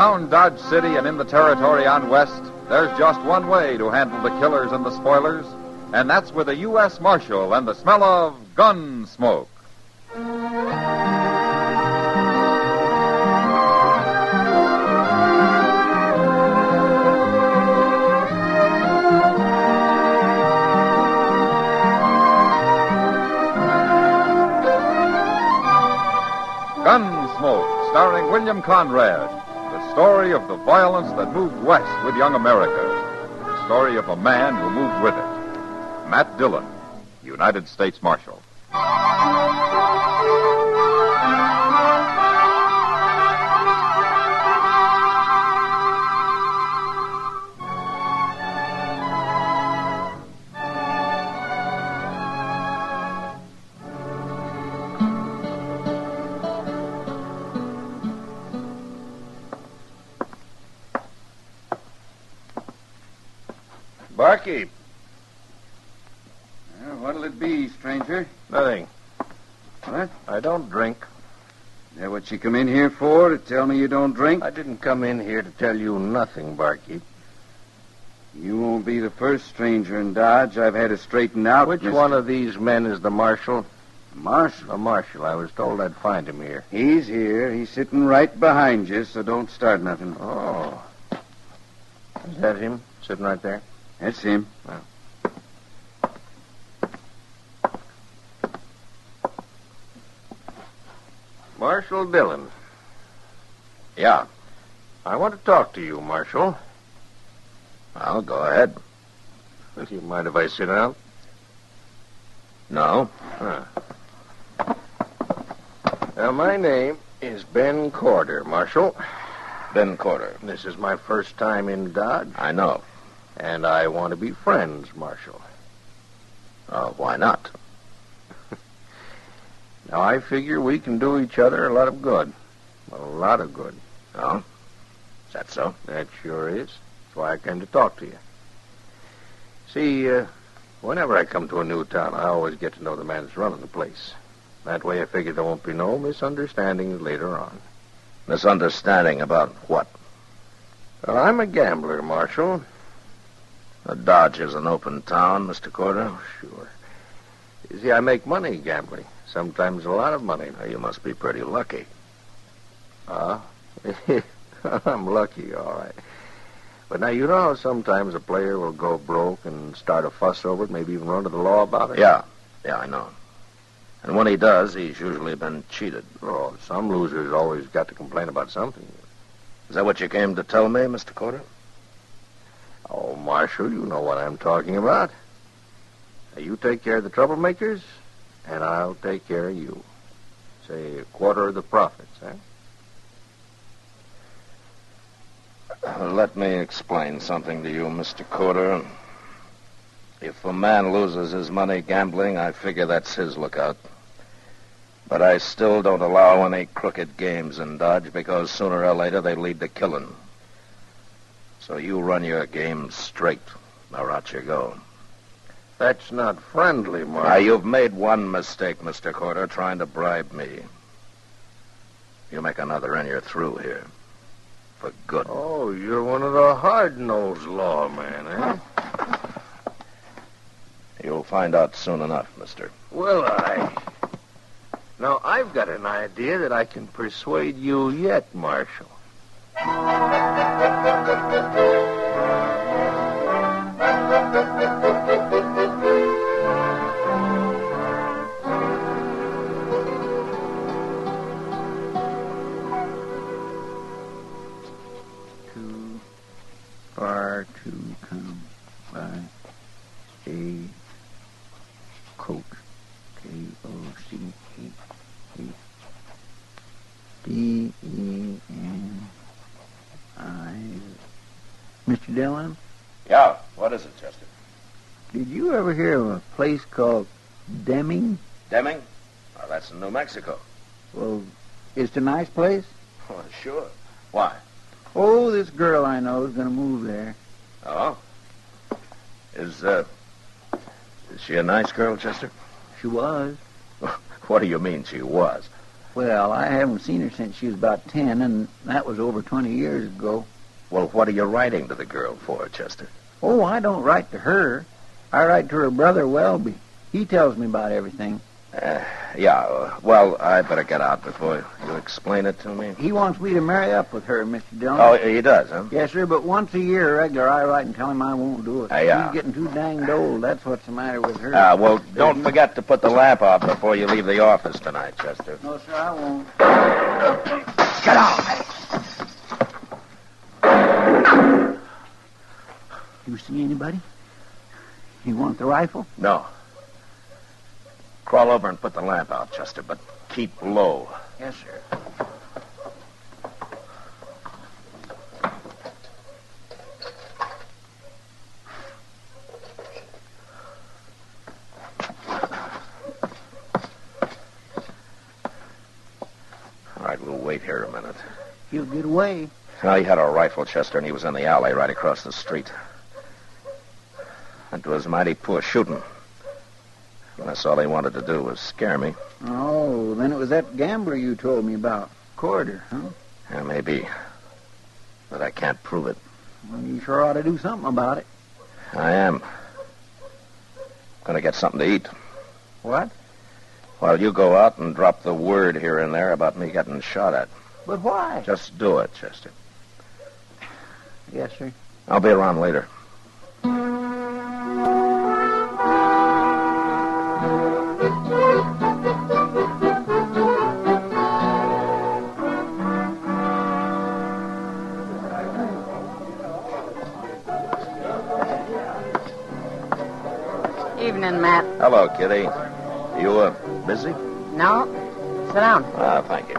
Around Dodge City and in the territory on West, there's just one way to handle the killers and the spoilers, and that's with a U.S. Marshal and the smell of Gunsmoke. Gunsmoke, starring William Conrad. The story of the violence that moved west with young America. The story of a man who moved with it. Matt Dillon, United States Marshal. Barkeep. What'll it be, stranger? Nothing. What? I don't drink. Is that what you come in here for, to tell me you don't drink? I didn't come in here to tell you nothing, Barkeep. You won't be the first stranger in Dodge I've had to straighten out. Which one of these men is the marshal? Marshal? The marshal. I was told I'd find him here. He's here. He's sitting right behind you, so don't start nothing. Oh. Is that him, sitting right there? That's him. Oh. Marshal Dillon. Yeah. I want to talk to you, Marshal. Well, go ahead. Do you mind if I sit down? No. Huh. Now, my name is Ben Corder, Marshal. Ben Corder. This is my first time in Dodge. I know. And I want to be friends, Marshal. Why not? Now, I figure we can do each other a lot of good. A lot of good. Oh? Is that so? That sure is. That's why I came to talk to you. See, whenever I come to a new town, I always get to know the man that's running the place. That way I figure there won't be no misunderstandings later on. Misunderstanding about what? Well, I'm a gambler, Marshal. Dodge is an open town, Mr. Corder. Oh, sure. You see, I make money gambling. Sometimes a lot of money. Now, you must be pretty lucky. I'm lucky, all right. But now, you know how sometimes a player will go broke and start a fuss over it, maybe even run to the law about it? Yeah, I know. And when he does, he's usually been cheated. Oh, some losers always got to complain about something. Is that what you came to tell me, Mr. Corder? Oh, Marshal, you know what I'm talking about. Now, you take care of the troublemakers, and I'll take care of you. Say a quarter of the profits, eh? Let me explain something to you, Mr. Corder. If a man loses his money gambling, I figure that's his lookout. But I still don't allow any crooked games in Dodge because sooner or later they lead to killing. So you run your game straight, or out you go. That's not friendly, Marshal. Now, you've made one mistake, Mr. Corder, trying to bribe me. You make another and you're through here. For good. Oh, you're one of the hard-nosed lawmen, eh? You'll find out soon enough, mister. Will I? Now, I've got an idea that I can persuade you yet, Marshal. Too far to come by a coach. K-O-C-H-E-D-E-N-I. Mr. Dillon? Yeah, what is it, Chester? Did you ever hear of a place called Deming? Deming? Well, that's in New Mexico. Well, it's a nice place. Well, sure. Why? Oh, this girl I know is going to move there. Oh? Is she a nice girl, Chester? She was. What do you mean she was? Well, I haven't seen her since she was about 10, and that was over 20 years ago. Well, what are you writing to the girl for, Chester? Oh, I don't write to her. I write to her brother, Welby. He tells me about everything. Well, I better get out before you explain it to me. He wants me to marry up with her, Mr. Dillon. Oh, he does, huh? Yes, sir, but once a year, regular, I write and tell him I won't do it. Yeah. She's getting too danged old. That's what's the matter with her. Well, don't forget to put the lamp out before you leave the office tonight, Chester. No, sir, I won't. Get out! You see anybody? You want the rifle? No. Crawl over and put the lamp out, Chester, but keep low. Yes, sir. All right, we'll wait here a minute. He'll get away. Well, he had a rifle, Chester, and he was in the alley right across the street. It was mighty poor shooting. That's all he wanted to do was scare me. Oh, then it was that gambler you told me about. Corder, huh? Yeah, maybe. But I can't prove it. Well, you sure ought to do something about it. I am. Gonna get something to eat. What? Well, you go out and drop the word here and there about me getting shot at. But why? Just do it, Chester. Yes, sir. I'll be around later. Evening, Matt. Hello, Kitty. You, busy? No? Sit down. Thank you.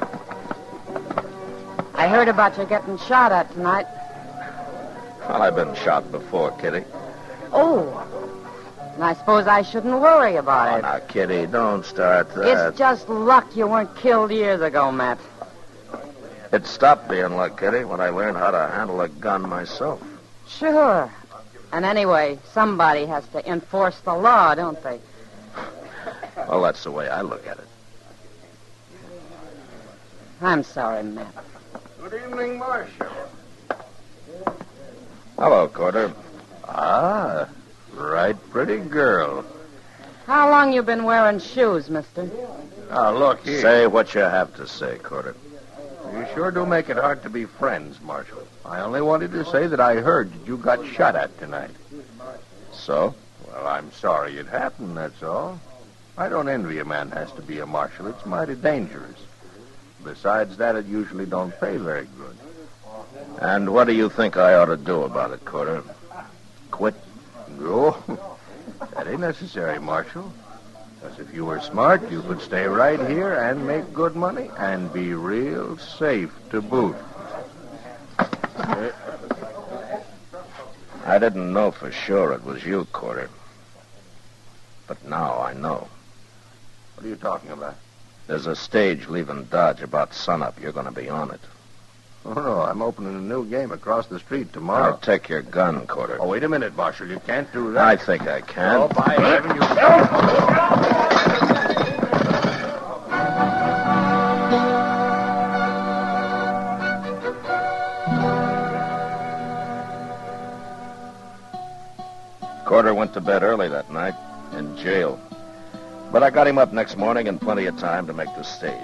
I heard about you getting shot at tonight. Well, I've been shot before, Kitty. Oh. And I suppose I shouldn't worry about it. Now, Kitty, don't start that. It's just luck you weren't killed years ago, Matt. It stopped being luck, Kitty, when I learned how to handle a gun myself. Sure. And anyway, somebody has to enforce the law, don't they? Well, that's the way I look at it. I'm sorry, Matt. Good evening, Marshal. Hello, Corder. Ah, right pretty girl. How long you been wearing shoes, mister? Now, look here. Say what you have to say, Corder. You sure do make it hard to be friends, Marshal. I only wanted to say that I heard that you got shot at tonight. So? Well, I'm sorry it happened, that's all. I don't envy a man has to be a marshal. It's mighty dangerous. Besides that, it usually don't pay very good. And what do you think I ought to do about it, Corder? Quit? No, that ain't necessary, Marshal. Because if you were smart, you could stay right here and make good money and be real safe to boot. I didn't know for sure it was you, Corder. But now I know. What are you talking about? There's a stage leaving Dodge about sunup. You're going to be on it. Oh, no, I'm opening a new game across the street tomorrow. Now take your gun, Corder. Oh, wait a minute, Marshal. You can't do that. I think I can. Oh, by heaven, you... Corder went to bed early that night, in jail. But I got him up next morning in plenty of time to make the stage.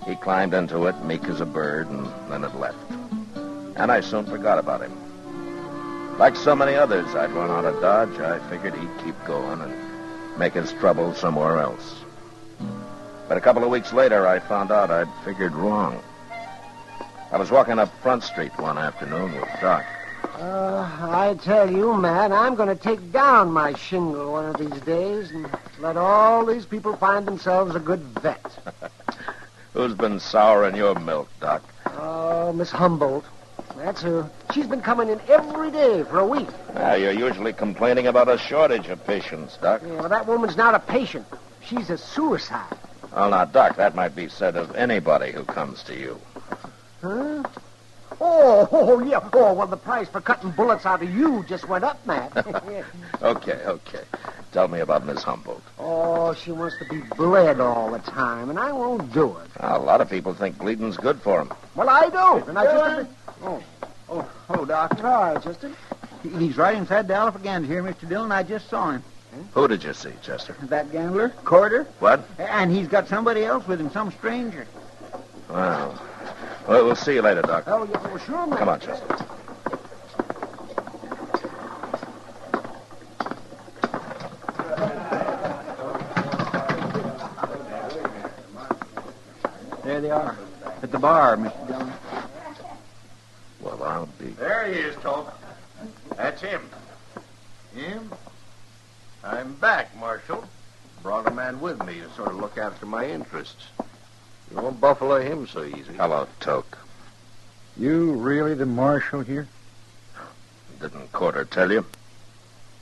He climbed into it, meek as a bird, and then it left. And I soon forgot about him. Like so many others I'd run out of Dodge, I figured he'd keep going and make his trouble somewhere else. But a couple of weeks later, I found out I'd figured wrong. I was walking up Front Street one afternoon with Doc. I tell you, Matt, I'm going to take down my shingle one of these days and let all these people find themselves a good vet. Who's been souring your milk, Doc? Oh, Miss Humboldt. That's her. She's been coming in every day for a week. You're usually complaining about a shortage of patients, Doc. Yeah, well, that woman's not a patient. She's a suicide. Well, now, Doc, that might be said of anybody who comes to you. Huh? Oh, yeah. Oh, well, the price for cutting bullets out of you just went up, Matt. Okay. Tell me about Miss Humboldt. Oh, she wants to be bled all the time, and I won't do it. A lot of people think bleeding's good for them. Well, I do, and I just... Oh, Doc. All right, Chester. He's right inside the Alfagans here, Mr. Dillon. I just saw him. Who did you see, Chester? That gambler, Corder. What? And he's got somebody else with him, some stranger. Well, we'll see you later, Doc. Oh, yeah, well, sure, man. Come on, Chester. There they are. At the bar, Mr. Dillon. Well, I'll be... There he is, Toke. That's him. Him? I'm back, Marshal. Brought a man with me to sort of look after my interests. You won't buffalo him so easy. Hello, Toke. You really the marshal here? Didn't Corder tell you?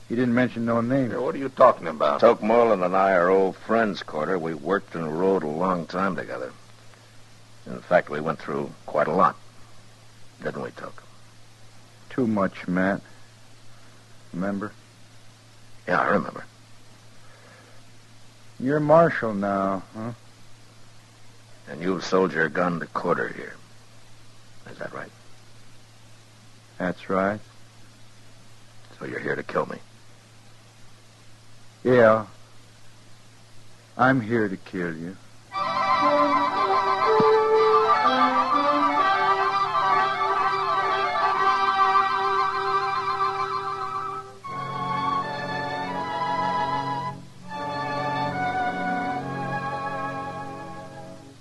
He didn't mention no name. Here, what are you talking about? Toke Moreland and I are old friends, Corder. We worked and rode a long time together. In fact, we went through quite a lot. Didn't we, Toke? Too much, Matt. Remember? Yeah, I remember. You're marshal now, huh? And you've sold your gun to Corder here. Is that right? That's right. So you're here to kill me? Yeah. I'm here to kill you.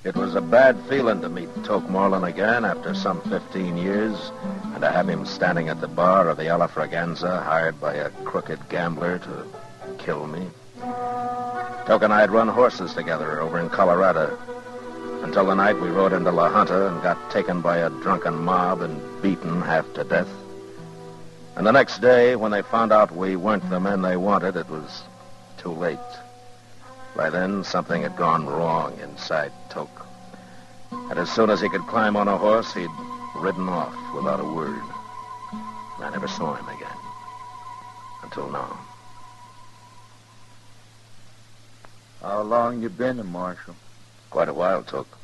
It was a bad feeling to meet Toke Moreland again after some 15 years, and to have him standing at the bar of the Alafraganza, hired by a crooked gambler to kill me. Toke and I had run horses together over in Colorado, until the night we rode into La Junta and got taken by a drunken mob and beaten half to death. And the next day, when they found out we weren't the men they wanted, it was too late. By then, something had gone wrong inside Toke. And as soon as he could climb on a horse, he'd ridden off without a word. I never saw him again. Until now. How long you been a marshal? Quite a while, Toke.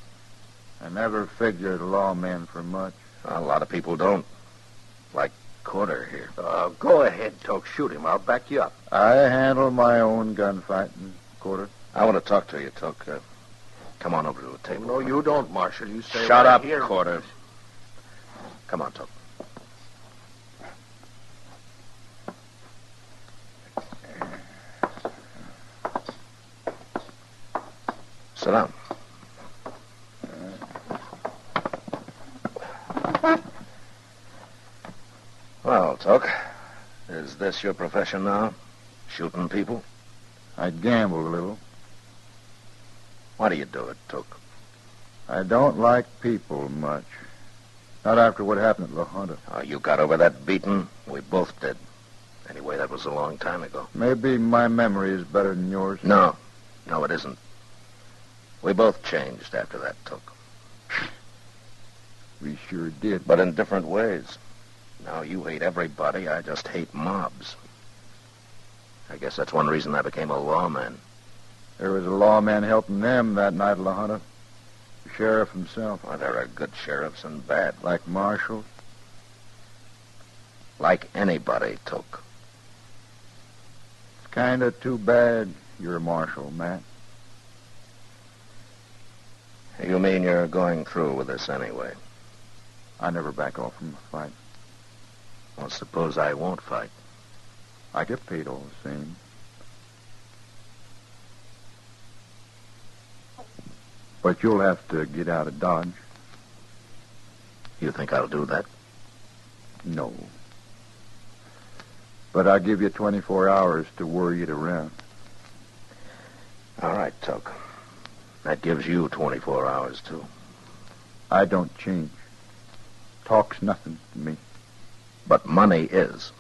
I never figured lawmen for much. A lot of people don't. Like Corder here. Go ahead, Toke. Shoot him. I'll back you up. I handle my own gunfighting, Corder. I want to talk to you, Toke. Come on over to the table. No, you don't, Marshal. You stay Shut right up, here. Corder. Come on, Toke. Sit down. Well, Toke, is this your profession now? Shooting people? I gamble a little. Why do you do it, Toke? I don't like people much. Not after what happened at La Junta. Oh, you got over that beating? We both did. Anyway, that was a long time ago. Maybe my memory is better than yours. No, it isn't. We both changed after that, Toke. We sure did. But in different ways. Now you hate everybody, I just hate mobs. I guess that's one reason I became a lawman. There was a lawman helping them that night at La Junta. The sheriff himself. Well, there are good sheriffs and bad. Like marshals. Like anybody, Toke. It's kind of too bad you're a marshal, Matt. You mean you're going through with this anyway? I never back off from a fight. Well, suppose I won't fight. I get paid all the same. But you'll have to get out of Dodge. You think I'll do that? No. But I'll give you 24 hours to worry it around. All right, Toke. That gives you 24 hours, too. I don't change. Talk's nothing to me. But money is.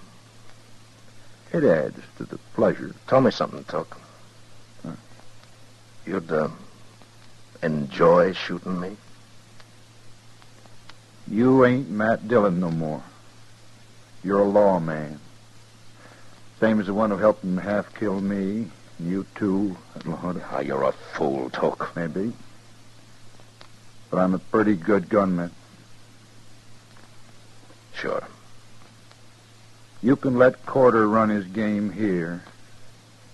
It adds to the pleasure. Tell me something, Toke. Huh? You'd, enjoy shooting me? You ain't Matt Dillon no more. You're a lawman. Same as the one who helped him half kill me. And you too, at La Junta. Ah, you're a fool, Toke. Maybe. But I'm a pretty good gunman. Sure. You can let Corder run his game here,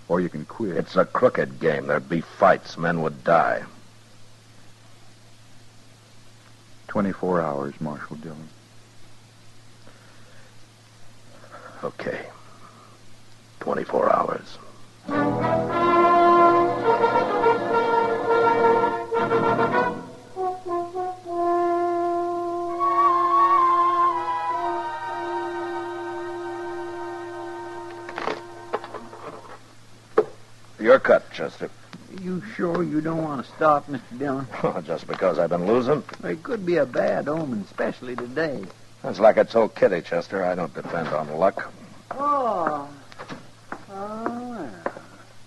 or you can quit. It's a crooked game. There'd be fights. Men would die. 24 hours, Marshal Dillon. Okay. 24 hours. Your cut, Chester. You sure you don't want to stop, Mr. Dillon? Just because I've been losing? It could be a bad omen, especially today. That's like I told Kitty, Chester. I don't depend on luck. Oh. Oh,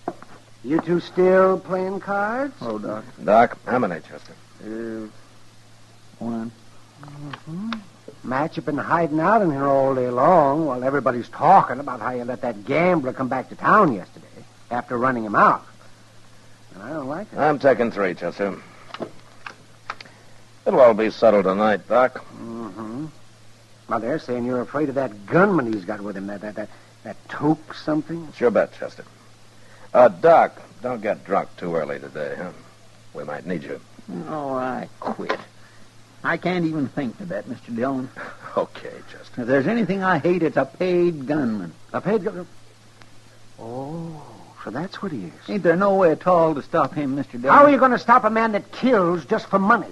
well. You two still playing cards? Oh, Doc. Doc, how many, Chester? One. Mm-hmm. Matt, you've been hiding out in here all day long while everybody's talking about how you let that gambler come back to town yesterday after running him out. And I don't like it. I'm taking 3, Chester. It'll all be settled tonight, Doc. Mm-hmm. Well, they're saying you're afraid of that gunman he's got with him, that Toke something. It's your bet, Chester. Doc, don't get drunk too early today, huh? We might need you. Oh, I quit. I can't even think of that, Mr. Dillon. Okay, Chester. If there's anything I hate, it's a paid gunman. A paid gunman? Oh, so that's what he is. Ain't there no way at all to stop him, Mr. Dillon? How are you going to stop a man that kills just for money?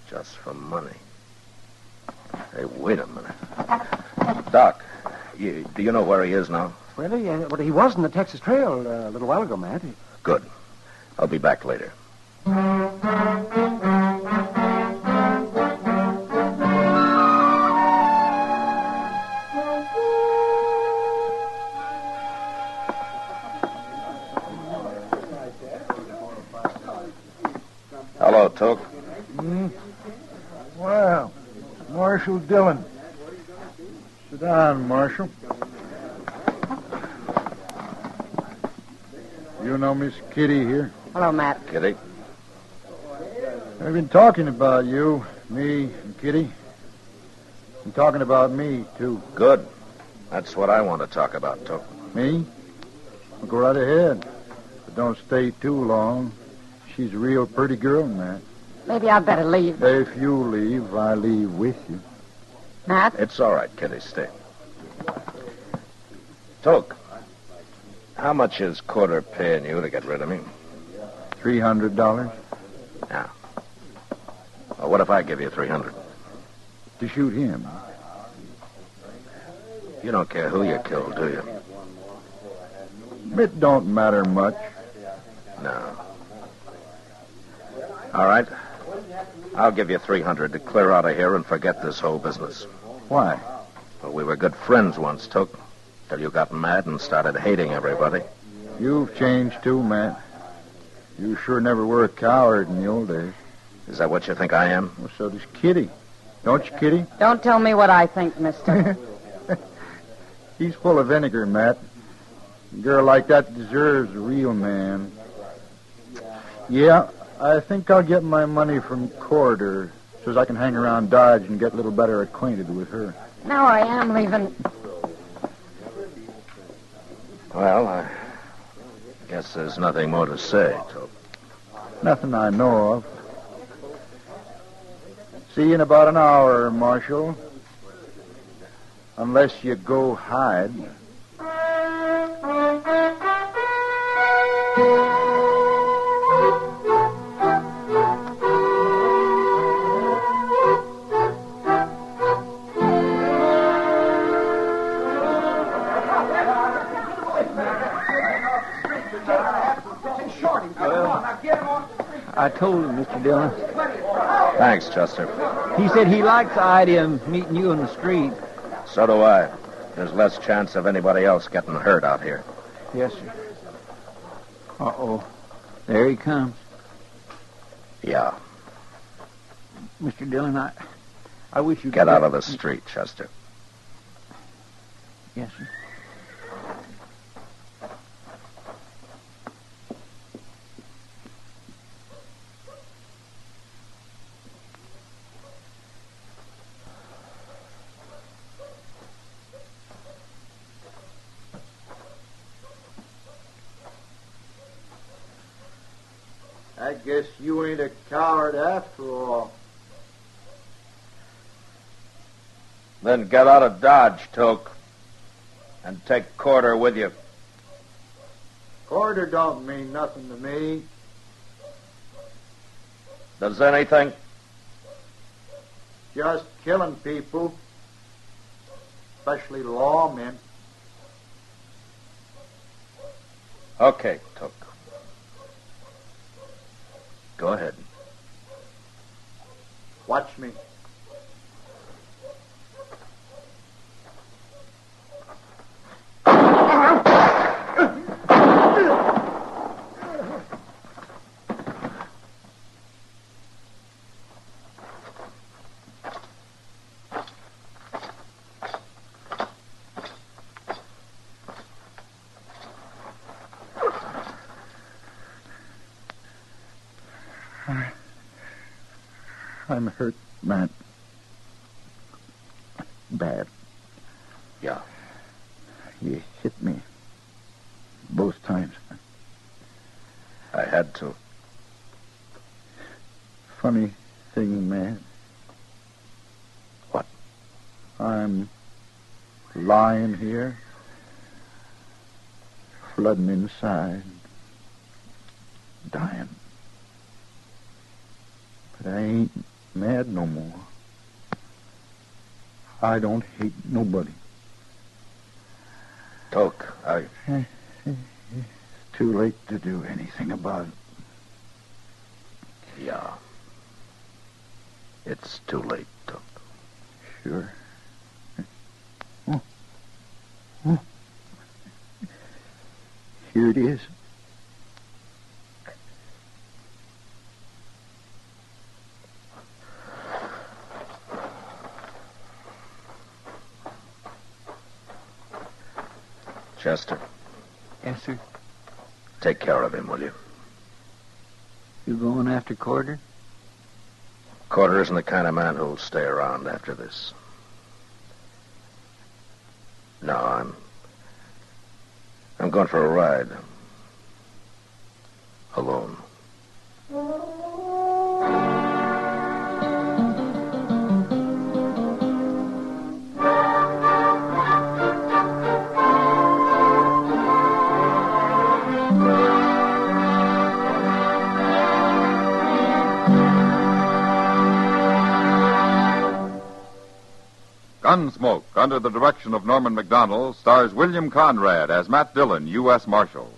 Just for money. Hey, wait a minute. Doc, do you know where he is now? Well, he was in the Texas Trail a little while ago, Matt. Good. I'll be back later. Hello, Toke. Well, Marshal Dillon. Sit down, Marshal. You know Miss Kitty here? Hello, Matt. Kitty? I've been talking about you, me and Kitty. And talking about me, too. Good. That's what I want to talk about, Toke. Me? Well, go right ahead. But don't stay too long. She's a real pretty girl, Matt. Maybe I'd better leave. If you leave, I leave with you. Matt? It's all right, Kitty. Stay. Toke, how much is Corder paying you to get rid of me? $300 Yeah. Well, what if I give you $300? to shoot him. You don't care who you kill, do you? It don't matter much. No. All right. I'll give you $300 to clear out of here and forget this whole business. Why? Well, we were good friends once, Toke, till you got mad and started hating everybody. You've changed too, Matt. You sure never were a coward in the old days. Is that what you think I am? Well, so does Kitty. Don't you, Kitty? Don't tell me what I think, mister. He's full of vinegar, Matt. A girl like that deserves a real man. Yeah, I think I'll get my money from Corder so as I can hang around Dodge and get a little better acquainted with her. Now I am leaving. Well, I guess there's nothing more to say, Toke. Nothing I know of. See you in about an hour, Marshal. Unless you go hide. I told him, Mr. Dillon. Thanks, Chester. He said he likes the idea of meeting you in the street. So do I. There's less chance of anybody else getting hurt out here. Yes, sir. Uh-oh. There he comes. Yeah. Mr. Dillon, I wish you'd... Get out of the street, Chester. Yes, sir. I guess you ain't a coward after all. Then get out of Dodge, Toke, and take Quarter with you. Quarter don't mean nothing to me. Does anything? Just killing people, especially lawmen. Okay, Toke. Go ahead. Watch me. I'm hurt, Matt. Bad. Yeah. You hit me. Both times. I had to. Funny thing, Matt. What? I'm lying here, flooding inside, dying. But I ain't mad no more. I don't hate nobody. Toke, It's too late to do anything about it. Yeah. It's too late, Toke. Sure. Here it is. Chester, Yes, sir. take care of him, will you? You going after Quarter? Quarter isn't the kind of man who'll stay around after this. No, I'm going for a ride. Alone. Gunsmoke, under the direction of Norman Macdonald, stars William Conrad as Matt Dillon, U.S. Marshal.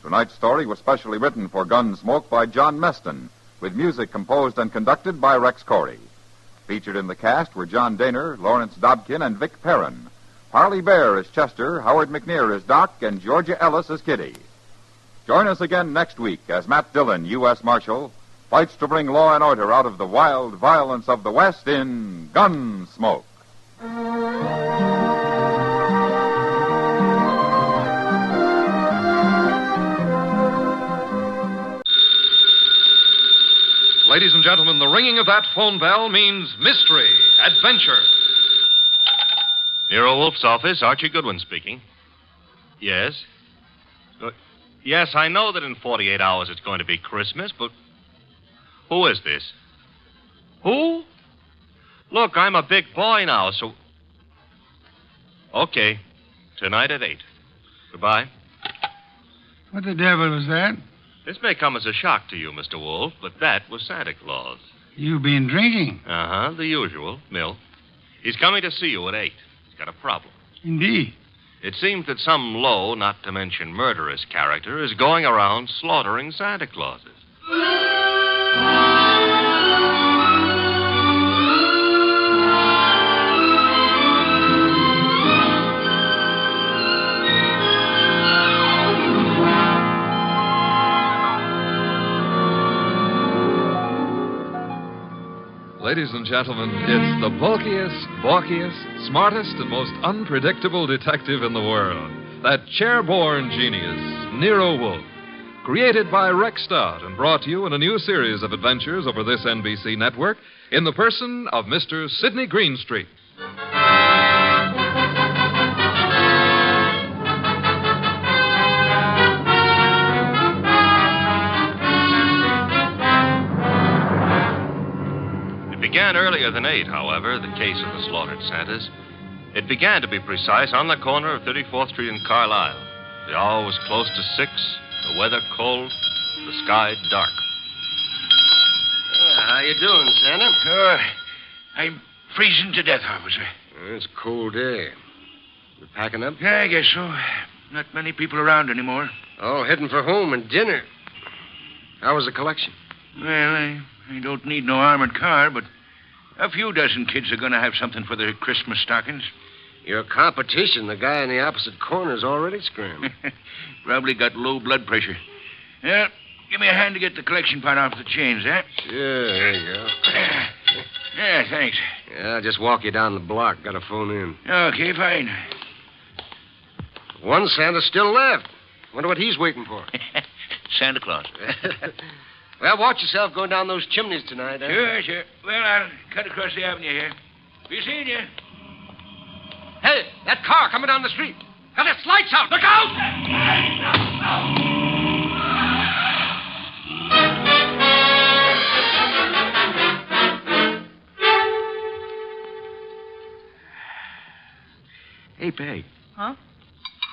Tonight's story was specially written for Gunsmoke by John Meston, with music composed and conducted by Rex Corey. Featured in the cast were John Daner, Lawrence Dobkin, and Vic Perrin. Parley Bear as Chester, Howard McNear as Doc, and Georgia Ellis as Kitty. Join us again next week as Matt Dillon, U.S. Marshal, fights to bring law and order out of the wild violence of the West in Gunsmoke. Ladies and gentlemen, the ringing of that phone bell means mystery, adventure. Nero Wolfe's office, Archie Goodwin speaking. Yes? Yes, I know that in 48 hours it's going to be Christmas, but who is this? Who? Look, I'm a big boy now, so... Okay. Tonight at 8. Goodbye. What the devil was that? This may come as a shock to you, Mr. Wolfe, but that was Santa Claus. You been drinking? Uh-huh, the usual, milk. He's coming to see you at 8. He's got a problem. Indeed. It seems that some low, not to mention murderous character is going around slaughtering Santa Clauses. Ladies and gentlemen, it's the bulkiest, balkiest, smartest, and most unpredictable detective in the world. That chair-born genius, Nero Wolfe. Created by Rex Stott and brought to you in a new series of adventures over this NBC network in the person of Mr. Sidney Greenstreet. earlier than 8, however, the case of the slaughtered Santas. It began, to be precise, on the corner of 34th Street and Carlisle. The hour was close to 6, the weather cold, the sky dark. How you doing, Santa? I'm freezing to death, officer. It's a cold day. You packing up? Yeah, I guess so. Not many people around anymore. Oh, heading for home and dinner. How was the collection? Well, I don't need no armored car, but a few dozen kids are going to have something for their Christmas stockings. Your competition, the guy in the opposite corner, is already screaming. Probably got low blood pressure. Yeah, give me a hand to get the collection part off the chains, eh? Sure, there you go. Yeah, thanks. Yeah, I'll just walk you down the block. Got to phone in. Okay, fine. One Santa's still left. Wonder what he's waiting for. Santa Claus. Well, watch yourself going down those chimneys tonight, huh? Sure. Well, I'll cut across the avenue here. Be seeing you. Hey, that car coming down the street. Got its lights out. Look out! Hey, Peg. Huh?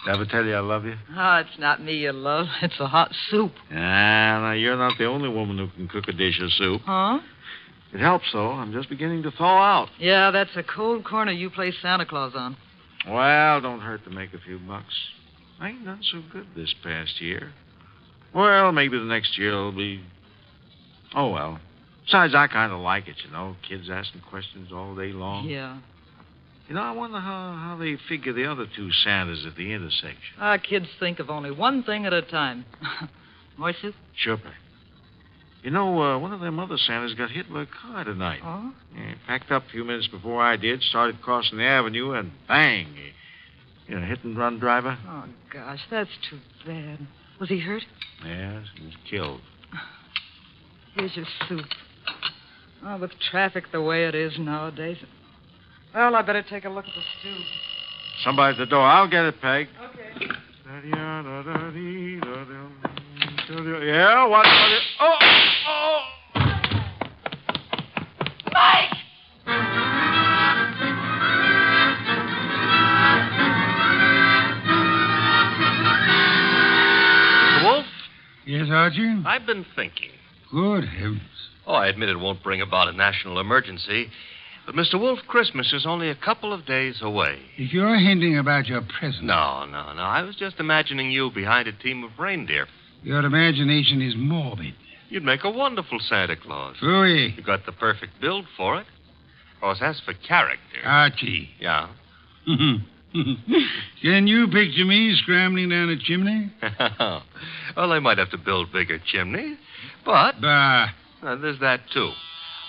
Did I ever tell you I love you? Oh, it's not me you love. It's a hot soup. Now, you're not the only woman who can cook a dish of soup. Huh? It helps, though. I'm just beginning to thaw out. Yeah, that's a cold corner you play Santa Claus on. Well, don't hurt to make a few bucks. I ain't done so good this past year. Well, maybe the next year will be... Oh, well. Besides, I kind of like it, you know. Kids asking questions all day long. Yeah. You know, I wonder how they figure the other two Santas at the intersection. Kids think of only one thing at a time. More soup? Sure, Peg. You know, one of them other Santas got hit by a car tonight. Oh? Yeah, packed up a few minutes before I did, started crossing the avenue, and bang! Hit-and-run driver. Oh, gosh, that's too bad. Was he hurt? Yes, he was killed. Here's your soup. Oh, with traffic the way it is nowadays. Well, I better take a look at the stew. Somebody at the door. I'll get it, Peg. Okay. Yeah, what? Oh! Mike! Mr. Wolfe? Yes, Archie? I've been thinking. Good heavens. Oh, I admit it won't bring about a national emergency. But, Mr. Wolfe, Christmas is only a couple of days away. If you're hinting about your present... No. I was just imagining you behind a team of reindeer. Your imagination is morbid. You'd make a wonderful Santa Claus. Oui. You got the perfect build for it. Of course, as for character... Archie. Yeah? Can you picture me scrambling down a chimney? Well, I might have to build bigger chimneys, but... Bah. There's that, too.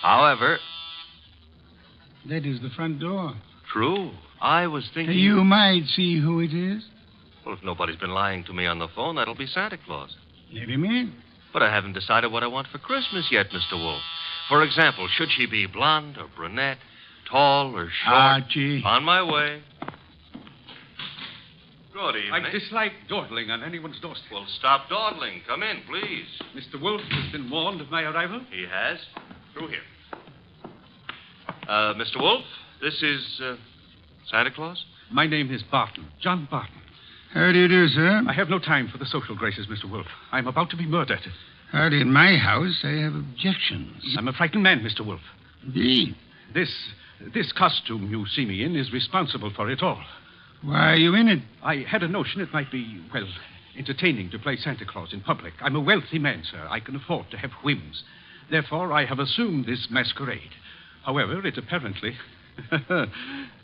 However... That is the front door. True. I was thinking... You might see who it is. Well, if nobody's been lying to me on the phone, that'll be Santa Claus. Let him in. But I haven't decided what I want for Christmas yet, Mr. Wolfe. For example, should she be blonde or brunette, tall or short? Archie. On my way. Good evening. I dislike dawdling on anyone's doorstep. Well, stop dawdling. Come in, please. Mr. Wolfe has been warned of my arrival? He has. Through here. Mr. Wolfe, this is Santa Claus? My name is Barton, John Barton. How do you do, sir? I have no time for the social graces, Mr. Wolfe. I'm about to be murdered. Hardly in my house. I have objections. I'm a frightened man, Mr. Wolfe. Indeed. This costume you see me in is responsible for it all. Why are you in it? I had a notion it might be, well, entertaining to play Santa Claus in public. I'm a wealthy man, sir. I can afford to have whims. Therefore, I have assumed this masquerade. However, it apparently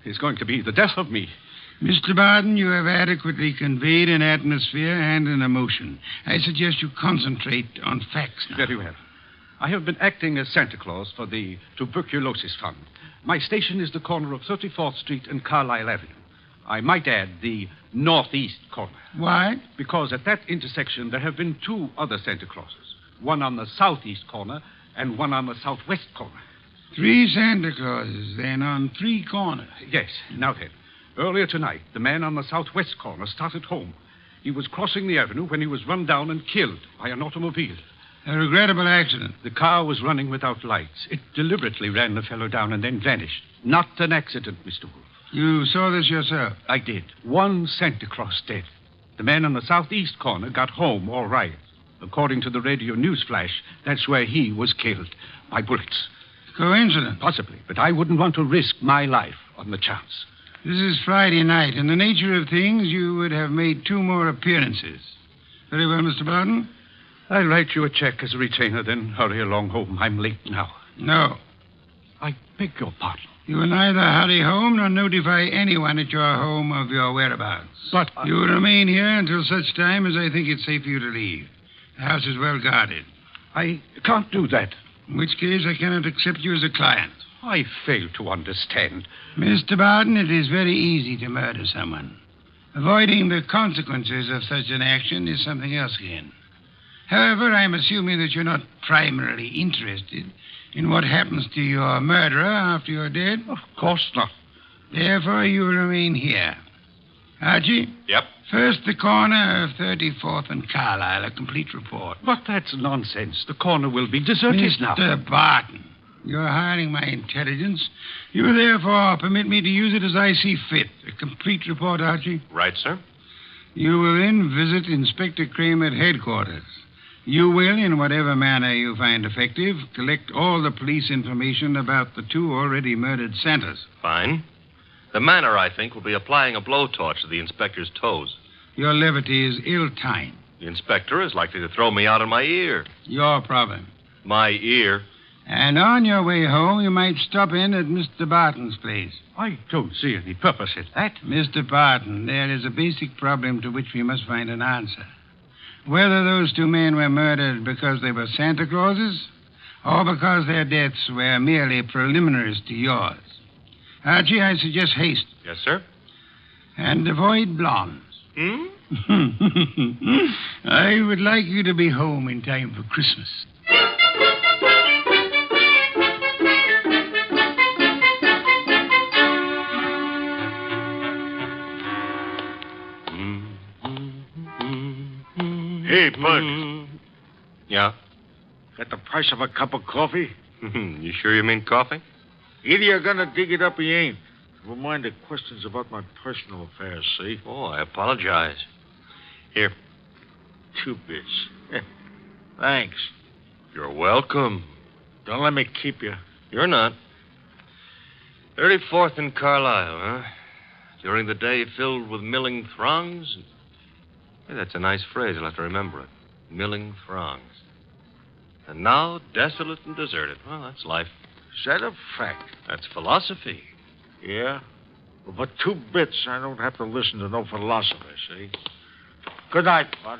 is going to be the death of me. Mr. Barton, you have adequately conveyed an atmosphere and an emotion. I suggest you concentrate on facts now. Very well. I have been acting as Santa Claus for the Tuberculosis Fund. My station is the corner of 34th Street and Carlisle Avenue. I might add the northeast corner. Why? Because at that intersection there have been two other Santa Clauses. One on the southeast corner and one on the southwest corner. 3 Santa Clauses, then, on 3 corners. Yes. Now then, earlier tonight, the man on the southwest corner started home. He was crossing the avenue when he was run down and killed by an automobile. A regrettable accident. The car was running without lights. It deliberately ran the fellow down and then vanished. Not an accident, Mr. Wolfe. You saw this yourself? I did. One Santa Claus dead. The man on the southeast corner got home all right. According to the radio news flash, that's where he was killed by bullets. Coincidence? Possibly, but I wouldn't want to risk my life on the chance. This is Friday night. In the nature of things, you would have made 2 more appearances. Very well, Mr. Barton. I'll write you a check as a retainer, then hurry along home. I'm late now. No. I beg your pardon. You will neither hurry home nor notify anyone at your home of your whereabouts. But you will remain here until such time as I think it's safe for you to leave. The house is well guarded. I can't do that. In which case, I cannot accept you as a client. I fail to understand. Mr. Barton, it is very easy to murder someone. Avoiding the consequences of such an action is something else again. However, I'm assuming that you're not primarily interested in what happens to your murderer after you're dead. Of course not. Therefore, you will remain here. Archie? Yep. First, the corner of 34th and Carlisle, a complete report. But that's nonsense. The corner will be deserted now. Mr. Barton, you're hiring my intelligence. You will therefore permit me to use it as I see fit. A complete report, Archie. Right, sir. You will then visit Inspector Crane at headquarters. You will, in whatever manner you find effective, collect all the police information about the 2 already murdered Santas. Fine. The manner, I think, will be applying a blowtorch to the inspector's toes. Your levity is ill-timed. The inspector is likely to throw me out on my ear. Your problem. My ear? And on your way home, you might stop in at Mr. Barton's place. I don't see any purpose in that. Mr. Barton, there is a basic problem to which we must find an answer. Whether those 2 men were murdered because they were Santa Clauses or because their deaths were merely preliminaries to yours. Archie, I suggest haste. Yes, sir. And avoid blondes. Hmm? I would like you to be home in time for Christmas. Hey, Bud. Yeah? Got the price of a cup of coffee? You sure you mean coffee? Either you're gonna dig it up or you ain't. Never mind the questions about my personal affairs, see? Oh, I apologize. Here. 2 bits. Thanks. You're welcome. Don't let me keep you. You're not. 34th and Carlisle, huh? During the day filled with milling throngs. Hey, that's a nice phrase. I'll have to remember it. Milling throngs. And now desolate and deserted. Well, that's life. Is that a fact? That's philosophy. Yeah? Well, for 2 bits, I don't have to listen to no philosopher, see? Good night, Bud.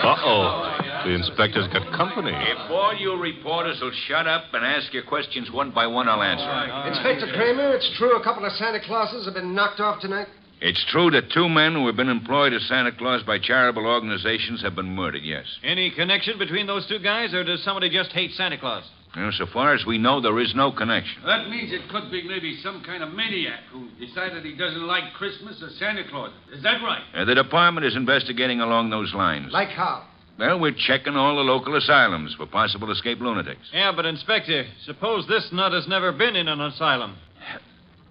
Uh-oh. The inspector's got company. If all you reporters will shut up and ask your questions one by one, I'll answer. Inspector Kramer, it's true a couple of Santa Clauses have been knocked off tonight? It's true that 2 men who have been employed as Santa Claus by charitable organizations have been murdered, yes. Any connection between those 2 guys, or does somebody just hate Santa Claus? Well, so far as we know, there is no connection. That means it could be maybe some kind of maniac who decided he doesn't like Christmas or Santa Claus. Is that right? The department is investigating along those lines. Like how? Well, we're checking all the local asylums for possible escaped lunatics. Yeah, but, Inspector, suppose this nut has never been in an asylum.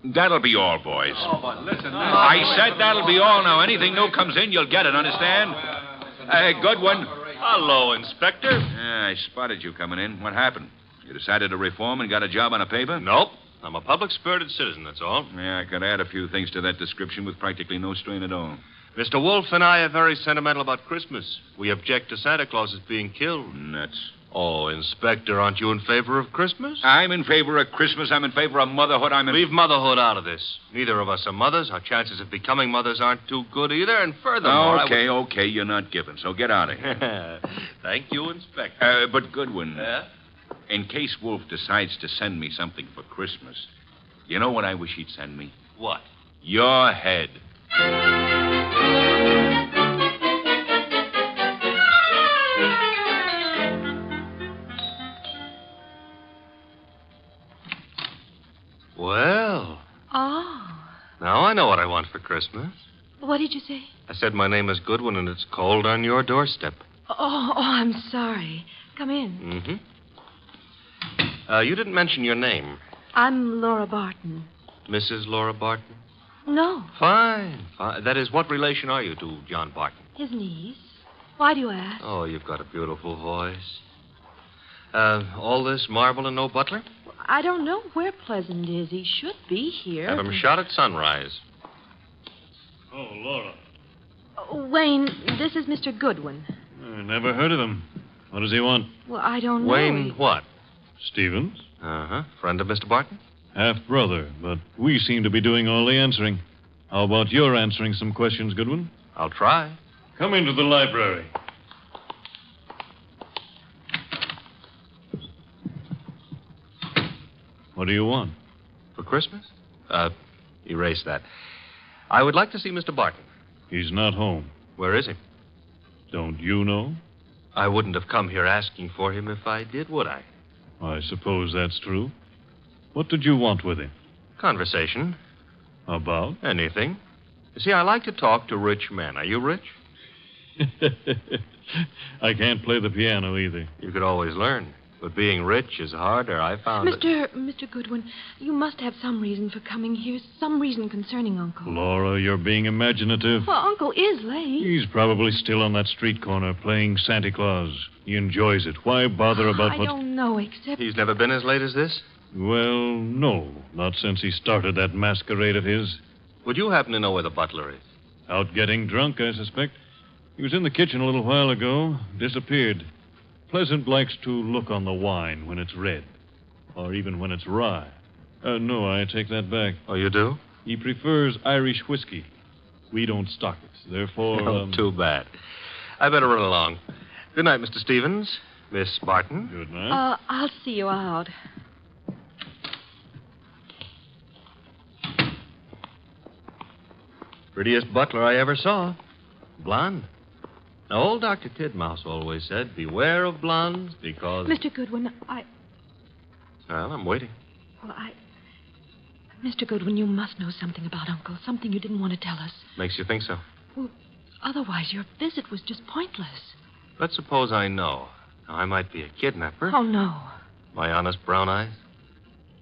That'll be all, boys. Oh, but listen, I said that'll be all. Now, anything new comes in, you'll get it, understand? Good one. Hello, Inspector. I spotted you coming in. What happened? You decided to reform and got a job on a paper? Nope. I'm a public-spirited citizen, that's all. Yeah, I could add a few things to that description with practically no strain at all. Mr. Wolfe and I are very sentimental about Christmas. We object to Santa Claus being killed. Nuts. Oh, Inspector, aren't you in favor of Christmas? I'm in favor of Christmas. I'm in favor of motherhood. Leave motherhood out of this. Neither of us are mothers. Our chances of becoming mothers aren't too good either. And furthermore, Okay, you're not giving, so get out of here. Thank you, Inspector. But Goodwin, Yeah? in case Wolfe decides to send me something for Christmas, you know what I wish he'd send me? What? Your head. Well, Oh. Now I know what I want for Christmas. What did you say? I said my name is Goodwin and it's cold on your doorstep. Oh, I'm sorry. Come in. Mm-hmm. You didn't mention your name. I'm Laura Barton. Mrs. Laura Barton? No. Fine. That is, what relation are you to John Barton? His niece. Why do you ask? Oh, you've got a beautiful voice. All this marble and no butler? I don't know where Pleasant is. He should be here. Have him shot at sunrise. Oh, Laura. Wayne, this is Mr. Goodwin. I never heard of him. What does he want? Well, I don't know. Wayne what? Stevens? Uh-huh. Friend of Mr. Barton? Half-brother, but we seem to be doing all the answering. How about your answering some questions, Goodwin? I'll try. Come into the library. What do you want? For Christmas? Erase that. I would like to see Mr. Barton. He's not home. Where is he? Don't you know? I wouldn't have come here asking for him if I did, would I? I suppose that's true. What did you want with him? Conversation. About? Anything. You see, I like to talk to rich men. Are you rich? I can't play the piano either. You could always learn. But being rich is harder, I found it. Mr. Goodwin, you must have some reason for coming here, some reason concerning Uncle. Laura, you're being imaginative. Well, Uncle is late. He's probably still on that street corner playing Santa Claus. He enjoys it. Why bother about what... I don't know, except... He's never been as late as this? Well, no. Not since he started that masquerade of his. Would you happen to know where the butler is? Out getting drunk, I suspect. He was in the kitchen a little while ago. Disappeared. Pleasant likes to look on the wine when it's red. Or even when it's rye. No, I take that back. Oh, you do? He prefers Irish whiskey. We don't stock it. Therefore... Oh, too bad. I better run along. Good night, Mr. Stevens. Miss Barton. Good night. I'll see you out. Prettiest butler I ever saw. Blonde. Now, old Dr. Tidmouse always said, beware of blondes because... Mr. Goodwin, Well, I'm waiting. Well, Mr. Goodwin, you must know something about Uncle, something you didn't want to tell us. Makes you think so? Well, otherwise your visit was just pointless. Let's suppose I know. Now, I might be a kidnapper. Oh, no. My honest brown eyes?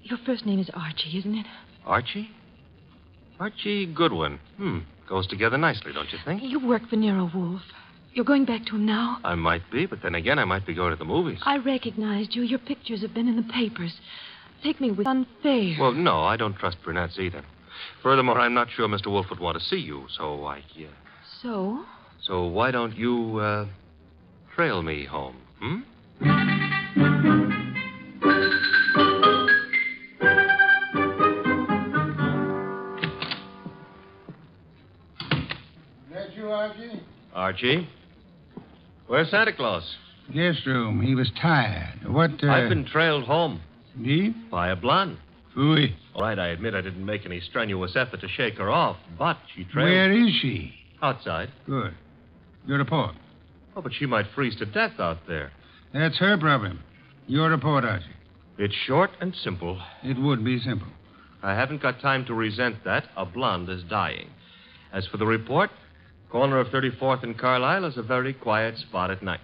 Your first name is Archie, isn't it? Archie? Archie Goodwin. Goes together nicely, don't you think? You work for Nero Wolfe. You're going back to him now? I might be, but then again, I might be going to the movies. I recognized you. Your pictures have been in the papers. Take me with unfair. Well, no, I don't trust brunettes either. Furthermore, I'm not sure Mr. Wolfe would want to see you, so So? So why don't you, trail me home, That you, Archie? Archie? Where's Santa Claus? Guest room. He was tired. What, I've been trailed home. Me? By a blonde. Phooey. All right, I admit I didn't make any strenuous effort to shake her off, but she trailed... Where is she? Outside. Good. Your report. Oh, but she might freeze to death out there. That's her problem. Your report, Archie. It's short and simple. It would be simple. I haven't got time to resent that. A blonde is dying. As for the report, corner of 34th and Carlisle is a very quiet spot at night.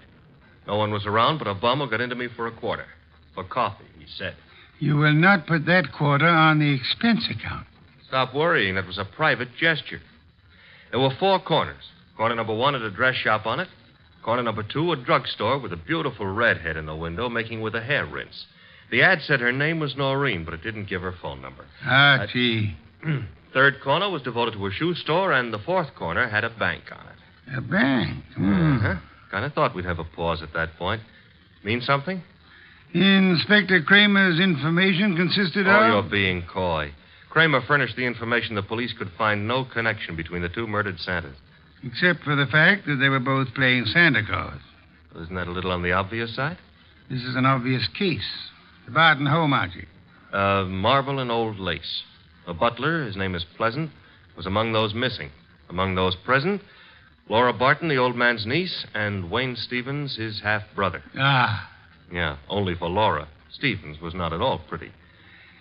No one was around but a bum who got into me for a quarter. For coffee, he said. You will not put that quarter on the expense account. Stop worrying. That was a private gesture. There were 4 corners. Corner number 1 had a dress shop on it. Corner number 2, a drugstore with a beautiful redhead in the window making with a hair rinse. The ad said her name was Noreen, but it didn't give her phone number. Archie. 3rd corner was devoted to a shoe store, and the 4th corner had a bank on it. A bank? Uh-huh. Kind of thought we'd have a pause at that point. Mean something? Inspector Kramer's information consisted of... Oh, you're being coy. Kramer furnished the information the police could find no connection between the 2 murdered Santas. Except for the fact that they were both playing Santa Claus. Isn't that a little on the obvious side? This is an obvious case. The Barton home, Archie. Marble and old lace. A butler, his name is Pleasant, was among those missing. Among those present, Laura Barton, the old man's niece, and Wayne Stevens, his half-brother. Ah. Yeah, only for Laura. Stevens was not at all pretty.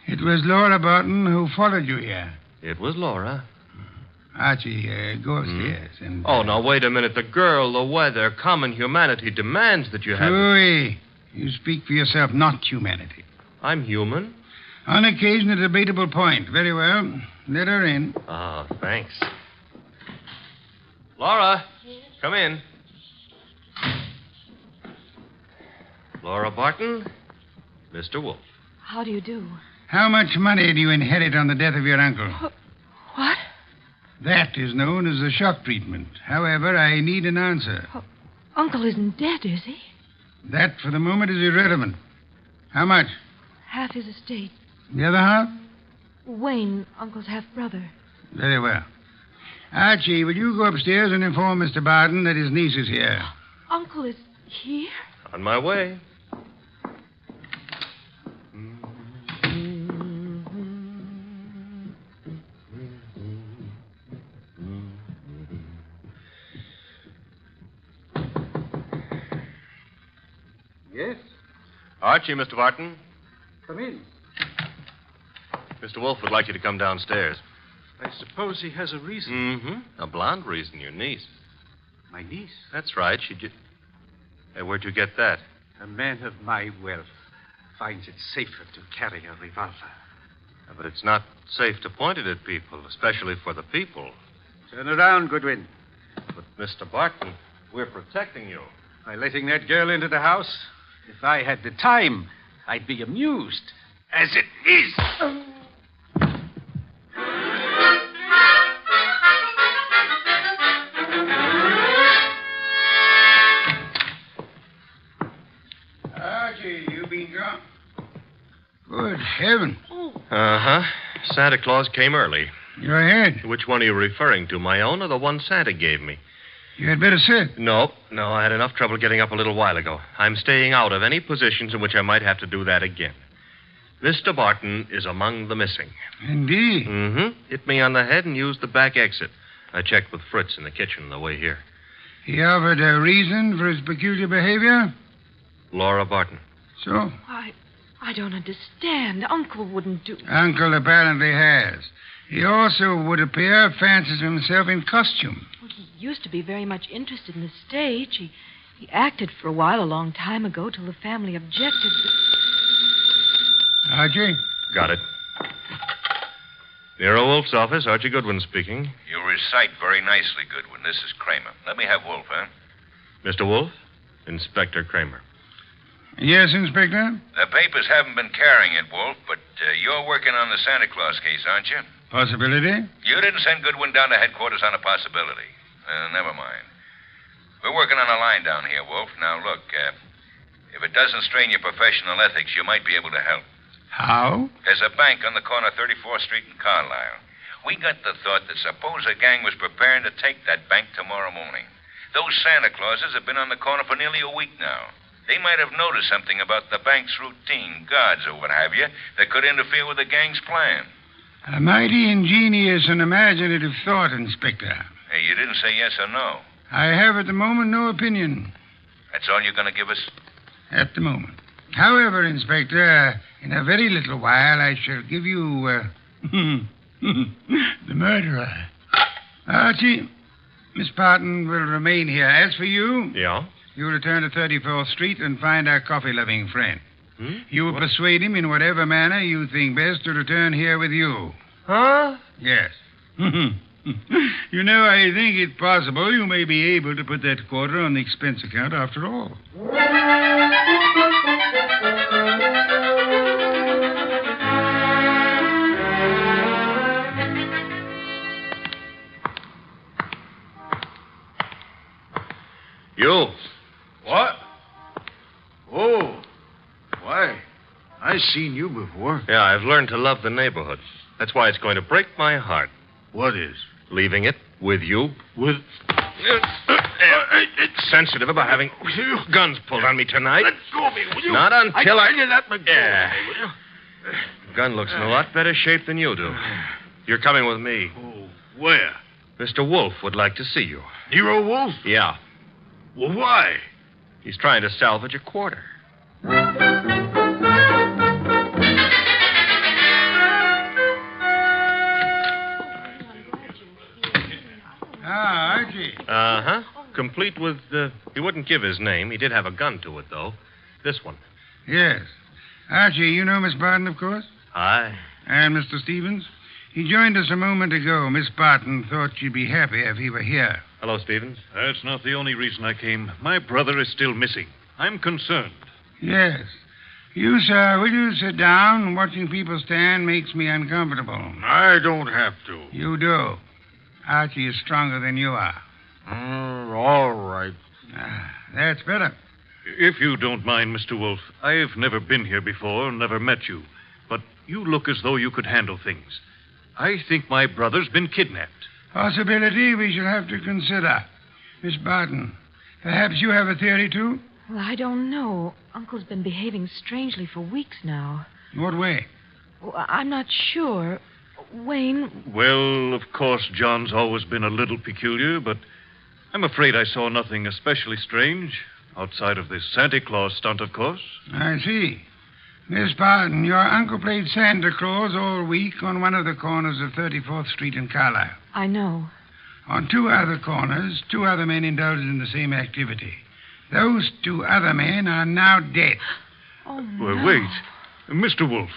It was Laura Barton who followed you here. It was Laura. Archie, go upstairs and... Oh, now, wait a minute. The girl, the weather, common humanity demands that you have... Louis, you speak for yourself, not humanity. I'm human. On occasion, a debatable point. Very well. Let her in. Ah, thanks. Laura, come in. Laura Barton, Mr. Wolfe. How do you do? How much money do you inherit on the death of your uncle? What? That is known as the shock treatment. However, I need an answer. Uncle isn't dead, is he? That, for the moment, is irrelevant. How much? Half his estate. The other half? Wayne, Uncle's half-brother. Very well. Archie, will you go upstairs and inform Mr. Barton that his niece is here? Uncle is here? On my way. Yes? Archie, Mr. Barton. Come in. Mr. Wolfe would like you to come downstairs. I suppose he has a reason. Mm-hmm. A blonde reason, your niece. My niece? That's right. Hey, where'd you get that? A man of my wealth finds it safer to carry a revolver. But it's not safe to point it at people, especially for the people. Turn around, Goodwin. But, Mr. Barton, we're protecting you. By letting that girl into the house, if I had the time, I'd be amused. As it is. Archie, you been gone? Good heaven. Uh-huh. Santa Claus came early. Go ahead. Which one are you referring to, my own or the one Santa gave me? You had better sit. No, I had enough trouble getting up a little while ago. I'm staying out of any positions in which I might have to do that again. Mr. Barton is among the missing. Indeed. Mm-hmm. Hit me on the head and used the back exit. I checked with Fritz in the kitchen on the way here. He offered a reason for his peculiar behavior? Laura Barton. So? I don't understand. Uncle wouldn't do... Uncle apparently has. He also, would appear, fancies himself in costume. Well, he used to be very much interested in the stage. He acted for a while a long time ago till the family objected. Archie? Got it. Nero Wolfe's office. Archie Goodwin speaking. You recite very nicely, Goodwin. This is Kramer. Let me have Wolfe, huh? Mr. Wolfe? Inspector Kramer. Yes, Inspector? The papers haven't been carrying it, Wolfe, but you're working on the Santa Claus case, aren't you? Possibility? You didn't send Goodwin down to headquarters on a possibility. Never mind. We're working on a line down here, Wolfe. Now, look, if it doesn't strain your professional ethics, you might be able to help. How? There's a bank on the corner of 34th Street and Carlisle. We got the thought that suppose a gang was preparing to take that bank tomorrow morning. Those Santa Clauses have been on the corner for nearly a week now. They might have noticed something about the bank's routine, guards or what have you, that could interfere with the gang's plan. A mighty ingenious and imaginative thought, Inspector. Hey, you didn't say yes or no. I have at the moment no opinion. That's all you're going to give us? At the moment. However, Inspector, in a very little while I shall give you, the murderer. Archie, Miss Barton will remain here. As for you... Yeah? You return to 34th Street and find our coffee-loving friend. You will persuade him in whatever manner you think best to return here with you. Huh? Yes. You know, I think it possible you may be able to put that quarter on the expense account after all. You. What? Oh. Why, I've seen you before. Yeah, I've learned to love the neighborhood. That's why it's going to break my heart. What is? Leaving it with you. With... It's sensitive about having guns pulled on me tonight. Let go of me, will you? Not until I tell you that, McGill. Yeah. Gun looks in a lot better shape than you do. You're coming with me. Oh, where? Mr. Wolfe would like to see you. Nero Wolfe? Yeah. Well, why? He's trying to salvage a quarter. complete with, he wouldn't give his name. He did have a gun to it, though. This one. Yes. Archie, you know Miss Barton, of course? Aye. And Mr. Stevens? He joined us a moment ago. Miss Barton thought she'd be happy if he were here. Hello, Stevens. That's not the only reason I came. My brother is still missing. I'm concerned. Yes. You, sir, will you sit down? Watching people stand makes me uncomfortable. I don't have to. You do. Archie is stronger than you are. All right. That's better. If you don't mind, Mr. Wolfe, I've never been here before, never met you. But you look as though you could handle things. I think my brother's been kidnapped. Possibility we shall have to consider. Miss Barton, perhaps you have a theory, too? Well, I don't know. Uncle's been behaving strangely for weeks now. What way? Well, I'm not sure. Wayne... Well, of course, John's always been a little peculiar, but I'm afraid I saw nothing especially strange. Outside of this Santa Claus stunt, of course. I see. Miss Barton, your uncle played Santa Claus all week on one of the corners of 34th Street in Carlisle. I know. On two other corners, two other men indulged in the same activity. Those two other men are now dead. Oh, Well, no. wait. Mr. Wolfe,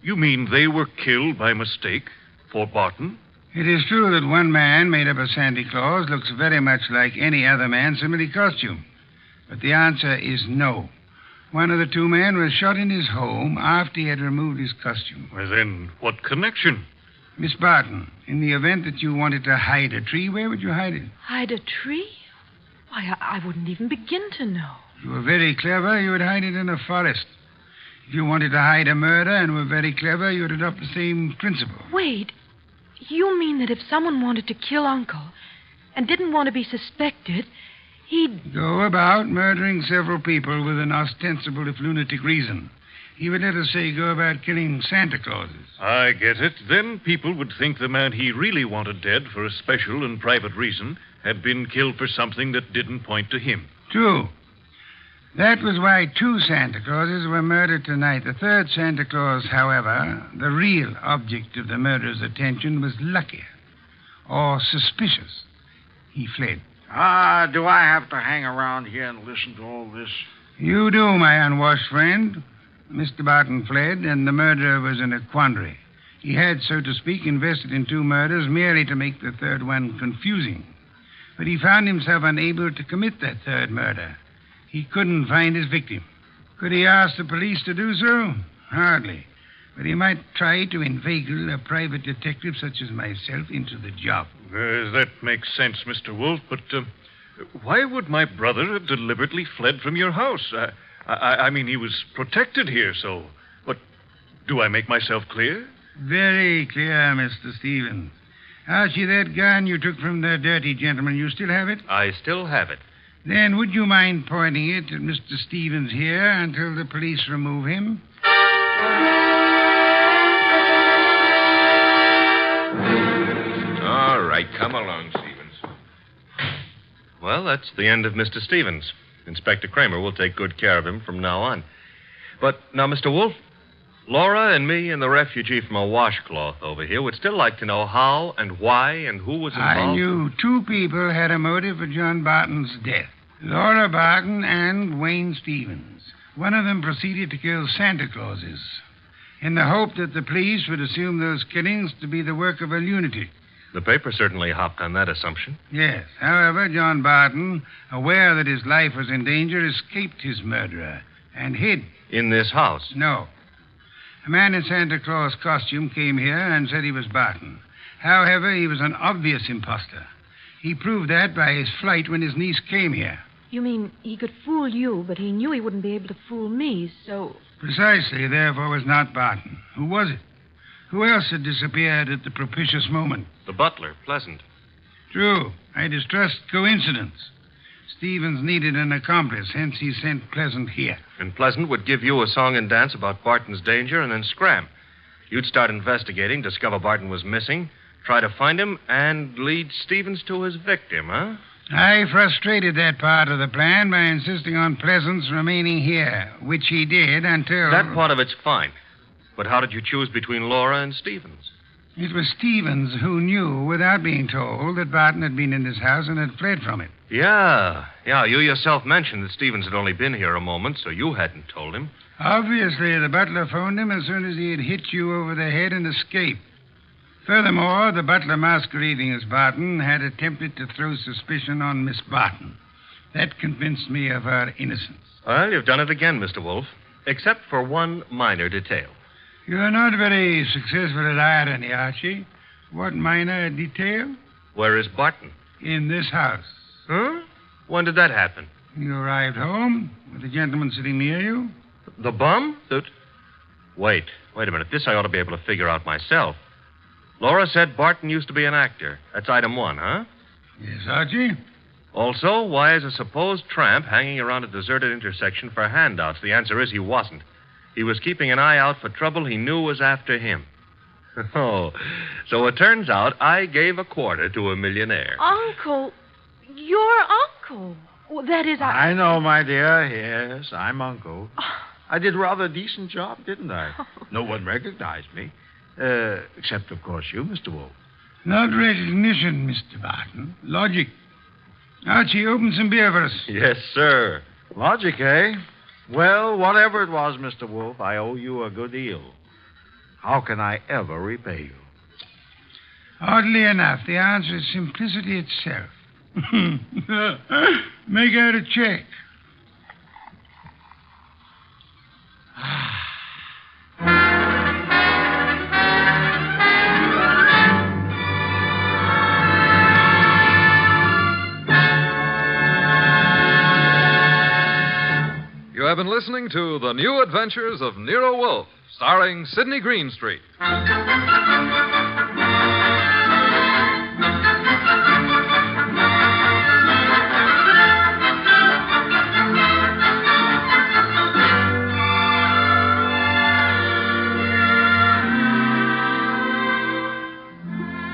you mean they were killed by mistake? Fort Barton? It is true that one man, made up of Santa Claus, looks very much like any other man similarly costumed. But the answer is no. One of the two men was shot in his home after he had removed his costume. Well, then, what connection? Miss Barton, in the event that you wanted to hide a tree, where would you hide it? Hide a tree? Why, I wouldn't even begin to know. If you were very clever, you would hide it in a forest. If you wanted to hide a murder and were very clever, you would adopt the same principle. Wait. You mean that if someone wanted to kill Uncle and didn't want to be suspected, he'd... Go about murdering several people with an ostensible, if lunatic, reason. He would, let us say, go about killing Santa Clauses. I get it. Then people would think the man he really wanted dead for a special and private reason had been killed for something that didn't point to him. True. That was why two Santa Clauses were murdered tonight. The third Santa Claus, however, the real object of the murderer's attention, was luckier or suspicious. He fled. Do I have to hang around here and listen to all this? You do, my unwashed friend. Mr. Barton fled, and the murderer was in a quandary. He had, so to speak, invested in two murders merely to make the third one confusing. But he found himself unable to commit that third murder. He couldn't find his victim. Could he ask the police to do so? Hardly. But he might try to inveigle a private detective such as myself into the job. That makes sense, Mr. Wolfe, but why would my brother have deliberately fled from your house? I mean, he was protected here, so... But do I make myself clear? Very clear, Mr. Stevens. Archie, that gun you took from the dirty gentleman, you still have it? I still have it. Then would you mind pointing it at Mr. Stevens here until the police remove him? All right, come along, Stevens. Well, that's the end of Mr. Stevens. Inspector Kramer will take good care of him from now on. But now, Mr. Wolfe, Laura and me and the refugee from a washcloth over here would still like to know how and why and who was involved. I knew two people had a motive for John Barton's death. Laura Barton and Wayne Stevens. One of them proceeded to kill Santa Clauses in the hope that the police would assume those killings to be the work of a lunatic. The paper certainly hopped on that assumption. Yes. However, John Barton, aware that his life was in danger, escaped his murderer and hid. In this house? No. A man in Santa Claus costume came here and said he was Barton. However, he was an obvious imposter. He proved that by his flight when his niece came here. You mean he could fool you, but he knew he wouldn't be able to fool me, so... Precisely, therefore, was not Barton. Who was it? Who else had disappeared at the propitious moment? The butler, Pleasant. True. I distrust coincidence. Stevens needed an accomplice, hence he sent Pleasant here. And Pleasant would give you a song and dance about Barton's danger and then scram. You'd start investigating, discover Barton was missing, try to find him, and lead Stevens to his victim, huh? I frustrated that part of the plan by insisting on Pleasant's remaining here, which he did until... That part of it's fine. But how did you choose between Laura and Stevens? It was Stevens who knew, without being told, that Barton had been in this house and had fled from it. Yeah. You yourself mentioned that Stevens had only been here a moment, so you hadn't told him. Obviously, the butler phoned him as soon as he had hit you over the head and escaped. Furthermore, the butler masquerading as Barton had attempted to throw suspicion on Miss Barton. That convinced me of her innocence. Well, you've done it again, Mr. Wolfe, except for one minor detail. You're not very successful at irony, Archie. What minor detail? Where is Barton? In this house. Huh? When did that happen? You arrived home with the gentleman sitting near you. The bum? Wait a minute. This I ought to be able to figure out myself. Laura said Barton used to be an actor. That's item 1, huh? Yes, Archie. Also, why is a supposed tramp hanging around a deserted intersection for handouts? The answer is he wasn't. He was keeping an eye out for trouble he knew was after him. Oh, so it turns out I gave a quarter to a millionaire. Uncle, your uncle. Well, that is, I know, my dear. Yes, I'm Uncle. I did rather a decent job, didn't I? No one recognized me. Except, of course, you, Mr. Wolfe. Not recognition, Mr. Barton. Logic. Archie, open some beer for us. Yes, sir. Logic, eh? Well, whatever it was, Mr. Wolfe, I owe you a good deal. How can I ever repay you? Oddly enough, the answer is simplicity itself. Make out a check. You have been listening to The New Adventures of Nero Wolfe, starring Sidney Greenstreet.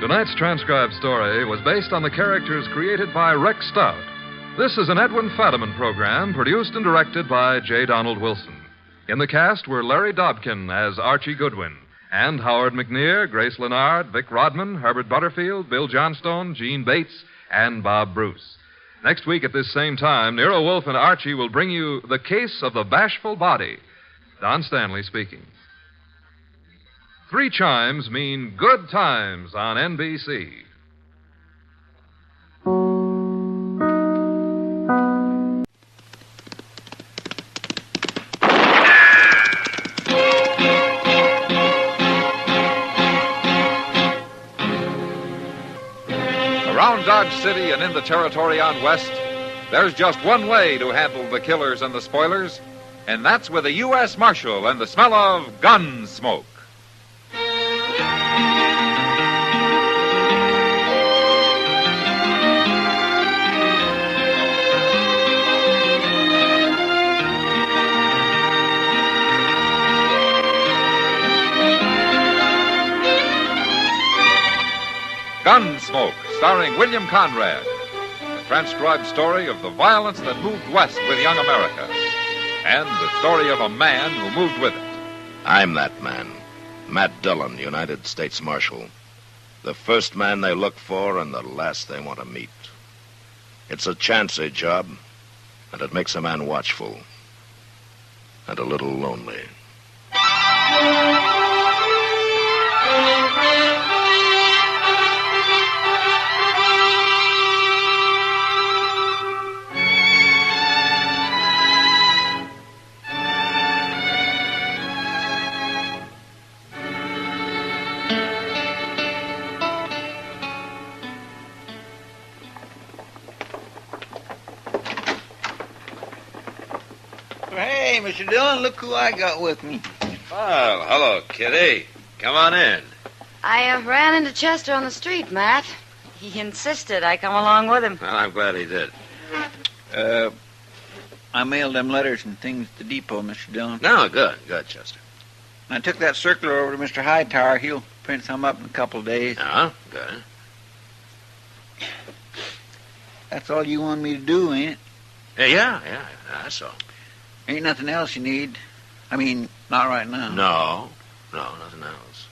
Tonight's transcribed story was based on the characters created by Rex Stout. This is an Edwin Fadiman program produced and directed by J. Donald Wilson. In the cast were Larry Dobkin as Archie Goodwin, and Howard McNear, Grace Lennard, Vic Rodman, Herbert Butterfield, Bill Johnstone, Gene Bates, and Bob Bruce. Next week at this same time, Nero Wolfe and Archie will bring you The Case of the Bashful Body. Don Stanley speaking. 3 chimes mean good times on NBC. Around Dodge City and in the territory on West, there's just one way to handle the killers and the spoilers, and that's with a U.S. Marshal and the smell of Gunsmoke. Gunsmoke, starring William Conrad. The transcribed story of the violence that moved west with young America. And the story of a man who moved with it. I'm that man. Matt Dillon, United States Marshal. The first man they look for and the last they want to meet. It's a chancy job, and it makes a man watchful. And a little lonely. Hey, Mr. Dillon, look who I got with me. Well, hello, Kitty. Come on in. I ran into Chester on the street, Matt. He insisted I come along with him. Well, I'm glad he did. I mailed them letters and things to the depot, Mr. Dillon. No, good, Chester. I took that circular over to Mr. Hightower. He'll print some up in a couple of days. Oh, good. That's all you want me to do, ain't it? Yeah, that's all. Ain't nothing else you need. I mean, not right now. No, nothing else.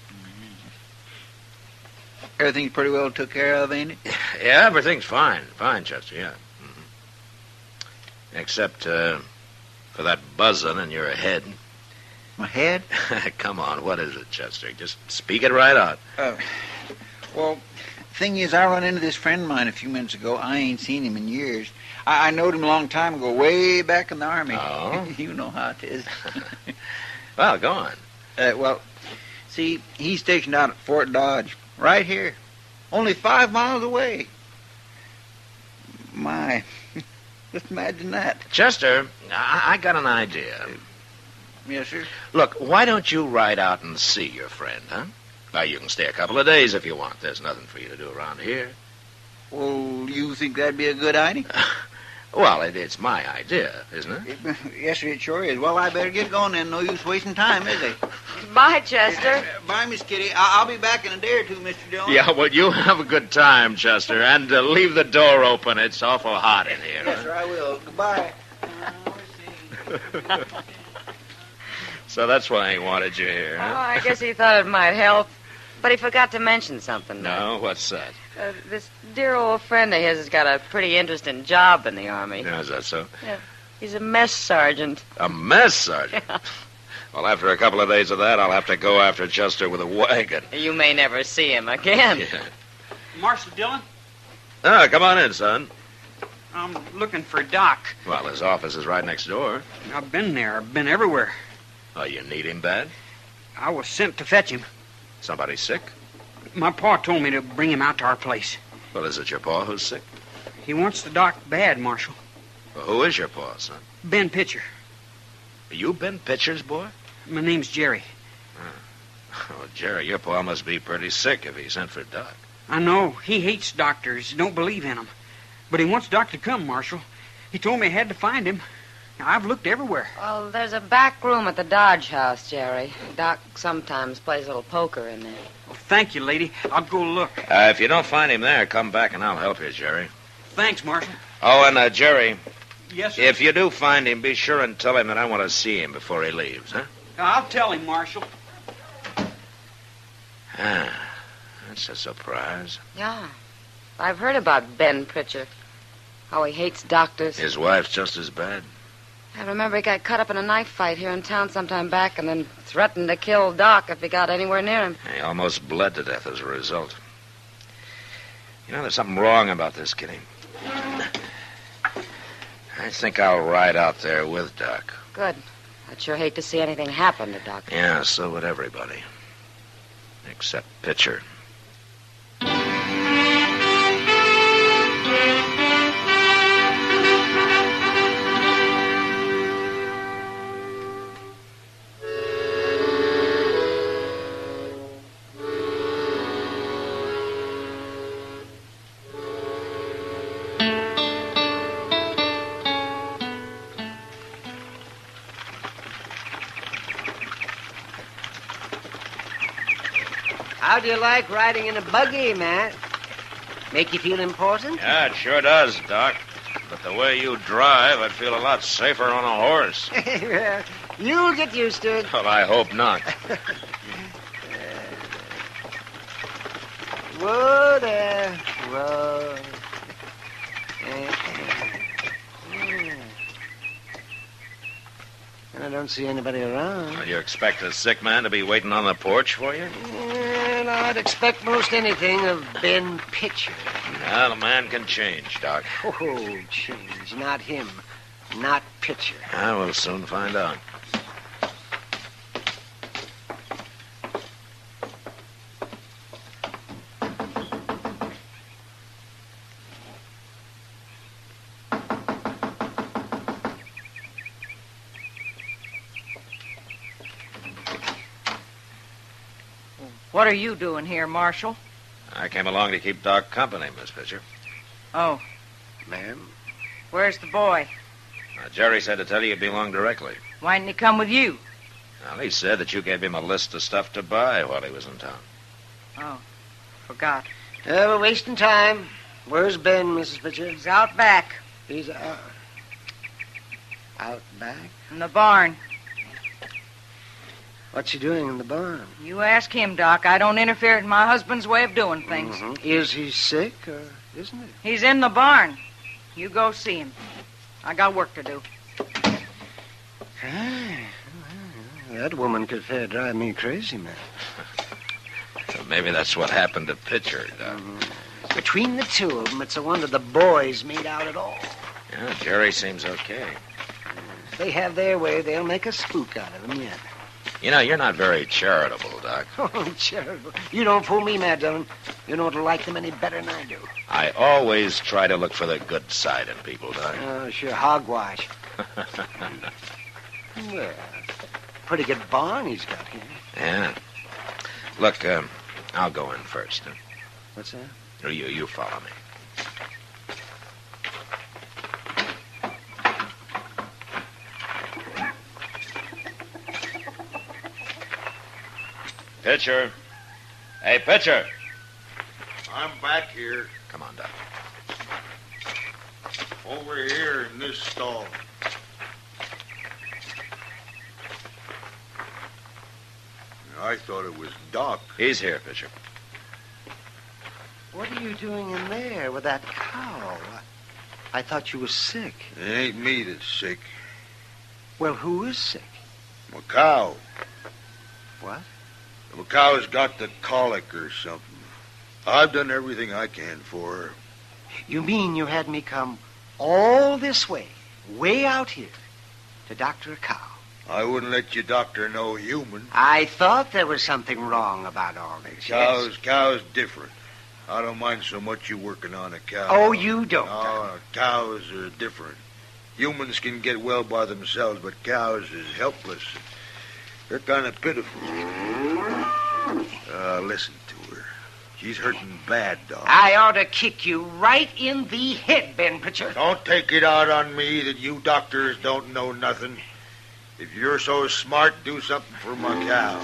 Everything's pretty well took care of, ain't it? Yeah, everything's fine. Fine, Chester, yeah. Except for that buzzing in your head. My head? Come on, what is it, Chester? Just speak it right out. Well, thing is, I run into this friend of mine a few minutes ago. I ain't seen him in years. I knowed him a long time ago, way back in the Army. Oh? You know how it is. Well, go on. Well, see, he's stationed out at Fort Dodge, right here. Only 5 miles away. My, just imagine that. Chester, I got an idea. Yes, sir? Look, why don't you ride out and see your friend, huh? Now, you can stay a couple of days if you want. There's nothing for you to do around here. Well, you think that'd be a good idea? Well, it's my idea, isn't it? Yes, sir, it sure is. Well, I better get going then. No use wasting time, is it? Bye, Chester. Bye, Miss Kitty. I'll be back in a day or two, Mr. Dillon. Yeah, well, you have a good time, Chester, and leave the door open. It's awful hot in here. Yes, sir, I will. Goodbye. So that's why he wanted you here, Oh, huh? I guess he thought it might help. But he forgot to mention something. No, what's that? This dear old friend of his has got a pretty interesting job in the Army. Yeah, is that so? Yeah. He's a mess sergeant. A mess sergeant? Yeah. Well, after a couple of days of that, I'll have to go after Chester with a wagon. You may never see him again. Yeah. Marshal Dillon, Come on in, son. I'm looking for Doc. Well, his office is right next door. I've been there. I've been everywhere. Oh, you need him bad? I was sent to fetch him. Somebody sick? My pa told me to bring him out to our place. Well, is it your pa who's sick? He wants the doc bad, Marshal. Well, who is your pa, son? Ben Pitcher. You Ben Pitcher's boy? My name's Jerry. Oh, Jerry, your pa must be pretty sick if he sent for Doc. I know. He hates doctors. Don't believe in them. But he wants Doc to come, Marshal. He told me I had to find him. I've looked everywhere. Well, there's a back room at the Dodge house, Jerry. Doc sometimes plays a little poker in there. Well, thank you, lady. I'll go look. If you don't find him there, come back and I'll help you, Jerry. Thanks, Marshal. Oh, and Jerry, Yes, sir. if you do find him, be sure and tell him that I want to see him before he leaves, huh? I'll tell him, Marshal. That's a surprise. Yeah. I've heard about Ben Pitcher. How he hates doctors. His wife's just as bad. I remember he got cut up in a knife fight here in town sometime back and then threatened to kill Doc if he got anywhere near him. He almost bled to death as a result. You know, there's something wrong about this, Kitty. I think I'll ride out there with Doc. Good. I'd sure hate to see anything happen to Doc. Yeah, so would everybody. Except Pitcher. How do you like riding in a buggy, Matt? Make you feel important? Yeah, it sure does, Doc. But the way you drive, I'd feel a lot safer on a horse. Well, you'll get used to it. Well, I hope not. Whoa there. Whoa. And I don't see anybody around. Well, you expect a sick man to be waiting on the porch for you? Well, I'd expect most anything of Ben Pitcher. Well, a man can change, Doc. Oh, change. Not him. Not Pitcher. I will soon find out. What are you doing here, Marshal? I came along to keep Doc company, Miss Pitcher. Oh. Ma'am? Where's the boy? Jerry said to tell you he'd be along directly. Why didn't he come with you? Well, he said that you gave him a list of stuff to buy while he was in town. Oh, forgot. We're wasting time. Where's Ben, Mrs. Pitcher? He's out back. He's out back? In the barn. What's she doing in the barn? You ask him, Doc. I don't interfere in my husband's way of doing things. Mm-hmm. Is he sick or isn't he? He's in the barn. You go see him. I got work to do. That woman could fair drive me crazy, man. Well, maybe that's what happened to Pitcher, Doc. Between the two of them, it's a wonder the boys made out at all. Yeah, Jerry seems okay. If they have their way, they'll make a spook out of him yet. You know, you're not very charitable, Doc. Oh, charitable. You don't fool me, Mad Dillon. You don't like them any better than I do. I always try to look for the good side in people, Doc. Oh, sure, hogwash. Well, pretty good barn he's got here. Yeah. Look, I'll go in first. Huh? What's that? Or you follow me. Pitcher. Hey, Pitcher. I'm back here. Come on, Doc. Over here in this stall. I thought it was Doc. He's here, Pitcher. What are you doing in there with that cow? I thought you were sick. It ain't me that's sick. Well, who is sick? My cow. What? My cow's got the colic or something. I've done everything I can for her. You mean you had me come all this way out here, to doctor a cow? I wouldn't let you doctor no human. I thought there was something wrong about all this. Cow's different. I don't mind so much you working on a cow. Oh, you don't? No, cows are different. Humans can get well by themselves, but cows is helpless. They're kind of pitiful. Listen to her. She's hurting bad, Doc. I ought to kick you right in the head, Ben Pitcher. Don't take it out on me that you doctors don't know nothing. If you're so smart, do something for my cow.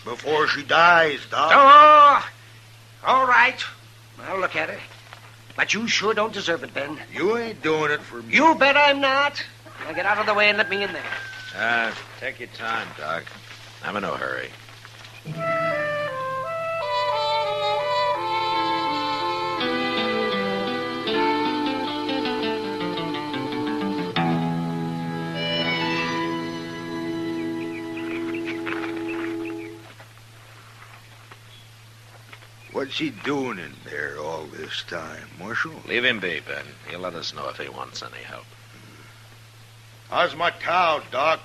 Before she dies, Doc. Oh, all right. I'll look at it. But you sure don't deserve it, Ben. You ain't doing it for me. You bet I'm not. Now get out of the way and let me in there. Take your time, Doc. I'm in no hurry. What's he doing in there all this time, Marshal? Leave him be, Ben. He'll let us know if he wants any help. How's my cow, Doc?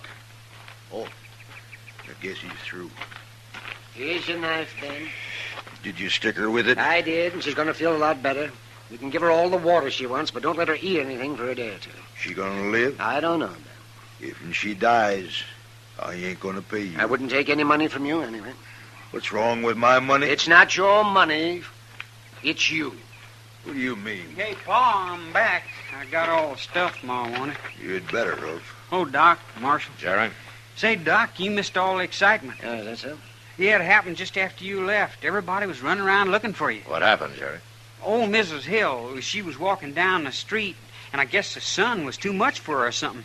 Oh, I guess he's through. Here's your knife, Ben. Did you stick her with it? I did, and she's going to feel a lot better. You can give her all the water she wants, but don't let her eat anything for a day or two. She gonna live? I don't know, Ben. If she dies, I ain't gonna pay you. I wouldn't take any money from you anyway. What's wrong with my money? It's not your money. It's you. What do you mean? Hey, Pa, I'm back. I got all the stuff Ma wanted. You'd better have. Oh, Doc, Marshal. Jerry? Say, Doc, you missed all the excitement. Is that so? Yeah, it happened just after you left. Everybody was running around looking for you. What happened, Jerry? Old Mrs. Hill, she was walking down the street, and I guess the sun was too much for her or something.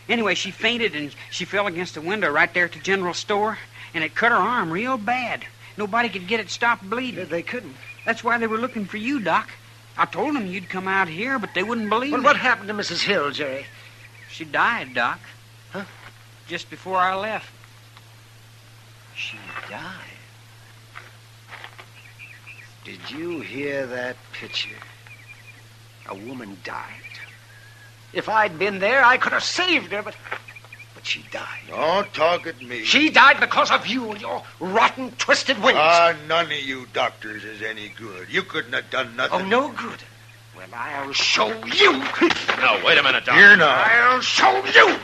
Anyway, she fainted, and she fell against the window right there at the general store, and it cut her arm real bad. Nobody could get it stopped bleeding. They couldn't. That's why they were looking for you, Doc. I told them you'd come out here, but they wouldn't believe Well, me. what happened to Mrs. Hill, Jerry? She died, Doc. Huh? Just before I left. She died? Did you hear that, Pitcher? A woman died. If I'd been there, I could have saved her, but she died. Don't talk at me. She died because of you and your rotten, twisted wings. None of you doctors is any good. You couldn't have done nothing. Oh, no good. Well, I'll show you. No, wait a minute, Doc. Here now. I'll show you.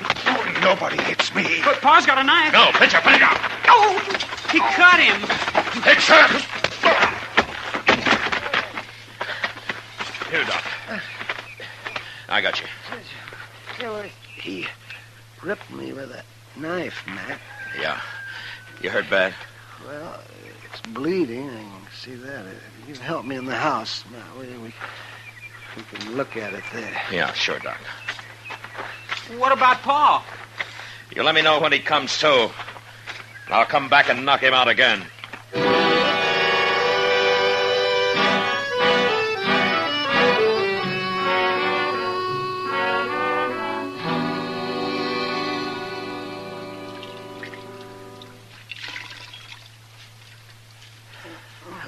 Nobody hits me. But Pa's got a knife. No, Pitcher, put it down. Oh, he cut him. Pitcher! Here, Doc. I got you. He ripped me with a knife, Matt. Yeah. You hurt bad? Well, it's bleeding. I can see that. You can help me in the house. Now, we can look at it there. Yeah, sure, Doc. What about Pa? You let me know when he comes to. I'll come back and knock him out again.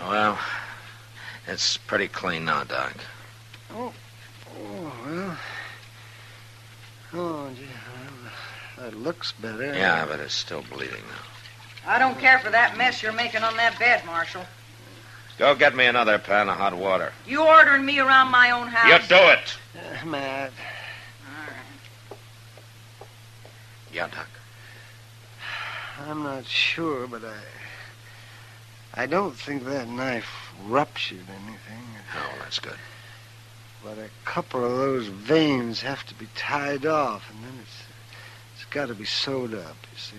Well, it's pretty clean now, Doc. Well. Oh, gee, that looks better. Yeah, but it's still bleeding now. I don't care for that mess you're making on that bed, Marshal. Go get me another pan of hot water. You ordering me around my own house? You do it. Matt. All right. Yeah, Doc. I'm not sure, but I don't think that knife ruptured anything. Oh, that's good. But a couple of those veins have to be tied off, and then it's got to be sewed up, you see.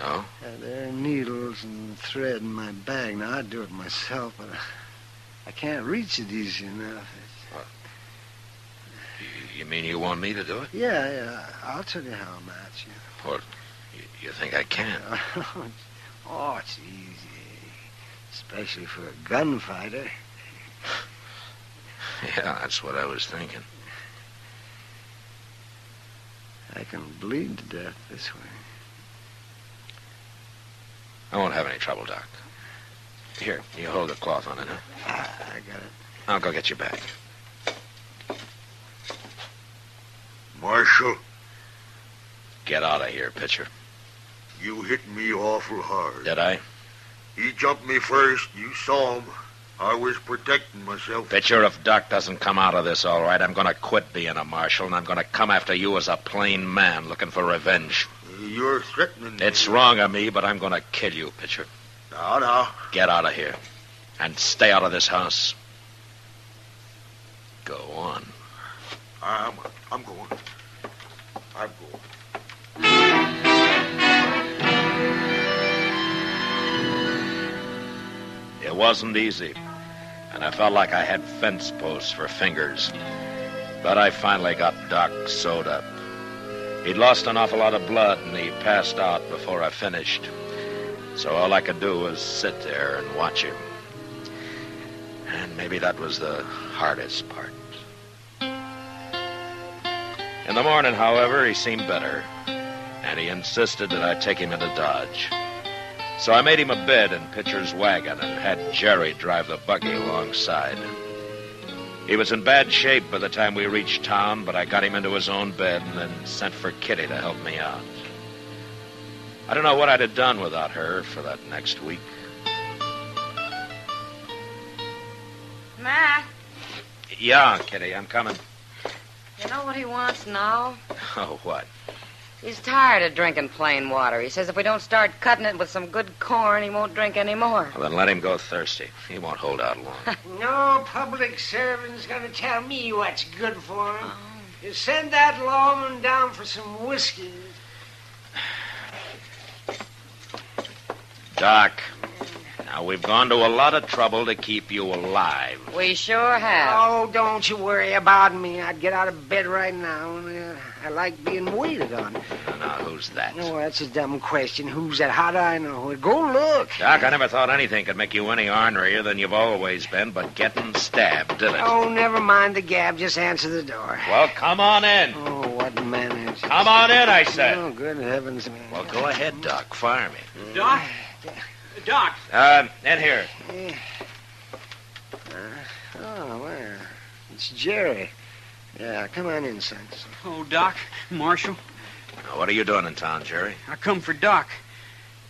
Oh? There are needles and thread in my bag. Now, I'd do it myself, but I can't reach it easy enough. What? You mean you want me to do it? Yeah. I'll tell you how, Matt. Well, you think I can? Oh, it's easy. Especially for a gunfighter. Yeah, that's what I was thinking. I can bleed to death this way. I won't have any trouble, Doc. Here, you hold the cloth on it, huh? I got it. I'll go get your bag. Marshal, Get out of here, Pitcher. you hit me awful hard. Did I? He jumped me first. You saw him. I was protecting myself. Pitcher, if Doc doesn't come out of this all right, I'm going to quit being a marshal, and I'm going to come after you as a plain man looking for revenge. You're threatening me. It's wrong of me, but I'm going to kill you, Pitcher. Now. Get out of here. And stay out of this house. Go on. I'm going. I'm going. It wasn't easy, and I felt like I had fence posts for fingers. But I finally got Doc sewed up. He'd lost an awful lot of blood, and he passed out before I finished. So all I could do was sit there and watch him. And maybe that was the hardest part. In the morning, however, he seemed better, and he insisted that I take him into Dodge. So I made him a bed in Pitcher's wagon and had Jerry drive the buggy alongside. He was in bad shape by the time we reached town, but I got him into his own bed and then sent for Kitty to help me out. I don't know what I'd have done without her for that next week. Matt, Yeah, Kitty, I'm coming. you know what he wants now? Oh, what? He's tired of drinking plain water. He says if we don't start cutting it with some good corn, he won't drink any more. Well, then let him go thirsty. He won't hold out long. No public servant's gonna tell me what's good for him. You send that lawman down for some whiskey. Doc, now we've gone to a lot of trouble to keep you alive. We sure have. Oh, don't you worry about me. I'd get out of bed right now. I like being waited on. Now, who's that? Oh, that's a dumb question. Who's that? How do I know? Go look. Doc, I never thought anything could make you any ornerier than you've always been, but getting stabbed, did it? Oh, never mind the gab. Just answer the door. Well, come on in. Oh, what manners. Come on in, I said. Oh, good heavens. Well, go ahead, Doc. Fire me. Doc? Doc. In here. Oh, well, it's Jerry. Yeah, come on in, son. Oh, Doc, Marshal. Now, what are you doing in town, Jerry? I come for Doc.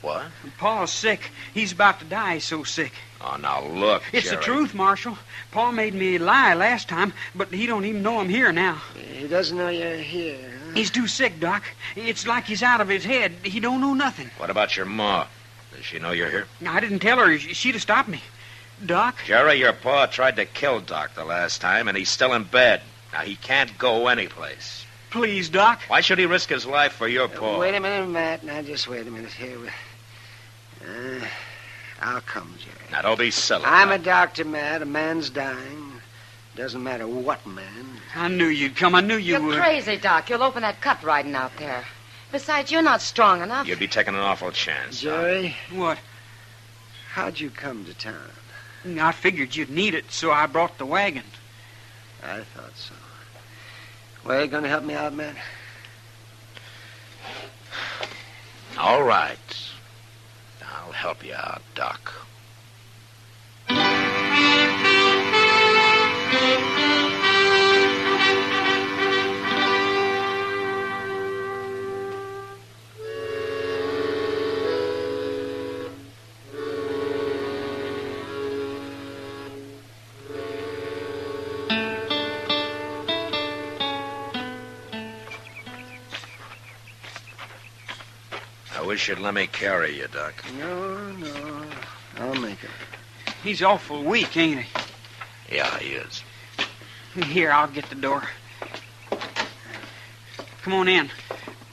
What? Pa's sick. He's about to die. He's so sick. Oh, now look, It's Jerry. the truth, Marshal. Pa made me lie last time, but he don't even know I'm here now. He doesn't know you're here, huh? He's too sick, Doc. It's like he's out of his head. He don't know nothing. What about your ma? Does she know you're here? I didn't tell her. She'd have stopped me. Doc? Jerry, your pa tried to kill Doc the last time, and he's still in bed. Now, he can't go anyplace. Please, Doc. Why should he risk his life for your pa? Wait a minute, Matt. Now, just wait a minute here. I'll come, Jerry. Now, don't be silly. I'm a doctor, Matt. A man's dying. Doesn't matter what man. I knew you'd come. I knew you You're would. crazy, Doc. You'll open that cut riding out there. Besides, you're not strong enough. You'd be taking an awful chance. Jerry? What? How'd you come to town? I figured you'd need it, so I brought the wagon. I thought so. Well, you gonna help me out, man? All right. I'll help you out, Doc. I wish you'd let me carry you, Doc. No. I'll make it. He's awful weak, ain't he? Yeah, he is. Here, I'll get the door. Come on in.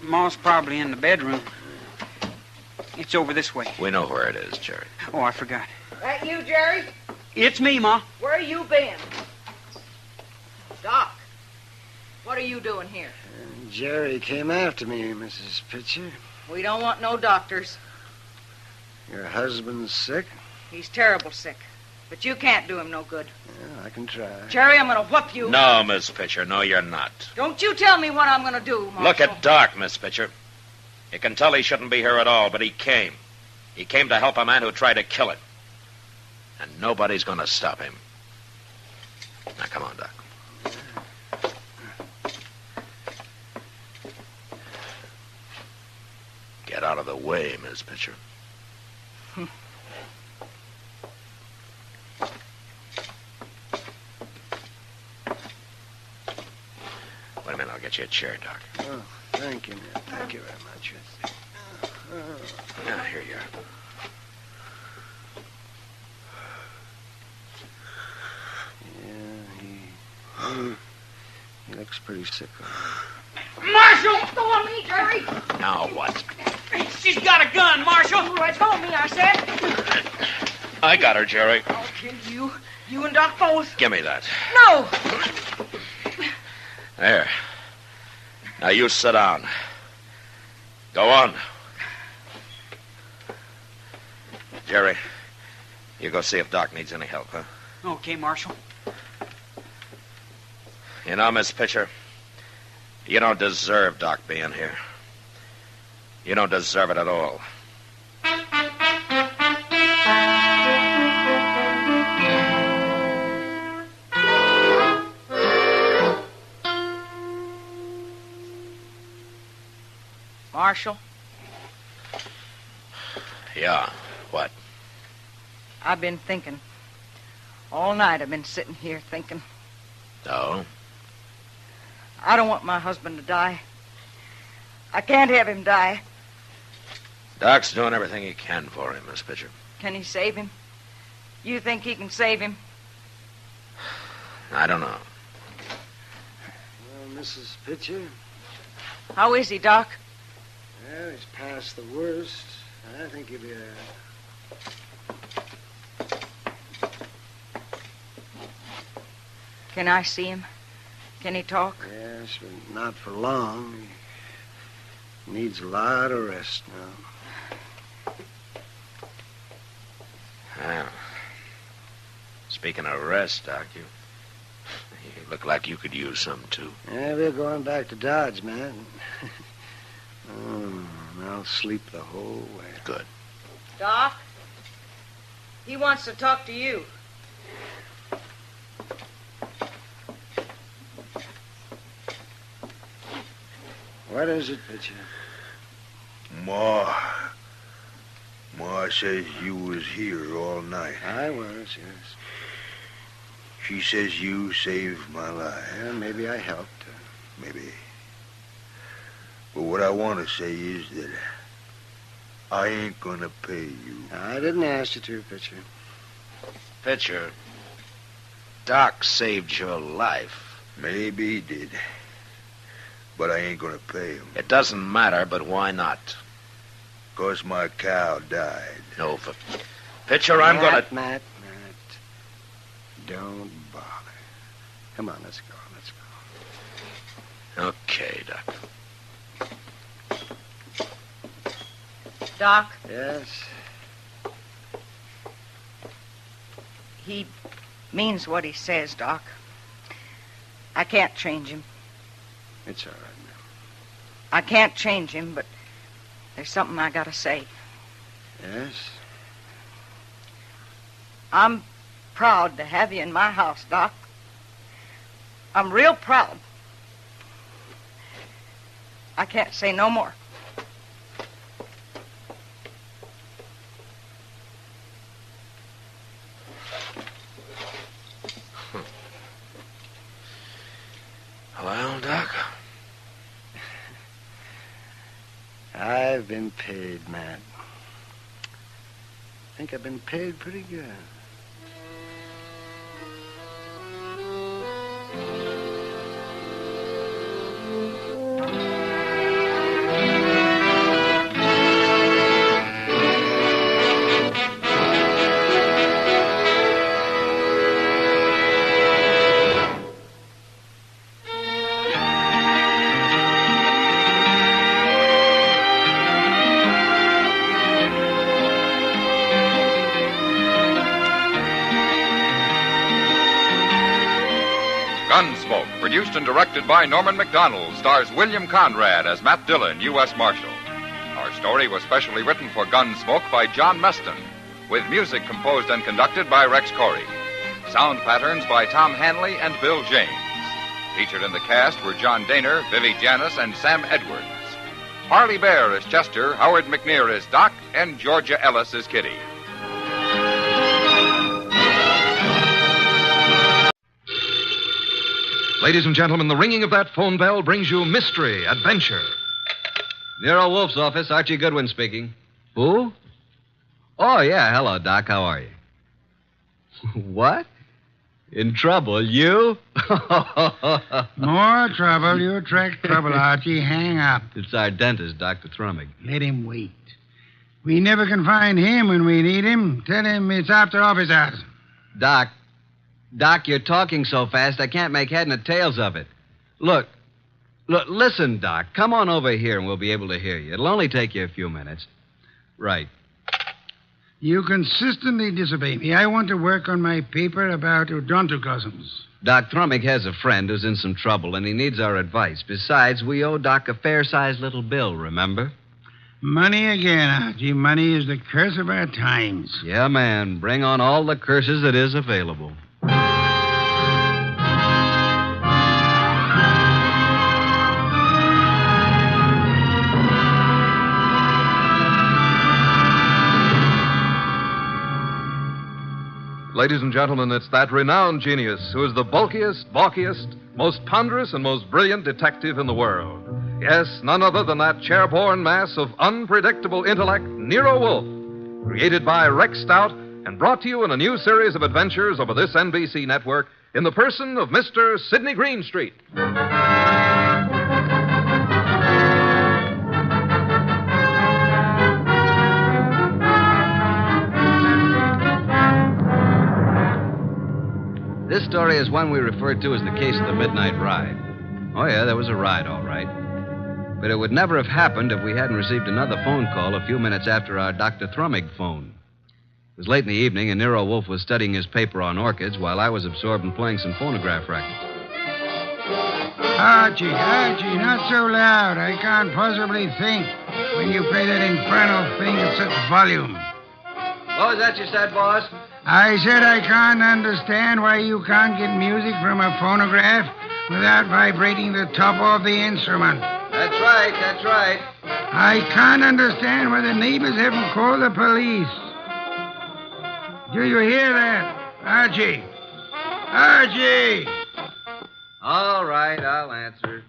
Ma's probably in the bedroom. It's over this way. We know where it is, Jerry. Oh, I forgot. That you, Jerry? It's me, Ma. Where you been? Doc, what are you doing here? Jerry came after me, Mrs. Pitcher. We don't want no doctors. Your husband's sick? He's terrible sick. But you can't do him no good. Yeah, I can try. Jerry, I'm going to whoop you. No, Miss Pitcher. No, you're not. Don't you tell me what I'm going to do, Marshal. Look at Doc, Miss Pitcher. You can tell he shouldn't be here at all, but he came. He came to help a man who tried to kill him. And nobody's going to stop him. Now, come on, Doc. Get out of the way, Miss Pitcher. Wait a minute, I'll get you a chair, Doc. Oh, thank you, man. Thank you very much. Now, here you are. Yeah, he looks pretty sick. Marshal! Go on me, Jerry! Now what? She's got a gun, Marshal! Let go of me, I said. I got her, Jerry. I'll kill you. You and Doc both. Give me that. No! There. Now you sit down. Go on. Jerry, you go see if Doc needs any help, huh? Okay, Marshal. You know, Miss Pitcher, you don't deserve Doc being here. You don't deserve it at all. Marshal, Yeah, what? I've been thinking. All night I've been sitting here thinking. Oh? I don't want my husband to die. I can't have him die. Doc's doing everything he can for him, Miss Pitcher. Can he save him? You think he can save him? I don't know. Well, Mrs. Pitcher? How is he, Doc? Well, he's past the worst. I think he'll be Can I see him? Can he talk? Yes, but not for long. He needs a lot of rest now. Well, speaking of rest, Doc, you look like you could use some, too. Yeah, we're going back to Dodge, man. I'll sleep the whole way. Good. Doc? He wants to talk to you. What is it, Pitcher? Ma says you was here all night. I was, yes. She says you saved my life. Yeah, maybe I helped. Maybe. But what I want to say is that I ain't gonna pay you. I didn't ask you to, Pitcher. Pitcher, Doc saved your life. Maybe he did. But I ain't gonna pay him. It doesn't matter, but why not? 'Cause my cow died. No, Pitcher, I'm gonna... Matt. Don't bother. Come on, let's go. Okay, Doc. Doc, Yes? he means what he says, Doc. I can't change him. It's all right, ma'am. I can't change him, but there's something I gotta say. Yes? I'm proud to have you in my house, Doc. I'm real proud. I can't say no more. Well, Doc, I've been paid, Matt. I think I've been paid pretty good. Gunsmoke, produced and directed by Norman Macdonald, stars William Conrad as Matt Dillon, U.S. Marshal. Our story was specially written for Gunsmoke by John Meston, with music composed and conducted by Rex Corey. Sound patterns by Tom Hanley and Bill James. Featured in the cast were John Daner, Vivi Janis, and Sam Edwards. Harley Bear as Chester, Howard McNear as Doc, and Georgia Ellis as Kitty. Ladies and gentlemen, the ringing of that phone bell brings you mystery, adventure. Nero Wolfe's office, Archie Goodwin speaking. Who? Oh, yeah. Hello, Doc. How are you? What? In trouble? You? More trouble. You attract trouble, Archie. Hang up. It's our dentist, Dr. Thrumming. Let him wait. We never can find him when we need him. Tell him it's after office hours. Doc, you're talking so fast I can't make head and tails of it. Look, listen, Doc. Come on over here and we'll be able to hear you. It'll only take you a few minutes. Right. You consistently disobey me. I want to work on my paper about odontocosms. Doc Thrumming has a friend who's in some trouble and he needs our advice. Besides, we owe Doc a fair-sized little bill, remember? Money again, Archie. Money is the curse of our times. Yeah, man. Bring on all the curses that is available. Ladies and gentlemen, it's that renowned genius who is the bulkiest, balkiest, most ponderous, and most brilliant detective in the world. Yes, none other than that chair-borne mass of unpredictable intellect, Nero Wolfe, created by Rex Stout and brought to you in a new series of adventures over this NBC network in the person of Mr. Sidney Greenstreet. This story is one we refer to as the case of the Midnight Ride. Oh, yeah, there was a ride, all right. But it would never have happened if we hadn't received another phone call a few minutes after our Dr. Thrumming phone. It was late in the evening, and Nero Wolfe was studying his paper on orchids while I was absorbed in playing some phonograph records. Archie, not so loud. I can't possibly think when you play that infernal thing at such volume. What was that you said, boss? I said I can't understand why you can't get music from a phonograph without vibrating the top of the instrument. That's right. I can't understand why the neighbors haven't called the police. Do you hear that, Archie? Archie! All right, I'll answer.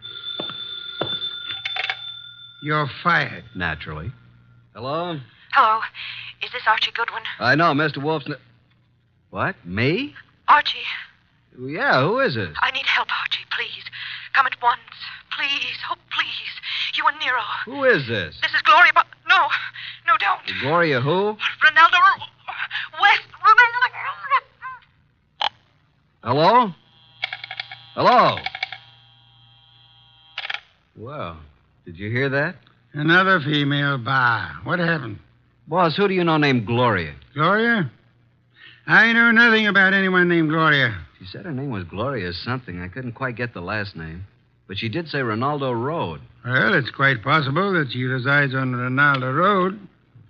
You're fired. Naturally. Hello? Hello. Is this Archie Goodwin? I know, Mr. Wolf's... What? Me? Archie. Yeah, who is this? I need help, Archie, please. Come at once. Please. Oh, please. You and Nero. Who is this? This is Gloria, but... No, don't. Gloria who? Ronaldo West. Hello? Hello? Well, did you hear that? Another female bar. What happened? Boss, who do you know named Gloria? Gloria? I know nothing about anyone named Gloria. She said her name was Gloria something. I couldn't quite get the last name. But she did say Ronaldo Road. Well, it's quite possible that she resides on Ronaldo Road.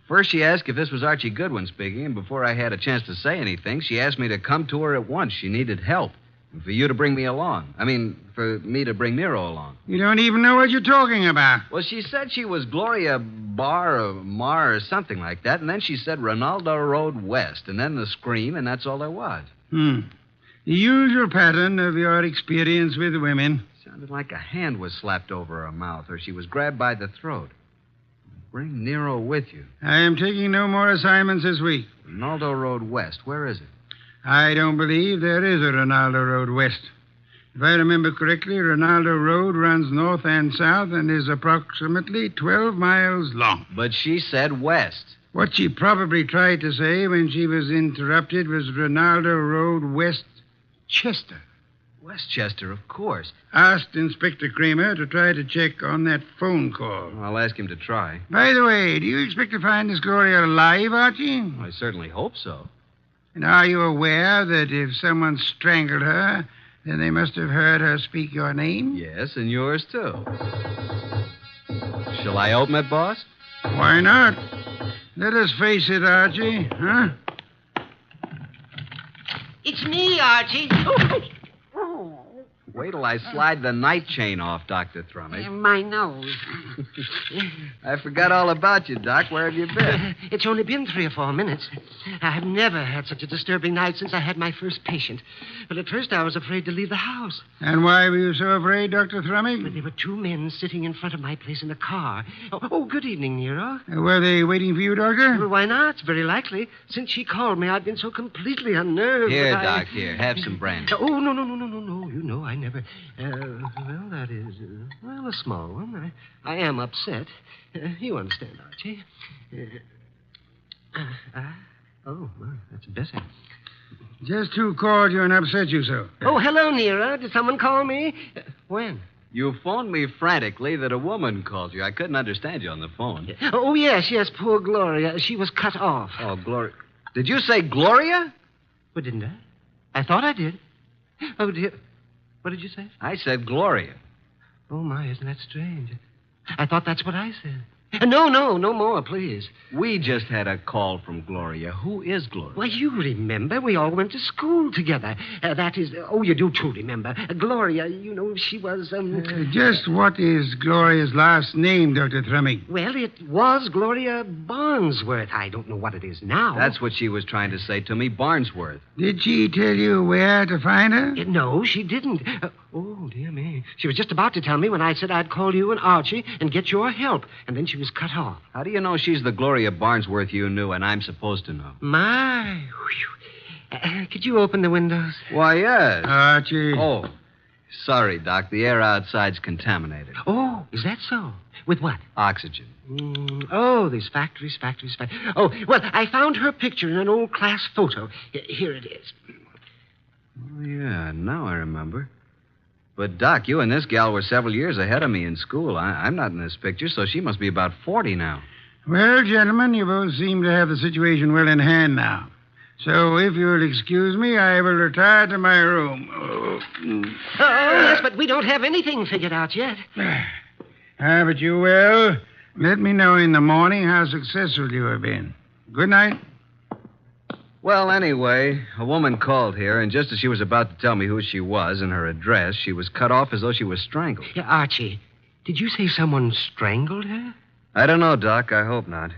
First, she asked if this was Archie Goodwin speaking, and before I had a chance to say anything, she asked me to come to her at once. She needed help. And for you to bring me along. I mean, for me to bring Nero along. You don't even know what you're talking about. Well, she said she was Gloria Bar or Mar or something like that, and then she said Ronaldo Road West, and then the scream, and that's all there was. The usual pattern of your experience with women. Sounded like a hand was slapped over her mouth, or she was grabbed by the throat. Bring Nero with you. I am taking no more assignments this week. Ronaldo Road West, where is it? I don't believe there is a Ronaldo Road West. If I remember correctly, Ronaldo Road runs north and south and is approximately 12 miles long. But she said west. What she probably tried to say when she was interrupted was Ronaldo Road West Chester. Westchester, of course. Asked Inspector Kramer to try to check on that phone call. I'll ask him to try. By the way, do you expect to find this Gloria alive, Archie? I certainly hope so. And are you aware that if someone strangled her, then they must have heard her speak your name? Yes, and yours, too. Shall I open it, boss? Why not? Let us face it, Archie, huh? It's me, Archie. Wait till I slide the night chain off, Dr. Thrummage. My nose. I forgot all about you, Doc. Where have you been? It's only been 3 or 4 minutes. I've never had such a disturbing night since I had my first patient. But at first I was afraid to leave the house. And why were you so afraid, Dr. Thrummage? There were 2 men sitting in front of my place in a car. Oh, good evening, Nero. Were they waiting for you, Doctor? Well, why not? It's very likely. Since she called me, I've been so completely unnerved. Here, that Doc, here. Have some brandy. Oh, no. You know, I never... well, that is, a small one. I am upset. You understand, Archie. Well, that's better. Just who called you and upset you so? Oh, hello, Nero. Did someone call me? When? You phoned me frantically that a woman called you. I couldn't understand you on the phone. Oh, yes, poor Gloria. She was cut off. Oh, Gloria. Did you say Gloria? Well, didn't I? I thought I did. Oh, dear. What did you say? I said Gloria. Oh, my, isn't that strange? I thought that's what I said. No more, please. We just had a call from Gloria. Who is Gloria? Well, you remember. We all went to school together. That is... you do, too, remember. Gloria, you know, she was... Just what is Gloria's last name, Dr. Thrumming? Well, it was Gloria Barnsworth. I don't know what it is now. That's what she was trying to say to me, Barnsworth. Did she tell you where to find her? No, she didn't. Oh, dear me. She was just about to tell me when I said I'd call you and Archie and get your help. And then she was cut off. How do you know she's the Gloria Barnsworth you knew and I'm supposed to know? My. Could you open the windows? Why, yes. Archie. Oh, sorry, Doc. The air outside's contaminated. Oh, is that so? With what? Oxygen. These factories. Oh, well, I found her picture in an old class photo. Here it is. Oh, yeah, now I remember. But, Doc, you and this gal were several years ahead of me in school. I'm not in this picture, so she must be about 40 now. Well, gentlemen, you both seem to have the situation well in hand now. So, if you'll excuse me, I will retire to my room. Yes, but we don't have anything figured out yet. But you will. Let me know in the morning how successful you have been. Good night. Well, anyway, a woman called here, and just as she was about to tell me who she was and her address, she was cut off as though she was strangled. Yeah, Archie, did you say someone strangled her? I don't know, Doc. I hope not.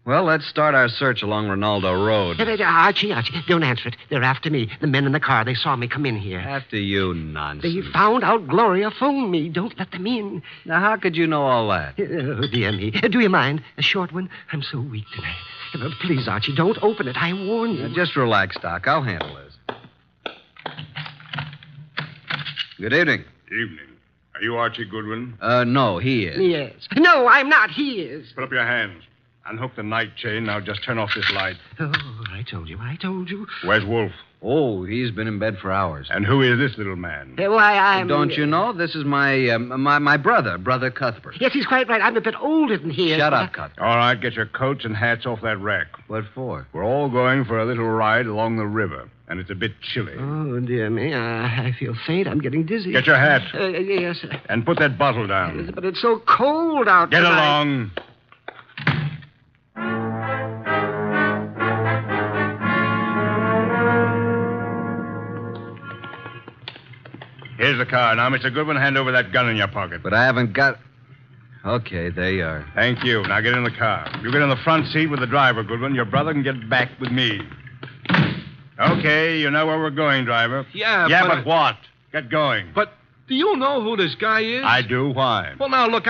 Well, let's start our search along Ronaldo Road. Archie, don't answer it. They're after me. The men in the car, they saw me come in here. After you, nonsense. They found out Gloria phoned me. Don't let them in. Now, how could you know all that? Oh, dear me. Do you mind? A short one? I'm so weak tonight. Please, Archie, don't open it. I warn you. Now, just relax, Doc. I'll handle this. Good evening. Evening. Are you Archie Goodwin? No, he is. Yes. No, I'm not. He is. Put up your hands. Unhook the night chain. Now just turn off this light. Oh, I told you. Where's Wolfe? Oh, he's been in bed for hours. And who is this little man? Why, I'm... Don't you know? This is my brother, Brother Cuthbert. Yes, he's quite right. I'm a bit older than he is. Shut up, Cuthbert. All right, get your coats and hats off that rack. What for? We're all going for a little ride along the river, and it's a bit chilly. Oh, dear me. I feel faint. I'm getting dizzy. Get your hat. Yes. And put that bottle down. But it's so cold out Get tonight. along. Here's the car. Now, Mr. Goodwin, hand over that gun in your pocket. But I haven't got... Okay, there you are. Thank you. Now get in the car. You get in the front seat with the driver, Goodwin. Your brother can get back with me. Okay, you know where we're going, driver. Yeah, but what? Get going. But do you know who this guy is? I do. Why? Well, now, look,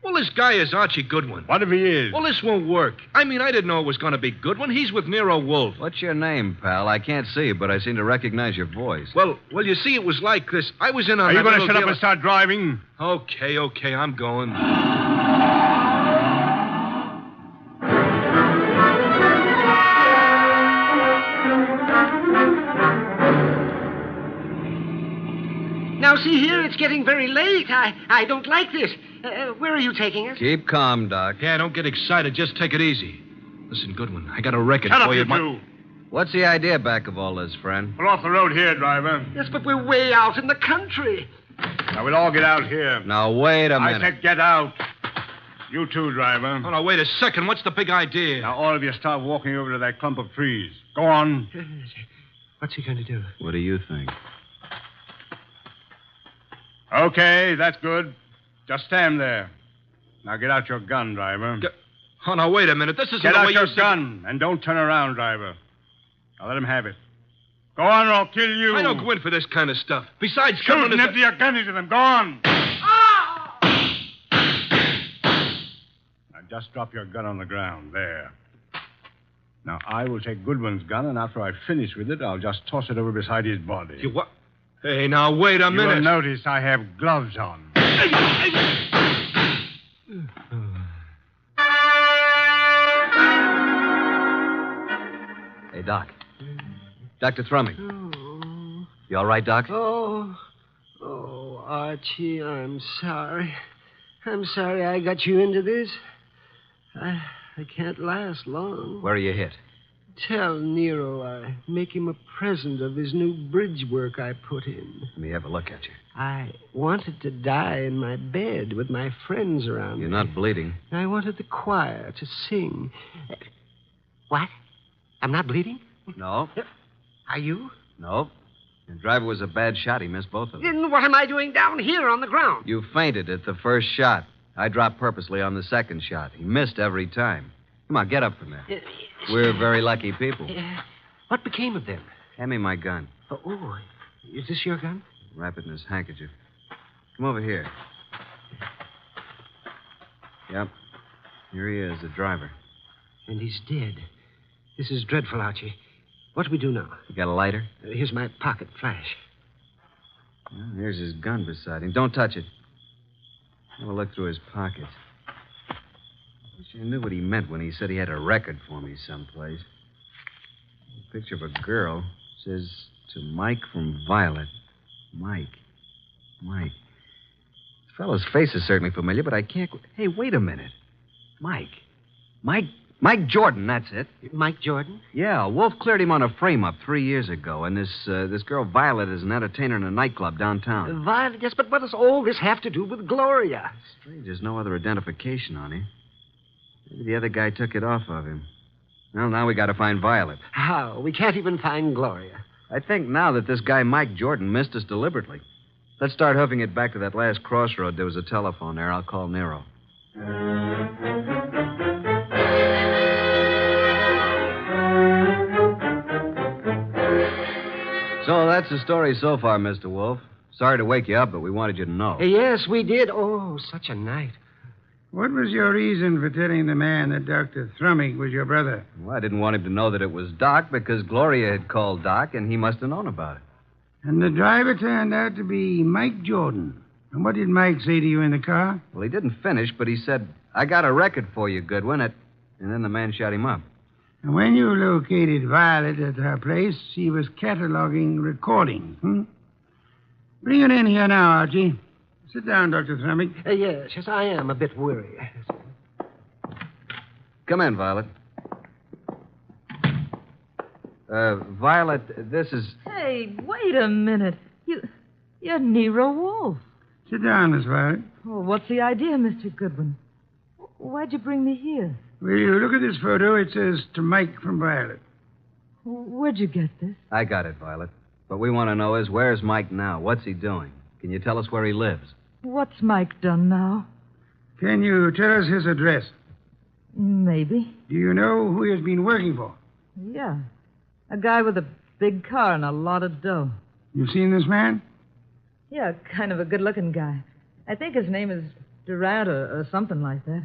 Well, this guy is Archie Goodwin. What if he is? Well, this won't work. I mean, I didn't know it was going to be Goodwin. He's with Nero Wolfe. What's your name, pal? I can't see you, but I seem to recognize your voice. Well, you see, it was like this. I was in on Are you that going to little shut up deal- and start driving? Okay, I'm going. Now, see here, it's getting very late. I don't like this. Where are you taking us? Keep calm, Doc. Yeah, don't get excited. Just take it easy. Listen, Goodwin, I got a record Shut for up, you. you two. What's the idea back of all this, friend? Pull off the road here, driver. Yes, but we're way out in the country. Now, we'll all get out here. Now, wait a I minute. said get out. You too, driver. Oh, now, wait a second. What's the big idea? Now, all of you start walking over to that clump of trees. Go on. What's he going to do? What do you think? Okay, that's good. Just stand there. Now, get out your gun, driver. Oh, now, wait a minute. This isn't Get the out way your you said... gun, and don't turn around, driver. Now, let him have it. Go on, or I'll kill you. I don't go in for this kind of stuff. Besides, Shoot Goodwin and is... empty your gun into them. Go on. Now, just drop your gun on the ground. There. Now, I will take Goodwin's gun, and after I finish with it, I'll just toss it over beside his body. You what? Hey, now, wait a minute. You'll notice I have gloves on. Hey, Doc. Dr. Thrumming. You all right, Doc? Oh, Archie, I'm sorry. I'm sorry I got you into this. I can't last long. Where are you hit? Tell Nero I make him a present of his new bridge work I put in. Let me have a look at you. I wanted to die in my bed with my friends around You're me. not bleeding. I wanted the choir to sing. What? I'm not bleeding? No. Are you? No. The driver was a bad shot. He missed both of them. Then what am I doing down here on the ground? You fainted at the first shot. I dropped purposely on the second shot. He missed every time. Come on, get up from there. We're very lucky people. What became of them? Hand me my gun. Oh, is this your gun? Wrap it in his handkerchief. Come over here. Yep. Here he is, the driver. And he's dead. This is dreadful, Archie. What do we do now? You got a lighter? Here's my pocket flash. Well, here's his gun beside him. Don't touch it. Have a look through his pockets. I sure knew what he meant when he said he had a record for me someplace. A picture of a girl. Says, to Mike from Violet. Mike. The fellow's face is certainly familiar, but I can't... Hey, wait a minute. Mike Jordan, that's it. Mike Jordan? Yeah, Wolfe cleared him on a frame-up 3 years ago, and this girl Violet is an entertainer in a nightclub downtown. Violet, yes, but what does all this have to do with Gloria? Strange, there's no other identification on him. Maybe the other guy took it off of him. Well, now we got to find Violet. How? We can't even find Gloria. I think now that this guy Mike Jordan missed us deliberately. Let's start hoofing it back to that last crossroad. There was a telephone there. I'll call Nero. So that's the story so far, Mr. Wolfe. Sorry to wake you up, but we wanted you to know. Yes, we did. Oh, such a night. What was your reason for telling the man that Dr. Thrumming was your brother? Well, I didn't want him to know that it was Doc because Gloria had called Doc, and he must have known about it. And the driver turned out to be Mike Jordan. And what did Mike say to you in the car? Well, he didn't finish, but he said, I got a record for you, Goodwin. And then the man shot him up. And when you located Violet at her place, she was cataloging recordings, Bring it in here now, Archie. Sit down, Dr. Thrumming. Yes, I am a bit weary. Come in, Violet. Violet, this is... Hey, wait a minute. You're Nero Wolfe. Sit down, Miss Violet. Oh, what's the idea, Mr. Goodwin? Why'd you bring me here? Will you look at this photo? It says to Mike from Violet. Where'd you get this? I got it, Violet. What we want to know is, where's Mike now? What's he doing? Can you tell us where he lives? What's Mike done now? Can you tell us his address? Maybe. Do you know who he has been working for? Yeah. A guy with a big car and a lot of dough. You've seen this man? Yeah, kind of a good-looking guy. I think his name is Durant or something like that.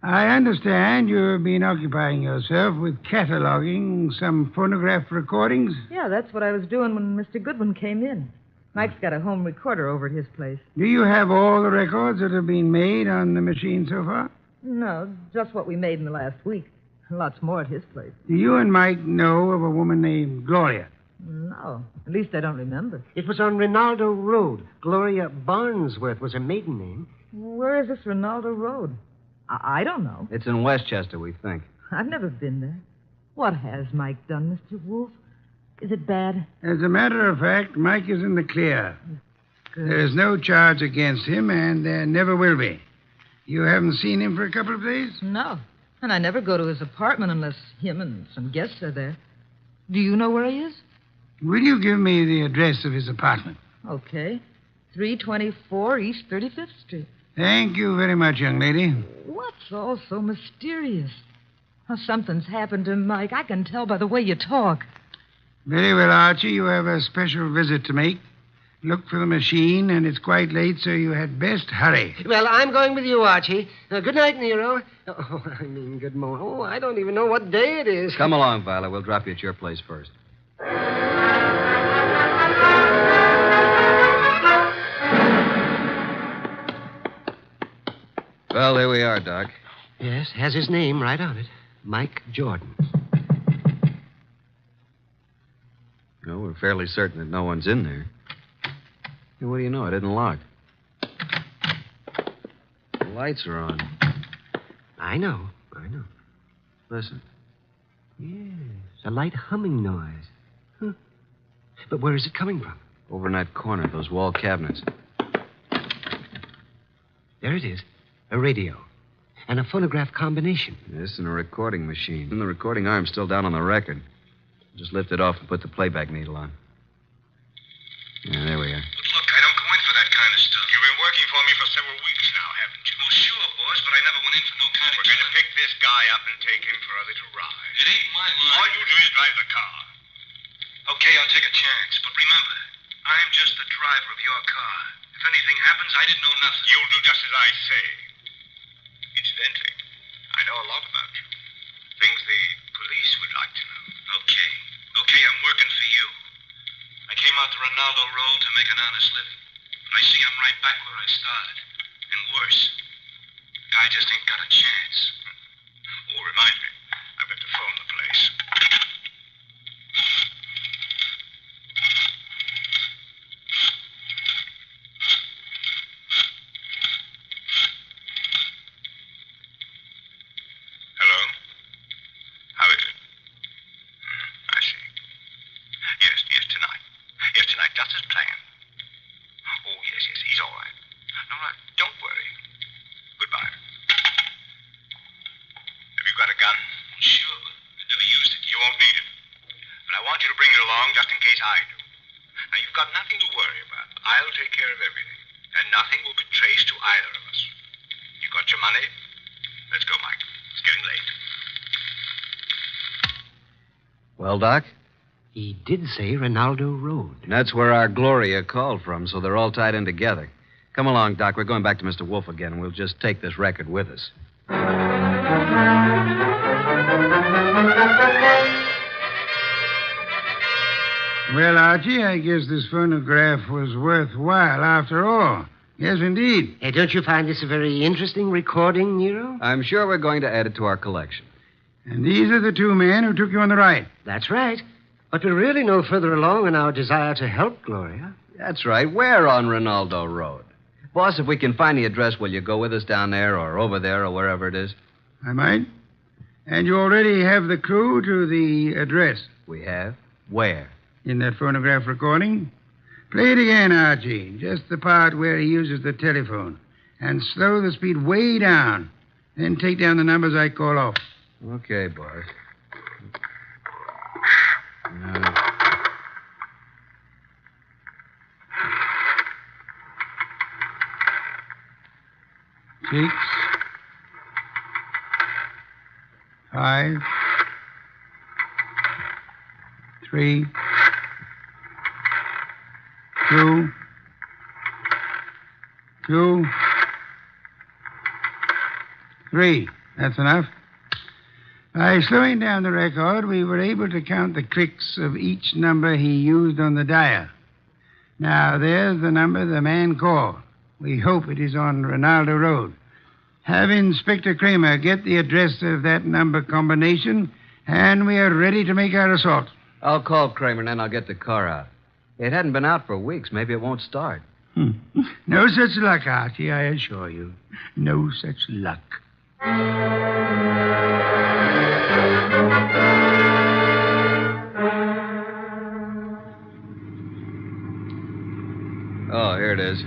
I understand you've been occupying yourself with cataloging some phonograph recordings. Yeah, that's what I was doing when Mr. Goodwin came in. Mike's got a home recorder over at his place. Do you have all the records that have been made on the machine so far? No, just what we made in the last week. Lots more at his place. Do you and Mike know of a woman named Gloria? No, at least I don't remember. It was on Rinaldo Road. Gloria Barnsworth was her maiden name. Where is this Rinaldo Road? I don't know. It's in Westchester, we think. I've never been there. What has Mike done, Mr. Wolfe? Is it bad? As a matter of fact, Mike is in the clear. Good. There's no charge against him, and there never will be. You haven't seen him for a couple of days? No. And I never go to his apartment unless him and some guests are there. Do you know where he is? Will you give me the address of his apartment? Okay. 324 East 35th Street. Thank you very much, young lady. What's all so mysterious? Oh, something's happened to Mike. I can tell by the way you talk. Very well, Archie. You have a special visit to make. Look for the machine, and it's quite late, so you had best hurry. Well, I'm going with you, Archie. Good night, Nero. Good morning. Oh, I don't even know what day it is. Come along, Violet. We'll drop you at your place first. Well, here we are, Doc. Yes, has his name right on it. Mike Jordan. No, we're fairly certain that no one's in there. Hey, what do you know? It isn't locked. The lights are on. I know. Listen. Yes, a light humming noise. Huh. But where is it coming from? Over in that corner, those wall cabinets. There it is. A radio. And a phonograph combination. This and a recording machine. And the recording arm's still down on the record. Just lift it off and put the playback needle on. Yeah, there we are. But look, I don't go in for that kind of stuff. You've been working for me for several weeks now, haven't you? Well, sure, boss, but I never went in for no kind of... We're going to pick this guy up and take him for a little ride. It ain't my line. All you do is drive the car. Okay, I'll take a chance, but remember, I'm just the driver of your car. If anything happens, I didn't know nothing. You'll do just as I say. Incidentally, I know a lot about you. Things the police would like to know. Okay, I'm working for you. I came out to Rinaldo Road to make an honest living. But I see I'm right back where I started. And worse. The guy just ain't got a chance. Oh, remind me. I've got to phone the place. Hello? How is it? I see. Yes, tonight. Yes, tonight, just as planned. Oh, yes, he's all right. No, don't worry. Goodbye. Have you got a gun? Sure, but I never used it. You won't need it. But I want you to bring it along just in case I do. Now, you've got nothing to worry about. I'll take care of everything. And nothing will be traced to either of us. You got your money? Let's go, Mike. It's getting late. Well, Doc? He did say Rinaldo Road. And that's where our Gloria called from, so they're all tied in together. Come along, Doc. We're going back to Mr. Wolfe again, and we'll just take this record with us. Well, Archie, I guess this phonograph was worthwhile after all. Yes, indeed. Hey, don't you find this a very interesting recording, Nero? I'm sure we're going to add it to our collection. And these are the two men who took you on the ride. That's right. But we're really no further along in our desire to help Gloria. That's right. We're on Ronaldo Road. Boss, if we can find the address, will you go with us down there or over there or wherever it is? I might. And you already have the clue to the address. We have? Where? In that phonograph recording. Play it again, Archie. Just the part where he uses the telephone. And slow the speed way down. Then take down the numbers I call off. Okay, boss. 6, 5, 3, 2, 3. That's enough. By slowing down the record, we were able to count the clicks of each number he used on the dial. Now, there's the number the man called. We hope it is on Ronaldo Road. Have Inspector Kramer get the address of that number combination, and we are ready to make our assault. I'll call Kramer, and then I'll get the car out. It hadn't been out for weeks. Maybe it won't start. No such luck, Archie, I assure you. No such luck. Oh, here it is.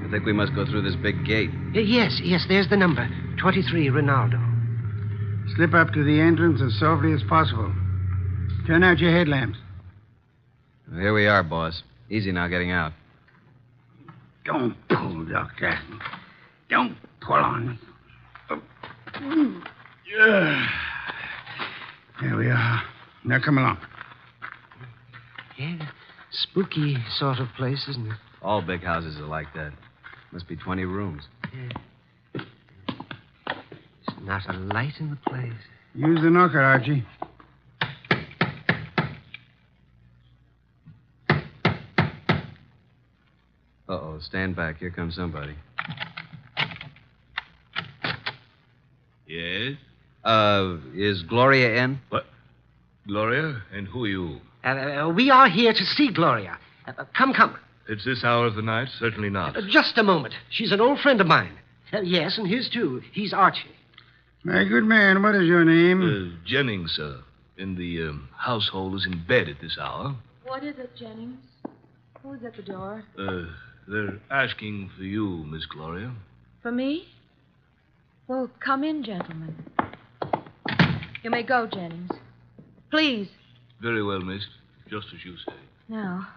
I think we must go through this big gate. Yes, there's the number. 23 Ronaldo. Slip up to the entrance as softly as possible. Turn out your headlamps. Well, here we are, boss. Easy now getting out. Don't pull, Doctor. Don't pull on me. There we are. Now come along. Yeah, spooky sort of place, isn't it? All big houses are like that. Must be 20 rooms. Yeah. There's not a light in the place. Use the knocker, Archie. Uh-oh, stand back. Here comes somebody. Yes? Is Gloria in? What? Gloria? And who are you? We are here to see Gloria. Come. It's this hour of the night? Certainly not. Just a moment. She's an old friend of mine. Yes, and his too. He's Archie. My good man, what is your name? Jennings, sir. And the household is in bed at this hour. What is it, Jennings? Who's at the door? They're asking for you, Miss Gloria. For me? Well, come in, gentlemen. You may go, Jennings. Please. Very well, miss. Just as you say. Now,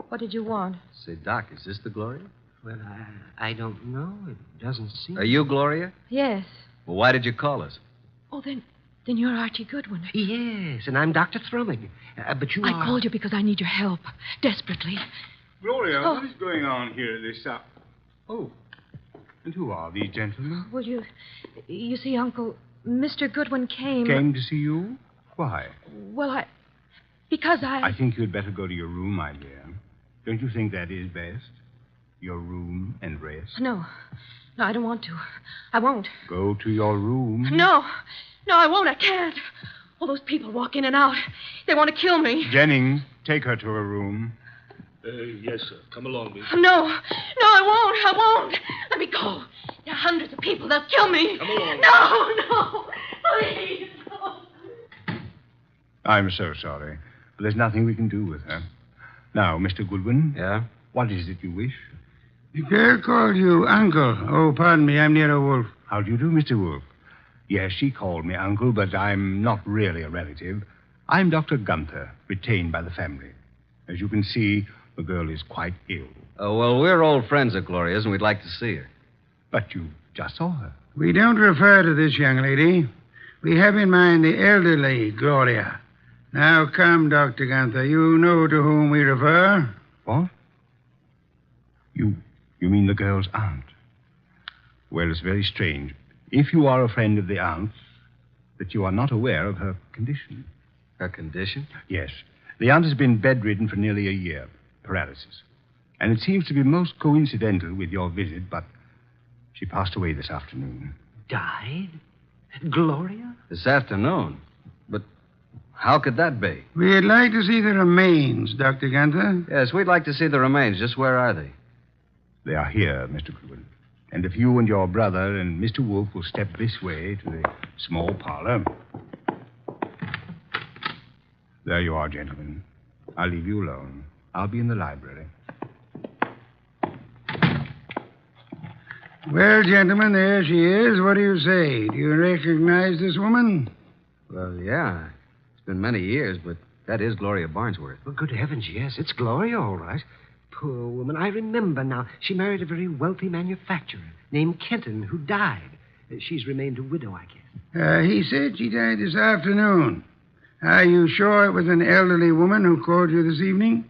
what did you want? Say, Doc, is this the Gloria? Well, I don't know. It doesn't seem... Are you Gloria? Yes. Well, why did you call us? Oh, then you're Archie Goodwin. Yes, and I'm Dr. Thrumming. But you are... I called you because I need your help. Desperately. Gloria, what is going on here this hour? Oh, and who are these gentlemen? Well, you see, Uncle, Mr. Goodwin came... Came to see you? Why? Well, because I think you'd better go to your room, my dear. Don't you think that is best? Your room and rest? No, I don't want to. I won't. Go to your room. No, I won't. I can't. All those people walk in and out. They want to kill me. Jennings, take her to her room. Yes, sir. Come along, miss. No, I won't. Let me go. There are hundreds of people. They'll kill me. Come along. No, please, no. I'm so sorry, but there's nothing we can do with her. Now, Mr. Goodwin. Yeah? What is it you wish? The girl called you Uncle. Oh, pardon me. I'm Nero Wolfe. How do you do, Mr. Wolfe? Yes, she called me Uncle, but I'm not really a relative. I'm Dr. Gunther, retained by the family. As you can see, the girl is quite ill. Oh, well, we're old friends of Gloria's, and we'd like to see her. But you just saw her. We don't refer to this young lady. We have in mind the elderly Gloria. Now, come, Dr. Gunther. You know to whom we refer. What? You mean the girl's aunt? Well, it's very strange. If you are a friend of the aunt's, that you are not aware of her condition. Her condition? Yes. The aunt has been bedridden for nearly a year. Paralysis. And it seems to be most coincidental with your visit, but she passed away this afternoon. Died? Gloria? This afternoon. But how could that be? We'd like to see the remains, Dr. Gunther. Yes, we'd like to see the remains. Just where are they? They are here, Mr. Cruin. And if you and your brother and Mr. Wolfe will step this way to the small parlor. There you are, gentlemen. I'll leave you alone. I'll be in the library. Well, gentlemen, there she is. What do you say? Do you recognize this woman? Well, yeah. It's been many years, but that is Gloria Barnsworth. Well, good heavens, yes. It's Gloria, all right. Poor woman. I remember now. She married a very wealthy manufacturer named Kenton who died. She's remained a widow, I guess. He said she died this afternoon. Are you sure it was an elderly woman who called you this evening?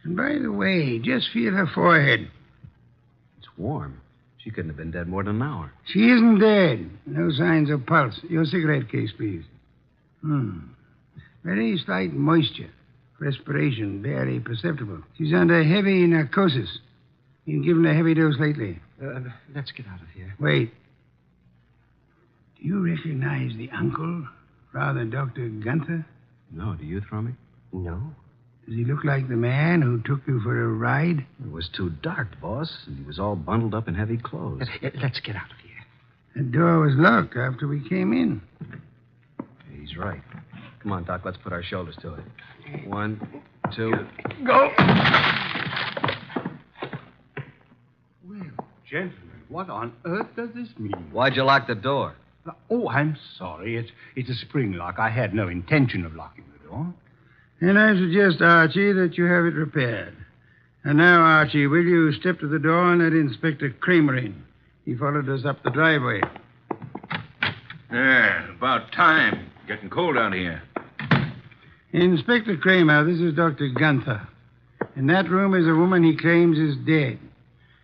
And by the way, just feel her forehead. It's warm. She couldn't have been dead more than an hour. She isn't dead. No signs of pulse. Your cigarette case, please. Very slight moisture. Respiration barely perceptible. She's under heavy narcosis. Been given a heavy dose lately. Let's get out of here. Wait. Do you recognize the uncle, Father Dr. Gunther? No, do you, Thrummy? No. Does he look like the man who took you for a ride? It was too dark, boss, and he was all bundled up in heavy clothes. Let's get out of here. The door was locked after we came in. He's right. Come on, Doc, let's put our shoulders to it. 1, 2... Go! Well, gentlemen, what on earth does this mean? Why'd you lock the door? Oh, I'm sorry. It's a spring lock. I had no intention of locking the door. And I suggest, Archie, that you have it repaired. And now, Archie, will you step to the door and let Inspector Kramer in? He followed us up the driveway. Yeah, about time. Getting cold out here. Inspector Kramer, this is Dr. Gunther. In that room is a woman he claims is dead.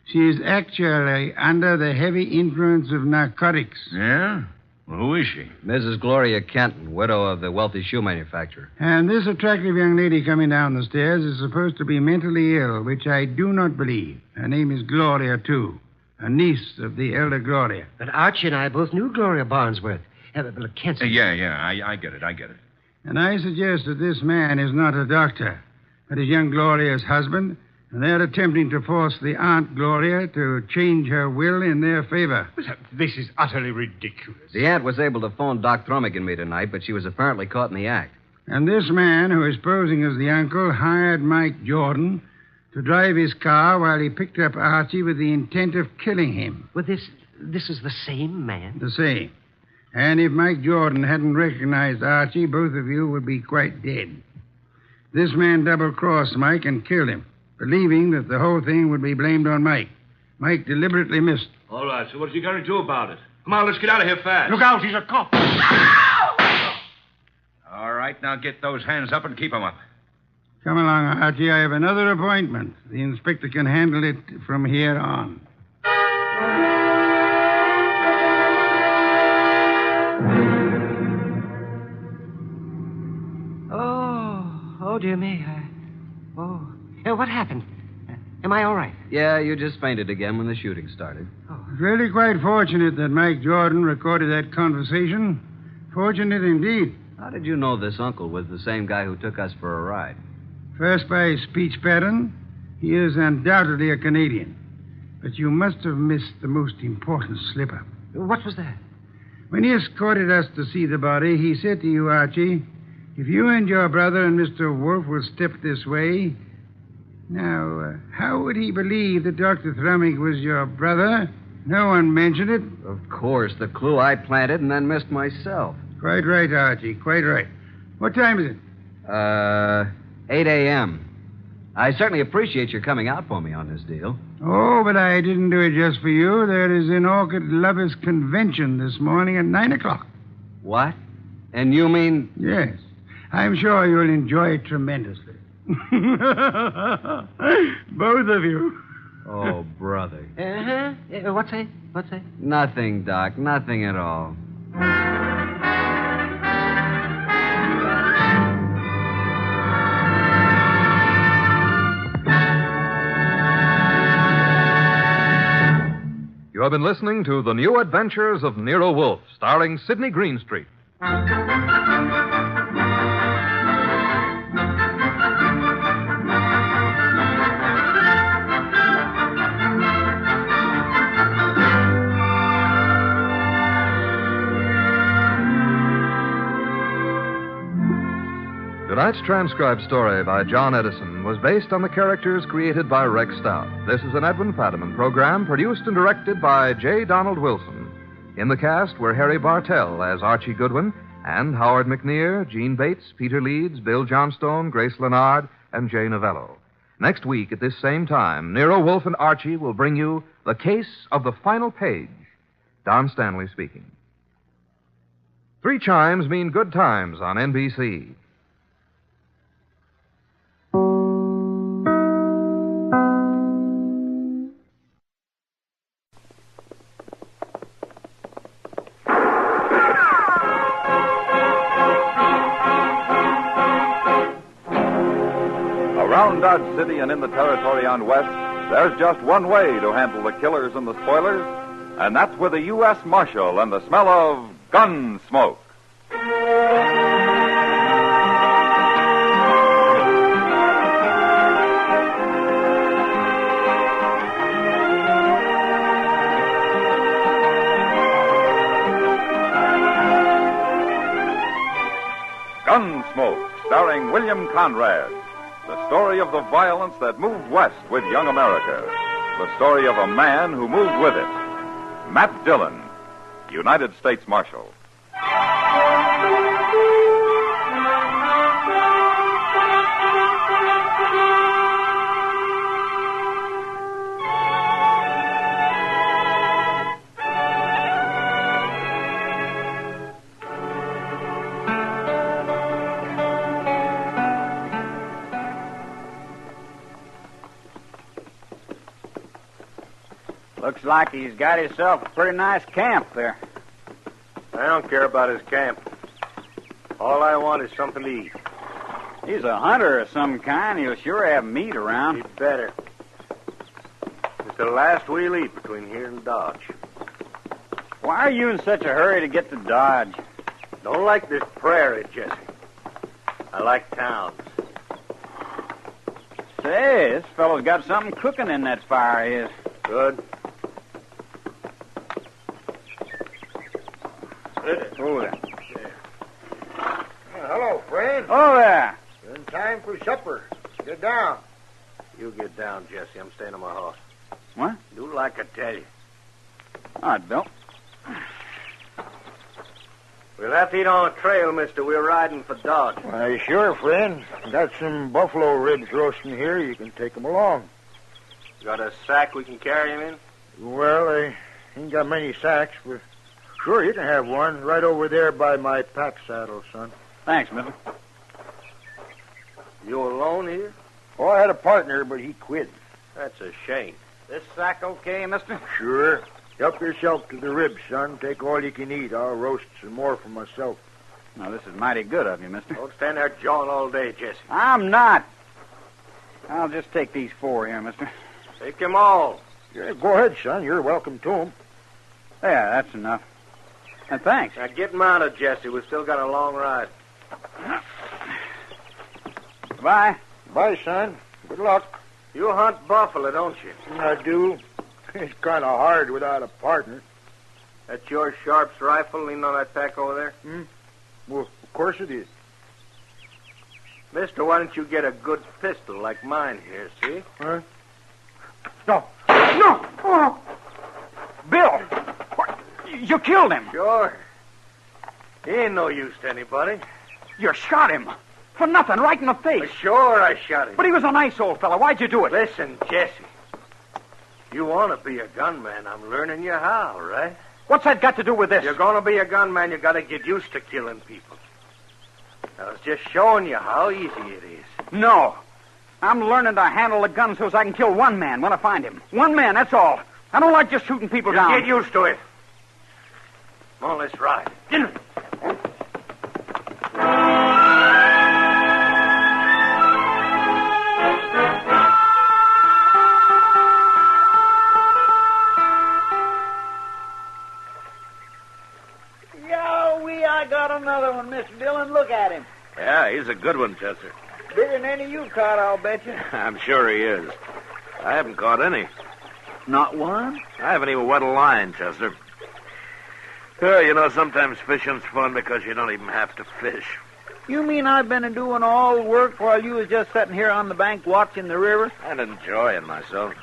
She is actually under the heavy influence of narcotics. Yeah? Well, who is she? Mrs. Gloria Kenton, widow of the wealthy shoe manufacturer. And this attractive young lady coming down the stairs is supposed to be mentally ill, which I do not believe. Her name is Gloria, too. A niece of the elder Gloria. But Archie and I both knew Gloria Barnsworth. But Kenton... Yeah, I get it. And I suggest that this man is not a doctor, but is young Gloria's husband, and they're attempting to force the Aunt Gloria to change her will in their favor. This is utterly ridiculous. The aunt was able to phone Doc Thrummig and me tonight, but she was apparently caught in the act. And this man, who is posing as the uncle, hired Mike Jordan to drive his car while he picked up Archie with the intent of killing him. Well, this is the same man? The same. And if Mike Jordan hadn't recognized Archie, both of you would be quite dead. This man double-crossed Mike and killed him, believing that the whole thing would be blamed on Mike. Mike deliberately missed. All right, so what's he going to do about it? Come on, let's get out of here fast. Look out, he's a cop. All right, now get those hands up and keep them up. Come along, Archie. I have another appointment. The inspector can handle it from here on. Oh, dear me. What happened? Am I all right? Yeah, you just fainted again when the shooting started. It's really quite fortunate that Mike Jordan recorded that conversation. Fortunate indeed. How did you know this uncle was the same guy who took us for a ride? First, by his speech pattern, he is undoubtedly a Canadian. But you must have missed the most important slip-up. What was that? When he escorted us to see the body, he said to you, Archie, if you and your brother and Mr. Wolfe will step this way... Now, how would he believe that Dr. Thrummig was your brother? No one mentioned it. Of course, the clue I planted and then missed myself. Quite right, Archie, quite right. What time is it? 8 a.m. I certainly appreciate your coming out for me on this deal. Oh, but I didn't do it just for you. There is an Orchid Lovers Convention this morning at 9 o'clock. What? And you mean... Yes. I'm sure you'll enjoy it tremendously. Both of you. Oh, brother. Uh-huh. What's that? Nothing, Doc. Nothing at all. You're have been listening to The New Adventures of Nero Wolfe, starring Sidney Greenstreet. Tonight's transcribed story by John Edison was based on the characters created by Rex Stout. This is an Edwin Fadiman program produced and directed by J. Donald Wilson. In the cast were Harry Bartell as Archie Goodwin and Howard McNear, Gene Bates, Peter Leeds, Bill Johnstone, Grace Leonard, and Jay Novello. Next week at this same time, Nero Wolfe and Archie will bring you The Case of the Final Page. Don Stanley speaking. 3 chimes mean good times on NBC. Around Dodge City and in the territory on West, there's just one way to handle the killers and the spoilers, and that's with a U.S. Marshal and the smell of Gunsmoke. Gunsmoke, starring William Conrad. The story of the violence that moved west with young America. The story of a man who moved with it. Matt Dillon, United States Marshal. Looks like he's got himself a pretty nice camp there. I don't care about his camp. All I want is something to eat. He's a hunter of some kind. He'll sure have meat around. He'd better. It's the last we'll eat between here and Dodge. Why are you in such a hurry to get to Dodge? Don't like this prairie, Jesse. I like towns. Say, this fellow's got something cooking in that fire of his. Good. Oh, there. Hello, friend. Oh, there. You're in time for supper. Get down. You get down, Jesse. I'm staying at my house. What? Do like I tell you. I don't. We'll have to eat on the trail, mister. We're riding for Dodge. Why, sure, friend. Got some buffalo ribs roasting here. You can take them along. Got a sack we can carry him in? Well, I ain't got many sacks, but sure, you can have one right over there by my pack saddle, son. Thanks, mister. You alone here? Oh, I had a partner, but he quit. That's a shame. This sack okay, mister? Sure. Help yourself to the ribs, son. Take all you can eat. I'll roast some more for myself. Now, this is mighty good of you, mister. Don't stand there jawing all day, Jesse. I'm not. I'll just take these 4 here, mister. Take them all. Yeah, go ahead, son. You're welcome to them. Yeah, that's enough. And thanks. Now, get mounted, Jesse. We've still got a long ride. Goodbye. Bye, son. Good luck. You hunt buffalo, don't you? I do. It's kind of hard without a partner. That's your Sharp's rifle leaning on that pack over there? Well, of course it is. Mister, why don't you get a good pistol like mine here, see? Huh? No. No! Oh. Bill! What? You killed him. Sure. He ain't no use to anybody. You shot him. For nothing, right in the face. Sure, I shot him. But he was a nice old fellow. Why'd you do it? Listen, Jesse. You want to be a gunman. I'm learning you how, right? What's that got to do with this? You're going to be a gunman, you got to get used to killing people. I was just showing you how easy it is. No. I'm learning to handle the gun so as I can kill one man when I find him. One man, that's all. I don't like just shooting people down. Get used to it. Come on, let's ride. Get in. Yeah, he's a good one, Chester. Bigger than any you caught, I'll bet you. I'm sure he is. I haven't caught any. Not one? I haven't even wet a line, Chester. Sometimes fishing's fun because you don't even have to fish. You mean I've been doing all the work while you was just sitting here on the bank watching the river? And enjoying myself.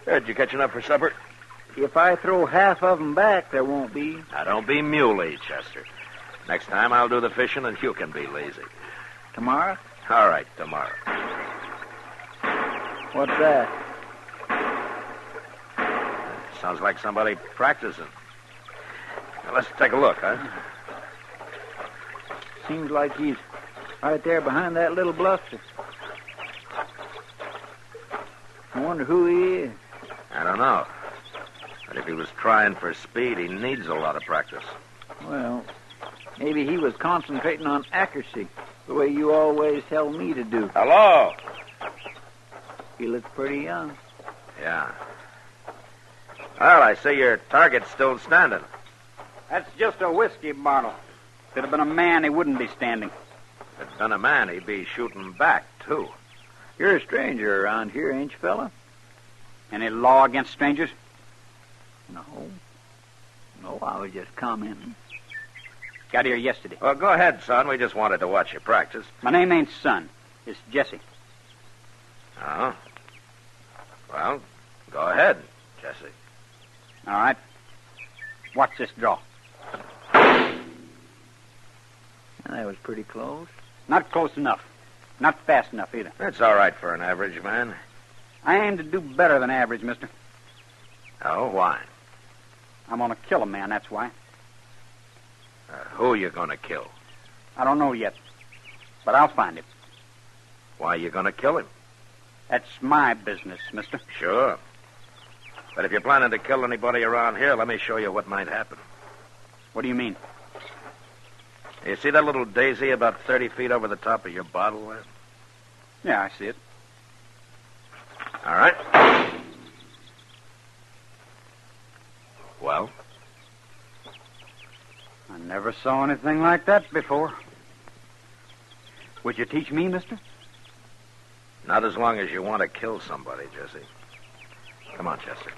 Did you catch enough for supper? If I throw half of them back, there won't be. Now, don't be muley, Chester. Next time I'll do the fishing and you can be lazy. Tomorrow? All right, tomorrow. What's that? Sounds like somebody practicing. Now, let's take a look, huh? Seems like he's right there behind that little bluster. I wonder who he is. I don't know. But if he was trying for speed, he needs a lot of practice. Well, maybe he was concentrating on accuracy, the way you always tell me to do. Hello? He looks pretty young. Yeah. Well, I see your target's still standing. That's just a whiskey bottle. If it had been a man, he wouldn't be standing. If it'd been a man, he'd be shooting back, too. You're a stranger around here, ain't you, fella? Any law against strangers? No, I was just commenting. Got here yesterday. Well, go ahead, son. We just wanted to watch you practice. My name ain't Son. It's Jesse. Oh? Well, go ahead, Jesse. All right. Watch this draw. That was pretty close. Not close enough. Not fast enough, either. That's all right for an average man. I aim to do better than average, mister. Oh, why? I'm going to kill a man, that's why. Who are you going to kill? I don't know yet. But I'll find him. Why are you going to kill him? That's my business, mister. Sure. But if you're planning to kill anybody around here, let me show you what might happen. What do you mean? You see that little daisy about 30 feet over the top of your bottle there? Yeah, I see it. All right. Well? I never saw anything like that before. Would you teach me, mister? Not as long as you want to kill somebody, Jesse. Come on, Chester.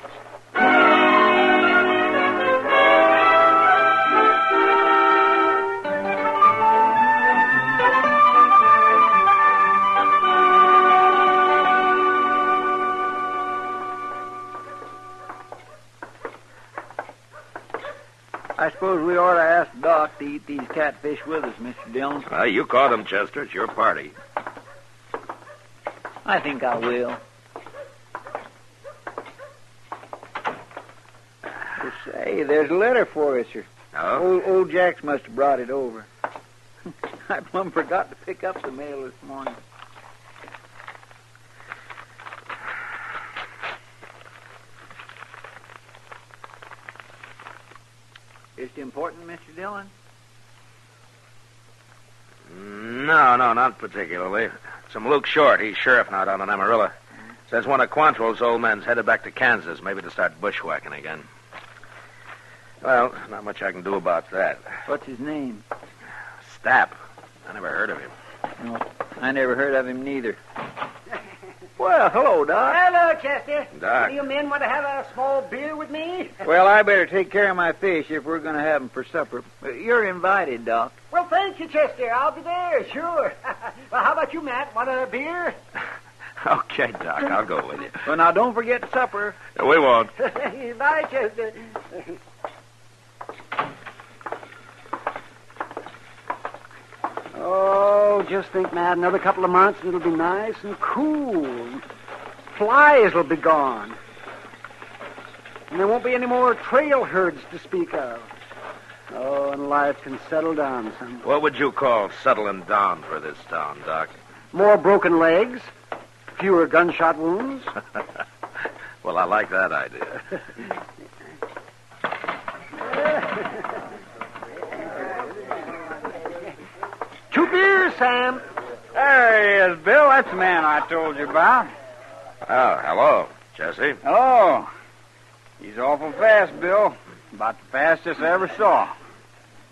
I suppose we ought to ask Doc to eat these catfish with us, Mr. Dillon. You caught them, Chester. It's your party. I think I will. Say, there's a letter for us, sir. Oh? Old Jax must have brought it over. I plumb forgot to pick up the mail this morning. Is it important, Mr. Dillon? No, not particularly. Some Luke Short. He's sheriff now down in Amarillo. Says one of Quantrill's old men's headed back to Kansas, maybe to start bushwhacking again. Well, not much I can do about that. What's his name? Stapp. I never heard of him. No, I never heard of him neither. Well, hello, Doc. Hello, Chester. Doc. Do you men want to have a small beer with me? Well, I better take care of my fish if we're going to have them for supper. You're invited, Doc. Well, thank you, Chester. I'll be there, sure. Well, how about you, Matt? Want a beer? Okay, Doc, I'll go with you. Well, now, don't forget supper. We won't. Bye, Chester. Oh, just think, Matt, another couple of months and it'll be nice and cool. Flies will be gone. And there won't be any more trail herds to speak of. Oh, and life can settle down some. What would you call settling down for this town, Doc? More broken legs, fewer gunshot wounds. Well, I like that idea. Two beers, Sam. There he is, Bill. That's the man I told you about. Oh, hello, Jesse. Hello. He's awful fast, Bill. About the fastest I ever saw.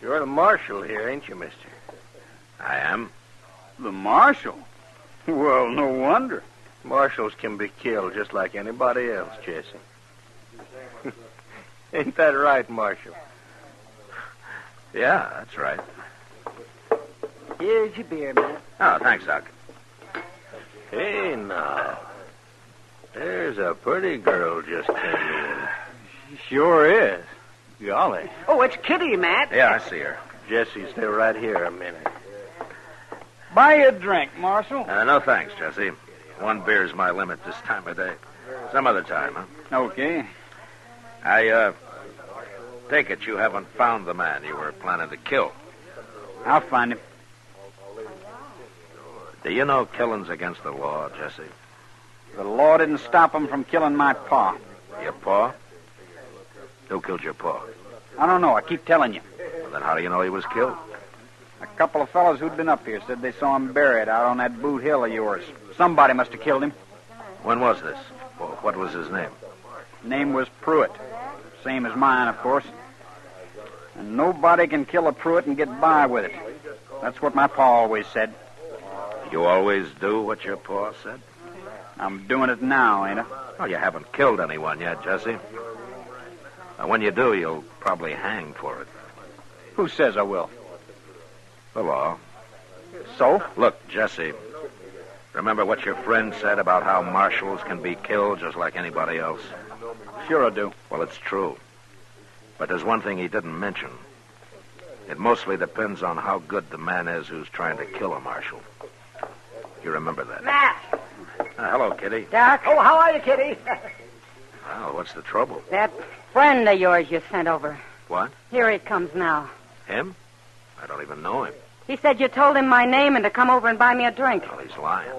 You're the marshal here, ain't you, mister? I am. The marshal? Well, no wonder. Marshals can be killed just like anybody else, Jesse. Ain't that right, Marshal? Yeah, that's right. Here's your beer, Matt. Oh, thanks, Doc. Hey, now. There's a pretty girl just came in. She sure is. Golly. Oh, it's Kitty, Matt. Yeah, I see her. Jesse, stay right here a minute. Buy you a drink, Marshal. No, thanks, Jesse. One beer's my limit this time of day. Some other time, huh? Okay. I take it you haven't found the man you were planning to kill. I'll find him. Do you know killing's against the law, Jesse? The law didn't stop him from killing my pa. Your pa? Who killed your pa? I don't know. I keep telling you. Well, then how do you know he was killed? A couple of fellows who'd been up here said they saw him buried out on that boot hill of yours. Somebody must have killed him. When was this? Well, what was his name? Name was Pruitt. Same as mine, of course. And nobody can kill a Pruitt and get by with it. That's what my pa always said. You always do what your pa said? I'm doing it now, ain't I? Well, you haven't killed anyone yet, Jesse. Now, when you do, you'll probably hang for it. Who says I will? The law. So? Look, Jesse, remember what your friend said about how marshals can be killed just like anybody else? Sure I do. Well, it's true. But there's one thing he didn't mention. It mostly depends on how good the man is who's trying to kill a marshal. You remember that? Matt. Hello, Kitty. Doc. Oh, how are you, Kitty? Well, what's the trouble? That friend of yours you sent over. What? Here he comes now. Him? I don't even know him. He said you told him my name and to come over and buy me a drink. Well, he's lying.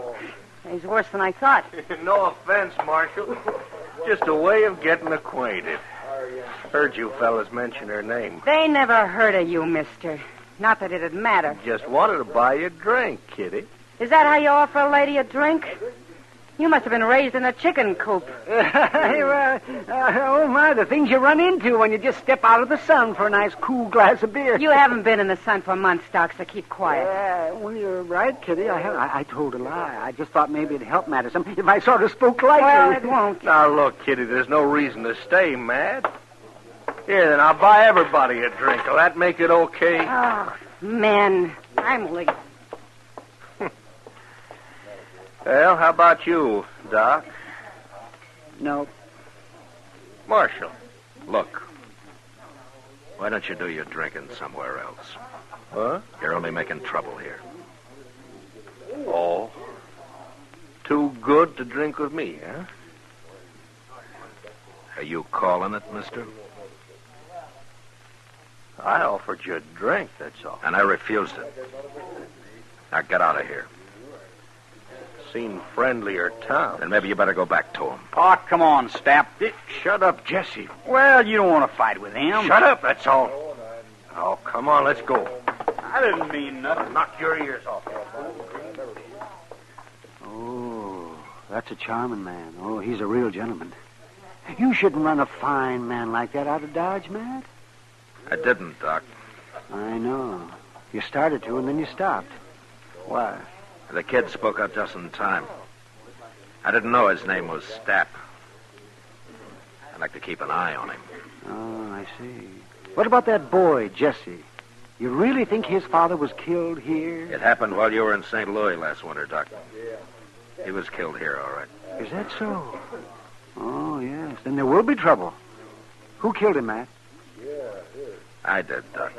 He's worse than I thought. No offense, Marshal. Just a way of getting acquainted. Heard you fellas mention her name. They never heard of you, mister. Not that it'd matter. Just wanted to buy you a drink, Kitty. Is that how you offer a lady a drink? You must have been raised in a chicken coop. Oh, my, the things you run into when you just step out of the sun for a nice cool glass of beer. You haven't been in the sun for months, Doc, so keep quiet. Well, you're right, Kitty. I told a lie. I just thought maybe it'd help matters some if I sort of spoke lightly. Well, it won't. Now, look, Kitty, there's no reason to stay mad. Here, then, I'll buy everybody a drink. Will that make it okay? Oh, men. I'm late. Well, how about you, Doc? No. Marshal. Look. Why don't you do your drinking somewhere else? Huh? You're only making trouble here. Oh. Too good to drink with me, huh? Are you calling it, mister? I offered you a drink, that's all. And I refused it. Now get out of here. Seen friendlier town. Then maybe you better go back to him. Pa, come on, Stap. Shut up, Jesse. Well, you don't want to fight with him. Shut up, that's all. Oh, come on, let's go. I didn't mean nothing. Knock your ears off. Oh, that's a charming man. Oh, he's a real gentleman. You shouldn't run a fine man like that out of Dodge, Matt. I didn't, Doc. I know. You started to, and then you stopped. Why? The kid spoke up just in time. I didn't know his name was Stap. I'd like to keep an eye on him. Oh, I see. What about that boy, Jesse? You really think his father was killed here? It happened while you were in St. Louis last winter, Doc. He was killed here, all right. Is that so? Oh, yes. Then there will be trouble. Who killed him, Matt? I did, Doc.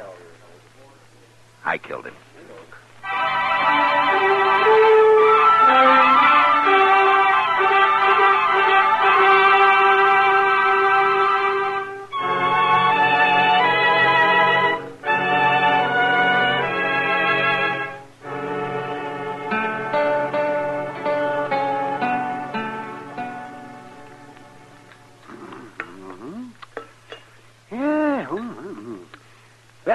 I killed him.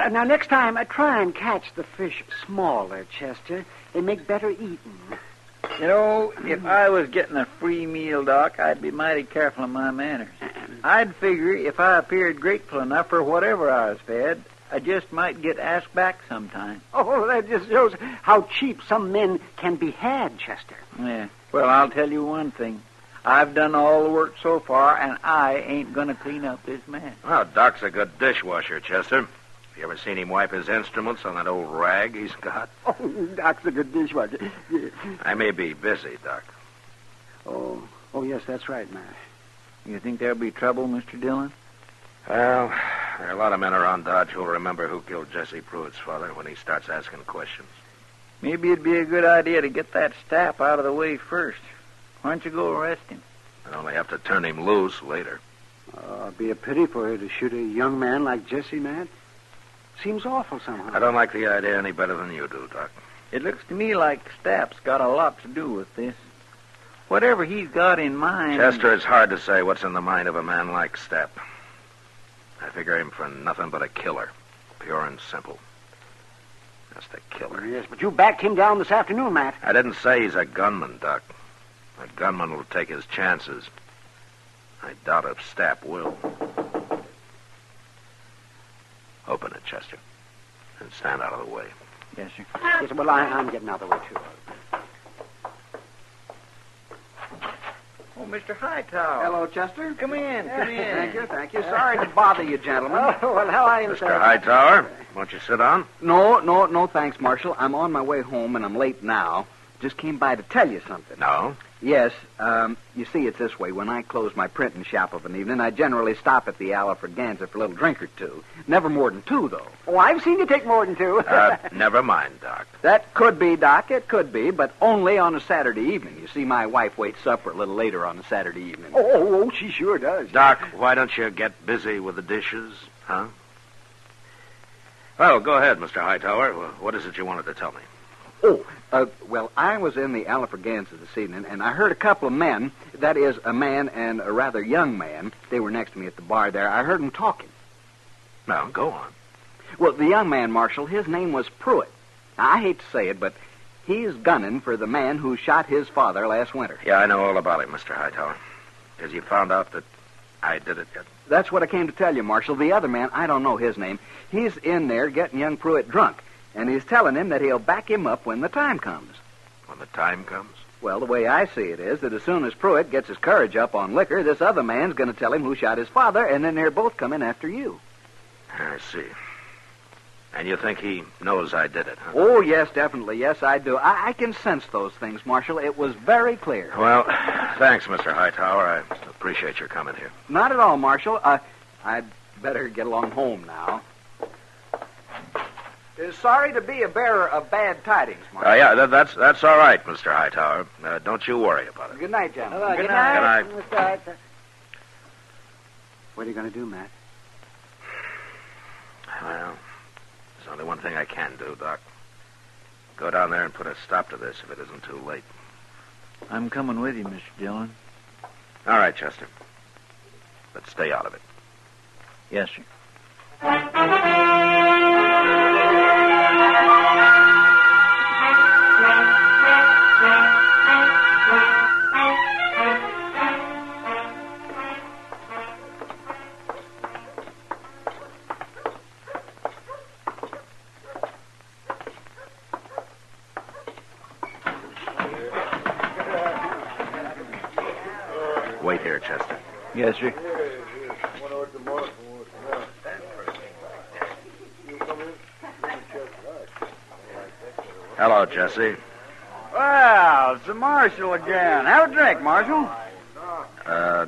Now, next time, try and catch the fish smaller, Chester. They make better eating. You know, if I was getting a free meal, Doc, I'd be mighty careful of my manners. I'd figure if I appeared grateful enough for whatever I was fed, I just might get asked back sometime. Oh, that just shows how cheap some men can be had, Chester. Yeah. Well, I'll tell you one thing. I've done all the work so far, and I ain't going to clean up this mess. Well, Doc's a good dishwasher, Chester. You ever seen him wipe his instruments on that old rag he's got? Oh, Doc's a good dishwasher. I may be busy, Doc. Oh, yes, that's right, Matt. You think there'll be trouble, Mr. Dillon? Well, there are a lot of men around Dodge who'll remember who killed Jesse Pruitt's father when he starts asking questions. Maybe it'd be a good idea to get that Stapp out of the way first. Why don't you go arrest him? I'd only have to turn him loose later. It'd be a pity for her to shoot a young man like Jesse, Matt. Seems awful somehow. I don't like the idea any better than you do, Doc. It looks to me like Stapp's got a lot to do with this. Whatever he's got in mind... Chester, it's hard to say what's in the mind of a man like Stapp. I figure him for nothing but a killer. Pure and simple. Just a killer. Yes, but you backed him down this afternoon, Matt. I didn't say he's a gunman, Doc. A gunman will take his chances. I doubt if Stapp will. Open it, Chester. And stand out of the way. Yes, sir. Yes, well, I'm getting out of the way, too. Oh, Mr. Hightower. Hello, Chester. Come in. Thank you. Sorry to bother you, gentlemen. Oh, well, how are you, Mr. Hightower, won't you sit down? No, thanks, Marshal. I'm on my way home, and I'm late now. Just came by to tell you something. No? Yes, you see, it's this way. When I close my printing shop of an evening, I generally stop at the Alfraganza for a little drink or two. Never more than two, though. Oh, I've seen you take more than two. Never mind, Doc. That could be, Doc. It could be, but only on a Saturday evening. You see, my wife waits supper a little later on a Saturday evening. Oh, she sure does. Doc, why don't you get busy with the dishes, huh? Well, go ahead, Mr. Hightower. What is it you wanted to tell me? Well, I was in the Alfraganza this evening, and I heard a couple of men, that is, a man and a rather young man, they were next to me at the bar there. I heard them talking. Now, go on. Well, the young man, Marshal, his name was Pruitt. Now, I hate to say it, but he's gunning for the man who shot his father last winter. Yeah, I know all about it, Mr. Hightower. Because you found out that I did it yet? That's what I came to tell you, Marshal. The other man, I don't know his name, he's in there getting young Pruitt drunk. And he's telling him that he'll back him up when the time comes. When the time comes? Well, the way I see it is that as soon as Pruitt gets his courage up on liquor, this other man's going to tell him who shot his father, and then they're both coming after you. I see. And you think he knows I did it, huh? Oh, yes, definitely. Yes, I do. I can sense those things, Marshal. It was very clear. Well, thanks, Mr. Hightower. I appreciate your coming here. Not at all, Marshal. I'd better get along home now. Sorry to be a bearer of bad tidings, Marshal. Yeah, that's all right, Mr. Hightower. Don't you worry about it. Good night, gentlemen. Good night. Good night. What are you going to do, Matt? Well, there's only one thing I can do, Doc. Go down there and put a stop to this if it isn't too late. I'm coming with you, Mr. Dillon. All right, Chester. But stay out of it. Yes, sir. Wait here, Chester. Yes, sir. Hello, Jesse. Well, it's the Marshal again. Have a drink, Marshal.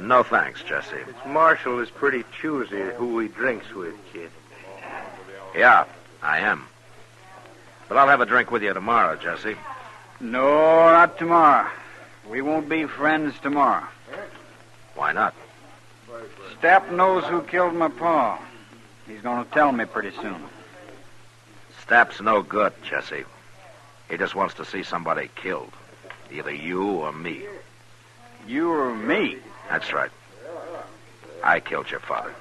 No thanks, Jesse. Marshal is pretty choosy who he drinks with, kid. Yeah, I am. But I'll have a drink with you tomorrow, Jesse. No, not tomorrow. We won't be friends tomorrow. Why not? Stapp knows who killed my pa. He's going to tell me pretty soon. Stapp's no good, Jesse. He just wants to see somebody killed. Either you or me. You or me? That's right. I killed your father.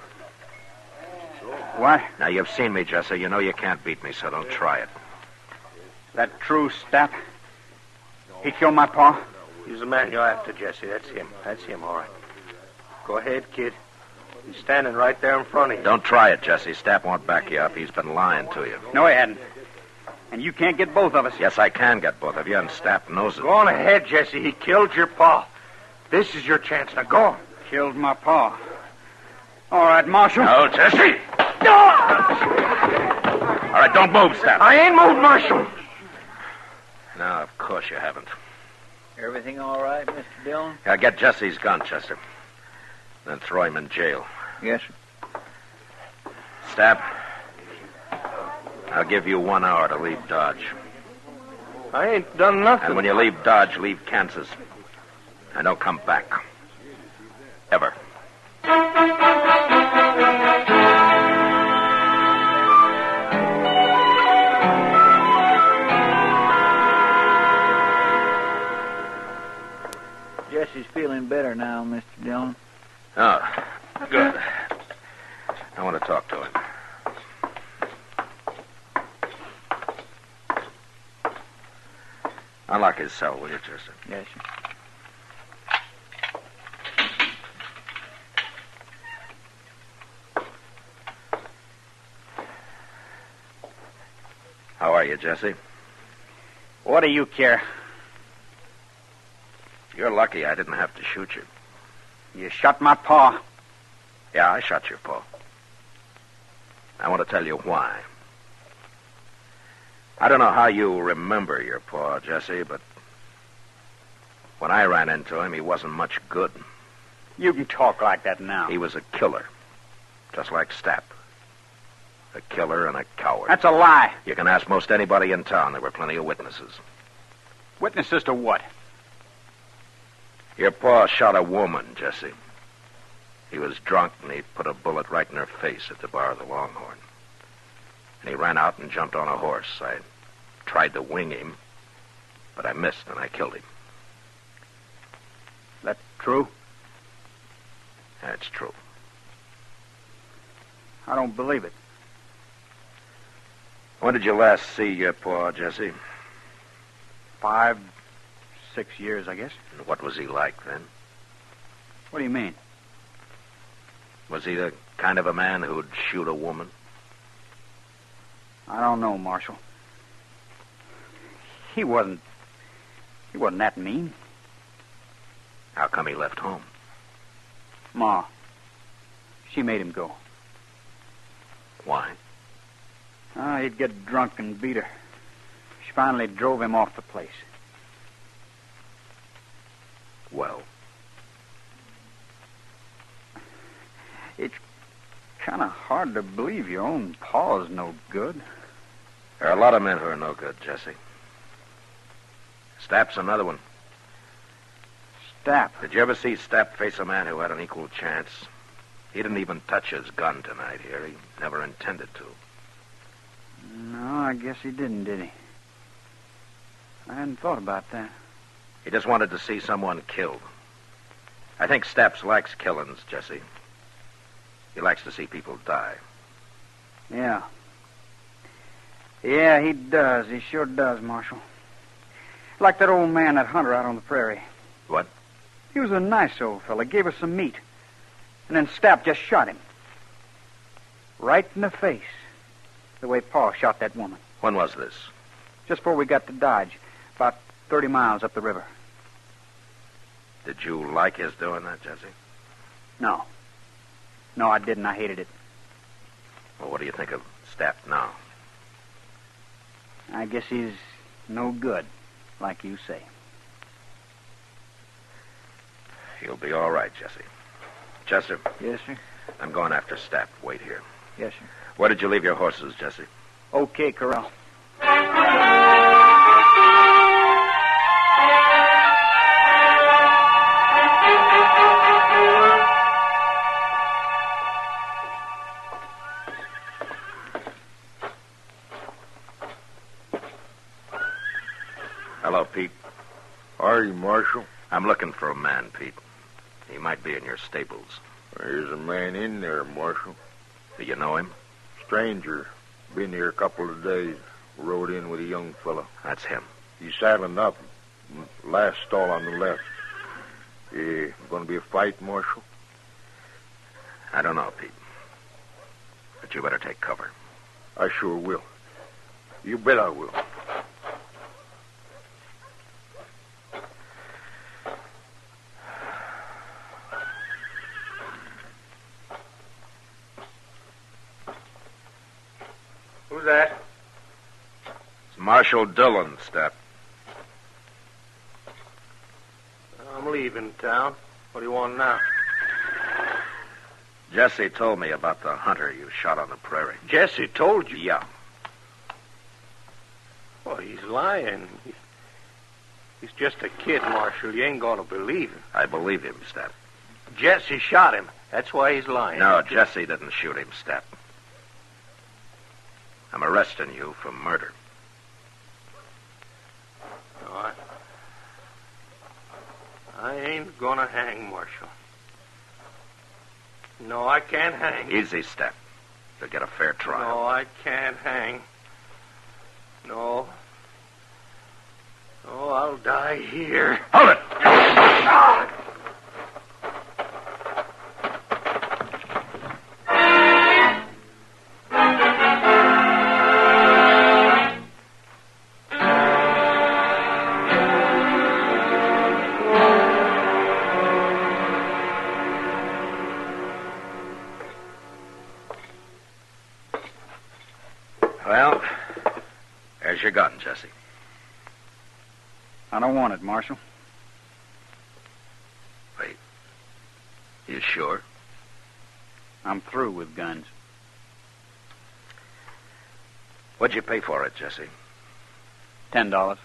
What? Now, you've seen me, Jesse. You know you can't beat me, so don't try it. That true, Stapp? He killed my pa? He's the man you're after, Jesse. That's him, all right. Go ahead, kid. He's standing right there in front of you. Don't try it, Jesse. Stapp won't back you up. He's been lying to you. No, he hadn't. And you can't get both of us. Yes, I can get both of you, and Stapp knows it. Go on ahead, Jesse. He killed your pa. This is your chance. Now go on. Killed my pa. All right, Marshal. No, Jesse. All right, don't move, Stapp. I ain't moved, Marshal. No, of course you haven't. Everything all right, Mr. Dillon? Yeah, get Jesse's gun, Chester. Then throw him in jail. Yes, sir. Stapp, I'll give you 1 hour to leave Dodge. I ain't done nothing. And when you leave Dodge, leave Kansas. And don't come back. Ever. Jesse's feeling better now, Mr. Dillon. Oh, good. I want to talk to him. Unlock his cell, will you, Chester? Yes, sir. How are you, Jesse? What do you care? You're lucky I didn't have to shoot you. You shot my pa. Yeah, I shot your pa. I want to tell you why. I don't know how you remember your pa, Jesse, but when I ran into him, he wasn't much good. You can talk like that now. He was a killer, just like Stapp. A killer and a coward. That's a lie. You can ask most anybody in town. There were plenty of witnesses. Witnesses to what? Your pa shot a woman, Jesse. He was drunk, and he put a bullet right in her face at the bar of the Longhorn. And he ran out and jumped on a horse. I tried to wing him, but I missed, and I killed him. That true? That's true. I don't believe it. When did you last see your pa, Jesse? 5, 6 years, I guess. And what was he like then? What do you mean? Was he the kind of a man who'd shoot a woman? I don't know, Marshal. He wasn't that mean. How come he left home? Ma. She made him go. Why? He'd get drunk and beat her. She finally drove him off the place. Well? It's kind of hard to believe your own pa's no good. There are a lot of men who are no good, Jesse. Stapp's another one. Stapp? Did you ever see Stapp face a man who had an equal chance? He didn't even touch his gun tonight here. He never intended to. No, I guess he didn't, did he? I hadn't thought about that. He just wanted to see someone killed. I think Stapp likes killings, Jesse. He likes to see people die. Yeah. Yeah, he does. He sure does, Marshal. Like that old man, that hunter out on the prairie. What? He was a nice old fella. Gave us some meat. And then Stapp just shot him. Right in the face. The way Pa shot that woman. When was this? Just before we got to Dodge. About 30 miles up the river. Did you like his doing that, Jesse? No. No, I didn't. I hated it. Well, what do you think of Stapp now? I guess he's no good, like you say. He'll be all right, Jesse. Chester? Yes, sir? I'm going after Stapp. Wait here. Yes, sir. Where did you leave your horses, Jesse? Okay, Corral. Hello, Pete. Are you, Marshal? I'm looking for a man, Pete. He might be in your stables. There's a man in there, Marshal. Do you know him? Stranger. Been here a couple of days. Rode in with a young fellow. That's him. He's saddling up. Last stall on the left. Going to be a fight, Marshal? I don't know, Pete. But you better take cover. I sure will. You bet I will. Who's that? It's Marshal Dillon, Step. I'm leaving town. What do you want now? Jesse told me about the hunter you shot on the prairie. Jesse told you? Yeah. Well, he's lying. He's just a kid, Marshal. You ain't going to believe him. I believe him, Step. Jesse shot him. That's why he's lying. No, Jesse didn't shoot him, Step. I'm arresting you for murder. No, I ain't gonna hang, Marshal. No, I can't hang. Easy, Step. You'll get a fair trial. No, I can't hang. No. Oh, I'll die here. Hold it! Well, there's your gun, Jesse. I don't want it, Marshal. Wait. You sure? I'm through with guns. What'd you pay for it, Jesse? $10.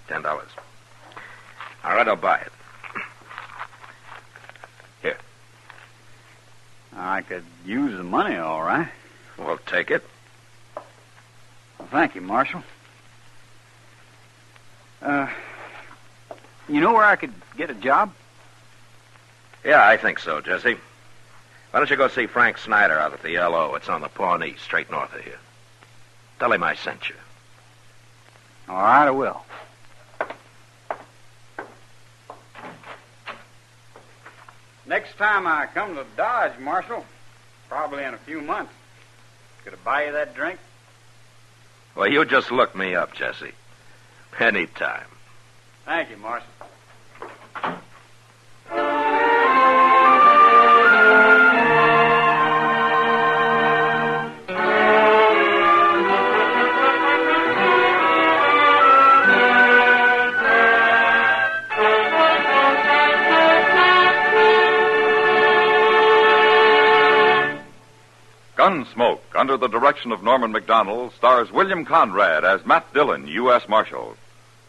$10. All right, I'll buy it. Here. I could use the money, all right. Well, take it. Well, thank you, Marshal. You know where I could get a job? Yeah, I think so, Jesse. Why don't you go see Frank Snyder out at the L.O.? It's on the Pawnee, straight north of here. Tell him I sent you. All right, I will. Next time I come to Dodge, Marshal, probably in a few months, could I buy you that drink? Well, you just look me up, Jesse. Anytime. Thank you, Marshal. Gunsmoke, under the direction of Norman Macdonnell, stars William Conrad as Matt Dillon, U.S. Marshal.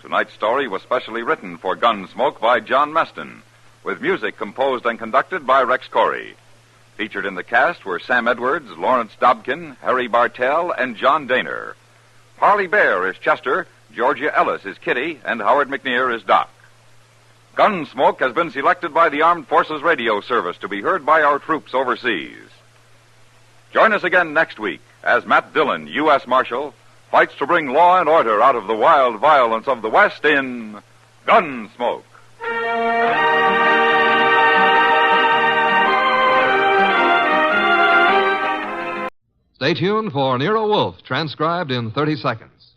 Tonight's story was specially written for Gunsmoke by John Meston, with music composed and conducted by Rex Corey. Featured in the cast were Sam Edwards, Lawrence Dobkin, Harry Bartell, and John Daner. Parley Bear is Chester, Georgia Ellis is Kitty, and Howard McNear is Doc. Gunsmoke has been selected by the Armed Forces Radio Service to be heard by our troops overseas. Join us again next week as Matt Dillon, U.S. Marshal, fights to bring law and order out of the wild violence of the West in Gunsmoke. Stay tuned for Nero Wolfe, transcribed in 30 seconds.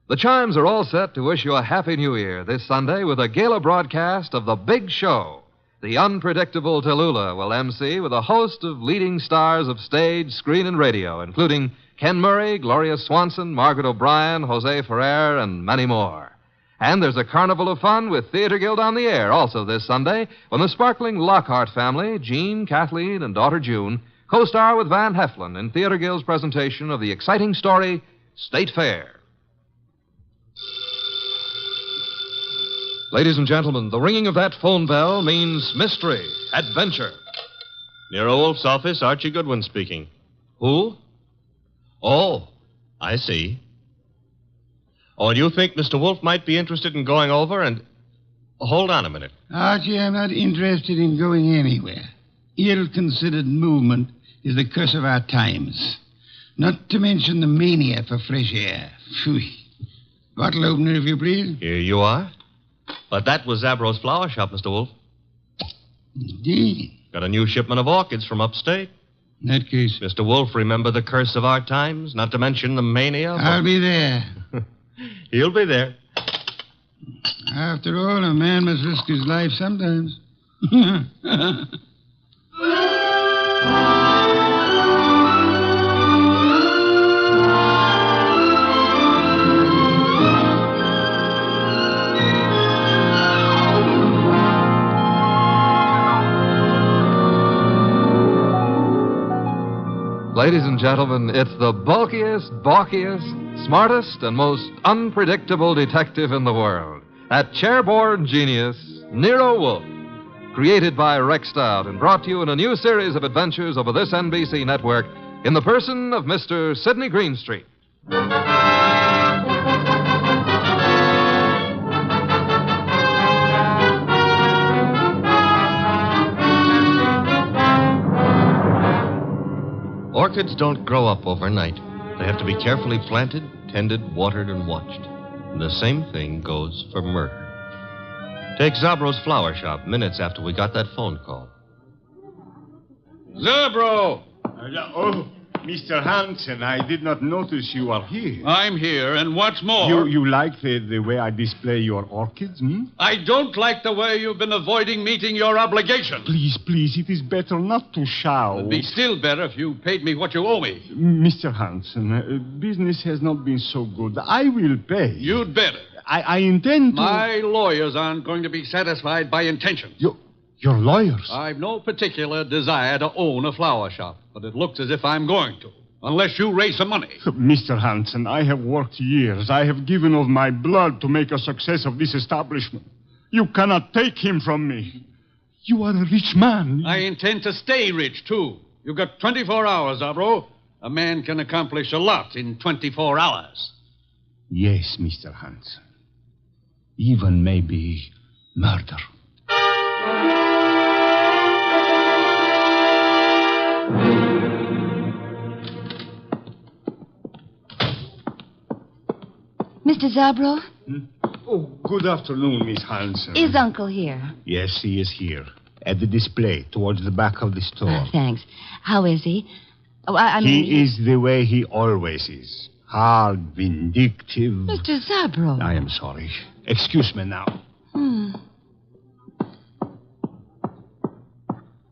The chimes are all set to wish you a Happy New Year this Sunday with a gala broadcast of The Big Show. The unpredictable Tallulah will MC with a host of leading stars of stage, screen, and radio, including Ken Murray, Gloria Swanson, Margaret O'Brien, Jose Ferrer, and many more. And there's a carnival of fun with Theater Guild on the air also this Sunday when the sparkling Lockhart family, Jean, Kathleen, and daughter June, co-star with Van Heflin in Theater Guild's presentation of the exciting story, State Fair. Ladies and gentlemen, the ringing of that phone bell means mystery, adventure. Nero Wolfe's office, Archie Goodwin speaking. Who? Oh, I see. Oh, and you think Mr. Wolfe might be interested in going over and... Hold on a minute. Archie, I'm not interested in going anywhere. Ill-considered movement is the curse of our times. Not to mention the mania for fresh air. Phew. Bottle opener, if you please. Here you are. But that was Zabro's flower shop, Mr. Wolfe. Indeed. Got a new shipment of orchids from upstate. In that case, Mr. Wolfe, remember the curse of our times? Not to mention the mania. I'll be there. He'll be there. After all, a man must risk his life sometimes. Ladies and gentlemen, it's the bulkiest, balkiest, smartest, and most unpredictable detective in the world. That chairborne genius, Nero Wolfe. Created by Rex Stout and brought to you in a new series of adventures over this NBC network in the person of Mr. Sidney Greenstreet. Orchids don't grow up overnight. They have to be carefully planted, tended, watered, and watched. And the same thing goes for murder. Take Zabro's flower shop minutes after we got that phone call. Zabro! Oh, Mr. Hansen, I did not notice you are here. I'm here, and what's more... You like the way I display your orchids, hmm? I don't like the way you've been avoiding meeting your obligation. Please, it is better not to shout. It'd be still better if you paid me what you owe me. Mr. Hansen, business has not been so good. I will pay. You'd better. I intend to... My lawyers aren't going to be satisfied by intentions. Your lawyers? I've no particular desire to own a flower shop, but it looks as if I'm going to, unless you raise some money. Mr. Hansen, I have worked years. I have given of my blood to make a success of this establishment. You cannot take him from me. You are a rich man. I intend to stay rich, too. You've got 24 hours, Zabro. A man can accomplish a lot in 24 hours. Yes, Mr. Hansen. Even maybe murder. Mr. Zabro? Oh, good afternoon, Miss Hansen. Is Uncle here? Yes, he is here. At the display, towards the back of the store. Thanks. How is he? Oh, he is the way he always is. Hard, vindictive. Mr. Zabro. I am sorry. Excuse me now.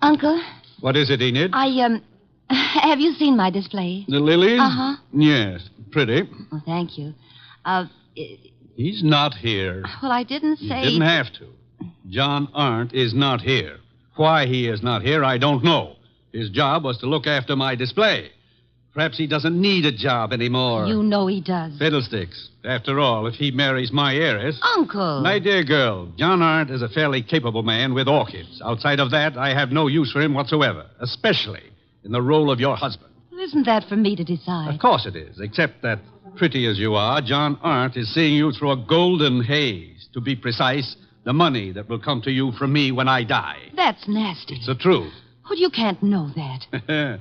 Uncle? What is it, Enid? Have you seen my display? The lilies? Uh-huh. Yes, pretty. Oh, thank you. He's not here. Well, I didn't say... You didn't have to. John Arndt is not here. Why he is not here, I don't know. His job was to look after my display. Perhaps he doesn't need a job anymore. You know he does. Fiddlesticks. After all, if he marries my heiress... Uncle! My dear girl, John Arndt is a fairly capable man with orchids. Outside of that, I have no use for him whatsoever, especially in the role of your husband. Isn't that for me to decide? Of course it is, except that, pretty as you are, John Arndt is seeing you through a golden haze. To be precise, the money that will come to you from me when I die. That's nasty. It's the truth. Well, you can't know that.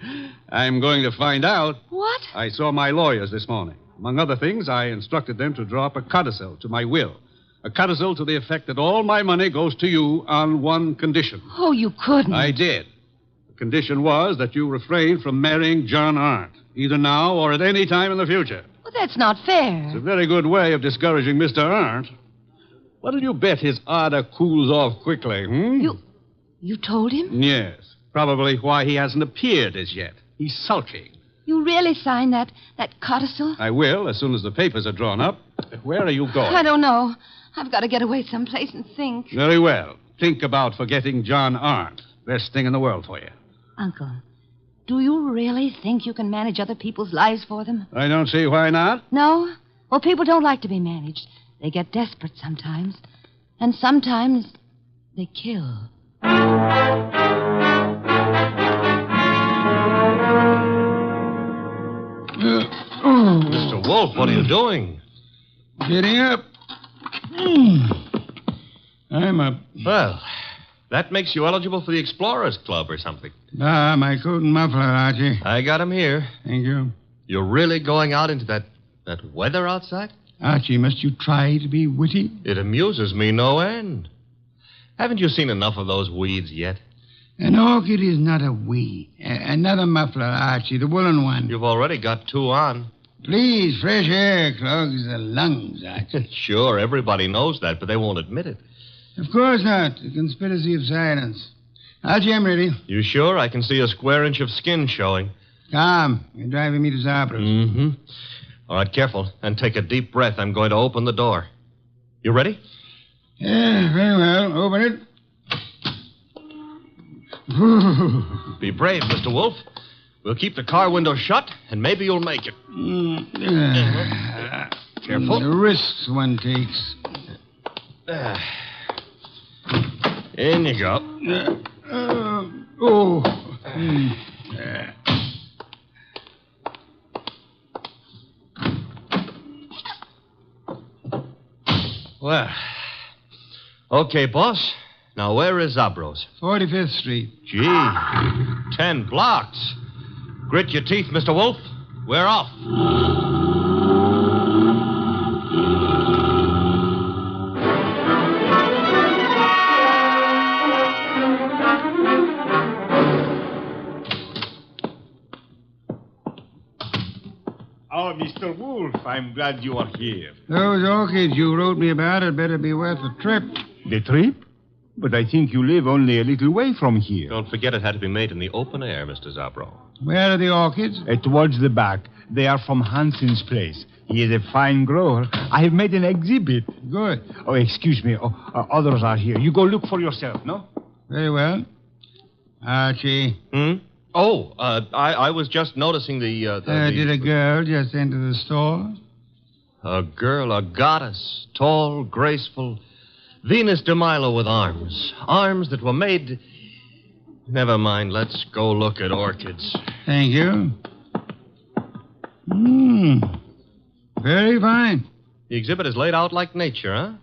I'm going to find out. What? I saw my lawyers this morning. Among other things, I instructed them to draw up a codicil to my will. A codicil to the effect that all my money goes to you on one condition. Oh, you couldn't. I did. The condition was that you refrain from marrying John Arndt, either now or at any time in the future. Well, that's not fair. It's a very good way of discouraging Mr. Arndt. What'll you bet his ardor cools off quickly, You told him? Yes. Probably why he hasn't appeared as yet. He's sulking. You really signed that codicil? I will, as soon as the papers are drawn up. Where are you going? I don't know. I've got to get away someplace and think. Very well. Think about forgetting John Arndt. Best thing in the world for you. Uncle, do you really think you can manage other people's lives for them? I don't see why not. No? Well, people don't like to be managed. They get desperate sometimes. And sometimes they kill. Mr. Wolfe, what are you doing? Getting up. I'm up. Well, that makes you eligible for the Explorers Club or something. My coat and muffler, Archie. I got him here. Thank you. You're really going out into that weather outside? Archie, must you try to be witty? It amuses me no end. Haven't you seen enough of those weeds yet? An orchid is not a we. Another muffler, Archie, the woolen one. You've already got 2 on. Please, fresh air clogs the lungs, Archie. Sure, everybody knows that, but they won't admit it. Of course not. A conspiracy of silence. Archie, I'm ready. You sure? I can see a square inch of skin showing. Come. You're driving me to Zabras. Mm-hmm. All right, careful. And take a deep breath. I'm going to open the door. You ready? Yeah, very well. Open it. Be brave, Mr. Wolfe. We'll keep the car window shut, and maybe you'll make it. Careful. The risks one takes. In you go. Well, okay, boss. Now, where is Zabros? 45th Street. Gee, 10 blocks. Grit your teeth, Mr. Wolfe. We're off. Oh, Mr. Wolfe, I'm glad you are here. Those orchids you wrote me about had better be worth a trip. The trip? But I think you live only a little way from here. Don't forget it had to be made in the open air, Mr. Zabro. Where are the orchids? Towards the back. They are from Hansen's place. He is a fine grower. I have made an exhibit. Good. Oh, excuse me. Others are here. You go look for yourself, no? Very well. Archie. Oh, I was just noticing the Did a girl just enter the store? A girl, a goddess, tall, graceful, Venus de Milo with arms. Arms that were made... Never mind, let's go look at orchids. Thank you. Very fine. The exhibit is laid out like nature, huh?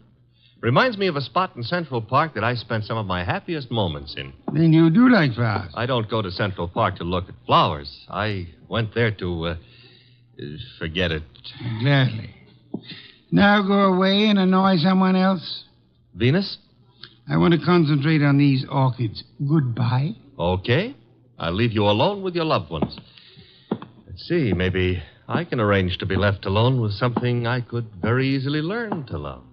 Reminds me of a spot in Central Park that I spent some of my happiest moments in. Then you do like flowers? I don't go to Central Park to look at flowers. I went there to, forget it. Gladly. Now go away and annoy someone else. Venus? I want to concentrate on these orchids. Goodbye. Okay. I'll leave you alone with your loved ones. Let's see, maybe I can arrange to be left alone with something I could very easily learn to love.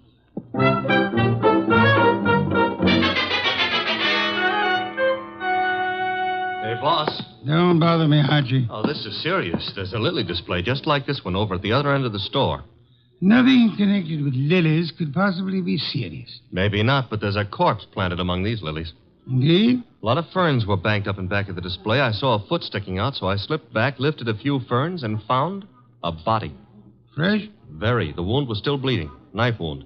Hey, boss. Don't bother me, Archie. Oh, this is serious. There's a lily display just like this one over at the other end of the store. Nothing connected with lilies could possibly be serious. Maybe not, but there's a corpse planted among these lilies. Indeed? A lot of ferns were banked up in back of the display. I saw a foot sticking out, so I slipped back, lifted a few ferns, and found a body. Fresh? Very. The wound was still bleeding. Knife wound.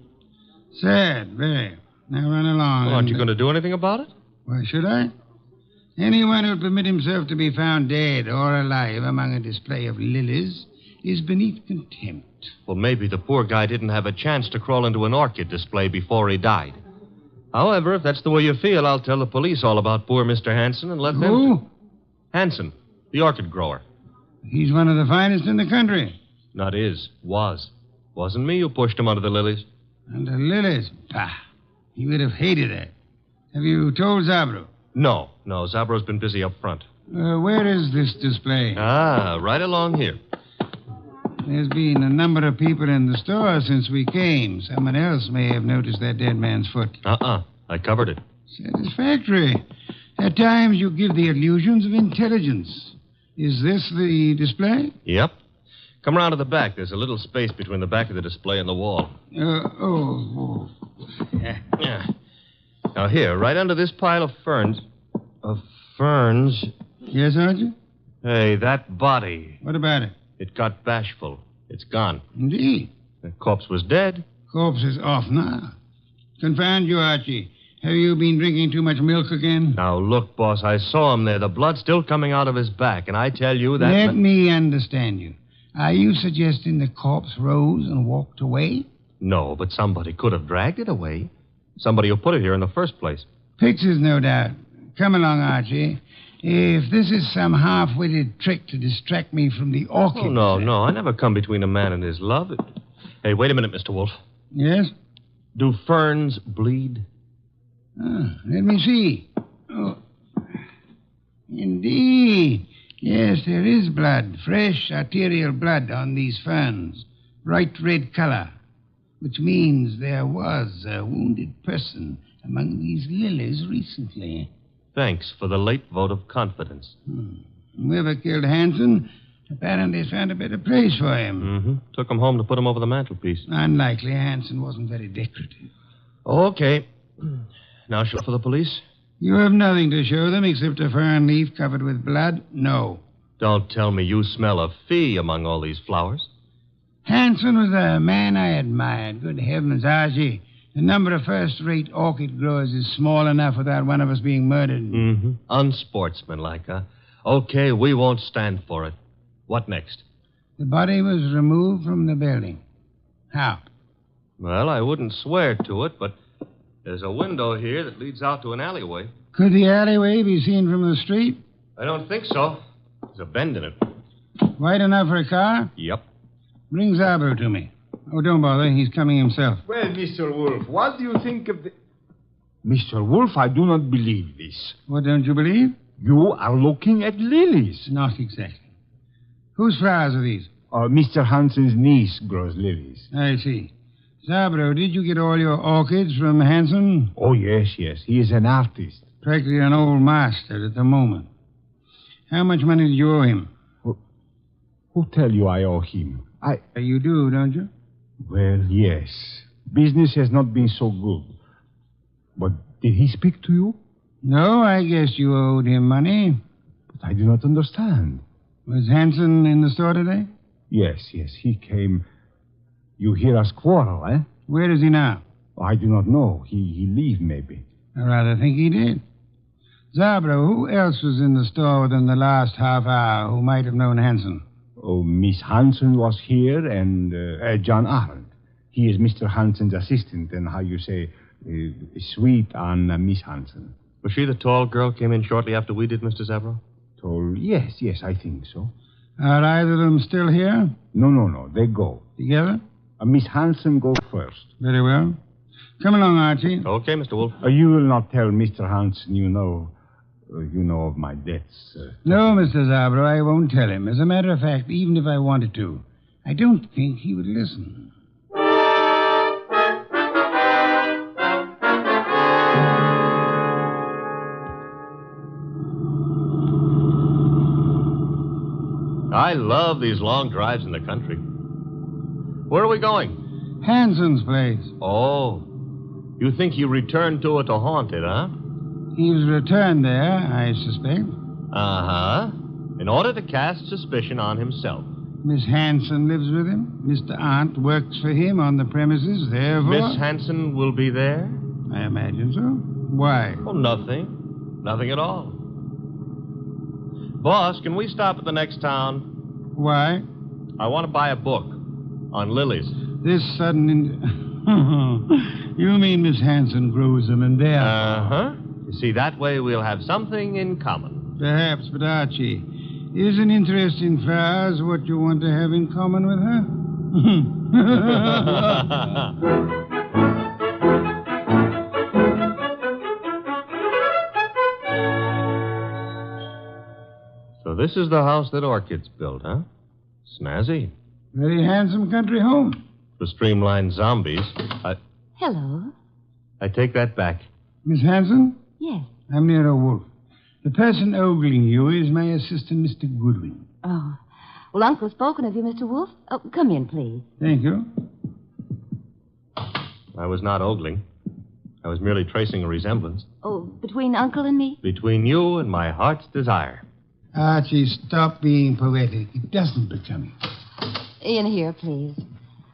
Sad, very. Now run along. Well, aren't you going to do anything about it? Why should I? Anyone who would permit himself to be found dead or alive among a display of lilies is beneath contempt. Well, maybe the poor guy didn't have a chance to crawl into an orchid display before he died. However, if that's the way you feel, I'll tell the police all about poor Mr. Hansen and let them... Who? Hansen, the orchid grower. He's one of the finest in the country. Not is. Was. Wasn't me who pushed him under the lilies. Under lilies? Bah. He would have hated that. Have you told Zabro? No. Zabro's been busy up front. Where is this display? Right along here. There's been a number of people in the store since we came. Someone else may have noticed that dead man's foot. I covered it. Satisfactory. At times you give the illusions of intelligence. Is this the display? Yep. Come around to the back. There's a little space between the back of the display and the wall. Yeah. Now here, right under this pile of ferns... Yes, Archie? Hey, that body. What about it? It got bashful. It's gone. Indeed. The corpse was dead. Corpse is off now. Confound you, Archie. Have you been drinking too much milk again? Now, look, boss, I saw him there. The blood's still coming out of his back, and I tell you that... Let me understand you. Are you suggesting the corpse rose and walked away? No, but somebody could have dragged it away. Somebody who put it here in the first place. Pictures, no doubt. Come along, Archie. If this is some half-witted trick to distract me from the orchid... Oh, no. I never come between a man and his love. Hey, wait a minute, Mr. Wolfe. Yes? Do ferns bleed? Let me see. Indeed. Yes, there is blood, fresh arterial blood on these ferns. Bright red color, which means there was a wounded person among these lilies recently. Thanks for the late vote of confidence. Whoever killed Hanson apparently found a better place for him. Mm-hmm. Took him home to put him over the mantelpiece. Unlikely. Hanson wasn't very decorative. Okay. Now show for the police? You have nothing to show them except a fern leaf covered with blood? No. Don't tell me you smell a fee among all these flowers. Hanson was a man I admired. Good heavens, Archie. The number of first-rate orchid growers is small enough without one of us being murdered. Mm-hmm. Unsportsmanlike, huh? Okay, we won't stand for it. What next? The body was removed from the building. How? Well, I wouldn't swear to it, but there's a window here that leads out to an alleyway. Could the alleyway be seen from the street? I don't think so. There's a bend in it. Wide enough for a car? Yep. Bring Zabro to me. Oh, don't bother. He's coming himself. Well, Mr. Wolfe, what do you think of the... Mr. Wolfe, I do not believe this. What don't you believe? You are looking at lilies. Not exactly. Whose flowers are these? Mr. Hanson's niece grows lilies. I see. Zabro, did you get all your orchids from Hanson? Oh, yes. He is an artist. Practically an old master at the moment. How much money did you owe him? Who tell you I owe him? You do, don't you? Well, yes. Business has not been so good. But did he speak to you? No, I guess you owed him money. But I do not understand. Was Hanson in the store today? Yes, he came. You hear us quarrel, eh? Where is he now? I do not know. He leave, maybe. I rather think he did. Zabro, who else was in the store within the last half hour who might have known Hanson? Oh, Miss Hanson was here, and John Arnold. He is Mr. Hanson's assistant, and how you say, sweet on Miss Hanson. Was she the tall girl came in shortly after we did, Mr. Zabro? Tall? Yes, I think so. Are either of them still here? No. They go. Together? Miss Hanson go first. Very well. Come along, Archie. Okay, Mr. Wolfe. You will not tell Mr. Hanson you know of my debts. No, Mr. Zabro, I won't tell him. As a matter of fact, even if I wanted to, I don't think he would listen. I love these long drives in the country. Where are we going? Hanson's place. Oh. You think he returned to it to haunt it, huh? He was returned there, I suspect. Uh-huh. In order to cast suspicion on himself. Miss Hanson lives with him. Mr. Arndt works for him on the premises, therefore... Miss Hanson will be there? I imagine so. Why? Oh, nothing. Nothing at all. Boss, can we stop at the next town? Why? I want to buy a book on lilies. This sudden... You mean Miss Hanson grows them in there? Uh-huh. You see, that way we'll have something in common. Perhaps, but Archie, is an interest in flowers what you want to have in common with her? So this is the house that Orchids built, huh? Snazzy. Very handsome country home. For streamlined zombies, Hello. I take that back. Miss Hanson? Yes. I'm Nero Wolfe. The person ogling you is my assistant, Mr. Goodwin. Oh. Well, Uncle's spoken of you, Mr. Wolfe. Oh, come in, please. Thank you. I was not ogling. I was merely tracing a resemblance. Oh, between Uncle and me? Between you and my heart's desire. Archie, stop being poetic. It doesn't become you. In here, please.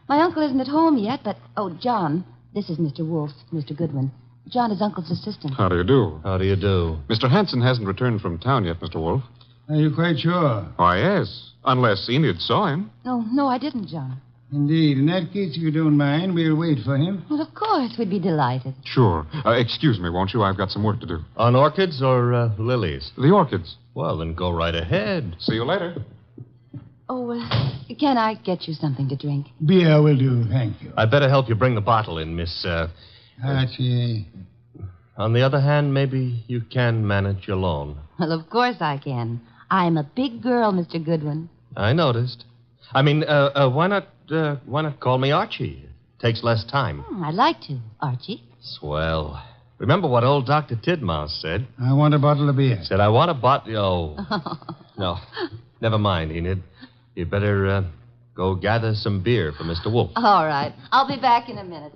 My uncle isn't at home yet, but... Oh, John, this is Mr. Wolfe, Mr. Goodwin. John is Uncle's assistant. How do you do? How do you do? Mr. Hanson hasn't returned from town yet, Mr. Wolfe. Are you quite sure? Why, yes. Unless Enid saw him. No, I didn't, John. Indeed. In that case, if you don't mind, we'll wait for him. Well, of course, we'd be delighted. Sure. Excuse me, won't you? I've got some work to do. On orchids or lilies? The orchids. Well, then go right ahead. See you later. Oh, can I get you something to drink? Beer will do, thank you. I'd better help you bring the bottle in, Miss, Archie. On the other hand, maybe you can manage alone. Well, of course I can. I'm a big girl, Mr. Goodwin. I noticed. I mean, why not call me Archie? Takes less time. I'd like to, Archie. Swell. Remember what old Dr. Tidmouse said? I want a bottle of beer. Said, I want a bottle... Oh. No. Never mind, Enid. You better go gather some beer for Mr. Wolfe. All right. I'll be back in a minute.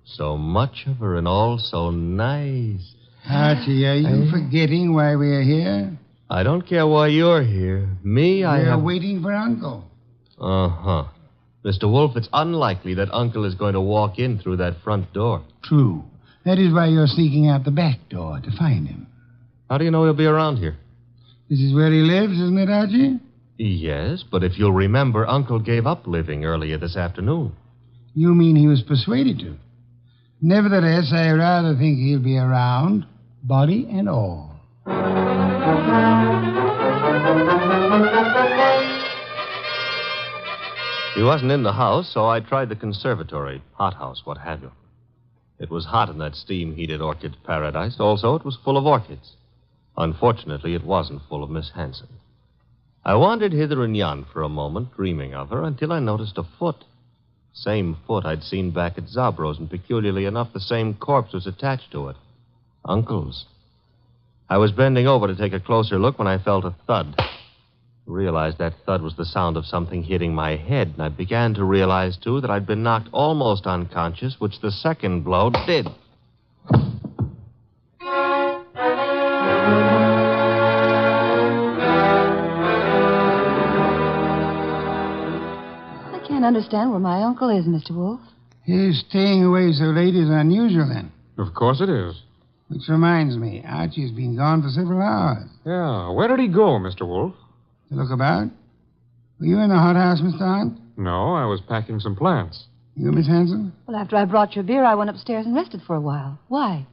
So much of her and all so nice. Archie, are you forgetting why we're here? I don't care why you're here. We're waiting for Uncle. Uh-huh. Mr. Wolfe, it's unlikely that Uncle is going to walk in through that front door. True. That is why you're sneaking out the back door to find him. How do you know he'll be around here? This is where he lives, isn't it, Archie? Yes, but if you'll remember, Uncle gave up living earlier this afternoon. You mean he was persuaded to? Nevertheless, I rather think he'll be around, body and all. He wasn't in the house, so I tried the conservatory, hothouse, what have you. It was hot in that steam-heated orchid paradise. Also, it was full of orchids. Unfortunately, it wasn't full of Miss Hanson. I wandered hither and yon for a moment, dreaming of her, until I noticed a foot. Same foot I'd seen back at Zabro's, and peculiarly enough, the same corpse was attached to it. Uncle's. I was bending over to take a closer look when I felt a thud. I realized that thud was the sound of something hitting my head, and I began to realize, too, that I'd been knocked almost unconscious, which the second blow did. I can't understand where my uncle is, Mr. Wolfe. His staying away so late is unusual, then. Of course it is. Which reminds me, Archie's been gone for several hours. Yeah, where did he go, Mr. Wolfe? To look about? Were you in the hothouse, Mr. Hunt? No, I was packing some plants. You, Miss Hanson? Well, after I brought your beer, I went upstairs and rested for a while. Why?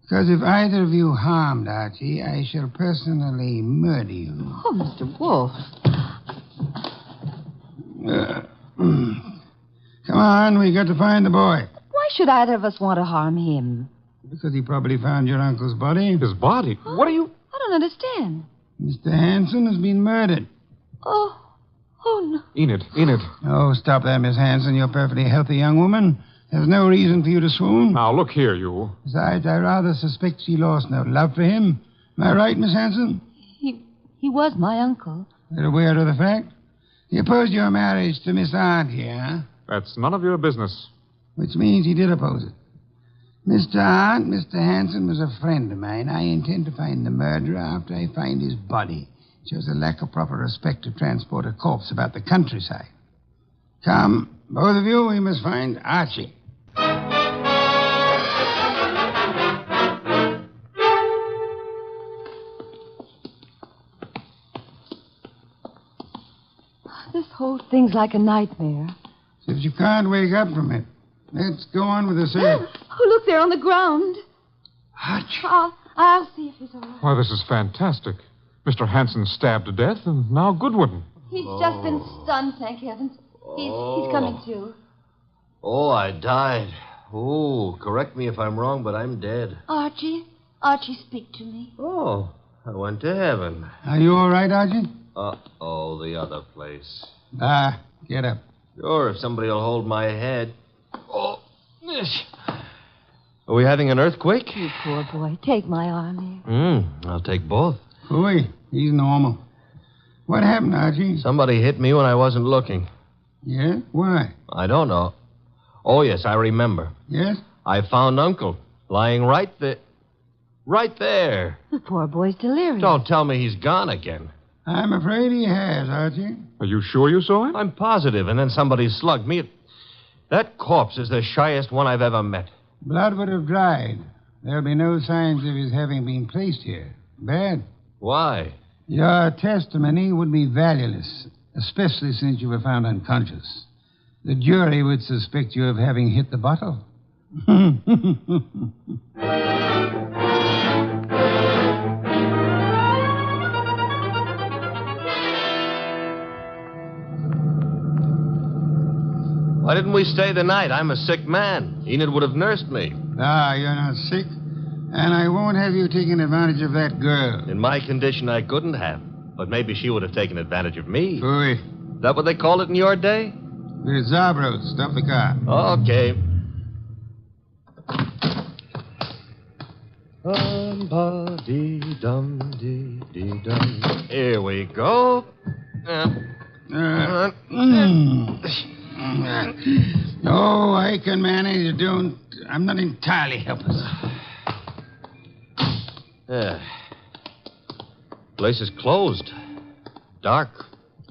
Because if either of you harmed Archie, I shall personally murder you. Oh, Mr. Wolfe. Come on, we got to find the boy. Why should either of us want to harm him? Because he probably found your uncle's body. His body? Huh? What are you... I don't understand. Mr. Hanson has been murdered. Oh no. Enid. Oh, stop that, Miss Hanson. You're a perfectly healthy young woman. There's no reason for you to swoon. Now, look here, you. Besides, I rather suspect she lost no love for him. Am I right, Miss Hanson? He was my uncle. You're aware of the fact? You opposed your marriage to Miss Aunt here, huh? That's none of your business. Which means he did oppose it. Mr. Aunt, Mr. Hanson was a friend of mine. I intend to find the murderer after I find his body. It shows a lack of proper respect to transport a corpse about the countryside. Come, both of you, we must find Archie. This whole thing's like a nightmare. If you can't wake up from it, let's go on with the search. Oh, look, there on the ground. Archie. I'll see if he's all right. Why, this is fantastic. Mr. Hanson stabbed to death, and now Goodwin. He's just been stunned, thank heavens. He's coming to. Oh, I died. Oh, correct me if I'm wrong, but I'm dead. Archie, speak to me. Oh, I went to heaven. Are you all right, Archie? Uh-oh, the other place. Get up. Sure, if somebody will hold my head. Oh, are we having an earthquake? You poor boy. Take my arm here. I'll take both. Ooh, he's normal. What happened, Archie? Somebody hit me when I wasn't looking. Yeah? Why? I don't know. Oh, yes, I remember. Yes? I found Uncle lying right there. Right there. The poor boy's delirious. Don't tell me he's gone again. I'm afraid he has, Archie. Are you sure you saw him? I'm positive, and then somebody slugged me. That corpse is the shyest one I've ever met. Blood would have dried. There'll be no signs of his having been placed here. Bad. Why? Your testimony would be valueless, especially since you were found unconscious. The jury would suspect you of having hit the bottle. Why didn't we stay the night? I'm a sick man. Enid would have nursed me. Ah, you're not sick. And I won't have you taking advantage of that girl. In my condition, I couldn't have. But maybe she would have taken advantage of me. Hurry. Is that what they called it in your day? We're Zabros. Stop the car. Okay. Dum-ba-dee-dum-dee-dee-dum. Here we go. No, I can manage. I'm not entirely helpless. Place is closed. Dark.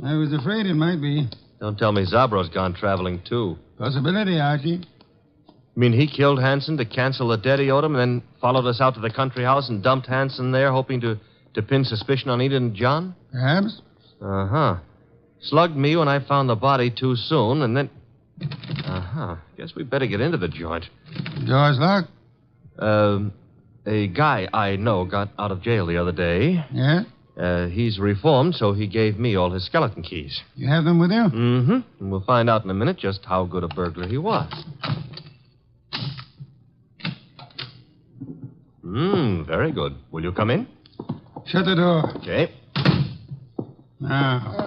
I was afraid it might be. Don't tell me Zabro's gone traveling, too. Possibility, Archie. You mean he killed Hanson to cancel the debt he owed him and then followed us out to the country house and dumped Hanson there, hoping to pin suspicion on Enid and John? Perhaps. Uh-huh. Slugged me when I found the body too soon, and then... Uh-huh. Guess we better get into the joint. Door's locked? A guy I know got out of jail the other day. Yeah? He's reformed, so he gave me all his skeleton keys. You have them with you? Mm-hmm. And we'll find out in a minute just how good a burglar he was. Very good. Will you come in? Shut the door. Okay. Now.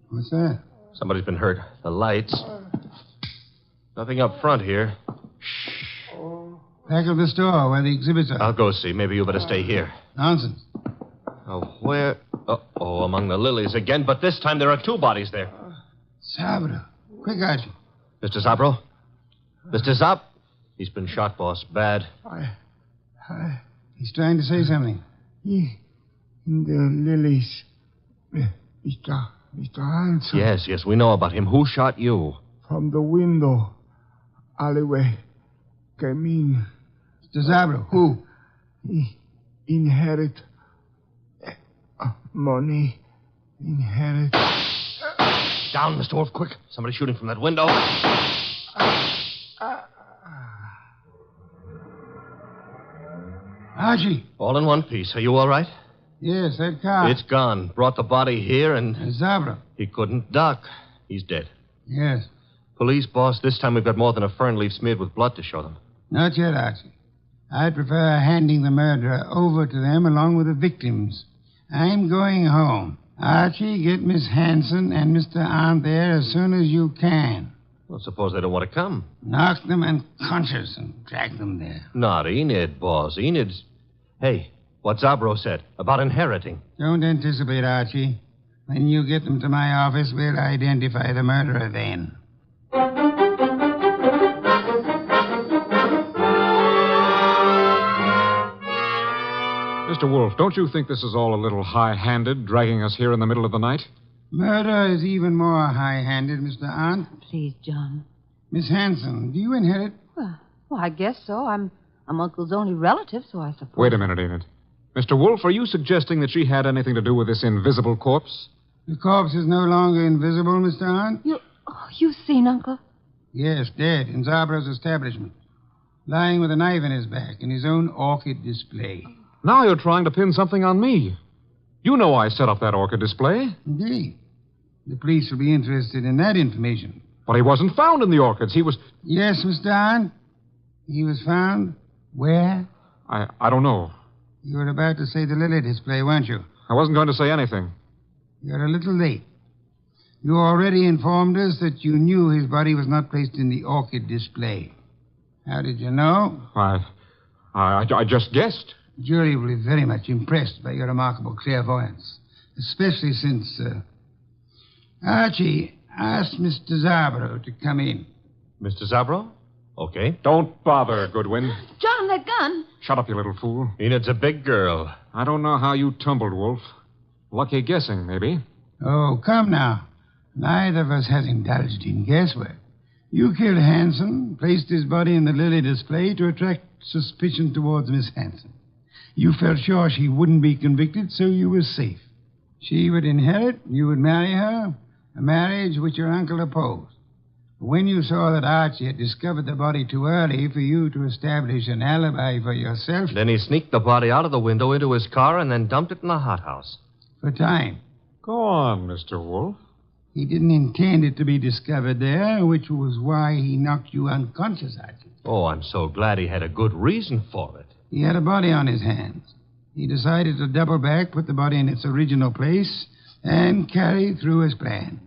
What's that? Somebody's been hurt. The lights. Nothing up front here. Back of the store where the exhibits are. I'll go see. Maybe you better stay here. Nonsense. Where? Uh-oh, among the lilies again. But this time there are two bodies there. Sabro. Quick, Archie. Mr. Zabro? Mr. Zab? He's been shot, boss. Bad. He's trying to say something. In the lilies. Mr. Hanson. Yes, we know about him. Who shot you? From the window. Alleyway. Came in. Mr. Zabro, who? He inherit money. Inherit. Down, Mr. Wolf, quick. Somebody shooting from that window. Archie. All in one piece. Are you all right? Yes, that car. It's gone. Brought the body here and... Zabro. He couldn't duck. He's dead. Yes. Police, boss, this time we've got more than a fern leaf smeared with blood to show them. Not yet, Archie. I'd prefer handing the murderer over to them along with the victims. I'm going home. Archie, get Miss Hanson and Mr. Arndt there as soon as you can. Well, suppose they don't want to come. Knock them unconscious and drag them there. Not Enid, boss. Enid's... Hey, what Zabro said about inheriting. Don't anticipate, Archie. When you get them to my office, we'll identify the murderer then. Mr. Wolfe, don't you think this is all a little high-handed, dragging us here in the middle of the night? Murder is even more high-handed, Mr. Arndt. Please, John. Miss Hanson, do you inherit? Well, I guess so. I'm Uncle's only relative, so I suppose. Wait a minute, Enid. Mr. Wolfe, are you suggesting that she had anything to do with this invisible corpse? The corpse is no longer invisible, Mr. Arndt. You've seen Uncle? Yes, dead in Zabro's establishment. Lying with a knife in his back in his own orchid display. Now you're trying to pin something on me. You know I set up that orchid display. Indeed. The police will be interested in that information. But he wasn't found in the orchids. He was... Yes, Mr. Arndt. He was found where? I don't know. You were about to say the lily display, weren't you? I wasn't going to say anything. You're a little late. You already informed us that you knew his body was not placed in the orchid display. How did you know? I just guessed. The jury will be very much impressed by your remarkable clairvoyance, especially since... Archie, ask Mr. Zabro to come in. Mr. Zabro? Okay. Don't bother, Goodwin. John, that gun. Shut up, you little fool. Enid's a big girl. I don't know how you tumbled, Wolf. Lucky guessing, maybe. Oh, come now. Neither of us has indulged in guesswork. You killed Hanson, placed his body in the lily display to attract suspicion towards Miss Hanson. You felt sure she wouldn't be convicted, so you were safe. She would inherit, you would marry her, a marriage which your uncle opposed. When you saw that Archie had discovered the body too early for you to establish an alibi for yourself... Then he sneaked the body out of the window into his car and then dumped it in the hothouse. For time. Go on, Mr. Wolfe. He didn't intend it to be discovered there, which was why he knocked you unconscious, Archie. Oh, I'm so glad he had a good reason for it. He had a body on his hands. He decided to double back, put the body in its original place, and carry through his plan.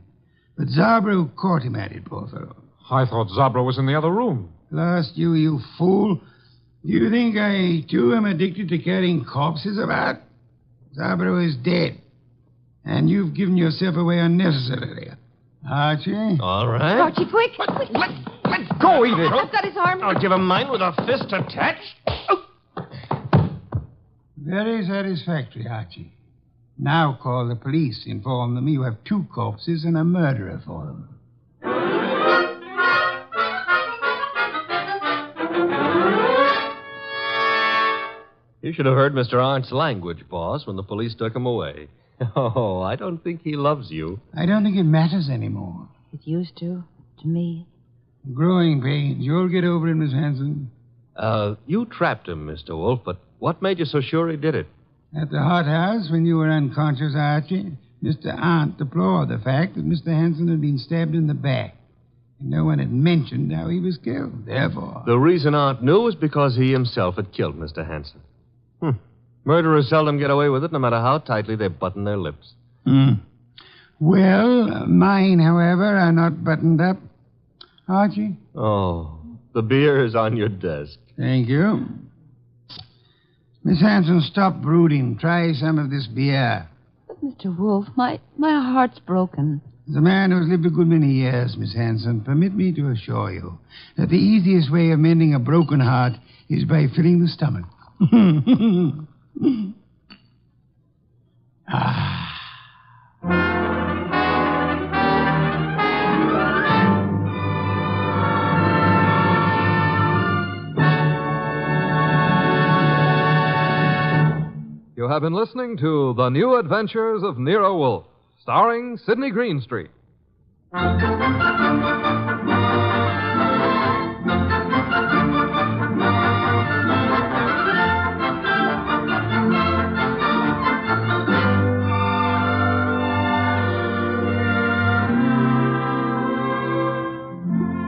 But Zabro caught him at it, poor fellow. I thought Zabro was in the other room. Lost you fool. Do you think I, too, am addicted to carrying corpses about? Zabro is dead. And you've given yourself away unnecessarily. Archie? All right. Archie, quick. Let go, Edith. I've got his arm. I'll give him mine with a fist attached. Very satisfactory, Archie. Now call the police. Inform them you have 2 corpses and a murderer for them. You should have heard Mr. Arndt's language, boss, when the police took him away. Oh, I don't think he loves you. I don't think it matters anymore. It used to me. Growing pains. You'll get over it, Miss Hanson. You trapped him, Mr. Wolfe, but what made you so sure he did it? At the hothouse, when you were unconscious, Archie, Mr. Arndt deplored the fact that Mr. Hanson had been stabbed in the back. And no one had mentioned how he was killed. Therefore... The reason Arndt knew was because he himself had killed Mr. Hanson. Murderers seldom get away with it, no matter how tightly they button their lips. Well, mine, however, are not buttoned up. Archie? Oh, the beer is on your desk. Thank you. Miss Hanson, stop brooding. Try some of this beer. But, Mr. Wolfe, my heart's broken. As a man who has lived a good many years, Miss Hanson, permit me to assure you that the easiest way of mending a broken heart is by filling the stomach. You have been listening to The New Adventures of Nero Wolfe, starring Sidney Greenstreet.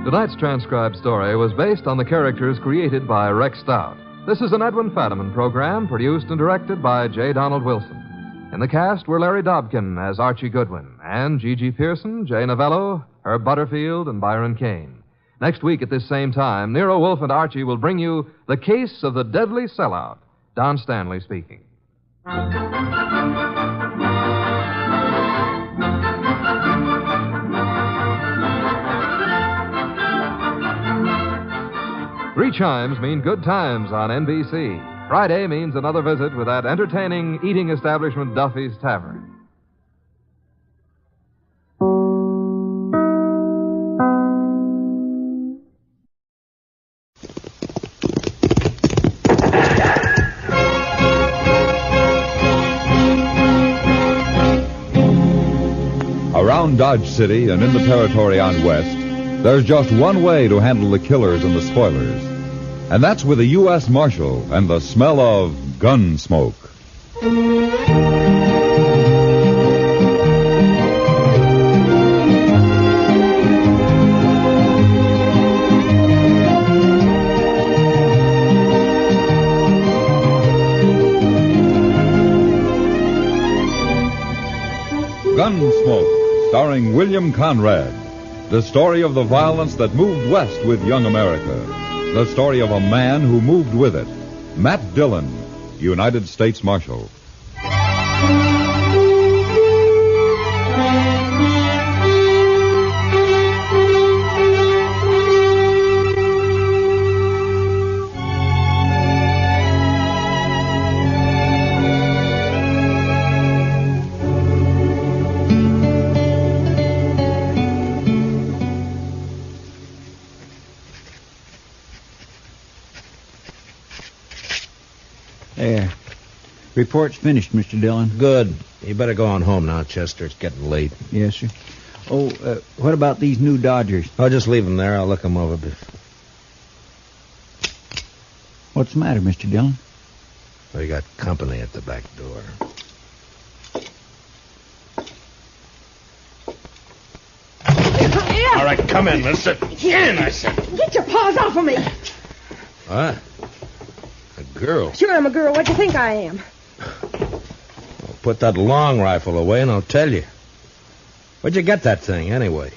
Tonight's transcribed story was based on the characters created by Rex Stout. This is an Edwin Fadiman program produced and directed by J. Donald Wilson. In the cast were Larry Dobkin as Archie Goodwin, and Gigi Pearson, Jay Novello, Herb Butterfield, and Byron Kane. Next week at this same time, Nero Wolfe and Archie will bring you The Case of the Deadly Sellout. Don Stanley speaking. Three chimes mean good times on NBC. Friday means another visit with that entertaining eating establishment Duffy's Tavern. Around Dodge City and in the territory on West, there's just one way to handle the killers and the spoilers. And that's with a U.S. Marshal and the smell of Gunsmoke. Gunsmoke, starring William Conrad. The story of the violence that moved west with young America. The story of a man who moved with it. Matt Dillon, United States Marshal. There. Report's finished, Mr. Dillon. Good. You better go on home now, Chester. It's getting late. Yes, sir. Oh, what about these new Dodgers? I'll just leave them there. I'll look them over. What's the matter, Mr. Dillon? We got company at the back door. All right, come in, mister. In, I said. Get your paws off of me. What? A girl? Sure, I'm a girl. What do you think I am? Well, put that long rifle away and I'll tell you. Where'd you get that thing, anyway?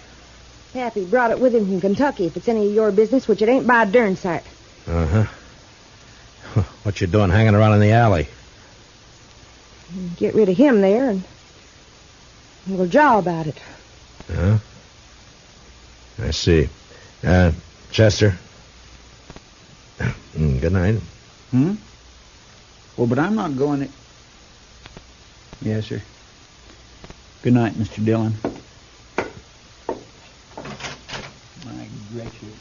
Pappy brought it with him from Kentucky, if it's any of your business, which it ain't by a darn sight. Uh-huh. What you doing hanging around in the alley? Get rid of him there, and we'll jaw about it. Huh? I see. Chester? Good night. Well, but I'm not going to... Yes, sir. Good night, Mr. Dillon. My gracious.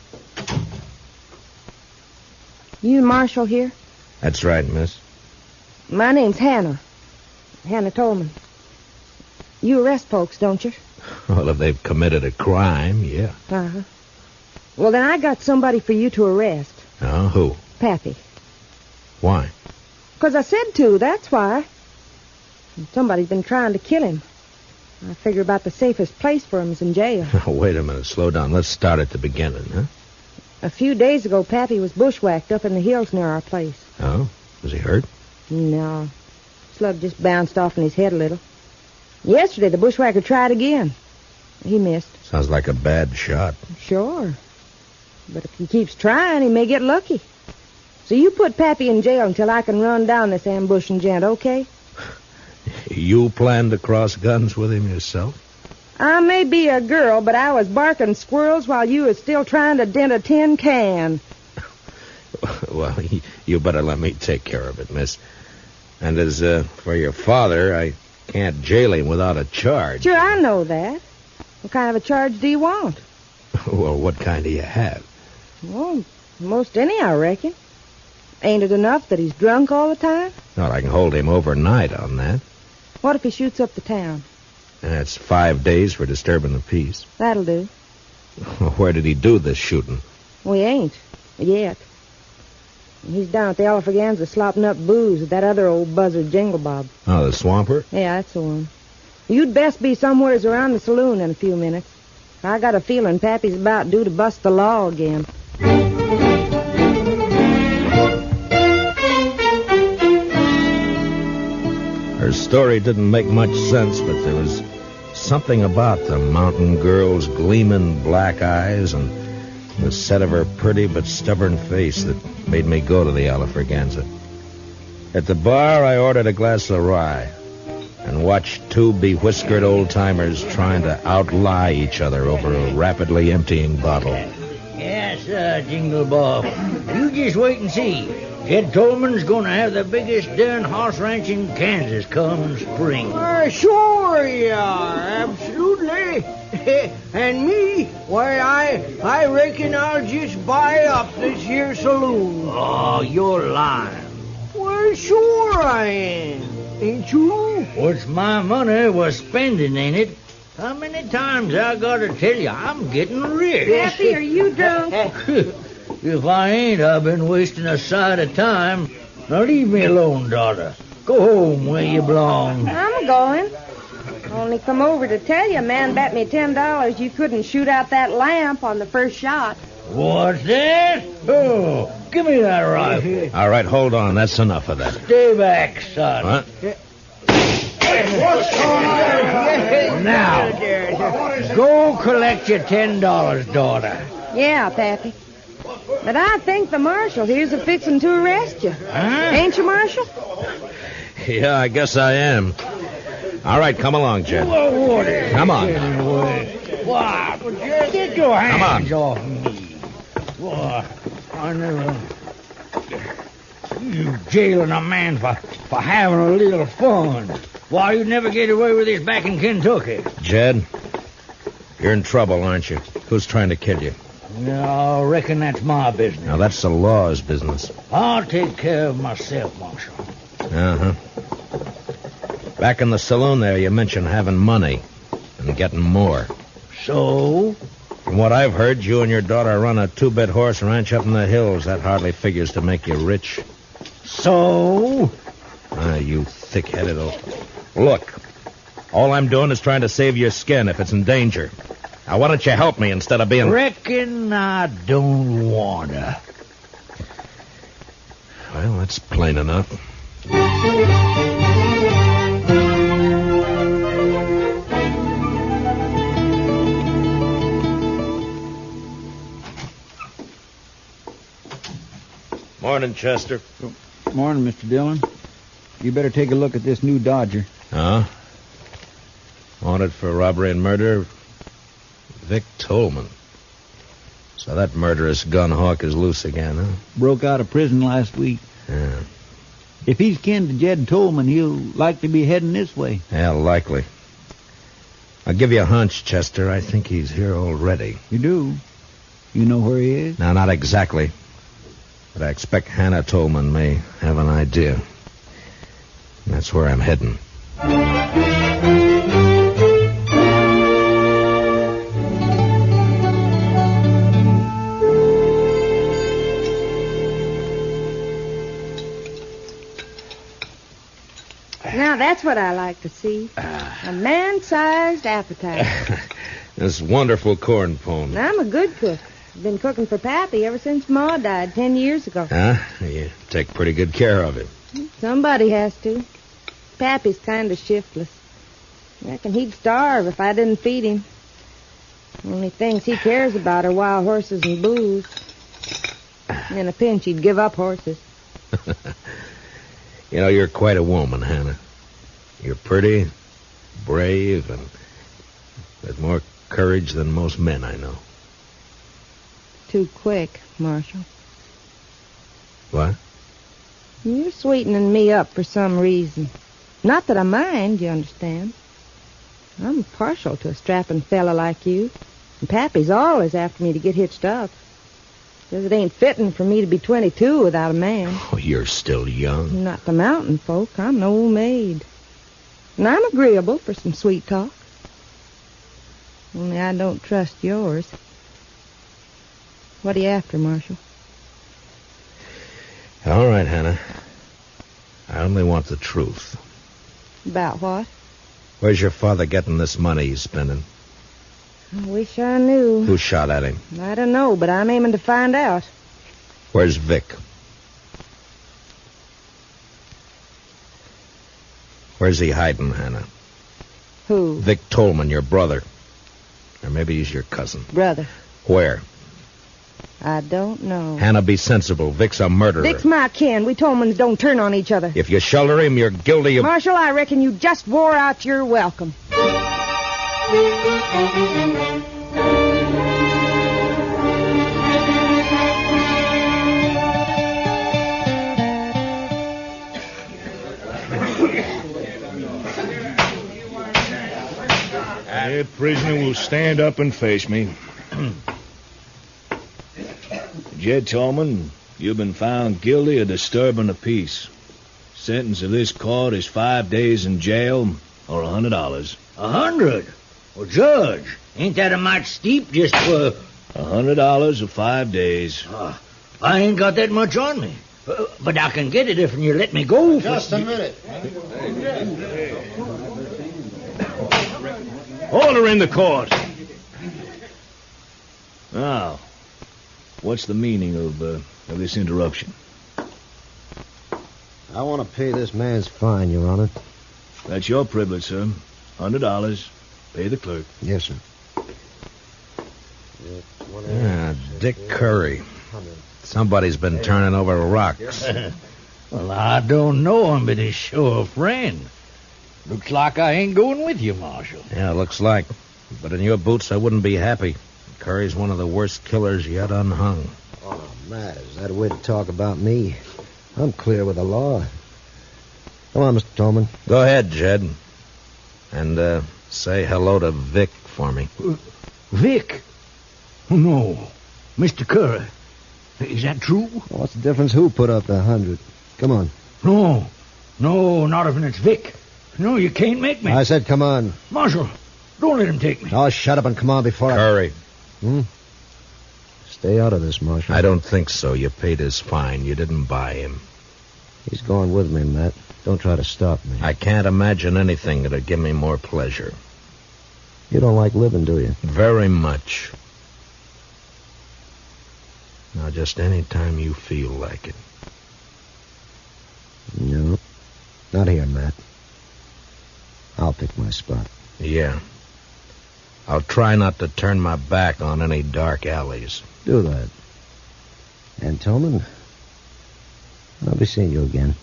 You Marshal here? That's right, miss. My name's Hannah. Hannah Tolman. You arrest folks, don't you? Well, if they've committed a crime, yeah. Uh-huh. Well, then I got somebody for you to arrest. Oh, who? Pappy. Why? 'Cause I said to, that's why. Somebody's been trying to kill him. I figure about the safest place for him is in jail. Wait a minute, slow down. Let's start at the beginning, huh? A few days ago, Pappy was bushwhacked up in the hills near our place. Oh? Was he hurt? No. Slug just bounced off in his head a little. Yesterday, the bushwhacker tried again. He missed. Sounds like a bad shot. Sure. But if he keeps trying, he may get lucky. So you put Pappy in jail until I can run down this ambushing gent, okay? You plan to cross guns with him yourself? I may be a girl, but I was barking squirrels while you was still trying to dent a tin can. Well, you better let me take care of it, miss. And as for your father, I can't jail him without a charge. Sure, I know that. What kind of a charge do you want? Well, what kind do you have? Well, most any, I reckon. Ain't it enough that he's drunk all the time? Well, I can hold him overnight on that. What if he shoots up the town? That's 5 days for disturbing the peace. That'll do. Where did he do this shooting? We ain't. Yet. He's down at the Alfreganza slopping up booze with that other old buzzard Jingle Bob. Oh, the swamper? Yeah, that's the one. You'd best be somewheres around the saloon in a few minutes. I got a feeling Pappy's about due to bust the law again. Her story didn't make much sense, but there was something about the mountain girl's gleaming black eyes and the set of her pretty but stubborn face that made me go to the Alfreganza. At the bar, I ordered a glass of rye and watched two bewhiskered old-timers trying to outlie each other over a rapidly emptying bottle. Yes, Jingle Bob. You just wait and see. Jed Tolman's going to have the biggest darn horse ranch in Kansas come spring. Sure you are, absolutely. And me, why, I reckon I'll just buy up this here saloon. Oh, you're lying. Well, sure I am. Ain't you? What's my money was spending, ain't it? How many times I gotta tell you I'm getting rich? Pappy, are you drunk? If I ain't, I've been wasting a sight of time. Now leave me alone, daughter. Go home where you belong. I'm going. Only come over to tell you, a man bet me $10 you couldn't shoot out that lamp on the first shot. What's that? Oh, give me that rifle. All right, hold on. That's enough of that. Stay back, son. What? What's going on? Now, go collect your $10, daughter. Yeah, Pappy. But I think the marshal here's a-fixin' to arrest you. Huh? Ain't you, Marshal? Yeah, I guess I am. All right, come along, Jed. Come on. What? Get your hands Come on. off me. Why, I never... You jailing a man for having a little fun. Why, you'd never get away with this back in Kentucky. Jed, you're in trouble, aren't you? Who's trying to kill you? Yeah, I reckon that's my business. Now, that's the law's business. I'll take care of myself, Marshal. Uh-huh. Back in the saloon there, you mentioned having money and getting more. So? From what I've heard, you and your daughter run a 2-bit horse ranch up in the hills. That hardly figures to make you rich. So? You thick-headed old... Look, all I'm doing is trying to save your skin if it's in danger. Now, why don't you help me instead of being... Reckon I don't wanna. Well, that's plain enough. Morning, Chester. Morning, Mr. Dillon. You better take a look at this new Dodger. Huh? Wanted for robbery and murder, Vic Tolman. So that murderous gun hawk is loose again, huh? Broke out of prison last week. Yeah. If he's kin to Jed Tolman, he'll likely be heading this way. Yeah, likely. I'll give you a hunch, Chester. I think he's here already. You do? You know where he is? No, not exactly. But I expect Hannah Tolman may have an idea. And that's where I'm heading. Now, that's what I like to see. A man-sized appetite. This wonderful corn pone. I'm a good cook. I've been cooking for Pappy ever since Ma died 10 years ago. Huh? You take pretty good care of him. Somebody has to. Pappy's kind of shiftless. I reckon he'd starve if I didn't feed him. Only things he cares about are wild horses and booze. In a pinch, he'd give up horses. You know, you're quite a woman, Hannah. You're pretty, brave, and with more courage than most men I know. Too quick, Marshal. What? You're sweetening me up for some reason. Not that I mind, you understand. I'm partial to a strapping fella like you. And Pappy's always after me to get hitched up. Says it ain't fitting for me to be 22 without a man. Oh, you're still young. Not the mountain folk. I'm an old maid. And I'm agreeable for some sweet talk. Only I don't trust yours. What are you after, Marshal? All right, Hannah. I only want the truth. About what? Where's your father getting this money he's spending? I wish I knew. Who shot at him? I don't know, but I'm aiming to find out. Where's Vic? Where's he hiding, Hannah? Who? Vic Tolman, your brother. Or maybe he's your cousin. Brother. Where? I don't know. Hannah, be sensible. Vic's a murderer. Vic's my kin. We Tolmans don't turn on each other. If you shelter him, you're guilty of... Marshal, I reckon you just wore out your welcome. The prisoner will stand up and face me. Jed Tolman, you've been found guilty of disturbing the peace. Sentence of this court is 5 days in jail or $100. 100? Well, Judge, ain't that a mite steep just for... $100 or 5 days. I ain't got that much on me. But I can get it if you let me go. Just a minute. Order in the court. Now, what's the meaning of this interruption? I want to pay this man's fine, Your Honor. That's your privilege, sir. $100. Pay the clerk. Yes, sir. Dick Curry. Somebody's been turning over rocks. Well, I don't know him, but he's sure a friend. Looks like I ain't going with you, Marshal. Yeah, looks like. But in your boots, I wouldn't be happy. Curry's one of the worst killers yet unhung. Oh, Matt, is that a way to talk about me? I'm clear with the law. Come on, Mr. Tolman. Go ahead, Jed. And, say hello to Vic for me. Vic? Oh, no. Mr. Curry. Is that true? What's the difference who put up the 100? Come on. No, not if it's Vic. No, you can't make me. I said come on. Marshal, don't let him take me. Oh, shut up and come on before Curry. Stay out of this, Marshal. I don't think so. You paid his fine. You didn't buy him. He's going with me, Matt. Don't try to stop me. I can't imagine anything that'd give me more pleasure. You don't like living, do you? Very much. Now, just any time you feel like it. No. Not here, Matt. I'll pick my spot. Yeah. I'll try not to turn my back on any dark alleys. Do that. And, Tolman, I'll be seeing you again.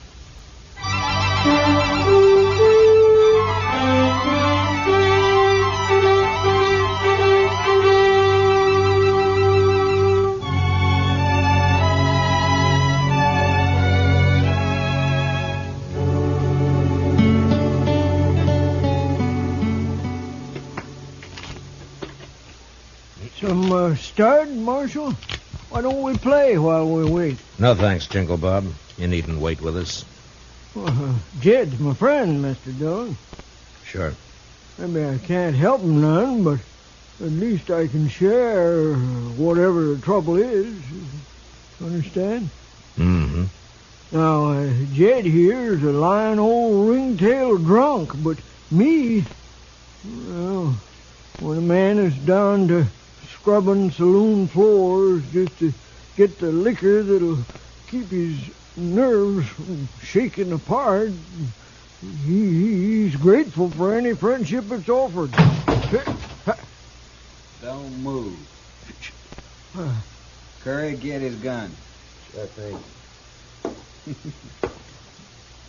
Some stud, Marshal? Why don't we play while we wait? No thanks, Jingle Bob. You needn't wait with us. Jed's my friend, Mr. Dillon. Sure. Maybe I can't help him none, but at least I can share whatever the trouble is. Understand? Mm-hmm. Now, Jed here is a lying old ringtail drunk, but me, well, when a man is down to scrubbing saloon floors just to get the liquor that'll keep his nerves from shaking apart, he's grateful for any friendship that's offered. Don't move. Curry, get his gun. Sure thing.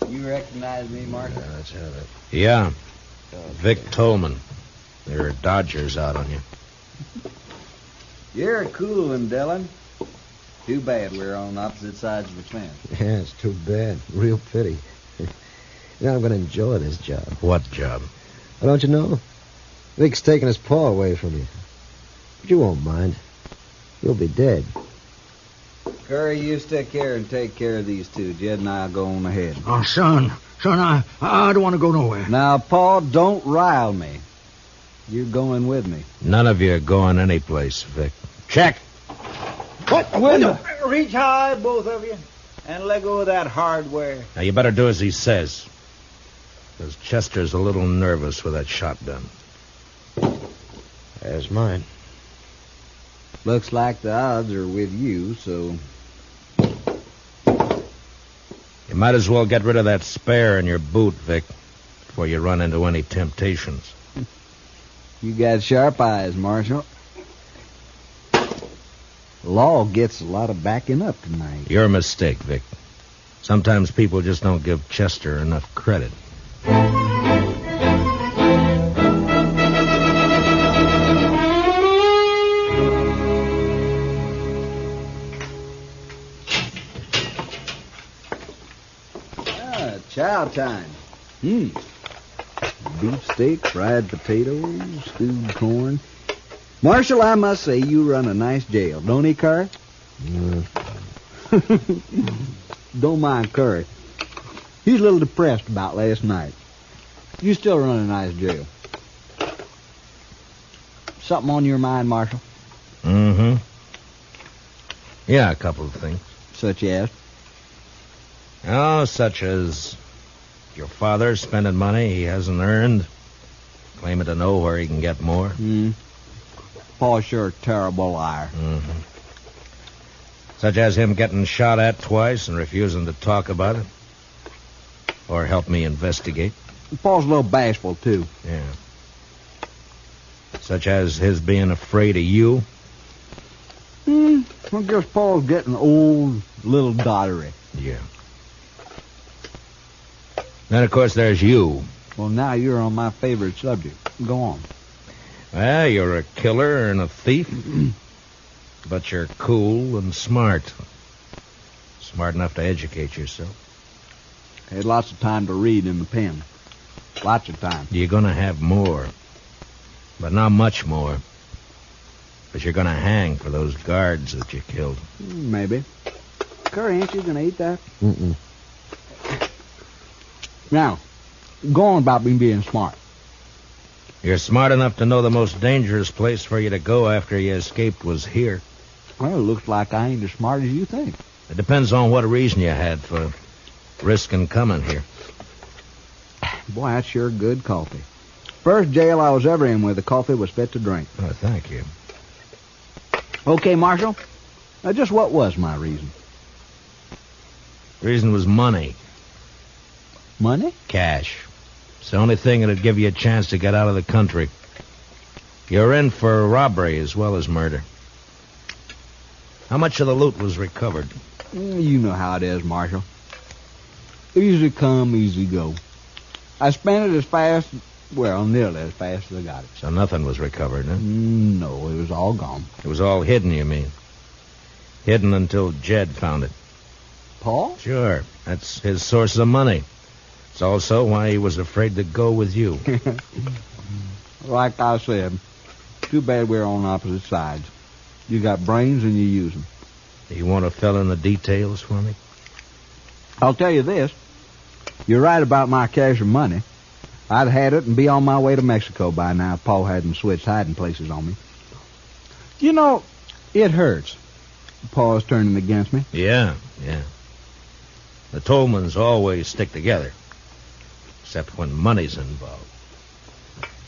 You recognize me, Marshal? Yeah, let's have it. Yeah. Vic Tolman. There are Dodgers out on you. You're a cool one, Dillon. Too bad we're on opposite sides of the fence. Yeah, it's too bad. Real pity. I'm going to enjoy this job. What job? Well, don't you know? Vic's taking his paw away from you. But you won't mind. You'll be dead. Curry, you stick here and take care of these two. Jed and I'll go on ahead. Oh, son, I don't want to go nowhere. Now, Paul, don't rile me. You're going with me. None of you are going anyplace, Vic. Check. What? Window. Reach high, both of you, and let go of that hardware. Now, you better do as he says. Because Chester's a little nervous with that shotgun. There's mine. Looks like the odds are with you, so... You might as well get rid of that spare in your boot, Vic, before you run into any temptations. You got sharp eyes, Marshal. Law gets a lot of backing up tonight. Your mistake, Vic. Sometimes people just don't give Chester enough credit. Chow time. Beefsteak, fried potatoes, stewed corn. Marshal, I must say you run a nice jail, don't he, Curry? Don't mind Curry. He's a little depressed about last night. You still run a nice jail. Something on your mind, Marshal? Mm-hmm. Yeah, a couple of things. Such as? Oh, such as your father spending money he hasn't earned, claiming to know where he can get more. Paul's sure a terrible liar. Mm-hmm. Such as him getting shot at twice and refusing to talk about it. Or help me investigate. Paul's a little bashful, too. Yeah. Such as his being afraid of you. I guess Paul's getting old, little dottery. Yeah. Then, of course, there's you. Well, now you're on my favorite subject. Go on. Well, you're a killer and a thief. But you're cool and smart. Smart enough to educate yourself. Had lots of time to read in the pen. Lots of time. You're going to have more. But not much more. Because you're going to hang for those guards that you killed. Maybe. Curry, ain't you going to eat that? Mm-mm. Now, go on about me being smart. You're smart enough to know the most dangerous place for you to go after you escaped was here. Well, it looks like I ain't as smart as you think. It depends on what reason you had for risking coming here. Boy, that's sure good coffee. First jail I was ever in where the coffee was fit to drink. Oh, thank you. Okay, Marshal. Now, just what was my reason? Reason was money. Money? Cash. It's the only thing that'd give you a chance to get out of the country. You're in for robbery as well as murder. How much of the loot was recovered? You know how it is, Marshal. Easy come, easy go. I spent it as fast, well, nearly as fast as I got it. So nothing was recovered, huh? No, it was all gone. It was all hidden, you mean? Hidden until Jed found it. Paul? Sure. That's his source of money. It's also why he was afraid to go with you. Like I said, too bad we're on opposite sides. You got brains and you use them. You want to fill in the details for me? I'll tell you this. You're right about my cash and money. I'd had it and be on my way to Mexico by now if Paul hadn't switched hiding places on me. You know, it hurts. Paul's turning against me. Yeah. The Tolmans always stick together. Except when money's involved.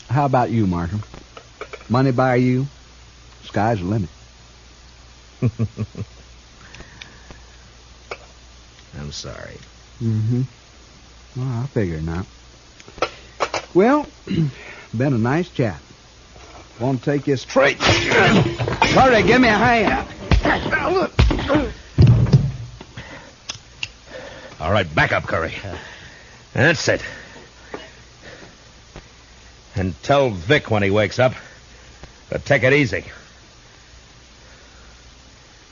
How about you, Marshal? Money by you, sky's the limit. I'm sorry. Mm-hmm. Well, I figured not. Well, been a nice chat. Want to take you straight? Hurry, give me a hand. All right, back up, Curry. That's it. And tell Vic when he wakes up to take it easy.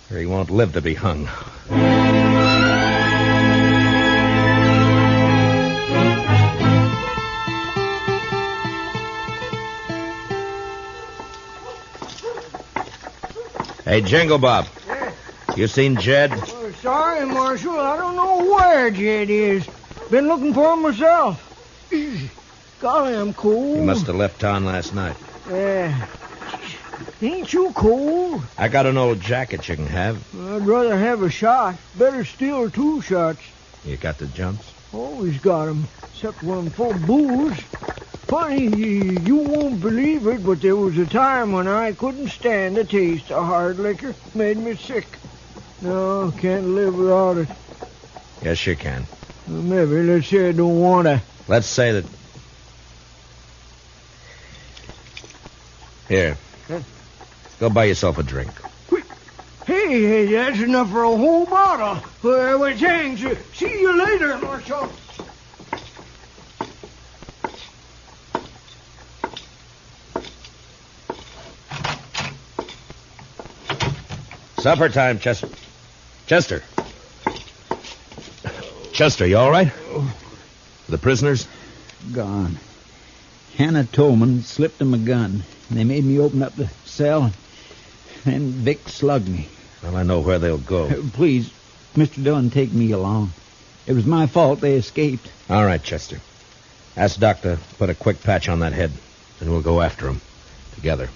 Or he won't live to be hung. Hey, Jingle Bob. Yeah. You seen Jed? Oh, sorry, Marshal. I don't know where Jed is. Been looking for him myself. Golly, I'm cold. He must have left town last night. Yeah. Ain't you cold? I got an old jacket you can have. I'd rather have a shot. Better still 2 shots. You got the jumps? Always got 'em, except when I'm full of booze. Funny, you won't believe it, but there was a time when I couldn't stand the taste of hard liquor. Made me sick. No, can't live without it. Yes, you can. Well, maybe, let's say I don't want to. Let's say that... Here. Huh? Go buy yourself a drink. Hey, that's enough for a whole bottle. Well, thanks. See you later, Marshal. Supper time, Chester. Chester, you all right? The prisoners? Gone. Hannah Tolman slipped him a gun. They made me open up the cell, and Vic slugged me. Well, I know where they'll go. Please, Mr. Dillon, take me along. It was my fault they escaped. All right, Chester. Ask Doc to put a quick patch on that head, and we'll go after him together.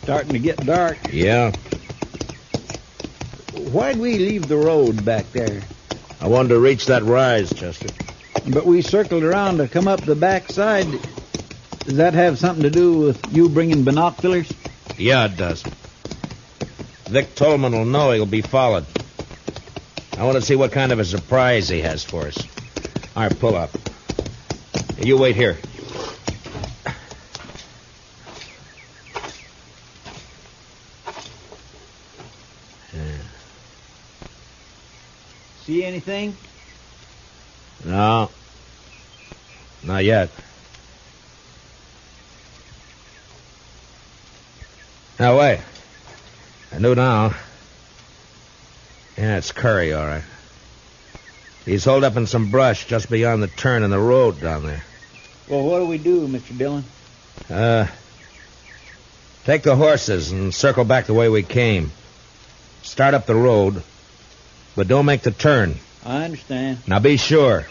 Starting to get dark. Yeah. Why'd we leave the road back there? I wanted to reach that rise, Chester. But we circled around to come up the back side. Does that have something to do with you bringing binoculars? Yeah, it does. Vic Tolman will know he'll be followed. I want to see what kind of a surprise he has for us. All right, pull up. You wait here. See anything? No. Not yet. Now, wait. I knew now. Yeah, it's Curry, all right. He's holed up in some brush just beyond the turn in the road down there. Well, what do we do, Mr. Dillon? Take the horses and circle back the way we came. Start up the road, but don't make the turn. I understand. Now be sure.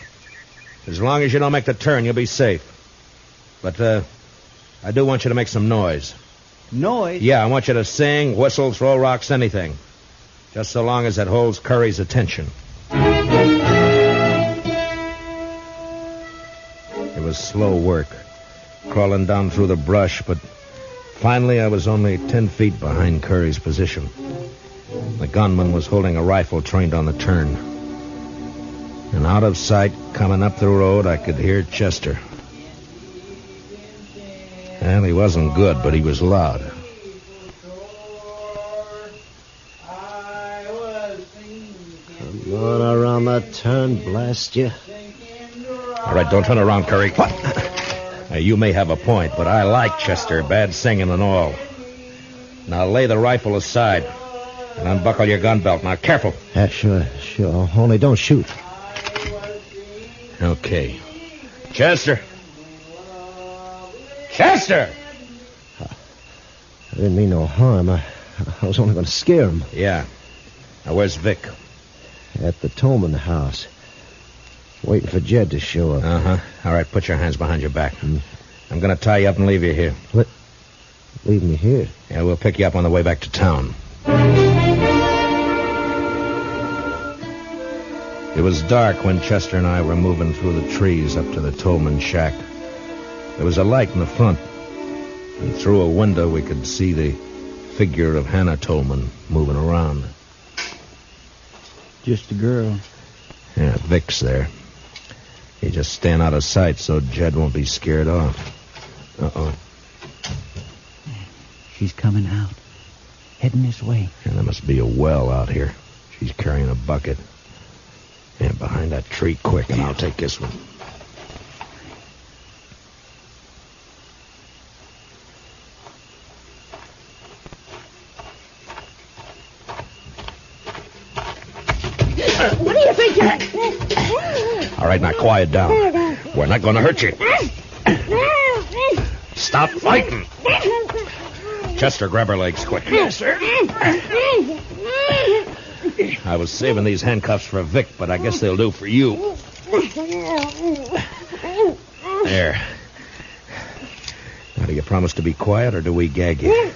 As long as you don't make the turn, you'll be safe. But, I do want you to make some noise. Noise? Yeah, I want you to sing, whistle, throw rocks, anything. Just so long as it holds Curry's attention. It was slow work, crawling down through the brush, but finally I was only 10 feet behind Curry's position. The gunman was holding a rifle trained on the turn. And out of sight, coming up the road, I could hear Chester. Well, he wasn't good, but he was loud. Come on around that turn, blast you. All right, don't turn around, Curry. What? You may have a point, but I like Chester, bad singing and all. Now lay the rifle aside and unbuckle your gun belt. Now, careful. Yeah, sure. Only don't shoot. Okay. Chester! Chester! I didn't mean no harm. I was only going to scare him. Yeah. Now, where's Vic? At the Tolman house. Waiting for Jed to show up. Uh-huh. All right, put your hands behind your back. I'm going to tie you up and leave you here. What? Leave me here? Yeah, we'll pick you up on the way back to town. It was dark when Chester and I were moving through the trees up to the Tolman shack. There was a light in the front, and through a window we could see the figure of Hannah Tolman moving around. Just a girl. Yeah, Vic's there. He just stand out of sight so Jed won't be scared off. Uh-oh. She's coming out. Heading this way. And there must be a well out here. She's carrying a bucket. And behind that tree quick, and I'll take this one. What do you think you're... All right, now quiet down. We're not going to hurt you. Stop fighting. Chester, grab her legs quick. Yes, sir. I was saving these handcuffs for Vic, but I guess they'll do for you. There. Now, do you promise to be quiet, or do we gag you?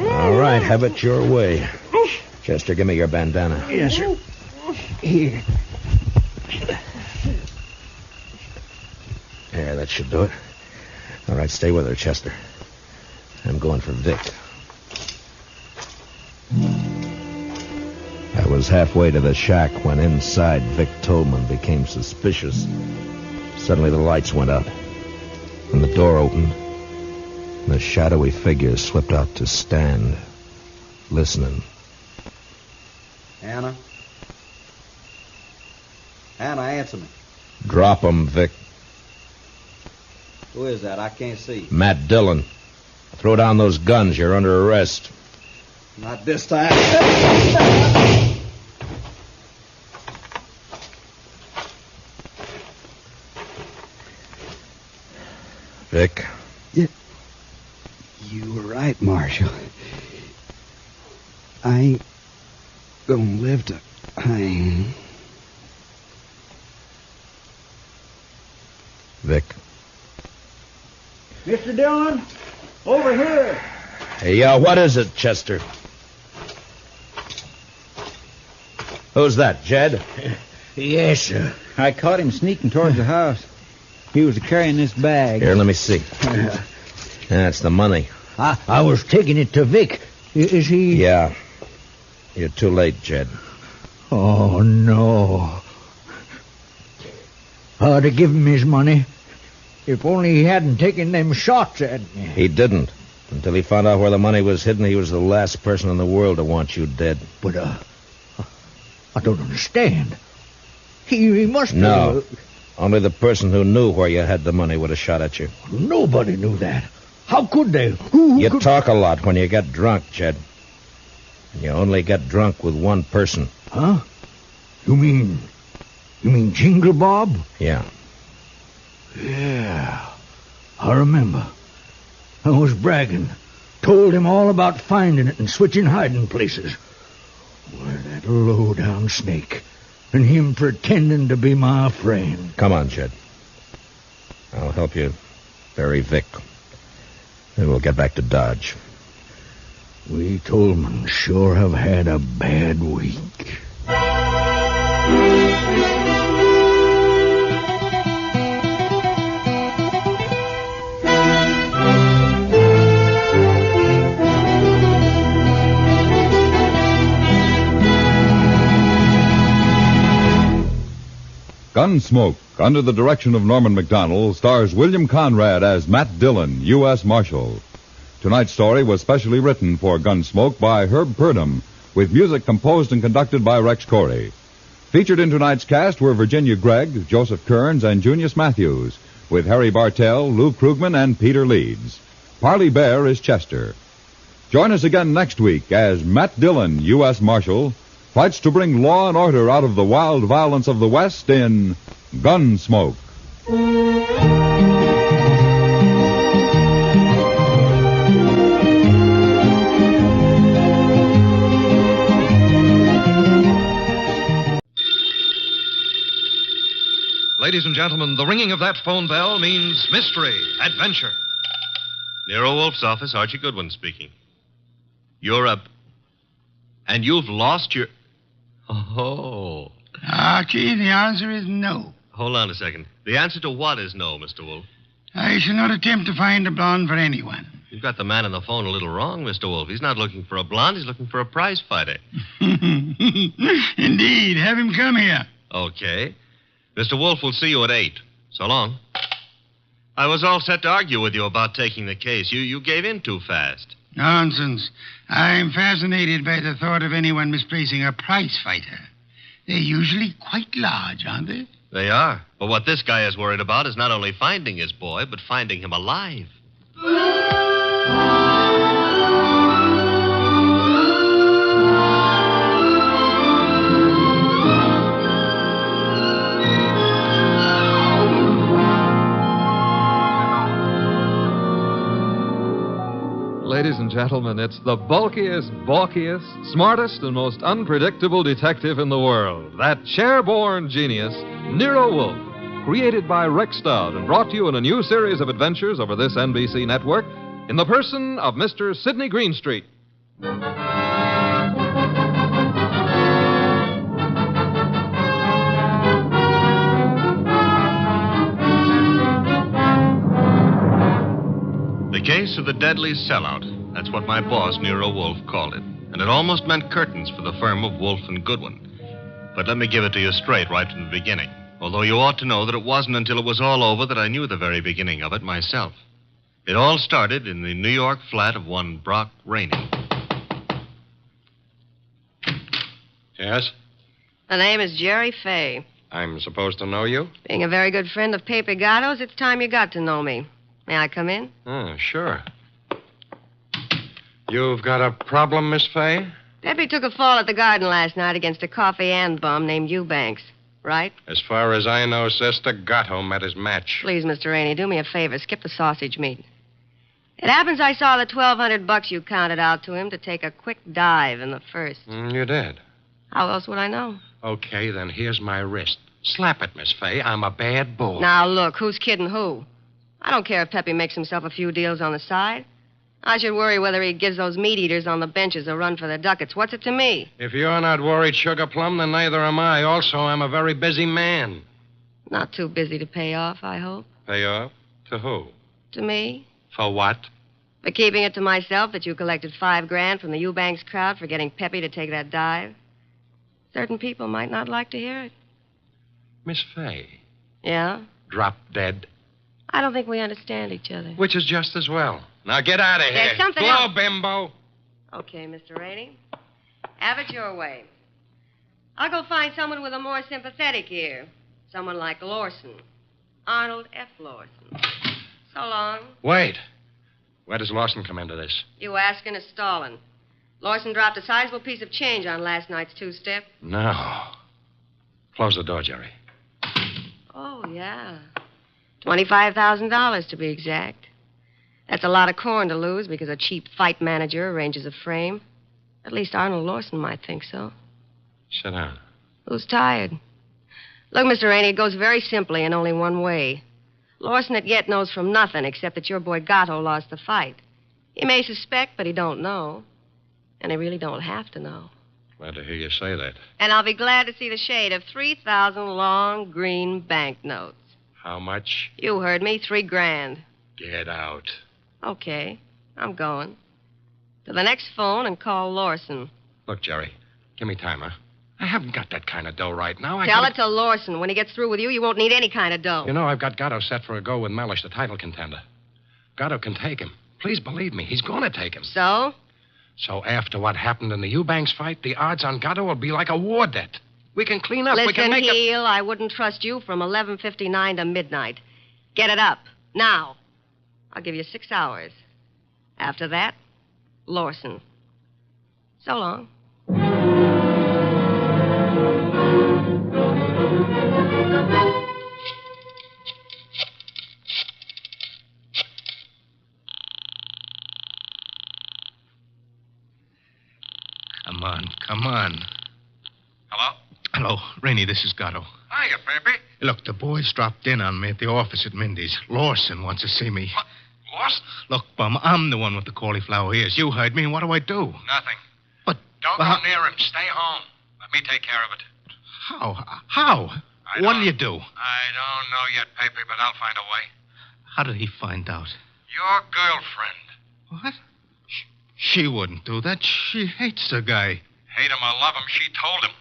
All right, have it your way. Chester, give me your bandana. Yes, sir. Here. There, that should do it. All right, stay with her, Chester. I'm going for Vic. I was halfway to the shack when inside Vic Tolman became suspicious. Suddenly the lights went out, and the door opened, and a shadowy figure slipped out to stand, listening. Hannah? Hannah, answer me. Drop him, Vic. Who is that? I can't see. Matt Dillon. Throw down those guns. You're under arrest. Not this time. Vic. You were right, Marshal. I ain't gonna live to hang. Vic. Mr. Dillon, over here. Hey, what is it, Chester? Who's that, Jed? Yes, sir. I caught him sneaking towards the house. He was carrying this bag. Here, let me see. That's the money. I was taking it to Vic. Is he... Yeah. You're too late, Jed. Oh, no. To give him his money. If only he hadn't taken them shots at me. He didn't. Until he found out where the money was hidden, he was the last person in the world to want you dead. But, I don't understand. He must No. have... Only the person who knew where you had the money would have shot at you. Nobody knew that. How could they? You talk a lot when you get drunk, Jed. You only get drunk with one person. Huh? You mean Jingle Bob? Yeah. Yeah. I remember. I was bragging. Told him all about finding it and switching hiding places. Why, that low-down snake. And him pretending to be my friend. Come on, Jed. I'll help you Bury Vic. Then we'll get back to Dodge. We Tolmans sure have had a bad week. Gunsmoke, under the direction of Norman Macdonnell, stars William Conrad as Matt Dillon, U.S. Marshal. Tonight's story was specially written for Gunsmoke by Herb Purdom, with music composed and conducted by Rex Corey. Featured in tonight's cast were Virginia Gregg, Joseph Kearns, and Junius Matthews, with Harry Bartell, Lou Krugman, and Peter Leeds. Parley Bear is Chester. Join us again next week as Matt Dillon, U.S. Marshal, fights to bring law and order out of the wild violence of the West in Gunsmoke. Ladies and gentlemen, the ringing of that phone bell means mystery, adventure. Nero Wolfe's office, Archie Goodwin speaking. You're up. And you've lost your... Oh. Archie, the answer is no. Hold on a second. The answer to what is no, Mr. Wolfe? I shall not attempt to find a blonde for anyone. You've got the man on the phone a little wrong, Mr. Wolfe. He's not looking for a blonde. He's looking for a prize fighter. Indeed. Have him come here. Okay. Mr. Wolfe will see you at 8. So long. I was all set to argue with you about taking the case. You gave in too fast. Nonsense. I'm fascinated by the thought of anyone misplacing a prize fighter. They're usually quite large, aren't they? They are. But what this guy is worried about is not only finding his boy, but finding him alive. Ladies and gentlemen, it's the bulkiest, balkiest, smartest, and most unpredictable detective in the world. That chair-born genius, Nero Wolfe, created by Rex Stout and brought to you in a new series of adventures over this NBC network in the person of Mr. Sidney Greenstreet. The case of the deadly sellout. That's what my boss, Nero Wolfe, called it. And it almost meant curtains for the firm of Wolfe and Goodwin. But let me give it to you straight right from the beginning. Although you ought to know that it wasn't until it was all over that I knew the very beginning of it myself. It all started in the New York flat of one Brock Rainey. Yes? The name is Jerry Fay. I'm supposed to know you? Being a very good friend of Pepe Gatto's, it's time you got to know me. May I come in? Sure. You've got a problem, Miss Fay? Pepe took a fall at the garden last night against a coffee and bum named Eubanks, right? As far as I know, Sister, Gatto met his match. Please, Mr. Rainey, do me a favor. Skip the sausage meat. It happens I saw the $1,200 you counted out to him to take a quick dive in the first. You did? How else would I know? Okay, then here's my wrist. Slap it, Miss Fay. I'm a bad bull. Now, look, who's kidding who? I don't care if Pepe makes himself a few deals on the side. I should worry whether he gives those meat eaters on the benches a run for the ducats. What's it to me? If you're not worried, Sugar Plum, then neither am I. Also, I'm a very busy man. Not too busy to pay off, I hope. Pay off? To who? To me. For what? For keeping it to myself that you collected $5,000 from the Eubanks crowd for getting Pepe to take that dive. Certain people might not like to hear it. Miss Fay. Yeah? Drop dead. I don't think we understand each other. Which is just as well. Now get out of here. There's something Go, else. bimbo. Okay, Mr. Rainey. Have it your way. I'll go find someone with a more sympathetic ear. Someone like Lawson. Arnold F. Lawson. So long. Wait. Where does Lawson come into this? You asking is stalling. Lawson dropped a sizable piece of change on last night's two-step. No. Close the door, Jerry. Oh, yeah. $25,000 to be exact. That's a lot of corn to lose because a cheap fight manager arranges a frame. At least Arnold Lawson might think so. Sit down. Who's tired? Look, Mr. Rainey, it goes very simply and only one way. Lawson at yet knows from nothing except that your boy Gatto lost the fight. He may suspect, but he don't know. And he really don't have to know. Glad to hear you say that. And I'll be glad to see the shade of 3,000 long green banknotes. How much? You heard me, $3,000. Get out. Okay, I'm going. To the next phone and call Lawson. Look, Jerry, give me time, huh? I haven't got that kind of dough right now. Tell it to Lawson. When he gets through with you, you won't need any kind of dough. You know, I've got Gatto set for a go with Mellish, the title contender. Gatto can take him. Please believe me, he's going to take him. So? So after what happened in the Eubanks fight, the odds on Gatto will be like a war debt. We can clean up. Listen, we can make Heel, I wouldn't trust you from 11:59 to midnight. Get it up. Now. I'll give you 6 hours. After that, Lawson. So long. Come on. Hello? Hello, Rainey, this is Gatto. Hiya, Pappy. Look, the boys dropped in on me at the office at Mindy's. Lawson wants to see me. What? Lost? Look, Bum, I'm the one with the cauliflower ears. You heard me, and what do I do? Nothing. But... Don't go near him. Stay home. Let me take care of it. How? What'll you do? I don't know yet, Pappy, but I'll find a way. How did he find out? Your girlfriend. What? She wouldn't do that. She hates the guy. Hate him or love him, she told him.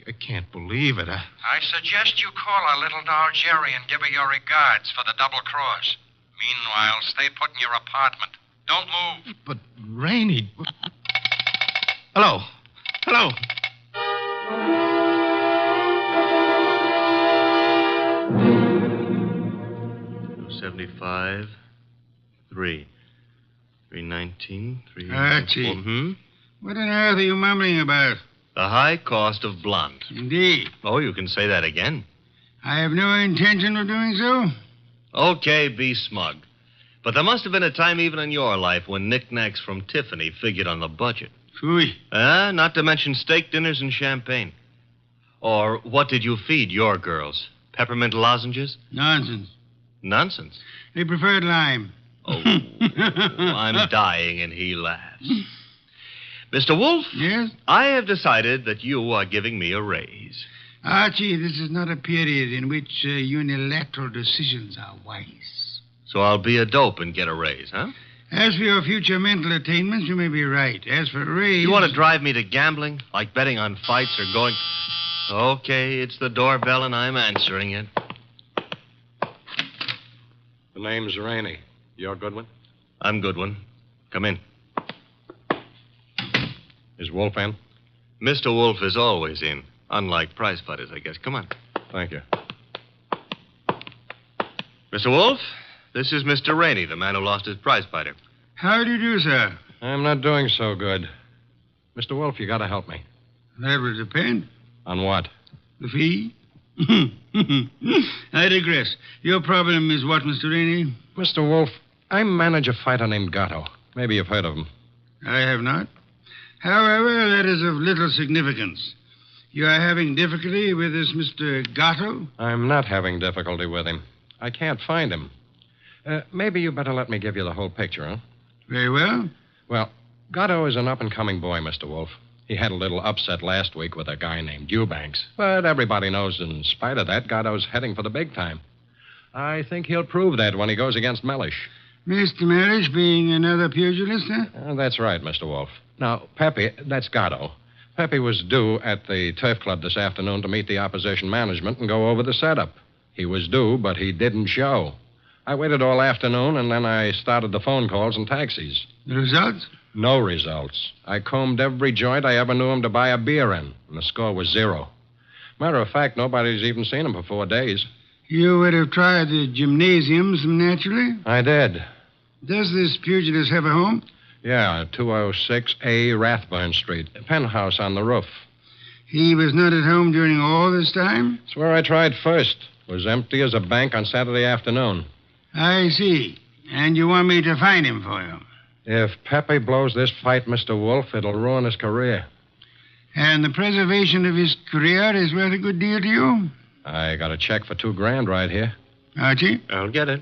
I can't believe it. I suggest you call our little doll Jerry and give her your regards for the double cross. Meanwhile, stay put in your apartment. Don't move. But, Rainey... Hello. 275, 319, 3... Archie. What on earth are you mumbling about? The high cost of blonde. Indeed. Oh, you can say that again. I have no intention of doing so. Okay, be smug. But there must have been a time even in your life when knickknacks from Tiffany figured on the budget. Phooey. Not to mention steak dinners and champagne. Or what did you feed your girls? Peppermint lozenges? Nonsense. Nonsense? They preferred lime. Oh, I'm dying, and he laughs. Mr. Wolfe? Yes? I have decided that you are giving me a raise. Archie, this is not a period in which unilateral decisions are wise. So I'll be a dope and get a raise, huh? As for your future mental attainments, you may be right. As for a raise... You want to drive me to gambling? Like betting on fights or going... Okay, it's the doorbell and I'm answering it. The name's Rainey. You're Goodwin? I'm Goodwin. Come in. Is Wolfe in? Mr. Wolfe is always in. Unlike prize fighters, I guess. Come on. Thank you. Mr. Wolfe, this is Mr. Rainey, the man who lost his prize fighter. How do you do, sir? I'm not doing so good. Mr. Wolfe, you got to help me. That will depend. On what? The fee? I digress. Your problem is what, Mr. Rainey? Mr. Wolfe, I manage a fighter named Gatto. Maybe you've heard of him. I have not. However, that is of little significance. You are having difficulty with this Mr. Gatto? I'm not having difficulty with him. I can't find him. Maybe you better let me give you the whole picture, huh? Very well. Well, Gatto is an up-and-coming boy, Mr. Wolfe. He had a little upset last week with a guy named Eubanks. But everybody knows in spite of that, Gatto's heading for the big time. I think he'll prove that when he goes against Mellish. Mr. Mellish being another pugilist, huh? That's right, Mr. Wolfe. Now, Pepe, that's Gatto. Pepe was due at the Turf Club this afternoon to meet the opposition management and go over the setup. He was due, but he didn't show. I waited all afternoon, and then I started the phone calls and taxis. The results? No results. I combed every joint I ever knew him to buy a beer in, and the score was 0. Matter of fact, nobody's even seen him for 4 days. You would have tried the gymnasiums, naturally? I did. Does this pugilist have a home? Yeah, 206A Rathburn Street. A penthouse on the roof. He was not at home during all this time? It's where I tried first. It was empty as a bank on Saturday afternoon. I see. And you want me to find him for you? If Pepe blows this fight, Mr. Wolfe, it'll ruin his career. And the preservation of his career is worth a good deal to you? I got a check for $2,000 right here. Archie? I'll get it.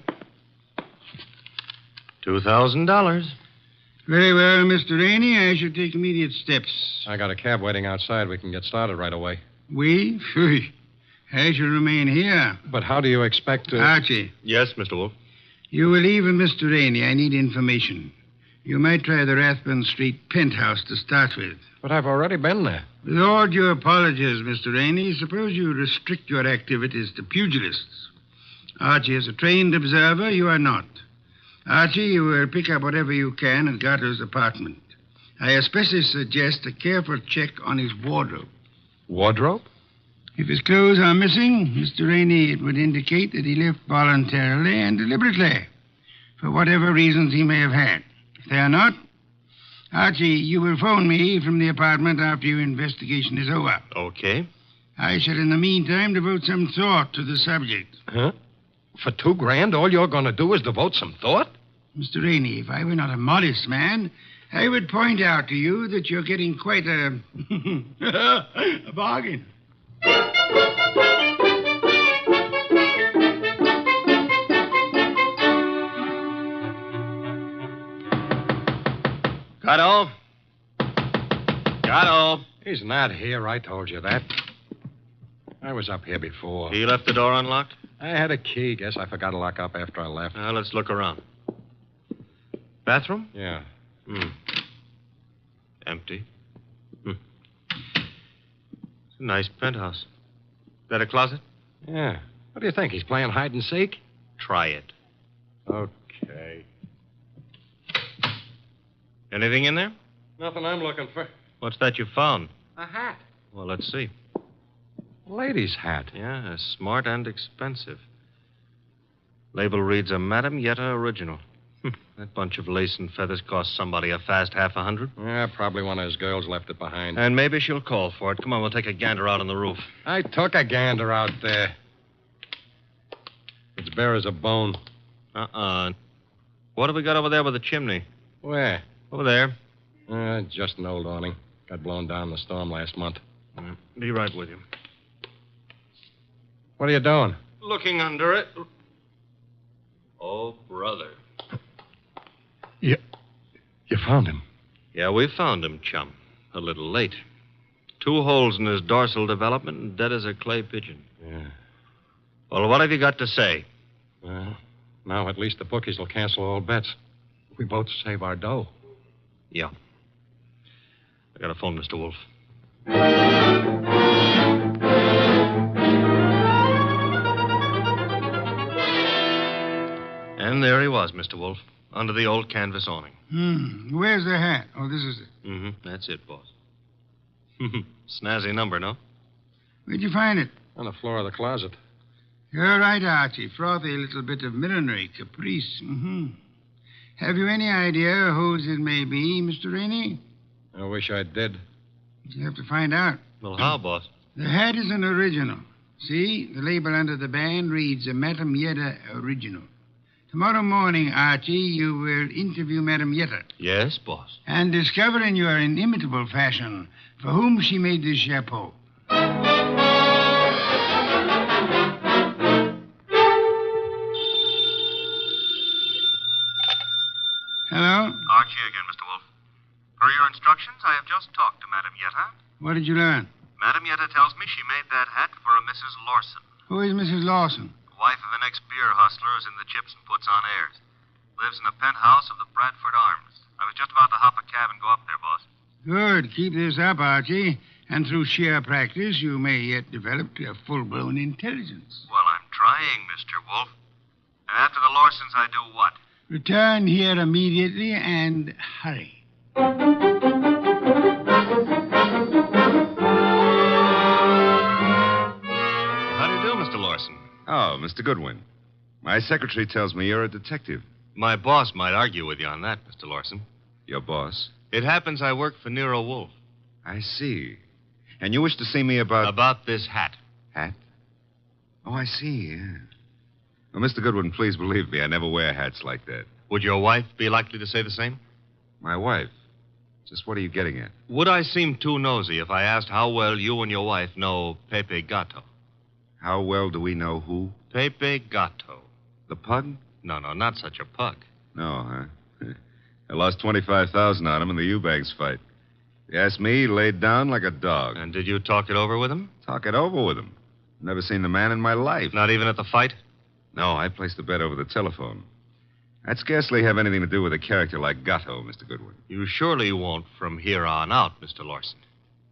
$2,000. Very well, Mr. Rainey. I shall take immediate steps. I got a cab waiting outside. We can get started right away. We? Phew. I shall remain here. But how do you expect to... Archie. Yes, Mr. Wolfe. You will leave with Mr. Rainey. I need information. You might try the Rathbun Street penthouse to start with. But I've already been there. With all due apologies, Mr. Rainey, suppose you restrict your activities to pugilists. Archie is a trained observer. You are not. Archie, you will pick up whatever you can at Gatto's apartment. I especially suggest a careful check on his wardrobe. Wardrobe? If his clothes are missing, Mr. Rainey, it would indicate that he left voluntarily and deliberately, for whatever reasons he may have had. If they are not, Archie, you will phone me from the apartment after your investigation is over. Okay. I shall, in the meantime, devote some thought to the subject. Huh? For $2,000, all you're going to do is devote some thought? Mr. Rainey, if I were not a modest man, I would point out to you that you're getting quite a... a bargain. Gatto? Gatto? He's not here. I told you that. I was up here before. He left the door unlocked? I had a key. Guess I forgot to lock up after I left. Now, let's look around. Bathroom? Yeah. Empty. It's a nice penthouse. That a closet? Yeah. What do you think? He's playing hide and seek? Try it. Okay. Anything in there? Nothing I'm looking for. What's that you found? A hat. Well, let's see. A lady's hat. Yeah, smart and expensive. Label reads a Madame Yetta original. That bunch of lace and feathers cost somebody a fast $50. Yeah, probably one of his girls left it behind. And maybe she'll call for it. Come on, we'll take a gander out on the roof. I took a gander out there. It's bare as a bone. What have we got over there with the chimney? Where? Over there. Just an old awning. Got blown down in the storm last month. Be right with you. What are you doing? Looking under it. Oh, brother. You found him? Yeah, we found him, chum. A little late. 2 holes in his dorsal development and dead as a clay pigeon. Yeah. Well, what have you got to say? Well, now at least the bookies will cancel all bets. We both save our dough. Yeah. I got a phone, Mr. Wolfe. And there he was, Mr. Wolfe, under the old canvas awning. Where's the hat? Oh, this is it. That's it, boss. Snazzy number, no? Where'd you find it? On the floor of the closet. You're right, Archie. Frothy little bit of millinery caprice. Have you any idea whose it may be, Mr. Rainey? I wish I did. You have to find out. Well, how, boss? The hat is an original. See, the label under the band reads a Madame Yetta original. Tomorrow morning, Archie, you will interview Madame Yetta. Yes, boss. And discover in your inimitable fashion for whom she made this chapeau. Hello? Archie again, Mr. Wolfe. Per your instructions, I have just talked to Madame Yetta. What did you learn? Madame Yetta tells me she made that hat for a Mrs. Lawson. Who is Mrs. Lawson? Wife of an ex-beer hustler who's in the chips and puts on airs. Lives in a penthouse of the Bradford Arms. I was just about to hop a cab and go up there, boss. Good. Keep this up, Archie. And through sheer practice, you may yet develop a full-blown intelligence. Well, I'm trying, Mr. Wolfe. And after the Lawsons, I do what? Return here immediately and hurry. How do you do, Mr. Lawson? Oh, Mr. Goodwin. My secretary tells me you're a detective. My boss might argue with you on that, Mr. Lawson. Your boss? It happens I work for Nero Wolfe. I see. And you wish to see me about... About this hat. Hat? Oh, I see, yeah. Well, Mr. Goodwin, please believe me, I never wear hats like that. Would your wife be likely to say the same? My wife? Just what are you getting at? Would I seem too nosy if I asked how well you and your wife know Pepe Gatto? How well do we know who? Pepe Gatto. The pug? No, not such a pug. No, huh? I lost $25,000 on him in the Eubanks fight. If you ask me, he laid down like a dog. And did you talk it over with him? Talk it over with him. Never seen the man in my life. Not even at the fight? No, I placed the bet over the telephone. I'd scarcely have anything to do with a character like Gatto, Mr. Goodwin. You surely won't from here on out, Mr. Lawson.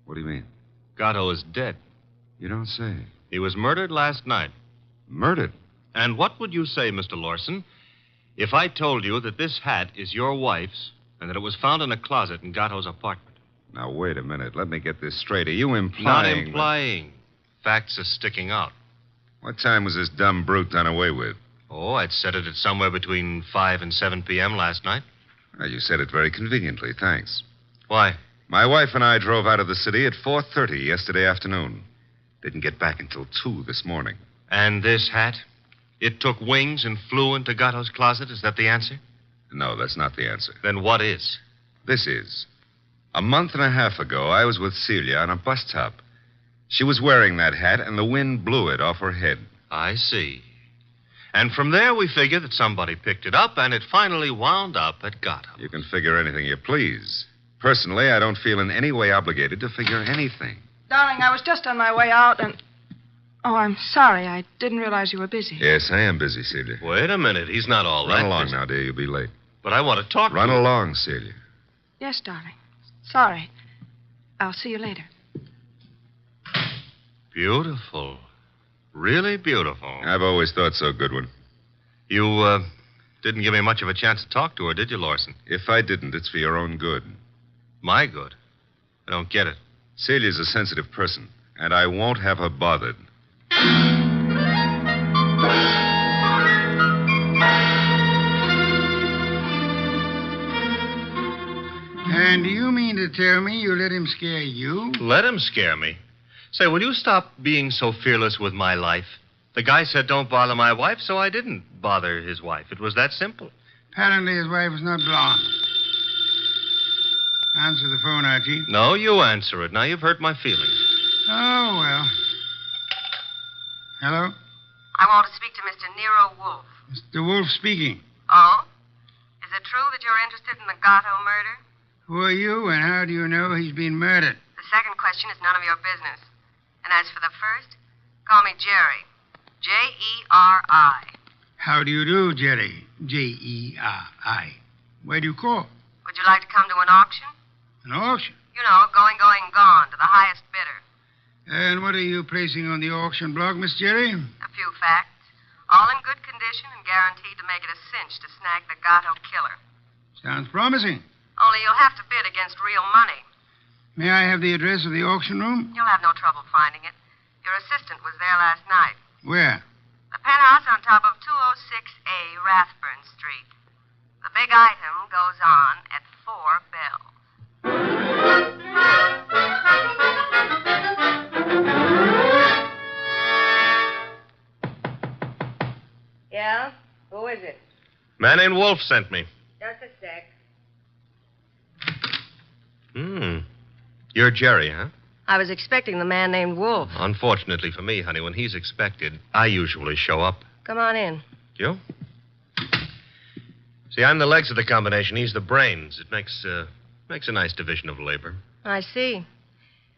What do you mean? Gatto is dead. You don't say. He was murdered last night. Murdered? And what would you say, Mr. Lawson, if I told you that this hat is your wife's and that it was found in a closet in Gatto's apartment? Now, wait a minute. Let me get this straight. Are you implying... Not implying. Facts are sticking out. What time was this dumb brute done away with? Oh, I'd set it at somewhere between 5 and 7 p.m. last night. Well, you said it very conveniently. Thanks. Why? My wife and I drove out of the city at 4:30 yesterday afternoon. Didn't get back until 2 this morning. And this hat? It took wings and flew into Gatto's closet? Is that the answer? No, that's not the answer. Then what is? This is. A month and a half ago, I was with Celia on a bus top. She was wearing that hat, and the wind blew it off her head. I see. And from there, we figure that somebody picked it up, and it finally wound up at Gatto. You can figure anything you please. Personally, I don't feel in any way obligated to figure anything. Darling, I was just on my way out, and... Oh, I'm sorry. I didn't realize you were busy. Yes, I am busy, Celia. Wait a minute. He's not all that Run along busy. now, dear. You'll be late. But I want to talk Run to you. along, Celia. Yes, darling. Sorry. I'll see you later. Beautiful. Really beautiful. I've always thought so, Goodwin. You, didn't give me much of a chance to talk to her, did you, Lawson? If I didn't, it's for your own good. My good? I don't get it. Celia's a sensitive person, and I won't have her bothered. And do you mean to tell me you let him scare you? Let him scare me. Say, will you stop being so fearless with my life? The guy said don't bother my wife, so I didn't bother his wife. It was that simple. Apparently his wife was not blonde. Answer the phone, Archie. No, you answer it. Now you've hurt my feelings. Oh, well. Hello? I want to speak to Mr. Nero Wolfe. Mr. Wolfe speaking. Oh? Is it true that you're interested in the Gatto murder? Who are you, and how do you know he's been murdered? The second question is none of your business. And as for the first, call me Jerry. Jerry. How do you do, Jerry? Jerry. Where do you call? Would you like to come to an auction? An auction? You know, going, gone, to the highest bidder. And what are you placing on the auction block, Miss Jerry? A few facts. All in good condition and guaranteed to make it a cinch to snag the Gatto killer. Sounds promising. Only you'll have to bid against real money. May I have the address of the auction room? You'll have no trouble finding it. Your assistant was there last night. Where? The penthouse on top of 206A Rathburn Street. The big item goes on at 4 bells. Yeah? Who is it? Man named Wolfe sent me. Just a sec. You're Jerry, huh? I was expecting the man named Wolfe. Unfortunately for me, honey, when he's expected, I usually show up. Come on in. You? See, I'm the legs of the combination. He's the brains. It makes a nice division of labor. I see.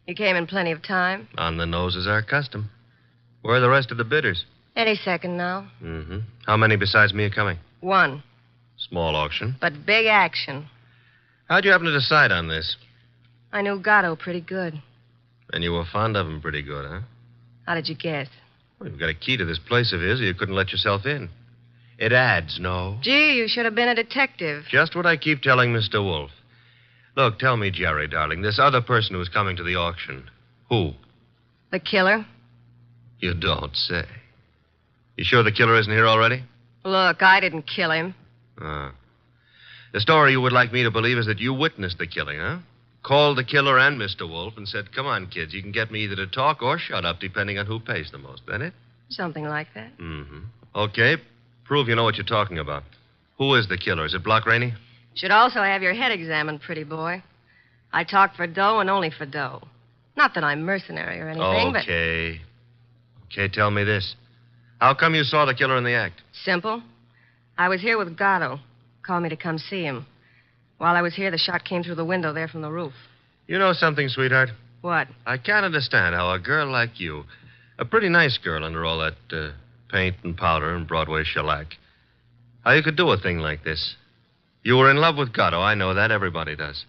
You came in plenty of time. On the nose is our custom. Where are the rest of the bidders? Any second now. Mm-hmm. How many besides me are coming? 1. Small auction. But big action. How'd you happen to decide on this? I knew Gatto pretty good. And you were fond of him pretty good, huh? How did you guess? Well, you've got a key to this place of his, or you couldn't let yourself in. It adds, no? Gee, you should have been a detective. Just what I keep telling Mr. Wolfe. Look, tell me, Jerry, darling, this other person who's coming to the auction, who? The killer? You don't say. You sure the killer isn't here already? Look, I didn't kill him. The story you would like me to believe is that you witnessed the killing, huh? Called the killer and Mr. Wolfe and said, come on, kids, you can get me either to talk or shut up, depending on who pays the most. That it? Something like that. Mm-hmm. Okay, prove you know what you're talking about. Who is the killer? Is it Block Rainey? Should also have your head examined, pretty boy. I talk for dough and only for dough. Not that I'm mercenary or anything, Okay, tell me this. How come you saw the killer in the act? Simple. I was here with Gatto. Called me to come see him. While I was here, the shot came through the window there from the roof. You know something, sweetheart? What? I can't understand how a girl like you, a pretty nice girl under all that paint and powder and Broadway shellac, how you could do a thing like this. You were in love with Gatto, I know that. Everybody does.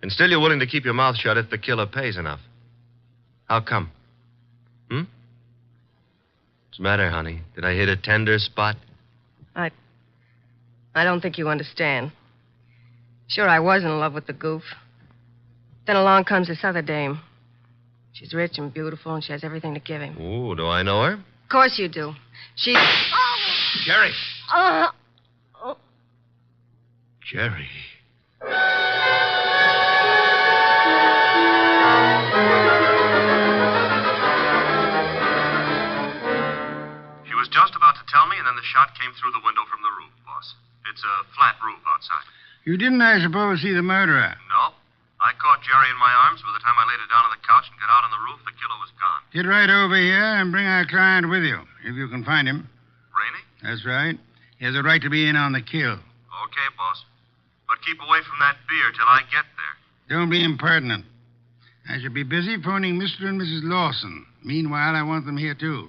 And still you're willing to keep your mouth shut if the killer pays enough. How come? What's the matter, honey? Did I hit a tender spot? I don't think you understand. Sure, I was in love with the goof. Then along comes this other dame. She's rich and beautiful, and she has everything to give him. Ooh, do I know her? Of course you do. She... Jerry! Oh. Jerry. She was just about to tell me, and then the shot came through the window from the roof, boss. It's a flat roof outside. You didn't, I suppose, see the murderer? No. I caught Jerry in my arms. By the time I laid her down on the couch and got out on the roof, the killer was gone. Get right over here and bring our client with you, if you can find him. Rainey? That's right. He has a right to be in on the kill. Okay, boss. But keep away from that beer till I get there. Don't be impertinent. I shall be busy phoning Mr. and Mrs. Lawson. Meanwhile, I want them here, too.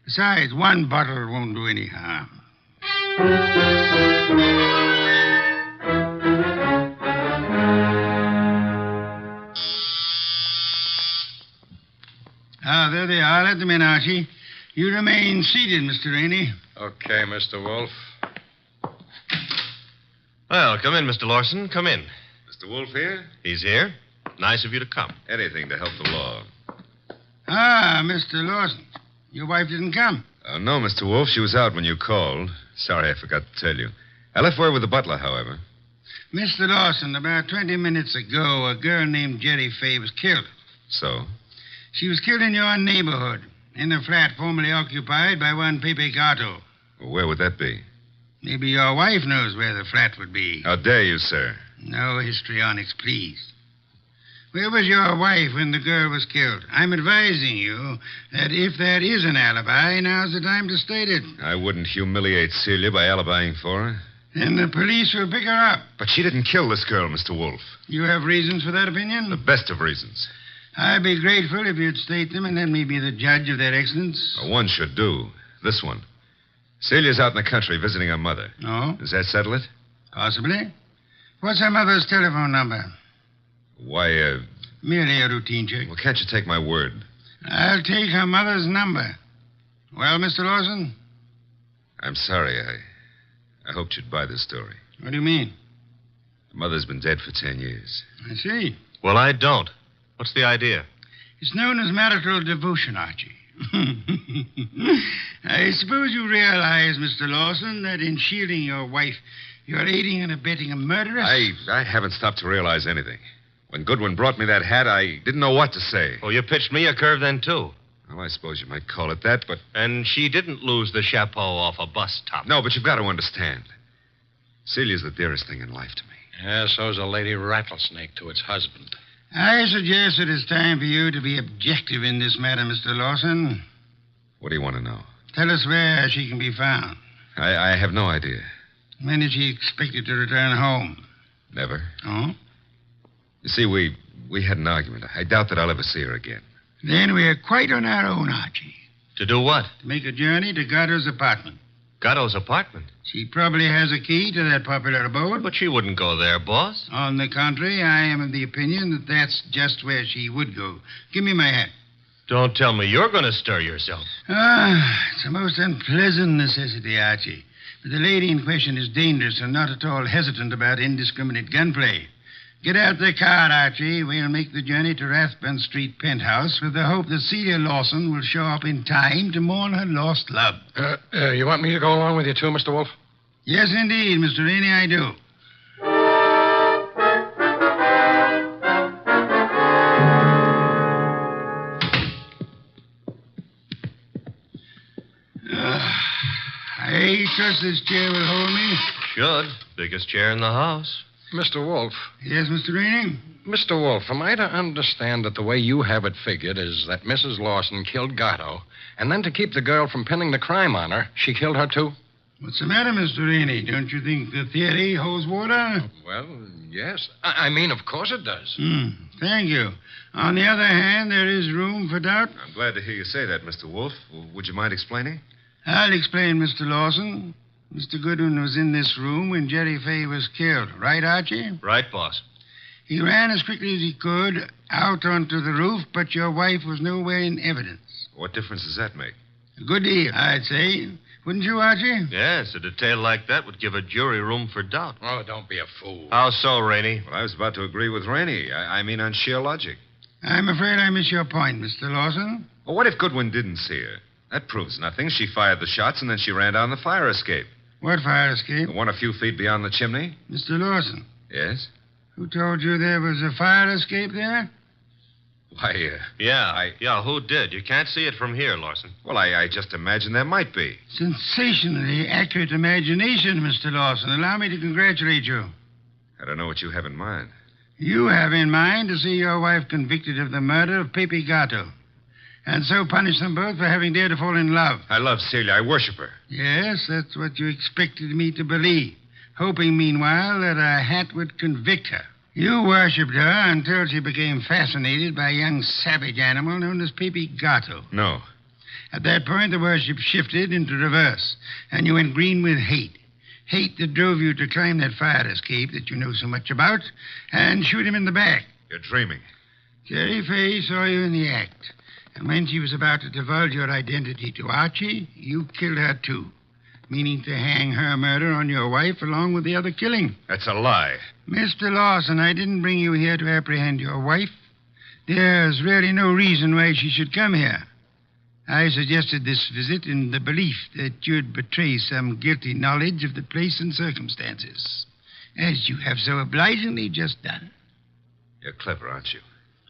Besides, one bottle won't do any harm. There they are. Let them in, Archie. You remain seated, Mr. Rainey. Okay, Mr. Wolfe. Well, come in, Mr. Lawson. Come in. Mr. Wolfe here? He's here. Nice of you to come. Anything to help the law. Ah, Mr. Lawson. Your wife didn't come. No, Mr. Wolfe. She was out when you called. Sorry, I forgot to tell you. I left word with the butler, however. Mr. Lawson, about 20 minutes ago, a girl named Jerry Fay was killed. So? She was killed in your neighborhood, in a flat formerly occupied by one Pepe Gatto. Well, where would that be? Maybe your wife knows where the flat would be. How dare you, sir? No histrionics, please. Where was your wife when the girl was killed? I'm advising you that if there is an alibi, now's the time to state it. I wouldn't humiliate Celia by alibying for her. Then the police will pick her up. But she didn't kill this girl, Mr. Wolfe. You have reasons for that opinion? The best of reasons. I'd be grateful if you'd state them and let me be the judge of their excellence. One should do. This one. Celia's out in the country visiting her mother. Oh? Does that settle it? Possibly. What's her mother's telephone number? Why, Merely a routine check. Well, can't you take my word? I'll take her mother's number. Well, Mr. Lawson? I'm sorry. I hoped you'd buy this story. What do you mean? The mother's been dead for 10 years. I see. Well, I don't. What's the idea? It's known as marital devotion, Archie. I suppose you realize, Mr. Lawson, that in shielding your wife, you're aiding and abetting a murderess? I haven't stopped to realize anything. When Goodwin brought me that hat, I didn't know what to say. Oh, you pitched me a curve then, too. Well, I suppose you might call it that, but... And she didn't lose the chapeau off a bus top. No, but you've got to understand. Celia's the dearest thing in life to me. Yeah, so's a lady rattlesnake to its husband. I suggest it is time for you to be objective in this matter, Mr. Lawson. What do you want to know? Tell us where she can be found. I have no idea. When is she expected to return home? Never. Oh? You see, we had an argument. I doubt that I'll ever see her again. Then we're quite on our own, Archie. To do what? To make a journey to Gatto's apartment. Gatto's apartment? She probably has a key to that popular abode. But she wouldn't go there, boss. On the contrary, I am of the opinion that that's just where she would go. Give me my hat. Don't tell me you're going to stir yourself. It's a most unpleasant necessity, Archie. But the lady in question is dangerous and not at all hesitant about indiscriminate gunplay. Get out the car, Archie. We'll make the journey to Rathbun Street penthouse with the hope that Celia Lawson will show up in time to mourn her lost love. You want me to go along with you, too, Mr. Wolfe? Yes, indeed, Mr. Rainey, I do. I trust this chair will hold me. Should. Biggest chair in the house. Mr. Wolfe. Yes, Mr. Rainey? Mr. Wolfe, am I to understand that the way you have it figured is that Mrs. Lawson killed Gatto, and then to keep the girl from pinning the crime on her, she killed her, too? What's the matter, Mr. Rainey? Don't you think the theory holds water? Well, yes. I mean, of course it does. Thank you. On the other hand, there is room for doubt. I'm glad to hear you say that, Mr. Wolfe. Would you mind explaining? I'll explain, Mr. Lawson. Mr. Goodwin was in this room when Jerry Fay was killed. Right, Archie? Right, boss. He ran as quickly as he could out onto the roof, but your wife was nowhere in evidence. What difference does that make? A good deal, I'd say. Wouldn't you, Archie? Yes, a detail like that would give a jury room for doubt. Oh, don't be a fool. How so, Rainey? Well, I was about to agree with Rainey. I mean on sheer logic. I'm afraid I miss your point, Mr. Lawson. Well, what if Goodwin didn't see her? That proves nothing. She fired the shots, and then she ran down the fire escape. What fire escape? The one a few feet beyond the chimney. Mr. Lawson. Yes? Who told you there was a fire escape there? Why, Yeah, who did? You can't see it from here, Lawson. Well, I just imagined there might be. Sensationally accurate imagination, Mr. Lawson. Allow me to congratulate you. I don't know what you have in mind. You have in mind to see your wife convicted of the murder of Pepe Gato, and so punish them both for having dared to fall in love. I love Celia. I worship her. Yes, that's what you expected me to believe, hoping, meanwhile, that a hat would convict her. You worshipped her until she became fascinated by a young savage animal known as Pepe Gato. No. At that point, the worship shifted into reverse, and you went green with hate. Hate that drove you to climb that fire escape that you know so much about and shoot him in the back. You're dreaming. Jerry Fay saw you in the act, and when she was about to divulge your identity to Archie, you killed her too, meaning to hang her murder on your wife along with the other killing. That's a lie. Mr. Lawson, I didn't bring you here to apprehend your wife. There's really no reason why she should come here. I suggested this visit in the belief that you'd betray some guilty knowledge of the place and circumstances, as you have so obligingly just done. You're clever, aren't you?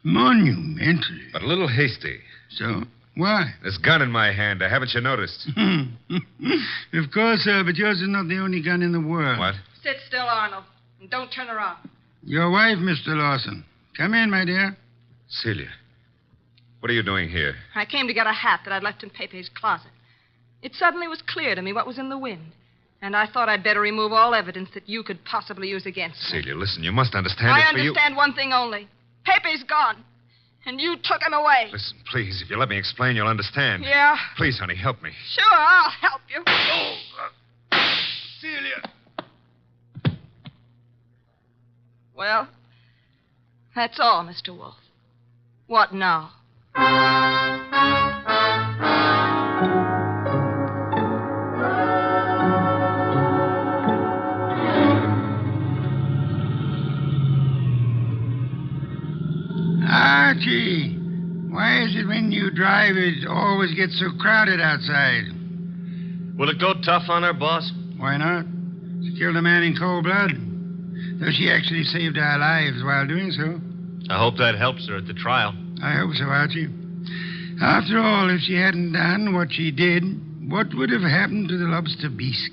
Monumentally. But a little hasty. So, why? This gun in my hand. Haven't you noticed? Of course, sir, but yours is not the only gun in the world. What? Sit still, Arnold, and don't turn around. Your wife, Mr. Lawson. Come in, my dear. Celia, what are you doing here? I came to get a hat that I'd left in Pepe's closet. It suddenly was clear to me what was in the wind, and I thought I'd better remove all evidence that you could possibly use against me. Celia, listen, you must understand I it's for you. understand one thing only. Pepe's gone, and you took him away. Listen, please, if you let me explain, you'll understand. Yeah? Please, honey, help me. Sure, I'll help you. Celia! Well, that's all, Mr. Wolfe. What now? Archie, why is it when you drive it always gets so crowded outside? Will it go tough on her, boss? Why not? She killed a man in cold blood, though she actually saved our lives while doing so. I hope that helps her at the trial. I hope so, Archie. After all, if she hadn't done what she did, what would have happened to the lobster bisque?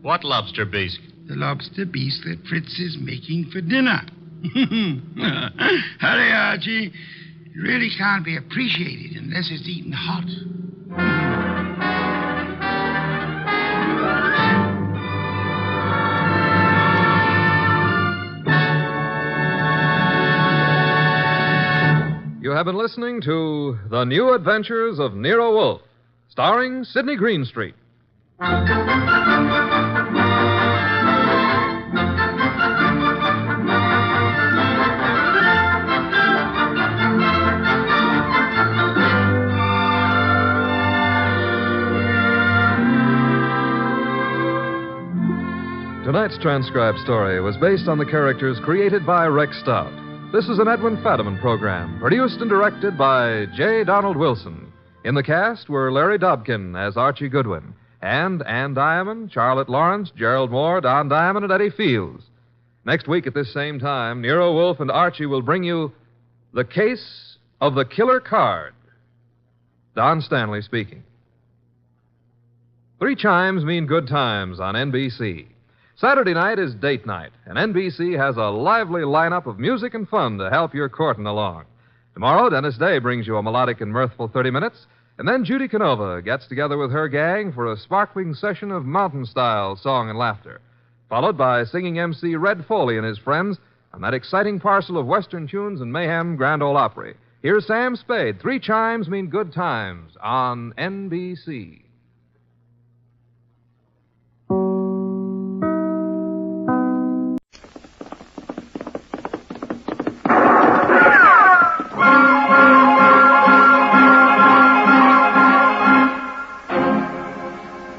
What lobster bisque? The lobster bisque that Fritz is making for dinner. Hurry, Archie. It really can't be appreciated unless it's eaten hot. You have been listening to The New Adventures of Nero Wolfe, starring Sidney Greenstreet. Tonight's transcribed story was based on the characters created by Rex Stout. This is an Edwin Fadiman program, produced and directed by J. Donald Wilson. In the cast were Larry Dobkin as Archie Goodwin, and Ann Diamond, Charlotte Lawrence, Gerald Moore, Don Diamond, and Eddie Fields. Next week at this same time, Nero Wolfe and Archie will bring you The Case of the Killer Card. Don Stanley speaking. 3 chimes mean good times on NBC. Saturday night is date night, and NBC has a lively lineup of music and fun to help your courting along. Tomorrow, Dennis Day brings you a melodic and mirthful 30 minutes, And then Judy Canova gets together with her gang for a sparkling session of mountain-style song and laughter, followed by singing MC Red Foley and his friends on that exciting parcel of Western tunes and mayhem Grand Ole Opry. Here's Sam Spade. 3 chimes mean good times on NBC.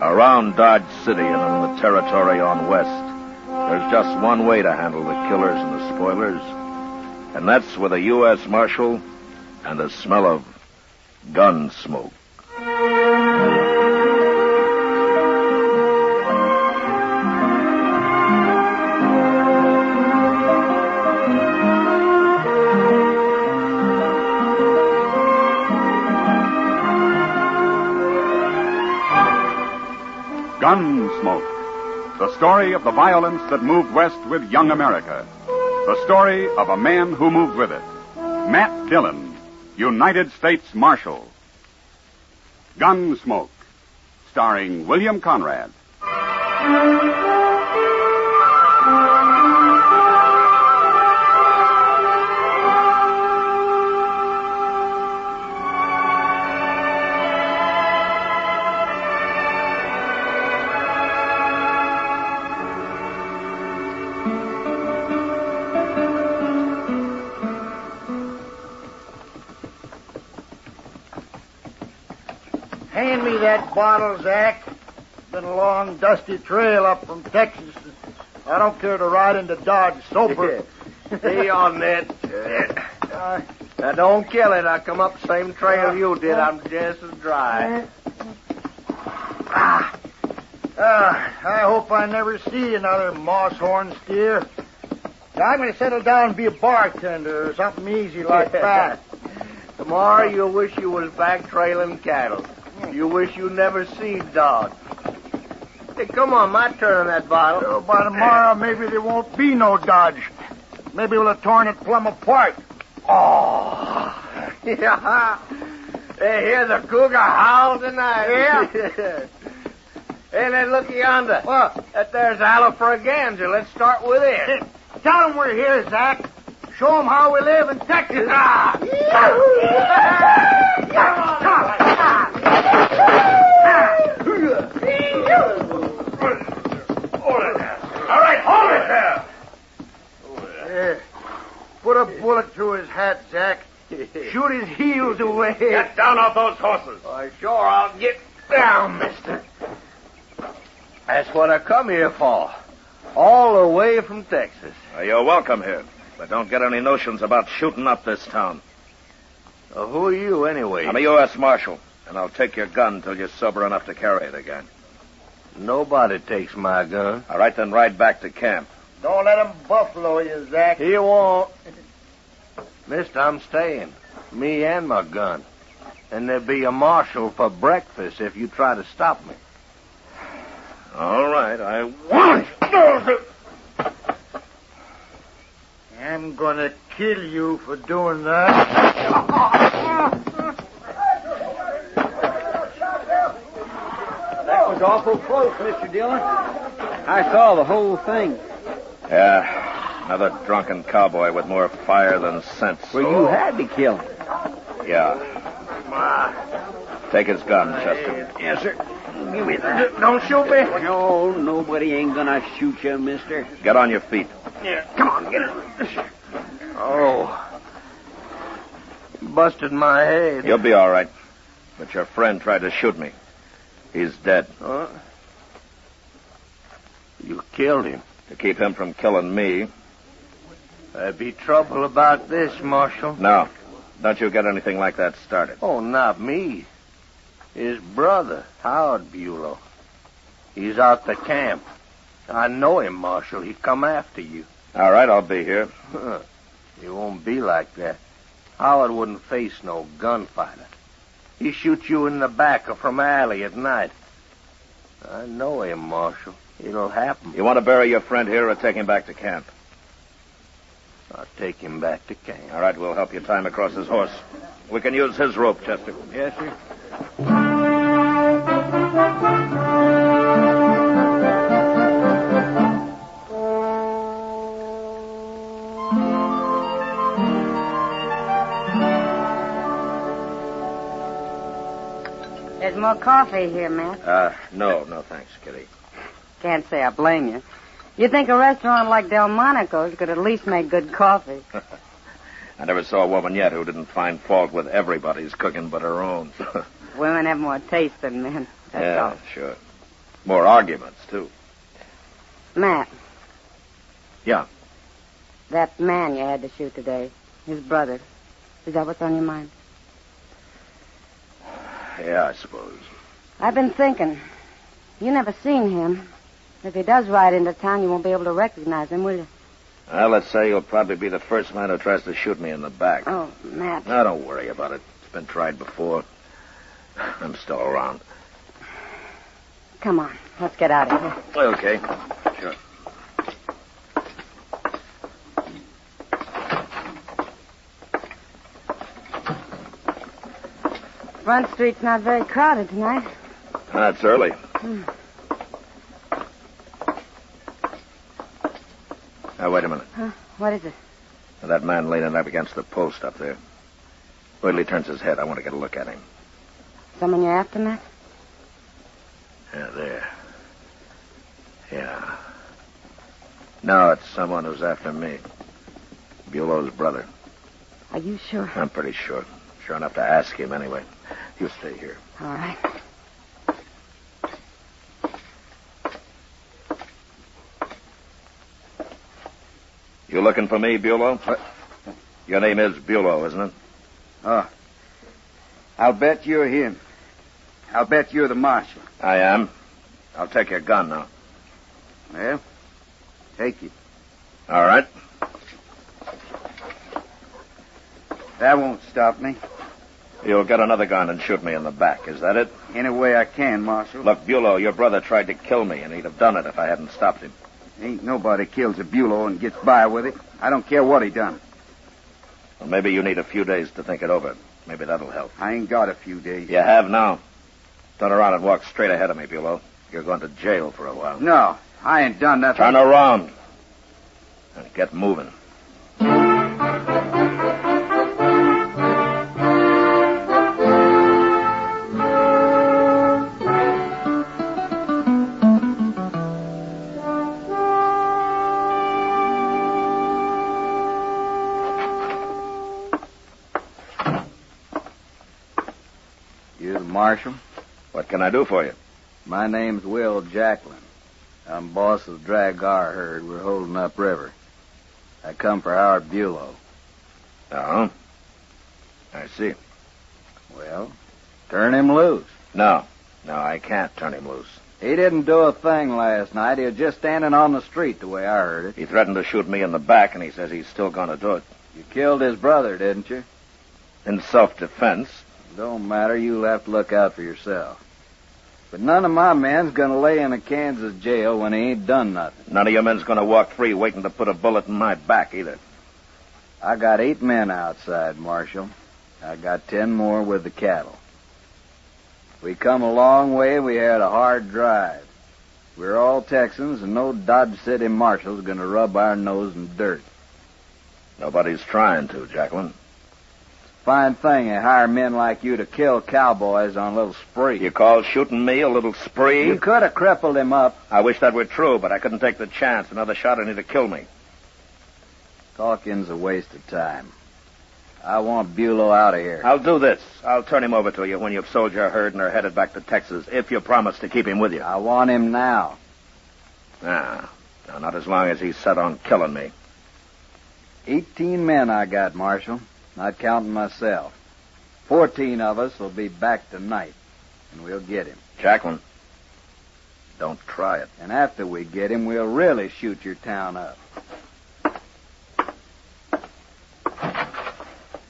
Around Dodge City and in the territory on West, there's just one way to handle the killers and the spoilers, and that's with a U.S. Marshal and the smell of gun smoke. Gunsmoke, the story of the violence that moved west with young America. The story of a man who moved with it. Matt Dillon, United States Marshal. Gunsmoke, starring William Conrad. Hand me that bottle, Zach. It's been a long, dusty trail up from Texas. I don't care to ride into Dodge sober. Be on that. Now, don't kill it. I come up the same trail you did. I'm just as dry. I hope I never see another moss-horn steer. I'm going to settle down and be a bartender or something easy like that. Tomorrow you'll wish you was back trailing cattle. You wish you never seen Dodge. Hey, come on, my turn on that bottle. By tomorrow, maybe there won't be no Dodge. Maybe we'll have torn it plumb apart. Oh, yeah. Hey, hear the cougar howl tonight. Yeah. Hey, then look yonder. What? That there's Alafraganger. Let's start with it. Hey, tell them we're here, Zach. Show them how we live in Texas. All right, hold it there. Yeah. Put a bullet through his hat, Zach. Shoot his heels away. Get down off those horses. Sure, I'll get down, mister. That's what I come here for. All the way from Texas. You're welcome here, but don't get any notions about shooting up this town. Who are you, anyway? I'm a U.S. Marshal, and I'll take your gun till you're sober enough to carry it again. Nobody takes my gun. All right, then ride back to camp. Don't let him buffalo you, Zach. He won't. Mister, I'm staying. Me and my gun. And there'll be a marshal for breakfast if you try to stop me. All right, I won't. I'm going to kill you for doing that. That was awful close, Mr. Dillon. I saw the whole thing. Yeah, another drunken cowboy with more fire than sense. Well, you had to kill him. Yeah. Take his gun, Chester. Yes, sir. Give me that. Don't shoot me. No, nobody ain't gonna shoot you, mister. Get on your feet. Yeah, come on, get it. Oh. Busted my head. You'll be all right. But your friend tried to shoot me. He's dead. Huh? You killed him. To keep him from killing me. There'd be trouble about this, Marshal. No. Don't you get anything like that started. Oh, not me. His brother, Howard Bulow. He's out the camp. I know him, Marshal. He come after you. All right, I'll be here. It won't be like that. Howard wouldn't face no gunfighter. He shoot you in the back or from alley at night. I know him, Marshal. It'll happen. You want to bury your friend here or take him back to camp? I'll take him back to camp. All right, we'll help you tie him across his horse. We can use his rope, Chester. Yes, sir. There's more coffee here, Matt. No, thanks, Kitty. Can't say I blame you. You'd think a restaurant like Delmonico's could at least make good coffee. I never saw a woman yet who didn't find fault with everybody's cooking but her own. Women have more taste than men. That's all. Sure. More arguments, too. Matt, Yeah. that man you had to shoot today, his brother, is that what's on your mind? Yeah, I suppose. I've been thinking. You never seen him. If he does ride into town, you won't be able to recognize him, will you? Well, let's say you'll probably be the first man who tries to shoot me in the back. Oh, Matt. No, don't worry about it. It's been tried before. I'm still around. Come on, let's get out of here. Okay. Sure. Front Street's not very crowded tonight. It's early. Now, wait a minute. Huh? What is it? That man leaning up against the post up there. Wait till he turns his head. I want to get a look at him. Someone you're after, Matt? Yeah, there. Yeah. No, it's someone who's after me. Bulow's brother. Are you sure? I'm pretty sure. Sure enough to ask him anyway. You stay here. All right. You looking for me, Bulow? What? Your name is Bulow, isn't it? Oh. I'll bet you're him. I'll bet you're the marshal. I am. I'll take your gun now. Well, take it. All right. That won't stop me. You'll get another gun and shoot me in the back. Is that it? Any way I can, Marshal. Look, Bulow, your brother tried to kill me, and he'd have done it if I hadn't stopped him. Ain't nobody kills a Bulow and gets by with it. I don't care what he done. Well, maybe you need a few days to think it over. Maybe that'll help. I ain't got a few days. You have now. Turn around and walk straight ahead of me, Bulow. You're going to jail for a while. No, I ain't done nothing. Turn around and get moving. Marshal? What can I do for you? My name's Will Jacklin. I'm boss of the drag our herd. We're holding up river. I come for Howard Bulow. Oh? I see. Well, turn him loose. No, I can't turn him loose. He didn't do a thing last night. He was just standing on the street the way I heard it. He threatened to shoot me in the back, and he says he's still going to do it. You killed his brother, didn't you? In self-defense. Don't matter. You'll have to look out for yourself. But none of my men's gonna lay in a Kansas jail when he ain't done nothing. None of your men's gonna walk free waiting to put a bullet in my back, either. I got 8 men outside, Marshal. I got 10 more with the cattle. We come a long way. We had a hard drive. We're all Texans, and no Dodge City marshal's gonna rub our nose in dirt. Nobody's trying to, Jacqueline. Fine thing to hire men like you to kill cowboys on a little spree. You call shooting me a little spree? You could have crippled him up. I wish that were true, but I couldn't take the chance. Another shot and he'd have killed me. Talking's a waste of time. I want Bulow out of here. I'll do this. I'll turn him over to you when you've sold your herd and are headed back to Texas, if you promise to keep him with you. I want him now. No, not as long as he's set on killing me. 18 men I got, Marshal. Not counting myself. 14 of us will be back tonight, and we'll get him. Jacqueline, don't try it. And after we get him, we'll really shoot your town up.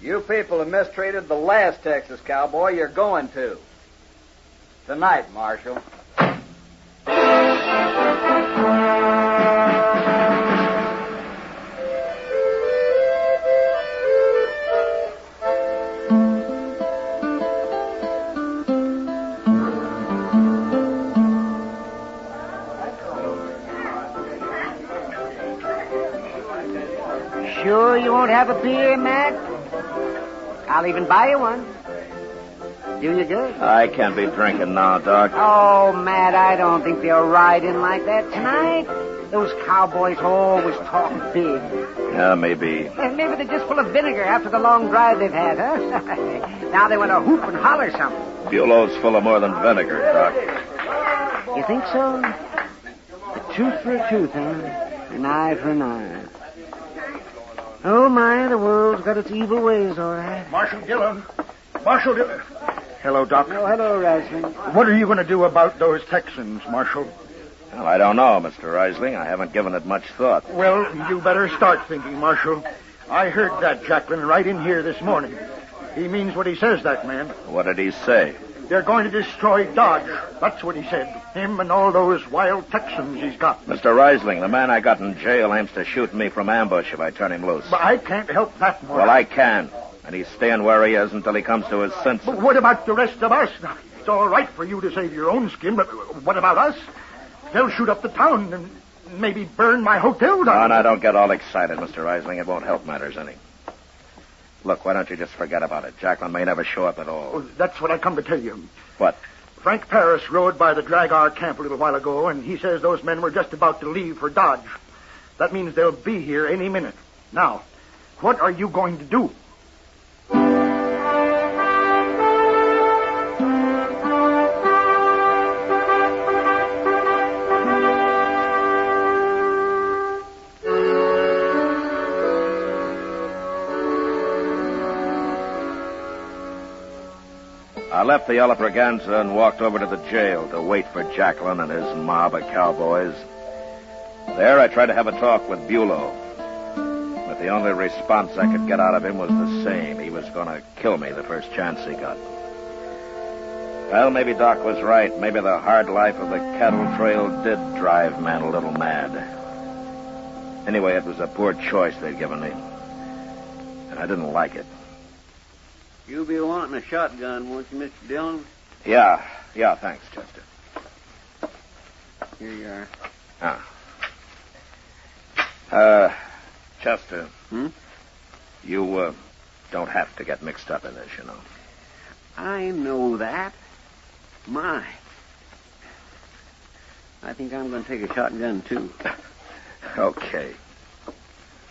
You people have mistreated the last Texas cowboy. You're going to. Tonight, Marshal. won't have a beer, Matt? I'll even buy you one. Do you good? I can't be drinking now, Doc. Oh, Matt, I don't think they'll ride in like that tonight. Those cowboys always talk big. Yeah, maybe. Maybe they're just full of vinegar after the long drive they've had, huh? Now they want to hoop and holler something. Bulow's full of more than vinegar, Doc. You think so? A tooth for a tooth, huh? An eye for an eye. Oh, my, the world's got its evil ways, all right. Marshal Dillon. Marshal Dillon. Hello, Doc. Oh, hello, Rising. What are you going to do about those Texans, Marshal? Well, I don't know, Mr. Rising. I haven't given it much thought. Well, you better start thinking, Marshal. I heard that Jacqueline right in here this morning. He means what he says, that man. What did he say? They're going to destroy Dodge. That's what he said. Him and all those wild Texans he's got. Mr. Rising, the man I got in jail aims to shoot me from ambush if I turn him loose. But I can't help that, Marshal. Well, I can. And he's staying where he is until he comes to his senses. But what about the rest of us? It's all right for you to save your own skin, but what about us? They'll shoot up the town and maybe burn my hotel down. No, don't get all excited, Mr. Rising. It won't help matters any. Look, why don't you just forget about it? Jacqueline may never show up at all. Oh, that's what I come to tell you. What? Frank Paris rode by the Drag-R camp a little while ago, and he says those men were just about to leave for Dodge. That means they'll be here any minute. Now, what are you going to do? I left the Yellow Braganza and walked over to the jail to wait for Jacqueline and his mob of cowboys. There, I tried to have a talk with Bulow. But the only response I could get out of him was the same. He was going to kill me the first chance he got. Well, maybe Doc was right. Maybe the hard life of the cattle trail did drive men a little mad. Anyway, it was a poor choice they'd given me. And I didn't like it. You'll be wanting a shotgun, won't you, Mr. Dillon? Yeah, thanks, Chester. Here you are. Chester. You, don't have to get mixed up in this, you know. I know that. My. I think I'm going to take a shotgun, too. Okay.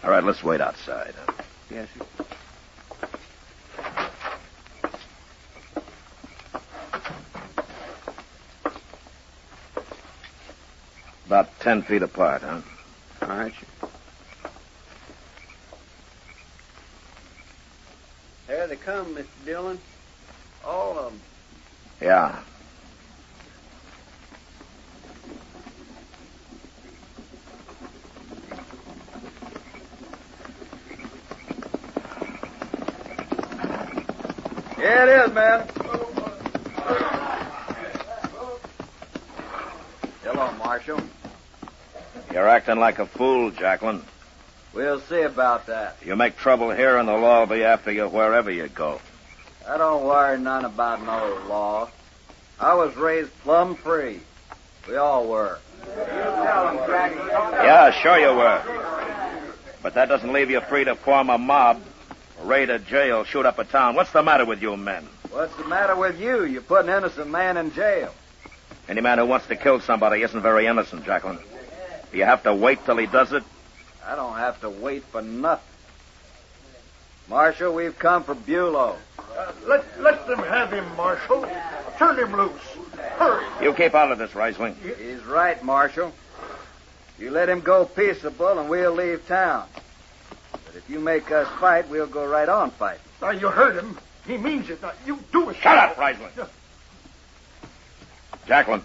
All right, let's wait outside. Yes, sir. About 10 feet apart, huh? All right, sir. There they come, Mr. Dillon. All of them. Yeah. Yeah, it is, man. Hello, Marshal. You're acting like a fool, Jacqueline. We'll see about that. You make trouble here, and the law will be after you wherever you go. I don't worry none about no law. I was raised plumb free. We all were. Yeah, sure you were. But that doesn't leave you free to form a mob, raid a jail, shoot up a town. What's the matter with you men? What's the matter with you? You put an innocent man in jail. Any man who wants to kill somebody isn't very innocent, Jacqueline. Do you have to wait till he does it? I don't have to wait for nothing. Marshal, we've come for Bulow. Let them have him, Marshal. Turn him loose. Hurry. You keep out of this, Reisling. He's right, Marshal. You let him go peaceable and we'll leave town. But if you make us fight, we'll go right on fighting. Now, you heard him. He means it. Now, you do it. Shut up, Reisling. Jacqueline,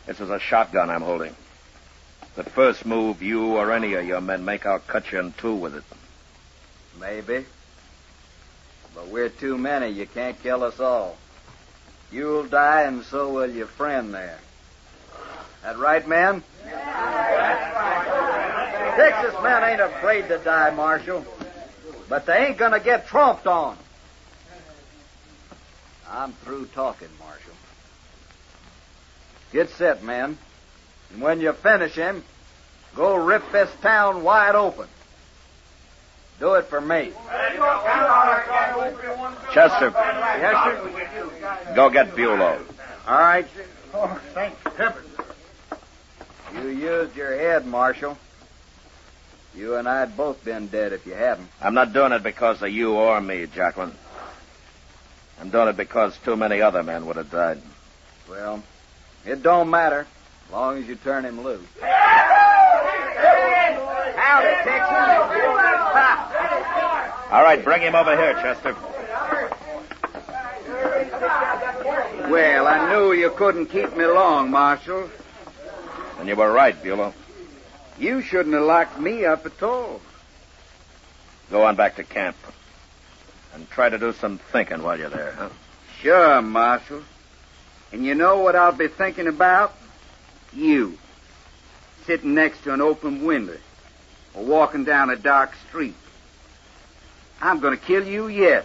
this is a shotgun I'm holding. The first move you or any of your men make, I'll cut you in two with it. Maybe. But we're too many. You can't kill us all. You'll die, and so will your friend there. That right, men? Texas men ain't afraid to die, Marshal. But they ain't gonna get tromped on. I'm through talking, Marshal. Get set, men. And when you finish him, go rip this town wide open. Do it for me. Chester, Yes, sir? go get Bulow. All right. Oh, thank heaven. You used your head, Marshal. You and I'd both been dead if you hadn't. I'm not doing it because of you or me, Jacqueline. I'm doing it because too many other men would have died. Well, it don't matter, as long as you turn him loose. Howdy, Texas. All right, bring him over here, Chester. Well, I knew you couldn't keep me long, Marshal. And you were right, Bulow. You shouldn't have locked me up at all. Go on back to camp. And try to do some thinking while you're there, huh? Sure, Marshal. And you know what I'll be thinking about? You. Sitting next to an open window. Or walking down a dark street. I'm going to kill you yet.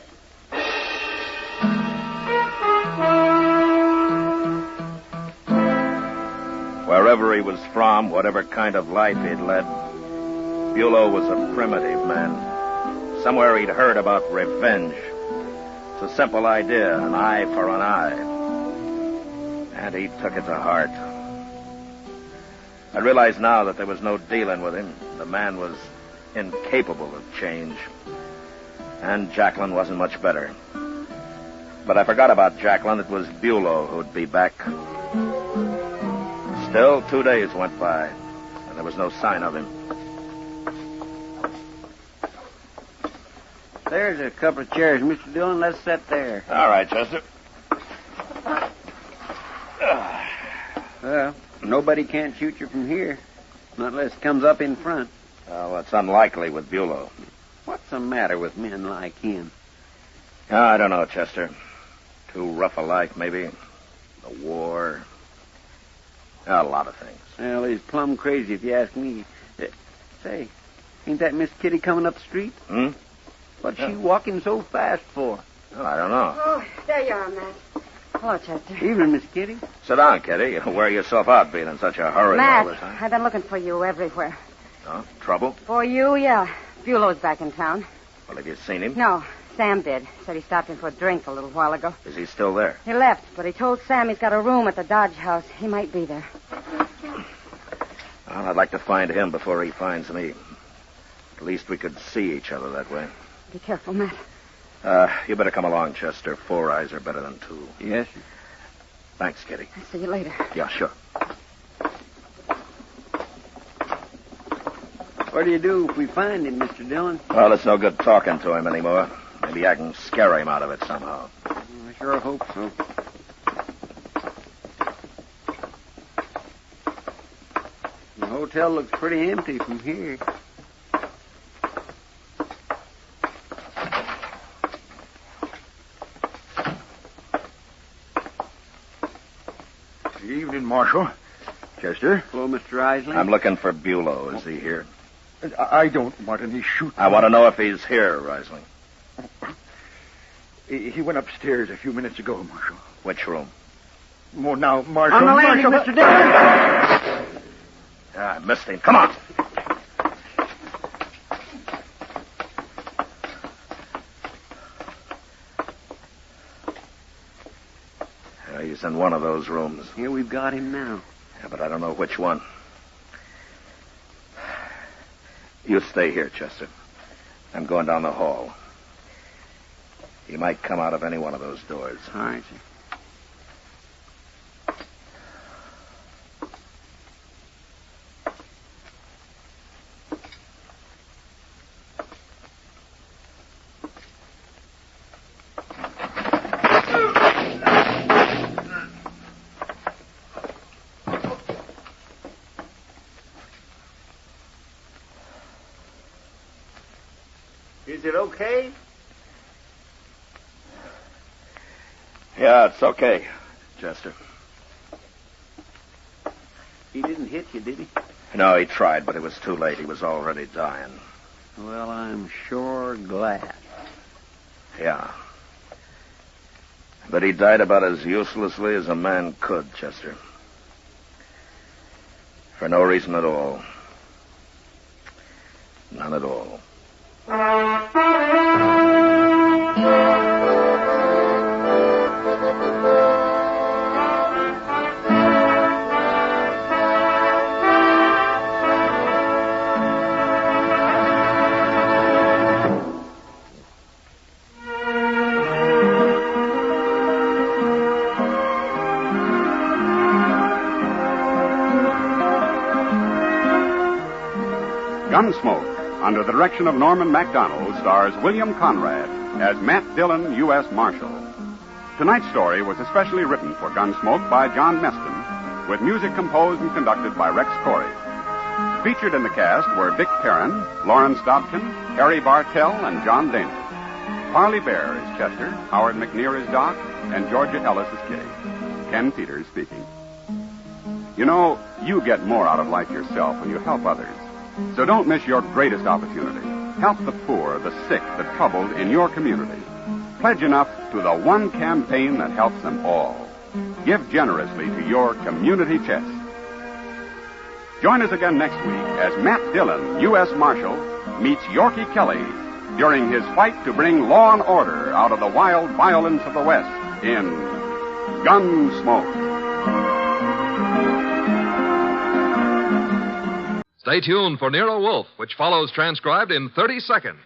Wherever he was from, whatever kind of life he'd led, Bulow was a primitive man. Somewhere he'd heard about revenge. It's a simple idea, an eye for an eye. And he took it to heart. I realize now that there was no dealing with him. The man was incapable of change. And Jacqueline wasn't much better. But I forgot about Jacqueline. It was Bulow who'd be back. Still, 2 days went by, and there was no sign of him. There's a couple of chairs, Mr. Dillon. Let's sit there. All right, Chester. Well, nobody can't shoot you from here. Not unless it comes up in front. Well, it's unlikely with Bulow. What's the matter with men like him? I don't know, Chester. Too rough a life, maybe. The war. A lot of things. Well, he's plumb crazy if you ask me. Say, ain't that Miss Kitty coming up the street? Hmm? What's she walking so fast for? Oh, I don't know. Oh, there you are, Matt. Hello, Chester. Evening, Miss Kitty. Sit down, Kitty. You wear yourself out being in such a hurry all the Matt, time. I've been looking for you everywhere. Oh, trouble? For you, yeah. Bulow's back in town. Well, have you seen him? No, Sam did. Said he stopped in for a drink a little while ago. Is he still there? He left, but he told Sam he's got a room at the Dodge house. He might be there. Well, I'd like to find him before he finds me. At least we could see each other that way. Be careful, Matt. You better come along, Chester. 4 eyes are better than 2. Yes, sir. Thanks, Kitty. I'll see you later. Yeah, sure. What do you do if we find him, Mr. Dillon? Well, it's no good talking to him anymore. Maybe I can scare him out of it somehow. I sure hope so. The hotel looks pretty empty from here. Good evening, Marshal. Chester? Hello, Mr. Isley. I'm looking for Bulow. Is he here? I don't want any shooting. I want to know if he's here, Riesling. He went upstairs a few minutes ago, Marshal. Which room? Oh, now, Marshal. On the landing, Marshal. Mr. Dillon. I missed him. Come on. He's in one of those rooms. Here we've got him now. Yeah, but I don't know which one. You stay here, Chester. I'm going down the hall. He might come out of any one of those doors. All right, sir. Is it okay? Yeah, it's okay, Chester. He didn't hit you, did he? No, he tried, but it was too late. He was already dying. Well, I'm sure glad. Yeah. But he died about as uselessly as a man could, Chester. For no reason at all. None at all. Gunsmoke, under the direction of Norman MacDonald, stars William Conrad as Matt Dillon, U.S. Marshal. Tonight's story was especially written for Gunsmoke by John Meston, with music composed and conducted by Rex Corey. Featured in the cast were Vic Perrin, Lawrence Dobkin, Harry Bartell, and John Dana. Parley Bear is Chester, Howard McNear is Doc, and Georgia Ellis is Kitty. Ken Peters speaking. You know, you get more out of life yourself when you help others. So don't miss your greatest opportunity. Help the poor, the sick, the troubled in your community. Pledge enough to the one campaign that helps them all. Give generously to your community chest. Join us again next week as Matt Dillon, U.S. Marshal, meets Yorkie Kelly during his fight to bring law and order out of the wild violence of the West in Gunsmoke. Stay tuned for Nero Wolfe, which follows transcribed in 30 seconds.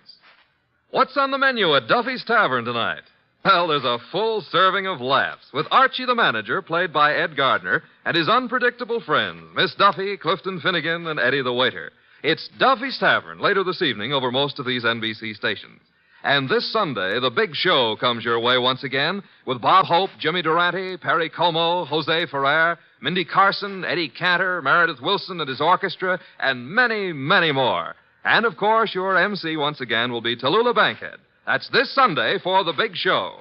What's on the menu at Duffy's Tavern tonight? Well, there's a full serving of laughs with Archie the manager, played by Ed Gardner, and his unpredictable friends, Miss Duffy, Clifton Finnegan, and Eddie the waiter. It's Duffy's Tavern later this evening over most of these NBC stations. And this Sunday, the big show comes your way once again with Bob Hope, Jimmy Durante, Perry Como, Jose Ferrer, Mindy Carson, Eddie Cantor, Meredith Wilson and his orchestra, and many, many more. And, of course, your MC once again will be Tallulah Bankhead. That's this Sunday for the big show.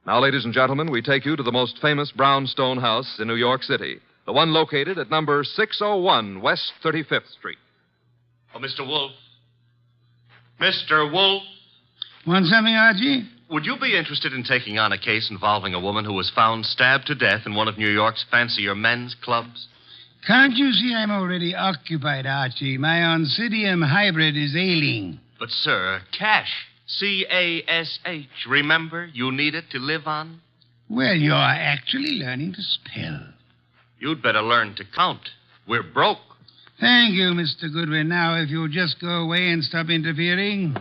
Now, ladies and gentlemen, we take you to the most famous brownstone house in New York City, the one located at number 601 West 35th Street. Oh, Mr. Wolfe. Mr. Wolfe. Want something, Archie? Would you be interested in taking on a case involving a woman who was found stabbed to death in one of New York's fancier men's clubs? Can't you see I'm already occupied, Archie? My Oncidium hybrid is ailing. But, sir, cash. C-A-S-H. Remember, you need it to live on. Well, you're actually learning to spell. You'd better learn to count. We're broke. Thank you, Mr. Goodwin. Now, if you'll just go away and stop interfering.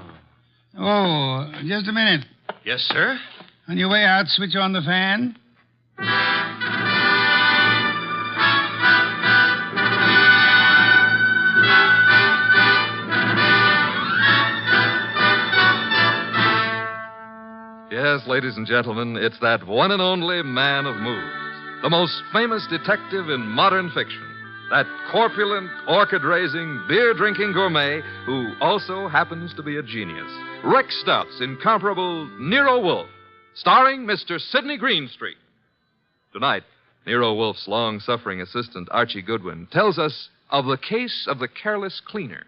Oh, just a minute. Yes, sir? On your way out, switch on the fan. Yes, ladies and gentlemen, it's that one and only man of moves, the most famous detective in modern fiction, that corpulent, orchid-raising, beer-drinking gourmet who also happens to be a genius. Rex Stout's incomparable Nero Wolfe, starring Mr. Sidney Greenstreet. Tonight, Nero Wolfe's long-suffering assistant, Archie Goodwin, tells us of the case of the Careless Cleaner.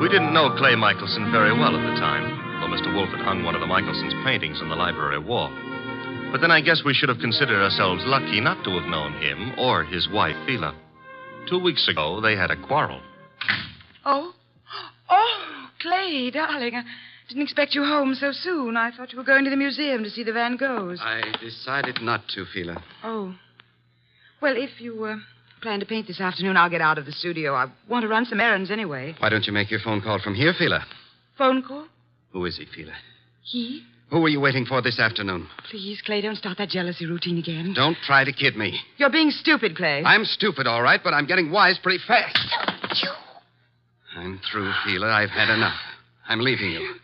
We didn't know Clay Michelson very well at the time, though Mr. Wolfe had hung one of the Michelsons' paintings on the library wall. But then I guess we should have considered ourselves lucky not to have known him or his wife, Phila. 2 weeks ago, they had a quarrel. Oh, Clay, darling, I didn't expect you home so soon. I thought you were going to the museum to see the Van Goghs. I decided not to, Phila. Oh. Well, if you plan to paint this afternoon, I'll get out of the studio. I want to run some errands anyway. Why don't you make your phone call from here, Phila? Phone call? Who is he, Phila? He? Who were you waiting for this afternoon? Please, Clay, don't start that jealousy routine again. Don't try to kid me. You're being stupid, Clay. I'm stupid, all right, but I'm getting wise pretty fast. I'm through, Phila. I've had enough. I'm leaving you.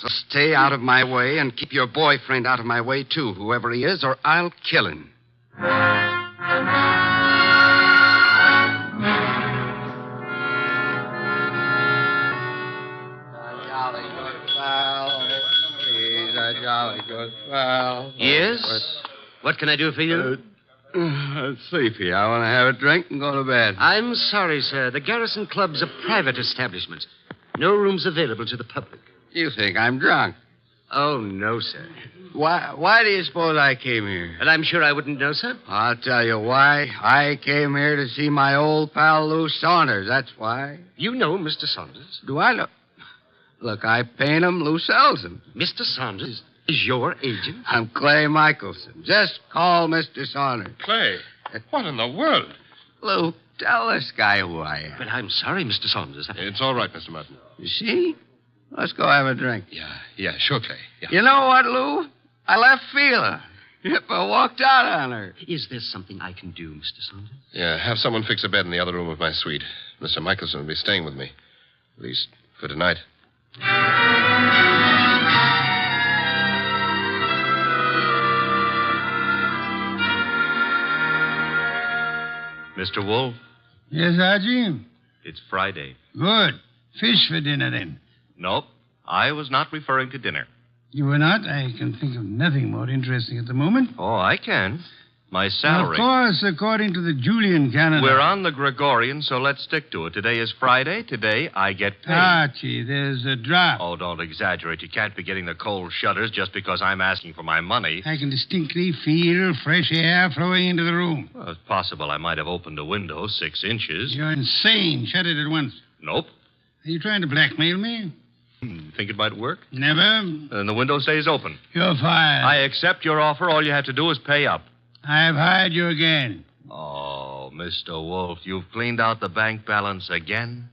So stay out of my way and keep your boyfriend out of my way, too, whoever he is, or I'll kill him. Yes? What can I do for you? Sleepy. I want to have a drink and go to bed. I'm sorry, sir. The Garrison Club's a private establishment. No rooms available to the public. You think I'm drunk? Oh, no, sir. Why do you suppose I came here? And I'm sure I wouldn't know, sir. I'll tell you why. I came here to see my old pal Lou Saunders. That's why. You know Mr. Saunders? Do I know? Look, I paint him. Lou sells him. Mr. Saunders is your agent? I'm Clay Michelson. Just call Mr. Saunders. Clay, what in the world? Lou, tell this guy who I am. But I'm sorry, Mr. Saunders. It's all right, Mr. Martin. You see? Let's go have a drink. Yeah, sure, Clay. Yeah. You know what, Lou? I left Fila. Yep, I walked out on her. Is there something I can do, Mr. Saunders? Yeah, have someone fix a bed in the other room of my suite. Mr. Michelson will be staying with me. At least for tonight. Mr. Wolfe, Yes, Archie? it's Friday. Good. Fish for dinner, then. Nope, I was not referring to dinner. You were not? I can think of nothing more interesting at the moment. Oh, I can. My salary. Of course, according to the Julian calendar. We're on the Gregorian, so let's stick to it. Today is Friday. Today I get paid. Archie, there's a drop. Oh, don't exaggerate. You can't be getting the cold shudders just because I'm asking for my money. I can distinctly feel fresh air flowing into the room. Well, it's possible I might have opened a window 6 inches. You're insane. Shut it at once. Nope. Are you trying to blackmail me? Think it might work? Never. Then the window stays open. You're fired. I accept your offer. All you have to do is pay up. I've hired you again. Oh, Mr. Wolfe, you've cleaned out the bank balance again?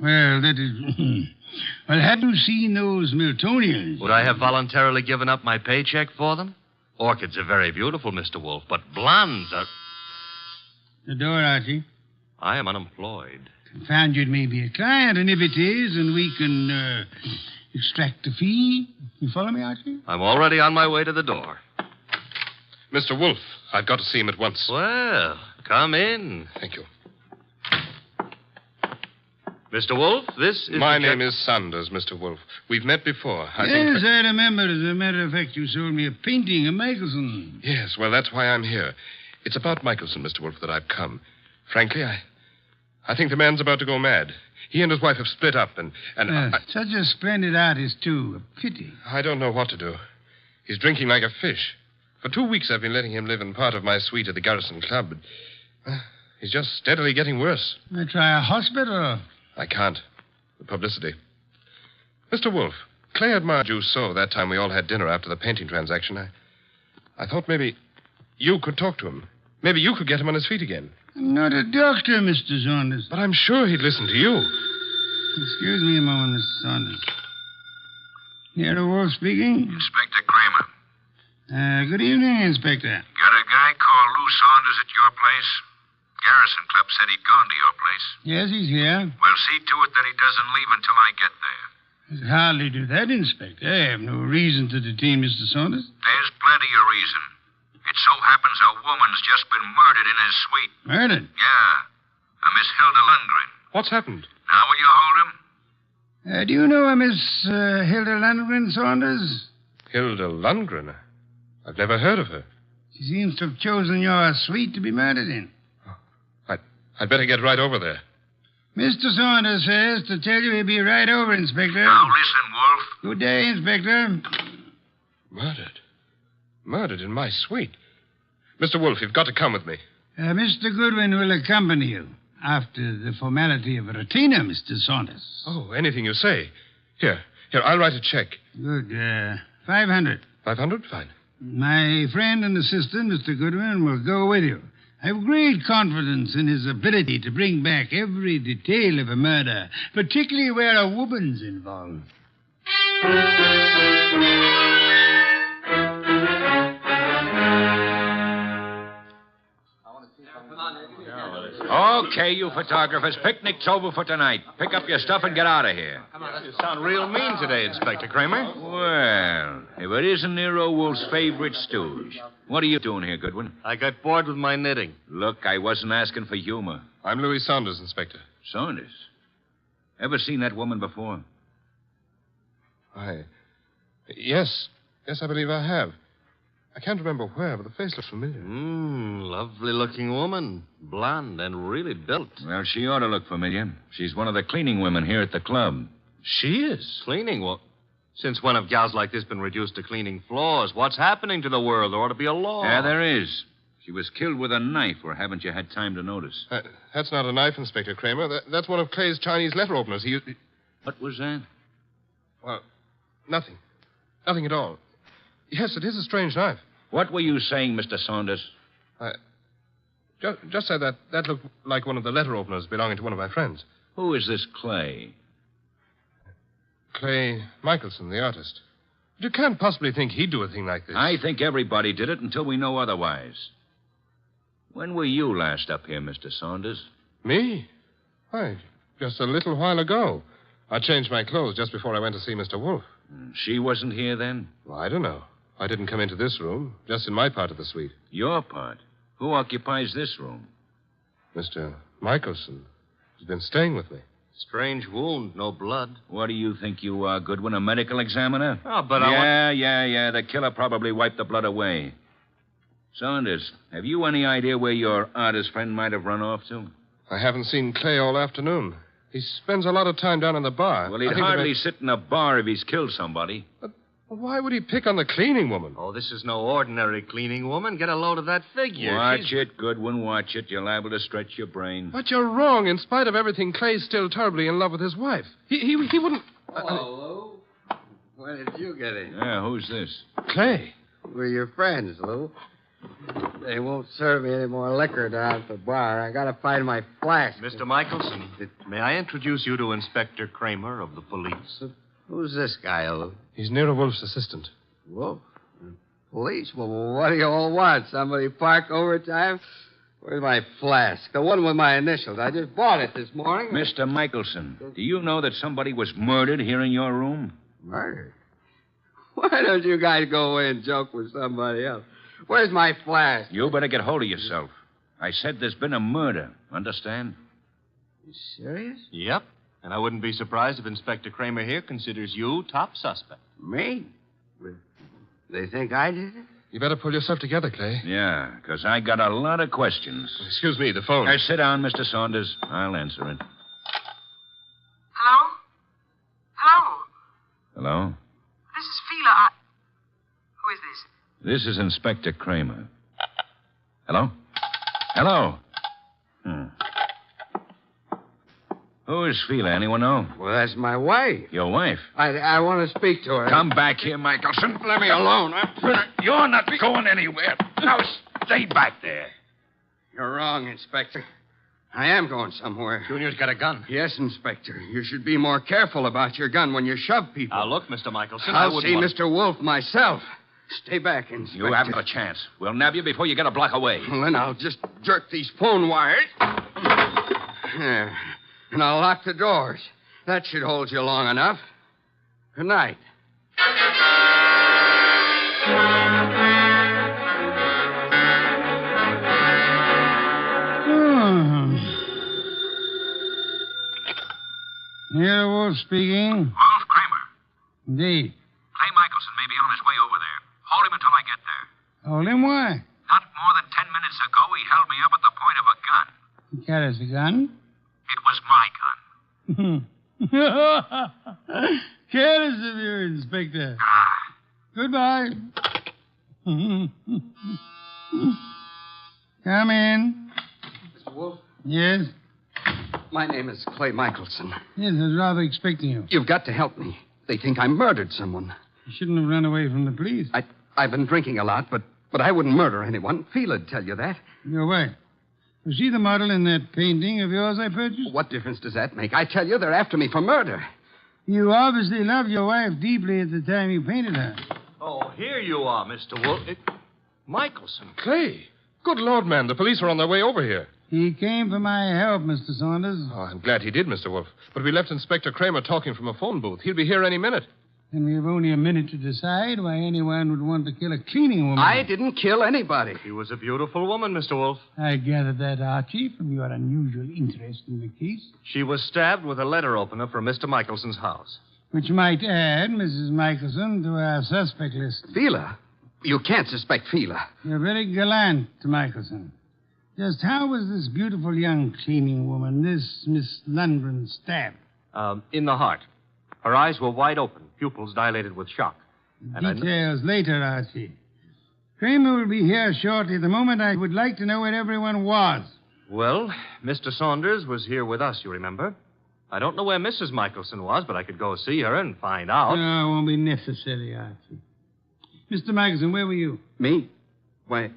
Well, that is... well, had you seen those Miltonians? Would I have voluntarily given up my paycheck for them? Orchids are very beautiful, Mr. Wolfe, but blondes are... The door, Archie. I am unemployed. Found you'd maybe a client, and if it is, and we can extract a fee. You follow me, Archie? I'm already on my way to the door. Mr. Wolfe, I've got to see him at once. Well, come in. Thank you. Mr. Wolfe, this is... My name is Saunders, Mr. Wolfe. We've met before. I remember. As a matter of fact, you sold me a painting of Michelson. Yes, well, that's why I'm here. It's about Michelson, Mr. Wolfe, that I've come. Frankly, I think the man's about to go mad. He and his wife have split up, and such a splendid artist, too. A pity. I don't know what to do. He's drinking like a fish. For 2 weeks, I've been letting him live in part of my suite at the Garrison Club. But, he's just steadily getting worse. I try a hospital. I can't. The publicity. Mr. Wolfe, Clay admired you so that time we all had dinner after the painting transaction. I thought maybe you could talk to him. Maybe you could get him on his feet again. I'm not a doctor, Mr. Saunders. But I'm sure he'd listen to you. Excuse me a moment, Mr. Saunders. Nero Wolfe speaking. Inspector Kramer. Good evening, Inspector. Got a guy called Lou Saunders at your place? Garrison Club said he'd gone to your place. Yes, he's here. Well, see to it that he doesn't leave until I get there. I'd hardly do that, Inspector. I have no reason to detain Mr. Saunders. There's plenty of reason. It so happens a woman's just been murdered in his suite. Murdered? Yeah. A Miss Hilda Lundgren. What's happened? Now will you hold him? Do you know a Miss Hilda Lundgren, Saunders? Hilda Lundgren? I've never heard of her. She seems to have chosen your suite to be murdered in. I'd better get right over there. Mr. Saunders says to tell you he'll be right over, Inspector. Now listen, Wolfe. Good day, Inspector. Murdered? Murdered in my suite? Mr. Wolfe, you've got to come with me. Mr. Goodwin will accompany you after the formality of a retainer, Mr. Saunders. Oh, anything you say. Here, I'll write a check. Good. 500. 500? Fine. My friend and assistant, Mr. Goodwin, will go with you. I have great confidence in his ability to bring back every detail of a murder, particularly where a woman's involved. Okay, you photographers, picnic's over for tonight. Pick up your stuff and get out of here. You sound real mean today, Inspector Kramer. Well, if it isn't Nero Wolfe's favorite stooge. What are you doing here, Goodwin? I got bored with my knitting. Look, I wasn't asking for humor. I'm Louis Saunders, Inspector. Saunders? Ever seen that woman before? Yes, I believe I have. I can't remember where, but the face looks familiar. Lovely-looking woman. Blonde and really built. Well, she ought to look familiar. She's one of the cleaning women here at the club. She is? Cleaning? Well, since when have gals like this been reduced to cleaning floors? What's happening to the world? There ought to be a law. Yeah, there is. She was killed with a knife, or haven't you had time to notice? That's not a knife, Inspector Kramer. That's one of Clay's Chinese letter openers. What was that? Well, nothing. Nothing at all. Yes, it is a strange knife. What were you saying, Mr. Saunders? Just said that looked like one of the letter openers belonging to one of my friends. Who is this Clay? Clay Michelson, the artist. But you can't possibly think he'd do a thing like this. I think everybody did it until we know otherwise. When were you last up here, Mr. Saunders? Me? Why, just a little while ago. I changed my clothes just before I went to see Mr. Wolfe. She wasn't here then? Well, I don't know. I didn't come into this room, just in my part of the suite. Your part? Who occupies this room? Mr. Michelson. He's been staying with me. Strange wound, no blood. What do you think you are, Goodwin, a medical examiner? Oh, but Yeah. The killer probably wiped the blood away. Saunders, have you any idea where your artist friend might have run off to? I haven't seen Clay all afternoon. He spends a lot of time down in the bar. Well, he'd hardly sit in a bar if he's killed somebody. But why would he pick on the cleaning woman? Oh, this is no ordinary cleaning woman. Get a load of that figure. Watch it, Goodwin, watch it. You're liable to stretch your brain. But you're wrong. In spite of everything, Clay's still terribly in love with his wife. He wouldn't... Hello, Lou. When did you get in? Yeah, who's this? Clay. We're your friends, Lou. They won't serve me any more liquor down at the bar. I gotta find my flask. Mr. Michelson, may I introduce you to Inspector Kramer of the police? Who's this guy, Lou? He's Nero Wolfe's assistant. Wolfe? Police? Well, what do you all want? Somebody park overtime? Where's my flask? The one with my initials. I just bought it this morning. Mr. Michelson, do you know that somebody was murdered here in your room? Murdered? Why don't you guys go away and joke with somebody else? Where's my flask? You better get hold of yourself. I said there's been a murder. Understand? You serious? Yep. And I wouldn't be surprised if Inspector Kramer here considers you top suspect. Me? They think I did it? You better pull yourself together, Clay. Yeah, because I got a lot of questions. Excuse me, the phone. Sit down, Mr. Saunders. I'll answer it. Hello? Hello? Hello? This is Fila. Who is this? This is Inspector Kramer. Hello? Hello? Who is Fila? Anyone know? Well, that's my wife. Your wife? I want to speak to her. Come back here, Michelson. Let me alone. You're not going anywhere. Now, stay back there. You're wrong, Inspector. I am going somewhere. Junior's got a gun. Yes, Inspector. You should be more careful about your gun when you shove people. Now, look, Mr. Michelson, I'll see Mr. Wolfe myself. Stay back, Inspector. You haven't a chance. We'll nab you before you get a block away. Well, then I'll just jerk these phone wires. There. And I'll lock the doors. That should hold you long enough. Good night. Nero Wolfe speaking. Wolfe Kramer. Indeed. Clay Michelson may be on his way over there. Hold him until I get there. Hold him, why? Not more than 10 minutes ago, he held me up at the point of a gun. He carries a gun? It was my gun. Careless of you, Inspector. Goodbye. Come in. Mr. Wolfe? Yes? My name is Clay Michelson. Yes, I was rather expecting you. You've got to help me. They think I murdered someone. You shouldn't have run away from the police. I've been drinking a lot, but I wouldn't murder anyone. Fela'd tell you that. Your wife. Was she the model in that painting of yours I purchased? What difference does that make? I tell you, they're after me for murder. You obviously loved your wife deeply at the time you painted her. Oh, here you are, Mr. Wolfe. Michelson. Clay. Good Lord, man. The police are on their way over here. He came for my help, Mr. Saunders. Oh, I'm glad he did, Mr. Wolfe. But we left Inspector Kramer talking from a phone booth. He'll be here any minute. And we have only a minute to decide why anyone would want to kill a cleaning woman. I didn't kill anybody. She was a beautiful woman, Mr. Wolfe. I gathered that, Archie, from your unusual interest in the case. She was stabbed with a letter opener from Mr. Michelson's house. Which might add Mrs. Michelson to our suspect list. Fila? You can't suspect Fila. You're very gallant, Michelson. Just how was this beautiful young cleaning woman, this Miss Lundgren, stabbed? In the heart. Her eyes were wide open, pupils dilated with shock. Details later, Archie. Kramer will be here shortly. At the moment, I would like to know where everyone was. Well, Mr. Saunders was here with us, you remember? I don't know where Mrs. Michelson was, but I could go see her and find out. No, it won't be necessary, Archie. Mr. Michelson, where were you? Me? Why,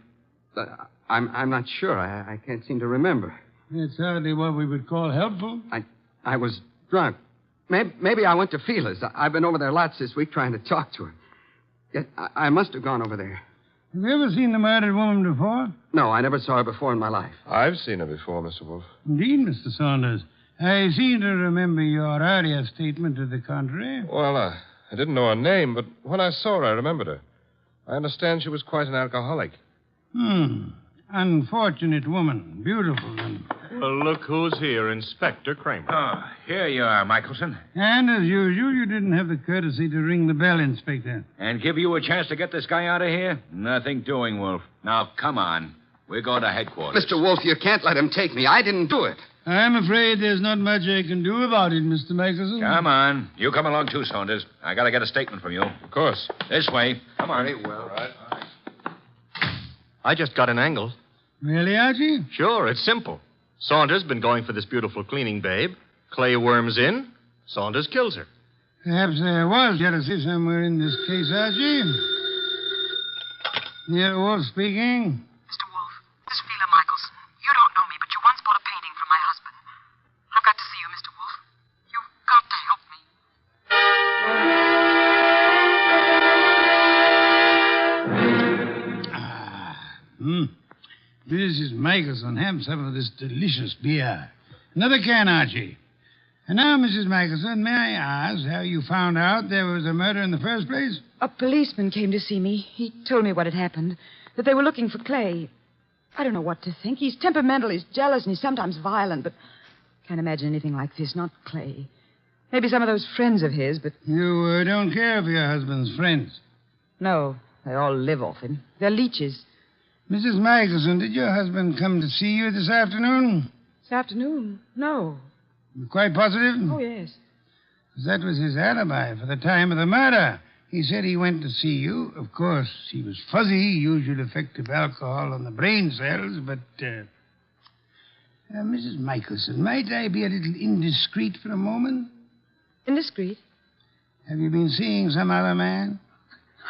I'm not sure. I can't seem to remember. That's hardly what we would call helpful. I was drunk. Maybe I went to Fila's. I've been over there lots this week trying to talk to her. Yet I must have gone over there. Have you ever seen the murdered woman before? No, I never saw her before in my life. I've seen her before, Mr. Wolfe. Indeed, Mr. Saunders. I seem to remember your earlier statement to the contrary. Well, I didn't know her name, but when I saw her, I remembered her. I understand she was quite an alcoholic. Unfortunate woman. Beautiful and... Well, look who's here, Inspector Kramer. Oh, here you are, Michelson. And as usual, you didn't have the courtesy to ring the bell, Inspector. And give you a chance to get this guy out of here? Nothing doing, Wolf. Now, come on. We're going to headquarters. Mr. Wolfe, you can't let him take me. I didn't do it. I'm afraid there's not much I can do about it, Mr. Michelson. Come on. You come along too, Saunders. I got to get a statement from you. Of course. This way. Come on. Very well. All right. I just got an angle. Really, Archie? Sure, it's simple. Saunders been going for this beautiful cleaning babe. Clay worms in. Saunders kills her. Perhaps there was jealousy somewhere in this case, Archie. Nero Wolfe speaking. Mr. Wolfe, this is Fila Michelson. You don't know me, but you once bought a painting from my husband. I've got to see you, Mr. Wolfe. You've got to help me. Mrs. Michelson, have some of this delicious beer. Another can, Archie. And now, Mrs. Michelson, may I ask how you found out there was a murder in the first place? A policeman came to see me. He told me what had happened, that they were looking for Clay. I don't know what to think. He's temperamental, he's jealous, and he's sometimes violent, but can't imagine anything like this, not Clay. Maybe some of those friends of his, but... You don't care for your husband's friends? No, they all live off him. They're leeches. Mrs. Michelson, did your husband come to see you this afternoon? This afternoon? No. You're quite positive? Oh, yes. That was his alibi for the time of the murder. He said he went to see you. Of course, he was fuzzy, usual effect of alcohol on the brain cells, but... Mrs. Michelson, might I be a little indiscreet for a moment? Indiscreet? Have you been seeing some other man?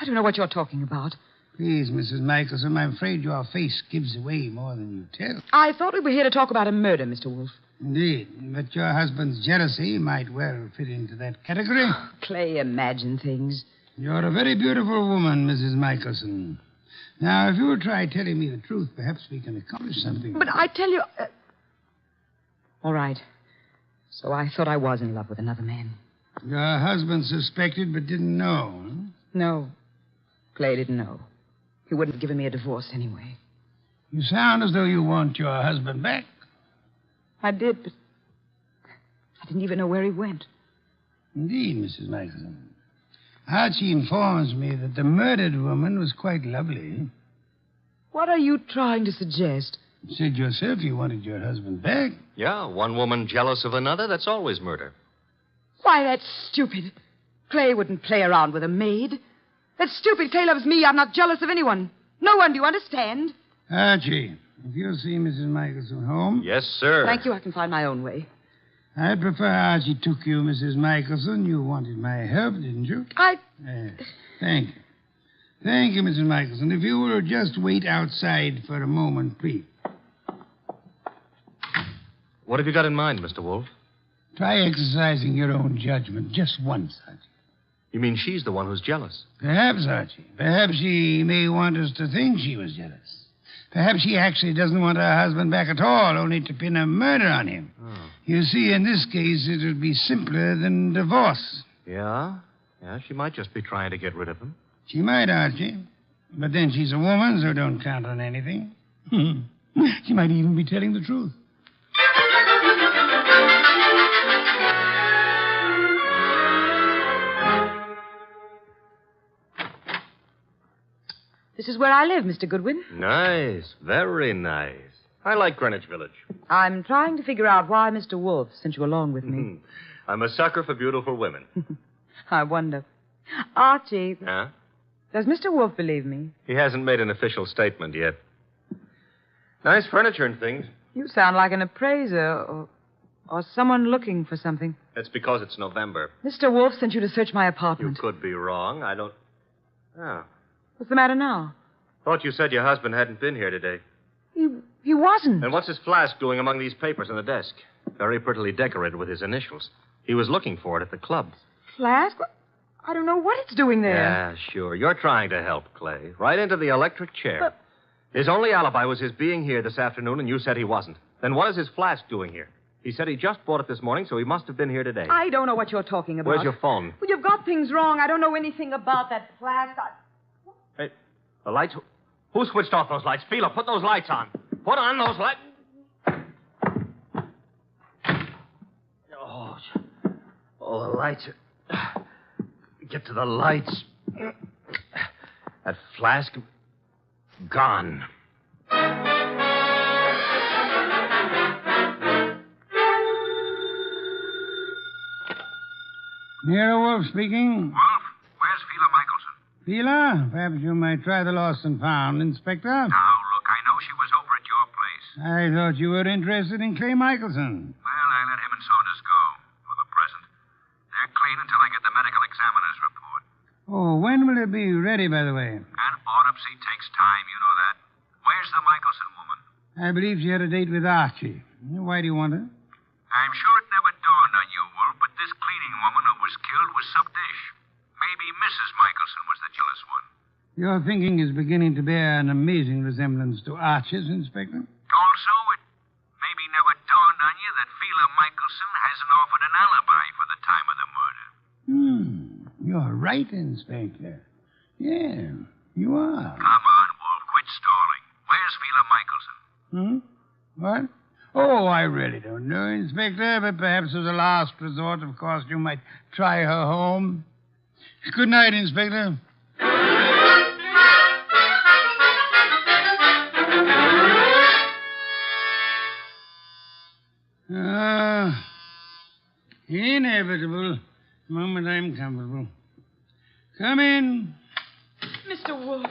I don't know what you're talking about. Please, Mrs. Michelson, I'm afraid your face gives away more than you tell. I thought we were here to talk about a murder, Mr. Wolfe. Indeed, but your husband's jealousy might well fit into that category. Clay, imagine things. You're a very beautiful woman, Mrs. Michelson. Now, if you'll try telling me the truth, perhaps we can accomplish something. But I tell you... All right. So I thought I was in love with another man. Your husband suspected but didn't know, huh? No. Clay didn't know. He wouldn't have given me a divorce anyway. You sound as though you want your husband back. I did, but I didn't even know where he went. Indeed, Mrs. Michelson. Archie informs me that the murdered woman was quite lovely. What are you trying to suggest? You said yourself you wanted your husband back. Yeah, one woman jealous of another, that's always murder. Why, that's stupid. Clay wouldn't play around with a maid. That's stupid. Clay loves me. I'm not jealous of anyone. No one, do you understand? Archie, if you'll see Mrs. Michelson home... Yes, sir. Thank you. I can find my own way. I'd prefer Archie took you, Mrs. Michelson. You wanted my help, didn't you? Thank you. Thank you, Mrs. Michelson. If you will just wait outside for a moment, please. What have you got in mind, Mr. Wolfe? Try exercising your own judgment just once, Archie. You mean she's the one who's jealous? Perhaps, Archie. Perhaps she may want us to think she was jealous. Perhaps she actually doesn't want her husband back at all, only to pin a murder on him. Oh. You see, in this case, it would be simpler than divorce. Yeah? Yeah, she might just be trying to get rid of him. She might, Archie. But then she's a woman, so don't count on anything. She might even be telling the truth. This is where I live, Mr. Goodwin. Nice. Very nice. I like Greenwich Village. I'm trying to figure out why Mr. Wolfe sent you along with me. I'm a sucker for beautiful women. I wonder. Archie, Huh? does Mr. Wolfe believe me? He hasn't made an official statement yet. Nice furniture and things. You sound like an appraiser or someone looking for something. That's because it's November. Mr. Wolfe sent you to search my You apartment. could be wrong. I don't... Oh. What's the matter now? Thought you said your husband hadn't been here today. He wasn't. And what's his flask doing among these papers on the desk? Very prettily decorated with his initials. He was looking for it at the club. Flask? I don't know what it's doing there. Yeah, sure. You're trying to help, Clay. Right into the electric chair. But- His only alibi was his being here this afternoon, and you said he wasn't. Then what is his flask doing here? He said he just bought it this morning, so he must have been here today. I don't know what you're talking about. Where's your phone? Well, you've got things wrong. I don't know anything about that flask. Hey, the lights... Who switched off those lights? Fila, put those lights on. Put on those lights. Oh, the lights are... Get to the lights. That flask... Gone. Nero Wolfe speaking. Wolf, where's Fila Michelson? Fila, perhaps you might try the lost and found, Inspector. Now, look, I know she was over at your place. I thought you were interested in Clay Michelson. Well, I let him and Saunders go for the present. They're clean until I get the medical examiner's report. Oh, when will it be ready, by the way? An autopsy takes time, you know that. Where's the Michelson woman? I believe she had a date with Archie. Why do you want her? I'm sure it never dawned on you, Wolf, but this cleaning woman who was killed was some dish. Maybe Mrs. Michelson was the jealous one. Your thinking is beginning to bear an amazing resemblance to Archie's, Inspector. Also, it maybe never dawned on you that Fila Michelson hasn't offered an alibi for the time of the murder. You're right, Inspector. Yeah, you are. Come on, Wolf, quit stalling. Where's Fila Michelson? What? Oh, I really don't know, Inspector, but perhaps as a last resort, of course, you might try her home. Good night, Inspector. Inevitable. The moment I'm comfortable. Come in. Mr. Wolfe.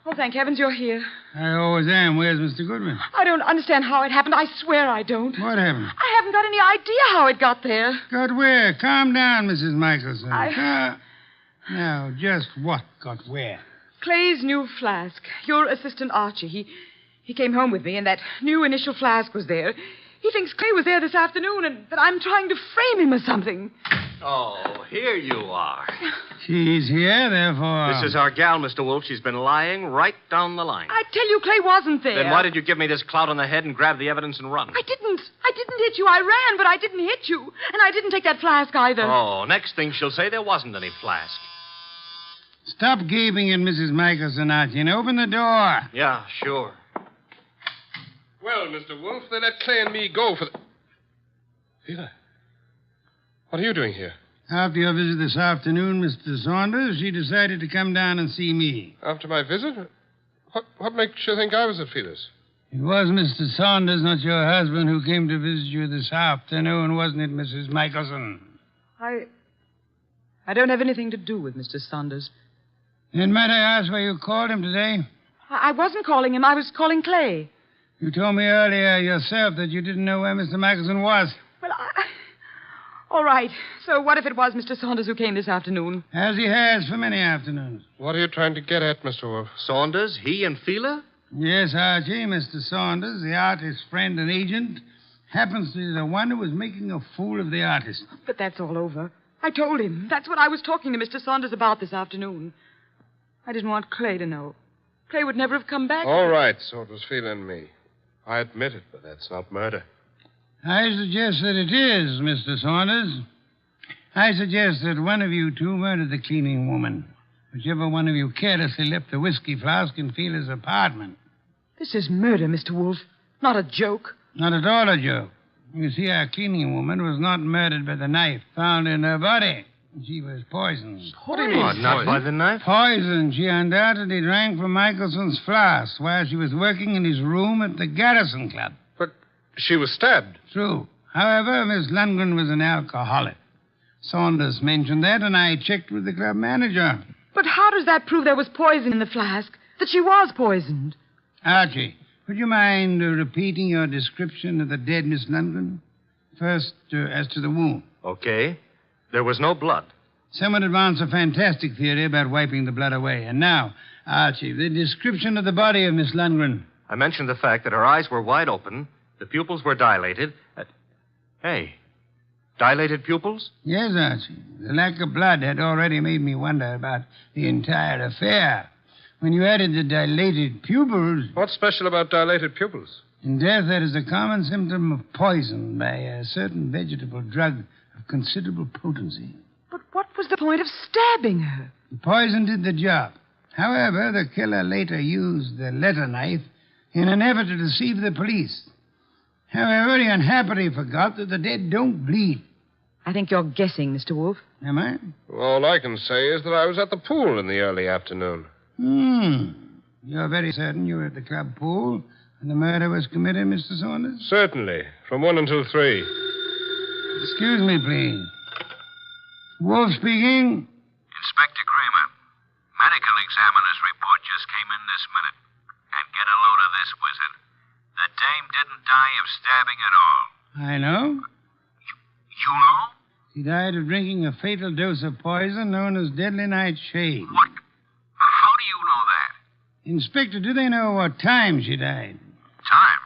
Oh, thank heavens you're here. I always am. Where's Mr. Goodwin? I don't understand how it happened. I swear I don't. What happened? I haven't got any idea how it got there. Got where? Calm down, Mrs. Michelson. Now, just what got where? Clay's new flask. Your assistant Archie. He came home with me, and that new initial flask was there. He thinks Clay was there this afternoon, and that I'm trying to frame him or something. Oh, here you are. She's here, therefore. This is our gal, Mr. Wolfe. She's been lying right down the line. I tell you, Clay wasn't there. Then why did you give me this clout on the head and grab the evidence and run? I didn't hit you. I ran, but I didn't hit you. And I didn't take that flask either. Oh, next thing she'll say there wasn't any flask. Stop gaping at Mrs. Michelson, Archie, and open the door. Yeah, sure. Well, Mr. Wolfe, they let Clay and me go for the... Fila, what are you doing here? After your visit this afternoon, Mr. Saunders, she decided to come down and see me. After my visit? What makes you think I was at Fila's? It was Mr. Saunders, not your husband, who came to visit you this afternoon, wasn't it, Mrs. Michelson? I don't have anything to do with Mr. Saunders. Then might I ask why you called him today? I wasn't calling him. I was calling Clay. You told me earlier yourself that you didn't know where Mr. Michelson was. Well, all right. So what if it was Mr. Saunders who came this afternoon? As he has for many afternoons. What are you trying to get at, Mr. Wolfe? Saunders? He and Fila? Yes, Archie. Mr. Saunders, the artist's friend and agent, happens to be the one who was making a fool of the artist. But that's all over. I told him. That's what I was talking to Mr. Saunders about this afternoon. I didn't want Clay to know. Clay would never have come back. All right, so it was Fila and me. I admit it, but that's not murder. I suggest that it is, Mr. Saunders. I suggest that one of you two murdered the cleaning woman. Whichever one of you carelessly left the whiskey flask in Fila's apartment. This is murder, Mr. Wolfe. Not a joke. Not at all a joke. You see, our cleaning woman was not murdered by the knife found in her body. She was poisoned. What do you mean? Not by the knife? Poisoned. She undoubtedly drank from Michelson's flask while she was working in his room at the Garrison Club. But she was stabbed. True. However, Miss Lundgren was an alcoholic. Saunders mentioned that, and I checked with the club manager. But how does that prove there was poison in the flask? That she was poisoned? Archie, would you mind repeating your description of the dead Miss Lundgren? First, as to the wound. Okay. There was no blood. Some would advance a fantastic theory about wiping the blood away. And now, Archie, the description of the body of Miss Lundgren. I mentioned the fact that her eyes were wide open, the pupils were dilated. Hey, dilated pupils? Yes, Archie. The lack of blood had already made me wonder about the entire affair. When you added the dilated pupils... What's special about dilated pupils? In death, that is a common symptom of poison by a certain vegetable drug of considerable potency. But what was the point of stabbing her? The poison did the job. However, the killer later used the letter knife in an effort to deceive the police. However, he unhappily forgot that the dead don't bleed. I think you're guessing, Mr. Wolfe. Am I? All I can say is that I was at the pool in the early afternoon. You're very certain you were at the club pool when the murder was committed, Mr. Saunders? Certainly. From 1 until 3. Excuse me, please. Wolf speaking. Inspector Kramer, medical examiner's report just came in this minute. And get a load of this, wizard. The dame didn't die of stabbing at all. I know. You know? She died of drinking a fatal dose of poison known as deadly nightshade. What? How do you know that? Inspector, do they know what time she died? Time?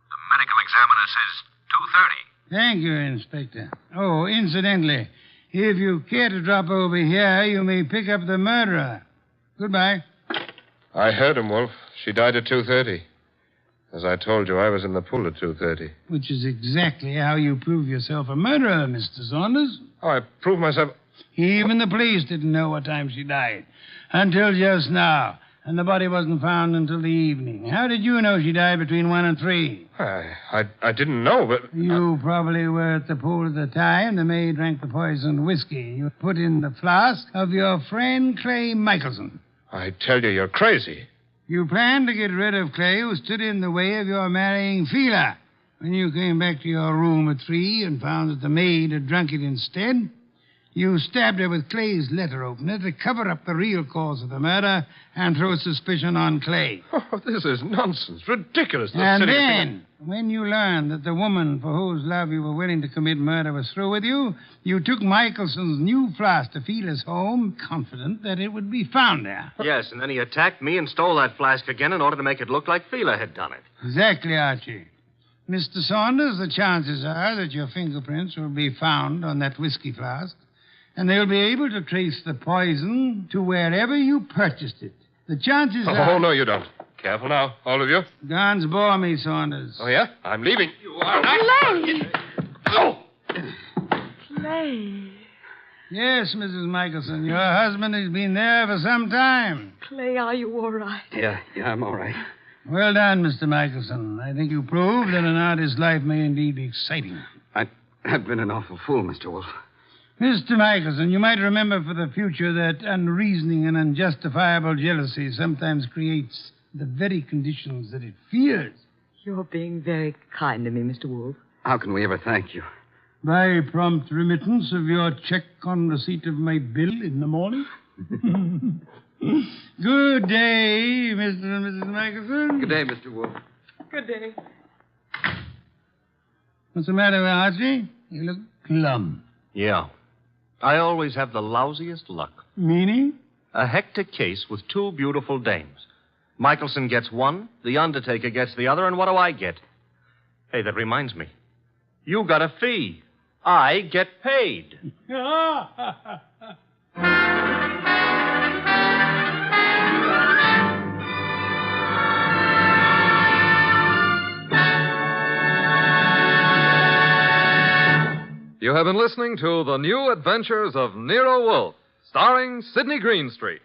The medical examiner says 2:30. Thank you, Inspector. Oh, incidentally, if you care to drop over here, you may pick up the murderer. Goodbye. I heard him, Wolf. She died at 2:30. As I told you, I was in the pool at 2:30. Which is exactly how you prove yourself a murderer, Mr. Saunders. Oh, I proved myself... Even the police didn't know what time she died. Until just now. And the body wasn't found until the evening. How did you know she died between 1 and 3? I didn't know, but... You probably were at the pool at the time. The maid drank the poisoned whiskey you put in the flask of your friend Clay Michelson. I tell you, you're crazy. You planned to get rid of Clay, who stood in the way of your marrying Fila. When you came back to your room at 3 and found that the maid had drunk it instead, you stabbed her with Clay's letter opener to cover up the real cause of the murder and throw suspicion on Clay. Oh, this is nonsense. Ridiculous. And then, when you learned that the woman for whose love you were willing to commit murder was through with you, you took Michelson's new flask to Fila's home, confident that it would be found there. Yes, and then he attacked me and stole that flask again in order to make it look like Fila had done it. Exactly, Archie. Mr. Saunders, the chances are that your fingerprints will be found on that whiskey flask, and they'll be able to trace the poison to wherever you purchased it. The chances are... Oh, no, you don't. Careful now, all of you. Guns bore me, Saunders. Oh, yeah? I'm leaving. You are Clay! Oh! Clay. Yes, Mrs. Michelson, your husband has been there for some time. Clay, are you all right? Yeah, I'm all right. Well done, Mr. Michelson. I think you proved that an artist's life may indeed be exciting. I've been an awful fool, Mr. Wolfe. Mr. Michelson, you might remember for the future that unreasoning and unjustifiable jealousy sometimes creates the very conditions that it fears. You're being very kind to me, Mr. Wolfe. How can we ever thank you? By prompt remittance of your check on receipt of my bill in the morning. Good day, Mr. and Mrs. Michelson. Good day, Mr. Wolfe. Good day. What's the matter, Archie? You look glum. Yeah. I always have the lousiest luck. Meaning? A hectic case with 2 beautiful dames. Michelson gets one, the undertaker gets the other, and what do I get? Hey, that reminds me. You got a fee. I get paid. You have been listening to The New Adventures of Nero Wolfe, starring Sidney Greenstreet.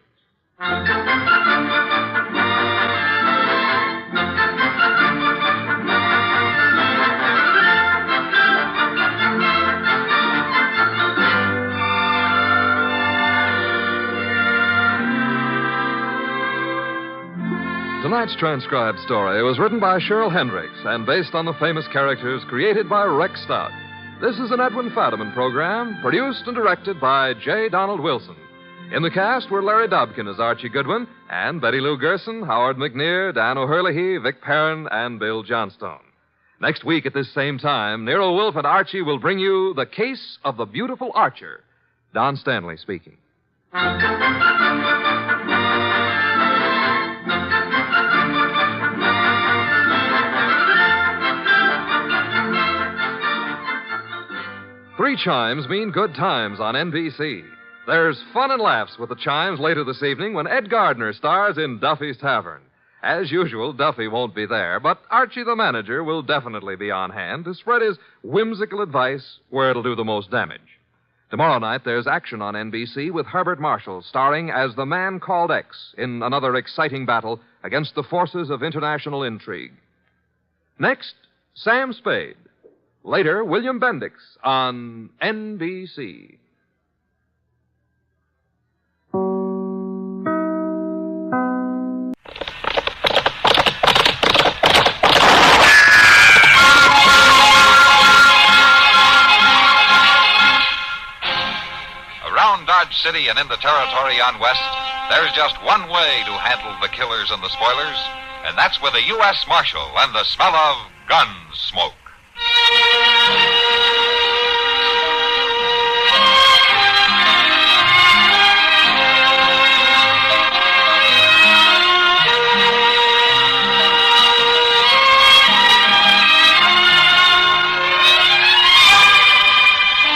Tonight's transcribed story was written by Cheryl Hendricks and based on the famous characters created by Rex Stout. This is an Edwin Fadiman program, produced and directed by J. Donald Wilson. In the cast were Larry Dobkin as Archie Goodwin, and Betty Lou Gerson, Howard McNear, Dan O'Hurley, Vic Perrin, and Bill Johnstone. Next week at this same time, Nero Wolfe and Archie will bring you The Case of the Beautiful Archer. Don Stanley speaking. Three chimes mean good times on NBC. There's fun and laughs with the chimes later this evening when Ed Gardner stars in Duffy's Tavern. As usual, Duffy won't be there, but Archie the manager will definitely be on hand to spread his whimsical advice where it'll do the most damage. Tomorrow night, there's action on NBC with Herbert Marshall starring as the man called X in another exciting battle against the forces of international intrigue. Next, Sam Spade. Later, William Bendix on NBC. Around Dodge City and in the territory on West, there's just one way to handle the killers and the spoilers, and that's with a U.S. Marshal and the smell of Gunsmoke.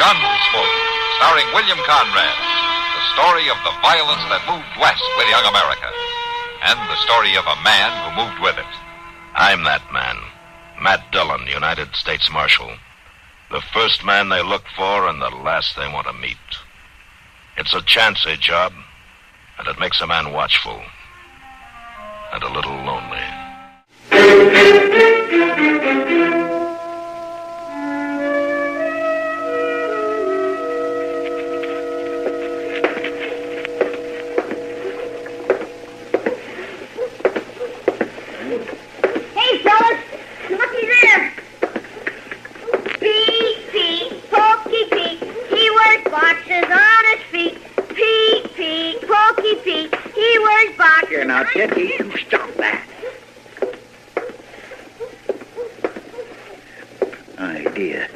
Gunsmoke, starring William Conrad. The story of the violence that moved west with young America. And the story of a man who moved with it. I'm that man. Matt Dillon, United States Marshal. The first man they look for and the last they want to meet. It's a chancy job, and it makes a man watchful. And a little lonely. Hey, fellas! Looky there! Pokey Pete, he wears boxers on his feet. Pokey Pete, he wears boxers. Here, now, Cathy, you stop that. Idea.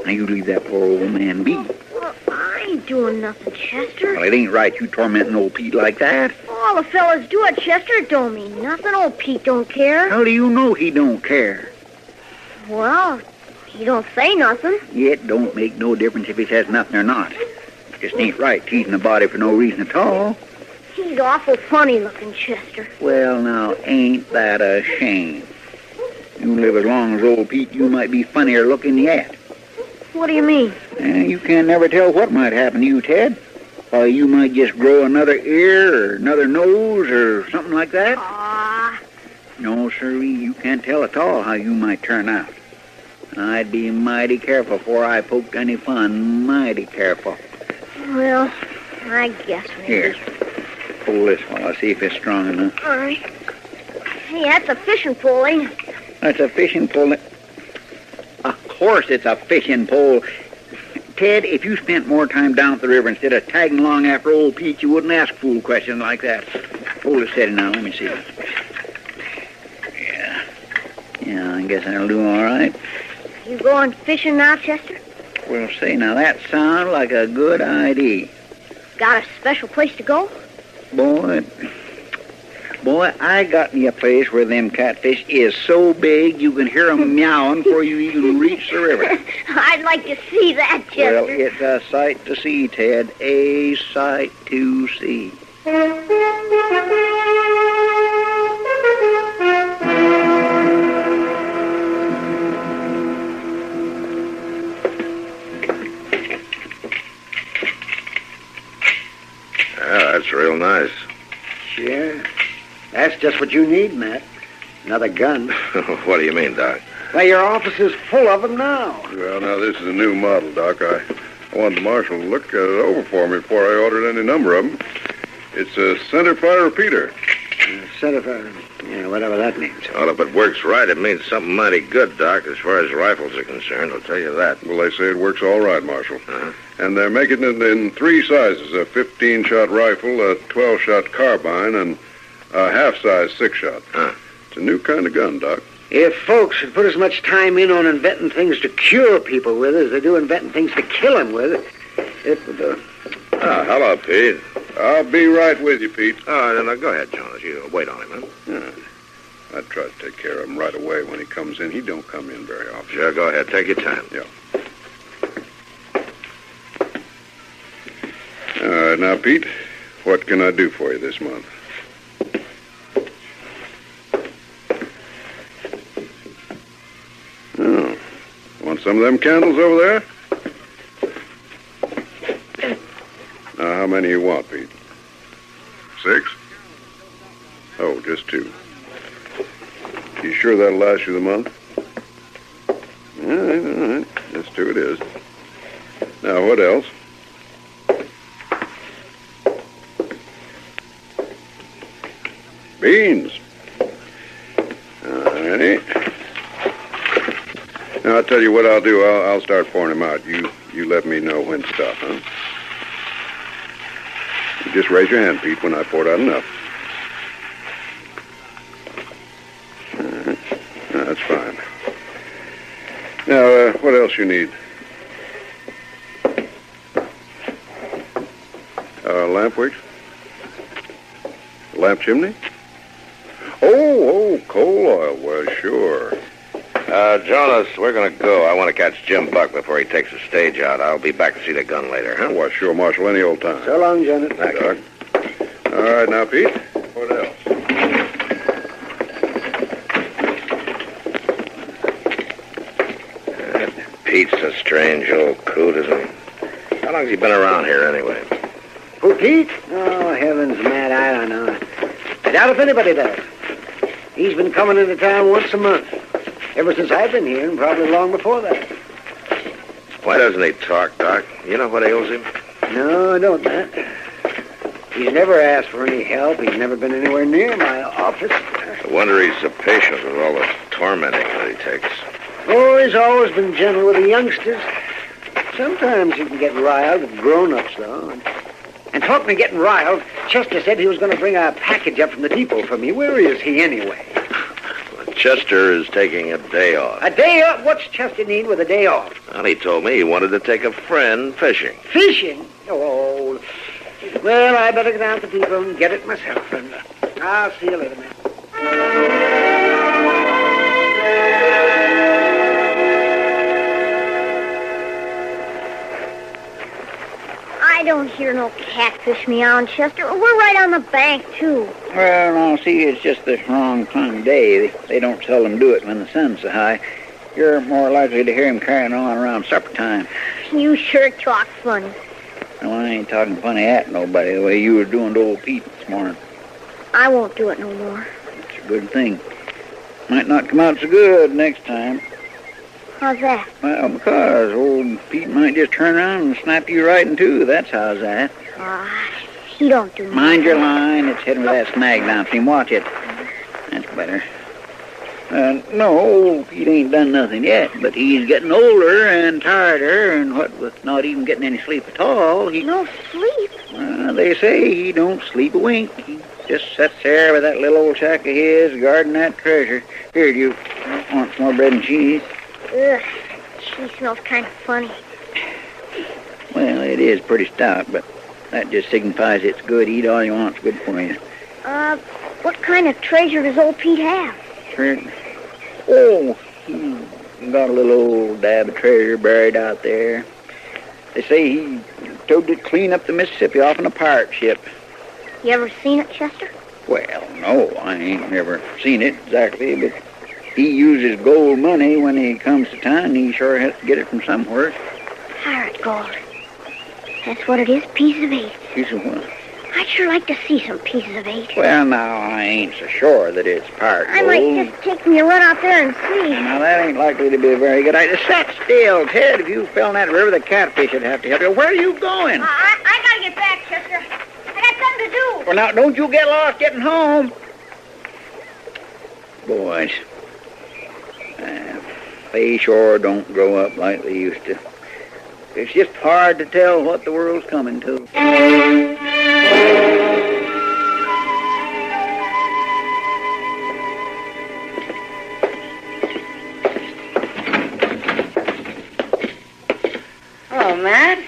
Now, you leave that poor old man be. Well, I ain't doing nothing, Chester. Well, it ain't right you tormenting old Pete like that. All the fellas do it, Chester. It don't mean nothing. Old Pete don't care. How do you know he don't care? Well, he don't say nothing. It don't make no difference if he says nothing or not. Just ain't right teasing a body for no reason at all. He's awful funny looking, Chester. Well, now, ain't that a shame? You live as long as old Pete, you might be funnier looking yet. What do you mean? You can't never tell what might happen to you, Ted. You might just grow another ear or another nose or something like that. No, sirree, you can't tell at all how you might turn out. I'd be mighty careful before I poked any fun. Mighty careful. Well, I guess maybe. Here, pull this while I see if it's strong enough. All right. Hey, that's a fishing pole, ain't it? That's a fishing pole. Of course it's a fishing pole. Ted, if you spent more time down at the river instead of tagging along after old Pete, you wouldn't ask fool questions like that. Hold it steady now. Let me see. Yeah, I guess that'll do all right. You going fishing now, Chester? Well, say, now that sounds like a good idea. Got a special place to go? Boy, I got me a place where them catfish is so big you can hear 'em meowing before you even reach the river. I'd like to see that, Chester. Well, it's a sight to see, Ted. A sight to see. Yeah, that's real nice. Sure. That's just what you need, Matt. Another gun. What do you mean, Doc? Why, your office is full of them now. Well, now, this is a new model, Doc. I wanted the marshal to look it over for me before I ordered any number of them. It's a centerfire repeater. Whatever that means. Well, if it works right, it means something mighty good, Doc, as far as rifles are concerned. I'll tell you that. Well, they say it works all right, Marshal. And they're making it in 3 sizes, a 15-shot rifle, a 12-shot carbine, and a half-size 6-shot. It's a new kind of gun, Doc. If folks had put as much time in on inventing things to cure people with as they do inventing things to kill them with, it would... hello, Pete. I'll be right with you, Pete. Then go ahead, Jonas. You wait on him, huh? I try to take care of him right away when he comes in. He don't come in very often. Sure, go ahead. Take your time. Yeah. All right, now, Pete, what can I do for you this month? Oh, want some of them candles over there? Now, how many you want, Pete? 6? Oh, just 2. You sure that'll last you the month? All right. Just 2 it is. Now, what else? Beans. All righty. Now, I'll tell you what I'll do. I'll start pouring them out. You let me know when to stop, huh? You just raise your hand, Pete, when I poured out enough. All right. That's fine. Now, what else you need? Lamp wicks? Lamp chimney? Oh, coal oil. Well, sure. Jonas, we're going to go. I want to catch Jim Buck before he takes the stage out. I'll be back to see the gun later, huh? Well, sure, Marshal, any old time. So long, Jonas. Thank you. All right, now, Pete, what else? Pete's a strange old coot, isn't he? How long's he been around here, anyway? Who, Pete? Oh, heavens, Matt, I don't know. I doubt if anybody does. He's been coming into town once a month. Ever since I've been here, and probably long before that. Why doesn't he talk, Doc? You know what ails him? No, I don't, Matt. He's never asked for any help. He's never been anywhere near my office. I wonder he's so patient with all the tormenting that he takes. Oh, he's always been gentle with the youngsters. Sometimes he can get riled with grown-ups, though. And talking of getting riled, Chester said he was going to bring a package up from the depot for me. Where is he, anyway? Chester is taking a day off. A day off? What's Chester need with a day off? Well, he told me he wanted to take a friend fishing. Fishing? Oh, well, I better get down to the depot and get it myself. And I'll see you later, man. I don't hear no catfish meowing, Chester. We're right on the bank, too. Well, now, see, it's just the wrong time of day. They don't seldom do it when the sun's so high. You're more likely to hear him carrying on around supper time. You sure talk funny. Well, I ain't talking funny at nobody the way you were doing to old Pete this morning. I won't do it no more. It's a good thing. Might not come out so good next time. How's that? Well, because old Pete might just turn around and snap you right in two. That's how's that. He don't do nothing. Mind your line. It's heading with that snag down for him. Watch it. That's better. No, old Pete ain't done nothing yet, but he's getting older and tireder, and what with not even getting any sleep at all, he... No sleep? They say he don't sleep a wink. He just sits there with that little old shack of his, guarding that treasure. Here, do you want some more bread and cheese? Ugh, she smells kind of funny. Well, it is pretty stout, but that just signifies it's good. Eat all you want. It's good for you. What kind of treasure does old Pete have? Oh, he got a little old dab of treasure buried out there. They say he towed it clean up the Mississippi off on a pirate ship. You ever seen it, Chester? Well, no, I ain't never seen it exactly, but he uses gold money when he comes to town. He sure has to get it from somewhere. Pirate gold. That's what it is, piece of eight. Piece of what? I'd sure like to see some pieces of eight. Well, now, I ain't so sure that it's pirate gold. I might just take me a run out there and see. Now, that ain't likely to be a very good idea. Sit still, Ted. If you fell in that river, the catfish would have to help you. Where are you going? I gotta get back, Chester. I got something to do. Well, now, don't you get lost getting home. Boys, they sure don't grow up like they used to. It's just hard to tell what the world's coming to. Oh, Matt.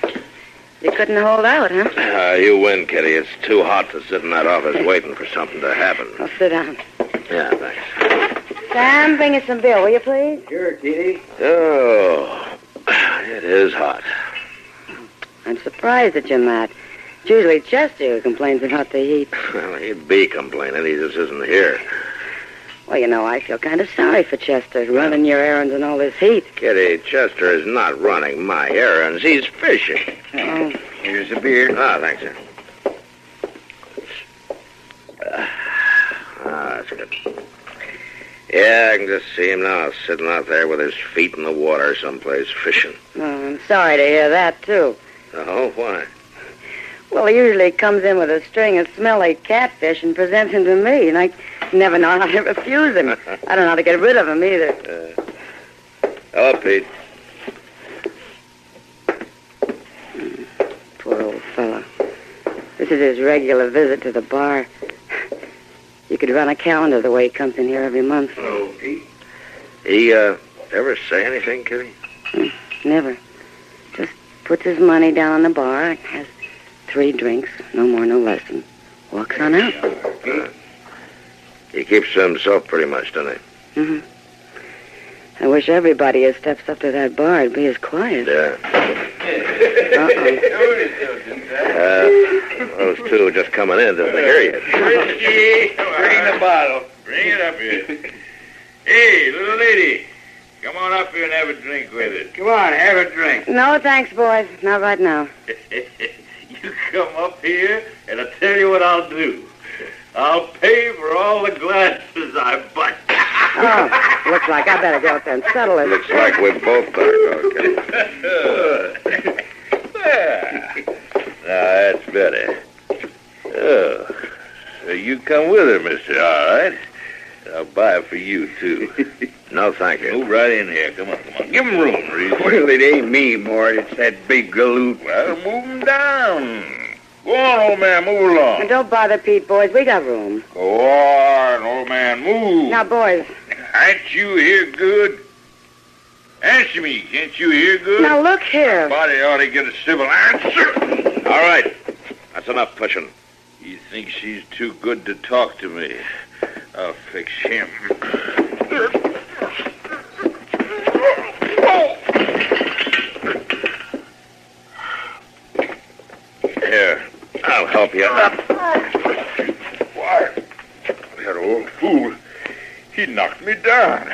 You couldn't hold out, huh? You win, Kitty. It's too hot to sit in that office waiting for something to happen. Well, sit down. Yeah, thanks. Sam, bring us some beer, will you, please? Sure, Kitty. Oh, it is hot. I'm surprised at you, Matt. It's usually Chester who complains about the heat. Well, he'd be complaining. He just isn't here. Well, you know, I feel kind of sorry for Chester running your errands in all this heat. Kitty, Chester is not running my errands. He's fishing. Oh. Here's a beer. Ah, thanks, sir. That's good. Yeah, I can just see him now, sitting out there with his feet in the water someplace, fishing. Oh, I'm sorry to hear that, too. Oh, why? Well, he usually comes in with a string of smelly catfish and presents him to me, and I never know how to refuse him. I don't know how to get rid of him, either. Hello, Pete. Poor old fella. This is his regular visit to the bar. You could run a calendar the way he comes in here every month. Hello, Pete. He, ever say anything, Kitty? Never. Just puts his money down on the bar, has 3 drinks, no more, no less, and walks on out. He keeps to himself pretty much, doesn't he? Mm-hmm. I wish everybody who steps up to that bar would be as quiet. Yeah. Uh-oh. Those two just coming in doesn't hear you. Richie, bring the bottle. Bring it up here. Hey, little lady, come on up here and have a drink with us. Come on, have a drink. No, thanks, boys. Not right now. You come up here, and I'll tell you what I'll do. I'll pay for all the glasses I buy. Oh, looks like I better go up there and settle it. Looks like we both better go, Kitty. Now, that's better. Oh, so you come with her, mister, all right? I'll buy it for you, too. No, thank you. Move right in here. Come on, come on. Give him room, Reese. Well, it ain't me, Mort. It's that big galoot. Well, move him down. Go on, old man. Move along. And don't bother Pete, boys. We got room. Go on, old man. Move. Now, boys. Can't you hear good? Answer me. Can't you hear good? Now, look here. Somebody ought to get a civil answer. All right. That's enough pushing. You think she's too good to talk to me? I'll fix him. Here, I'll help you up. Why, that old fool, he knocked me down.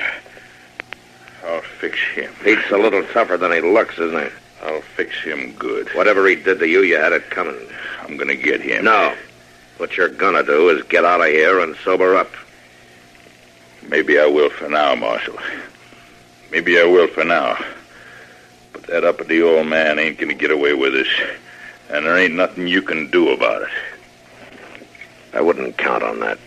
I'll fix him. Pete's a little tougher than he looks, isn't he? I'll fix him good. Whatever he did to you, you had it coming. I'm gonna get him. No. What you're gonna do is get out of here and sober up. Maybe I will for now, Marshal. Maybe I will for now. But that uppity old man ain't gonna get away with this. And there ain't nothing you can do about it. I wouldn't count on that.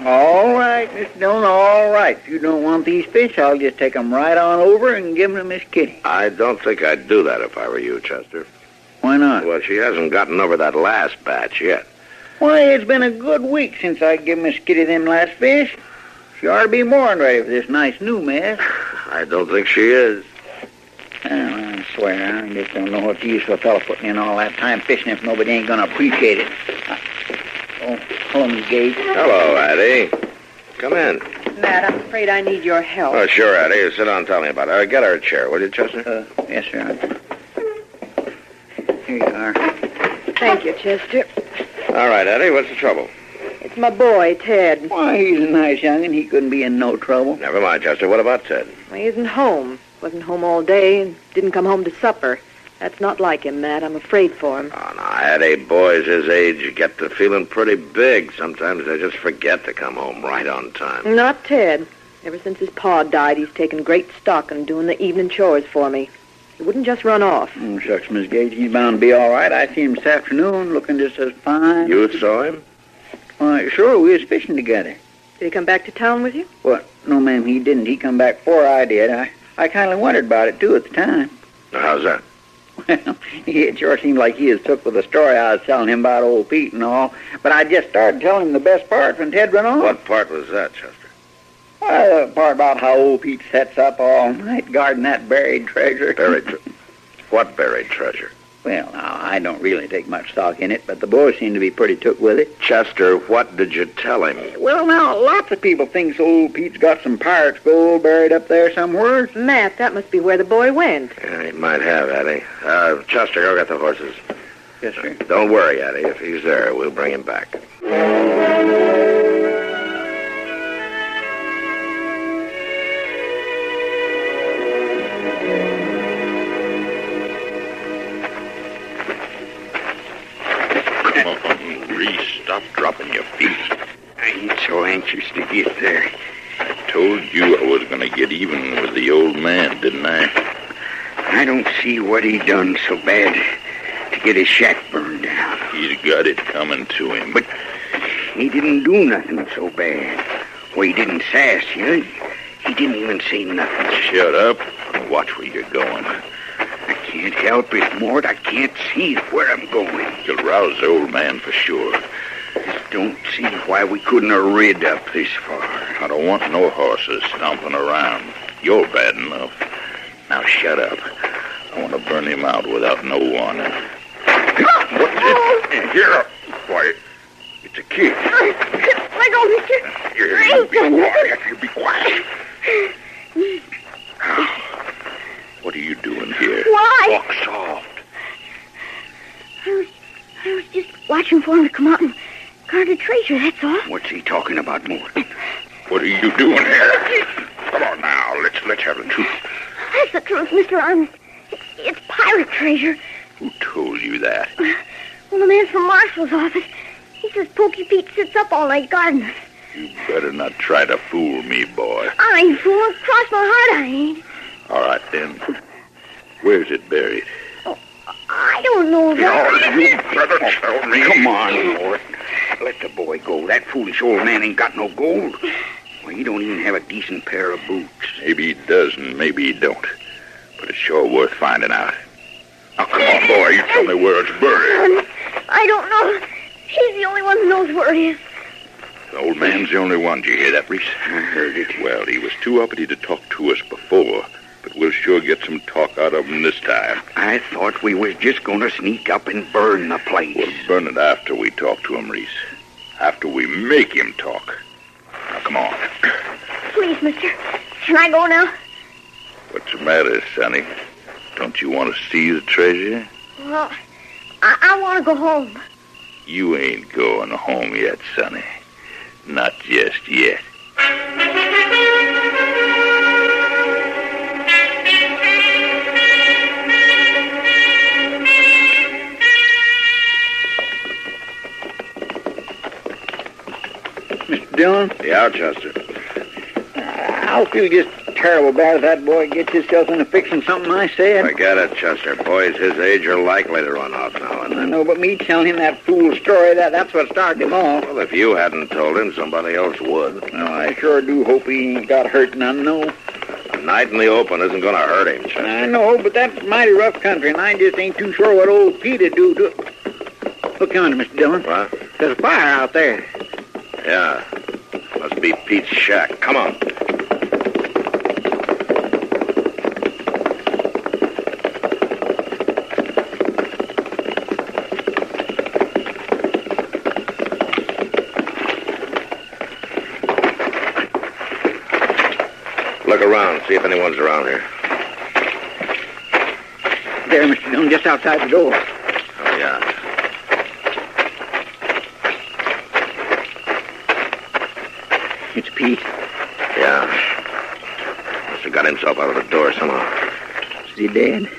All right, Mr. Dillon, all right. If you don't want these fish, I'll just take them right on over and give them to Miss Kitty. I don't think I'd do that if I were you, Chester. Why not? Well, she hasn't gotten over that last batch yet. Why, it's been a good week since I give Miss Kitty them last fish. She ought to be more than ready for this nice new mess. I don't think she is. I swear, I just don't know what the use of a fellow putting in all that time fishing if nobody ain't gonna appreciate it. Oh, hello, Miss Gage. Hello, Addie. Come in. Matt, I'm afraid I need your help. Oh, sure, Addie. Sit down and tell me about it. Get her a chair, will you, Chester? Yes, sir. Here you are. Thank you, Chester. All right, Addie, what's the trouble? It's my boy, Ted. Why, he's a nice young'un. He couldn't be in no trouble. Never mind, Chester. What about Ted? Well, he isn't home. Wasn't home all day and didn't come home to supper. That's not like him, Matt. I'm afraid for him. Oh, no, Eddie, boys his age get to feeling pretty big. Sometimes they just forget to come home right on time. Not Ted. Ever since his pa died, he's taken great stock in doing the evening chores for me. He wouldn't just run off. Oh, shucks, Miss Gage, he's bound to be all right. I seen him this afternoon looking just as fine. You saw him? Why, sure, we was fishing together. Did he come back to town with you? What? No, ma'am, he didn't. He come back before I did. I kind of wondered about it, too, at the time. How's that? Well, it sure seemed like he was took with the story I was telling him about old Pete and all. But I just started telling him the best part when Ted run off. What part was that, Chester? Well, the part about how old Pete sets up all night guarding that buried treasure. What buried treasure? Well, now, I don't really take much stock in it, but the boys seem to be pretty took with it. Chester, what did you tell him? Well, now, lots of people think old Pete's got some pirate's gold buried up there somewhere. Matt, that must be where the boy went. Yeah, he might have, Eddie. Chester, go get the horses. Yes, sir. Don't worry, Eddie. If he's there, we'll bring him back. Stop dropping your feet. I ain't so anxious to get there. I told you I was going to get even with the old man, didn't I? I don't see what he done so bad to get his shack burned down. He's got it coming to him. But he didn't do nothing so bad. Well, he didn't sass you. He didn't even say nothing. Shut up and watch where you're going. I can't help it, Mort. I can't see where I'm going. You'll rouse the old man for sure. Just don't see why we couldn't have rid up this far. I don't want no horses stomping around. You're bad enough. Now shut up. I want to burn him out without no warning. What's it? Here. Why, it's a kid. Let go, mister. You be quiet. You be quiet. What are you doing here? Why? Walk soft. I was just watching for him to come out and guard the treasure, that's all. What's he talking about, Mort? What are you doing here? Come on now, let's have the truth. That's the truth, Mr. Arms. It's pirate treasure. Who told you that? Well, the man from Marshall's office. He says Pokey Pete sits up all night guarding us. You better not try to fool me, boy. I ain't fooling. Cross my heart, I ain't. All right, then. Where's it buried? Oh, I don't know that. You better tell me. Come on, Mort. Let the boy go. That foolish old man ain't got no gold. Well, he don't even have a decent pair of boots. Maybe he does and maybe he don't. But it's sure worth finding out. Now, come on, boy. You tell me where it's buried. I don't know. She's the only one who knows where it is. The old man's the only one. Did you hear that, Reese? I heard it. Well, he was too uppity to talk to us before, but we'll sure get some talk out of him this time. I thought we was just going to sneak up and burn the place. We'll burn it after we talk to him, Reese. After we make him talk. Now, come on. Please, mister. Can I go now? What's the matter, Sonny? Don't you want to see the treasure? Well, I want to go home. You ain't going home yet, Sonny. Not just yet. Mr. Dillon? Yeah, Chester. I'll feel just terrible bad if that boy gets himself into fixing something I said. Forget it, Chester. Boys his age are likely to run off now and I then. know, but me telling him that fool story, that's what started him off. Well, if you hadn't told him, somebody else would. No, I sure do hope he ain't got hurt none, no. A night in the open isn't going to hurt him, Chester. I know, but that's mighty rough country, and I just ain't too sure what old Pete'd do to it. Look yonder, Mr. Dillon. What? There's a fire out there. Yeah. Must be Pete's shack. Come on. Look around, see if anyone's around here. There, Mr. Dillon, just outside the door. Oh, yeah. It's Pete. Yeah. Must have got himself out of the door somehow. Is he dead?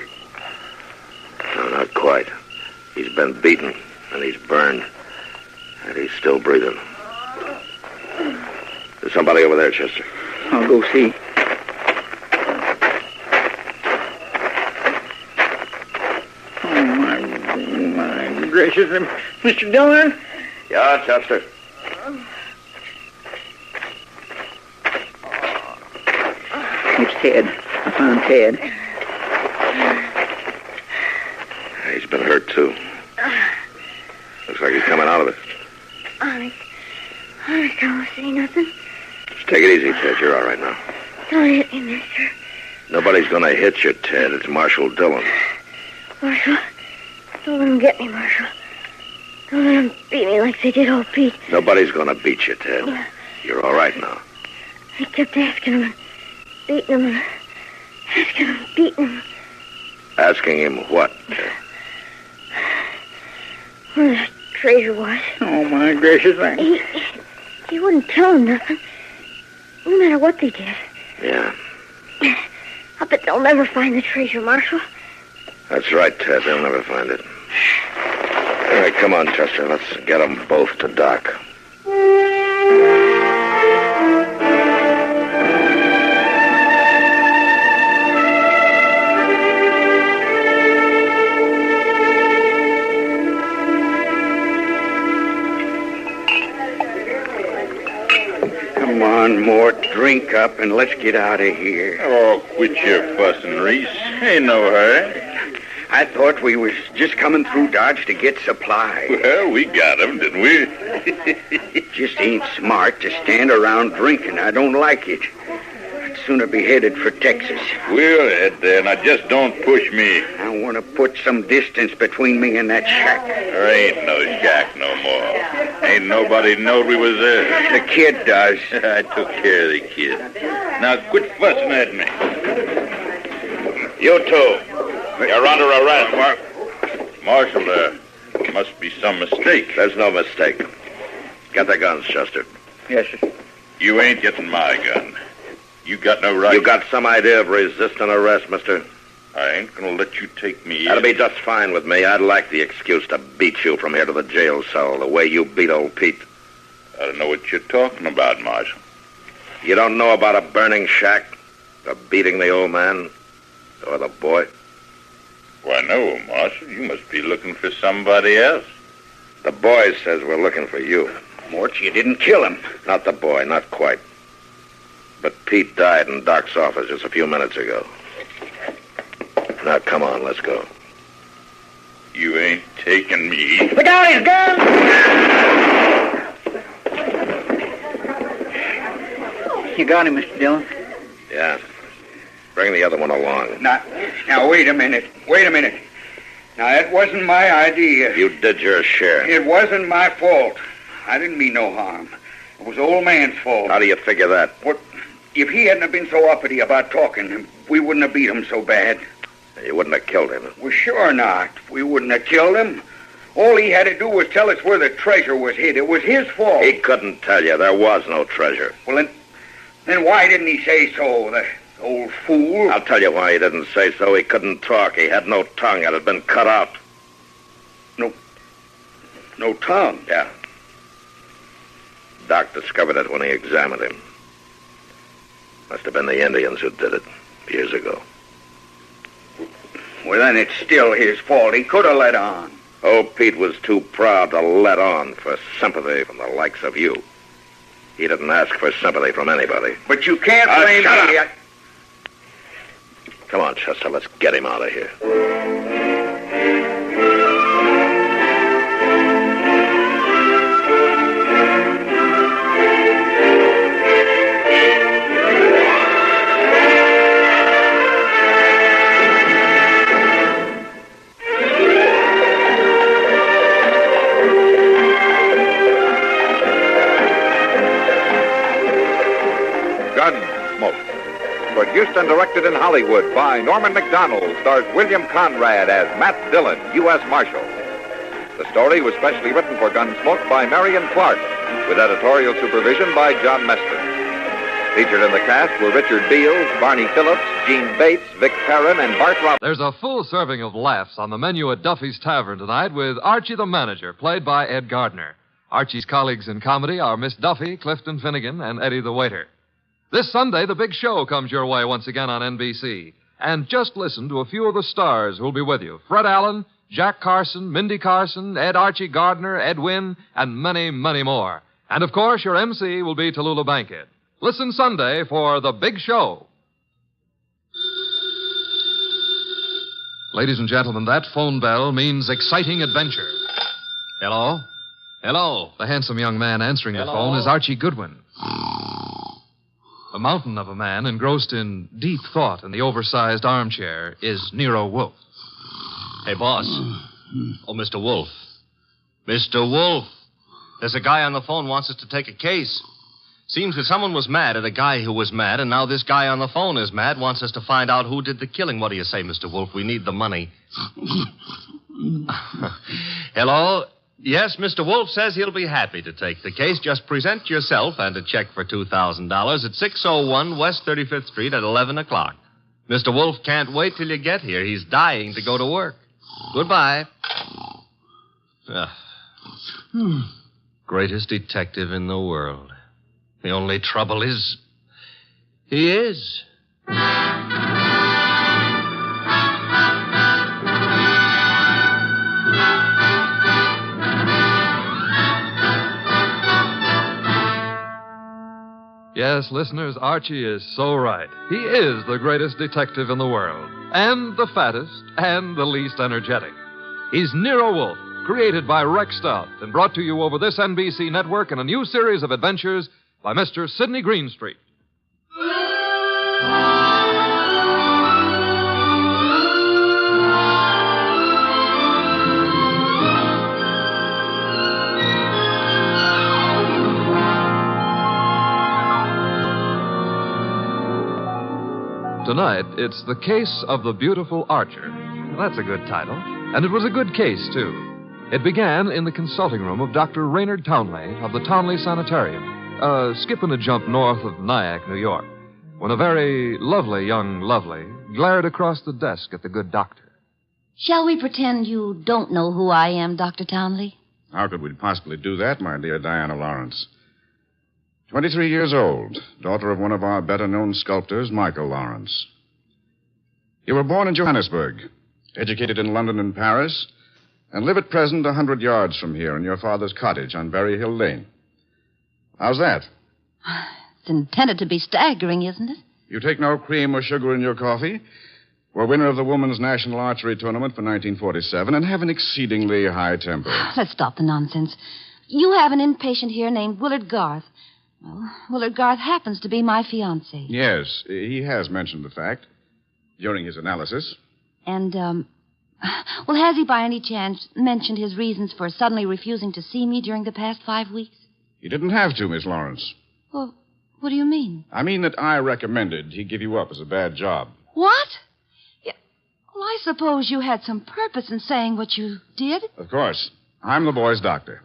been beaten, and he's burned. And he's still breathing. There's somebody over there, Chester. I'll go see. Oh, my gracious. Mr. Dillon? Yeah, Chester. It's Ted. I found Ted. He's been hurt, too. Looks like he's coming out of it. Honest, I don't see nothing. Just take it easy, Ted. You're all right now. Don't hit me, mister. Nobody's going to hit you, Ted. It's Marshal Dillon. Marshal, don't let him get me, Marshal. Don't let him beat me like they did old Pete. Nobody's going to beat you, Ted. You're all right now. I kept asking him and beating him and asking him and beating him. Asking him what, Ted? Where that treasure was. Oh, my gracious. He wouldn't tell him nothing. No matter what they did. Yeah. I bet they'll never find the treasure, Marshal. That's right, Ted. They'll never find it. All right, come on, Chester. Let's get them both to Doc. Come on, Mort. Drink up and let's get out of here. Oh, quit your fussing, Reese. Ain't no hurry. I thought we was just coming through Dodge to get supplies. Well, we got 'em, didn't we? Just ain't smart to stand around drinking. I don't like it. I'd sooner be headed for Texas. We'll head there. Now, just don't push me. I want to put some distance between me and that shack. There ain't no shack no more. Ain't nobody knowed we was there. The kid does. I took care of the kid. Now, quit fussing at me. You two. You're under arrest. Marshal, there must be some mistake. There's no mistake. Get the guns, Chester. Yes, sir. You ain't getting my gun. You got no right. You got some idea of resisting arrest, mister? I ain't gonna let you take me That'll in. be just fine with me. I'd like the excuse to beat you from here to the jail cell, the way you beat old Pete. I don't know what you're talking about, Marshal. You don't know about a burning shack, or beating the old man, or the boy? Why, no, Marshal. You must be looking for somebody else. The boy says we're looking for you. Mort, you didn't kill him. Not the boy, not quite. But Pete died in Doc's office just a few minutes ago. Now, come on, let's go. You ain't taking me. Put down his gun! You got him, Mr. Dillon? Yeah. Bring the other one along. Now, wait a minute. Wait a minute. Now, that wasn't my idea. You did your share. It wasn't my fault. I didn't mean no harm. It was the old man's fault. How do you figure that? What? If he hadn't have been so uppity about talking, we wouldn't have beat him so bad. You wouldn't have killed him. Well, sure not. We wouldn't have killed him. All he had to do was tell us where the treasure was hid. It was his fault. He couldn't tell you. There was no treasure. Well, then why didn't he say so, the old fool? I'll tell you why he didn't say so. He couldn't talk. He had no tongue. It had been cut out. No tongue? Yeah. Doc discovered it when he examined him. Must have been the Indians who did it years ago. Well, then it's still his fault. He could have let on. Old Pete was too proud to let on for sympathy from the likes of you. He didn't ask for sympathy from anybody. But you can't blame shut me. up. Come on, Chester, let's get him out of here. Gunsmoke. Produced and directed in Hollywood by Norman Macdonald, stars William Conrad as Matt Dillon, U.S. Marshal. The story was specially written for Gunsmoke by Marion Clark, with editorial supervision by John Meston. Featured in the cast were Richard Beals, Barney Phillips, Gene Bates, Vic Perrin, and Bart Roberts. There's a full serving of laughs on the menu at Duffy's Tavern tonight with Archie the Manager, played by Ed Gardner. Archie's colleagues in comedy are Miss Duffy, Clifton Finnegan, and Eddie the Waiter. This Sunday, The Big Show comes your way once again on NBC. And just listen to a few of the stars who'll be with you. Fred Allen, Jack Carson, Mindy Carson, Ed Archie Gardner, Ed Wynn, and many, many more. And, of course, your MC will be Tallulah Bankhead. Listen Sunday for The Big Show. Ladies and gentlemen, that phone bell means exciting adventure. Hello? Hello. The handsome young man answering the phone is Archie Goodwin. A mountain of a man engrossed in deep thought in the oversized armchair is Nero Wolfe. Hey, boss. Oh, Mr. Wolfe. Mr. Wolfe. There's a guy on the phone wants us to take a case. Seems that someone was mad at a guy who was mad, and now this guy on the phone is mad, wants us to find out who did the killing. What do you say, Mr. Wolfe? We need the money. Hello? Yes, Mr. Wolfe says he'll be happy to take the case. Just present yourself and a check for $2,000 at 601 West 35th Street at 11 o'clock. Mr. Wolfe can't wait till you get here. He's dying to go to work. Goodbye. Greatest detective in the world. The only trouble is, he is. Yes, listeners, Archie is so right. He is the greatest detective in the world, and the fattest, and the least energetic. He's Nero Wolfe, created by Rex Stout and brought to you over this NBC network in a new series of adventures by Mr. Sidney Greenstreet. Tonight, it's The Case of the Beautiful Archer. That's a good title. And it was a good case, too. It began in the consulting room of Dr. Raynard Townley of the Townley Sanitarium, skipping a jump north of Nyack, New York, when a very lovely young lovely glared across the desk at the good doctor. Shall we pretend you don't know who I am, Dr. Townley? How could we possibly do that, my dear Diana Lawrence? 23 years old, daughter of one of our better-known sculptors, Michael Lawrence. You were born in Johannesburg, educated in London and Paris, and live at present 100 yards from here in your father's cottage on Berry Hill Lane. How's that? It's intended to be staggering, isn't it? You take no cream or sugar in your coffee, were winner of the Women's National Archery Tournament for 1947, and have an exceedingly high temper. Let's stop the nonsense. You have an inpatient here named Willard Garth. Well, Willard Garth happens to be my fiancé. Yes, he has mentioned the fact during his analysis. And, well, has he by any chance mentioned his reasons for suddenly refusing to see me during the past 5 weeks? He didn't have to, Miss Lawrence. Well, what do you mean? I mean that I recommended he give you up as a bad job. What? Yeah, well, I suppose you had some purpose in saying what you did. Of course. I'm the boy's doctor.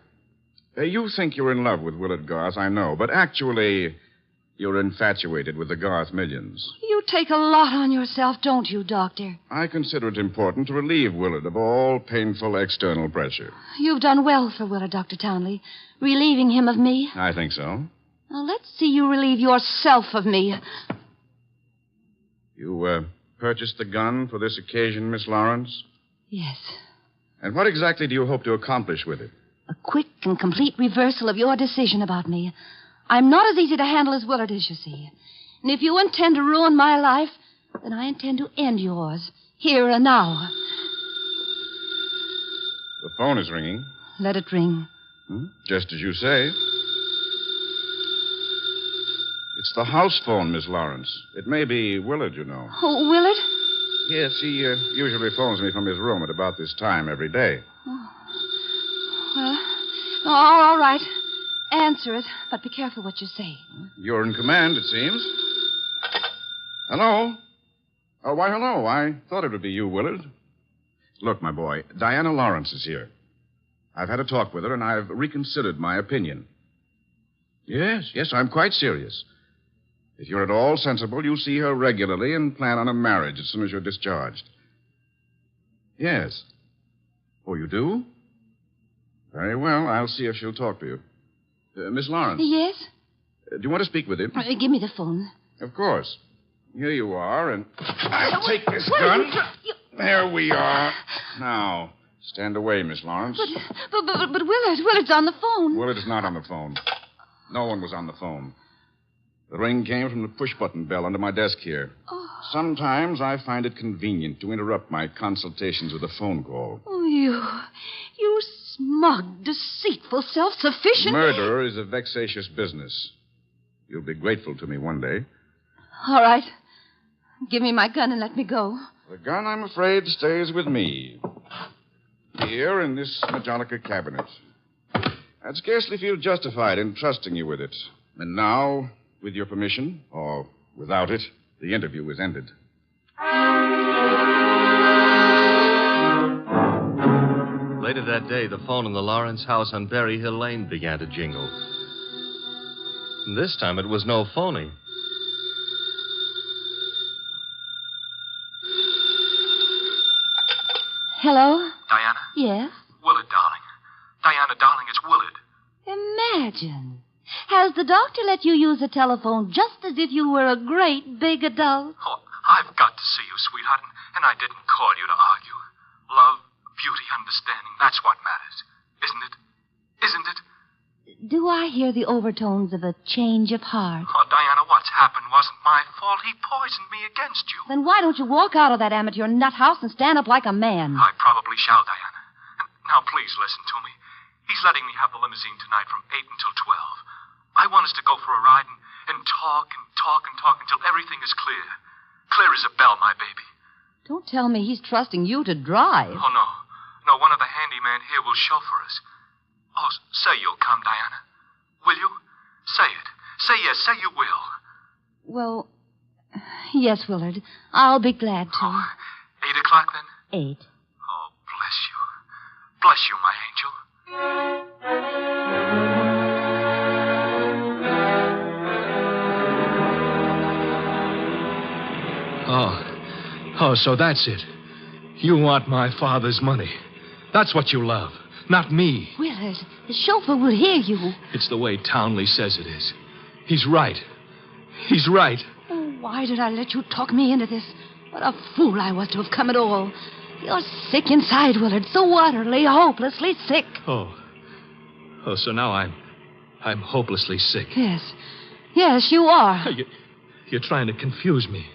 You think you're in love with Willard Garth, I know, but actually, you're infatuated with the Garth millions. You take a lot on yourself, don't you, Doctor? I consider it important to relieve Willard of all painful external pressure. You've done well for Willard, Dr. Townley, relieving him of me. I think so. Now, let's see you relieve yourself of me. You, purchased the gun for this occasion, Miss Lawrence? Yes. And what exactly do you hope to accomplish with it? A quick and complete reversal of your decision about me. I'm not as easy to handle as Willard is, you see. And if you intend to ruin my life, then I intend to end yours, here and now. The phone is ringing. Let it ring. Just as you say. It's the house phone, Miss Lawrence. It may be Willard, you know. Oh, Willard? Yes, he usually phones me from his room at about this time every day. Well, all right. Answer it, but be careful what you say. You're in command, it seems. Hello? Oh, why, hello. I thought it would be you, Willard. Look, my boy, Diana Lawrence is here. I've had a talk with her, and I've reconsidered my opinion. Yes, I'm quite serious. If you're at all sensible, you'll see her regularly and plan on a marriage as soon as you're discharged. Yes. Oh, you do? Very well. I'll see if she'll talk to you. Miss Lawrence. Yes? Do you want to speak with him? Give me the phone. Of course. Here you are, and I'll take this gun. There we are. Now, stand away, Miss Lawrence. But Willard's on the phone. Willard is not on the phone. No one was on the phone. The ring came from the push-button bell under my desk here. Oh. Sometimes I find it convenient to interrupt my consultations with a phone call. Oh, you smug, deceitful, self-sufficient... Murder is a vexatious business. You'll be grateful to me one day. All right. Give me my gun and let me go. The gun, I'm afraid, stays with me. Here in this Majolica cabinet. I'd scarcely feel justified in trusting you with it. And now, with your permission, or without it, the interview is ended. Later that day, the phone in the Lawrence house on Berry Hill Lane began to jingle. And this time it was no phony. Hello? Diana? Yes? Willard, darling. Diana, darling, it's Willard. Imagine. Has the doctor let you use the telephone just as if you were a great big adult? Oh, I've got to see you, sweetheart, and I didn't call you to argue. Love, beauty, understanding, that's what matters. Isn't it? Isn't it? Do I hear the overtones of a change of heart? Oh, Diana, what's happened wasn't my fault. He poisoned me against you. Then why don't you walk out of that amateur nut house and stand up like a man? I probably shall, Diana. And now, please listen to me. He's letting me have the limousine tonight from 8 until 12. I want us to go for a ride and talk and talk and talk until everything is clear. Clear as a bell, my baby. Don't tell me he's trusting you to drive. Oh, no. No, one of the handymen here will chauffeur us. Oh, say you'll come, Diana. Will you? Say it. Say yes. Say you will. Well, yes, Willard. I'll be glad to. 8 o'clock, then? 8. Oh, bless you. Bless you, my angel. Oh, so that's it. You want my father's money. That's what you love, not me. Willard, the chauffeur will hear you. It's the way Townley says it is. He's right. He's right. Oh, why did I let you talk me into this? What a fool I was to have come at all. You're sick inside, Willard, so utterly, hopelessly sick. Oh, so now I'm hopelessly sick. Yes, you are. You're trying to confuse me.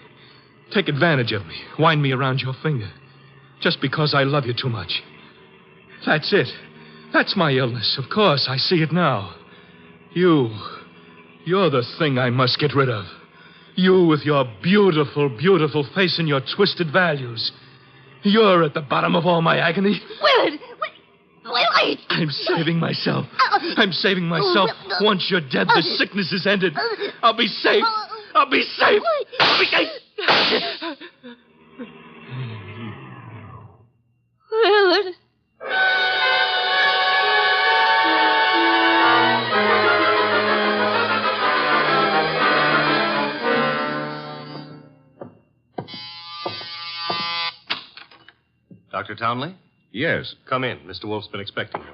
Take advantage of me. Wind me around your finger. Just because I love you too much. That's it. That's my illness. Of course, I see it now. You're the thing I must get rid of. You with your beautiful, beautiful face and your twisted values. You're at the bottom of all my agony. Willard! Willard! I'm saving myself. I'm saving myself. Once you're dead, the sickness is ended. I'll be safe. I'll be safe. I'll be safe. Willard. Dr. Townley? Yes. Come in. Mr. Wolfe's been expecting you.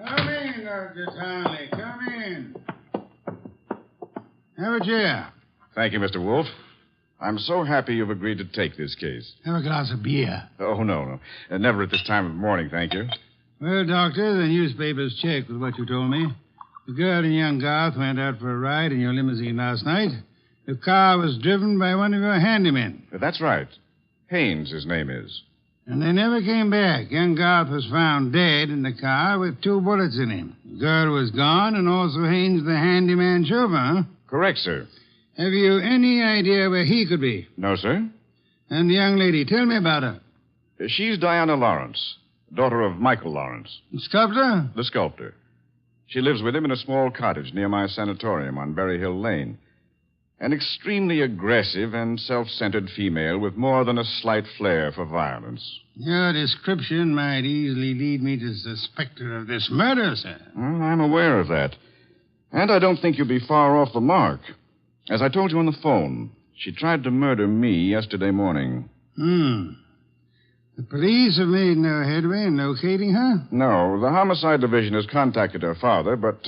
Come in, Dr. Townley. Come in. Have a chair. Thank you, Mr. Wolfe. I'm so happy you've agreed to take this case. Have a glass of beer. Oh, no. Never at this time of morning, thank you. Well, Doctor, the newspapers check with what you told me. The girl and young Garth went out for a ride in your limousine last night. The car was driven by one of your handymen. That's right. Haynes, his name is. And they never came back. Young Garth was found dead in the car with 2 bullets in him. The girl was gone, and also Haynes, the handyman chauffeur, huh? Correct, sir. Have you any idea where he could be? No, sir. And the young lady, tell me about her. She's Diana Lawrence, daughter of Michael Lawrence. The sculptor? The sculptor. She lives with him in a small cottage near my sanatorium on Berry Hill Lane. An extremely aggressive and self-centered female with more than a slight flair for violence. Your description might easily lead me to suspect her of this murder, sir. Well, I'm aware of that. And I don't think you'll be far off the mark. As I told you on the phone, she tried to murder me yesterday morning. The police have made no headway in locating her? No, the homicide division has contacted her father, but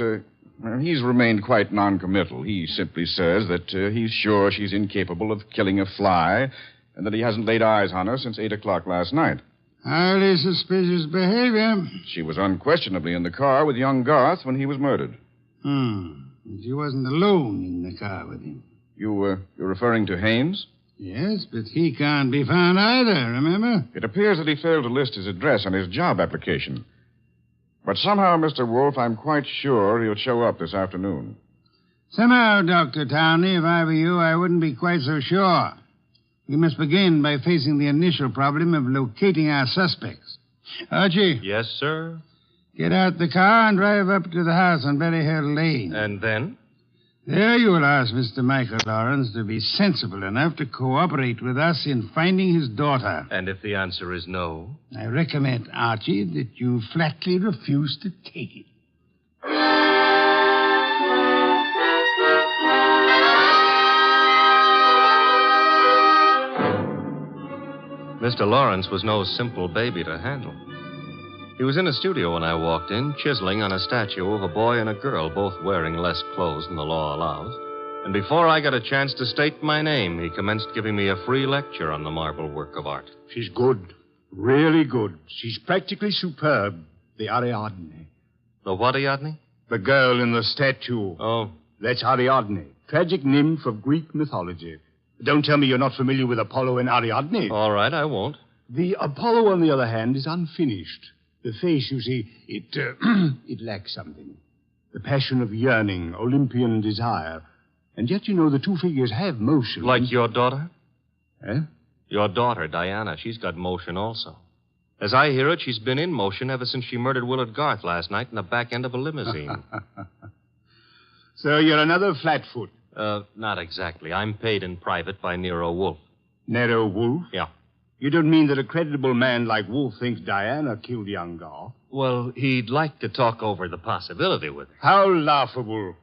he's remained quite noncommittal. He simply says that he's sure she's incapable of killing a fly and that he hasn't laid eyes on her since 8 o'clock last night. Highly suspicious behavior. She was unquestionably in the car with young Garth when he was murdered. She wasn't alone in the car with him. You're referring to Haynes? Yes, but he can't be found either, remember? It appears that he failed to list his address on his job application. But somehow, Mr. Wolfe, I'm quite sure he'll show up this afternoon. Somehow, Dr. Townley, if I were you, I wouldn't be quite so sure. We must begin by facing the initial problem of locating our suspects. Archie? Yes, sir? Get out the car and drive up to the house on Berry Hill Lane. And then? There you will ask Mr. Michael Lawrence to be sensible enough to cooperate with us in finding his daughter. And if the answer is no? I recommend, Archie, that you flatly refuse to take it. Mr. Lawrence was no simple baby to handle. He was in a studio when I walked in, chiseling on a statue of a boy and a girl, both wearing less clothes than the law allows. And before I got a chance to state my name, he commenced giving me a free lecture on the marble work of art. She's good. Really good. She's practically superb. The Ariadne. The what Ariadne? The girl in the statue. Oh. That's Ariadne, tragic nymph of Greek mythology. Don't tell me you're not familiar with Apollo and Ariadne. All right, I won't. The Apollo, on the other hand, is unfinished. The face, you see, it lacks something. The passion of yearning, Olympian desire. And yet, you know, the two figures have motion. Like your daughter? Eh? Your daughter, Diana, she's got motion also. As I hear it, she's been in motion ever since she murdered Willard Garth last night in the back end of a limousine. So you're another flatfoot? Not exactly. I'm paid in private by Nero Wolfe. Nero Wolfe? Yeah. You don't mean that a creditable man like Wolfe thinks Diana killed young Garth? Well, he'd like to talk over the possibility with her. How laughable.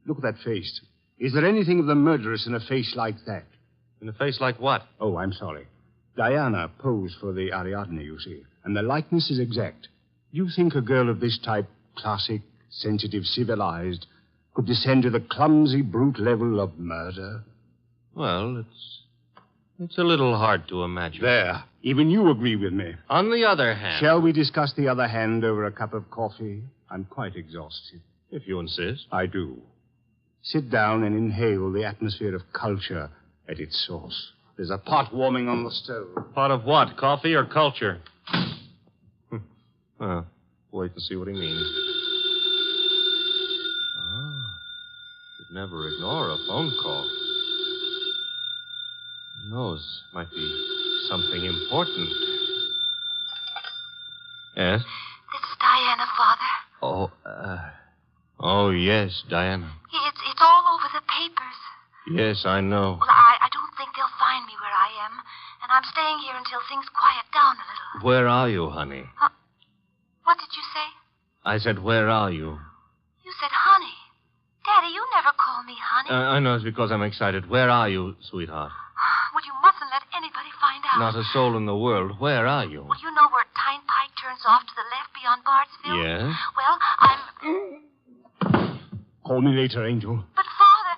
Look at that face. Is there anything of the murderess in a face like that? In a face like what? Oh, I'm sorry. Diana posed for the Ariadne, you see, and the likeness is exact. Do you think a girl of this type, classic, sensitive, civilized, could descend to the clumsy, brute level of murder? Well, it's a little hard to imagine. There. Even you agree with me. On the other hand... Shall we discuss the other hand over a cup of coffee? I'm quite exhausted. If you insist. I do. Sit down and inhale the atmosphere of culture at its source. There's a pot warming on the stove. Pot of what? Coffee or culture? Well, wait and see what he means. Should never ignore a phone call. Who knows? Might be something important. Yes? This is Diana, Father. Oh, yes, Diana. It's all over the papers. Yes, I know. Well, I don't think they'll find me where I am, and I'm staying here until things quiet down a little. Where are you, honey? What did you say? I said, where are you? You said honey. Daddy, you never call me honey. I know it's because I'm excited. Where are you, sweetheart? Well, you mustn't let anybody find out. Not a soul in the world. Where are you? Well, you know where Tyne Pike turns off to the left beyond Bardsville? Yes? Well, I'm... Call me later, Angel. But, Father,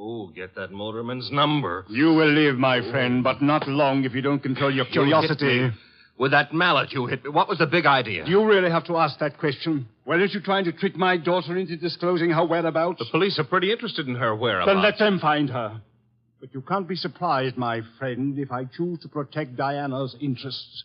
Oh, get that motorman's number. You will live, my friend, but not long if you don't control your curiosity. You hit me. With that mallet you hit me. What was the big idea? Do you really have to ask that question? Weren't you trying to trick my daughter into disclosing her whereabouts? The police are pretty interested in her whereabouts. Then let them find her. But you can't be surprised, my friend, if I choose to protect Diana's interests.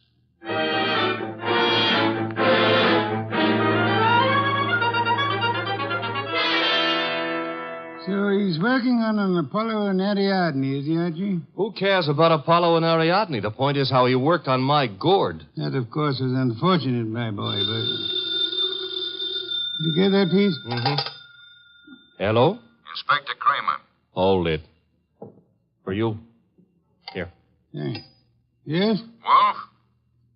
So he's working on an Apollo and Ariadne, is he, Archie? Who cares about Apollo and Ariadne? The point is how he worked on my gourd. That, of course, was unfortunate, my boy, but... Did you get that piece? Mm-hmm. Hello? Inspector Kramer. Hold it. For you. Here. Thanks. Yes? Wolf?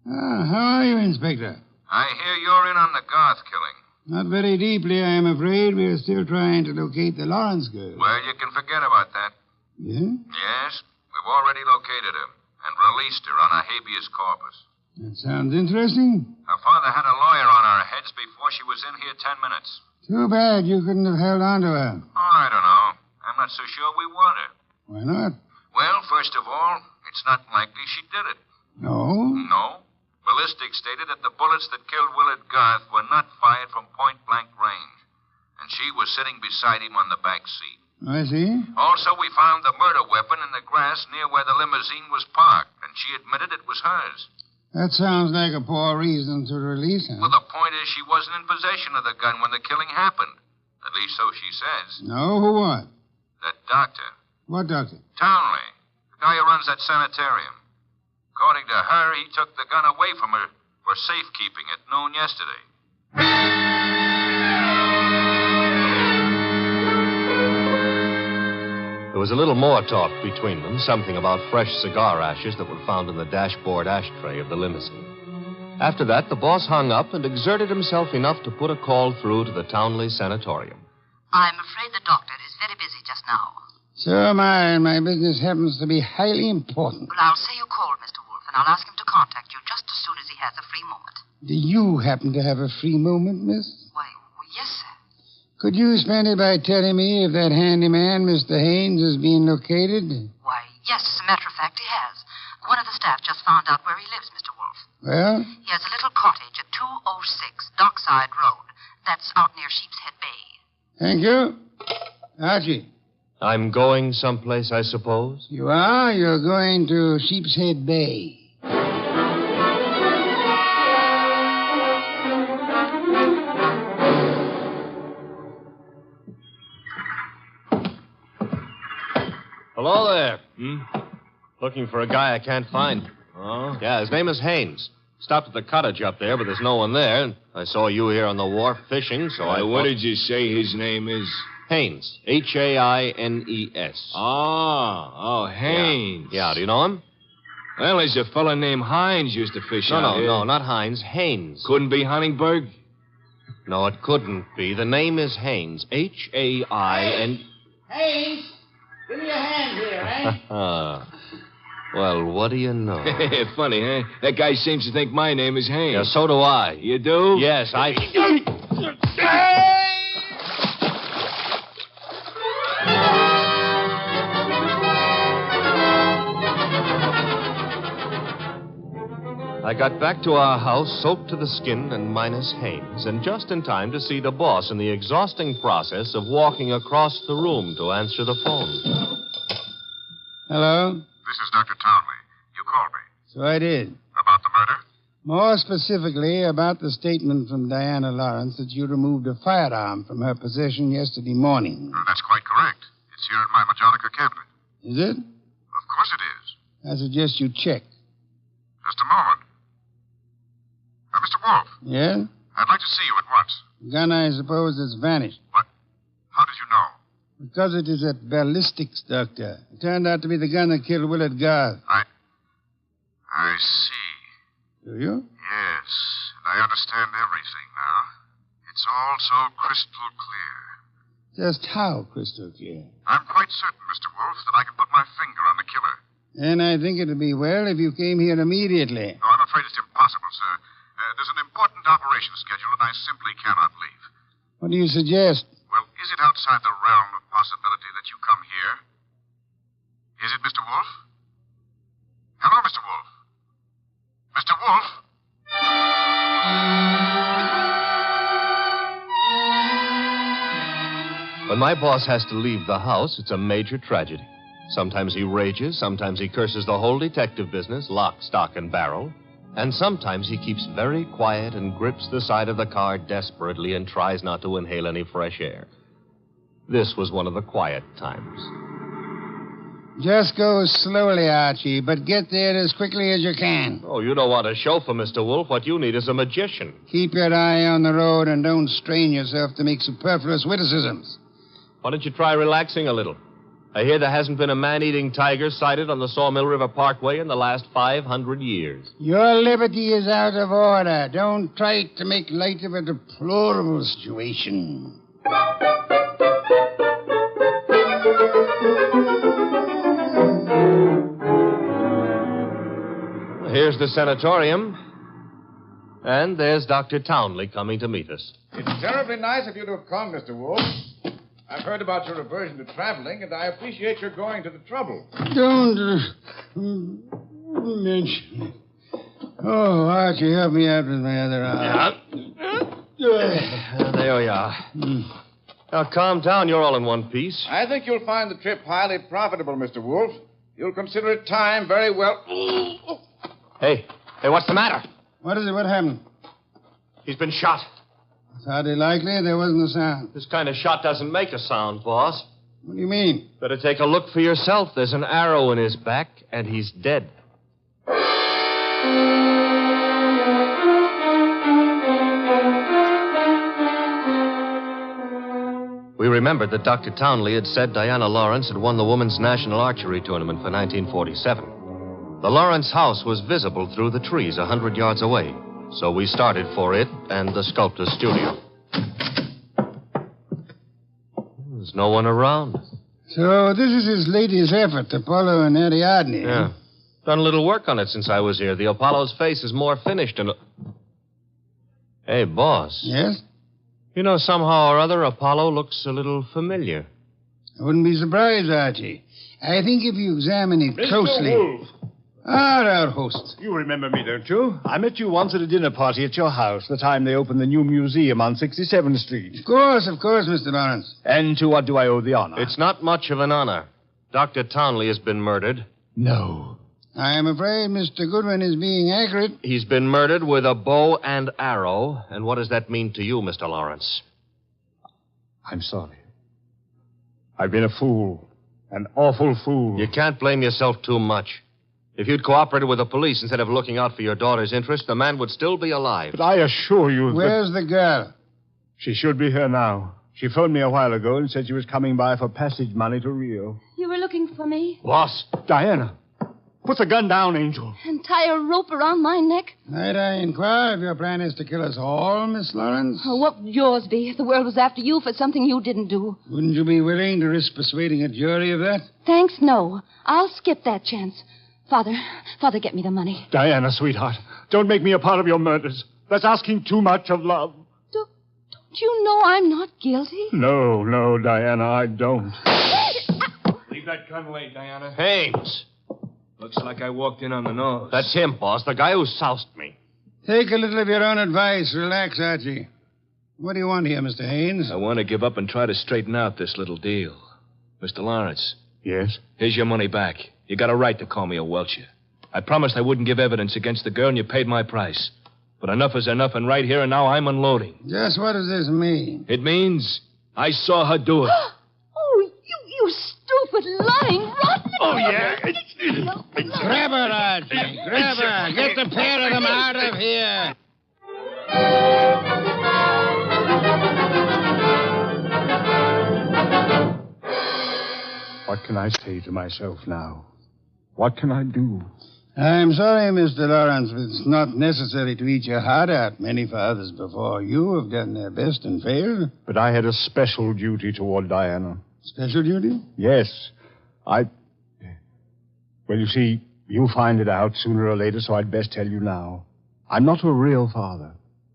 How are you, Inspector? I hear you're in on the Garth killing. Not very deeply, I am afraid. We are still trying to locate the Lawrence girl. Well, you can forget about that. Yeah? Yes, we've already located her and released her on a habeas corpus. That sounds interesting. Her father had a lawyer on our heads before she was in here 10 minutes. Too bad you couldn't have held on to her. Oh, I don't know. I'm not so sure we want her. Why not? Well, first of all, it's not likely she did it. No? No. Ballistics stated that the bullets that killed Willard Garth were not fired from point-blank range. And she was sitting beside him on the back seat. I see. Also, we found the murder weapon in the grass near where the limousine was parked, and she admitted it was hers. That sounds like a poor reason to release her. Well, the point is she wasn't in possession of the gun when the killing happened. At least so she says. No, who what? That doctor. What doctor? Townley. The guy who runs that sanitarium. According to her, he took the gun away from her for safekeeping at noon yesterday. There was a little more talk between them, something about fresh cigar ashes that were found in the dashboard ashtray of the limousine. After that, the boss hung up and exerted himself enough to put a call through to the Townley Sanatorium. I'm afraid the doctor is very busy just now. So am I, and my business happens to be highly important. Well, I'll say you called, Mr. Wolfe, and I'll ask him to contact you just as soon as he has a free moment. Do you happen to have a free moment, miss? Why, well, yes, sir. Could you spend it by telling me if that handyman, Mr. Haynes, has been located? Why, yes, as a matter of fact, he has. One of the staff just found out where he lives, Mr. Wolfe. Well? He has a little cottage at 206 Dockside Road. That's out near Sheepshead Bay. Thank you. Archie. I'm going someplace, I suppose? You are? You're going to Sheepshead Bay. Hello there. Looking for a guy I can't find. Oh? Yeah, his name is Haynes. Stopped at the cottage up there, but there's no one there. I saw you here on the wharf fishing, so I... What did you say his name is? Haynes. Haines. Oh, Haynes. Yeah, do you know him? Well, there's a fella named Hines used to fish out here. No, not Hines. Haynes. Couldn't be Huntingburg? No, it couldn't be. The name is Haynes. Hain... Haynes! Give me a hand here, eh? Well, what do you know? Funny, huh? That guy seems to think my name is Haynes. Yeah, so do I. You do? Yes, I... I got back to our house soaked to the skin and minus Haynes, and just in time to see the boss in the exhausting process of walking across the room to answer the phone. Hello? This is Dr. Townley. You called me. So I did. About the murder? More specifically, about the statement from Diana Lawrence that you removed a firearm from her possession yesterday morning. That's quite correct. It's here in my Majonica cabinet. Is it? Of course it is. I suggest you check. Just a moment. Mr. Wolfe. Yeah? I'd like to see you at once. The gun, I suppose, has vanished. But how did you know? Because it is at ballistics, Doctor. It turned out to be the gun that killed Willard Garth. I see. Do you? Yes. I understand everything now. It's all so crystal clear. Just how crystal clear? I'm quite certain, Mr. Wolfe, that I can put my finger on the killer. And I think it would be well if you came here immediately. No, I'm afraid it's impossible, sir. There's an important operation scheduled, and I simply cannot leave. What do you suggest? Well, is it outside the realm of possibility that you come here? Is it, Mr. Wolfe? Hello, Mr. Wolfe? Mr. Wolfe? When my boss has to leave the house, it's a major tragedy. Sometimes he rages, sometimes he curses the whole detective business, lock, stock, and barrel. And sometimes he keeps very quiet and grips the side of the car desperately and tries not to inhale any fresh air. This was one of the quiet times. Just go slowly, Archie, but get there as quickly as you can. Oh, you don't want a chauffeur, Mr. Wolfe. What you need is a magician. Keep your eye on the road and don't strain yourself to make superfluous witticisms. Why don't you try relaxing a little? I hear there hasn't been a man-eating tiger sighted on the Sawmill River Parkway in the last 500 years. Your liberty is out of order. Don't try to make light of a deplorable situation. Here's the sanatorium. And there's Dr. Townley coming to meet us. It's terribly nice of you to have come, Mr. Wolfe. I've heard about your aversion to traveling, and I appreciate your going to the trouble. Don't mention it. Oh, Archie, help me out with my other arm. There we are. Now, calm down. You're all in one piece. I think you'll find the trip highly profitable, Mr. Wolfe. You'll consider it time very well. Hey, what's the matter? What is it? What happened? He's been shot. It's hardly likely. There wasn't a sound. This kind of shot doesn't make a sound, boss. What do you mean? Better take a look for yourself. There's an arrow in his back, and he's dead. We remembered that Dr. Townley had said Diana Lawrence had won the Women's National Archery Tournament for 1947. The Lawrence house was visible through the trees 100 yards away, so we started for it and the sculptor's studio. There's no one around. So this is his latest effort, Apollo and Ariadne. Yeah. Done a little work on it since I was here. The Apollo's face is more finished and... Hey, boss. Yes? You know, somehow or other, Apollo looks a little familiar. I wouldn't be surprised, Archie. I think if you examine it closely... Mr. Wolfe. Our host. You remember me, don't you? I met you once at a dinner party at your house, the time they opened the new museum on 67th Street. Of course, Mr. Lawrence. And to what do I owe the honor? It's not much of an honor. Dr. Townley has been murdered. No. I am afraid Mr. Goodwin is being accurate. He's been murdered with a bow and arrow. And what does that mean to you, Mr. Lawrence? I'm sorry. I've been a fool. An awful fool. You can't blame yourself too much. If you'd cooperated with the police instead of looking out for your daughter's interest, the man would still be alive. But I assure you Where's the girl? She should be here now. She phoned me a while ago and said she was coming by for passage money to Rio. You were looking for me? Boss. Diana. Put the gun down, Angel. And tie a rope around my neck? Might I inquire if your plan is to kill us all, Miss Lawrence? Oh, what would yours be if the world was after you for something you didn't do? Wouldn't you be willing to risk persuading a jury of that? Thanks, no. I'll skip that chance. Father, get me the money. Diana, sweetheart, don't make me a part of your murders. That's asking too much of love. Don't you know I'm not guilty? No, Diana, I don't. Leave that gun lay, Diana. Haynes. Looks like I walked in on the nose. That's him, boss, the guy who soused me. Take a little of your own advice. Relax, Archie. What do you want here, Mr. Haynes? I want to give up and try to straighten out this little deal. Mr. Lawrence. Yes? Here's your money back. You got a right to call me a welcher. I promised I wouldn't give evidence against the girl, and you paid my price. But enough is enough, and right here and now I'm unloading. Just what does this mean? It means I saw her do it. Oh, you stupid, lying, rotten... Oh, yeah? Grab her, Archie. Grab her. Get the pair of them out of here. What can I say to myself now? What can I do? I'm sorry, Mr. Lawrence, but it's not necessary to eat your heart out. Many fathers before you have done their best and failed. But I had a special duty toward Diana. Special duty? Yes. Well, you see, you'll find it out sooner or later, so I'd best tell you now. I'm not a real father.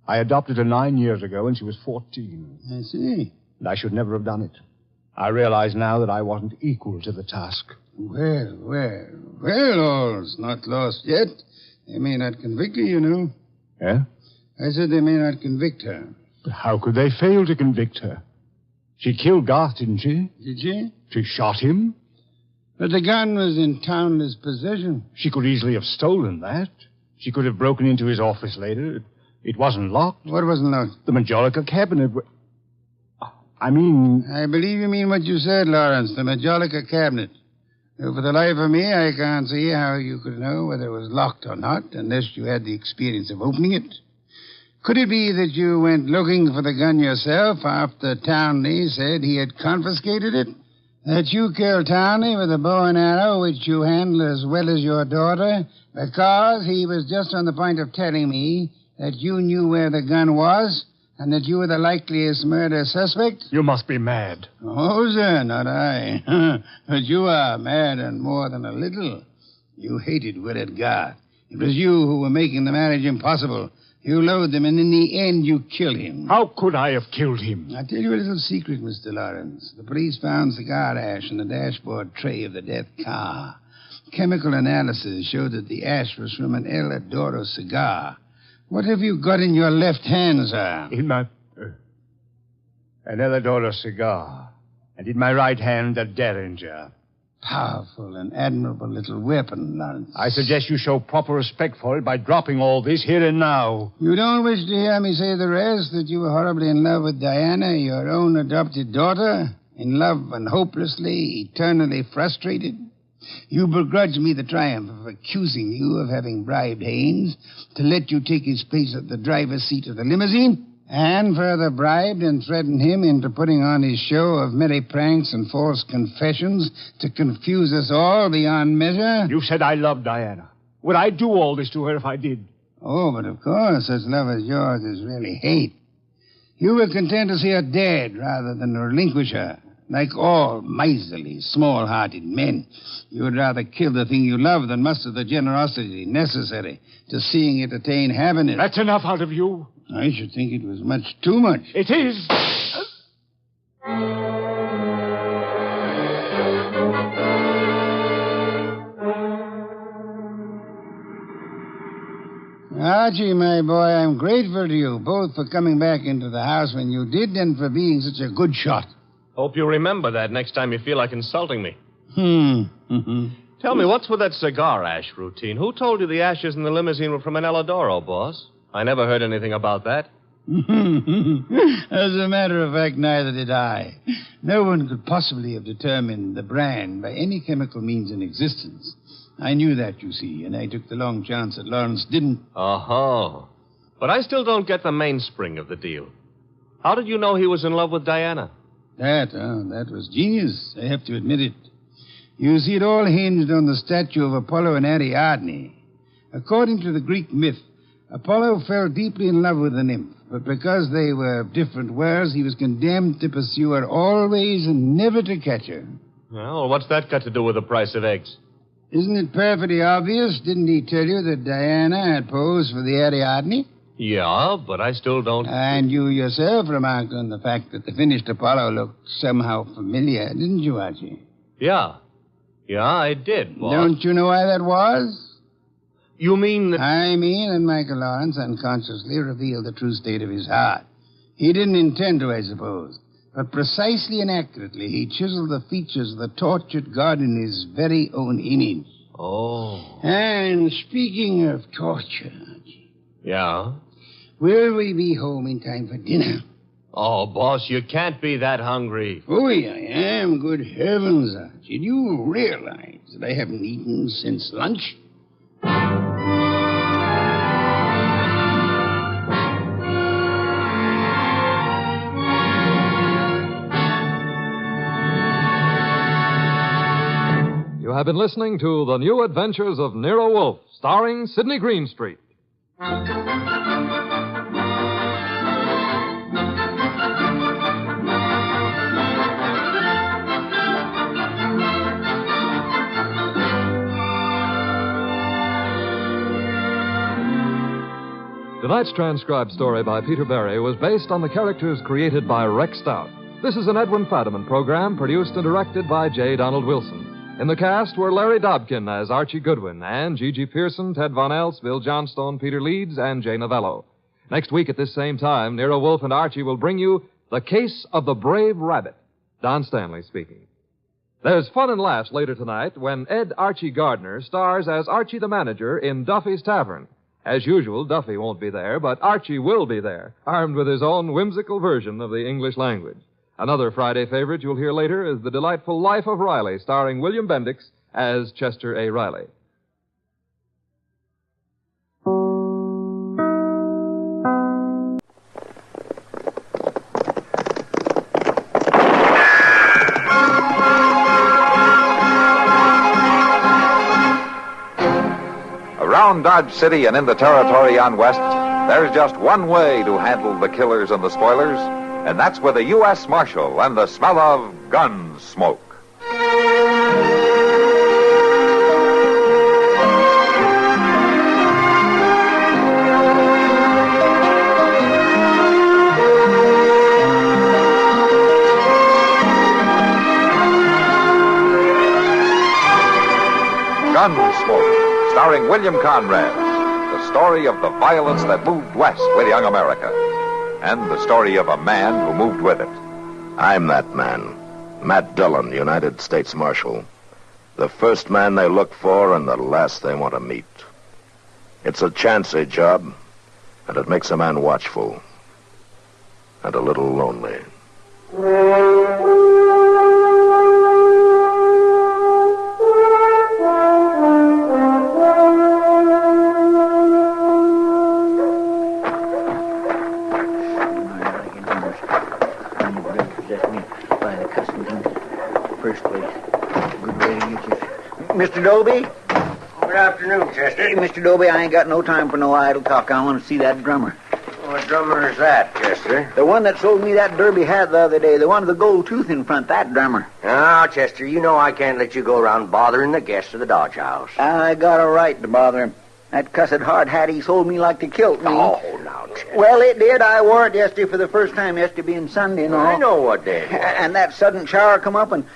I adopted her 9 years ago, and she was 14. I see. And I should never have done it. I realize now that I wasn't equal to the task. Well, all's not lost yet. They may not convict her, you know. Eh? I said they may not convict her. But how could they fail to convict her? She killed Garth, didn't she? Did she? She shot him? But the gun was in Townley's possession. She could easily have stolen that. She could have broken into his office later. It wasn't locked. What wasn't locked? The Majolica cabinet. I believe you mean what you said, Lawrence, the Majolica cabinet. Though for the life of me, I can't see how you could know whether it was locked or not, unless you had the experience of opening it. Could it be that you went looking for the gun yourself after Townley said he had confiscated it? That you killed Townie with a bow and arrow, which you handle as well as your daughter, because he was just on the point of telling me that you knew where the gun was and that you were the likeliest murder suspect? You must be mad. Oh, sir, not I. But you are mad and more than a little. You hated Willard Garth. It was you who were making the marriage impossible. You loathed him, and in the end, you killed him. How could I have killed him? I'll tell you a little secret, Mr. Lawrence. The police found cigar ash in the dashboard tray of the death car. Chemical analysis showed that the ash was from an El Adoro cigar. What have you got in your left hand, sir? In my... an El Adoro cigar. And in my right hand, a derringer. Powerful and admirable little weapon, Lawrence. I suggest you show proper respect for it by dropping all this here and now. You don't wish to hear me say the rest, that you were horribly in love with Diana, your own adopted daughter? In love and hopelessly, eternally frustrated? You begrudge me the triumph of accusing you of having bribed Haynes to let you take his place at the driver's seat of the limousine? And further bribed and threatened him into putting on his show of merry pranks and false confessions to confuse us all beyond measure? You said I loved Diana. Would I do all this to her if I did? Oh, but of course, such love as yours is really hate. You were content to see her dead rather than relinquish her. Like all miserly, small-hearted men, you would rather kill the thing you love than muster the generosity necessary to seeing it attain happiness. That's enough out of you. I should think it was much too much. It is. Archie, my boy, I'm grateful to you, both for coming back into the house when you did and for being such a good shot. Hope you remember that next time you feel like insulting me. Mm-hmm. Tell me, what's with that cigar ash routine? Who told you the ashes in the limousine were from an El Adoro, boss? I never heard anything about that. As a matter of fact, neither did I. No one could possibly have determined the brand by any chemical means in existence. I knew that, you see, and I took the long chance that Lawrence didn't. Oh. But I still don't get the mainspring of the deal. How did you know he was in love with Diana? That was genius. I have to admit it. You see, it all hinged on the statue of Apollo and Ariadne. According to the Greek myth, Apollo fell deeply in love with the nymph, but because they were of different worlds, he was condemned to pursue her always and never to catch her. Well, what's that got to do with the price of eggs? Isn't it perfectly obvious? Didn't he tell you that Diana had posed for the Ariadne? Yeah, but I still don't... And you yourself remarked on the fact that the finished Apollo looked somehow familiar, didn't you, Archie? Yeah, I did, boss. Don't you know why that was? You mean that... I mean that Michael Lawrence unconsciously revealed the true state of his heart. He didn't intend to, I suppose. But precisely and accurately, he chiseled the features of the tortured God in his very own image. Oh. And speaking of torture... Yeah? Will we be home in time for dinner? Oh, boss, you can't be that hungry. Oh, I am. Good heavens, Archie. Do you realize that I haven't eaten since lunch? You have been listening to The New Adventures of Nero Wolfe, starring Sidney Greenstreet. Tonight's transcribed story by Peter Berry was based on the characters created by Rex Stout. This is an Edwin Fadiman program produced and directed by J. Donald Wilson. In the cast were Larry Dobkin as Archie Goodwin and Gigi Pearson, Ted Von Elst, Bill Johnstone, Peter Leeds, and Jay Novello. Next week at this same time, Nero Wolfe and Archie will bring you The Case of the Brave Rabbit. Don Stanley speaking. There's fun and laughs later tonight when Ed Archie Gardner stars as Archie the manager in Duffy's Tavern. As usual, Duffy won't be there, but Archie will be there, armed with his own whimsical version of the English language. Another Friday favorite you'll hear later is The Delightful Life of Riley, starring William Bendix as Chester A. Riley. Around Dodge City and in the territory on West, there's just one way to handle the killers and the spoilers, and that's with a U.S. Marshal and the smell of Gunsmoke. Gunsmoke, starring William Conrad. The story of the violence that moved west with young America. And the story of a man who moved with it. I'm that man. Matt Dillon, United States Marshal. The first man they look for and the last they want to meet. It's a chancy job, and it makes a man watchful. And a little lonely. Mr. Doby? Good afternoon, Chester. Hey, Mr. Doby, I ain't got no time for no idle talk. I want to see that drummer. What drummer is that, Chester? The one that sold me that derby hat the other day. The one with the gold tooth in front, that drummer. Ah, Chester, you know I can't let you go around bothering the guests of the Dodge House. I got a right to bother him. That cussed hard hat he sold me like to kilt me. Oh, now, Chester. Well, it did. I wore it yesterday for the first time, yesterday being Sunday and all. I know what did. And that sudden shower come up and...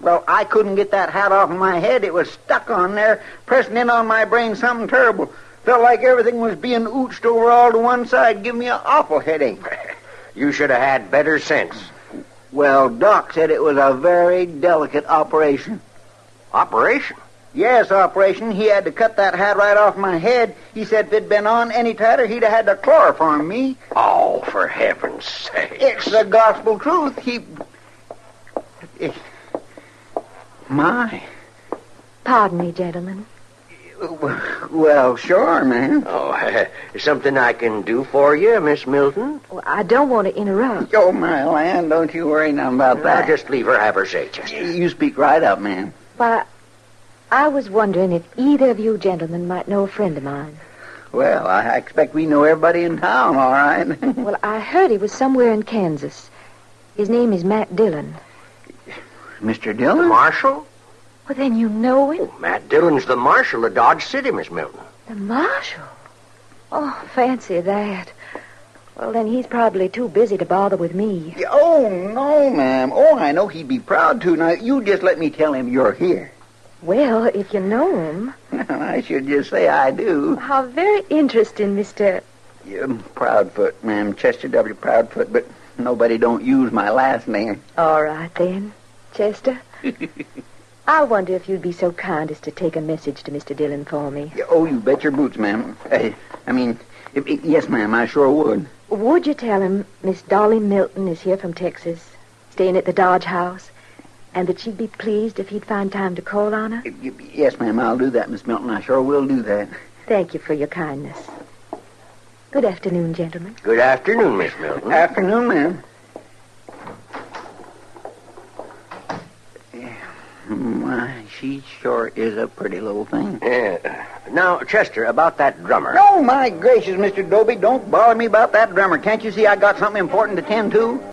Well, I couldn't get that hat off of my head. It was stuck on there, pressing in on my brain something terrible. Felt like everything was being ooched over all to one side, giving me an awful headache. You should have had better sense. Well, Doc said it was a very delicate operation. Operation? Yes, operation. He had to cut that hat right off my head. He said if it'd been on any tighter, he'd have had to chloroform me. Oh, for heaven's sake. It's the gospel truth. My. Pardon me, gentlemen. Well, sure, ma'am. Oh, something I can do for you, Miss Milton? Well, I don't want to interrupt. Oh, my land, don't you worry now about that. I'll just leave her have her say, Chester. You speak right up, ma'am. Why, I was wondering if either of you gentlemen might know a friend of mine. Well, I expect we know everybody in town, all right. Well, I heard he was somewhere in Kansas. His name is Matt Dillon. Mr. Dillon? The marshal? Well, then you know him. Oh, Matt Dillon's the marshal of Dodge City, Miss Milton. The marshal? Oh, fancy that. Well, then he's probably too busy to bother with me. Oh, no, ma'am. Oh, I know he'd be proud to. Now, you just let me tell him you're here. Well, if you know him... I should just say I do. How very interesting, Mr... Proudfoot, ma'am. Chester W. Proudfoot, but nobody don't use my last name. All right, then. Chester? I wonder if you'd be so kind as to take a message to Mr. Dillon for me. Oh, you bet your boots, ma'am. Yes, ma'am, I sure would. Would you tell him Miss Dolly Milton is here from Texas, staying at the Dodge House, and that she'd be pleased if he'd find time to call on her? Yes, ma'am, I'll do that, Miss Milton. I sure will do that. Thank you for your kindness. Good afternoon, gentlemen. Good afternoon, Miss Milton. Afternoon, ma'am. My, she sure is a pretty little thing. Yeah. Now, Chester, about that drummer. Oh, my gracious, Mr. Doby, don't bother me about that drummer. Can't you see I got something important to tend to?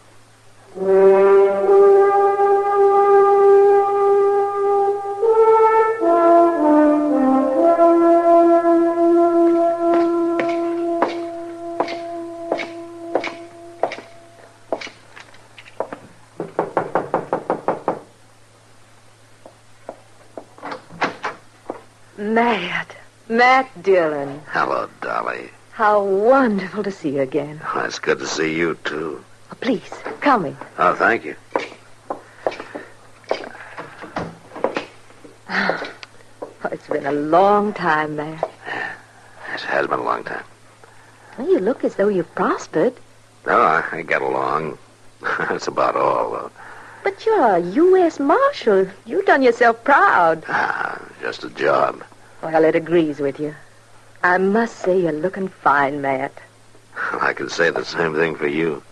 Matt Dillon. Hello, Dolly. How wonderful to see you again. Oh, it's good to see you, too. Oh, please, come in. Oh, thank you. Oh, it's been a long time, Matt. Yes, it has been a long time. Well, you look as though you've prospered. No, I get along. That's about all, though. But you're a U.S. Marshal. You've done yourself proud. Just a job. Well, it agrees with you. I must say you're looking fine, Matt. I can say the same thing for you.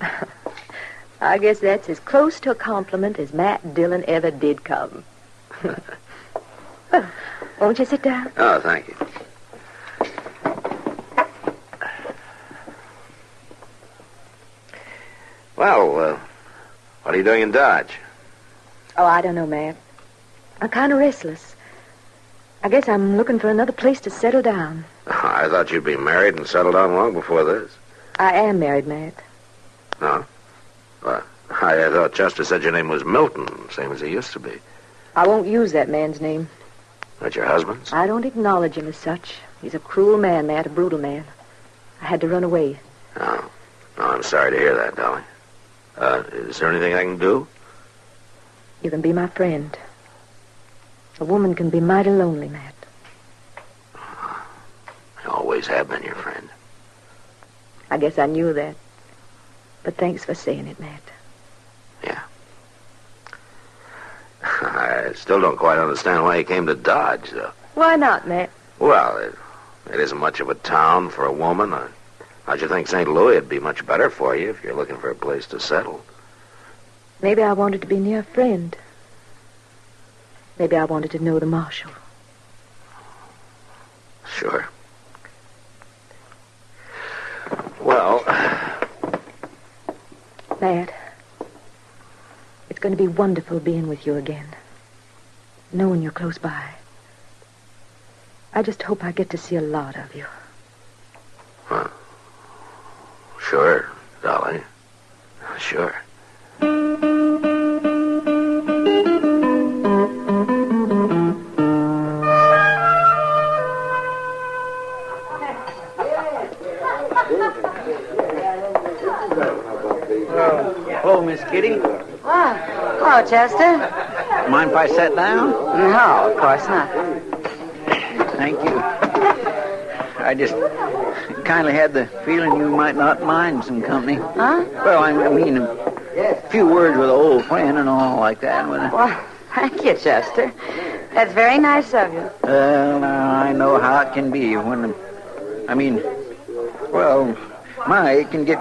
I guess that's as close to a compliment as Matt Dillon ever did come. Well, won't you sit down? Oh, thank you. Well, what are you doing in Dodge? Oh, I don't know, Matt. I'm kind of restless. I guess I'm looking for another place to settle down. I thought you'd be married and settled down long before this. I am married, Matt. No? Well, I thought Chester said your name was Milton, same as he used to be. I won't use that man's name. That's your husband's? I don't acknowledge him as such. He's a cruel man, Matt, a brutal man. I had to run away. Oh, I'm sorry to hear that, Dolly. Is there anything I can do? You can be my friend. A woman can be mighty lonely, Matt. I always have been your friend. I guess I knew that. But thanks for saying it, Matt. Yeah. I still don't quite understand why you came to Dodge, though. Why not, Matt? Well, it isn't much of a town for a woman. How'd you think St. Louis would be much better for you if you're looking for a place to settle? Maybe I wanted to be near a friend. Maybe I wanted to know the marshal. Sure. Well... Matt, it's going to be wonderful being with you again. Knowing you're close by. I just hope I get to see a lot of you. Huh. Sure, Dolly. Sure. Hello, Miss Kitty. Oh, hello, Chester. Mind if I sit down? No, of course not. Thank you. I just kind of had the feeling you might not mind some company. Huh? Well, I mean, a few words with an old friend and all like that. Well, thank you, Chester. That's very nice of you. Well, now, I know how it can be when... it can get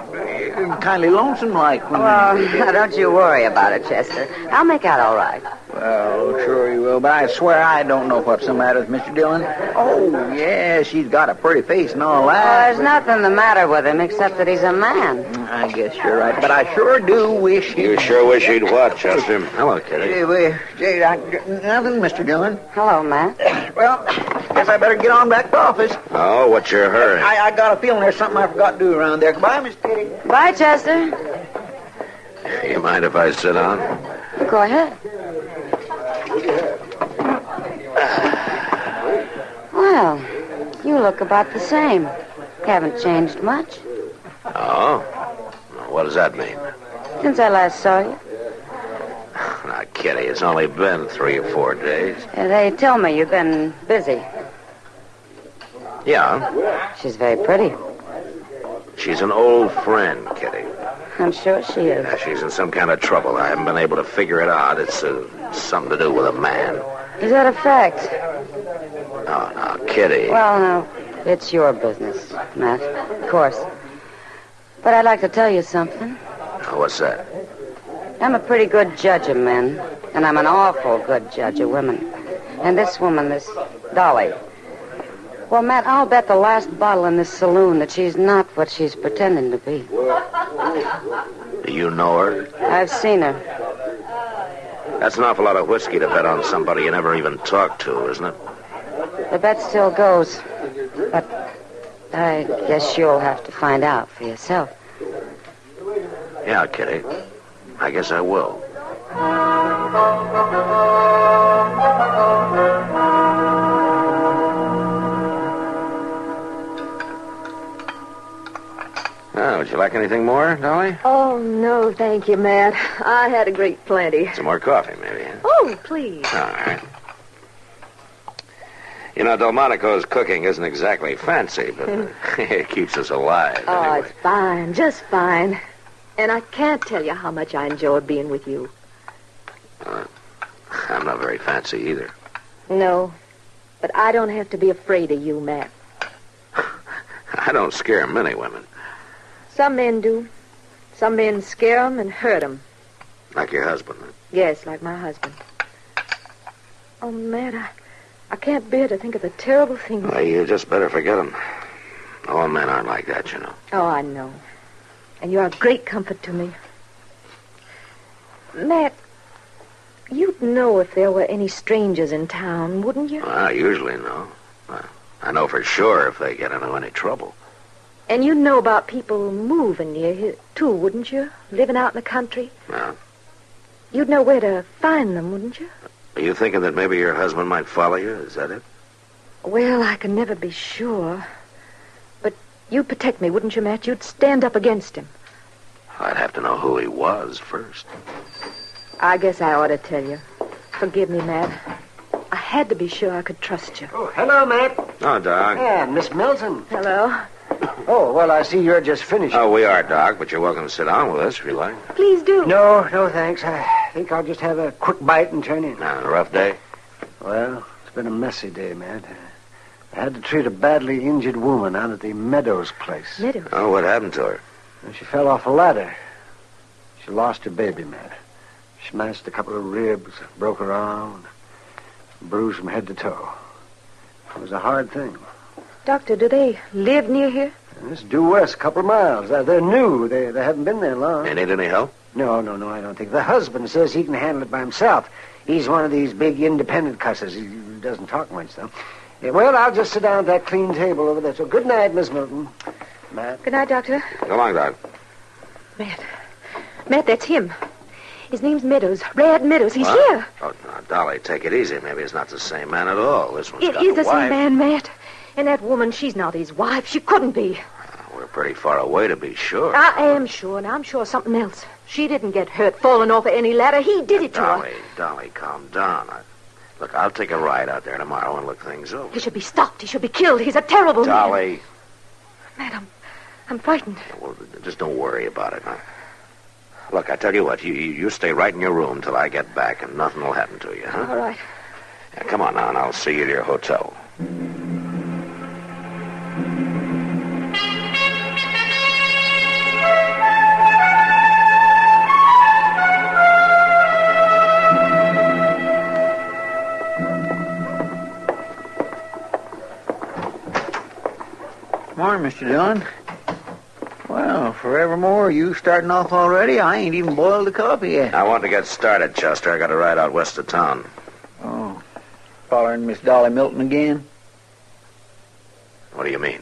kind of lonesome-like when... Well, don't you worry about it, Chester. I'll make out all right. Well, sure you will, but I swear I don't know what's the matter with Mr. Dillon. Oh, yeah, she's got a pretty face and all that. Well, there's nothing the matter with him except that he's a man. I guess you're right, but I sure do wish he'd... You sure wish he'd what, Chester? Hello, Kitty. Nothing, Mr. Dillon. Hello, Matt. Well, guess I better get on back to office. Oh, what's your hurry? I got a feeling there's something I forgot to do around there. Goodbye, Miss Kitty. Bye, Chester. You mind if I sit down? Go ahead. Well, you look about the same. Haven't changed much. Oh? What does that mean? Since I last saw you. Now, Kitty, it's only been 3 or 4 days. They tell me you've been busy. Yeah. She's very pretty. She's an old friend, Kitty. I'm sure she is. Yeah, she's in some kind of trouble. I haven't been able to figure it out. It's something to do with a man. Is that a fact? Oh, now, Kitty. Well, no, it's your business, Matt. Of course. But I'd like to tell you something. What's that? I'm a pretty good judge of men, and I'm an awful good judge of women. And this woman, this Dolly. Well, Matt, I'll bet the last bottle in this saloon that she's not what she's pretending to be. You know her? I've seen her. That's an awful lot of whiskey to bet on somebody you never even talked to, isn't it? The bet still goes. But I guess you'll have to find out for yourself. Yeah, Kitty. I guess I will. Oh, would you like anything more, Dolly? Oh, no, thank you, Matt. I had a great plenty. Some more coffee, maybe, huh? Oh, please. All right. You know, Delmonico's cooking isn't exactly fancy, but it keeps us alive. Oh, anyway. it's fine, just fine. And I can't tell you how much I enjoyed being with you. I'm not very fancy either. No, but I don't have to be afraid of you, Matt. I don't scare many women. Some men do. Some men scare 'em and hurt 'em. Like your husband. Yes, like my husband. Oh, Matt, I can't bear to think of the terrible things. Well, you just better forget them. All men aren't like that, you know. Oh, I know. And you're a great comfort to me. Matt, you'd know if there were any strangers in town, wouldn't you? I usually know. I know for sure if they get into any trouble. And you'd know about people moving near here, too, wouldn't you? Living out in the country. Yeah. You'd know where to find them, wouldn't you? Are you thinking that maybe your husband might follow you? Is that it? Well, I can never be sure. But you'd protect me, wouldn't you, Matt? You'd stand up against him. I'd have to know who he was first. I guess I ought to tell you. Forgive me, Matt. I had to be sure I could trust you. Oh, hello, Matt. Oh, Doc. Yeah, Miss Milton. Hello. Oh, well, I see you're just finished. Oh, we are, Doc, but you're welcome to sit down with us if you like. Please do. No, thanks. I think I'll just have a quick bite and turn in. A rough day? Well, it's been a messy day, Matt. I had to treat a badly injured woman out at the Meadows place. Meadows? Oh, what happened to her? Well, she fell off a ladder. She lost her baby, Matt. Smashed a couple of ribs, broke her arm, bruised from head to toe. It was a hard thing. Doctor, do they live near here? It's due west, a couple of miles. They're new. They haven't been there long. They need any help? No, I don't think. The husband says he can handle it by himself. He's one of these big independent cusses. He doesn't talk much, though. Yeah, well, I'll just sit down at that clean table over there. So good night, Miss Milton. Matt. Good night, Doctor. Go along, Doc. Matt, that's him. His name's Meadows. Rad Meadows. He's here. Oh, now, Dolly, take it easy. Maybe it's not the same man at all. This one's It got is a the wife. same man, Matt. And that woman, she's not his wife. She couldn't be. We're pretty far away to be sure. I am sure, and I'm sure something else. She didn't get hurt falling off of any ladder. He did it to her. Dolly, calm down. Look, I'll take a ride out there tomorrow and look things over. He should be stopped. He should be killed. He's a terrible Dolly. man. Matt, I'm frightened. Well, just don't worry about it. Look, I tell you what, you stay right in your room till I get back, and nothing will happen to you, huh? All right. Yeah, come on now, and I'll see you to your hotel. Morning, Mr. Dillon. Well, forevermore, you starting off already? I ain't even boiled the coffee yet. I want to get started, Chester. I got a ride out west of town. Oh, following Miss Dolly Milton again? What do you mean?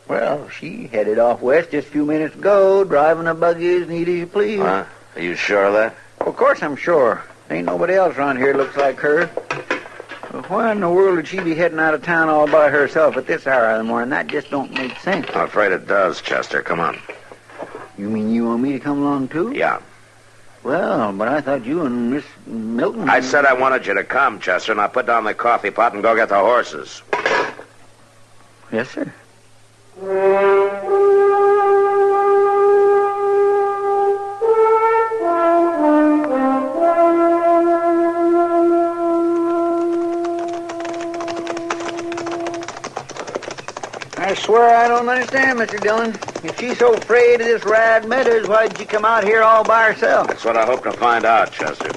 Well, she headed off west just a few minutes ago, driving a buggy as neat as you please. Huh? Are you sure of that? Of course I'm sure. Ain't nobody else around here looks like her. Well, why in the world would she be heading out of town all by herself at this hour of the morning? That just don't make sense. I'm afraid it does, Chester. Come on. You mean you want me to come along, too? Yeah. Well, but I thought you and Miss Milton... I said I wanted you to come, Chester. Now put down the coffee pot and go get the horses. Yes, sir. I swear I don't understand, Mr. Dillon. If she's so afraid of this Rad Meadows, why'd she come out here all by herself? That's what I hope to find out, Chester.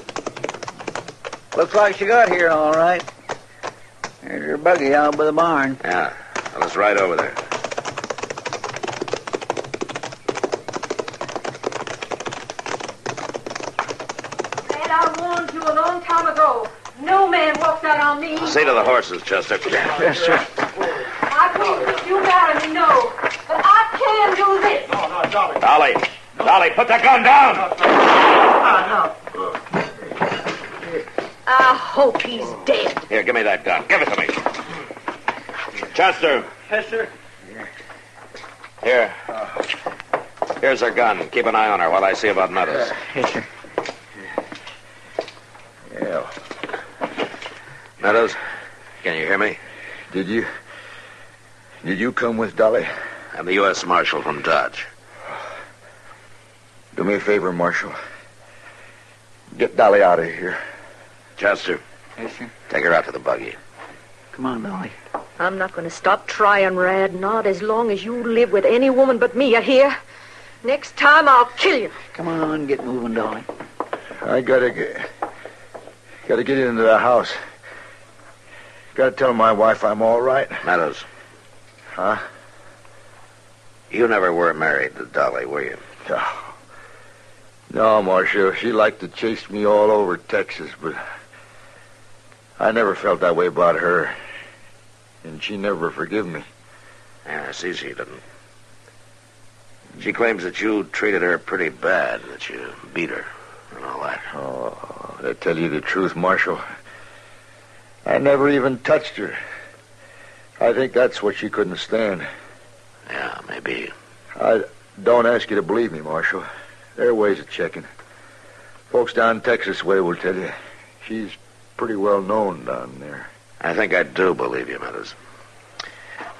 Looks like she got here all right. There's her buggy out by the barn. Yeah. Well, let's ride over there. Matt, I warned you a long time ago. No man walks out on me. See to the horses, Chester. Yes, sir. I couldn't you marry me, no. But I can do this. No, Dolly. Dolly, put the gun down. I hope he's dead. Here, give me that gun. Give it to me. Chester. Yes, sir. Here. Here's her gun. Keep an eye on her while I see about Meadows. Yes, sir. Yeah. Meadows, can you hear me? Did you come with Dolly? I'm the U.S. Marshal from Dodge. Do me a favor, Marshal. Get Dolly out of here. Chester. Yes, sir. Take her out to the buggy. Come on, Dolly. I'm not going to stop trying, Rad. Not as long as you live with any woman but me, you hear? Next time, I'll kill you. Come on, get moving, Dolly. I gotta get into the house. Gotta tell my wife I'm all right. Meadows. Huh? You never were married to Dolly, were you? No, Marcia. She liked to chase me all over Texas, but I never felt that way about her. And she never forgive me. Yeah, I see she didn't. She claims that you treated her pretty bad, that you beat her and all that. Oh, to tell you the truth, Marshal, I never even touched her. I think that's what she couldn't stand. Yeah, maybe. I don't ask you to believe me, Marshal. There are ways of checking. Folks down Texas way will tell you. She's pretty well known down there. I think I do believe you, Meadows.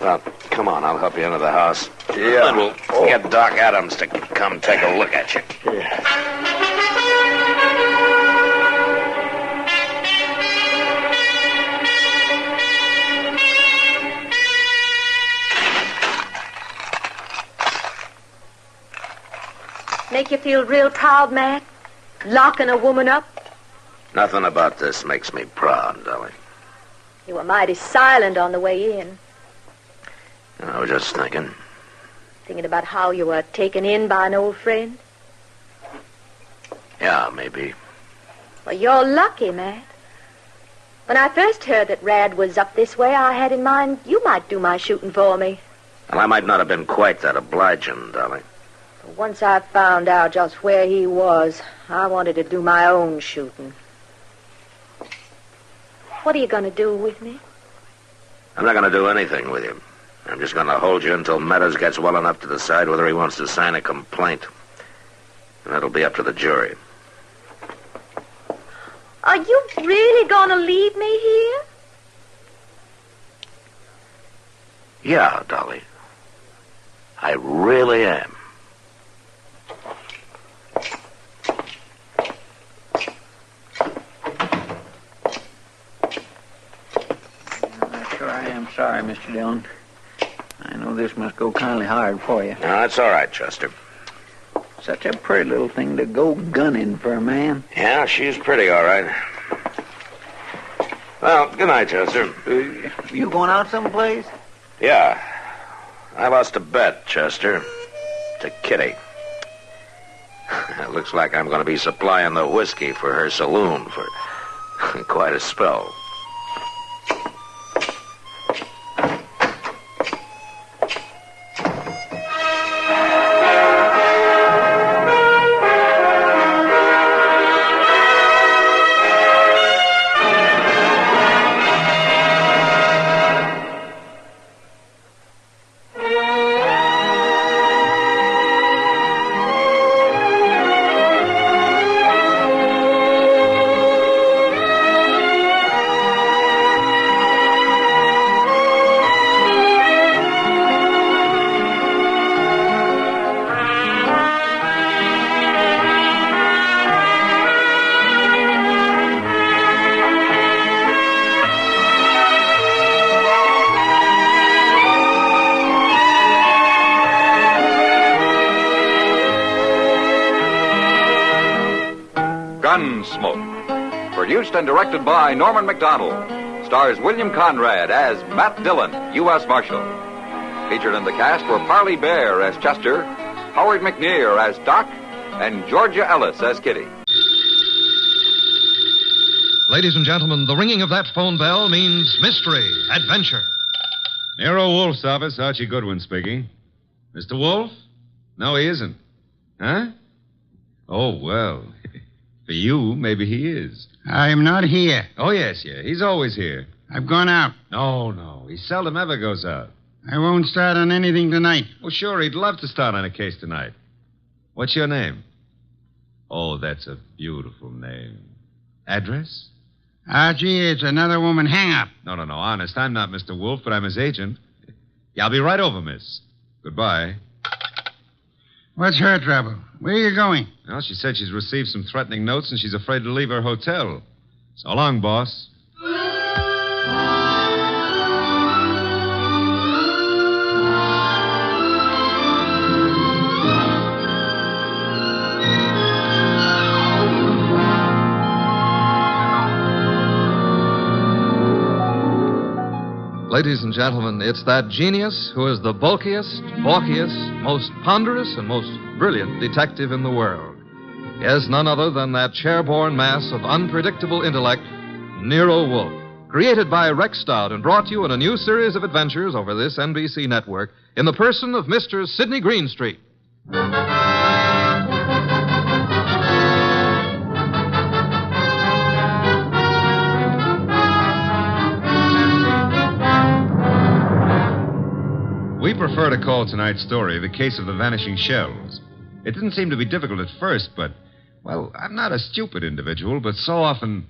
Well, come on, I'll help you into the house. Yeah. And we'll get Doc Adams to come take a look at you. Yeah. Make you feel real proud, Matt? Locking a woman up? Nothing about this makes me proud, Dolly. You were mighty silent on the way in. I was just thinking. Thinking about how you were taken in by an old friend? Yeah, maybe. Well, you're lucky, Matt. When I first heard that Rad was up this way, I had in mind you might do my shooting for me. Well, I might not have been quite that obliging, Dolly. But once I found out just where he was, I wanted to do my own shooting. What are you going to do with me? I'm not going to do anything with you. I'm just going to hold you until Meadows gets well enough to decide whether he wants to sign a complaint. And that'll be up to the jury. Are you really going to leave me here? Yeah, Dolly. I really am. Sure, I am sorry, Mr. Dillon. I know this must go kindly hard for you. No, that's all right, Chester. Such a pretty little thing to go gunning for a man. Yeah, she's pretty, all right. Well, good night, Chester. You going out someplace? Yeah. I lost a bet, Chester. To Kitty. It looks like I'm going to be supplying the whiskey for her saloon for quite a spell. Gunsmoke. Produced and directed by Norman MacDonald. Stars William Conrad as Matt Dillon, U.S. Marshal. Featured in the cast were Parley Bear as Chester, Howard McNear as Doc, and Georgia Ellis as Kitty. Ladies and gentlemen, the ringing of that phone bell means mystery, adventure. Nero Wolfe's office, Archie Goodwin speaking. Mr. Wolfe? No, he isn't. Huh? Oh, well. For you, maybe he is. I am not here. Oh, yes, yeah. He's always here. I've gone out. No. He seldom ever goes out. I won't start on anything tonight. Oh, sure, he'd love to start on a case tonight. What's your name? Oh, that's a beautiful name. Address? Archie, it's another woman hang-up. No, honest. I'm not Mr. Wolfe, but I'm his agent. Yeah, I'll be right over, miss. Goodbye. What's her trouble? Where are you going? Well, she said she's received some threatening notes and she's afraid to leave her hotel. So long, boss. Ladies and gentlemen, it's that genius who is the bulkiest, balkiest, most ponderous, and most brilliant detective in the world. Yes, none other than that chairborne mass of unpredictable intellect, Nero Wolfe. Created by Rex Stout and brought to you in a new series of adventures over this NBC network in the person of Mr. Sidney Greenstreet. We prefer to call tonight's story The Case of the Vanishing Shells. It didn't seem to be difficult at first, but, well, I'm not a stupid individual, but so often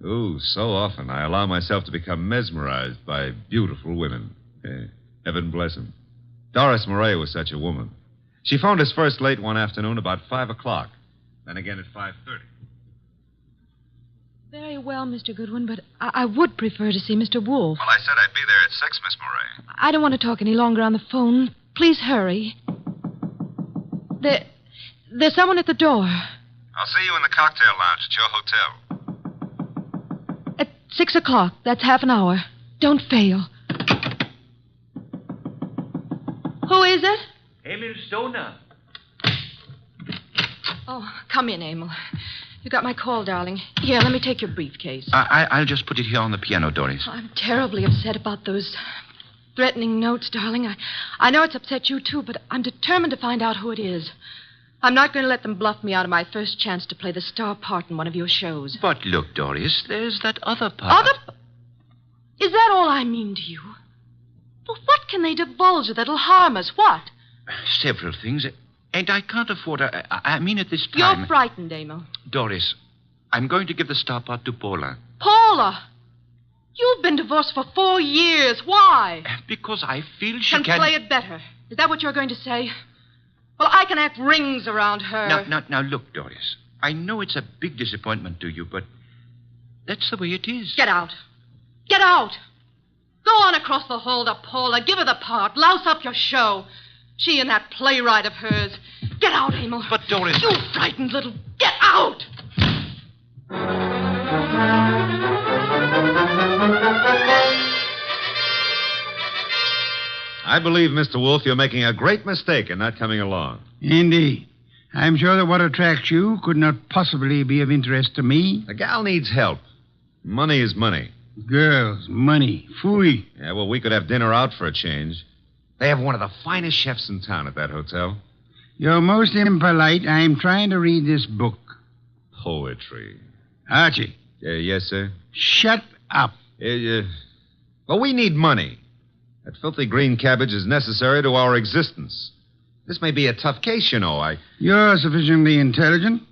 I allow myself to become mesmerized by beautiful women. Heaven bless them. Doris Murray was such a woman. She phoned us first late one afternoon about 5 o'clock, then again at 5:30. Very well, Mr. Goodwin, but I would prefer to see Mr. Wolfe. Well, I said I'd be there at 6, Miss Murray. I don't want to talk any longer on the phone. Please hurry. There's someone at the door. I'll see you in the cocktail lounge at your hotel. At 6 o'clock. That's half an hour. Don't fail. Who is it? Emil Stoner. Oh, come in, Emil. You got my call, darling. Here, let me take your briefcase. I'll just put it here on the piano, Doris. I'm terribly upset about those threatening notes, darling. I know it's upset you, too, but I'm determined to find out who it is. I'm not going to let them bluff me out of my first chance to play the star part in one of your shows. But look, Doris, there's that other part. Is that all I mean to you? Well, what can they divulge that'll harm us? What? Several things. And I can't afford... I mean at this time... You're frightened, Emil. Doris, I'm going to give the star part to Paula. Paula! You've been divorced for 4 years. Why? Because I feel she can play it better. Is that what you're going to say? Well, I can act rings around her. Now, look, Doris. I know it's a big disappointment to you, but that's the way it is. Get out. Get out. Go on across the hall to Paula. Give her the part. Louse up your show. She and that playwright of hers. Get out, Emil. But, Doris... You frightened little... Get out! I believe, Mr. Wolfe, you're making a great mistake in not coming along. Indeed. I'm sure that what attracts you could not possibly be of interest to me. The gal needs help. Money is money. Girls, money, phooey. Yeah, well, we could have dinner out for a change. They have one of the finest chefs in town at that hotel. You're most impolite. I'm trying to read this book. Poetry. Archie. Yes, sir? Shut up. Well, we need money. That filthy green cabbage is necessary to our existence. This may be a tough case, you know. You're sufficiently intelligent.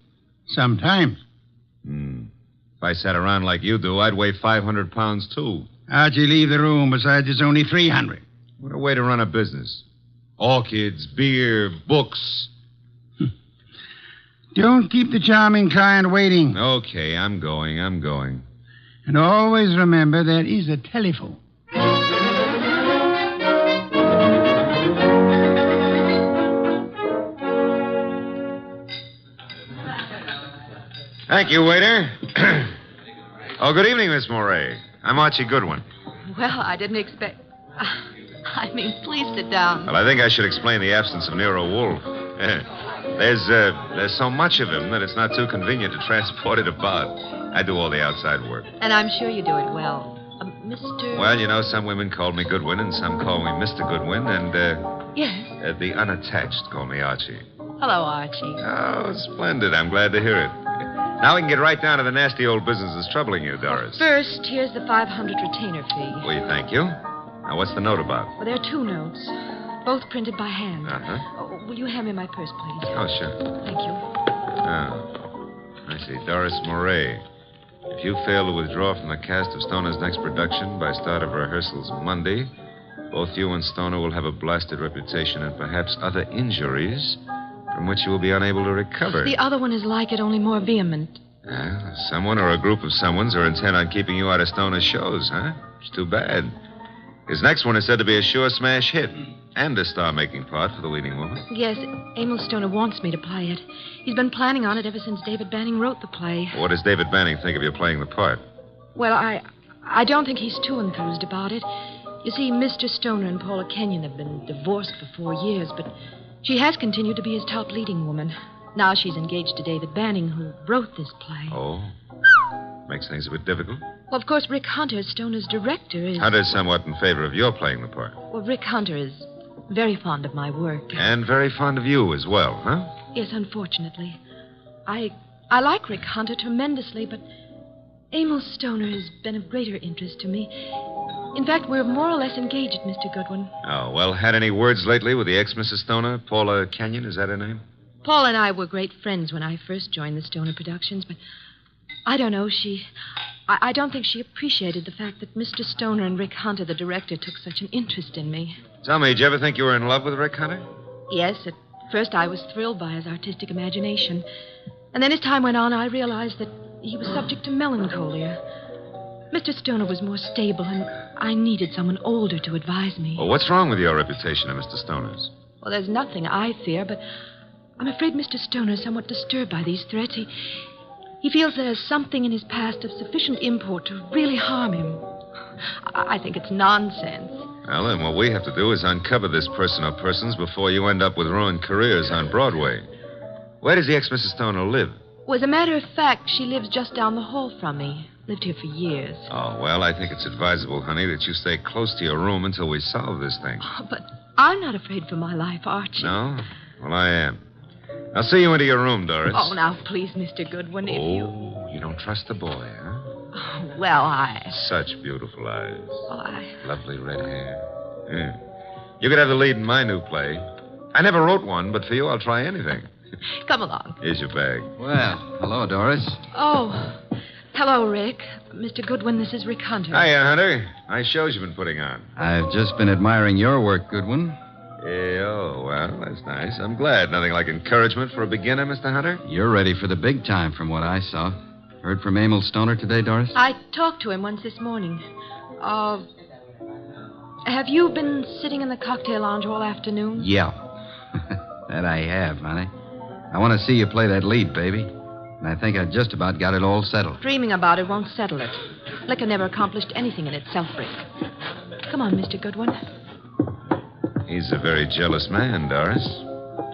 Sometimes. If I sat around like you do, I'd weigh 500 pounds, too. Archie, leave the room. Besides, it's only 300. What a way to run a business. Orchids, beer, books. Don't keep the charming client waiting. Okay, I'm going. And always remember there is a telephone. Thank you, waiter. Oh, good evening, Miss Moray. I'm Archie Goodwin. Well, I didn't expect... please sit down. Well, I think I should explain the absence of Nero Wolfe. There's so much of him that it's not too convenient to transport it about. I do all the outside work. And I'm sure you do it well. Mr... Well, you know, some women call me Goodwin and some call me Mr. Goodwin, and, Yes? the unattached call me Archie. Hello, Archie. Oh, splendid. I'm glad to hear it. Now we can get right down to the nasty old business that's troubling you, Doris. First, here's the 500 retainer fee. Well, thank you. Now, what's the note about? Well, there are 2 notes, both printed by hand. Uh-huh. Will you hand me my purse, please? Oh, sure. Thank you. I see. Doris Moray. If you fail to withdraw from the cast of Stoner's next production by start of rehearsals Monday, both you and Stoner will have a blasted reputation and perhaps other injuries from which you will be unable to recover. The other one is like it, only more vehement. Someone or a group of someones are intent on keeping you out of Stoner's shows, huh? It's too bad. His next one is said to be a sure smash hit and a star-making part for the leading woman. Yes, Emil Stoner wants me to play it. He's been planning on it ever since David Banning wrote the play. What does David Banning think of you playing the part? Well, I don't think he's too enthused about it. You see, Mr. Stoner and Paula Kenyon have been divorced for 4 years, but she has continued to be his top leading woman. Now she's engaged to David Banning, who wrote this play. Oh. Makes things a bit difficult. Well, of course, Rick Hunter, Stoner's director, is... Hunter's somewhat in favor of your playing the part. Well, Rick Hunter is very fond of my work. And very fond of you as well, huh? Yes, unfortunately. I like Rick Hunter tremendously, but Emil Stoner has been of greater interest to me. In fact, we're more or less engaged, Mr. Goodwin. Oh, well, had any words lately with the ex-Mrs. Stoner? Paula Kenyon, is that her name? Paul and I were great friends when I first joined the Stoner Productions, but I don't know, I don't think she appreciated the fact that Mr. Stoner and Rick Hunter, the director, took such an interest in me. Tell me, did you ever think you were in love with Rick Hunter? Yes, at first I was thrilled by his artistic imagination. And then as time went on, I realized that he was subject to melancholia. Mr. Stoner was more stable, and I needed someone older to advise me. Well, what's wrong with your reputation of Mr. Stoner's? Well, there's nothing I fear, but I'm afraid Mr. Stoner is somewhat disturbed by these threats. He feels there's something in his past of sufficient import to really harm him. I think it's nonsense. Well, then what we have to do is uncover this person or persons before you end up with ruined careers on Broadway. Where does the ex-Mrs. Stoner live? Well, as a matter of fact, she lives just down the hall from me. Lived here for years. Oh, well, I think it's advisable, honey, that you stay close to your room until we solve this thing. Oh, but I'm not afraid for my life, Archie. No? Well, I am. I'll see you into your room, Doris. Oh, now, please, Mr. Goodwin, if you... Oh, you don't trust the boy, huh? Oh, well, Such beautiful eyes. Oh, Lovely red hair. Yeah. You could have the lead in my new play. I never wrote one, but for you, I'll try anything. Come along. Here's your bag. Well, hello, Doris. Oh, hello, Rick. Mr. Goodwin, this is Rick Hunter. Hiya, Hunter. Nice shows you've been putting on. I've just been admiring your work, Goodwin. Yeah, oh, well, that's nice. I'm glad. Nothing like encouragement for a beginner, Mr. Hunter. You're ready for the big time from what I saw. Heard from Emil Stoner today, Doris? I talked to him once this morning. Have you been sitting in the cocktail lounge all afternoon? Yeah. That I have, honey. I want to see you play that lead, baby. And I think I just about got it all settled. Dreaming about it won't settle it. Liquor never accomplished anything in itself, Rick. Come on, Mr. Goodwin. He's a very jealous man, Doris.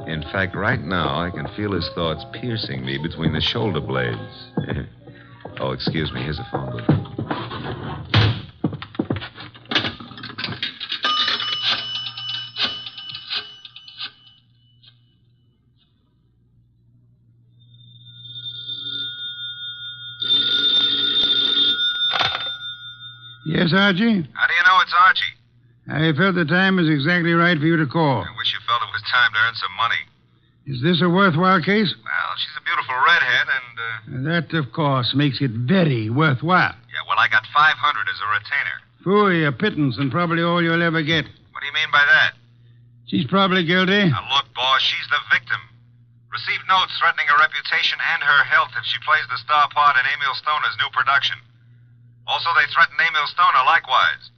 In fact, right now, I can feel his thoughts piercing me between the shoulder blades. Oh, excuse me. Here's a phone book. Yes, Archie? How do you know it's Archie? I felt the time was exactly right for you to call. I wish you felt it was time to earn some money. Is this a worthwhile case? Well, she's a beautiful redhead, and, That, of course, makes it very worthwhile. Yeah, well, I got $500 as a retainer. Phooey, a pittance, and probably all you'll ever get. What do you mean by that? She's probably guilty. Now, look, boss, she's the victim. Received notes threatening her reputation and her health if she plays the star part in Emil Stoner's new production. Also, they threaten Emil Stoner likewise.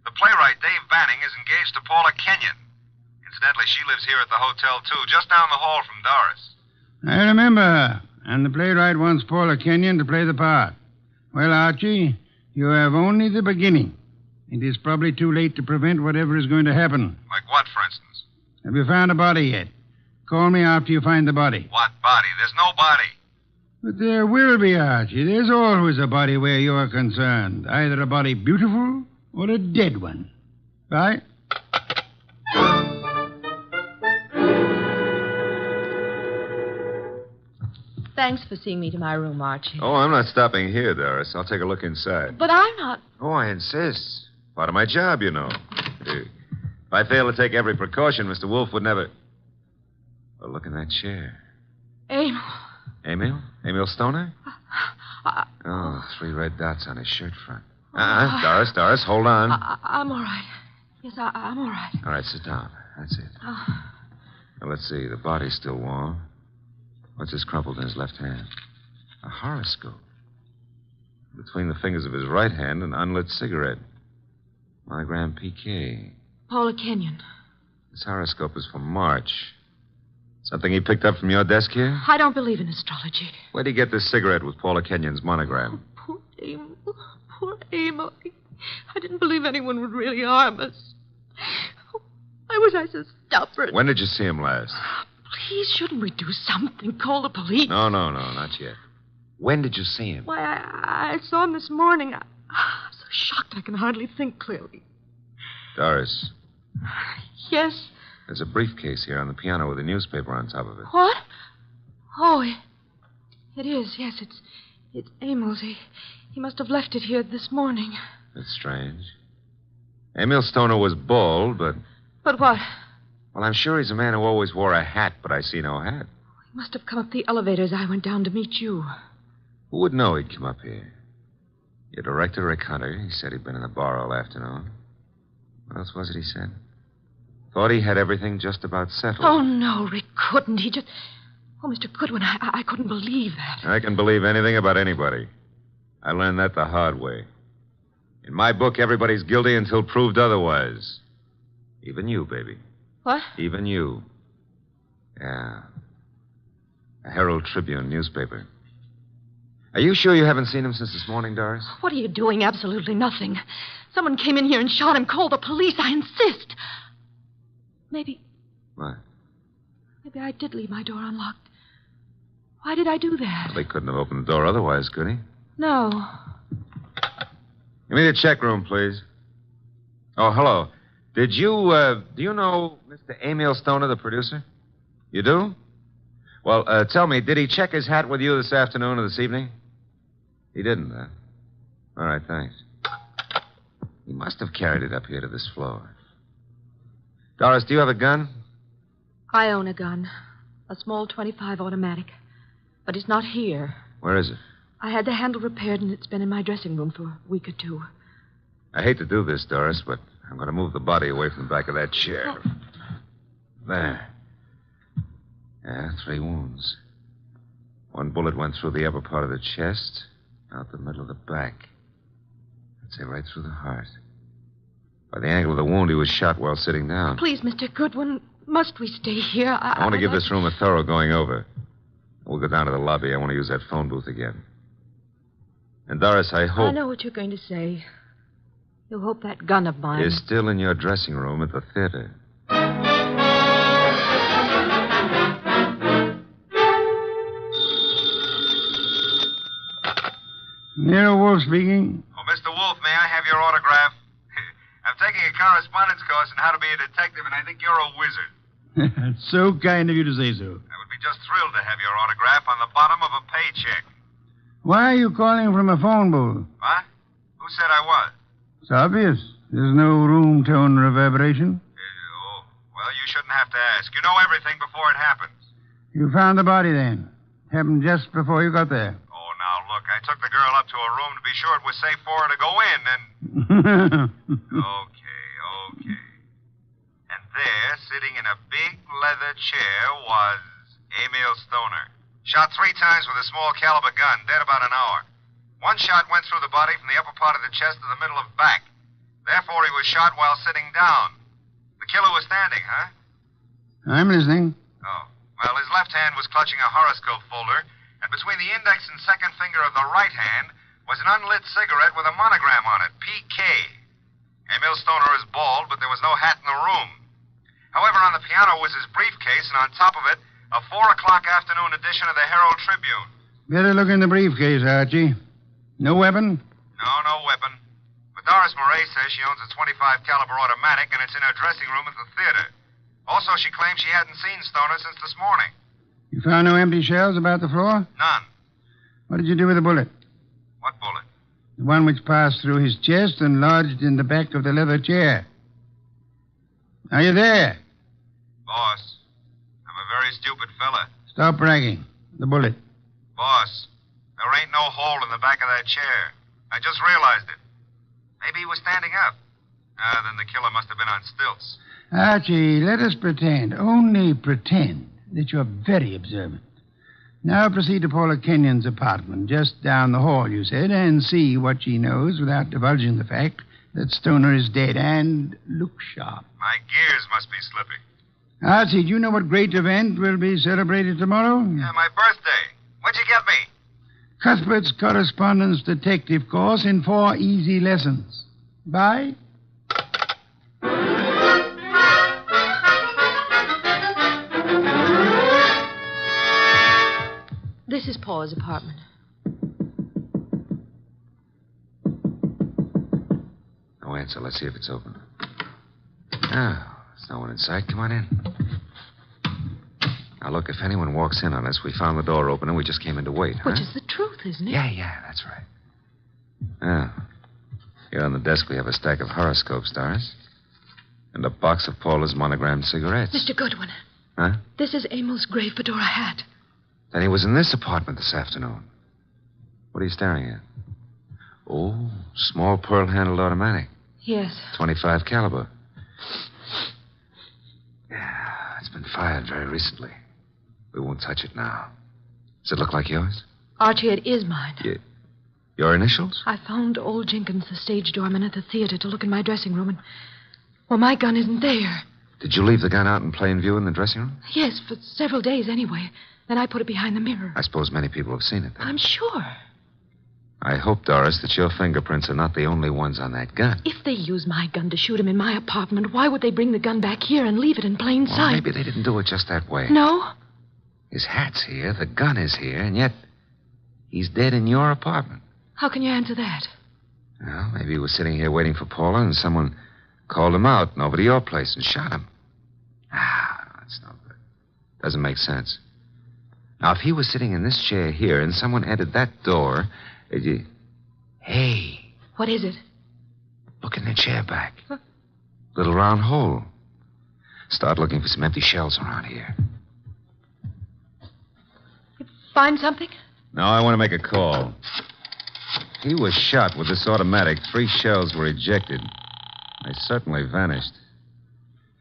The playwright, Dave Banning, is engaged to Paula Kenyon. Incidentally, she lives here at the hotel, too, just down the hall from Doris. I remember her. And the playwright wants Paula Kenyon to play the part. Well, Archie, you have only the beginning. It is probably too late to prevent whatever is going to happen. Like what, for instance? Have you found a body yet? Call me after you find the body. What body? There's no body. But there will be, Archie. There's always a body where you are concerned. Either a body beautiful or a dead one. Right? Thanks for seeing me to my room, Archie. Oh, I'm not stopping here, Doris. I'll take a look inside. But I'm not... Oh, I insist. Part of my job, you know. If I fail to take every precaution, Mr. Wolfe would never... Oh, look in that chair. Emil. Emil? Emil Stoner? Oh, 3 red dots on his shirt front. Doris, hold on. I'm all right. Yes, I'm all right. All right, sit down. That's it. Now, let's see. The body's still warm. What's this crumpled in his left hand? A horoscope. Between the fingers of his right hand, an unlit cigarette. Monogram PK. Paula Kenyon. This horoscope is for March. Something he picked up from your desk here? I don't believe in astrology. Where'd he get this cigarette with Paula Kenyon's monogram? Poor Emil. Poor Emil. I didn't believe anyone would really harm us. Why was I so stubborn? When did you see him last? Please, shouldn't we do something? Call the police? No, not yet. When did you see him? Why, I saw him this morning. I'm so shocked I can hardly think clearly. Doris, Yes? there's a briefcase here on the piano with a newspaper on top of it. What? Oh, it is. Yes, it's Emil's. He must have left it here this morning. That's strange. Emil Stoner was bald, but... But what? Well, I'm sure he's a man who always wore a hat, but I see no hat. He must have come up the elevator as I went down to meet you. Who would know he'd come up here? Your director, Rick Hunter, he said he'd been in the bar all afternoon. What else was it he said? Thought he had everything just about settled. Oh, no, Rick couldn't. He just... Oh, Mr. Goodwin, I couldn't believe that. I can believe anything about anybody. I learned that the hard way. In my book, everybody's guilty until proved otherwise. Even you, baby. What? Even you. Yeah. A Herald Tribune newspaper. Are you sure you haven't seen him since this morning, Doris? What are you doing? Absolutely nothing. Someone came in here and shot him. Call the police. I insist. Maybe What? I did leave my door unlocked. Why did I do that? Well, he couldn't have opened the door otherwise, could he? No. Give me the check room, please. Oh, hello. Do you know Mr. Emil Stoner, the producer? You do? Well, tell me, did he check his hat with you this afternoon or this evening? He didn't, huh? All right, thanks. He must have carried it up here to this floor. Doris, do you have a gun? I own a gun. A small .25 automatic. But it's not here. Where is it? I had the handle repaired, and it's been in my dressing room for a week or two. I hate to do this, Doris, but I'm going to move the body away from the back of that chair. Oh. There. Yeah, 3 wounds. 1 bullet went through the upper part of the chest, out the middle of the back. I'd say right through the heart. By the angle of the wound, he was shot while sitting down. Please, Mr. Goodwin, must we stay here? I want to give this room a thorough going over. We'll go down to the lobby. I want to use that phone booth again. And, Doris, I hope... I know what you're going to say. You hope that gun of mine... is still in your dressing room at the theater. Nero Wolfe speaking. Oh, Mr. Wolfe, may I have your autograph? I'm taking a correspondence course on how to be a detective, and I think you're a wizard. It's so kind of you to say so. I would be just thrilled to have your autograph on the bottom of a paycheck. Why are you calling from a phone booth? What? Who said I was? It's obvious. There's no room tone reverberation. Well, you shouldn't have to ask. You know everything before it happens. You found the body then. Happened just before you got there. Oh, now, look, I took the girl up to her room to be sure it was safe for her to go in, and... Okay. And there, sitting in a big leather chair, was Emil Stoner. Shot 3 times with a small caliber gun, dead about an hour. 1 shot went through the body from the upper part of the chest to the middle of back. Therefore, he was shot while sitting down. The killer was standing, huh? I'm listening. Oh. Well, his left hand was clutching a horoscope folder, and between the index and second finger of the right hand was an unlit cigarette with a monogram on it, PK. Emil Stoner is bald, but there was no hat in the room. However, on the piano was his briefcase, and on top of it, a 4 o'clock afternoon edition of the Herald Tribune. Better look in the briefcase, Archie. No weapon? No weapon. But Doris Murray says she owns a .25 caliber automatic, and it's in her dressing room at the theater. Also, she claims she hadn't seen Stoner since this morning. You found no empty shells about the floor? None. What did you do with the bullet? What bullet? The one which passed through his chest and lodged in the back of the leather chair. Are you there? Boss, I'm a very stupid fella. Stop bragging. The bullet. Boss, there ain't no hole in the back of that chair. I just realized it. Maybe he was standing up. Then the killer must have been on stilts. Archie, let us pretend, only pretend, that you're very observant. Now proceed to Paula Kenyon's apartment, just down the hall, you said, and see what she knows without divulging the fact that Stoner is dead, and look sharp. My gears must be slipping. Archie, do you know what great event will be celebrated tomorrow? Yeah, my birthday. What'd you get me? Cuthbert's correspondence detective course in 4 easy lessons. Bye. This is Paula's apartment. No answer. Let's see if it's open. Oh, there's no one in sight. Come on in. Now, look, if anyone walks in on us, we found the door open and we just came in to wait, huh? Which is the truth, isn't it? Yeah, that's right. Oh. Here on the desk we have a stack of horoscopes, Doris. And a box of Paula's monogrammed cigarettes. Mr. Goodwin. Huh? This is Emil's gray fedora hat. Then he was in this apartment this afternoon. What are you staring at? Oh, small pearl-handled automatic. Yes. 25 caliber. Yeah, it's been fired very recently. We won't touch it now. Does it look like yours? Archie, it is mine. Your initials? I found old Jenkins, the stage doorman, at the theater to look in my dressing room, and... well, my gun isn't there. Did you leave the gun out in plain view in the dressing room? Yes, for several days anyway. Then I put it behind the mirror. I suppose many people have seen it, then. I'm sure. I hope, Doris, that your fingerprints are not the only ones on that gun. If they use my gun to shoot him in my apartment, why would they bring the gun back here and leave it in plain Well, sight? maybe they didn't do it just that way. No? His hat's here, the gun is here, and yet he's dead in your apartment. How can you answer that? Well, maybe he was sitting here waiting for Paula, and someone called him out and over to your place and shot him. That's no good. Doesn't make sense. Now, if he was sitting in this chair here and someone entered that door, Hey. What is it? Look in the chair back. Huh? Little round hole. Start looking for some empty shells around here. You find something? No, I want to make a call. He was shot with this automatic. 3 shells were ejected. They certainly vanished.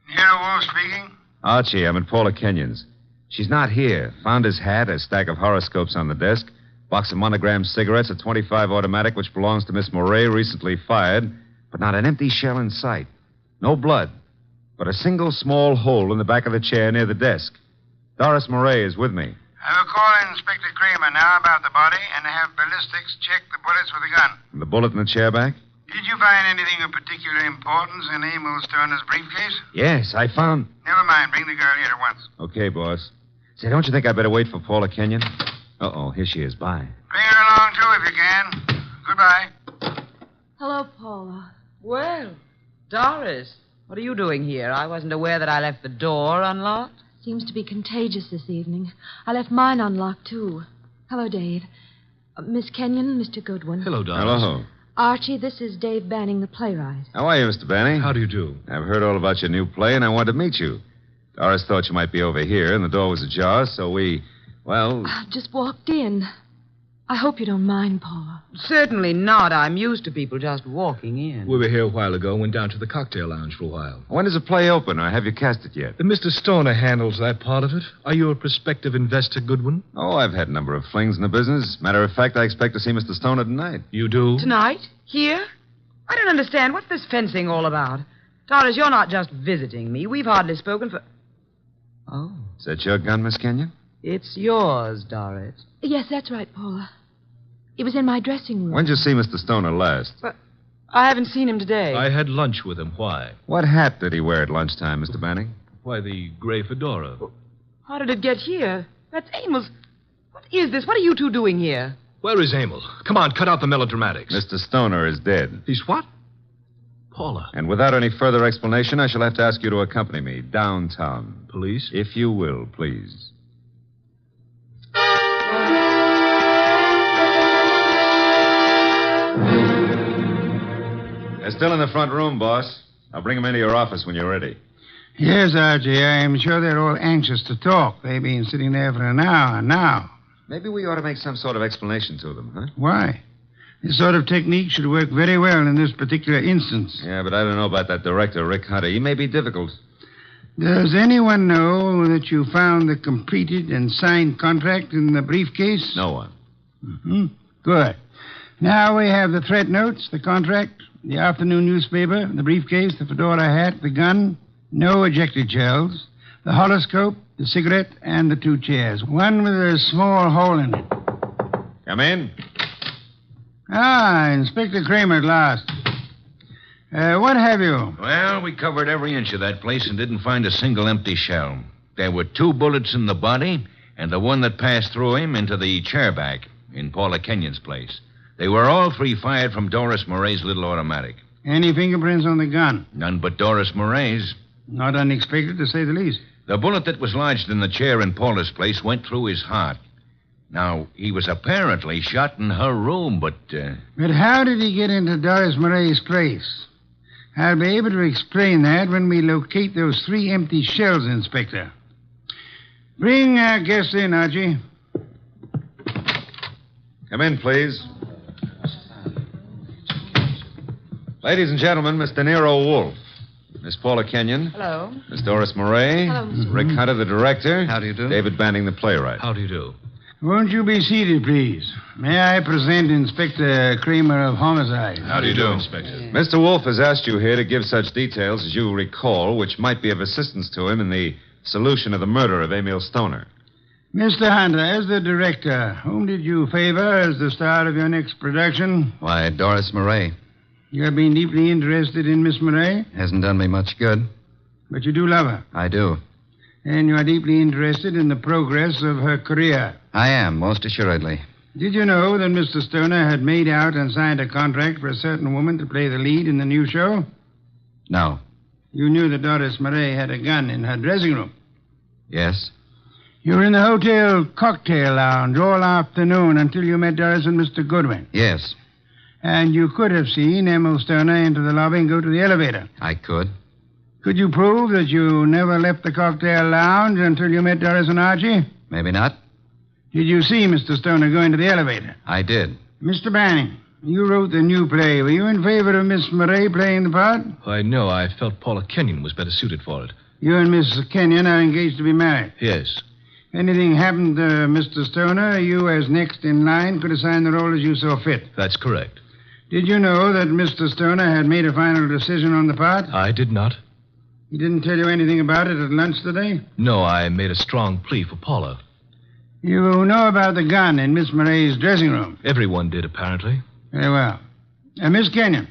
Nero Wolfe speaking. Archie, I'm at Paula Kenyon's. She's not here. Found his hat, a stack of horoscopes on the desk, box of monogrammed cigarettes, a .25 automatic which belongs to Miss Moray, recently fired, but not an empty shell in sight. No blood, but a single small hole in the back of the chair near the desk. Doris Moray is with me. I will call Inspector Kramer now about the body and have ballistics check the bullets with the gun. And the bullet in the chair back? Did you find anything of particular importance in Emil Stoner's briefcase? Yes, I found... Never mind. Bring the girl here at once. Okay, boss. Say, don't you think I better wait for Paula Kenyon? Uh-oh, here she is. Bye. Bring her along, too, if you can. Goodbye. Hello, Paula. Well, Doris, what are you doing here? I wasn't aware that I left the door unlocked. Seems to be contagious this evening. I left mine unlocked, too. Hello, Dave. Miss Kenyon, Mr. Goodwin. Hello, Doris. Hello. Archie, this is Dave Banning, the playwright. How are you, Mr. Banning? How do you do? I've heard all about your new play, and I wanted to meet you. Doris thought you might be over here, and the door was ajar, so we, well... I just walked in. I hope you don't mind, Paula. Certainly not. I'm used to people just walking in. We were here a while ago, went down to the cocktail lounge for a while. When does the play open, or have you cast it yet? Mr. Stoner handles that part of it. Are you a prospective investor, Goodwin? Oh, I've had a number of flings in the business. Matter of fact, I expect to see Mr. Stoner tonight. You do? Tonight? Here? I don't understand. What's this fencing all about? Doris, you're not just visiting me. We've hardly spoken for... Oh. Is that your gun, Miss Kenyon? It's yours, Doris. Yes, that's right, Paula. It was in my dressing room. When did you see Mr. Stoner last? But I haven't seen him today. I had lunch with him. Why? What hat did he wear at lunchtime, Mr. Banning? Why, the gray fedora. How did it get here? That's Emil's. What is this? What are you two doing here? Where is Emil? Come on, cut out the melodramatics. Mr. Stoner is dead. He's what? Paula. And without any further explanation, I shall have to ask you to accompany me downtown. Police? If you will, please. They're still in the front room, boss. I'll bring them into your office when you're ready. Yes, Archie. I'm sure they're all anxious to talk. They've been sitting there for an hour now. Maybe we ought to make some sort of explanation to them, huh? Why? This sort of technique should work very well in this particular instance. Yeah, but I don't know about that director, Rick Hunter. He may be difficult. Does anyone know that you found the completed and signed contract in the briefcase? No one. Mm-hmm. Good. Now we have the threat notes, the contract, the afternoon newspaper, the briefcase, the fedora hat, the gun, no ejected shells, the horoscope, the cigarette, and the 2 chairs. One with a small hole in it. Come in. Ah, Inspector Kramer at last. What have you? Well, we covered every inch of that place and didn't find a single empty shell. There were 2 bullets in the body and the one that passed through him into the chairback in Paula Kenyon's place. They were all three fired from Doris Murray's little automatic. Any fingerprints on the gun? None but Doris Murray's. Not unexpected, to say the least. The bullet that was lodged in the chair in Paula's place went through his heart. Now, he was apparently shot in her room, but... But how did he get into Doris Murray's place? I'll be able to explain that when we locate those 3 empty shells, Inspector. Bring our guest in, Archie. Come in, please. Ladies and gentlemen, Mr. Nero Wolfe. Miss Paula Kenyon. Hello. Miss Doris Murray. Hello, Mr. Rick Hunter, the director. How do you do? David Banning, the playwright. How do you do? Won't you be seated, please? May I present Inspector Kramer of Homicide? How do you do, Inspector? Mr. Wolfe has asked you here to give such details as you recall, which might be of assistance to him in the solution of the murder of Emil Stoner. Mr. Hunter, as the director, whom did you favor as the star of your next production? Why, Doris Murray. You have been deeply interested in Miss Murray? Hasn't done me much good. But you do love her? I do. And you are deeply interested in the progress of her career? I am, most assuredly. Did you know that Mr. Stoner had made out and signed a contract for a certain woman to play the lead in the new show? No. You knew that Doris Murray had a gun in her dressing room? Yes. You were in the hotel cocktail lounge all afternoon until you met Doris and Mr. Goodwin? Yes. And you could have seen Emil Stoner into the lobby and go to the elevator? I could. Could you prove that you never left the cocktail lounge until you met Doris and Archie? Maybe not. Did you see Mr. Stoner go into the elevator? I did. Mr. Banning, you wrote the new play. Were you in favor of Miss Murray playing the part? Why, no. I felt Paula Kenyon was better suited for it. You and Miss Kenyon are engaged to be married? Yes. Anything happened to Mr. Stoner, you, as next in line, could assign the role as you saw fit? That's correct. Did you know that Mr. Stoner had made a final decision on the part? I did not. He didn't tell you anything about it at lunch today? No, I made a strong plea for Paula. You know about the gun in Miss Murray's dressing room? Everyone did, apparently. Very well. Miss Kenyon,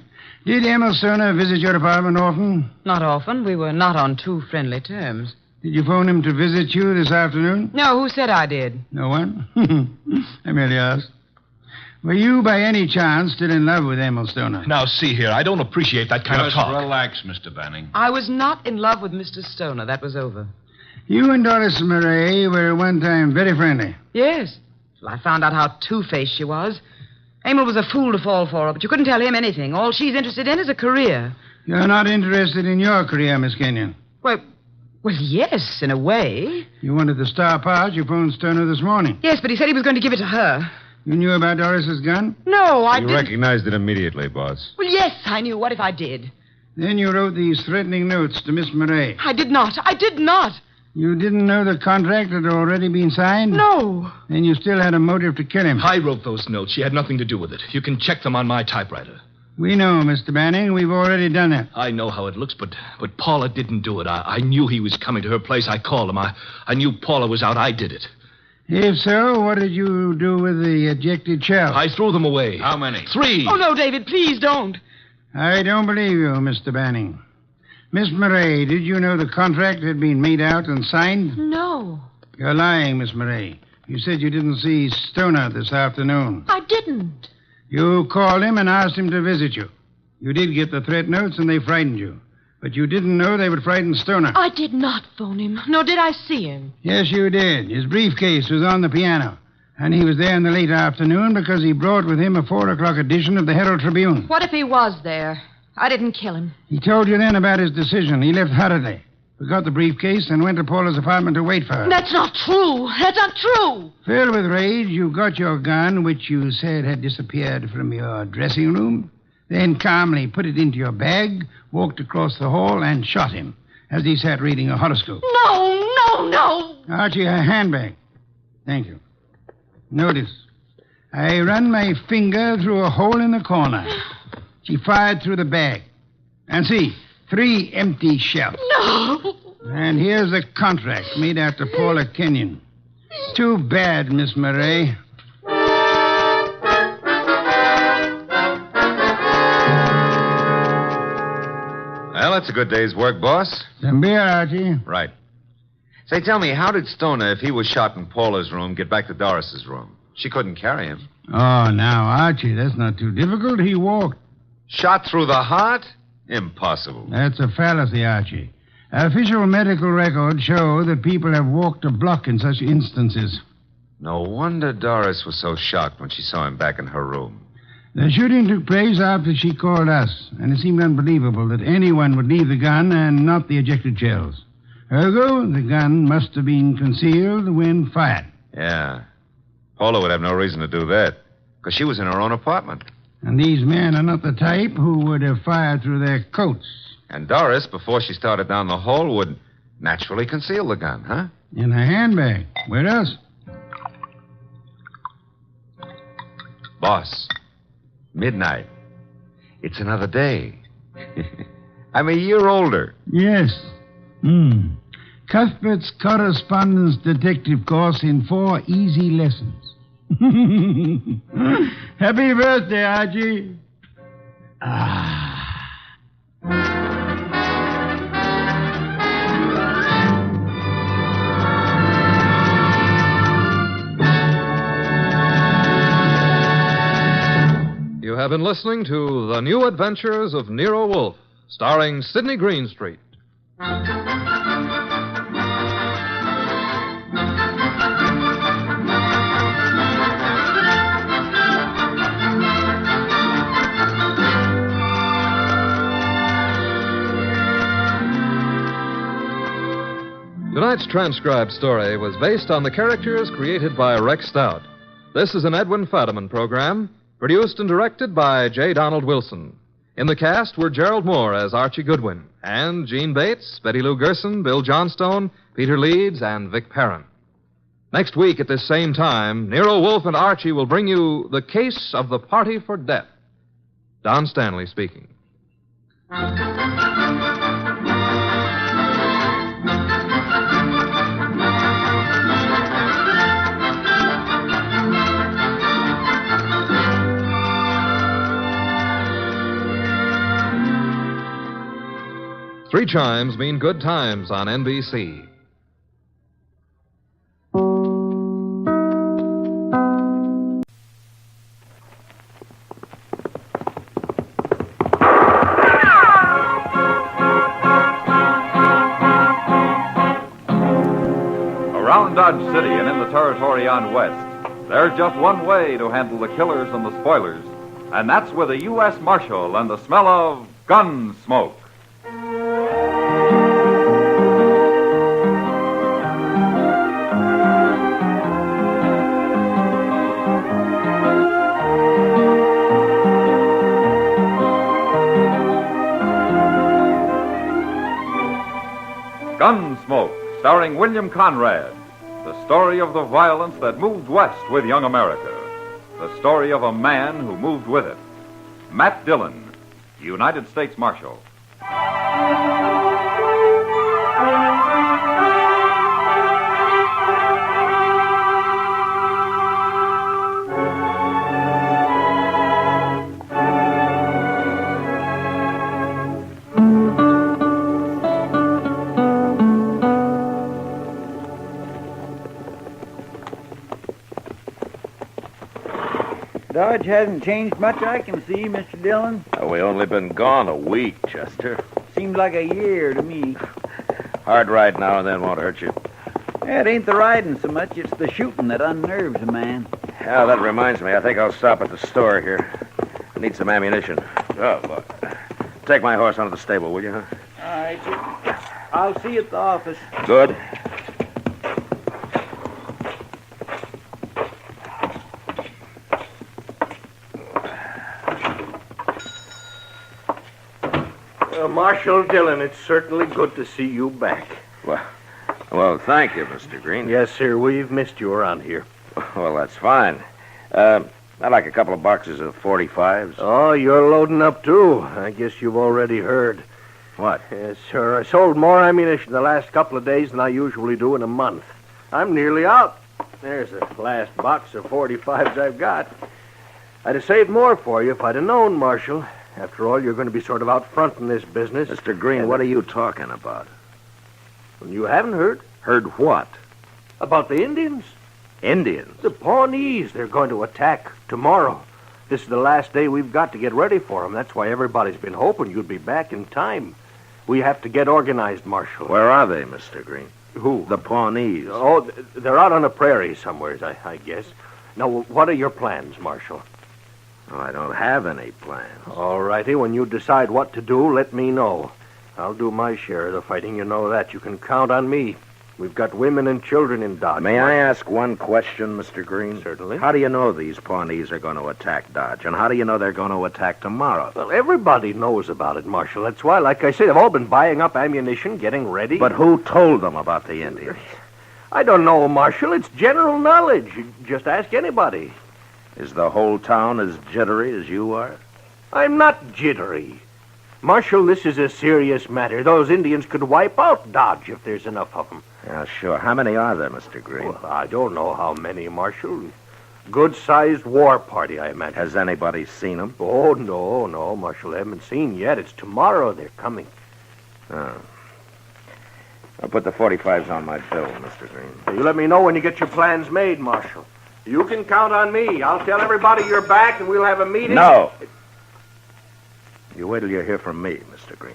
did Emil Stoner visit your apartment often? Not often. We were not on too friendly terms. Did you phone him to visit you this afternoon? No, who said I did? No one? I merely asked. Were you, by any chance, still in love with Emil Stoner? Now, see here, I don't appreciate that kind of talk. Relax, Mr. Banning. I was not in love with Mr. Stoner. That was over. You and Doris Murray were at one time very friendly. Yes. Well, I found out how two-faced she was. Emil was a fool to fall for her, but you couldn't tell him anything. All she's interested in is a career. You're not interested in your career, Miss Kenyon? Well, yes, in a way. You wanted the star part. You phoned Stoner this morning. Yes, but he said he was going to give it to her. You knew about Doris's gun? No, I You didn't. recognized it immediately, boss. Well, yes, I knew. What if I did? Then you wrote these threatening notes to Miss Murray. I did not. I did not. You didn't know the contract had already been signed? No. Then you still had a motive to kill him. I wrote those notes. She had nothing to do with it. You can check them on my typewriter. We know, Mr. Banning. We've already done that. I know how it looks, but Paula didn't do it. I knew he was coming to her place. I called him. I knew Paula was out. I did it. If so, what did you do with the ejected shells? I threw them away. How many? 3. Oh, no, David, please don't. I don't believe you, Mr. Banning. Miss Murray, did you know the contract had been made out and signed? No, You're lying, Miss Murray. You said you didn't see Stoner this afternoon. I didn't. You called him and asked him to visit you. You did get the threat notes, and they frightened you. But you didn't know they would frighten Stoner. I did not phone him, nor did I see him. Yes, you did. His briefcase was on the piano. And he was there in the late afternoon because he brought with him a 4 o'clock edition of the Herald Tribune. What if he was there? I didn't kill him. He told you then about his decision. He left hurriedly. Forgot the briefcase and went to Paula's apartment to wait for her. That's not true. That's not true. Filled with rage, you got your gun, which you said had disappeared from your dressing room, then calmly put it into your bag, walked across the hall, and shot him as he sat reading a horoscope. No. Archie, her handbag. Thank you. Notice, I run my finger through a hole in the corner. She fired through the bag. And see, 3 empty shells. No. And here's the contract made out to Paula Kenyon. Too bad, Miss Murray. Well, that's a good day's work, boss. Some beer, Archie. Right. Say, tell me, how did Stoner, if he was shot in Paula's room, get back to Doris's room? She couldn't carry him. Oh, now, Archie, that's not too difficult. He walked. Shot through the heart? Impossible. That's a fallacy, Archie. Official medical records show that people have walked a block in such instances. No wonder Doris was so shocked when she saw him back in her room. The shooting took place after she called us, and it seemed unbelievable that anyone would leave the gun and not the ejected shells. Ergo, the gun must have been concealed when fired. Yeah. Paula would have no reason to do that, because she was in her own apartment. And these men are not the type who would have fired through their coats. And Doris, before she started down the hole, would naturally conceal the gun, huh? In her handbag. Where else? Boss, midnight. It's another day. I'm a year older. Yes. Cuthbert's correspondence detective course in 4 easy lessons. Happy birthday, Archie. You have been listening to The New Adventures of Nero Wolfe, starring Sidney Greenstreet. Tonight's transcribed story was based on the characters created by Rex Stout. This is an Edwin Fadiman program, produced and directed by J. Donald Wilson. In the cast were Gerald Moore as Archie Goodwin, and Gene Bates, Betty Lou Gerson, Bill Johnstone, Peter Leeds, and Vic Perrin. Next week at this same time, Nero Wolfe and Archie will bring you The Case of the Party for Death. Don Stanley speaking. Three chimes mean good times on NBC. Around Dodge City and in the territory on West, there's just one way to handle the killers and the spoilers, and that's with a U.S. Marshal and the smell of Gunsmoke. Gunsmoke, starring William Conrad. The story of the violence that moved west with young America. The story of a man who moved with it. Matt Dillon, United States Marshal. Dodge hasn't changed much I can see, Mr. Dillon. We only been gone a week, Chester. Seems like a year to me. Hard ride now and then won't hurt you. It ain't the riding so much, it's the shooting that unnerves a man. Yeah, that reminds me. I think I'll stop at the store here. I need some ammunition. Oh, look. Take my horse onto the stable, will you, huh? All right, sir. I'll see you at the office. Good. Marshal Dillon, it's certainly good to see you back. Well, thank you, Mr. Green. Yes, sir. We've missed you around here. Well, that's fine. I'd like a couple of boxes of 45s. Oh, you're loading up, too. I guess you've already heard. What? Yes, sir. I sold more ammunition the last couple of days than I usually do in a month. I'm nearly out. There's the last box of 45s I've got. I'd have saved more for you if I'd have known, Marshal. After all, you're going to be sort of out front in this business. Mr. Green, what are you talking about? Well, you haven't heard? Heard what? About the Indians? Indians? The Pawnees. They're going to attack tomorrow. This is the last day we've got to get ready for them. That's why everybody's been hoping you'd be back in time. We have to get organized, Marshal. Where are they, Mr. Green? Who? The Pawnees. Oh, they're out on the prairie somewhere, I guess. Now, what are your plans, Marshal? Oh, I don't have any plans. All righty. When you decide what to do, let me know. I'll do my share of the fighting, you know that. You can count on me. We've got women and children in Dodge. May I ask one question, Mr. Green? Certainly. How do you know these Pawnees are going to attack Dodge? And how do you know they're going to attack tomorrow? Well, everybody knows about it, Marshal. That's why, like I say, they've all been buying up ammunition, getting ready. But who told them about the Indians? I don't know, Marshal. It's general knowledge. You just ask anybody. Is the whole town as jittery as you are? I'm not jittery. Marshal, this is a serious matter. Those Indians could wipe out Dodge if there's enough of them. Yeah, sure. How many are there, Mr. Green? Well, I don't know how many, Marshal. Good-sized war party, I imagine. Has anybody seen them? Oh, no, Marshal. They haven't seen yet. It's tomorrow they're coming. Oh. I'll put the 45s on my bill, Mr. Green. You let me know when you get your plans made, Marshal. You can count on me. I'll tell everybody you're back, and we'll have a meeting. No. You wait till you hear from me, Mr. Green.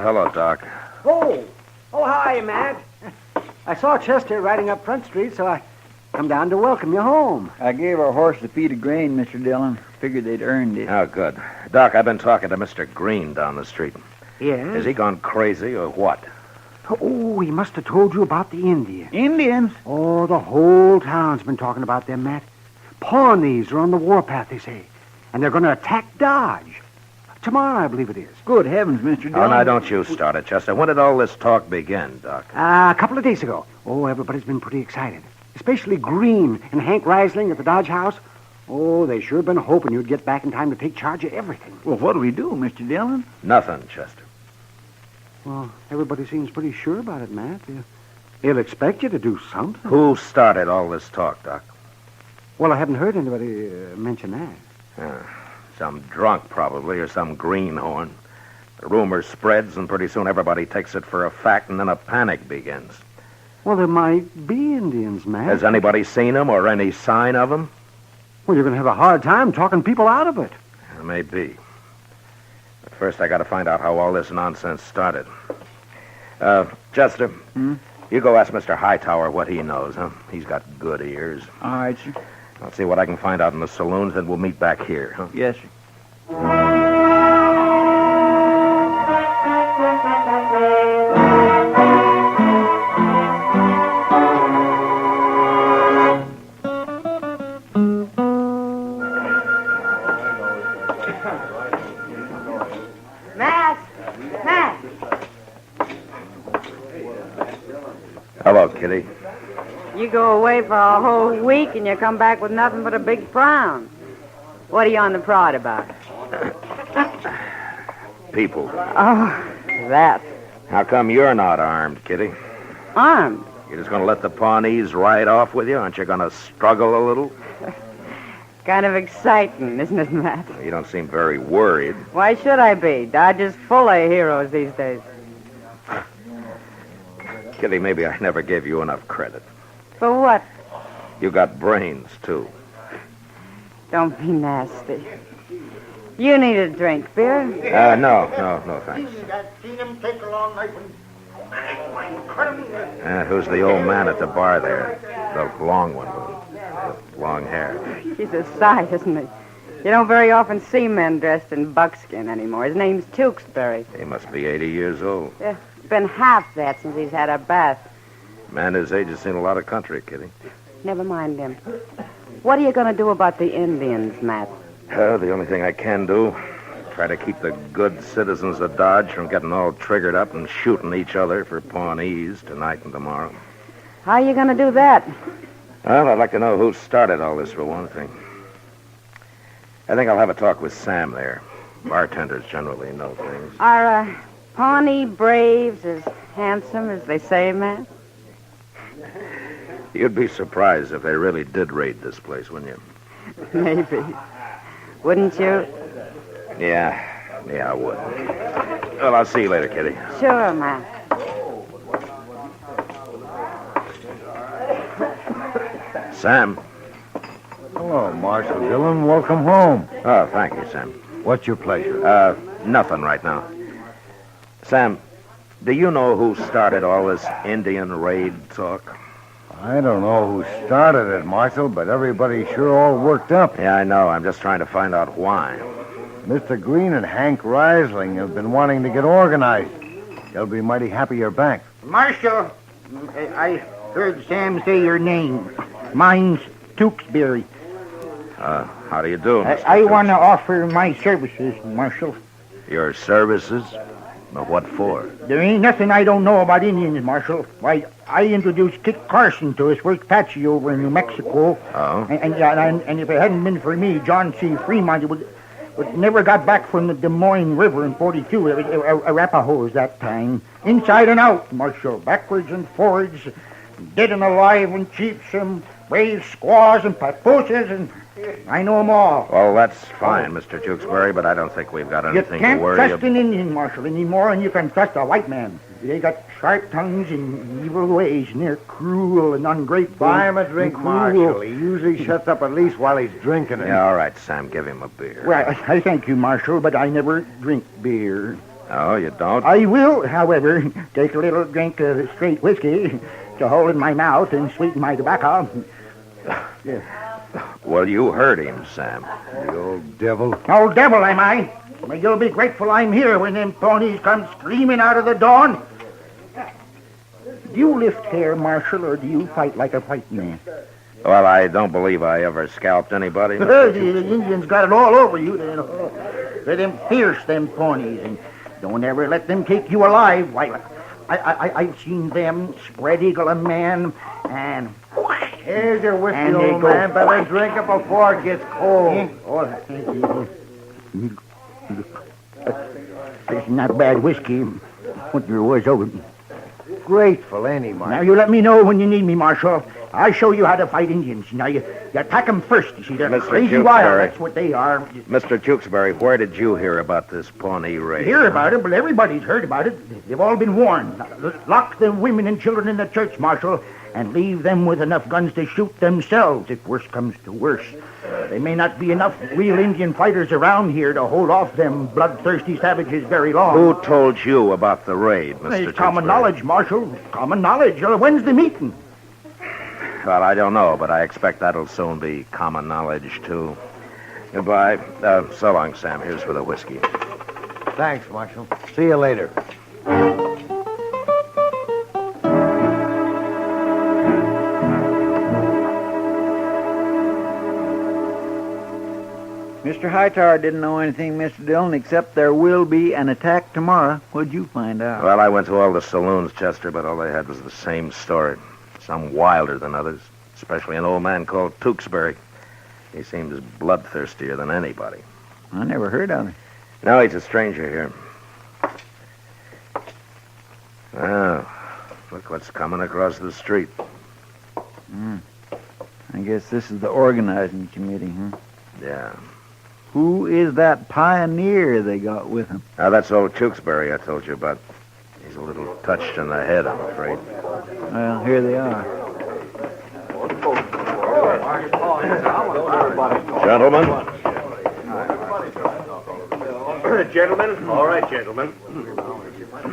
Hello, Doc. Oh, hi, Matt. I saw Chester riding up Front Street, so I come down to welcome you home. I gave our horse a feed of grain, Mr. Dillon. Figured they'd earned it. Oh, good. Doc, I've been talking to Mr. Green down the street. Yes? Has he gone crazy or what? Oh, he must have told you about the Indians. Indians? Oh, the whole town's been talking about them, Matt. Pawnees are on the warpath, they say. And they're going to attack Dodge. Tomorrow, I believe it is. Good heavens, Mr. Dillon. Oh, now, don't you start it, Chester. When did all this talk begin, Doc? A couple of days ago. Oh, everybody's been pretty excited. Especially Green and Hank Reisling at the Dodge house. Oh, they sure been hoping you'd get back in time to take charge of everything. Well, what do we do, Mr. Dillon? Nothing, Chester. Well, everybody seems pretty sure about it, Matt. They'll expect you to do something. Who started all this talk, Doc? Well, I haven't heard anybody mention that. Some drunk, probably, or some greenhorn. The rumor spreads, and pretty soon everybody takes it for a fact, and then a panic begins. Well, there might be Indians, Matt. Has anybody seen them or any sign of them? Well, you're going to have a hard time talking people out of it. Maybe. But first, I got to find out how all this nonsense started. Chester, you go ask Mr. Hightower what he knows, huh? He's got good ears. All right, sir. I'll see what I can find out in the saloons, then we'll meet back here, huh? Yes, sir. Matt! Hello, Kitty. You go away for a whole week and you come back with nothing but a big frown. What are you on the prod about? People. Oh, that. How come you're not armed, Kitty? Armed? You're just going to let the Pawnees ride off with you? Aren't you going to struggle a little? Kind of exciting, isn't it, Matt? You don't seem very worried. Why should I be? Dodge is full of heroes these days. Kitty, maybe I never gave you enough credit. For what? You got brains, too. Don't be nasty. You need a drink, beer? No, thanks. Who's the old man at the bar there? The long one with the long hair. He's a sight, isn't he? You don't very often see men dressed in buckskin anymore. His name's Tewksbury. He must be 80 years old. Yeah, it's been half that since he's had a bath. Man his age has seen a lot of country, Kitty. Never mind him. What are you going to do about the Indians, Matt? The only thing I can do, try to keep the good citizens of Dodge from getting all triggered up and shooting each other for Pawnees tonight and tomorrow. How are you going to do that? Well, I'd like to know who started all this, for one thing. I think I'll have a talk with Sam there. Bartenders generally know things. Are Pawnee Braves as handsome as they say, Matt? You'd be surprised if they really did raid this place, wouldn't you? Maybe. Wouldn't you? Yeah, I would. Well, I'll see you later, Kitty. Sure, Matt. Sam. Hello, Marshal Dillon. Welcome home. Oh, thank you, Sam. What's your pleasure? Nothing right now. Sam, do you know who started all this Indian raid talk? I don't know who started it, Marshal, but everybody's sure all worked up. Yeah, I know. I'm just trying to find out why. Mr. Green and Hank Risling have been wanting to get organized. They'll be mighty happy you're back. Marshal, I heard Sam say your name. Mine's Tewksbury. How do you do, Mr. I want to offer my services, Marshal. Your services? But what for? There ain't nothing I don't know about Indians, Marshal. Why, I introduced Kit Carson to his first Patsy over in New Mexico. Oh? And if it hadn't been for me, John C. Fremont would never got back from the Des Moines River in 42. It was Arapahoes that time. Inside and out, Marshal. Backwards and forwards. Dead and alive and chiefs and brave squaws and papooses, and I know them all. Well, that's fine, Mr. Tewksbury, but I don't think we've got anything You can't to worry trust about. an Indian, Marshal, any more than you can trust a white man. They got sharp tongues and evil ways, and they're cruel and ungrateful. Buy him a drink, and cruel. Marshal. He usually shuts up at least while he's drinking it. Yeah, all right, Sam, give him a beer. Well, I thank you, Marshal, but I never drink beer. Oh, you don't? I will, however, take a little drink of straight whiskey to hold in my mouth and sweeten my tobacco. Yeah. Well, you heard him, Sam. The old devil. Old devil, am I? Well, you'll be grateful I'm here when them ponies come screaming out of the dawn. Do you lift hair, Marshal, or do you fight like a white man? Well, I don't believe I ever scalped anybody. The Indians got it all over you. They're them fierce, them ponies, and don't ever let them take you alive. Why, I've seen them spread eagle a man, and Here's your whiskey, and they old go, man. Better drink it before it gets cold. Oh, thank you. It's not bad whiskey. What there was over. Grateful, ain't he, Marshal? Now, you let me know when you need me, Marshal. I'll show you how to fight Indians. Now, you attack them first. You see, they're Mr. crazy Tewksbury. wild. That's what they are. Mr. Tewksbury, where did you hear about this Pawnee raid? Hear about it, but everybody's heard about it. They've all been warned. Lock the women and children in the church, Marshal, and leave them with enough guns to shoot themselves if worse comes to worse. There may not be enough real Indian fighters around here to hold off them bloodthirsty savages very long. Who told you about the raid, Mr. It's common Tewksbury? knowledge, Marshal. Common knowledge. When's the meeting? Well, I don't know, but I expect that'll soon be common knowledge, too. Goodbye. So long, Sam. Here's for the whiskey. Thanks, Marshal. See you later. Mr. Hightower didn't know anything, Mr. Dillon, except there will be an attack tomorrow. What'd you find out? Well, I went to all the saloons, Chester, but all they had was the same story. Some wilder than others, especially an old man called Tewksbury. He seems bloodthirstier than anybody. I never heard of him. No, he's a stranger here. Oh, look what's coming across the street. I guess this is the organizing committee, huh? Yeah. Who is that pioneer they got with them? Now, that's old Tewksbury I told you about. He's a little touched in the head, I'm afraid. Well, here they are. Gentlemen? Gentlemen? All right, gentlemen.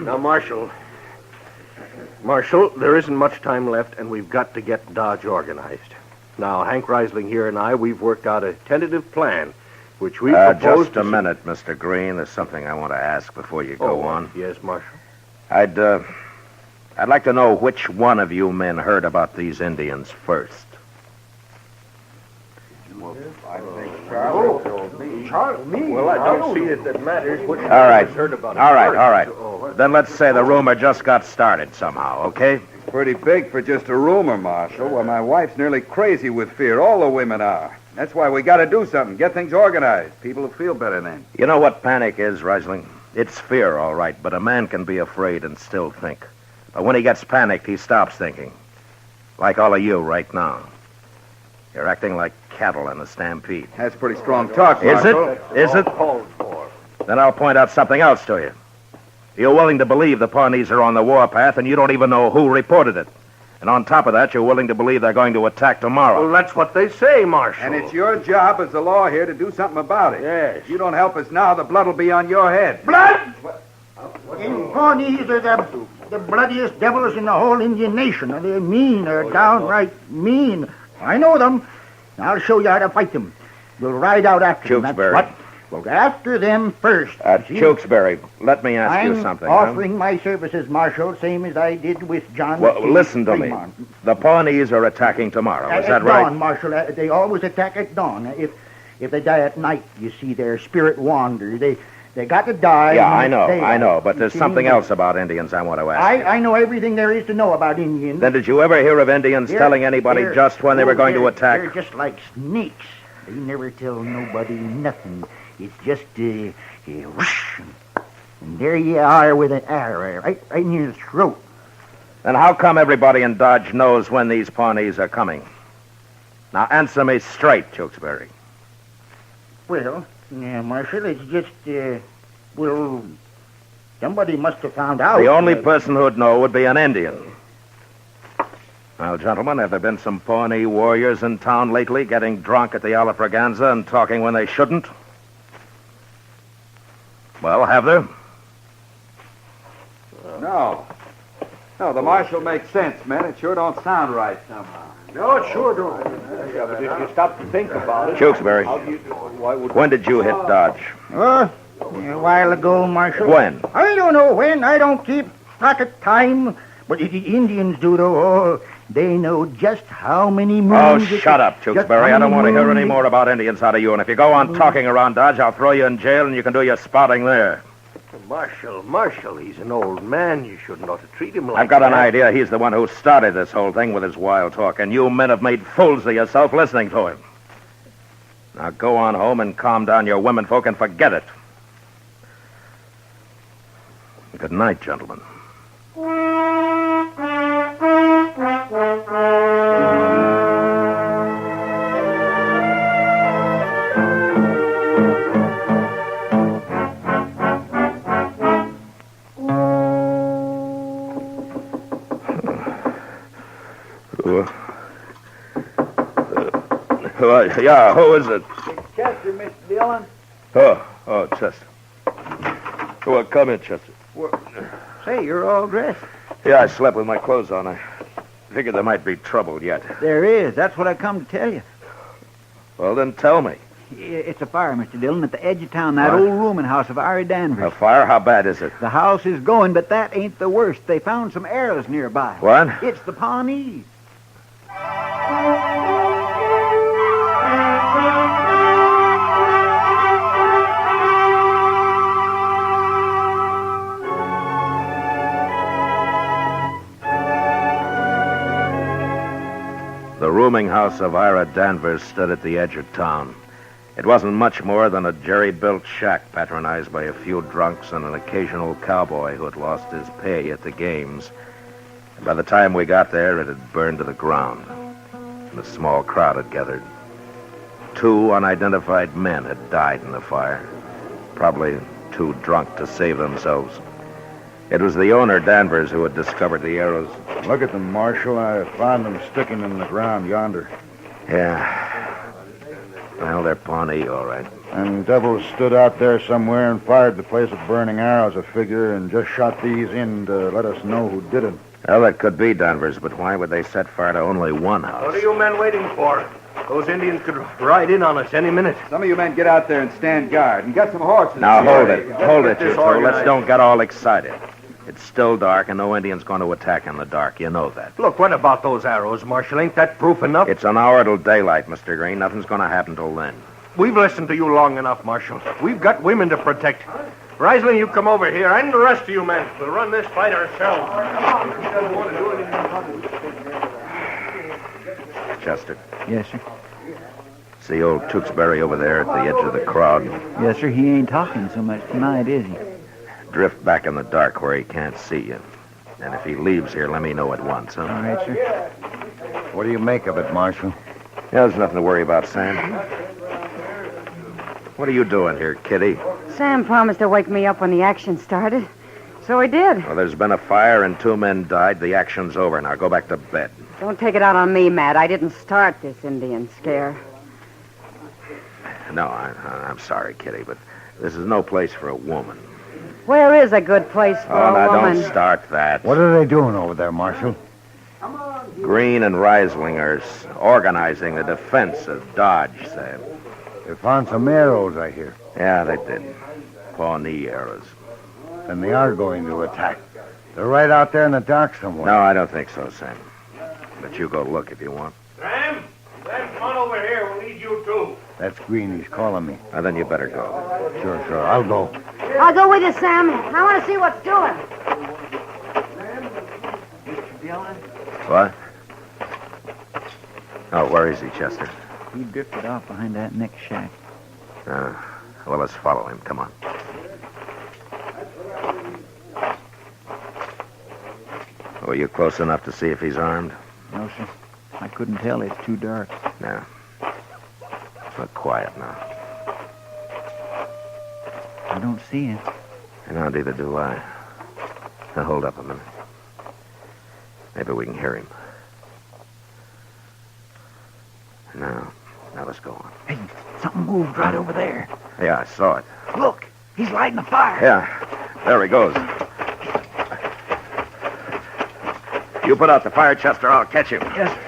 Now, Marshal, there isn't much time left, and we've got to get Dodge organized. Now, Hank Risling here and I, we've worked out a tentative plan, which we propose Just a minute, Mr. Green. There's something I want to ask before you go on. Yes, Marshal. I'd like to know which one of you men heard about these Indians first. Charlie, me? Well, I don't see it that matters which All right. heard about it All right, first. all right. Then let's say the rumor just got started somehow, okay? Pretty big for just a rumor, Marshal. Well, my wife's nearly crazy with fear. All the women are. That's why we got to do something. Get things organized. People will feel better then. You know what panic is, Reisling? It's fear, all right, but a man can be afraid and still think. But when he gets panicked, he stops thinking. Like all of you right now. You're acting like cattle in a stampede. That's pretty strong talk, Is Marshal. it? Is it? Then I'll point out something else to you. You're willing to believe the Pawnees are on the warpath, and you don't even know who reported it. And on top of that, you're willing to believe they're going to attack tomorrow. Well, that's what they say, Marshal. And it's your job as the law here to do something about it. Yes. If you don't help us now, the blood will be on your head. Blood? In Pawnees are the bloodiest devils in the whole Indian nation. They're mean. They're downright mean. I know them. I'll show you how to fight them. You'll ride out after them. That's Tewksbury. what? Well, after them first. Tewksbury, let me ask you something. I'm offering my services, Marshal, same as I did with John. Well, T. listen to me. Fremont. The Pawnees are attacking tomorrow. Is that At right? dawn, Marshal. They always attack at dawn. If they die at night, you see, their spirit wanders. They got to die. Yeah, in I daylight. know. But there's You see, something else about Indians I want to ask you. I know everything there is to know about Indians. Then did you ever hear of Indians telling anybody just when they were going to attack? They're just like snakes. They never tell nobody nothing. It's just whoosh, and there you are with an arrow right in your throat. Then how come everybody in Dodge knows when these Pawnees are coming? Now answer me straight, Tewksbury. Well, yeah, Marshal, it's just somebody must have found out. The only person who'd know would be an Indian. Well, gentlemen, have there been some Pawnee warriors in town lately getting drunk at the Alafraganza and talking when they shouldn't? Well, have there? No. No, the Marshal makes sense, man. It sure don't sound right somehow. No, it sure don't. Yeah, but if you stop to think about it... Tewksbury, Why would... when did you hit Dodge? A while ago, Marshal. When? I don't know when. I don't keep track of time. But the Indians do, though. Oh, they know just how many Oh, moons... shut up, Tewksbury. I don't want to hear any more about Indians out of you. And if you go on talking around Dodge, I'll throw you in jail and you can do your spouting there. Marshal, he's an old man. You shouldn't ought to treat him like I've got that. an idea he's the one who started this whole thing with his wild talk, and you men have made fools of yourself listening to him. Now go on home and calm down your womenfolk and forget it. Good night, gentlemen. Yeah, who is it? It's Chester, Mr. Dillon. Oh, Chester. Well, come in, Chester. Say, you're all dressed. Yeah, I slept with my clothes on. I figured there might be trouble yet. There is. That's what I come to tell you. Well, then tell me. It's a fire, Mr. Dillon, at the edge of town, that What? old rooming house of Ari Danvers. A fire? How bad is it? The house is going, but that ain't the worst. They found some arrows nearby. What? It's the Pawnees. The rooming house of Ira Danvers stood at the edge of town. It wasn't much more than a jerry-built shack patronized by a few drunks and an occasional cowboy who had lost his pay at the games. And by the time we got there, it had burned to the ground, and a small crowd had gathered. 2 unidentified men had died in the fire, probably too drunk to save themselves. It was the owner, Danvers, who had discovered the arrows. Look at them, Marshal. I found them sticking in the ground yonder. Yeah. Well, they're Pawnee, all right. And devils stood out there somewhere and fired the place with burning arrows, I figure, and just shot these in to let us know who did it. Well, that could be Danvers, but why would they set fire to only one house? What are you men waiting for? Those Indians could ride in on us any minute. Some of you men get out there and stand guard and get some horses. Now, hold it. Let's Hold get it, this you two. organized. Let's don't get all excited. It's still dark, and no Indian's going to attack in the dark. You know that. Look, what about those arrows, Marshal? Ain't that proof enough? It's an hour till daylight, Mr. Green. Nothing's going to happen till then. We've listened to you long enough, Marshal. We've got women to protect. Reisling, you come over here, and the rest of you men. We'll run this fight ourselves. Chester. Yes, sir. see old Tewksbury over there at the edge of the crowd? Yes, sir. He ain't talking so much tonight, is he? Drift back in the dark where he can't see you. And if he leaves here, let me know at once, huh? All right, sir. What do you make of it, Marshal? Yeah, there's nothing to worry about, Sam. What are you doing here, Kitty? Sam promised to wake me up when the action started. So he did. Well, there's been a fire and 2 men died. The action's over. Now go back to bed. Don't take it out on me, Matt. I didn't start this Indian scare. No, I'm sorry, Kitty, but this is no place for a woman. Where is a good place for a woman? Don't start that. What are they doing over there, Marshal? Green and Riesling are organizing the defense of Dodge, Sam. They found some arrows, I hear. Yeah, they did. Pawnee arrows. Then they are going to attack. They're right out there in the dark somewhere. No, I don't think so, Sam. But you go look if you want. Sam, come on over here. We'll lead you too. That's Green. He's calling me. Now, then you better go. Sure. I'll go. I'll go with you, Sam. I want to see what's doing. What? Oh, where is he, Chester? He drifted off behind that next shack. Well, let's follow him. Come on. Were you close enough to see if he's armed? No, sir. I couldn't tell. It's too dark. No. Look quiet now. I don't see him. No, neither do I. Now, hold up a minute. Maybe we can hear him. Now let's go on. Hey, something moved right over there. Yeah, I saw it. Look, he's lighting a fire. Yeah, there he goes. You put out the fire, Chester. I'll catch him. Yes, sir.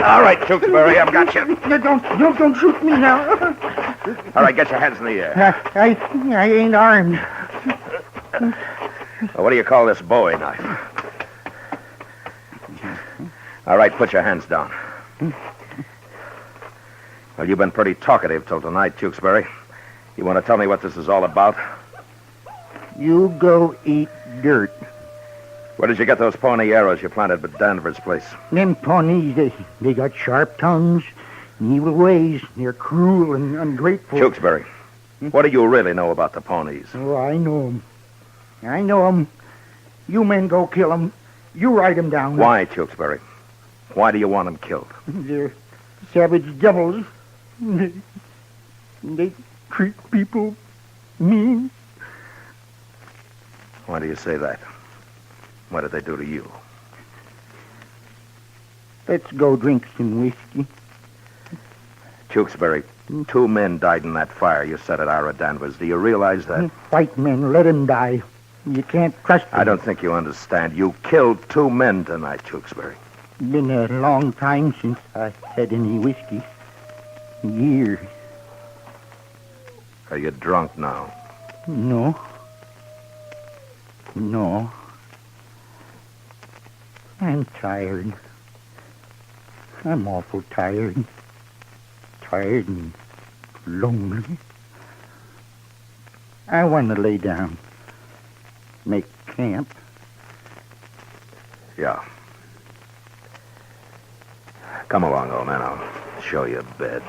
All right, Tewksbury, I've got you. Don't shoot me now. All right, get your hands in the air. I ain't armed. Well, what do you call this Bowie knife? All right, put your hands down. Well, you've been pretty talkative till tonight, Tewksbury. You want to tell me what this is all about? You go eat dirt. Where did you get those Pawnee arrows you planted at Danvers' place? Them Pawnees, they got sharp tongues and evil ways. They're cruel and ungrateful. Tewksbury, what do you really know about the Pawnees? Oh, I know 'em. I know 'em. You men go kill 'em. You write 'em down. Why, Tewksbury? Why do you want them killed? They're savage devils. They treat people mean. Why do you say that? What did they do to you? Let's go drink some whiskey. Tewksbury, 2 men died in that fire you set at Ira Danvers. Do you realize that? White men, let 'em die. You can't trust them. I don't think you understand. You killed 2 men tonight, Tewksbury. Been a long time since I had any whiskey. Years. Are you drunk now? No. I'm tired. I'm awful tired. Tired and lonely. I want to lay down. Make camp. Yeah. Come along, old man. I'll show you a bed.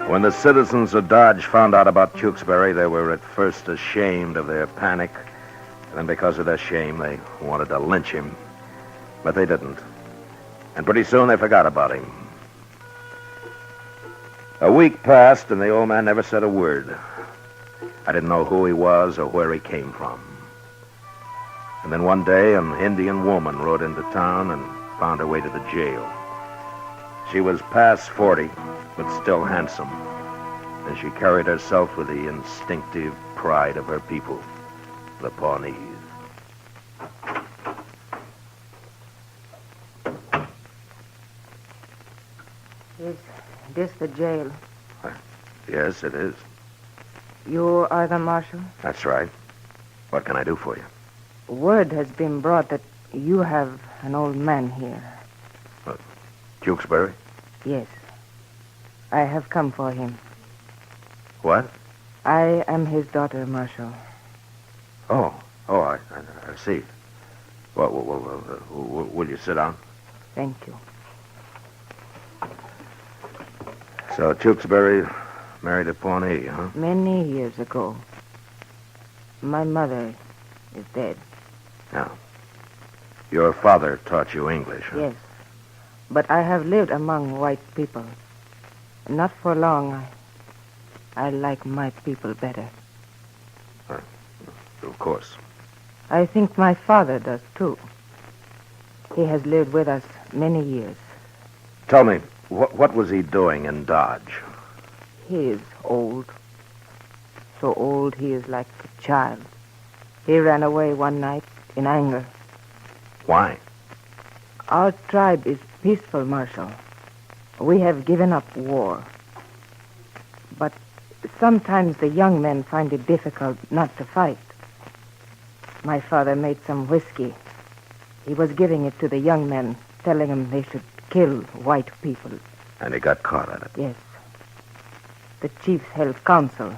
When the citizens of Dodge found out about Tewksbury, they were at first ashamed of their panic. And then because of their shame, they wanted to lynch him. But they didn't. And pretty soon they forgot about him. A week passed, and the old man never said a word. I didn't know who he was or where he came from. And then one day, an Indian woman rode into town and found her way to the jail. She was past 40, but still handsome. And she carried herself with the instinctive pride of her people, the Pawnees. Is this the jail? Yes, it is. You are the marshal? That's right. What can I do for you? Word has been brought that you have an old man here. Tewksbury? Yes. I have come for him. What? I am his daughter, Marshal. Oh, I see. Well, will you sit down? Thank you. So Tewksbury married a Pawnee, huh? Many years ago. My mother is dead. Yeah. Your father taught you English, huh? Yes. But I have lived among white people. Not for long. I like my people better. Of course. I think my father does, too. He has lived with us many years. Tell me, what was he doing in Dodge? He is old. So old he is like a child. He ran away one night in anger. Why? Our tribe is peaceful, Marshal. We have given up war. But sometimes the young men find it difficult not to fight. My father made some whiskey. He was giving it to the young men, telling them they should kill white people. And he got caught at it? Yes. The chiefs held council.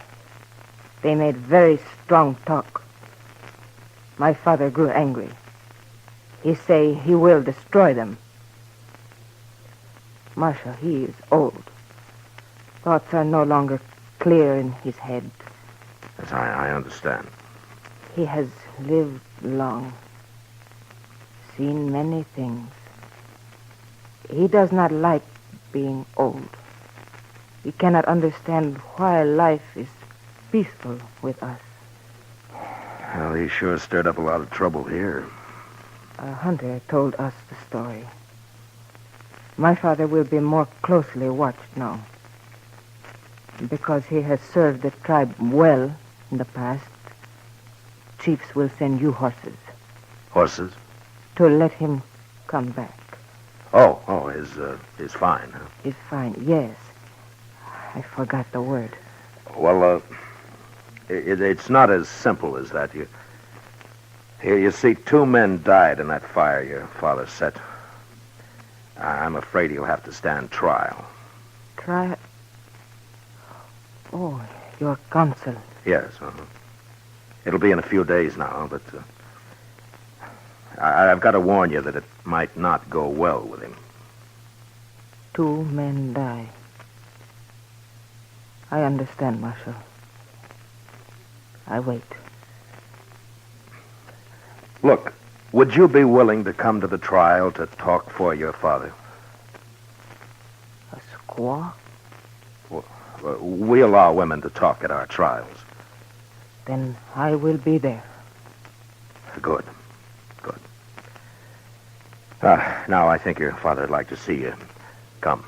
They made very strong talk. My father grew angry. He say he will destroy them. Marshal, he is old. Thoughts are no longer clear in his head. Yes, I understand. He has lived long, seen many things. He does not like being old. He cannot understand why life is peaceful with us. Well, he sure stirred up a lot of trouble here. A hunter told us the story. My father will be more closely watched now. Because he has served the tribe well in the past, chiefs will send you horses. Horses? To let him come back. His fine, huh? His fine, yes. I forgot the word. Well, it's not as simple as that. You see, 2 men died in that fire your father set. I'm afraid he'll have to stand trial. Trial? Oh, your counsel. Yes, It'll be in a few days now, but I've got to warn you that it might not go well with him. 2 men die. I understand, Marshal. I wait. Look, would you be willing to come to the trial to talk for your father? A squaw? We allow women to talk at our trials. Then I will be there. Good. Now I think your father'd like to see you. Come.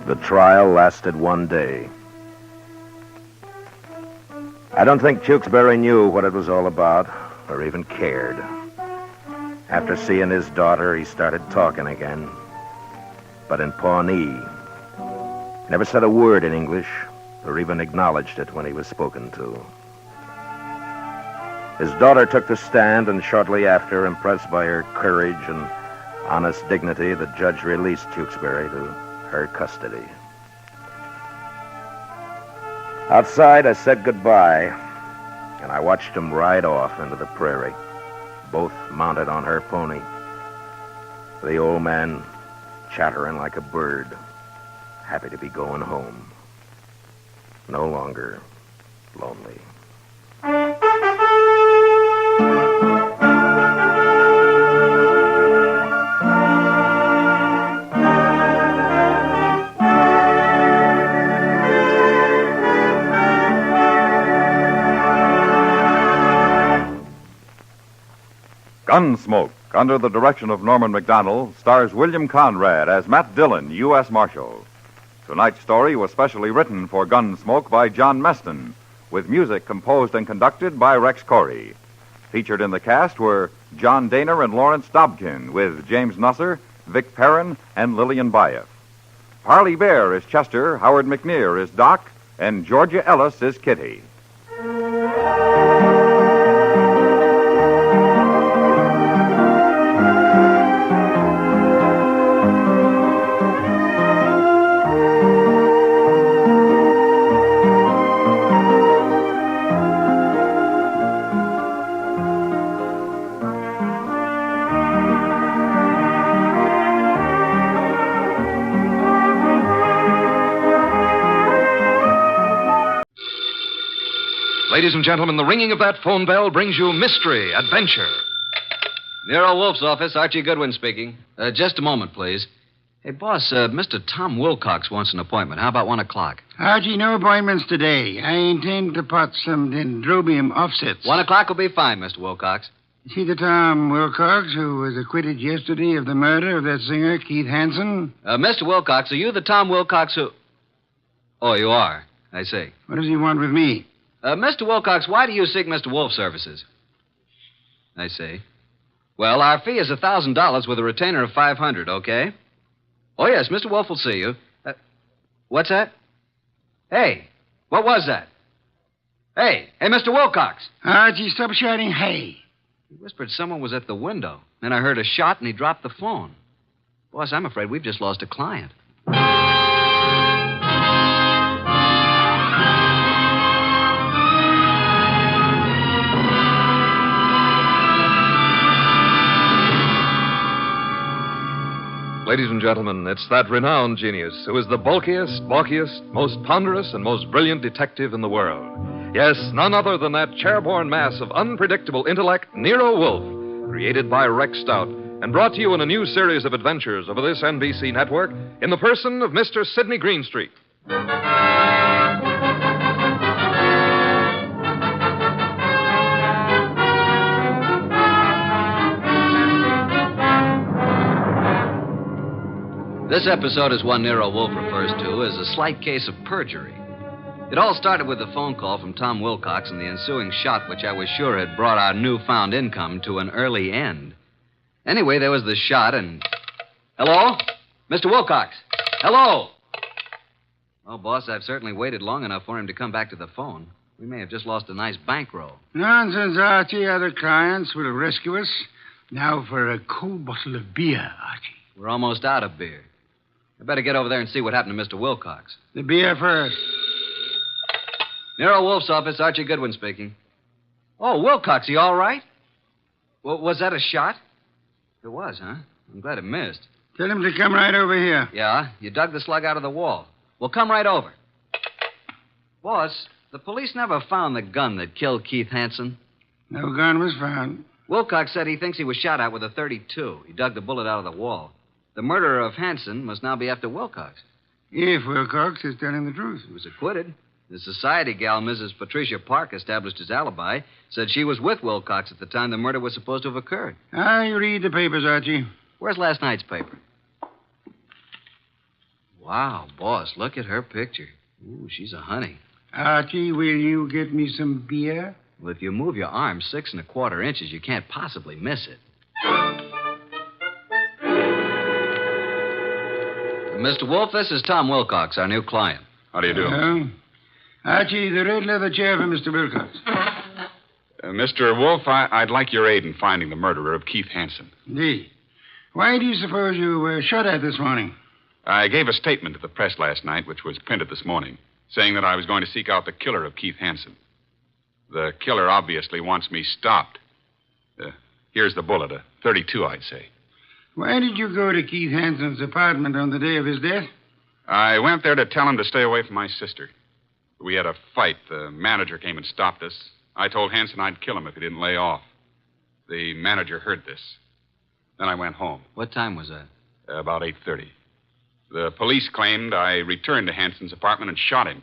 The trial lasted 1 day. I don't think Tewksbury knew what it was all about, or even cared. After seeing his daughter, he started talking again. But in Pawnee. He never said a word in English, or even acknowledged it when he was spoken to. His daughter took the stand, and shortly after, impressed by her courage and honest dignity, the judge released Tewksbury to her custody. Outside, I said goodbye, and I watched him ride off into the prairie, both mounted on her pony. The old man chattering like a bird, happy to be going home. No longer lonely. Gunsmoke, under the direction of Norman Macdonald, stars William Conrad as Matt Dillon, U.S. Marshal. Tonight's story was specially written for Gunsmoke by John Meston, with music composed and conducted by Rex Corey. Featured in the cast were John Daner and Lawrence Dobkin, with James Nusser, Vic Perrin, and Lillian Bayef. Parley Bear is Chester, Howard McNear is Doc, and Georgia Ellis is Kitty. Ladies and gentlemen, the ringing of that phone bell brings you mystery, adventure. Nero Wolfe's office, Archie Goodwin speaking. Just a moment, please. Hey, boss, Mr. Tom Wilcox wants an appointment. How about 1 o'clock? Archie, no appointments today. I intend to pot some dendrobium offsets. 1 o'clock will be fine, Mr. Wilcox. See the Tom Wilcox who was acquitted yesterday of the murder of that singer, Keith Hansen? Mr. Wilcox, are you the Tom Wilcox who... Oh, you are. I see. What does he want with me? Mr. Wilcox, why do you seek Mr. Wolfe's services? I see. Well, our fee is $1,000 with a retainer of $500, okay? Oh, yes, Mr. Wolfe will see you. What's that? Hey, what was that? Hey, Mr. Wilcox. Archie, stop shouting, hey. He whispered someone was at the window. Then I heard a shot and he dropped the phone. Boss, I'm afraid we've just lost a client. Ladies and gentlemen, it's that renowned genius who is the bulkiest, most ponderous, and most brilliant detective in the world. Yes, none other than that chairborne mass of unpredictable intellect, Nero Wolfe, created by Rex Stout and brought to you in a new series of adventures over this NBC network in the person of Mr. Sidney Greenstreet. This episode is one Nero Wolfe refers to as a slight case of perjury. It all started with a phone call from Tom Wilcox and the ensuing shot, which I was sure had brought our newfound income to an early end. Anyway, there was the shot and... Hello? Mr. Wilcox? Hello? Oh, boss, I've certainly waited long enough for him to come back to the phone. We may have just lost a nice bankroll. Nonsense, Archie. Other clients will rescue us. Now for a cold bottle of beer, Archie. We're almost out of beer. I better get over there and see what happened to Mr. Wilcox. The beer first. Nero Wolfe's office, Archie Goodwin speaking. Oh, Wilcox, you all right? Well, was that a shot? It was, huh? I'm glad it missed. Tell him to come right over here. Yeah, you dug the slug out of the wall. Well, come right over. Boss, the police never found the gun that killed Keith Hansen. No gun was found. Wilcox said he thinks he was shot at with a .32. He dug the bullet out of the wall. The murderer of Hansen must now be after Wilcox. If Wilcox is telling the truth. He was acquitted. The society gal, Mrs. Patricia Park, established his alibi, said she was with Wilcox at the time the murder was supposed to have occurred. I read the papers, Archie. Where's last night's paper? Wow, boss, look at her picture. Ooh, she's a honey. Archie, will you get me some beer? Well, if you move your arm 6 1/4 inches, you can't possibly miss it. Mr. Wolfe, this is Tom Wilcox, our new client. How do you do? Archie, the red leather chair for Mr. Wilcox. Mr. Wolfe, I'd like your aid in finding the murderer of Keith Hansen. Indeed. Why do you suppose you were shot at this morning? I gave a statement to the press last night, which was printed this morning, saying that I was going to seek out the killer of Keith Hansen. The killer obviously wants me stopped. Here's the bullet, a .32, I'd say. Why did you go to Keith Hansen's apartment on the day of his death? I went there to tell him to stay away from my sister. We had a fight. The manager came and stopped us. I told Hansen I'd kill him if he didn't lay off. The manager heard this. Then I went home. What time was that? About 8:30. The police claimed I returned to Hansen's apartment and shot him.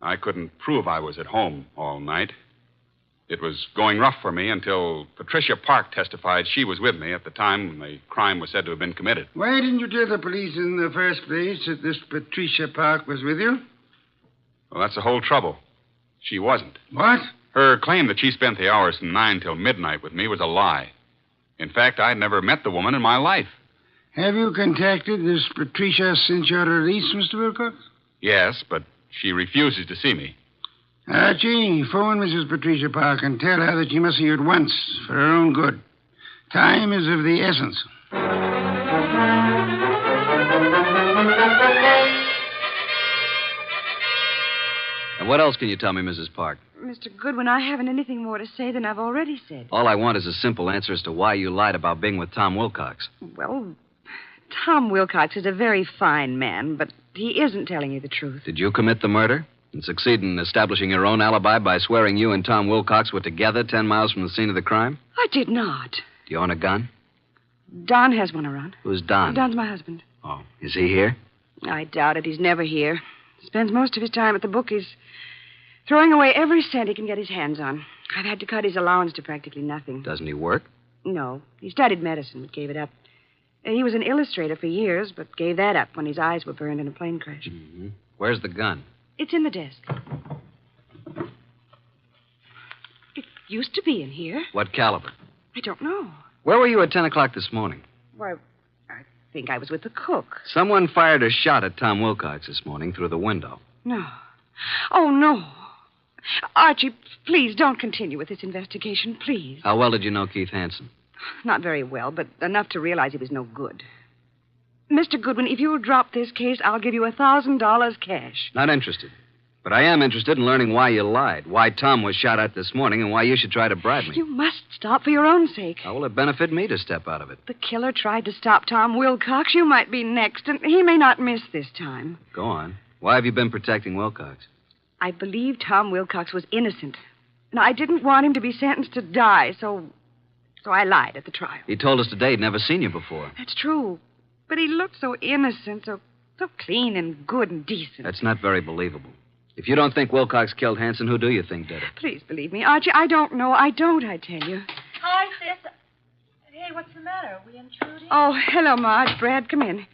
I couldn't prove I was at home all night. It was going rough for me until Patricia Park testified she was with me at the time when the crime was said to have been committed. Why didn't you tell the police in the first place that this Patricia Park was with you? Well, that's the whole trouble. She wasn't. What? Her claim that she spent the hours from 9 till midnight with me was a lie. In fact, I'd never met the woman in my life. Have you contacted this Patricia since your release, Mr. Wilcox? Yes, but she refuses to see me. Archie, phone Mrs. Patricia Park and tell her that she must see you at once for her own good. Time is of the essence. And what else can you tell me, Mrs. Park? Mr. Goodwin, I haven't anything more to say than I've already said. All I want is a simple answer as to why you lied about being with Tom Wilcox. Well, Tom Wilcox is a very fine man, but he isn't telling you the truth. Did you commit the murder? And succeed in establishing your own alibi by swearing you and Tom Wilcox were together 10 miles from the scene of the crime? I did not. Do you own a gun? Don has one around. Who's Don? Don's my husband. Oh, is he here? I doubt it. He's never here. Spends most of his time at the bookies, throwing away every cent he can get his hands on. I've had to cut his allowance to practically nothing. Doesn't he work? No. He studied medicine, but gave it up. He was an illustrator for years, but gave that up when his eyes were burned in a plane crash. Mm-hmm. Where's the gun? It's in the desk. It used to be in here. What caliber? I don't know. Where were you at 10 o'clock this morning? Why, I think I was with the cook. Someone fired a shot at Tom Wilcox this morning through the window. No. Oh, no. Archie, please don't continue with this investigation, please. How well did you know Keith Hansen? Not very well, but enough to realize he was no good. Mr. Goodwin, if you'll drop this case, I'll give you $1,000 cash. Not interested. But I am interested in learning why you lied, why Tom was shot at this morning, and why you should try to bribe me. You must stop for your own sake. How will it benefit me to step out of it? The killer tried to stop Tom Wilcox. You might be next, and he may not miss this time. Go on. Why have you been protecting Wilcox? I believed Tom Wilcox was innocent. And I didn't want him to be sentenced to die, so I lied at the trial. He told us today he'd never seen you before. That's true. But he looked so innocent, so clean and good and decent. That's not very believable. If you don't think Wilcox killed Hansen, who do you think did it? Please believe me, Archie. I don't know. I tell you. Hi, sis. Hey, what's the matter? Are we intruding? Oh, hello, Marge. Brad, come in.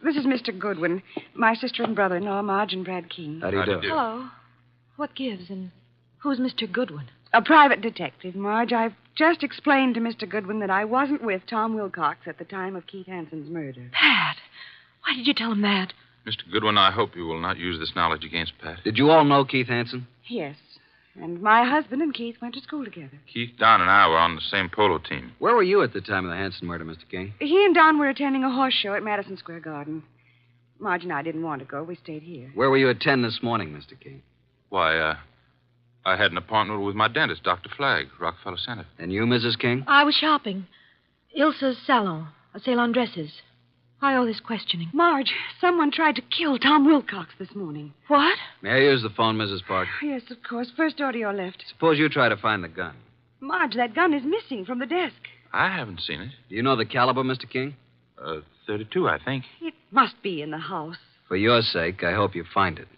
This is Mr. Goodwin, my sister and brother-in-law, Marge and Brad King. How do you do? Hello. What gives, and who's Mr. Goodwin? A private detective, Marge. I've just explained to Mr. Goodwin that I wasn't with Tom Wilcox at the time of Keith Hansen's murder. Pat, why did you tell him that? Mr. Goodwin, I hope you will not use this knowledge against Pat. Did you all know Keith Hansen? Yes. And my husband and Keith went to school together. Keith, Don, and I were on the same polo team. Where were you at the time of the Hansen murder, Mr. King? He and Don were attending a horse show at Madison Square Garden. Marge and I didn't want to go. We stayed here. Where were you at 10 this morning, Mr. King? Why, I had an appointment with my dentist, Dr. Flagg, Rockefeller Center. And you, Mrs. King? I was shopping. Ilsa's salon, a sale on dresses. Why all this questioning? Marge, someone tried to kill Tom Wilcox this morning. What? May I use the phone, Mrs. Park? Yes, of course. First door to your left. Suppose you try to find the gun. Marge, that gun is missing from the desk. I haven't seen it. Do you know the caliber, Mr. King? 32, I think. It must be in the house. For your sake, I hope you find it.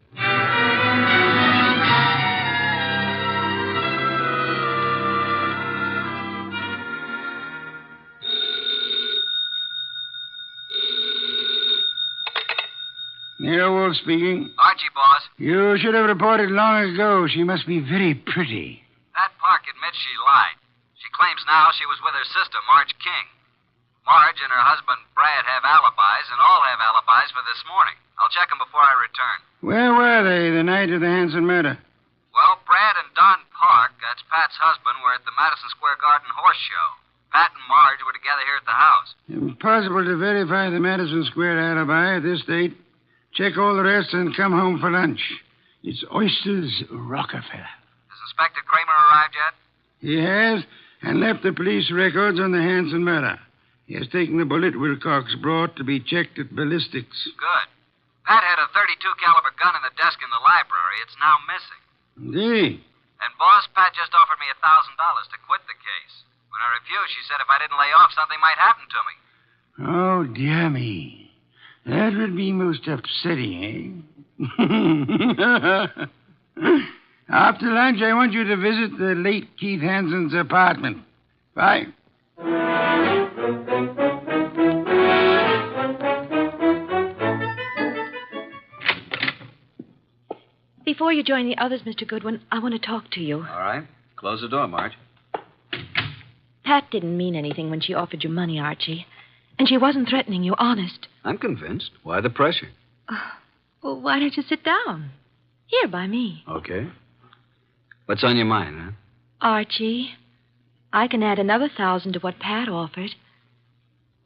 Nero Wolfe speaking. Archie, boss. You should have reported long ago. She must be very pretty. Pat Park admits she lied. She claims now she was with her sister, Marge King. Marge and her husband, Brad, have alibis, and all have alibis for this morning. I'll check them before I return. Where were they the night of the Hansen murder? Well, Brad and Don Park, that's Pat's husband, were at the Madison Square Garden horse show. Pat and Marge were together here at the house. Impossible to verify the Madison Square alibi at this date. Check all the rest and come home for lunch. It's Oysters Rockefeller. Has Inspector Kramer arrived yet? He has, and left the police records on the Hansen murder. He has taken the bullet Wilcox brought to be checked at ballistics. Good. Pat had a .32 caliber gun in the desk in the library. It's now missing. Indeed. And, boss, Pat just offered me $1,000 to quit the case. When I refused, she said if I didn't lay off, something might happen to me. Oh, dear me. That would be most upsetting, eh? After lunch, I want you to visit the late Keith Hansen's apartment. Bye. Before you join the others, Mr. Goodwin, I want to talk to you. All right. Close the door, Marge. Pat didn't mean anything when she offered you money, Archie. And she wasn't threatening you, honest. I'm convinced. Why the pressure? Well, why don't you sit down? Here, by me. Okay. What's on your mind, huh? Archie, I can add another 1,000 to what Pat offered.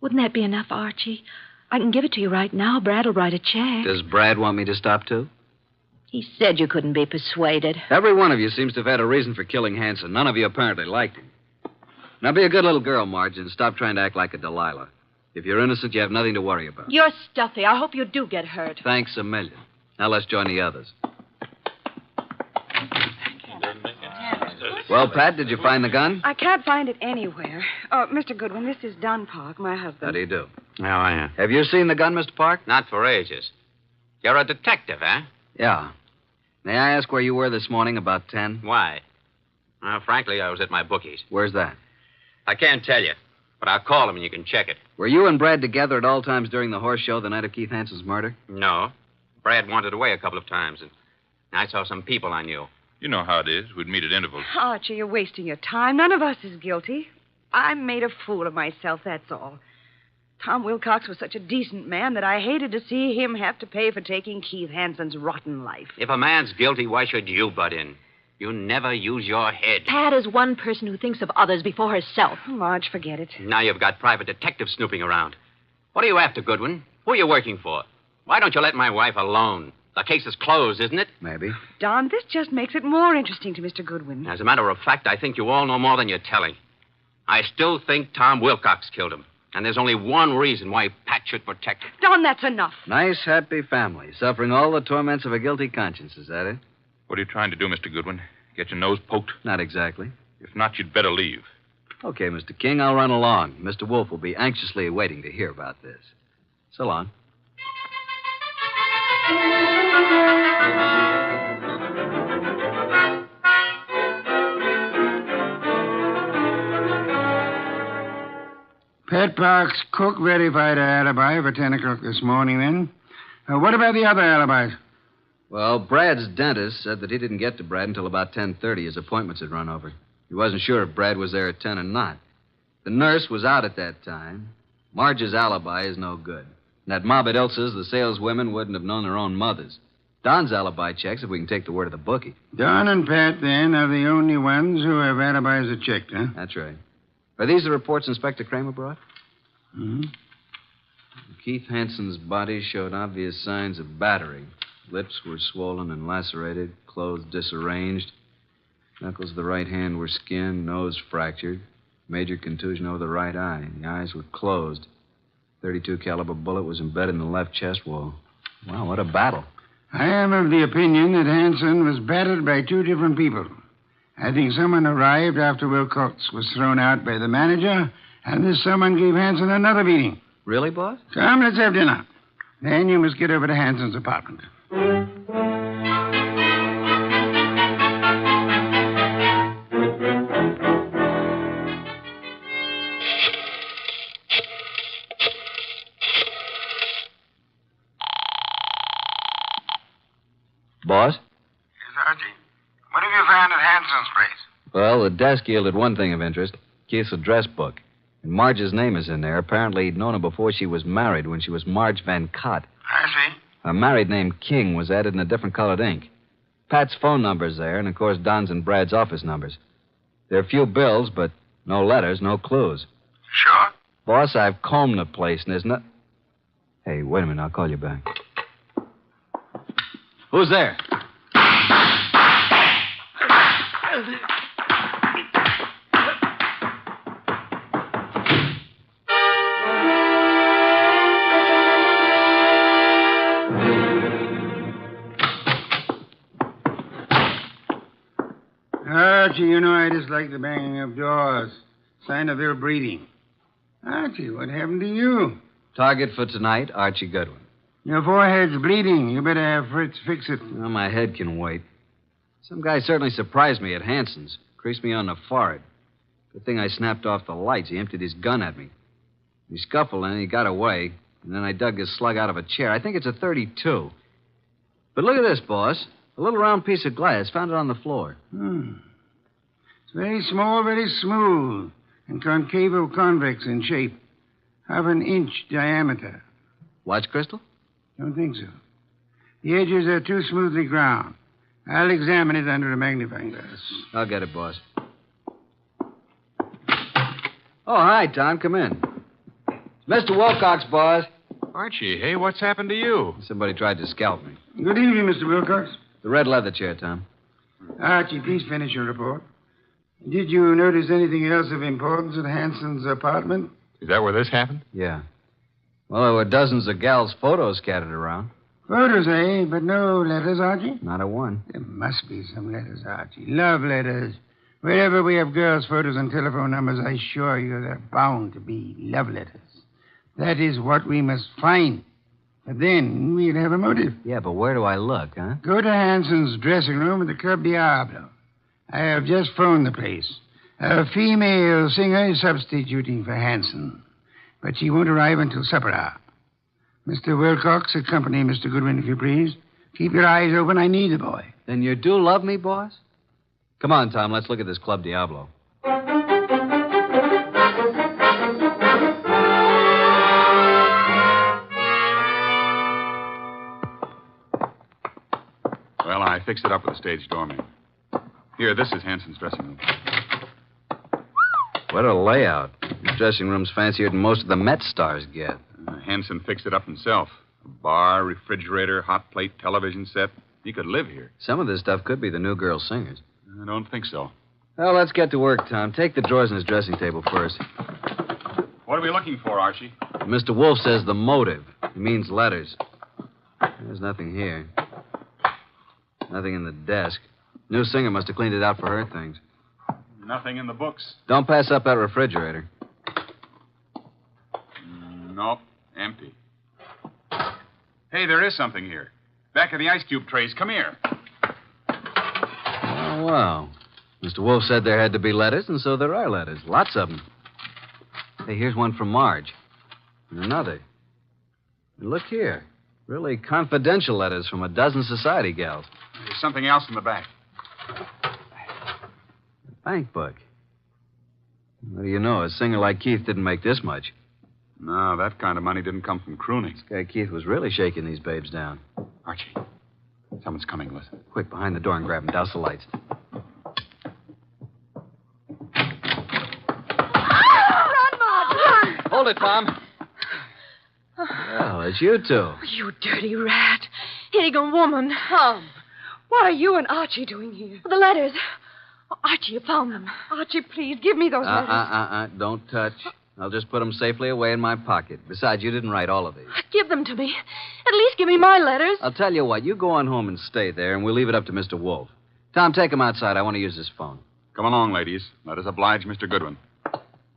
Wouldn't that be enough, Archie? I can give it to you right now. Brad will write a check. Does Brad want me to stop, too? He said you couldn't be persuaded. Every one of you seems to have had a reason for killing Hansen. None of you apparently liked him. Now, be a good little girl, Marge, and stop trying to act like a Delilah. If you're innocent, you have nothing to worry about. You're stuffy. I hope you do get hurt. Thanks a million. Now let's join the others. Well, Pat, did you find the gun? I can't find it anywhere. Oh, Mr. Goodwin, this is Don Park, my husband. How do you do? How are you? Have you seen the gun, Mr. Park? Not for ages. You're a detective, eh? Yeah. May I ask where you were this morning about 10? Why? Well, frankly, I was at my bookies. Where's that? I can't tell you, but I'll call them and you can check it. Were you and Brad together at all times during the horse show the night of Keith Hansen's murder? No. Brad wandered away a couple of times, and I saw some people I knew. You know how it is. We'd meet at intervals. Archie, you're wasting your time. None of us is guilty. I made a fool of myself, that's all. Tom Wilcox was such a decent man that I hated to see him have to pay for taking Keith Hansen's rotten life. If a man's guilty, why should you butt in? You never use your head. Pat is one person who thinks of others before herself. Marge, forget it. Now you've got private detectives snooping around. What are you after, Goodwin? Who are you working for? Why don't you let my wife alone? The case is closed, isn't it? Maybe. Don, this just makes it more interesting to Mr. Goodwin. As a matter of fact, I think you all know more than you're telling. I still think Tom Wilcox killed him. And there's only one reason why Pat should protect him. Don, that's enough. Nice, happy family, suffering all the torments of a guilty conscience. Is that it? What are you trying to do, Mr. Goodwin? Get your nose poked? Not exactly. If not, you'd better leave. Okay, Mr. King, I'll run along. Mr. Wolfe will be anxiously waiting to hear about this. So long. Pat Park's cook verified her alibi for 10 o'clock this morning, then. What about the other alibis? Well, Brad's dentist said that he didn't get to Brad until about 10:30. His appointments had run over. He wasn't sure if Brad was there at 10 or not. The nurse was out at that time. Marge's alibi is no good. And at mob at Ilsa's, the saleswomen wouldn't have known their own mothers. Don's alibi checks if we can take the word of the bookie. Don and Pat, then, are the only ones who have alibis that checked, huh? That's right. Are these the reports Inspector Kramer brought? Hmm? Keith Hansen's body showed obvious signs of battery. Lips were swollen and lacerated, clothes disarranged. Knuckles of the right hand were skinned, nose fractured. Major contusion over the right eye. The eyes were closed. .32 caliber bullet was embedded in the left chest wall. Wow, what a battle. I am of the opinion that Hansen was battered by two different people. I think someone arrived after Wilcox was thrown out by the manager, and this someone gave Hansen another beating. Really, boss? Come, let's have dinner. Then you must get over to Hansen's apartment. Boss? Yes, Archie? What have you found at Hansen's place? Well, the desk yielded one thing of interest. Keith's address book. And Marge's name is in there. Apparently, he'd known her before she was married, when she was Marge Van Cott. I see. Her married name, King, was added in a different colored ink. Pat's phone number's there, and, of course, Don's and Brad's office numbers. There are a few bills, but no letters, no clues. Sure? Boss, I've combed the place, and there's no... Hey, wait a minute. I'll call you back. Who's there? Archie, you know I dislike the banging of doors. Sign of ill breeding. Archie, what happened to you? Target for tonight, Archie Goodwin. Your forehead's bleeding. You better have Fritz fix it. Well, my head can wait. Some guy certainly surprised me at Hansen's. Creased me on the forehead. Good thing I snapped off the lights. He emptied his gun at me. We scuffled and he got away. And then I dug his slug out of a chair. I think it's a .32. But look at this, boss. A little round piece of glass. Found it on the floor. It's very small, very smooth, and concavo-convex in shape. Half an inch diameter. Watch crystal? Don't think so. The edges are too smoothly ground. I'll examine it under a magnifying glass. I'll get it, boss. Oh, hi, Tom. Come in. Mr. Wilcox, boss. Archie, hey, what's happened to you? Somebody tried to scalp me. Good evening, Mr. Wilcox. The red leather chair, Tom. Archie, please finish your report. Did you notice anything else of importance at Hansen's apartment? Is that where this happened? Yeah. Well, there were dozens of gals' photos scattered around. Photos, But no letters, Archie? Not a one. There must be some letters, Archie. Love letters. Wherever we have girls' photos and telephone numbers, I assure you they're bound to be love letters. That is what we must find. But then we'll have a motive. Yeah, but where do I look, huh? Go to Hanson's dressing room at the Club Diablo. I have just phoned the place. A female singer is substituting for Hanson, but she won't arrive until supper hour. Mr. Wilcox, accompany Mr. Goodwin, if you please. Keep your eyes open. I need the boy. Then you do love me, boss? Come on, Tom. Let's look at this Club Diablo. Well, I fixed it up with the stage doorman. Here, this is Hanson's dressing room. What a layout. This dressing room's fancier than most of the Met stars get. Hanson fixed it up himself. A bar, refrigerator, hot plate, television set. He could live here. Some of this stuff could be the new girl singers. I don't think so. Well, let's get to work, Tom. Take the drawers in his dressing table first. What are we looking for, Archie? Mr. Wolfe says the motive. He means letters. There's nothing here. Nothing in the desk. New singer must have cleaned it out for her things. Nothing in the books. Don't pass up that refrigerator. Nope, empty. Hey, there is something here. Back of the ice cube trays. Come here. Oh, wow. Mr. Wolfe said there had to be letters, and so there are letters. Lots of them. Hey, here's one from Marge. And another. And look here. Really confidential letters from a dozen society gals. There's something else in the back. Bank book. What do you know? A singer like Keith didn't make this much. No, that kind of money didn't come from crooning. This guy Keith was really shaking these babes down. Archie, someone's coming. Listen. Quick, behind the door and grab him. Douse the lights. Run, Marge, run! Hold it, Tom. Well, it's you two. You dirty rat. Higgin woman. What are you and Archie doing here? The letters. Oh, Archie, you found them. Archie, please, give me those letters. Don't touch. I'll just put them safely away in my pocket. Besides, you didn't write all of these. Give them to me. At least give me my letters. I'll tell you what. You go on home and stay there, and we'll leave it up to Mr. Wolfe. Tom, take him outside. I want to use his phone. Come along, ladies. Let us oblige Mr. Goodwin.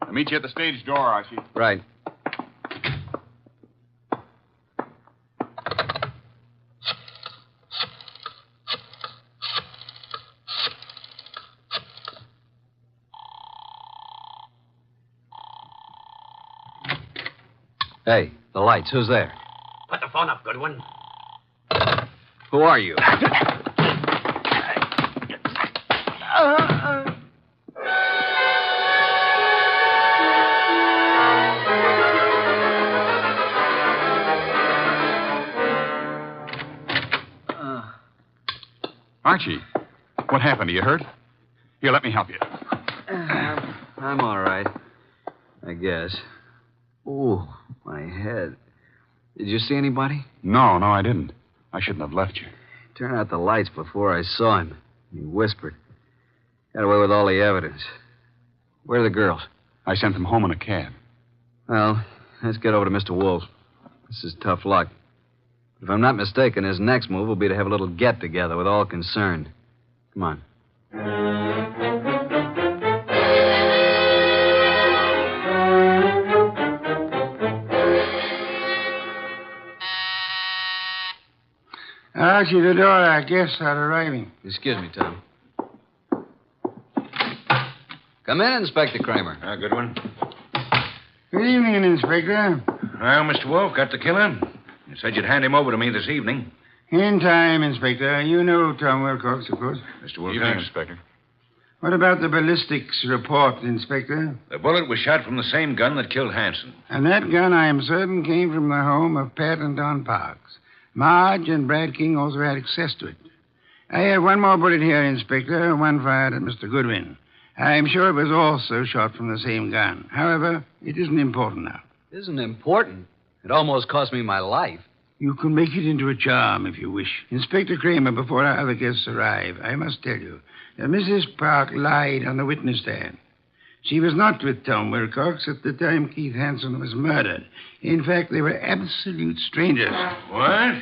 I'll meet you at the stage door, Archie. Right. Hey, the lights. Who's there? Put the phone up, Goodwin. Who are you? Archie, what happened? Are you hurt? Here, let me help you. I'm all right. I guess. Ooh, my head. Did you see anybody? No, I didn't. I shouldn't have left you. Turn out the lights before I saw him. He whispered. Got away with all the evidence. Where are the girls? I sent them home in a cab. Well, let's get over to Mr. Wolfe. This is tough luck. If I'm not mistaken, his next move will be to have a little get-together with all concerned. Come on. Archie, the door, our guests are arriving. Excuse me, Tom. Come in, Inspector Kramer. Good one. Good evening, Inspector. Well, Mr. Wolfe, got the killer? You said you'd hand him over to me this evening. In time, Inspector. You know Tom Wilcox, of course. Mr. Wilcox. Evening, Inspector. What about the ballistics report, Inspector? The bullet was shot from the same gun that killed Hanson. And that gun, I am certain, came from the home of Pat and Don Parks. Marge and Brad King also had access to it. I have one more bullet here, Inspector, one fired at Mr. Goodwin. I'm sure it was also shot from the same gun. However, it isn't important now. Isn't important? It almost cost me my life. You can make it into a charm if you wish. Inspector Kramer, before our other guests arrive, I must tell you that Mrs. Park lied on the witness stand. She was not with Tom Wilcox at the time Keith Hanson was murdered. In fact, they were absolute strangers. What?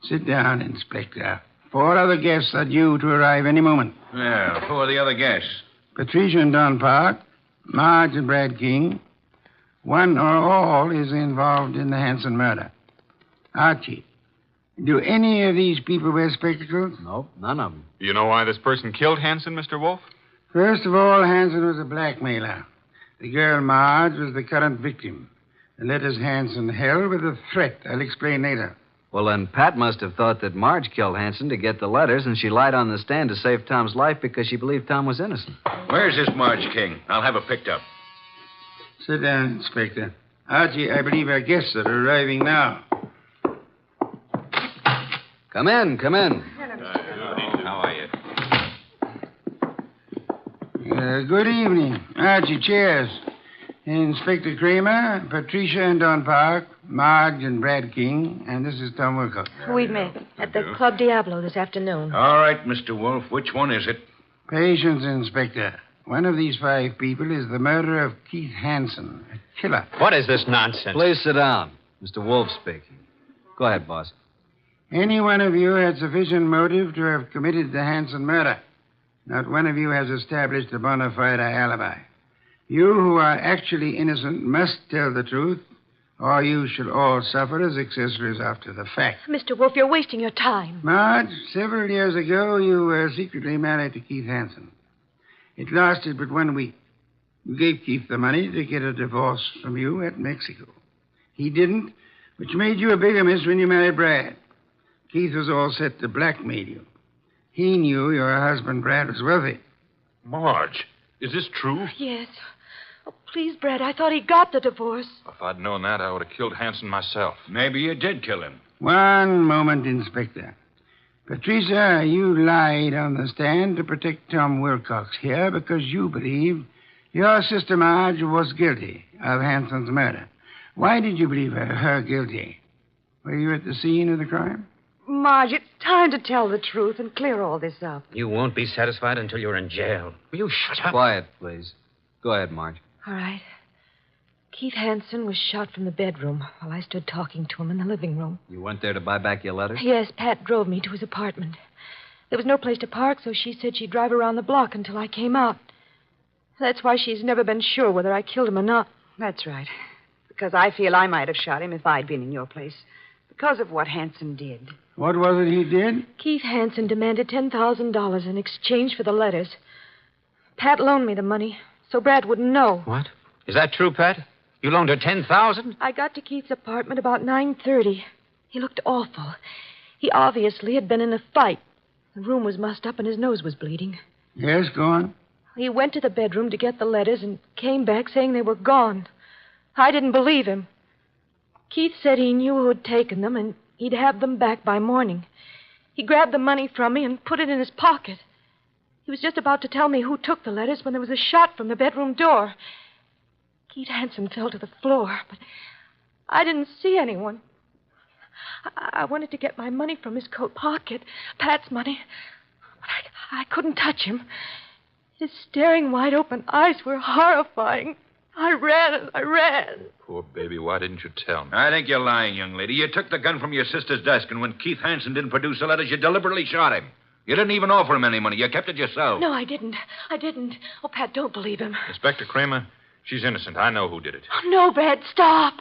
Sit down, Inspector. 4 other guests are due to arrive any moment. Well, who are the other guests? Patricia and Don Park, Marge and Brad King. One or all is involved in the Hanson murder. Archie, do any of these people wear spectacles? Nope, none of them. You know why this person killed Hanson, Mr. Wolfe? First of all, Hanson was a blackmailer. The girl Marge was the current victim. The letters Hanson held were the threat. I'll explain later. Well, then Pat must have thought that Marge killed Hanson to get the letters, and she lied on the stand to save Tom's life because she believed Tom was innocent. Where's this Marge King? I'll have her picked up. Sit down, Inspector. Archie, I believe our guests are arriving now. Come in, come in. How are you? Good evening. Archie, chairs. Inspector Kramer, Patricia and Don Park, Marge and Brad King, and this is Tom Wilcox. We met at the Club Diablo this afternoon. All right, Mr. Wolfe. Which one is it? Patience, Inspector. One of these 5 people is the murderer of Keith Hanson, a killer. What is this nonsense? Please sit down. Mr. Wolfe speaking. Go ahead, boss. Any one of you had sufficient motive to have committed the Hanson murder. Not one of you has established a bona fide alibi. You who are actually innocent must tell the truth, or you shall all suffer as accessories after the fact. Mr. Wolfe, you're wasting your time. Marge, several years ago, you were secretly married to Keith Hanson. It lasted but 1 week. You gave Keith the money to get a divorce from you at Mexico. He didn't, which made you a bigamist when you married Brad. Keith was all set to blackmail you. He knew your husband, Brad, was wealthy. Marge, is this true? Yes. Oh, please, Brad, I thought he got the divorce. If I'd known that, I would have killed Hanson myself. Maybe you did kill him. One moment, Inspector. Patricia, you lied on the stand to protect Tom Wilcox here because you believed your sister Marge was guilty of Hanson's murder. Why did you believe her guilty? Were you at the scene of the crime? Marge, it's time to tell the truth and clear all this up. You won't be satisfied until you're in jail. Will you shut up? Quiet, please. Go ahead, Marge. All right. Keith Hanson was shot from the bedroom while I stood talking to him in the living room. You went there to buy back your letters? Yes, Pat drove me to his apartment. There was no place to park, so she said she'd drive around the block until I came out. That's why she's never been sure whether I killed him or not. That's right. Because I feel I might have shot him if I'd been in your place. Because of what Hanson did. What was it he did? Keith Hanson demanded $10,000 in exchange for the letters. Pat loaned me the money, so Brad wouldn't know. What? Is that true, Pat? You loaned her $10,000? I got to Keith's apartment about 9:30. He looked awful. He obviously had been in a fight. The room was mussed up and his nose was bleeding. Yes, go on. He went to the bedroom to get the letters and came back saying they were gone. I didn't believe him. Keith said he knew who had taken them and he'd have them back by morning. He grabbed the money from me and put it in his pocket. He was just about to tell me who took the letters when there was a shot from the bedroom door. Keith Hanson fell to the floor, but I didn't see anyone. I wanted to get my money from his coat pocket, Pat's money, but I couldn't touch him. His staring, wide-open eyes were horrifying. I ran. Poor baby, why didn't you tell me? I think you're lying, young lady. You took the gun from your sister's desk, and when Keith Hanson didn't produce the letters, you deliberately shot him. You didn't even offer him any money. You kept it yourself. No, I didn't. Oh, Pat, don't believe him. Inspector Kramer, she's innocent. I know who did it. Oh, no, Brad, stop.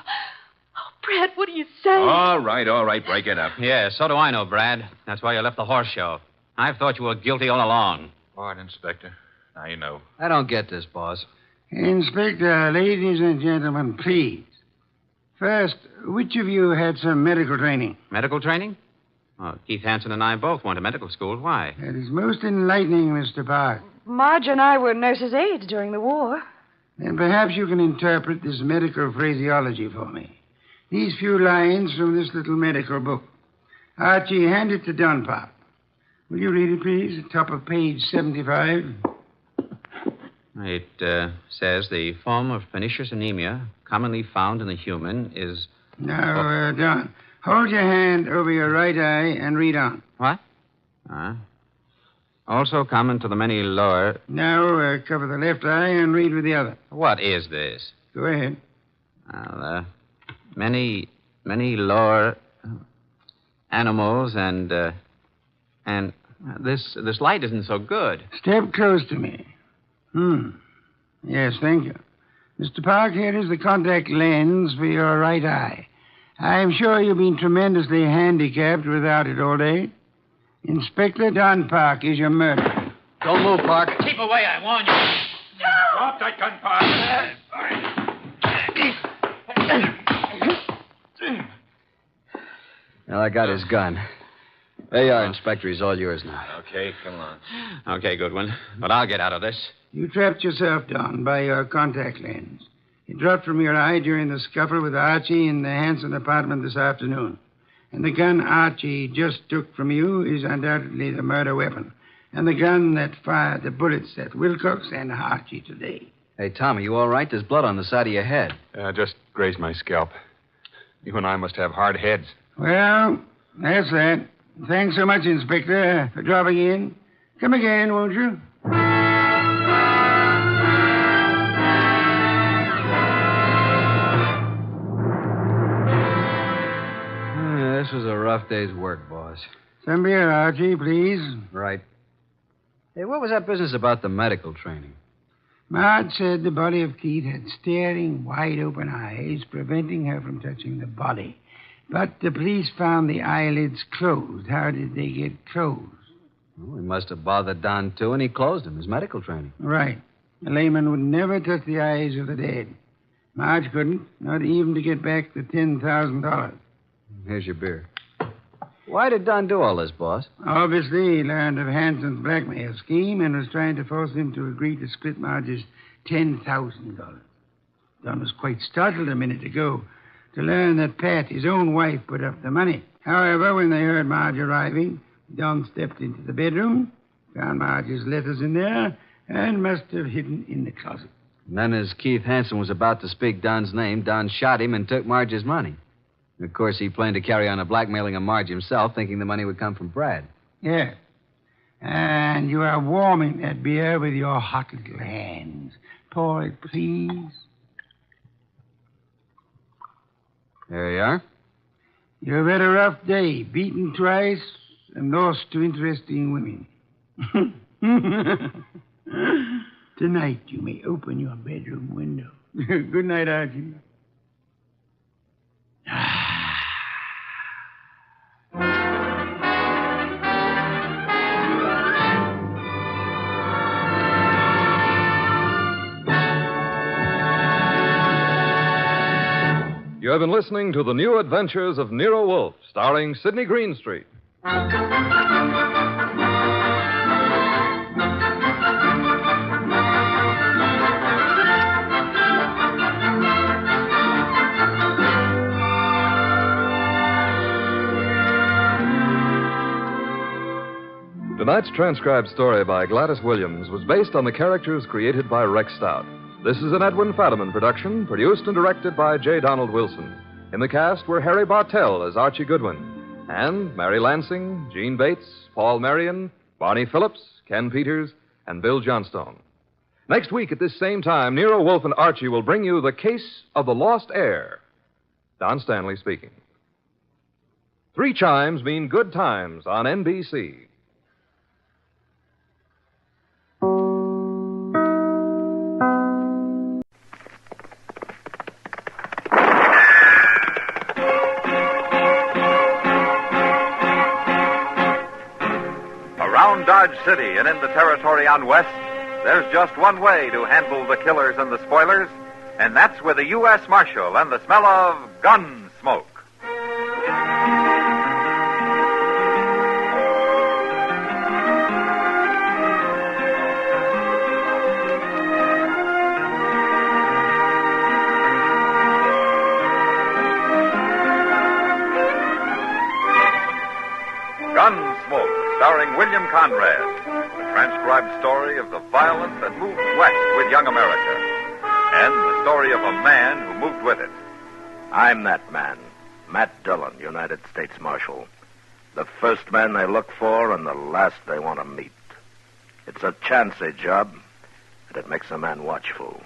Oh, Brad, what are you saying? All right. Break it up. Yeah, so do I know, Brad. That's why you left the horse show. I've thought you were guilty all along. All right, Inspector. Now you know. I don't get this, boss. Inspector, ladies and gentlemen, please. First, which of you had some medical training? Medical training? Oh, Keith Hanson and I both went to medical school. Why? That is most enlightening, Mr. Park. Marge and I were nurses' aides during the war. Then perhaps you can interpret this medical phraseology for me. These few lines from this little medical book. Archie, hand it to Don Pop. Will you read it, please? Top of page 75. It says the form of pernicious anemia commonly found in the human is... Now, Don, hold your hand over your right eye and read on. What? Also common to the many lower... Now, cover the left eye and read with the other. What is this? Go ahead. Well, many lower animals and this light isn't so good. Step close to me. Yes, thank you. Mr. Park, here is the contact lens for your right eye. I'm sure you've been tremendously handicapped without it all day. Inspector Don Park is your murderer. Don't move, Park. Keep away, I warn you. Drop that gun, Park. Well, I got his gun. There you are, Inspector. He's all yours now. Okay, come on. Okay, Goodwin. But I'll get out of this. You trapped yourself, Don, by your contact lens. It dropped from your eye during the scuffle with Archie in the Hanson apartment this afternoon. And the gun Archie just took from you is undoubtedly the murder weapon. And the gun that fired the bullets at Wilcox and Archie today. Hey, Tom, are you all right? There's blood on the side of your head. Just grazed my scalp. You and I must have hard heads. Well, that's that. Thanks so much, Inspector, for dropping in. Come again, won't you? This was a rough day's work, boss. Some beer, Archie, please. Right. Hey, what was that business about the medical training? Marge said the body of Keith had staring, wide-open eyes, preventing her from touching the body. But the police found the eyelids closed. How did they get closed? Well, we must have bothered Don, too, and he closed them. His medical training. Right. A layman would never touch the eyes of the dead. Marge couldn't, not even to get back the $10,000. Here's your beer. Why did Don do all this, boss? Obviously, he learned of Hanson's blackmail scheme and was trying to force him to agree to split Marge's $10,000. Don was quite startled a minute ago to learn that Pat, his own wife, put up the money. However, when they heard Marge arriving, Don stepped into the bedroom, found Marge's letters in there, and must have hidden in the closet. And then as Keith Hanson was about to speak Don's name, Don shot him and took Marge's money. And of course, he planned to carry on the blackmailing of Marge himself, thinking the money would come from Brad. Yeah. And you are warming that beer with your hot little hands. Pour it, please. There you are. You've had a rough day, beaten twice and lost to interesting women. Tonight you may open your bedroom window. Good night, Archie. You have been listening to The New Adventures of Nero Wolfe, starring Sidney Greenstreet. Tonight's transcribed story by Gladys Williams was based on the characters created by Rex Stout. This is an Edwin Fadiman production, produced and directed by J. Donald Wilson. In the cast were Harry Bartell as Archie Goodwin, and Mary Lansing, Gene Bates, Paul Marion, Barney Phillips, Ken Peters, and Bill Johnstone. Next week at this same time, Nero Wolfe and Archie will bring you The Case of the Lost Heir. Don Stanley speaking. 3 chimes mean good times on NBC. Around Dodge City and in the territory on West, there's just one way to handle the killers and the spoilers, and that's with a U.S. Marshal and the smell of Gunsmoke. Gunsmoke, starring William Conrad, the transcribed story of the violence that moved west with young America, and the story of a man who moved with it. I'm that man, Matt Dillon, United States Marshal. The first man they look for and the last they want to meet. It's a chancy job, and it makes a man watchful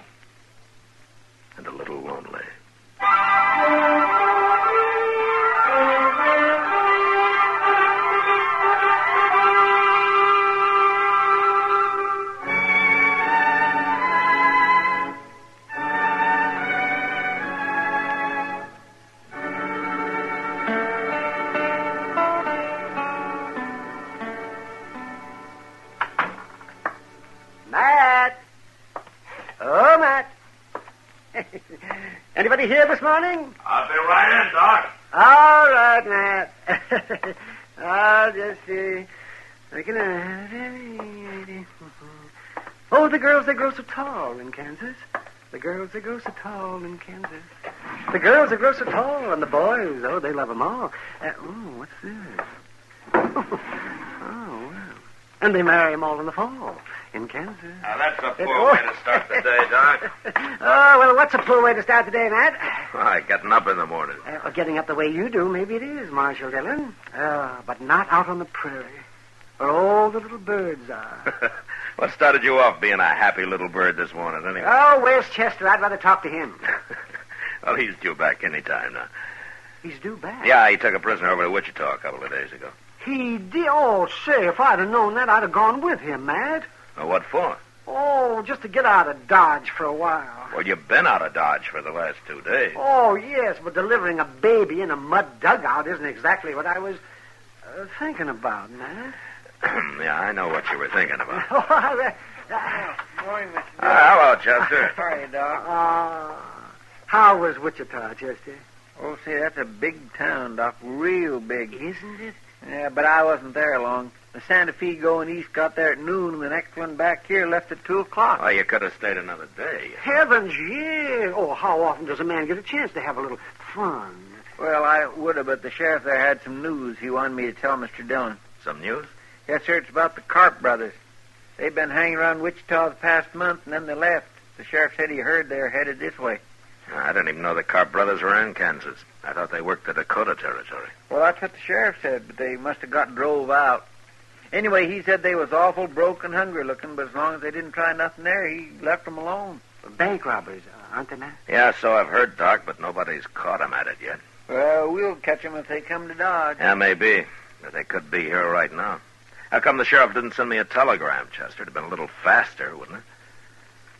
and a little lonely. Anybody here this morning? I'll be right in, Doc. All right, Matt. I'll just Oh, the girls, they grow so tall in Kansas. The girls, they grow so tall in Kansas. The girls, they grow so tall, and the boys, oh, they love them all. What's this? Oh, wow. And they marry them all in the fall in Kansas. Now, that's a poor way to start the day, Doc. Oh, well, what's a poor way to start the day, Matt? Why, getting up in the morning. Getting up the way you do, maybe it is, Marshal Dillon. But not out on the prairie, where all the little birds are. What started you off being a happy little bird this morning, anyway? Oh, where's Chester? I'd rather talk to him. Well, he's due back any time now. He's due back? Yeah, he took a prisoner over to Wichita a couple of days ago. He did? Oh, say, if I'd have known that, I'd have gone with him, Matt. Well, what for? Oh, just to get out of Dodge for a while. Well, you've been out of Dodge for the last 2 days. Oh, yes, but delivering a baby in a mud dugout isn't exactly what I was thinking about, Matt. Yeah, I know what you were thinking about. Morning, Mr. Hello, Chester. How are you, Doc? How was Wichita, Chester? Oh, see, that's a big town, Doc. Real big. Isn't it? Yeah, but I wasn't there long. The Santa Fe going east got there at noon, and the next one back here left at 2 o'clock. Oh, you could have stayed another day. Heavens, yeah. Oh, how often does a man get a chance to have a little fun? Well, I would have, but the sheriff there had some news he wanted me to tell Mr. Dillon. Some news? Yes, sir, it's about the Carp brothers. They've been hanging around Wichita the past month, and then they left. The sheriff said he heard they're headed this way. I didn't even know the Carp brothers were in Kansas. I thought they worked the Dakota Territory. Well, that's what the sheriff said, but they must have got drove out. Anyway, he said they was awful broke and hungry looking, but as long as they didn't try nothing there, he left them alone. Bank robbers, aren't they, Matt? Yeah, so I've heard, Doc, but nobody's caught them at it yet. Well, we'll catch them if they come to Dodge. Yeah, maybe. But they could be here right now. How come the sheriff didn't send me a telegram, Chester? It'd have been a little faster, wouldn't it?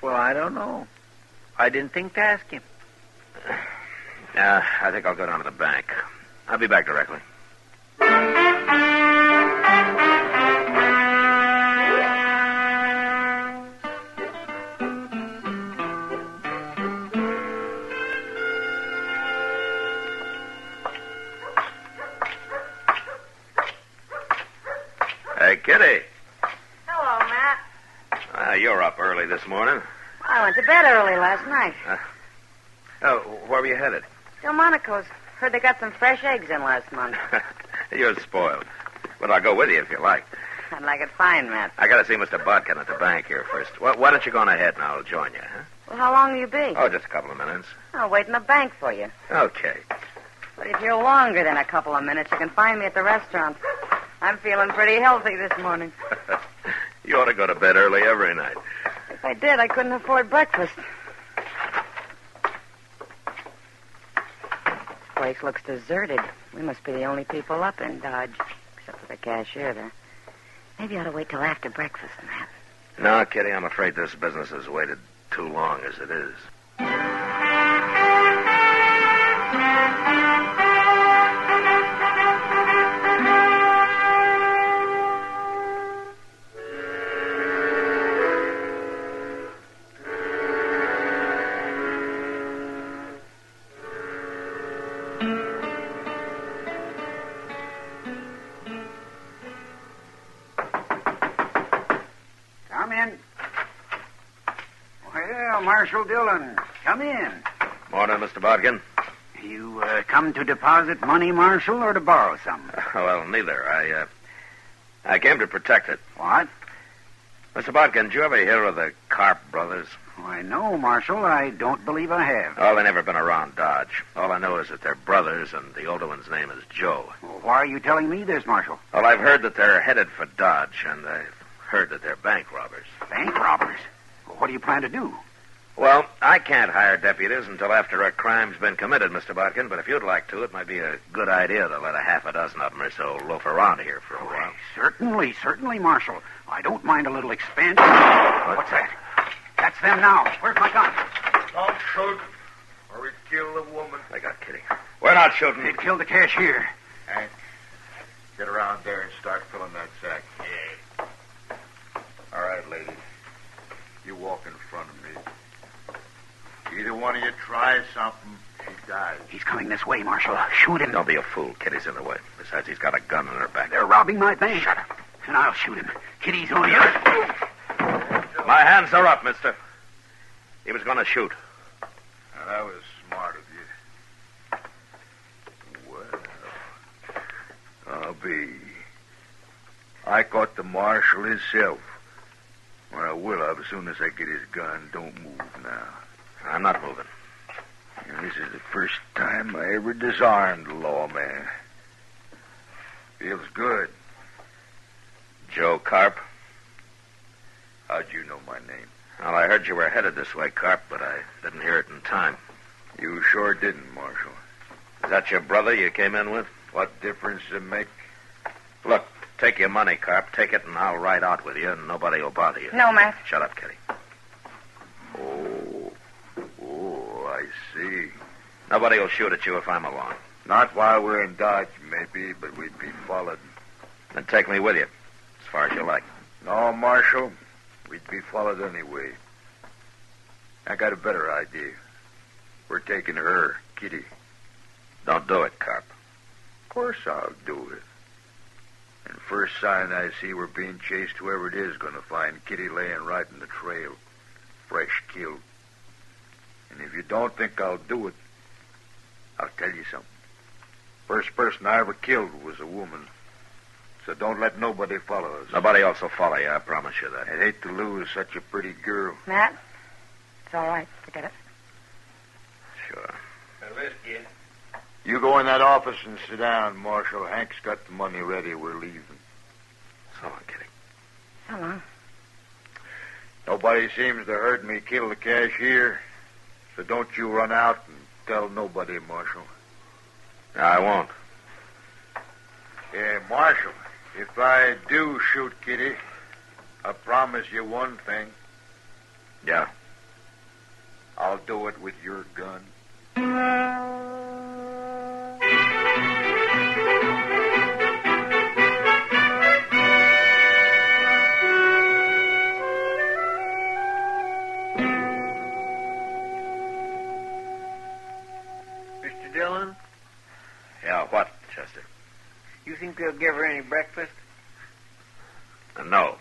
Well, I don't know. I didn't think to ask him. I think I'll go down to the bank. I'll be back directly. Hey, Kitty. Hello, Matt. You're up early this morning. I went to bed early last night. Where were you headed? Delmonico's. Heard they got some fresh eggs in last month. You're spoiled. But I'll go with you if you like. I'd like it fine, Matt. I got to see Mr. Bodkin at the bank here first. Why don't you go on ahead and I'll join you, huh? Well, how long will you be? Oh, just a couple of minutes. I'll wait in the bank for you. Okay. But if you're longer than a couple of minutes, you can find me at the restaurant. I'm feeling pretty healthy this morning. You ought to go to bed early every night. If I did, I couldn't afford breakfast. This place looks deserted. We must be the only people up in Dodge, except for the cashier there. Maybe I ought to wait till after breakfast and that. No, Kitty, I'm afraid this business has waited too long as it is. Come in. Well, Marshal Dillon, come in. Morning, Mr. Bodkin. You come to deposit money, Marshal, or to borrow some? Well, neither. I came to protect it. What? Mr. Bodkin, did you ever hear of the Carp brothers? Why, no, Marshal. I don't believe I have. Oh, they've never been around Dodge. All I know is that they're brothers, and the older one's name is Joe. Well, why are you telling me this, Marshal? Well, I've heard that they're headed for Dodge, and I've heard that they're bank robbers. Bank robbers? Well, what do you plan to do? Well, I can't hire deputies until after a crime's been committed, Mr. Bodkin, but if you'd like to, it might be a good idea to let a half a dozen of them or so loaf around here for a while. Certainly, Marshal. I don't mind a little expense. What's that? That's them now. Where's my gun? Don't shoot, or we kill the woman. I got Kitty. We're not shooting. They'd kill the cashier. Hank, get around there and start filling that sack. Yeah. All right, ladies. You walk in front of me. Either one of you tries something, she dies. He's coming this way, Marshal. Shoot him. Don't be a fool. Kitty's in the way. Besides, he's got a gun in her back. They're robbing my bank. Shut up. And I'll shoot him. Kitty's on you. My hands are up, mister. He was going to shoot. Now, that was smart of you. Well, I'll be. I caught the marshal himself. Or I will have as soon as I get his gun. Don't move now. I'm not moving. And this is the first time I ever disarmed a lawman. Feels good. Joe Carp. How'd you know my name? Well, I heard you were headed this way, Carp, but I didn't hear it in time. You sure didn't, Marshal. Is that your brother you came in with? What difference does it make? Look, take your money, Carp. Take it, and I'll ride out with you, and nobody will bother you. No, Matt. Shut up, Kitty. Oh, I see. Nobody will shoot at you if I'm along. Not while we're in Dodge, maybe, but we'd be followed. Then take me with you, as far as you like. No, Marshal. We'd be followed anyway. I got a better idea. We're taking her, Kitty. Don't do it, Carp. Of course I'll do it. And first sign I see we're being chased, whoever it is going to find Kitty laying right in the trail. Fresh killed. And if you don't think I'll do it, I'll tell you something. First person I ever killed was a woman. So don't let nobody follow us. Nobody else will follow you, I promise you that. I'd hate to lose such a pretty girl. Matt, it's all right. Forget it. Sure. Whiskey. You go in that office and sit down, Marshal. Hank's got the money ready. We're leaving. So long, Kitty. So long. Nobody seems to heard me kill the cashier. So don't you run out and tell nobody, Marshal. I won't. Yeah, Marshal, if I do shoot Kitty, I promise you one thing. Yeah? I'll do it with your gun. Mr. Dillon? Yeah, what, Chester? You think they'll give her any breakfast? No.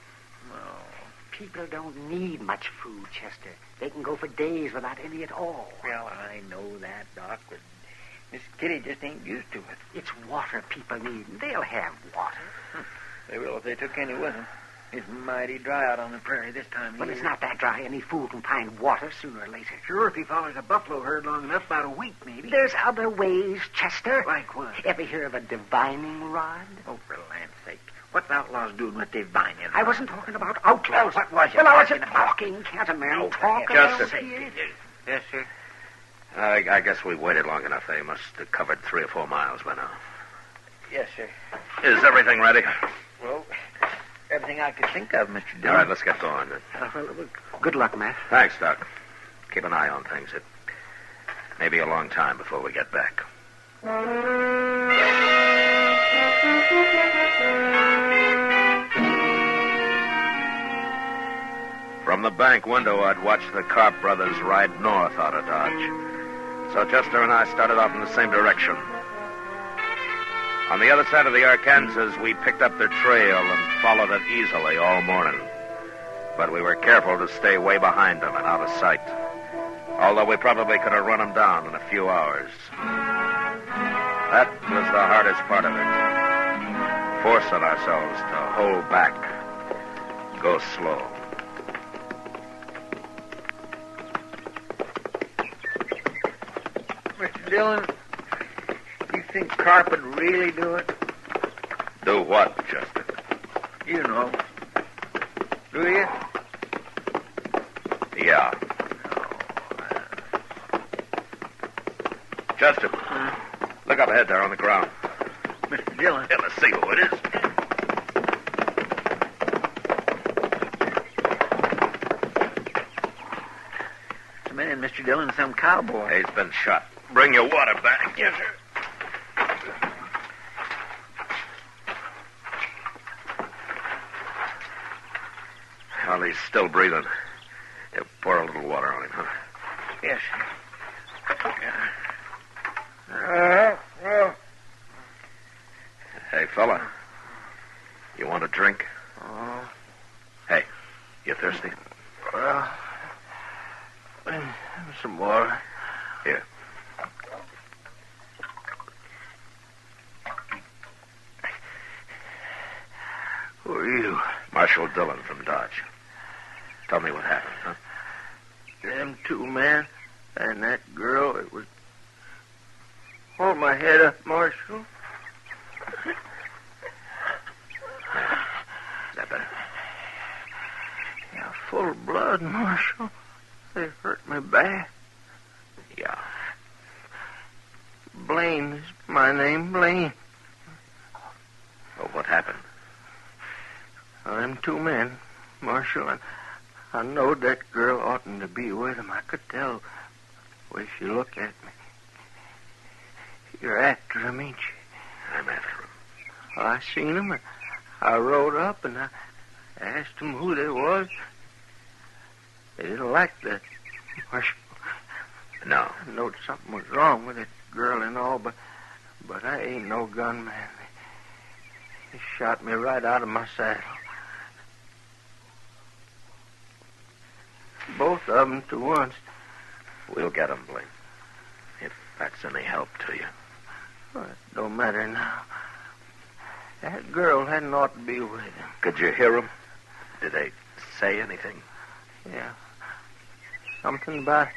People don't need much food, Chester. They can go for days without any at all. Well, I know that, Doc, but Miss Kitty just ain't used to it. It's water people need, and they'll have water. They will if they took any with them. It's mighty dry out on the prairie this time of year. But it's not that dry. Any fool can find water sooner or later. Sure, if he follows a buffalo herd long enough, about a week, maybe. There's other ways, Chester. Like what? Ever hear of a divining rod? Oh, for land's sake. What's outlaws doing with divining rods? I wasn't talking about outlaws. What was you? Well, I wasn't talking. Can't a man talk? Chester. Yes, sir. I guess we've waited long enough. They must have covered 3 or 4 miles by now. Yes, sir. Is everything ready? Well, everything I could think of, Mr. Dillon. All right, let's get going then. Good luck, Matt. Thanks, Doc. Keep an eye on things. It may be a long time before we get back. From the bank window, I'd watched the Carp brothers ride north out of Dodge. So Chester and I started off in the same direction. On the other side of the Arkansas, we picked up their trail and followed it easily all morning. But we were careful to stay way behind them and out of sight. Although we probably could have run them down in a few hours. That was the hardest part of it. Forcing ourselves to hold back. Go slow. Mr. Dillon, you think Carp would really do it? Do what, Chester? You know. Do you? Yeah. Chester, look up ahead there on the ground. Mr. Dillon. Yeah, let's see who it is. It's a man, Mr. Dillon, some cowboy. He's been shot. Bring your water back. Yes, sir. Well, he's still breathing. Yeah, pour a little water on him, huh? Yes. Hey, fella. You want a drink? Oh. Hey, you thirsty? Well, some water. Here. Who are you? Marshal Dillon from Dodge. Tell me what happened, huh? Them two men and that girl, it was... Hold my head up, Marshal. Is that better? Yeah, full of blood, Marshal. They hurt me bad. Yeah. Blaine is my name, Blaine. Oh, what happened? Them two men, Marshal, and I knowed that girl oughtn't to be with him. I could tell the way she looked at me. You're after him, ain't you? I'm after him. Well, I seen him, and I rode up, and I asked them who they was. They didn't like that, Marshal. No. I knowed something was wrong with that girl and all, but I ain't no gunman. They shot me right out of my saddle. Both of them to once. We'll get him, Blaine. If that's any help to you. Well, it don't matter now. That girl hadn't ought to be with him. Could you hear him? Did they say anything? Yeah. Something about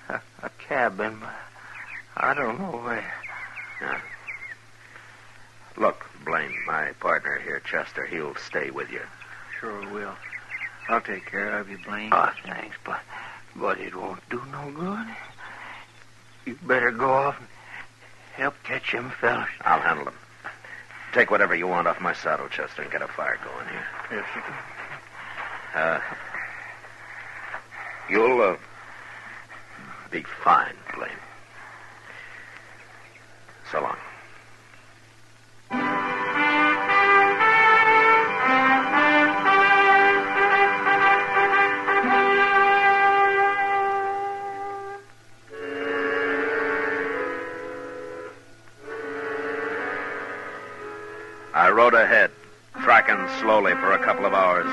a cabin, but I don't know where. Yeah. Look, Blaine, my partner here, Chester, he'll stay with you. Sure will. I'll take care of you, Blaine. Oh, thanks, but it won't do no good. You better go off and help catch them fellas. I'll handle them. Take whatever you want off my saddle, Chester, and get a fire going here. Yes, sir. You'll be fine, Blaine. So long. I rode ahead, tracking slowly for a couple of hours.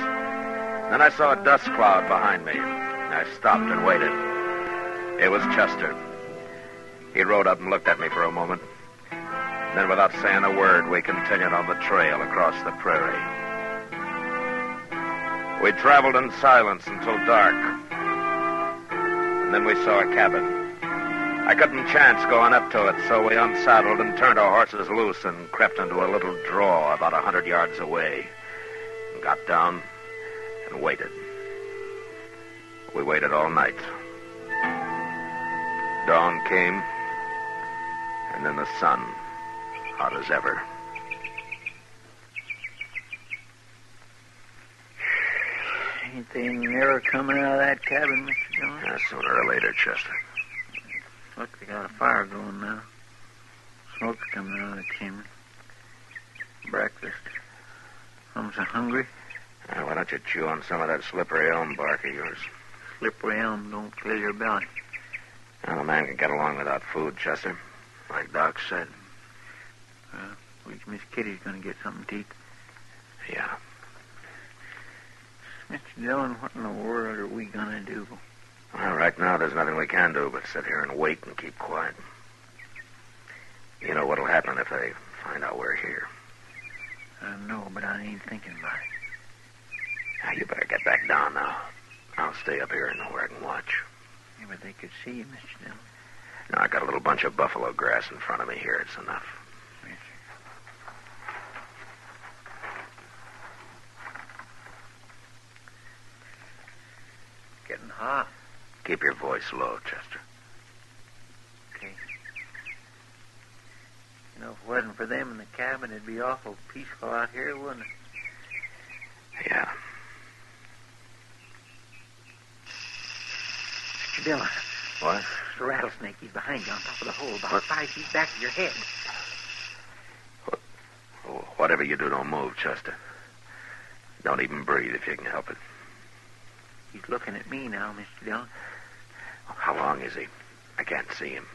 Then I saw a dust cloud behind me. I stopped and waited. It was Chester. He rode up and looked at me for a moment. Then, without saying a word, we continued on the trail across the prairie. We traveled in silence until dark. And then we saw a cabin. I couldn't chance going up to it, so we unsaddled and turned our horses loose and crept into a little draw about 100 yards away. And got down and waited. We waited all night. Dawn came, and then the sun, hot as ever. Ain't they never coming out of that cabin, Mr. Dillon? Yeah, sooner or later, Chester. Look, they got a fire going now. Smoke's coming out of the chimney. Breakfast. I'm so hungry. Why don't you chew on some of that slippery elm bark of yours? Slippery elm don't kill your belly. Well, a man can get along without food, Chester. Like Doc said. At least Miss Kitty's going to get something to eat. Yeah. Mr. Dillon, what in the world are we going to do? Well, right now there's nothing we can do but sit here and wait and keep quiet. You know what'll happen if they find out we're here. I know, but I ain't thinking about it. Now, you better get back down now. I'll stay up here and know where I can watch. Yeah, but they could see you, Mr. Dillon. Now, I got a little bunch of buffalo grass in front of me here. It's enough. Yes, sir. Getting hot. Keep your voice low, Chester. Okay. You know, if it wasn't for them in the cabin, it'd be awful peaceful out here, wouldn't it? Yeah. Mr. Dillon. What? There's a rattlesnake. He's behind you on top of the hole, about 5 feet back of your head. Whatever you do, don't move, Chester. Don't even breathe if you can help it. He's looking at me now, Mr. Dillon. How long is he? I can't see him.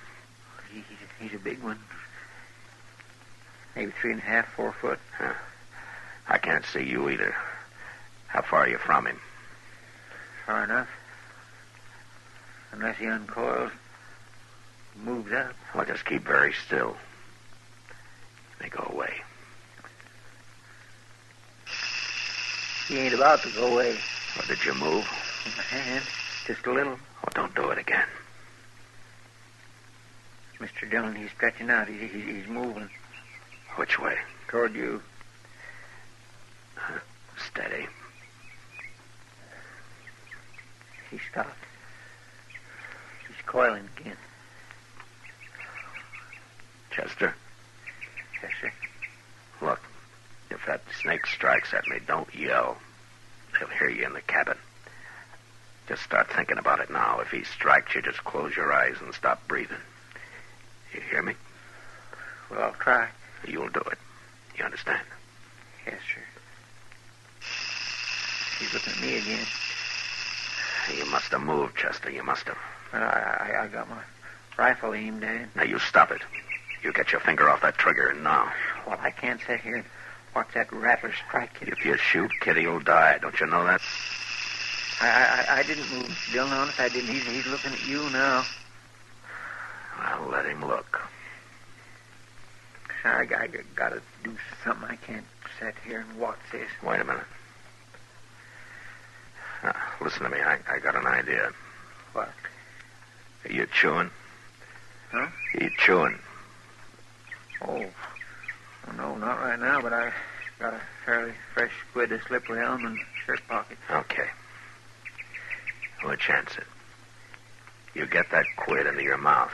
He's a big one. Maybe 3.5, 4 foot. Huh. I can't see you either. How far are you from him? Far enough. Unless he uncoils, moves up. Well, just keep very still. They go away. He ain't about to go away. Or did you move? With my hand. Just a little. Oh, don't do it again. Mr. Dillon, he's stretching out. He's moving. Which way? Toward you. Steady. He stopped. He's coiling again. Chester? Yes, sir. Look, if that snake strikes at me, don't yell. They'll hear you in the cabin. Just start thinking about it now. If he strikes you, just close your eyes and stop breathing. You hear me? Well, I'll try. You'll do it. You understand? Yes, sir. He's looking at me again. You must have moved, Chester. You must have. Well, I got my rifle aimed at him. Now, you stop it. You get your finger off that trigger, and now. Well, I can't sit here and watch that rattler strike Kitty. If you shoot, Kitty'll die. Don't you know that? I didn't move, Mr. Dillon. Honest, I didn't. He's looking at you now. Well, let him look. I gotta do something. I can't sit here and watch this. Wait a minute. Now, listen to me. I got an idea. What? Are you chewing? Huh? Are you chewing? Oh, no, not right now, but I got a fairly fresh squid of slippery elm in the shirt pocket. Okay. We'll chance it. You get that quid into your mouth,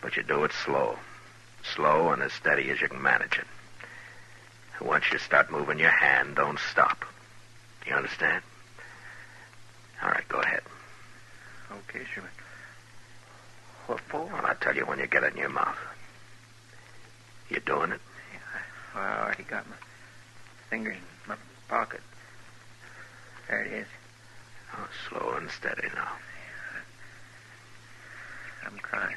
but you do it slow. Slow and as steady as you can manage it. And once you start moving your hand, don't stop. You understand? All right, go ahead. Okay, sure. What for? Well, I'll tell you when you get it in your mouth. You doing it? Yeah, I already got my finger in my pocket. There it is. Oh, slow and steady now. I'm trying.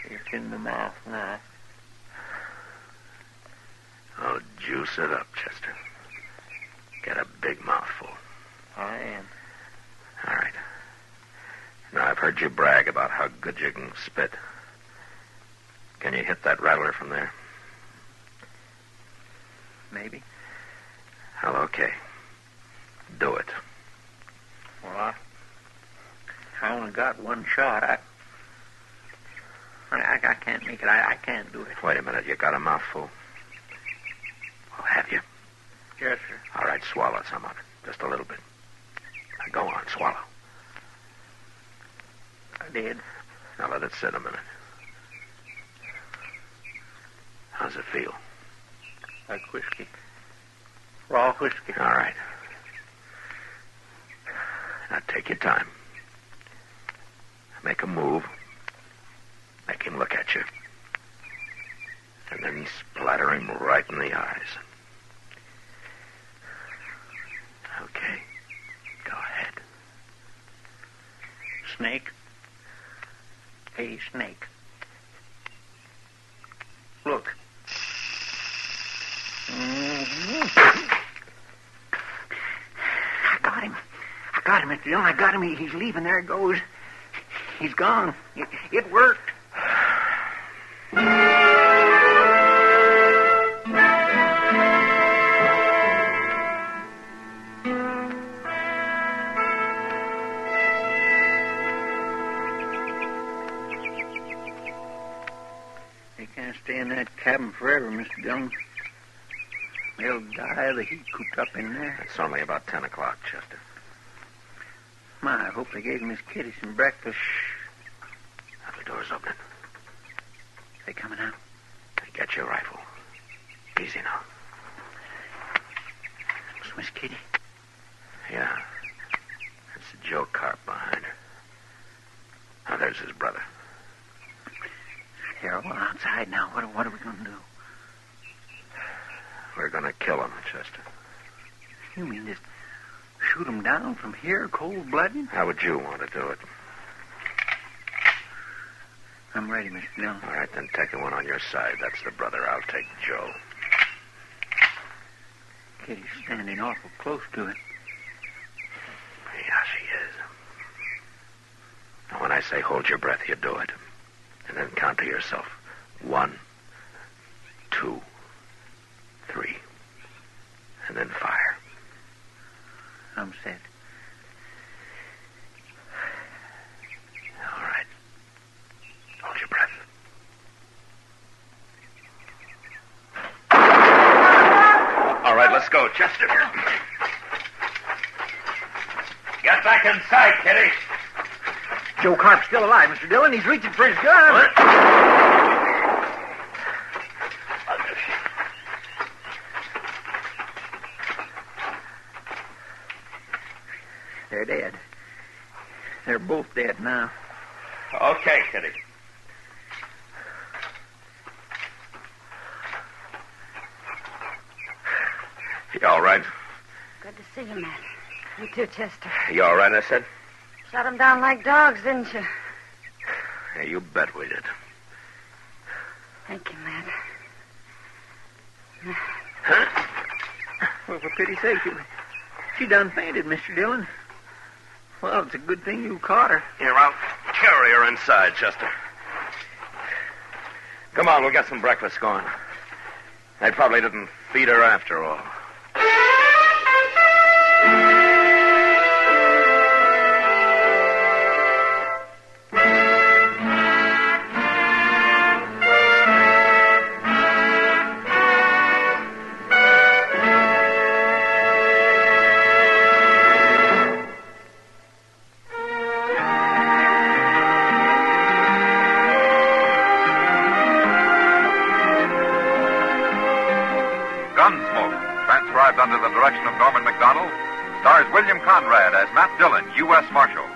It's in the mouth now. Oh, juice it up, Chester. Get a big mouthful. I am. All right. Now, I've heard you brag about how good you can spit. Can you hit that rattler from there? Maybe. Well, okay. Do it. Well, I only got one shot. I can't make it. I can't do it. Wait a minute. You got a mouthful? Well, have you? Yes, sir. All right, swallow some of it. Just a little bit. Now, go on, swallow. I did. Now, let it sit a minute. How's it feel? Like whiskey. Raw whiskey. All right. Now, take your time. Make a move. Make him look at you. And then splatter him right in the eyes. Okay. Go ahead. Snake. Hey, snake. Look. I got him. Mr. Dillon. I got him. He's leaving. There it goes. He's gone. It worked. They can't stay in that cabin forever, Mr. Dillon. They'll die of the heat cooped up in there. It's only about 10 o'clock, Chester. My, I hope they gave Miss Kitty some breakfast. The door's open. They coming out? Get your rifle. Easy now. It's Miss Kitty. Yeah. It's Joe Carp behind her. Now, there's his brother. They're all outside now. What are we going to do? We're going to kill him, Chester. You mean just shoot him down from here, cold-blooded? How would you want to do it? I'm ready, Mr. Dillon. All right, then take the one on your side. That's the brother. I'll take Joe. Kitty's standing awful close to him. Yeah, she is. Now, when I say hold your breath, you do it. And then count to yourself. 1, 2, 3. And then fire. I'm set. All right. Hold your breath. All right, let's go, Chester. Get back inside, Kitty. Joe Carp's still alive, Mr. Dillon. He's reaching for his gun. What? They're dead. They're both dead now. Okay, Kitty. You all right? Good to see you, Matt. You too, Chester. You all right, I said? Shot them down like dogs, didn't you? Yeah, you bet we did. Thank you, Matt. Well, for pity's sake, she done fainted, Mr. Dillon. Well, it's a good thing you caught her. Here, I'll carry her inside, Chester. Come on, we'll get some breakfast going. They probably didn't feed her after all. Gunsmoke, transcribed under the direction of Norman MacDonald, stars William Conrad as Matt Dillon, U.S. Marshal.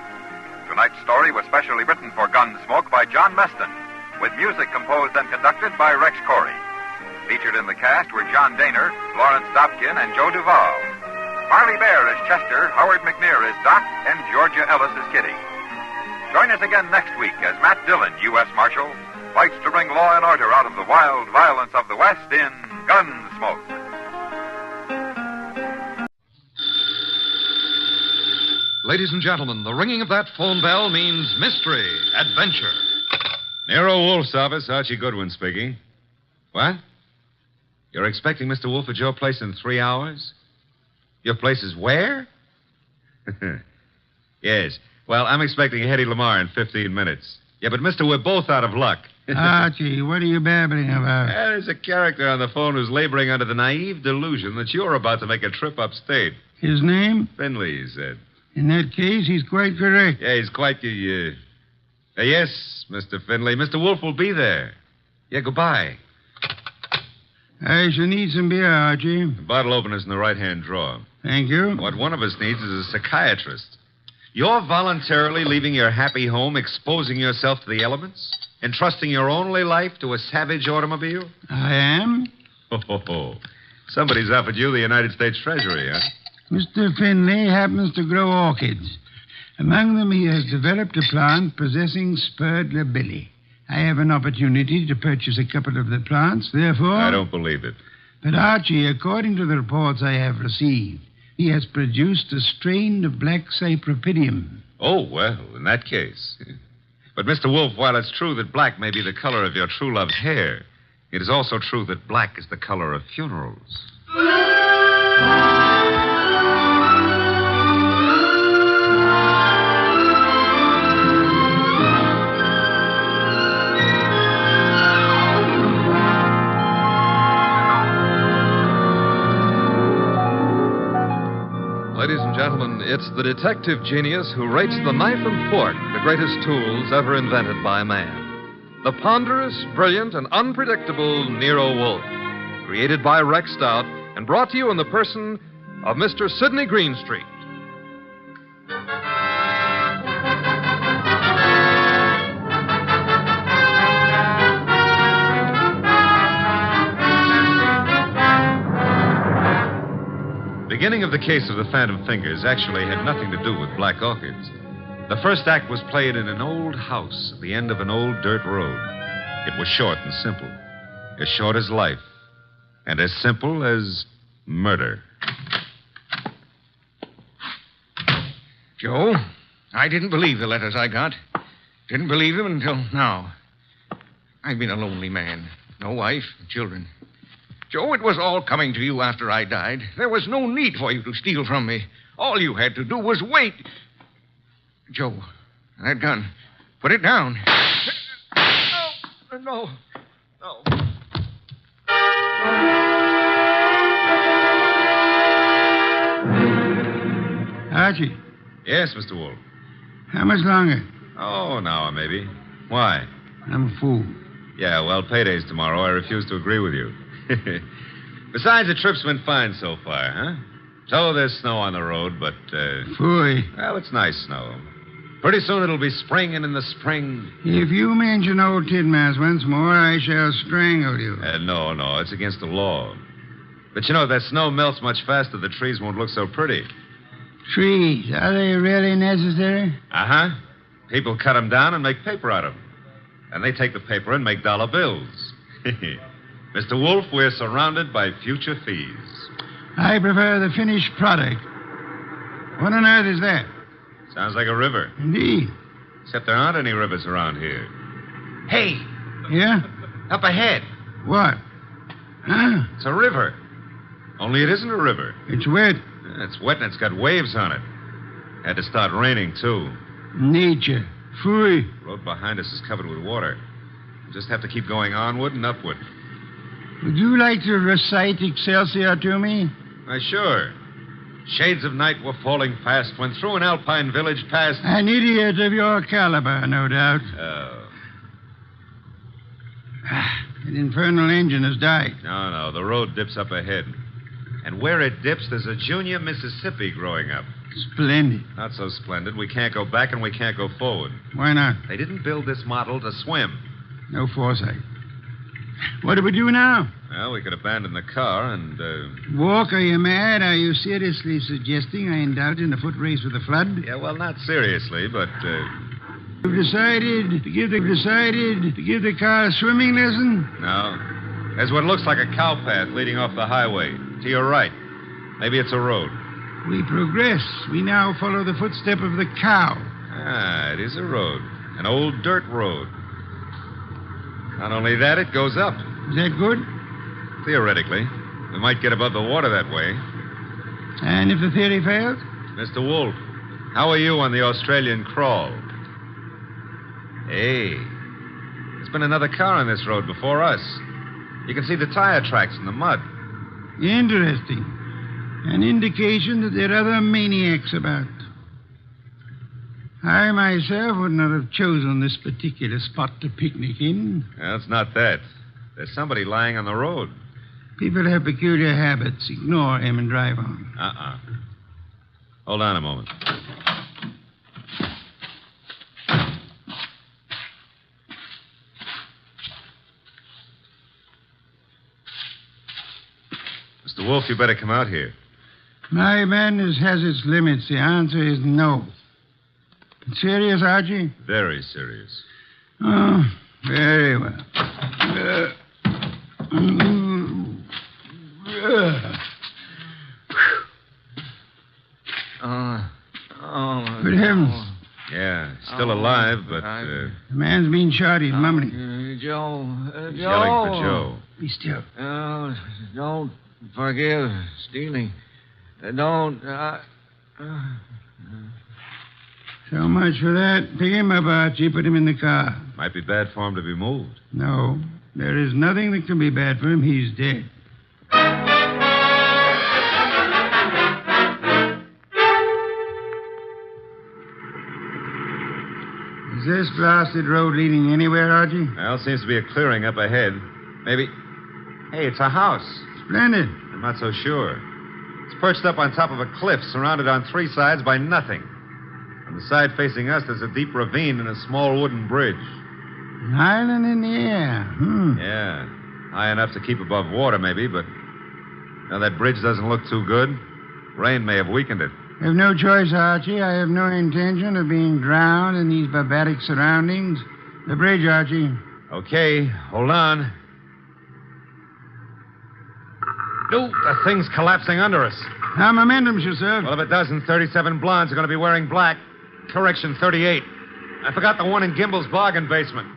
Tonight's story was specially written for Gunsmoke by John Meston, with music composed and conducted by Rex Corey. Featured in the cast were John Daner, Lawrence Dobkin, and Joe Duvall. Harley Bear as Chester, Howard McNear as Doc, and Georgia Ellis as Kitty. Join us again next week as Matt Dillon, U.S. Marshal, fights to bring law and order out of the wild violence of the West in Gunsmoke. Ladies and gentlemen, the ringing of that phone bell means mystery, adventure. Nero Wolfe's office, Archie Goodwin speaking. What? You're expecting Mr. Wolfe at your place in 3 hours? Your place is where? Yes. Well, I'm expecting Hedy Lamar in 15 minutes. Yeah, but, mister, we're both out of luck. Archie, what are you babbling about? There's a character on the phone who's laboring under the naive delusion that you're about to make a trip upstate. His name? Finley, he said. In that case, he's quite correct. Yeah, he's quite the, yes, Mr. Finley. Mr. Wolfe will be there. Yeah, goodbye. I shall need some beer, Archie. The bottle opener's in the right-hand drawer. Thank you. What one of us needs is a psychiatrist. You're voluntarily leaving your happy home, exposing yourself to the elements, entrusting your only life to a savage automobile? I am. Oh. Somebody's offered you the United States Treasury, huh? Mr. Finley happens to grow orchids. Among them, he has developed a plant possessing spurred labilli. I have an opportunity to purchase a couple of the plants, therefore... I don't believe it. But, Archie, according to the reports I have received, he has produced a strain of black cypripedium. Oh, well, in that case. But, Mr. Wolfe, while it's true that black may be the color of your true love's hair, it is also true that black is the color of funerals. Ladies and gentlemen, it's the detective genius who rates the knife and fork the greatest tools ever invented by man. The ponderous, brilliant, and unpredictable Nero Wolfe. Created by Rex Stout and brought to you in the person of Mr. Sidney Greenstreet. beginning of the case of the Phantom Fingers actually had nothing to do with black orchids. The first act was played in an old house at the end of an old dirt road. It was short and simple. As short as life. And as simple as murder. Joe, I didn't believe the letters I got. Didn't believe them until now. I've been a lonely man. No wife, children. Joe, it was all coming to you after I died. There was no need for you to steal from me. All you had to do was wait. Joe, that gun. Put it down. No. Archie. Yes, Mr. Wolf. How much longer? Oh, an hour, maybe. Why? I'm a fool. Yeah, well, payday's tomorrow. I refuse to agree with you. Besides, the trip's been fine so far, huh? So there's snow on the road, but, Phooey. Well, it's nice snow. Pretty soon it'll be spring, and in the spring... If you mention old Tidmas once more, I shall strangle you. No, it's against the law. But you know, if that snow melts much faster, the trees won't look so pretty. Trees, are they really necessary? Uh-huh. People cut them down and make paper out of them. And they take the paper and make dollar bills. Mr. Wolf, we're surrounded by future thieves. I prefer the finished product. What on earth is that? Sounds like a river. Indeed. Except there aren't any rivers around here. Hey! Yeah? Up ahead. What? Huh? It's a river. Only it isn't a river. It's wet. It's wet and it's got waves on it. Had to start raining, too. Nature. Phooey. The road behind us is covered with water. We'll just have to keep going onward and upward. Would you like to recite Excelsior to me? Why, sure. Shades of night were falling fast when through an alpine village passed... An idiot of your caliber, no doubt. Oh. That infernal engine has died. No, the road dips up ahead. And where it dips, there's a junior Mississippi growing up. Splendid. Not so splendid. We can't go back and we can't go forward. Why not? They didn't build this model to swim. No foresight. What do we do now? Well, we could abandon the car and, Walk, are you mad? Are you seriously suggesting I indulge in a foot race with the flood? Yeah, well, not seriously, but, You've decided to give the car a swimming lesson? No. There's what looks like a cow path leading off the highway. To your right. Maybe it's a road. We progress. We now follow the footstep of the cow. Ah, it is a road. An old dirt road. Not only that, it goes up. Is that good? Theoretically. We might get above the water that way. And if the theory fails? Mr. Wolf, how are you on the Australian crawl? Hey, there's been another car on this road before us. You can see the tire tracks in the mud. Interesting. An indication that there are other maniacs about. I myself would not have chosen this particular spot to picnic in. Well, it's not that. There's somebody lying on the road. People have peculiar habits. Ignore him and drive on. Hold on a moment. Mr. Wolf, you better come out here. My madness has its limits. The answer is no. Serious, Archie? Very serious. Oh, very well. Good heavens. Yeah, still alive, but... The man's been shot. He's mumbling. Joe. He's yelling for Joe. Be still. Oh, don't forgive stealing. Don't. So much for that. Pick him up, Archie. Put him in the car. Might be bad for him to be moved. No. There is nothing that can be bad for him. He's dead. Is this blasted road leading anywhere, Archie? Well, seems to be a clearing up ahead. Maybe... Hey, it's a house. Splendid. I'm not so sure. It's perched up on top of a cliff, surrounded on three sides by nothing. On the side facing us, there's a deep ravine and a small wooden bridge. An island in the air. Yeah. High enough to keep above water, maybe, but... Now, that bridge doesn't look too good. Rain may have weakened it. I have no choice, Archie. I have no intention of being drowned in these barbaric surroundings. The bridge, Archie. Okay, hold on. No, the thing's collapsing under us. How momentum, sir. Well, if it doesn't, 37 blondes are going to be wearing black. Correction, 38. I forgot the one in Gimbel's bargain basement.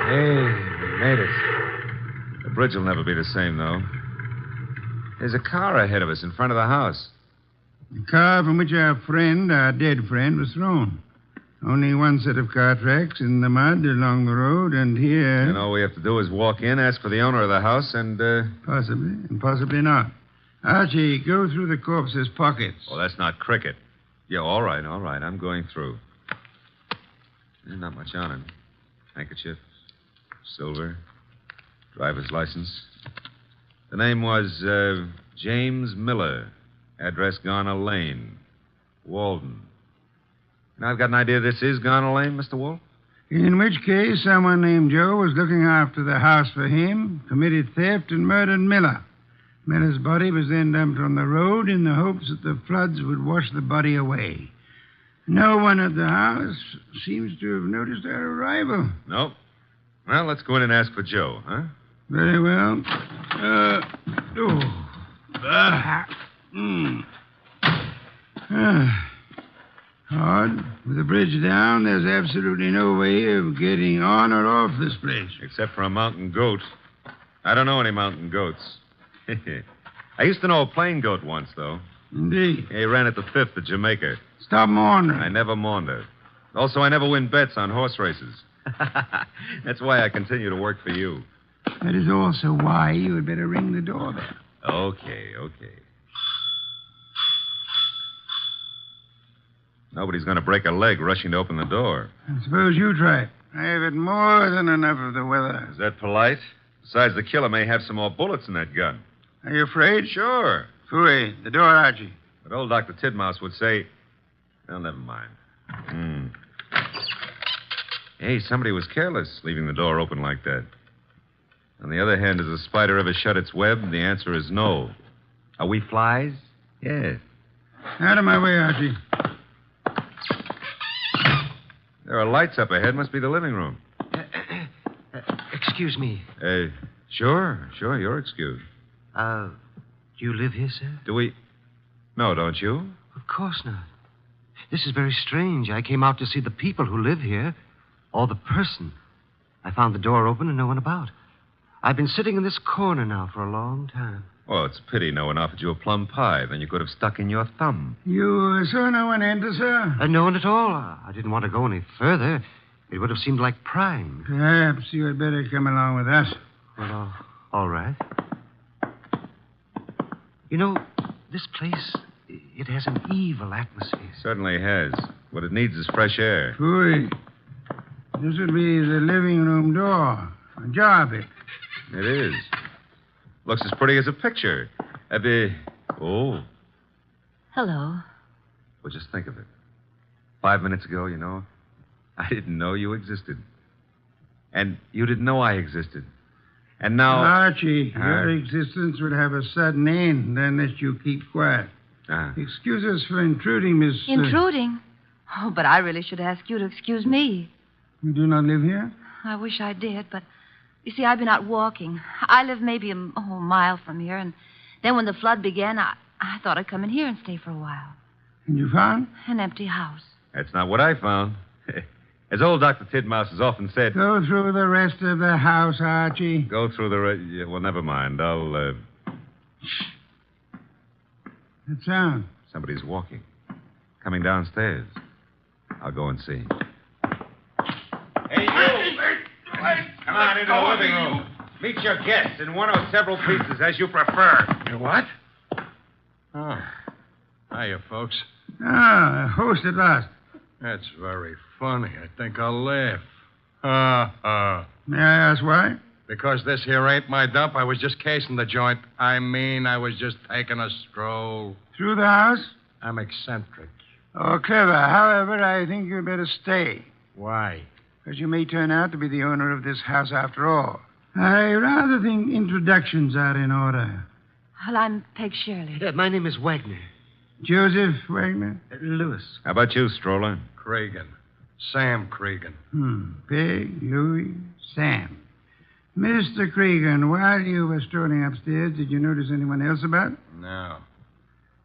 Hey, we made it. The bridge will never be the same, though. There's a car ahead of us in front of the house. The car from which our dead friend, was thrown. Only one set of car tracks in the mud along the road, and here... And all we have to do is walk in, ask for the owner of the house, and, Possibly, and possibly not. Archie, go through the corpse's pockets. Oh, that's not cricket. Yeah, all right. I'm going through. There's not much on him. Handkerchief, silver, driver's license. The name was, James Miller. Address Garner Lane. Walden. Now, I've got an idea this is Garner Lane, Mr. Wolfe. In which case, someone named Joe was looking after the house for him, committed theft, and murdered Miller. Miller's body was then dumped on the road in the hopes that the floods would wash the body away. No one at the house seems to have noticed our arrival. Nope. Well, let's go in and ask for Joe, huh? Very well. Hard. With the bridge down, there's absolutely no way of getting on or off this place. Except for a mountain goat. I don't know any mountain goats. I used to know a plain goat once, though. Indeed. He ran at the 5th at Jamaica. Stop maundering. I never maunder. Also, I never win bets on horse races. That's why I continue to work for you. That is also why you had better ring the doorbell. Okay. Nobody's going to break a leg rushing to open the door. I suppose you try it. I have had more than enough of the weather. Is that polite? Besides, the killer may have some more bullets in that gun. Are you afraid? Sure. Fooey, the door, Archie. But old Dr. Tidmouse would say... Well, never mind. Hey, somebody was careless leaving the door open like that. On the other hand, has a spider ever shut its web? The answer is no. Are we flies? Yes. Out of my way, Archie. There are lights up ahead. Must be the living room. Excuse me. Sure. You're excused. Do you live here, sir? Do we... No, don't you? Of course not. This is very strange. I came out to see the people who live here, or the person. I found the door open and no one about. I've been sitting in this corner now for a long time. Well, it's a pity no one offered you a plum pie. Then you could have stuck in your thumb. You saw no one enter, sir? No one at all. I didn't want to go any further. It would have seemed like prying. Perhaps you had better come along with us. Well, all right. You know, this place, it has an evil atmosphere. Certainly has. What it needs is fresh air. Fooey. This would be the living room door. Ajar a bit. It is. Looks as pretty as a picture. Oh. Hello. Well, just think of it. 5 minutes ago, you know, I didn't know you existed. And you didn't know I existed. And now... Archie, your existence would have a sudden end unless you keep quiet. Excuse us for intruding, Miss... Intruding? Oh, but I really should ask you to excuse me. You do not live here? I wish I did, but... You see, I've been out walking. I live maybe a mile from here, and then when the flood began, I thought I'd come in here and stay for a while. And you found? An empty house. That's not what I found. As old Dr. Tidmouse has often said... Go through the rest of the house, Archie. Go through the rest... Yeah, well, never mind. I'll, That sound? Somebody's walking. Coming downstairs. I'll go and see. Hey, you! Come on into the living room. Meet your guests in one or several pieces, as you prefer. What? Oh. Hiya, folks. Ah, a host at last. That's very funny. I think I'll laugh. Ha. May I ask why? Because this here ain't my dump. I was just casing the joint. I was just taking a stroll. Through the house? I'm eccentric. Oh, clever. However, I think you'd better stay. Why? Because you may turn out to be the owner of this house after all. I rather think introductions are in order. Well, I'm Peg Shirley. My name is Wagner. Joseph Wagner? Lewis. How about you, Stroller? Cregan. Sam Cregan. Peg, Louis, Sam. Mr. Cregan, while you were strolling upstairs, did you notice anyone else about? No.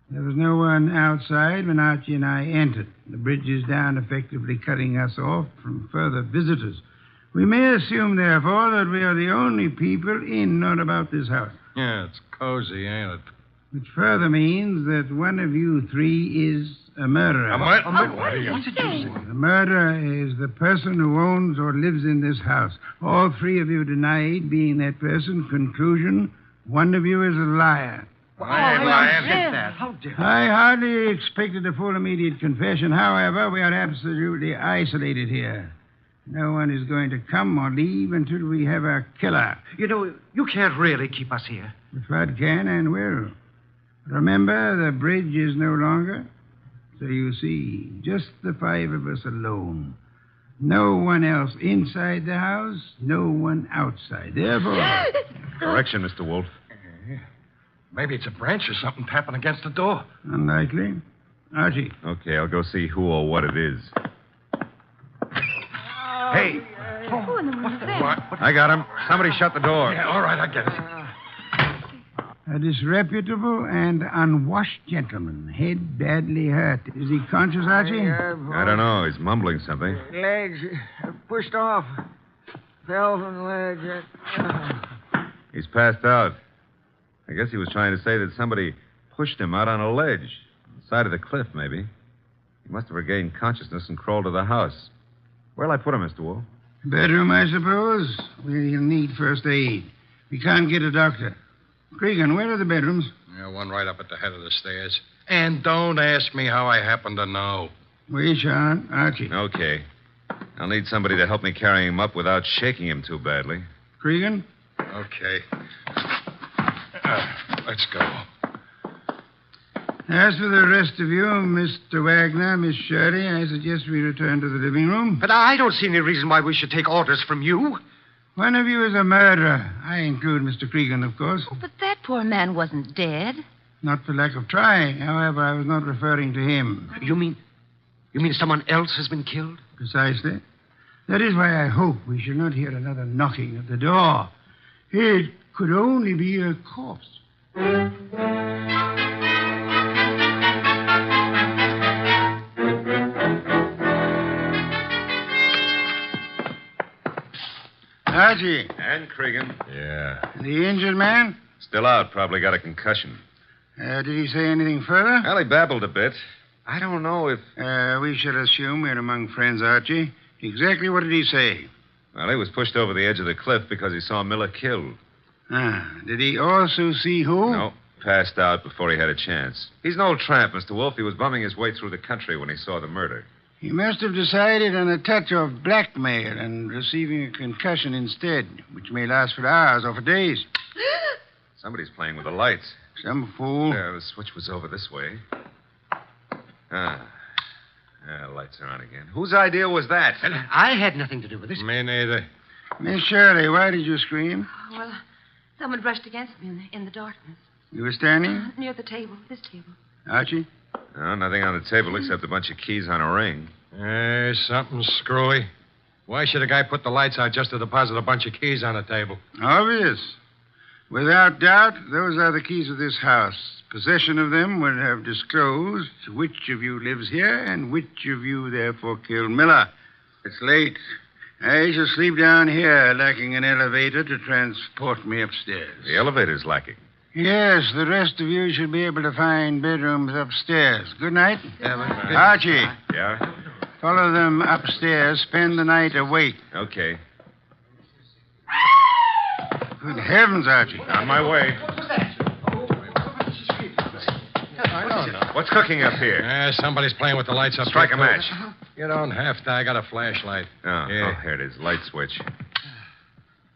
There was no one outside when Archie and I entered. The bridge is down, effectively cutting us off from further visitors. We may assume, therefore, that we are the only people in or about this house. Yeah, it's cozy, ain't it? Which further means that one of you three is a murderer. What's it The murderer is the person who owns or lives in this house. All three of you denied being that person. Conclusion, one of you is a liar. I hardly expected a full immediate confession. However, we are absolutely isolated here. No one is going to come or leave until we have our killer. You know, you can't really keep us here. The flood can and will. Remember, the bridge is no longer. So you see, just the five of us alone. No one else inside the house, no one outside. Therefore... Correction, Mr. Wolfe. Maybe it's a branch or something tapping against the door. Unlikely. Archie. Okay, I'll go see who or what it is. Hey. Who in the world is that? What? I got him. Somebody shut the door. Yeah, all right, I get it. A disreputable and unwashed gentleman, head badly hurt. Is he conscious, Archie? I don't know. He's mumbling something. Legs pushed off. Fell from the ledge. He's passed out. I guess he was trying to say that somebody pushed him out on a ledge. On the side of the cliff, maybe. He must have regained consciousness and crawled to the house. Where'll I put him, Mr. Wolfe? Bedroom, I suppose. We'll need first aid. We can't get a doctor. Cregan, where are the bedrooms? Yeah, one right up at the head of the stairs. And don't ask me how I happen to know. We shan't. Archie. Okay. I'll need somebody to help me carry him up without shaking him too badly. Cregan? Okay. Let's go. As for the rest of you, Mr. Wagner, Miss Shirley, I suggest we return to the living room. But I don't see any reason why we should take orders from you. One of you is a murderer. I include Mr. Cregan, of course. Oh, but that poor man wasn't dead. Not for lack of trying. However, I was not referring to him. You mean someone else has been killed? Precisely. That is why I hope we shall not hear another knocking at the door. It could only be a corpse. Archie. And Cregan. Yeah. The injured man? Still out. Probably got a concussion. Did he say anything further? Well, he babbled a bit. I don't know if... We shall assume we're among friends, Archie. Exactly what did he say? Well, he was pushed over the edge of the cliff because he saw Miller killed. Did he also see who? No. Passed out before he had a chance. He's an old tramp, Mr. Wolfe. He was bumming his way through the country when he saw the murder. He must have decided on a touch of blackmail and receiving a concussion instead, which may last for hours or for days. Somebody's playing with the lights. Some fool. The switch was over this way. Lights are on again. Whose idea was that? I had nothing to do with this. Me neither. Miss Shirley, why did you scream? Well, someone brushed against me in the darkness. You were standing? Near the table, this table. Archie? No, nothing on the table except a bunch of keys on a ring. Something screwy. Why should a guy put the lights out just to deposit a bunch of keys on the table? Obvious. Without doubt, those are the keys of this house. Possession of them would have disclosed which of you lives here and which of you therefore killed Miller. It's late. I shall sleep down here, lacking an elevator to transport me upstairs. The elevator's lacking. Yes, the rest of you should be able to find bedrooms upstairs. Good night. Archie. Yeah? Follow them upstairs. Spend the night awake. Okay. Good heavens, Archie. On my way. I don't know. What's cooking up here? Somebody's playing with the lights up Strike here, a match. You don't have to. I got a flashlight. Oh, here it is. Light switch.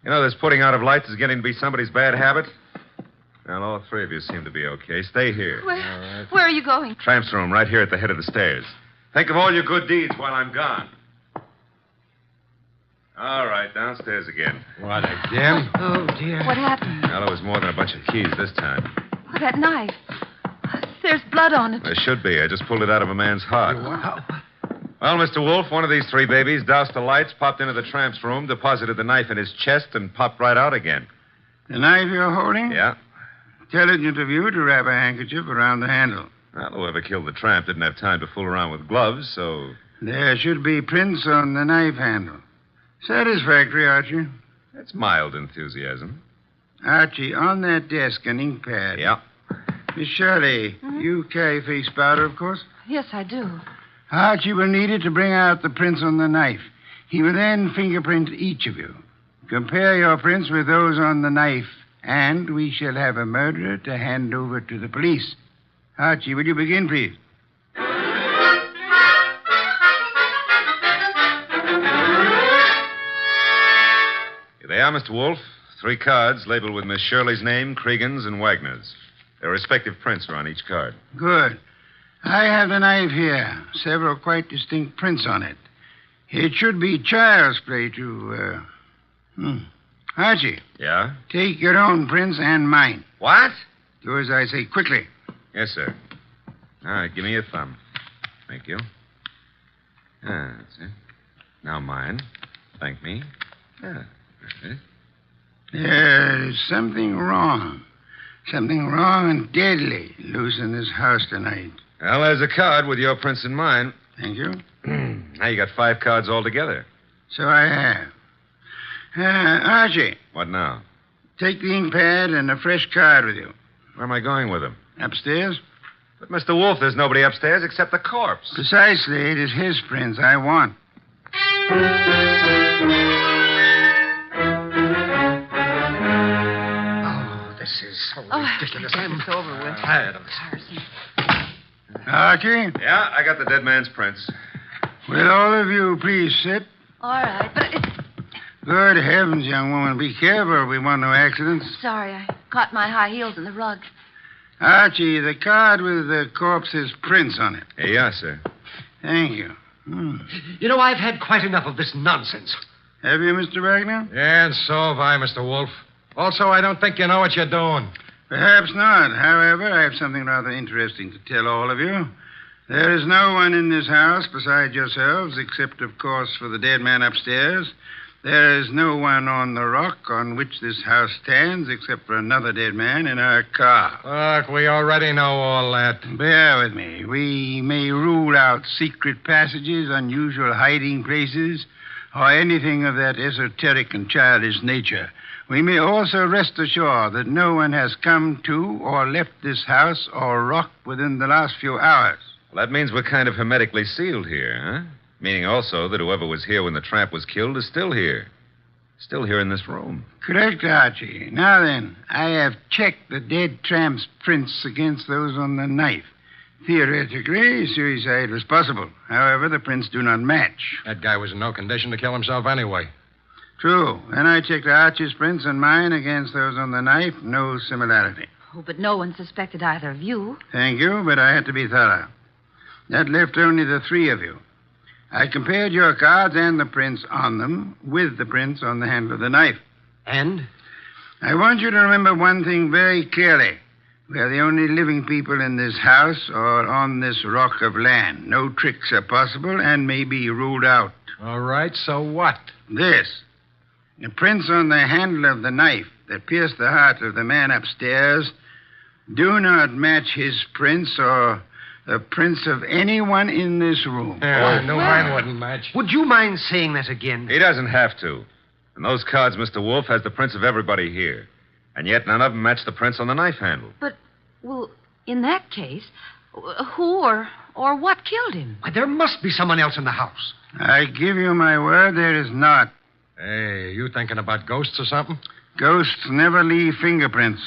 You know, this putting out of lights is getting to be somebody's bad habit. Well, all three of you seem to be okay. Stay here. Where are you going? Tramp's room right here at the head of the stairs. Think of all your good deeds while I'm gone. All right, downstairs again. What, again? Oh, dear. What happened? Well, it was more than a bunch of keys this time. Oh, that knife. There's blood on it. There should be. I just pulled it out of a man's heart. Well, Mr. Wolfe, one of these three babies doused the lights, popped into the tramp's room, deposited the knife in his chest, and popped right out again. The knife you're holding? Yeah. Intelligent of you to wrap a handkerchief around the handle. Well, whoever killed the tramp didn't have time to fool around with gloves, so... There should be prints on the knife handle. Satisfactory, Archie. That's mild enthusiasm. Archie, on that desk, an ink pad. Yeah. Miss Shirley, you carry face powder, of course? Yes, I do. Archie will need it to bring out the prints on the knife. He will then fingerprint each of you. Compare your prints with those on the knife, and we shall have a murderer to hand over to the police. Archie, will you begin, please? Here they are, Mr. Wolfe. 3 cards labeled with Miss Shirley's name, Cregan's, and Wagner's. Their respective prints are on each card. Good. I have the knife here. Several quite distinct prints on it. It should be child's play to, Archie. Yeah? Take your own prints and mine. What? Do as I say quickly. Yes, sir. All right, give me your thumb. Thank you. That's it. Now mine. Thank me. That's it. There's something wrong. Something wrong and deadly loose in this house tonight. Well, there's a card with your prints and mine. Thank you. Now you got 5 cards altogether. So I have. Archie. What now? Take the ink pad and a fresh card with you. Where am I going with them? Upstairs? But, Mr. Wolfe, there's nobody upstairs except the corpse. Precisely. It is his prints I want. Oh, this is so ridiculous. I'm over with. Tired of this. Archie? Yeah, I got the dead man's prints. Will all of you please sit? All right, but Good heavens, young woman. Be careful. We want no accidents. sorry, I caught my high heels in the rug. Archie, the card with the corpse's prints on it. Here you are, sir. Thank you. You know, I've had quite enough of this nonsense. Have you, Mr. Wagner? Yeah, and so have I, Mr. Wolfe. Also, I don't think you know what you're doing. Perhaps not. However, I have something rather interesting to tell all of you. There is no one in this house besides yourselves, except, of course, for the dead man upstairs. There is no one on the rock on which this house stands, except for another dead man in our car. Look, we already know all that. Bear with me. We may rule out secret passages, unusual hiding places, or anything of that esoteric and childish nature. We may also rest assured that no one has come to or left this house or rock within the last few hours. Well, that means we're kind of hermetically sealed here, huh? Meaning also that whoever was here when the tramp was killed is still here. Still here in this room. Correct, Archie. Now then, I have checked the dead tramp's prints against those on the knife. Theoretically, suicide was possible. However, the prints do not match. That guy was in no condition to kill himself anyway. True. Then I checked Archie's prints and mine against those on the knife. No similarity. Oh, but no one suspected either of you. Thank you, but I had to be thorough. That left only the 3 of you. I compared your cards and the prints on them with the prints on the handle of the knife. And? I want you to remember one thing very clearly. We are the only living people in this house or on this rock of land. No tricks are possible and may be ruled out. All right, so what? This. The prints on the handle of the knife that pierced the heart of the man upstairs do not match his prints or the prints of anyone in this room. Yeah, no, mine wouldn't match. Would you mind saying that again? He doesn't have to. And those cards, Mr. Wolfe, has the prints of everybody here. And yet none of them match the prints on the knife handle. But, well, in that case, who or what killed him? Why, there must be someone else in the house. I give you my word, there is not. Hey, you thinking about ghosts or something? Ghosts never leave fingerprints.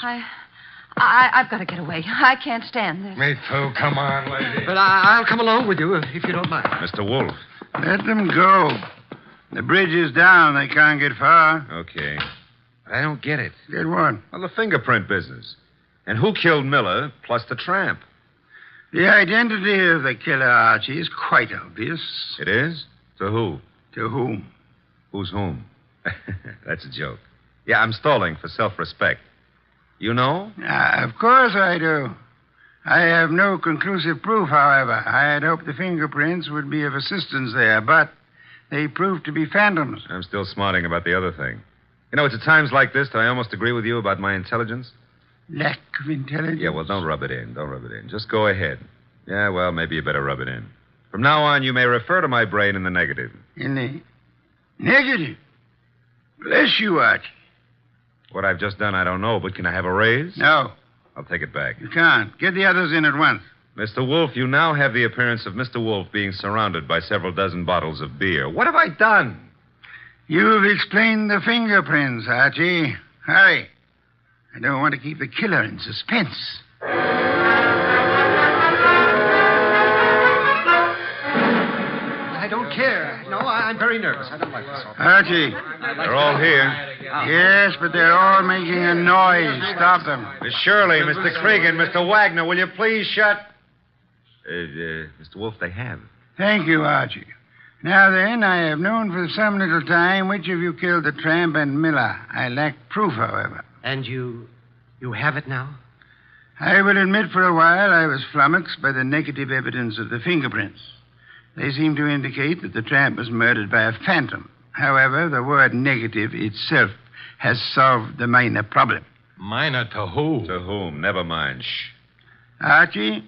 I've got to get away. I can't stand this. Me too. Come on, lady. But I'll come along with you if you don't mind. Mr. Wolfe. Let them go. The bridge is down. They can't get far. Okay. But I don't get it. Get what? Well, the fingerprint business. And who killed Miller plus the tramp? The identity of the killer, Archie, is quite obvious. It is? To who? To whom? Who's whom? That's a joke. Yeah, I'm stalling for self-respect. You know? Of course I do. I have no conclusive proof, however. I had hoped the fingerprints would be of assistance there, but they proved to be phantoms. I'm still smarting about the other thing. You know, it's at times like this that I almost agree with you about my intelligence. Lack of intelligence? Yeah, well, don't rub it in. Don't rub it in. Just go ahead. Yeah, well, maybe you better rub it in. From now on, you may refer to my brain in the negative. In the negative? Bless you, Archie. What I've just done, I don't know, but can I have a raise? No. I'll take it back. You can't. Get the others in at once. Mr. Wolfe, you now have the appearance of Mr. Wolfe being surrounded by several dozen bottles of beer. What have I done? You've explained the fingerprints, Archie. Hurry. I don't want to keep the killer in suspense. I don't care. No, I'm very nervous. I don't like this. Archie. They're all here. Yes, but they're all making a noise. Stop them. Miss Shirley, Mr. Cregan, Mr. Wagner, will you please shut... Mr. Wolfe, they have. Thank you, Archie. Now then, I have known for some little time which of you killed the tramp and Miller. I lack proof, however. And you have it now? I will admit for a while I was flummoxed by the negative evidence of the fingerprints. They seem to indicate that the tramp was murdered by a phantom. However, the word negative itself has solved the minor problem. Minor to who? To whom? Never mind. Shh. Archie,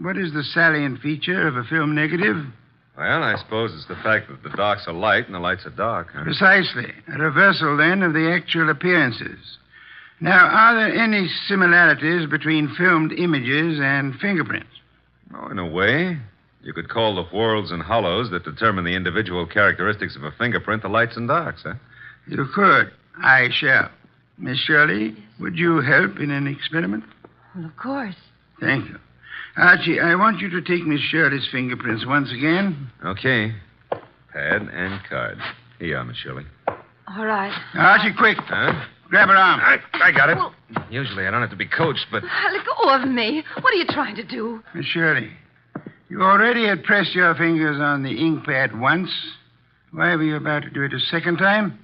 what is the salient feature of a film negative? Well, I suppose it's the fact that the darks are light and the lights are dark. Huh? Precisely. A reversal, then, of the actual appearances. Now, are there any similarities between filmed images and fingerprints? Oh, in a way. You could call the whorls and hollows that determine the individual characteristics of a fingerprint the lights and darks, huh? You could. I shall. Miss Shirley, would you help in an experiment? Well, of course. Thank you. Archie, I want you to take Miss Shirley's fingerprints once again. Okay. Pad and card. Here you are, Miss Shirley. All right. Archie, quick. Huh? Grab her arm. I got it. Well, Usually I don't have to be coached, but... let go of me. What are you trying to do? Miss Shirley, you already had pressed your fingers on the ink pad once. Why were you about to do it a second time?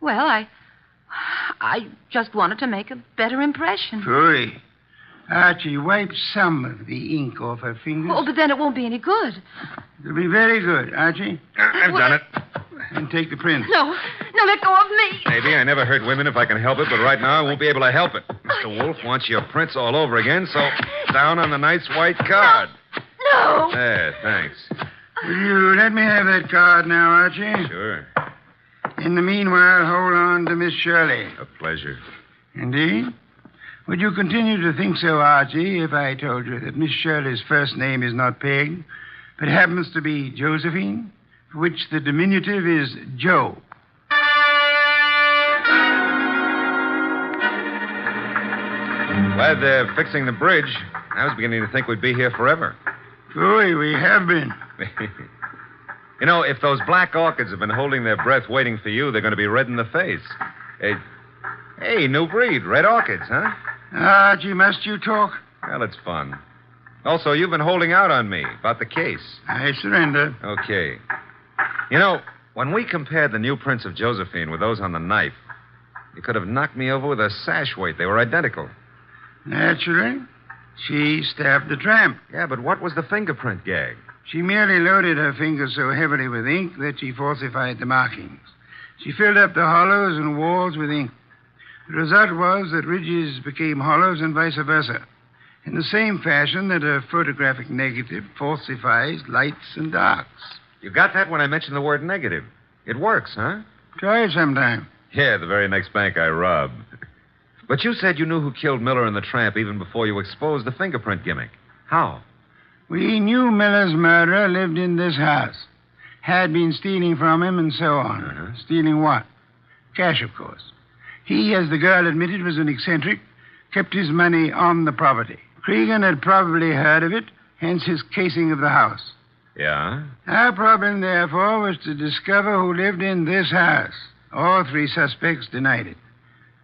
Well, I just wanted to make a better impression. Phooey. Archie, wipe some of the ink off her fingers. Oh, but then it won't be any good. It'll be very good, Archie. I've done it. And take the print. No, let go of me. Maybe. I never hurt women if I can help it, but right now I won't be able to help it. Mr. Wolfe wants your prints all over again, so down on the nice white card. No. There, thanks. Will you let me have that card now, Archie? Sure. In the meanwhile, hold on to Miss Shirley. A pleasure. Indeed? Would you continue to think so, Archie, if I told you that Miss Shirley's first name is not Peg, but happens to be Josephine, for which the diminutive is Joe? Glad they're fixing the bridge. I was beginning to think we'd be here forever. Boy, we have been. You know, if those black orchids have been holding their breath waiting for you, they're going to be red in the face. Hey, new breed, red orchids, huh? Archie, must you talk? Well, it's fun. Also, you've been holding out on me about the case. I surrender. Okay. You know, when we compared the new prints of Josephine with those on the knife, you could have knocked me over with a sash weight. They were identical. Naturally. She stabbed the tramp. Yeah, but what was the fingerprint gag? She merely loaded her fingers so heavily with ink that she falsified the markings. She filled up the hollows and walls with ink. The result was that ridges became hollows and vice versa, in the same fashion that a photographic negative falsifies lights and darks. You got that when I mentioned the word negative. It works, huh? Try it sometime. Yeah, the very next bank I robbed. But you said you knew who killed Miller and the tramp even before you exposed the fingerprint gimmick. How? We knew Miller's murderer lived in this house, had been stealing from him and so on. Uh-huh. Stealing what? Cash, of course. He, as the girl admitted, was an eccentric, kept his money on the property. Cregan had probably heard of it, hence his casing of the house. Yeah? Our problem, therefore, was to discover who lived in this house. All three suspects denied it.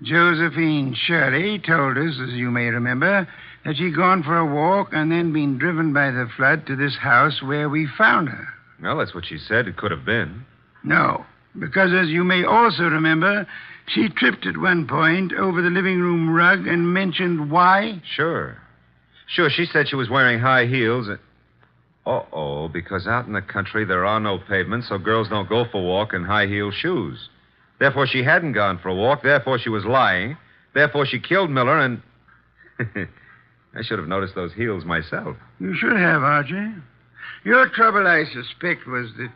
Josephine Shirley told us, as you may remember, that she'd gone for a walk and then been driven by the flood to this house where we found her. Well, that's what she said. It could have been. No. Because, as you may also remember, she tripped at one point over the living room rug and mentioned why. Sure. Sure, she said she was wearing high heels. Uh-oh, because out in the country there are no pavements, so girls don't go for a walk in high-heeled shoes. Therefore, she hadn't gone for a walk. Therefore, she was lying. Therefore, she killed Miller, and... I should have noticed those heels myself. You should have, Archie. Your trouble, I suspect, was that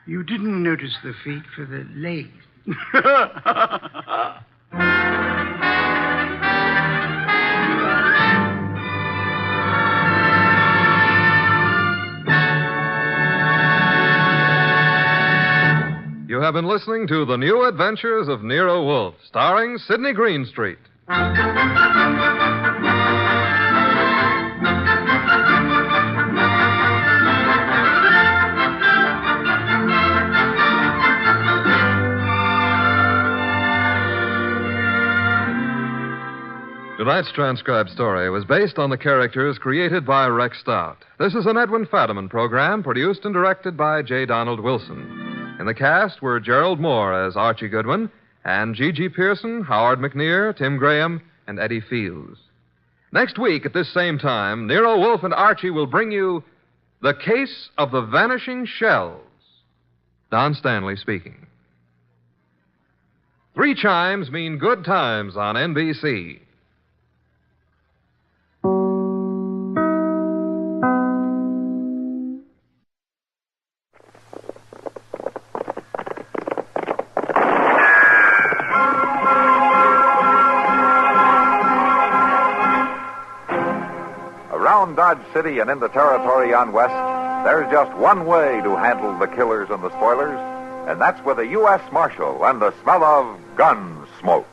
you didn't notice the feet for the legs. You have been listening to The New Adventures of Nero Wolfe, starring Sidney Greenstreet. Tonight's transcribed story was based on the characters created by Rex Stout. This is an Edwin Fadiman program produced and directed by J. Donald Wilson. In the cast were Gerald Moore as Archie Goodwin, and G.G. Pearson, Howard McNear, Tim Graham, and Eddie Fields. Next week at this same time, Nero Wolfe and Archie will bring you The Case of the Vanishing Shells. Don Stanley speaking. 3 chimes mean good times on NBC. Dodge City and in the territory on west, there's just one way to handle the killers and the spoilers, and that's with a U.S. Marshal and the smell of Gunsmoke.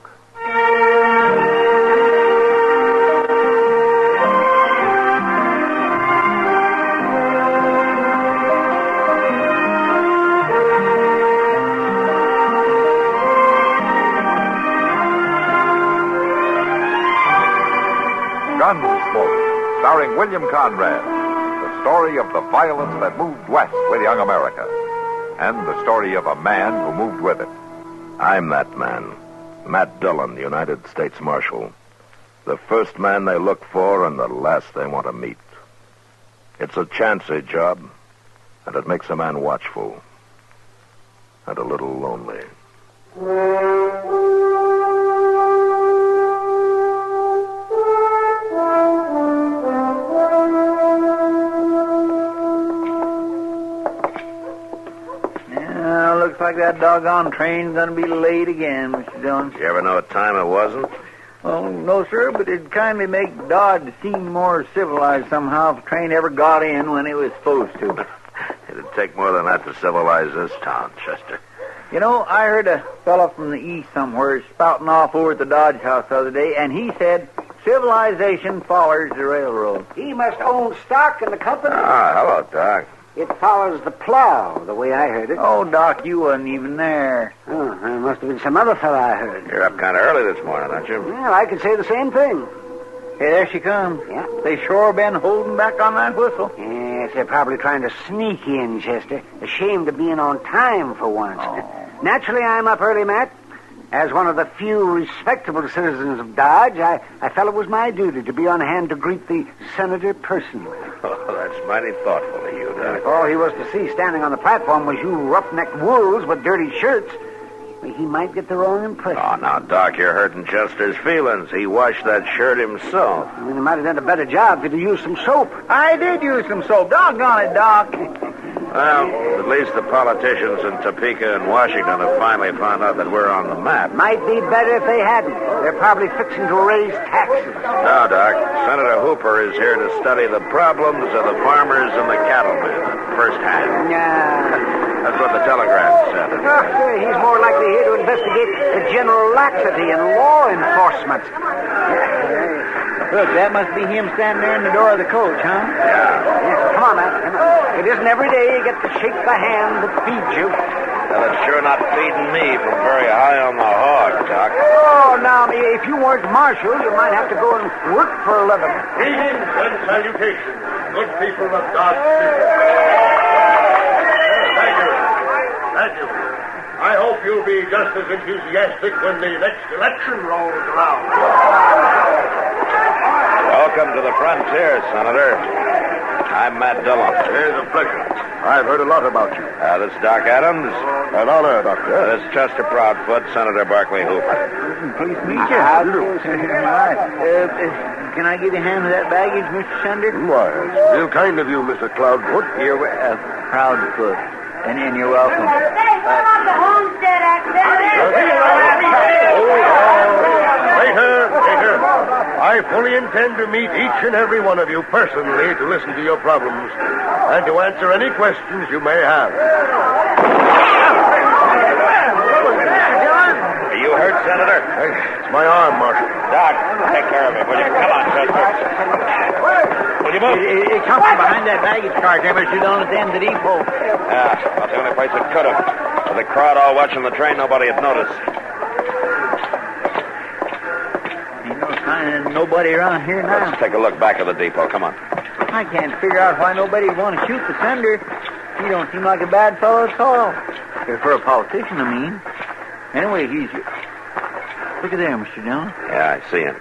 Gunsmoke, starring William Conrad, the story of the violence that moved west with young America, and the story of a man who moved with it. I'm that man, Matt Dillon, United States Marshal. The first man they look for and the last they want to meet. It's a chancy job, and it makes a man watchful and a little lonely. Looks like that doggone train's going to be late again, Mr. Dillon. Did you ever know what time it wasn't? Oh, no, sir, but it'd kindly make Dodge seem more civilized somehow if the train ever got in when it was supposed to. It'd take more than that to civilize this town, Chester. You know, I heard a fellow from the east somewhere spouting off over at the Dodge house the other day, and he said civilization follows the railroad. He must own stock in the company. Ah, hello, Doc. It follows the plow, the way I heard it. Oh, Doc, you wasn't even there. Oh, there must have been some other fellow I heard. You're up kind of early this morning, aren't you? Well, I could say the same thing. Hey, there she comes. Yeah. They sure been holding back on that whistle. Yes, they're probably trying to sneak in, Chester. Ashamed of being on time for once. Oh. Naturally, I'm up early, Matt. As one of the few respectable citizens of Dodge, I felt it was my duty to be on hand to greet the senator personally. Oh, that's mighty thoughtful of you, Doc. If all he was to see standing on the platform was you roughneck wolves with dirty shirts, he might get the wrong impression. Oh, now, Doc, you're hurting Chester's feelings. He washed that shirt himself. I mean, he might have done a better job if he'd used some soap. I did use some soap. Doggone it, Doc. Well, at least the politicians in Topeka and Washington have finally found out that we're on the map. Might be better if they hadn't. They're probably fixing to raise taxes. No, Doc. Senator Hooper is here to study the problems of the farmers and the cattlemen firsthand. That's what the telegram said. He's more likely here to investigate the general laxity in law enforcement. Look, that must be him standing there in the door of the coach, huh? Yeah. Yes, come on, Matt. Come on. It isn't every day you get to shake the hand that feeds you. Well, it's sure not feeding me from very high on the hog, Doc. Oh, now, if you weren't marshal, you might have to go and work for a living. Greetings and salutations, good people of Dodge City. Thank you. you'll be just as enthusiastic when the next election rolls around. Welcome to the frontier, Senator. I'm Matt Dillon. It's a pleasure. I've heard a lot about you. This is Doc Adams. An honor, Doctor. This is Chester Proudfoot, Senator Barclay Hooper. Pleased to meet you. How do you? Can I give you a hand with that baggage, Mr. Sunder? Why, it's real kind of you, Mr. Cloudfoot. You're Proudfoot, and you're welcome. Waiter. I fully intend to meet each and every one of you personally to listen to your problems and to answer any questions you may have. Are you hurt, Senator? It's my arm, Marshal. Doc, take care of him, will you? Come on, Chester. Will you move? It comes from behind that baggage cart there, Mr. Dillon, at the end of the depot. Yeah, well, the only place it could have. With the crowd all watching the train, nobody had noticed. Nobody around here now. Let's take a look back at the depot. Come on. I can't figure out why nobody would want to shoot the Senator. He don't seem like a bad fellow at all. For a politician, I mean. Anyway, he's... Look at there, Mr. Dillon. Yeah, I see him.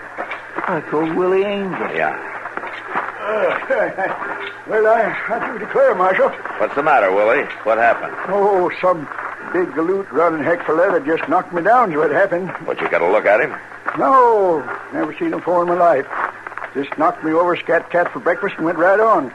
That's old Willie Angel. Yeah. Well, I do declare, Marshal. What's the matter, Willie? What happened? Oh, some big galoot running heck for leather just knocked me down is what happened. What, you got a look at him? No, never seen him before in my life. Just knocked me over scat-cat for breakfast and went right on.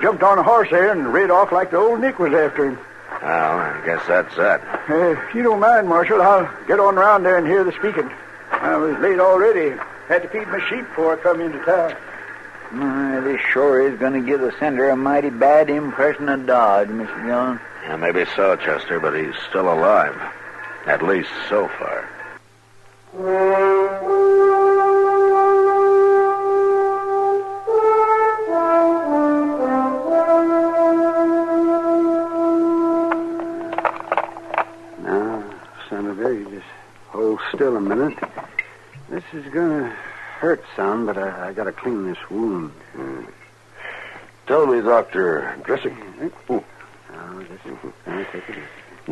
Jumped on a horse there and rid off like the old Nick was after him. Well, I guess that's that. If you don't mind, Marshal, I'll get on around there and hear the speaking. I was late already. Had to feed my sheep before I come into town. This sure is going to give the Senator a mighty bad impression of Dodge, Mr. Dillon. Yeah, maybe so, Chester, but he's still alive. At least so far. Now, Senator, you just hold still a minute. This is going to hurt some, but I got to clean this wound. Tell me, Doctor, dressing... Take it easy.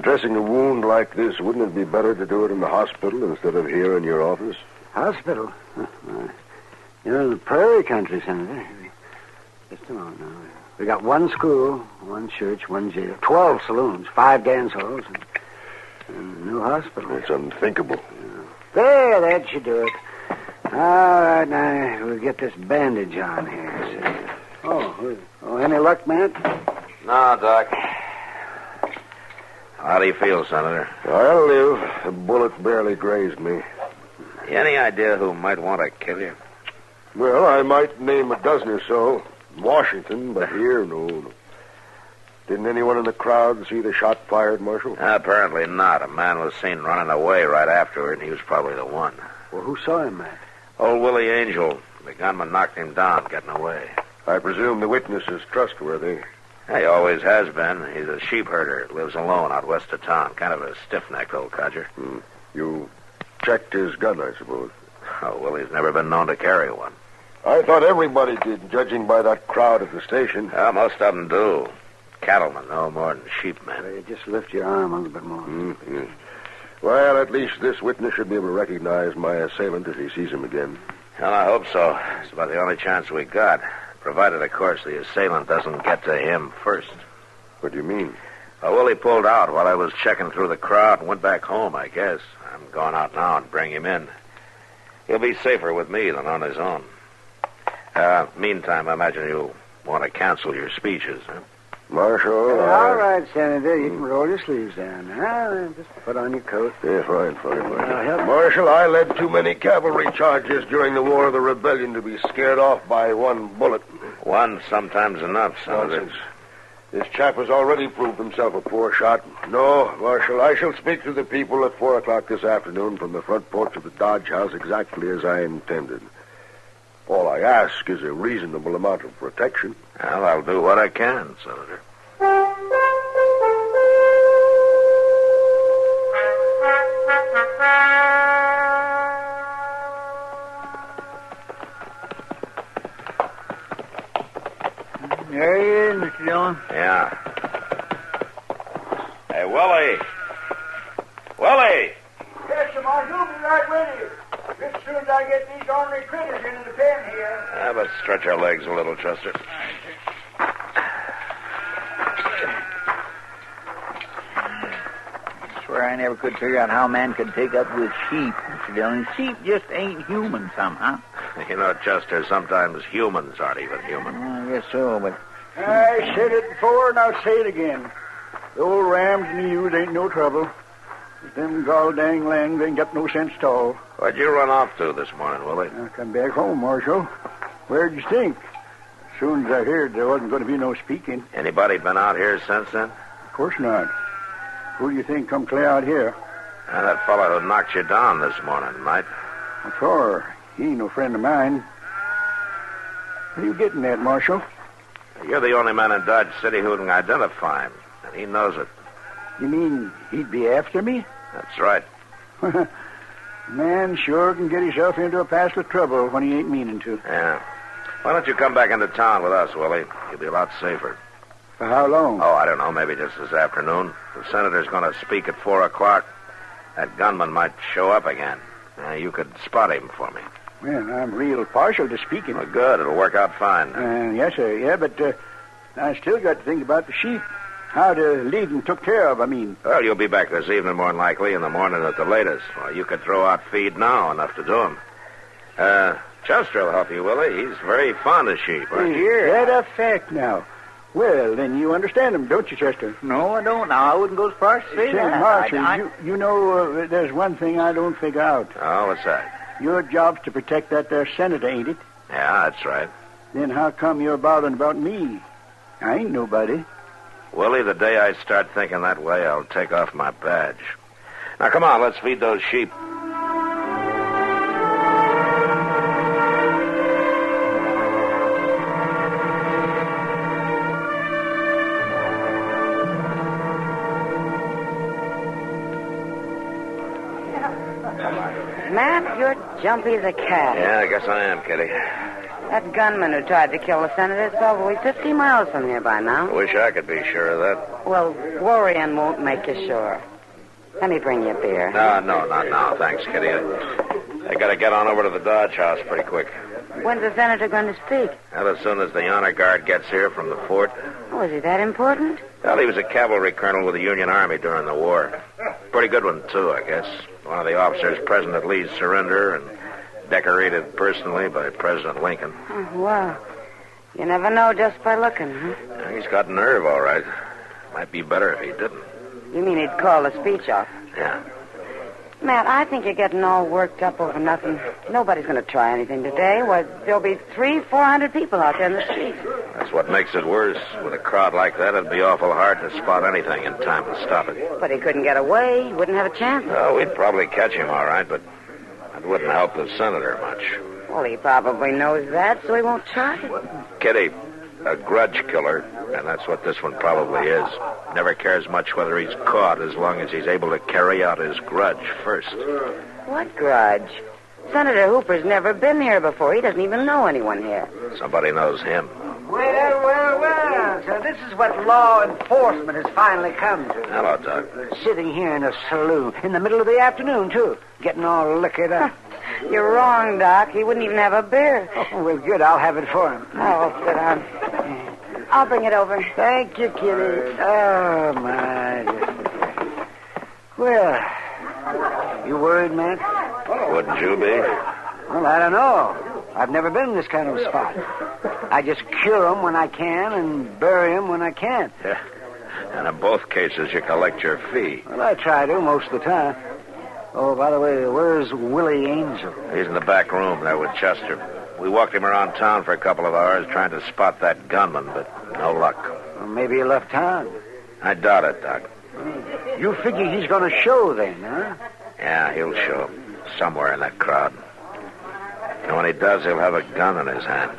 Dressing a wound like this, wouldn't it be better to do it in the hospital instead of here in your office? Hospital? You're in the prairie country, Senator. Just a moment now. We got one school, one church, one jail, 12 saloons, 5 dance halls, and a new hospital. It's unthinkable. There, that should do it. All right, now we'll get this bandage on here. Oh, any luck, Matt? No, Doc. How do you feel, Senator? I'll live. A bullet barely grazed me. Any idea who might want to kill you? Well, I might name a dozen or so. Washington, but here, no. Didn't anyone in the crowd see the shot fired, Marshal? Apparently not. A man was seen running away right afterward, and he was probably the one. Well, who saw him, Matt? Old Willie Angel. The gunman knocked him down, getting away. I presume the witness is trustworthy. He always has been. He's a sheep herder. Lives alone out west of town. Kind of a stiff-necked old codger. You checked his gun, I suppose. Oh, Willie's never been known to carry one. I thought everybody did, judging by that crowd at the station. Most of them do. Cattlemen no more than sheepmen. You just lift your arm a little bit more. Yes. Well, at least this witness should be able to recognize my assailant if he sees him again. Well, I hope so. It's about the only chance we got. Provided, of course, the assailant doesn't get to him first. What do you mean? Well, Willie pulled out while I was checking through the crowd and went back home, I guess. I'm going out now and bring him in. He'll be safer with me than on his own. Meantime, I imagine you'll want to cancel your speeches, huh? Marshal, All right, Senator. You can roll your sleeves down. Now, just put on your coat. Yeah, fine. Marshal, I led too many cavalry charges during the War of the Rebellion to be scared off by one bullet. One sometimes enough, Senator. Nonsense. This chap has already proved himself a poor shot. No, Marshal, I shall speak to the people at 4 o'clock this afternoon from the front porch of the Dodge House exactly as I intended. All I ask is a reasonable amount of protection. Well, I'll do what I can, Senator. There he is, Mr. Dillon. Yeah. Hey, Willie. Willie! Yes, sir, Marshal. Be right with you. Just as soon as I get these ornery critters into the pen here. Let's stretch our legs a little, Chester. I swear I never could figure out how man could take up with sheep, Mr. Dillon. Sheep just ain't human somehow. You know, Chester, sometimes humans aren't even human. I guess so, but... I said it before, and I'll say it again. The old rams and ewes ain't no trouble. But them gall-dang lambs ain't got no sense at all. What'd you run off to this morning, Willie? I come back home, Marshal. Where'd you think? As soon as I heard there wasn't going to be no speaking. Anybody been out here since then? Of course not. Who do you think come clear out here? That fellow who knocked you down this morning, Mike. What for? He ain't no friend of mine. What are you getting at, Marshal? You're the only man in Dodge City who can identify him, and he knows it. You mean he'd be after me? That's right. Man sure can get himself into a passel of trouble when he ain't meaning to. Yeah. Why don't you come back into town with us, Willie? You'll be a lot safer. For how long? Oh, I don't know. Maybe just this afternoon. The senator's going to speak at 4 o'clock. That gunman might show up again. You could spot him for me. Well, I'm real partial to speaking. Well, good. It'll work out fine. Yes, sir. Yeah, but I still got to think about the sheep. How to leave them took care of, I mean. Well, you'll be back this evening, more than likely, in the morning at the latest. Well, you could throw out feed now, enough to do him. Chester will help you, Willie. He's very fond of sheep, aren't you? That a fact now. Well, then you understand him, don't you, Chester? No, I don't. Now, I wouldn't go as far as to say that. Marshal, you know, there's one thing I don't figure out. Oh, what's that? Your job's to protect that there senator, ain't it? Yeah, that's right. Then how come you're bothering about me? I ain't nobody. Willie, the day I start thinking that way, I'll take off my badge. Now, come on, let's feed those sheep. Matt, you're jumpy as a cat. Yeah, I guess I am, Kitty. That gunman who tried to kill the senator is probably 50 miles from here by now. I wish I could be sure of that. Well, worrying won't make you sure. Let me bring you a beer. No, not now. Thanks, Kitty. I got to get on over to the Dodge house pretty quick. When's the senator going to speak? Well, as soon as the honor guard gets here from the fort. Oh, is he that important? Well, he was a cavalry colonel with the Union Army during the war. Pretty good one, too, I guess. One of the officers present at Lee's surrender and decorated personally by President Lincoln. Oh, well, you never know just by looking, huh? Yeah, he's got nerve, all right. Might be better if he didn't. You mean he'd call the speech off? Yeah. Matt, I think you're getting all worked up over nothing. Nobody's going to try anything today. Why, there'll be 300-400 people out there in the street. That's what makes it worse. With a crowd like that, it'd be awful hard to spot anything in time to stop it. But he couldn't get away. He wouldn't have a chance. Oh, we'd probably catch him, all right, but that wouldn't help the senator much. Well, he probably knows that, so he won't try. Kitty, a grudge killer, and that's what this one probably is. Never cares much whether he's caught as long as he's able to carry out his grudge first. What grudge? Senator Hooper's never been here before. He doesn't even know anyone here. Somebody knows him. Well. So this is what law enforcement has finally come to. Hello, Doc. Sitting here in a saloon in the middle of the afternoon, too. Getting all liquored up. You're wrong, Doc. He wouldn't even have a beer. Oh, well, good. I'll have it for him. Oh, sit down. I'll bring it over. Thank you, Kitty. Oh, my. Well, you worried, Matt? Wouldn't you be? Well, I don't know. I've never been in this kind of a spot. I just cure 'em when I can and bury 'em when I can't. Yeah. And in both cases, you collect your fee. Well, I try to most of the time. Oh, by the way, where's Willie Angel? He's in the back room there with Chester. We walked him around town for a couple of hours trying to spot that gunman, but no luck. Well, maybe he left town. I doubt it, Doc. You figure he's going to show then, huh? Yeah, he'll show. Somewhere in that crowd. And when he does, he'll have a gun in his hand.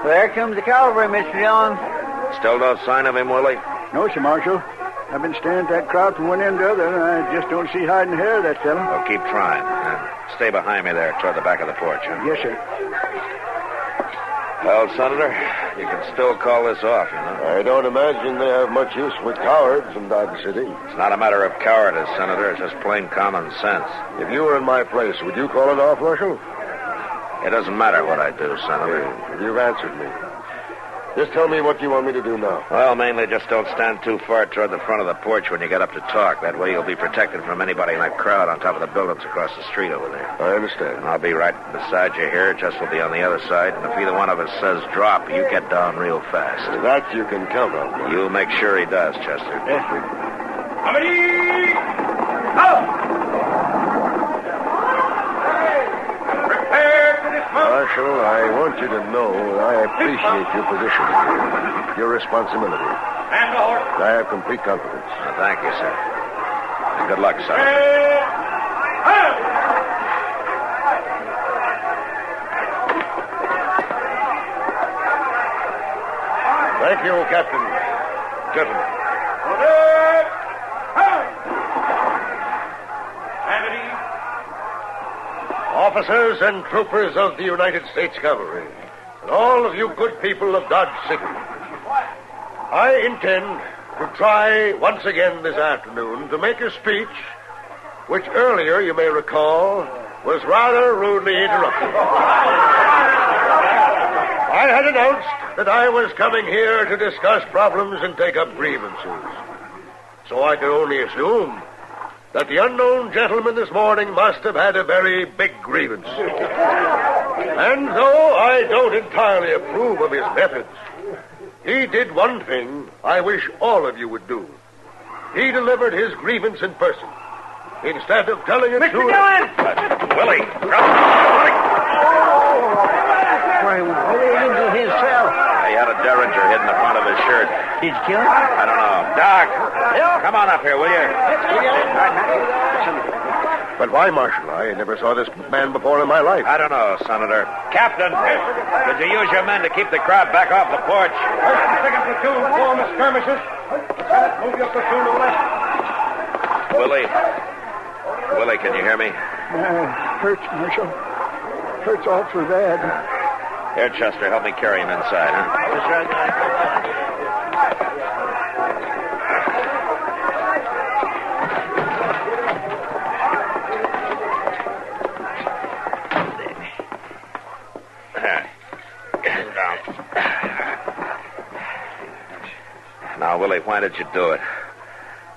There comes the cavalry, Mr. Dillon. Still no sign of him, Willie? No, sir, Marshal. I've been staring at that crowd from one end to the other, and I just don't see hide and hair of that fellow. Well, keep trying. And stay behind me there toward the back of the porch, huh? Yes, sir. Well, Senator, you can still call this off, you know. I don't imagine they have much use for cowards in Dodge City. It's not a matter of cowardice, Senator. It's just plain common sense. If you were in my place, would you call it off, Marshal? It doesn't matter what I do, Senator. You've answered me. Just tell me what you want me to do now. Well, mainly just don't stand too far toward the front of the porch when you get up to talk. That way you'll be protected from anybody in that crowd on top of the buildings across the street over there. I understand. And I'll be right beside you here. Jess will be on the other side. And if either one of us says drop, you get down real fast. That you can count on. You make sure he does, Chester. Yes, sir. Marshal, I want you to know that I appreciate your position here, your responsibility. And the horse. I have complete confidence. Thank you, sir. And good luck, sir. Thank you, Captain. Gentlemen. Officers and troopers of the United States Cavalry, and all of you good people of Dodge City, I intend to try once again this afternoon to make a speech which earlier, you may recall, was rather rudely interrupted. I had announced that I was coming here to discuss problems and take up grievances. So I could only assume that the unknown gentleman this morning must have had a very big grievance. And though I don't entirely approve of his methods, he did one thing I wish all of you would do. He delivered his grievance in person, instead of telling it to... Mr. Dillon! Willie! Why, Willie into his cell. He had a derringer hidden in the front of his shirt. Did you kill him? I don't know. Doc, come on up here, will you? But why, Marshal? I never saw this man before in my life. I don't know, Senator. Captain, did you use your men to keep the crowd back off the porch? First and second platoon form the skirmishers. Lieutenant, move your platoon to the left. Willie, can you hear me? Hurts, Marshal. Hurts awful bad. Here, Chester, help me carry him inside, huh? Yes, sir. Now, Willie, why did you do it?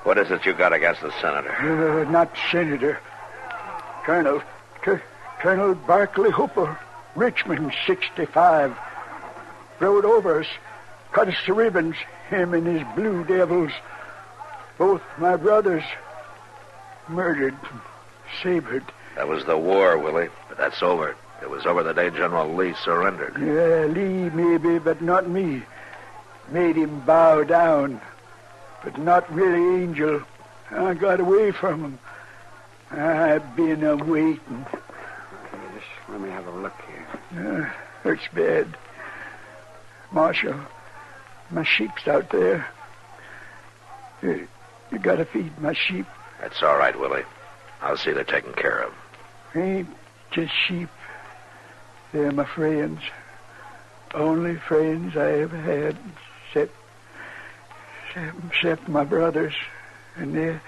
What is it you got against the senator? Not senator. Colonel Barclay Hooper, Richmond, 65. Rode over us, cut us to ribbons, him and his blue devils. Both my brothers murdered, sabred. That was the war, Willie, but that's over. It was over the day General Lee surrendered. Yeah, Lee maybe, but not me. Made him bow down, but not really Angel. I got away from him. I've been waiting. Just let me have a look here. Hurts bad. Marshal, my sheep's out there. You gotta feed my sheep. That's all right, Willie. I'll see they're taken care of. Ain't just sheep. They're my friends. Only friends I ever had, except my brothers. And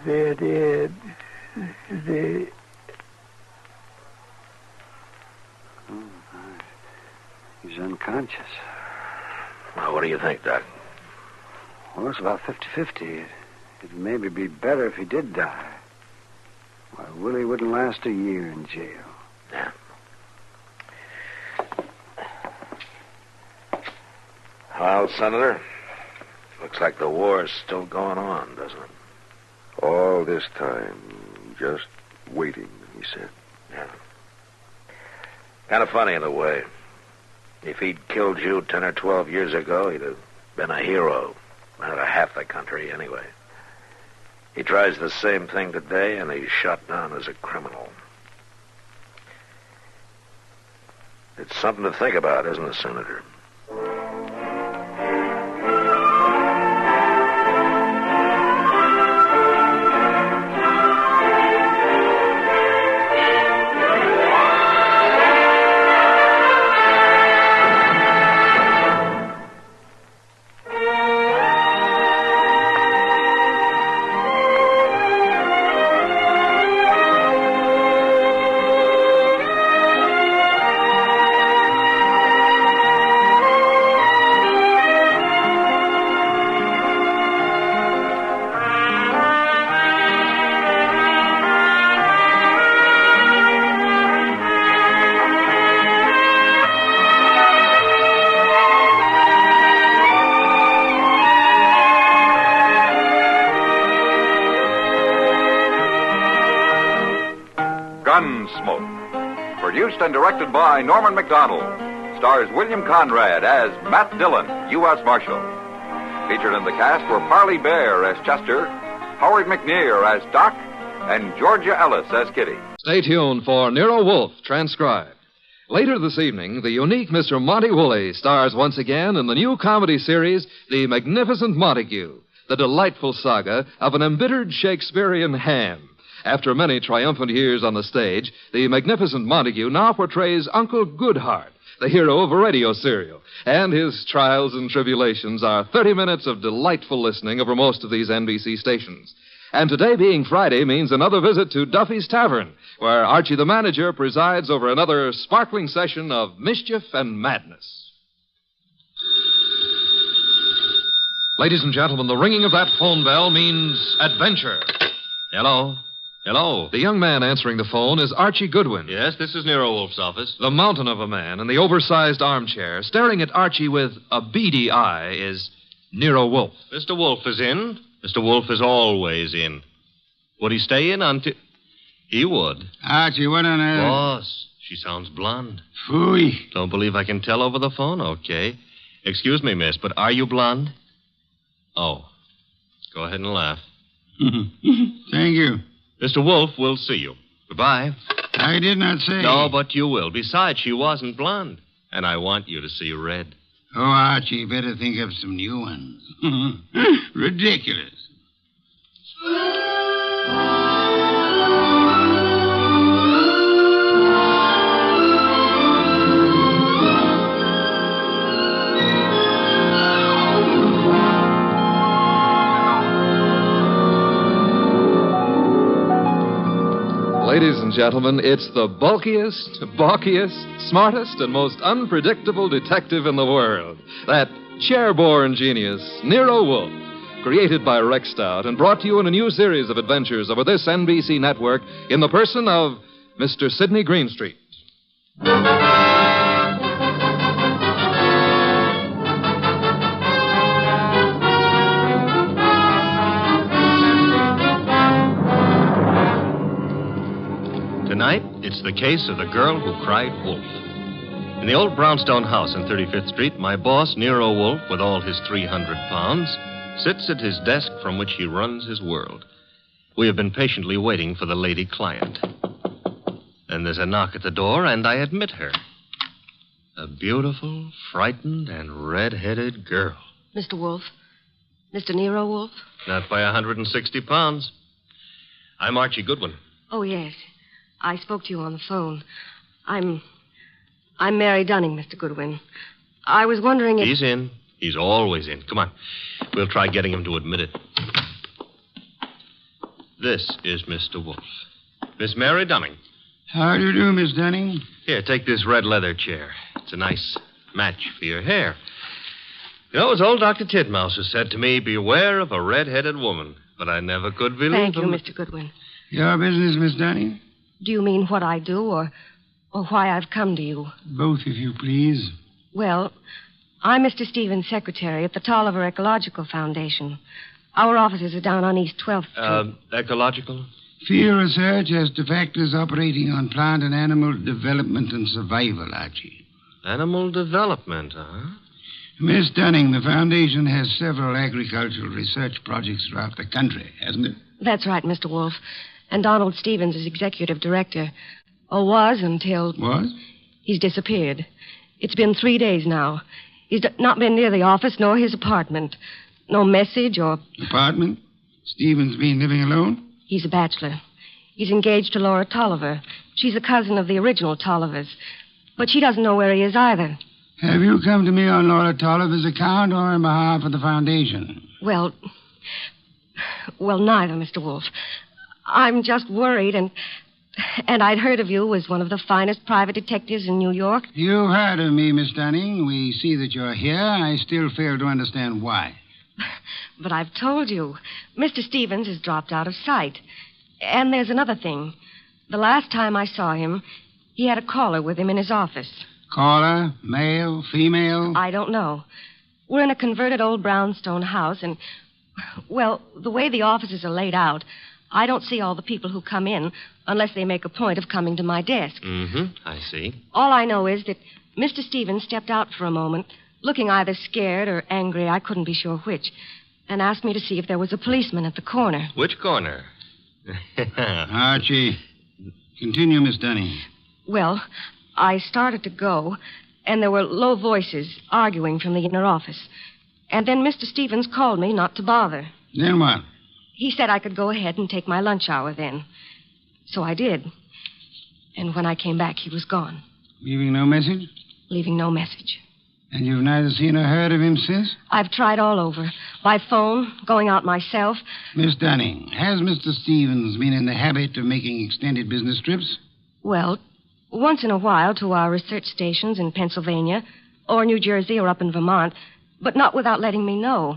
they're dead. He's unconscious. Well, what do you think, Doc? Well, it's about 50-50. It'd maybe be better if he did die. Why, Willie wouldn't last a year in jail. Yeah. Well, Senator, looks like the war's still going on, doesn't it? All this time, just waiting, he said. Yeah. Kind of funny in a way. If he'd killed you 10 or 12 years ago, he'd have been a hero. Out of half the country, anyway. He tries the same thing today, and he's shot down as a criminal. It's something to think about, isn't it, Senator? Gunsmoke. Produced and directed by Norman MacDonald. Stars William Conrad as Matt Dillon, U.S. Marshal. Featured in the cast were Parley Bear as Chester, Howard McNear as Doc, and Georgia Ellis as Kitty. Stay tuned for Nero Wolfe, transcribed. Later this evening, the unique Mr. Monty Woolley stars once again in the new comedy series, The Magnificent Montague, the delightful saga of an embittered Shakespearean ham. After many triumphant years on the stage, the Magnificent Montague now portrays Uncle Goodhart, the hero of a radio serial, and his trials and tribulations are 30 minutes of delightful listening over most of these NBC stations. And today being Friday means another visit to Duffy's Tavern, where Archie the manager presides over another sparkling session of mischief and madness. Ladies and gentlemen, the ringing of that phone bell means adventure. Hello? Hello? The young man answering the phone is Archie Goodwin. Yes, this is Nero Wolfe's office. The mountain of a man in the oversized armchair, staring at Archie with a beady eye, is Nero Wolfe. Mr. Wolfe is in. Mr. Wolfe is always in. Would he stay in until... He would. Archie, what on earth? Boss, she sounds blonde. Phooey. Don't believe I can tell over the phone? Okay. Excuse me, miss, but are you blonde? Oh. Go ahead and laugh. Thank you. Mr. Wolfe will see you. Goodbye. I did not say. No, but you will. Besides, she wasn't blonde. And I want you to see red. Oh, Archie, better think of some new ones. Ridiculous. Ladies and gentlemen, it's the bulkiest, balkiest, smartest, and most unpredictable detective in the world. That chair-borne genius, Nero Wolfe, created by Rex Stout and brought to you in a new series of adventures over this NBC network in the person of Mr. Sidney Greenstreet. Tonight, it's the case of the Girl Who Cried Wolfe. In the old brownstone house on 35th Street, my boss, Nero Wolfe, with all his 300 pounds, sits at his desk from which he runs his world. We have been patiently waiting for the lady client. Then there's a knock at the door, and I admit her. A beautiful, frightened, and red-headed girl. Mr. Wolfe? Mr. Nero Wolfe? Not by 160 pounds. I'm Archie Goodwin. Oh, yes. I spoke to you on the phone. I'm Mary Dunning, Mr. Goodwin. I was wondering if... He's in. He's always in. Come on. We'll try getting him to admit it. This is Mr. Wolfe. Miss Mary Dunning. How do you do, Miss Dunning? Here, take this red leather chair. It's a nice match for your hair. You know, as old Dr. Titmouse has said to me, beware of a red-headed woman. But I never could believe Thank them. you, Mr. Goodwin. Your business, Miss Dunning? Do you mean what I do or why I've come to you? Both, if you please. Well, I'm Mr. Stevens' secretary at the Tolliver Ecological Foundation. Our offices are down on East 12th Street. Ecological? Field research as to factors operating on plant and animal development and survival, Archie. Animal development, huh? Miss Dunning, the foundation has several agricultural research projects throughout the country, hasn't it? That's right, Mr. Wolfe. And Donald Stevens is executive director. Or was until... Was? He's disappeared. It's been 3 days now. He's not been near the office nor his apartment. No message or... Apartment? Stevens been living alone? He's a bachelor. He's engaged to Laura Tolliver. She's a cousin of the original Tollivers. But she doesn't know where he is either. Have you come to me on Laura Tolliver's account or on behalf of the foundation? Well, neither, Mr. Wolfe. I'm just worried, and I'd heard of you as one of the finest private detectives in New York. You've heard of me, Miss Dunning. We see that you're here. I still fail to understand why. But I've told you. Mr. Stevens has dropped out of sight. And there's another thing. The last time I saw him, he had a caller with him in his office. Caller? Male? Female? I don't know. We're in a converted old brownstone house, and, well, the way the offices are laid out, I don't see all the people who come in unless they make a point of coming to my desk. Mm-hmm. I see. All I know is that Mr. Stevens stepped out for a moment, looking either scared or angry, I couldn't be sure which, and asked me to see if there was a policeman at the corner. Which corner? Archie, continue, Miss Dunning. Well, I started to go, and there were low voices arguing from the inner office. And then Mr. Stevens called me not to bother. Then what? He said I could go ahead and take my lunch hour then. So I did. And when I came back, he was gone. Leaving no message? Leaving no message. And you've neither seen or heard of him since? I've tried all over. By phone, going out myself. Miss Dunning, has Mr. Stevens been in the habit of making extended business trips? Well, once in a while to our research stations in Pennsylvania, or New Jersey, or up in Vermont, but not without letting me know.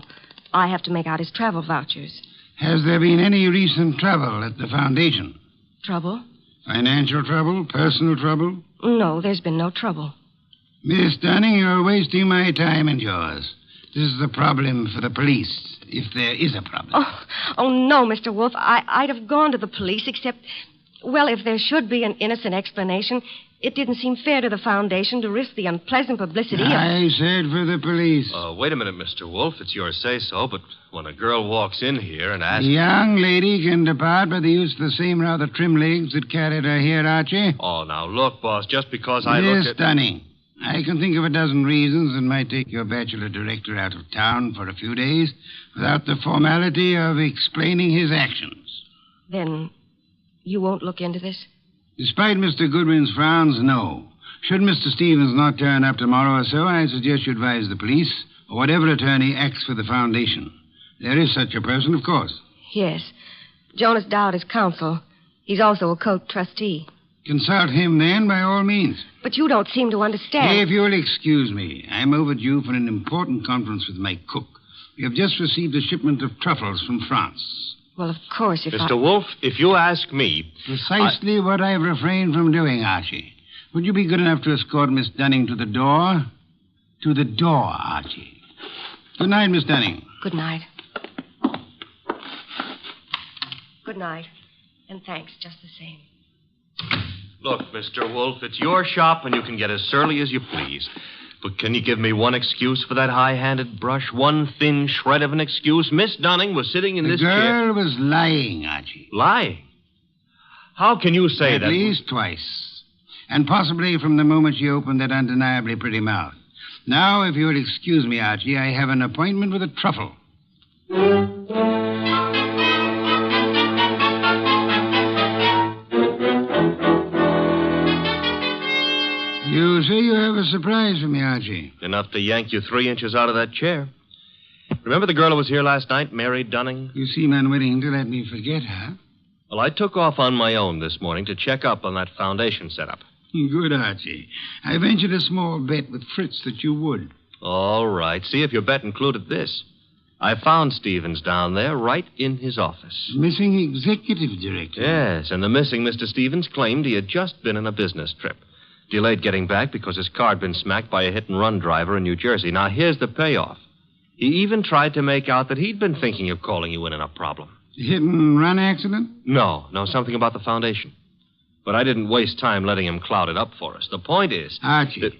I have to make out his travel vouchers. Has there been any recent trouble at the foundation? Trouble? Financial trouble? Personal trouble? No, there's been no trouble. Miss Dunning, you're wasting my time and yours. This is a problem for the police, if there is a problem. Oh no, Mr. Wolfe. I'd have gone to the police, except, well, if there should be an innocent explanation, it didn't seem fair to the foundation to risk the unpleasant publicity I said for the police. Wait a minute, Mr. Wolfe. It's your say-so, but when a girl walks in here and asks... The young lady can depart by the use of the same rather trim legs that carried her here, Archie. Oh, now, look, boss, just because I Miss look at... Dunning, I can think of a dozen reasons that might take your bachelor director out of town for a few days without the formality of explaining his actions. Then you won't look into this? Despite Mr. Goodwin's frowns, no. Should Mr. Stevens not turn up tomorrow or so, I suggest you advise the police or whatever attorney acts for the foundation. There is such a person, of course. Yes. Jonas Dowd is counsel. He's also a cult trustee. Consult him, then, by all means. But you don't seem to understand. If you'll excuse me, I'm overdue for an important conference with my cook. We have just received a shipment of truffles from France. Well, of course, if Mr. Wolfe, if you ask me... Precisely what I've refrained from doing, Archie. Would you be good enough to escort Miss Dunning to the door? To the door, Archie. Good night, Miss Dunning. Good night. Good night. And thanks, just the same. Look, Mr. Wolfe, it's your shop and you can get as surly as you please. But can you give me one excuse for that high-handed brush? One thin shred of an excuse? Miss Dunning was sitting in this chair... The girl was lying, Archie. Lying? How can you say that? At least twice. And possibly from the moment she opened that undeniably pretty mouth. Now, if you'll excuse me, Archie, I have an appointment with a truffle. You say you have a surprise for me, Archie. Enough to yank you 3 inches out of that chair. Remember the girl who was here last night, Mary Dunning? You seem unwilling to let me forget her. Well, I took off on my own this morning to check up on that foundation setup. Good, Archie. I ventured a small bet with Fritz that you would. All right. See if your bet included this. I found Stevens down there right in his office. Missing executive director. Yes, and the missing Mr. Stevens claimed he had just been on a business trip. Delayed getting back because his car had been smacked by a hit-and-run driver in New Jersey. Now, here's the payoff. He even tried to make out that he'd been thinking of calling you in on a problem. Hit-and-run accident? No, something about the foundation. But I didn't waste time letting him cloud it up for us. The point is... Archie,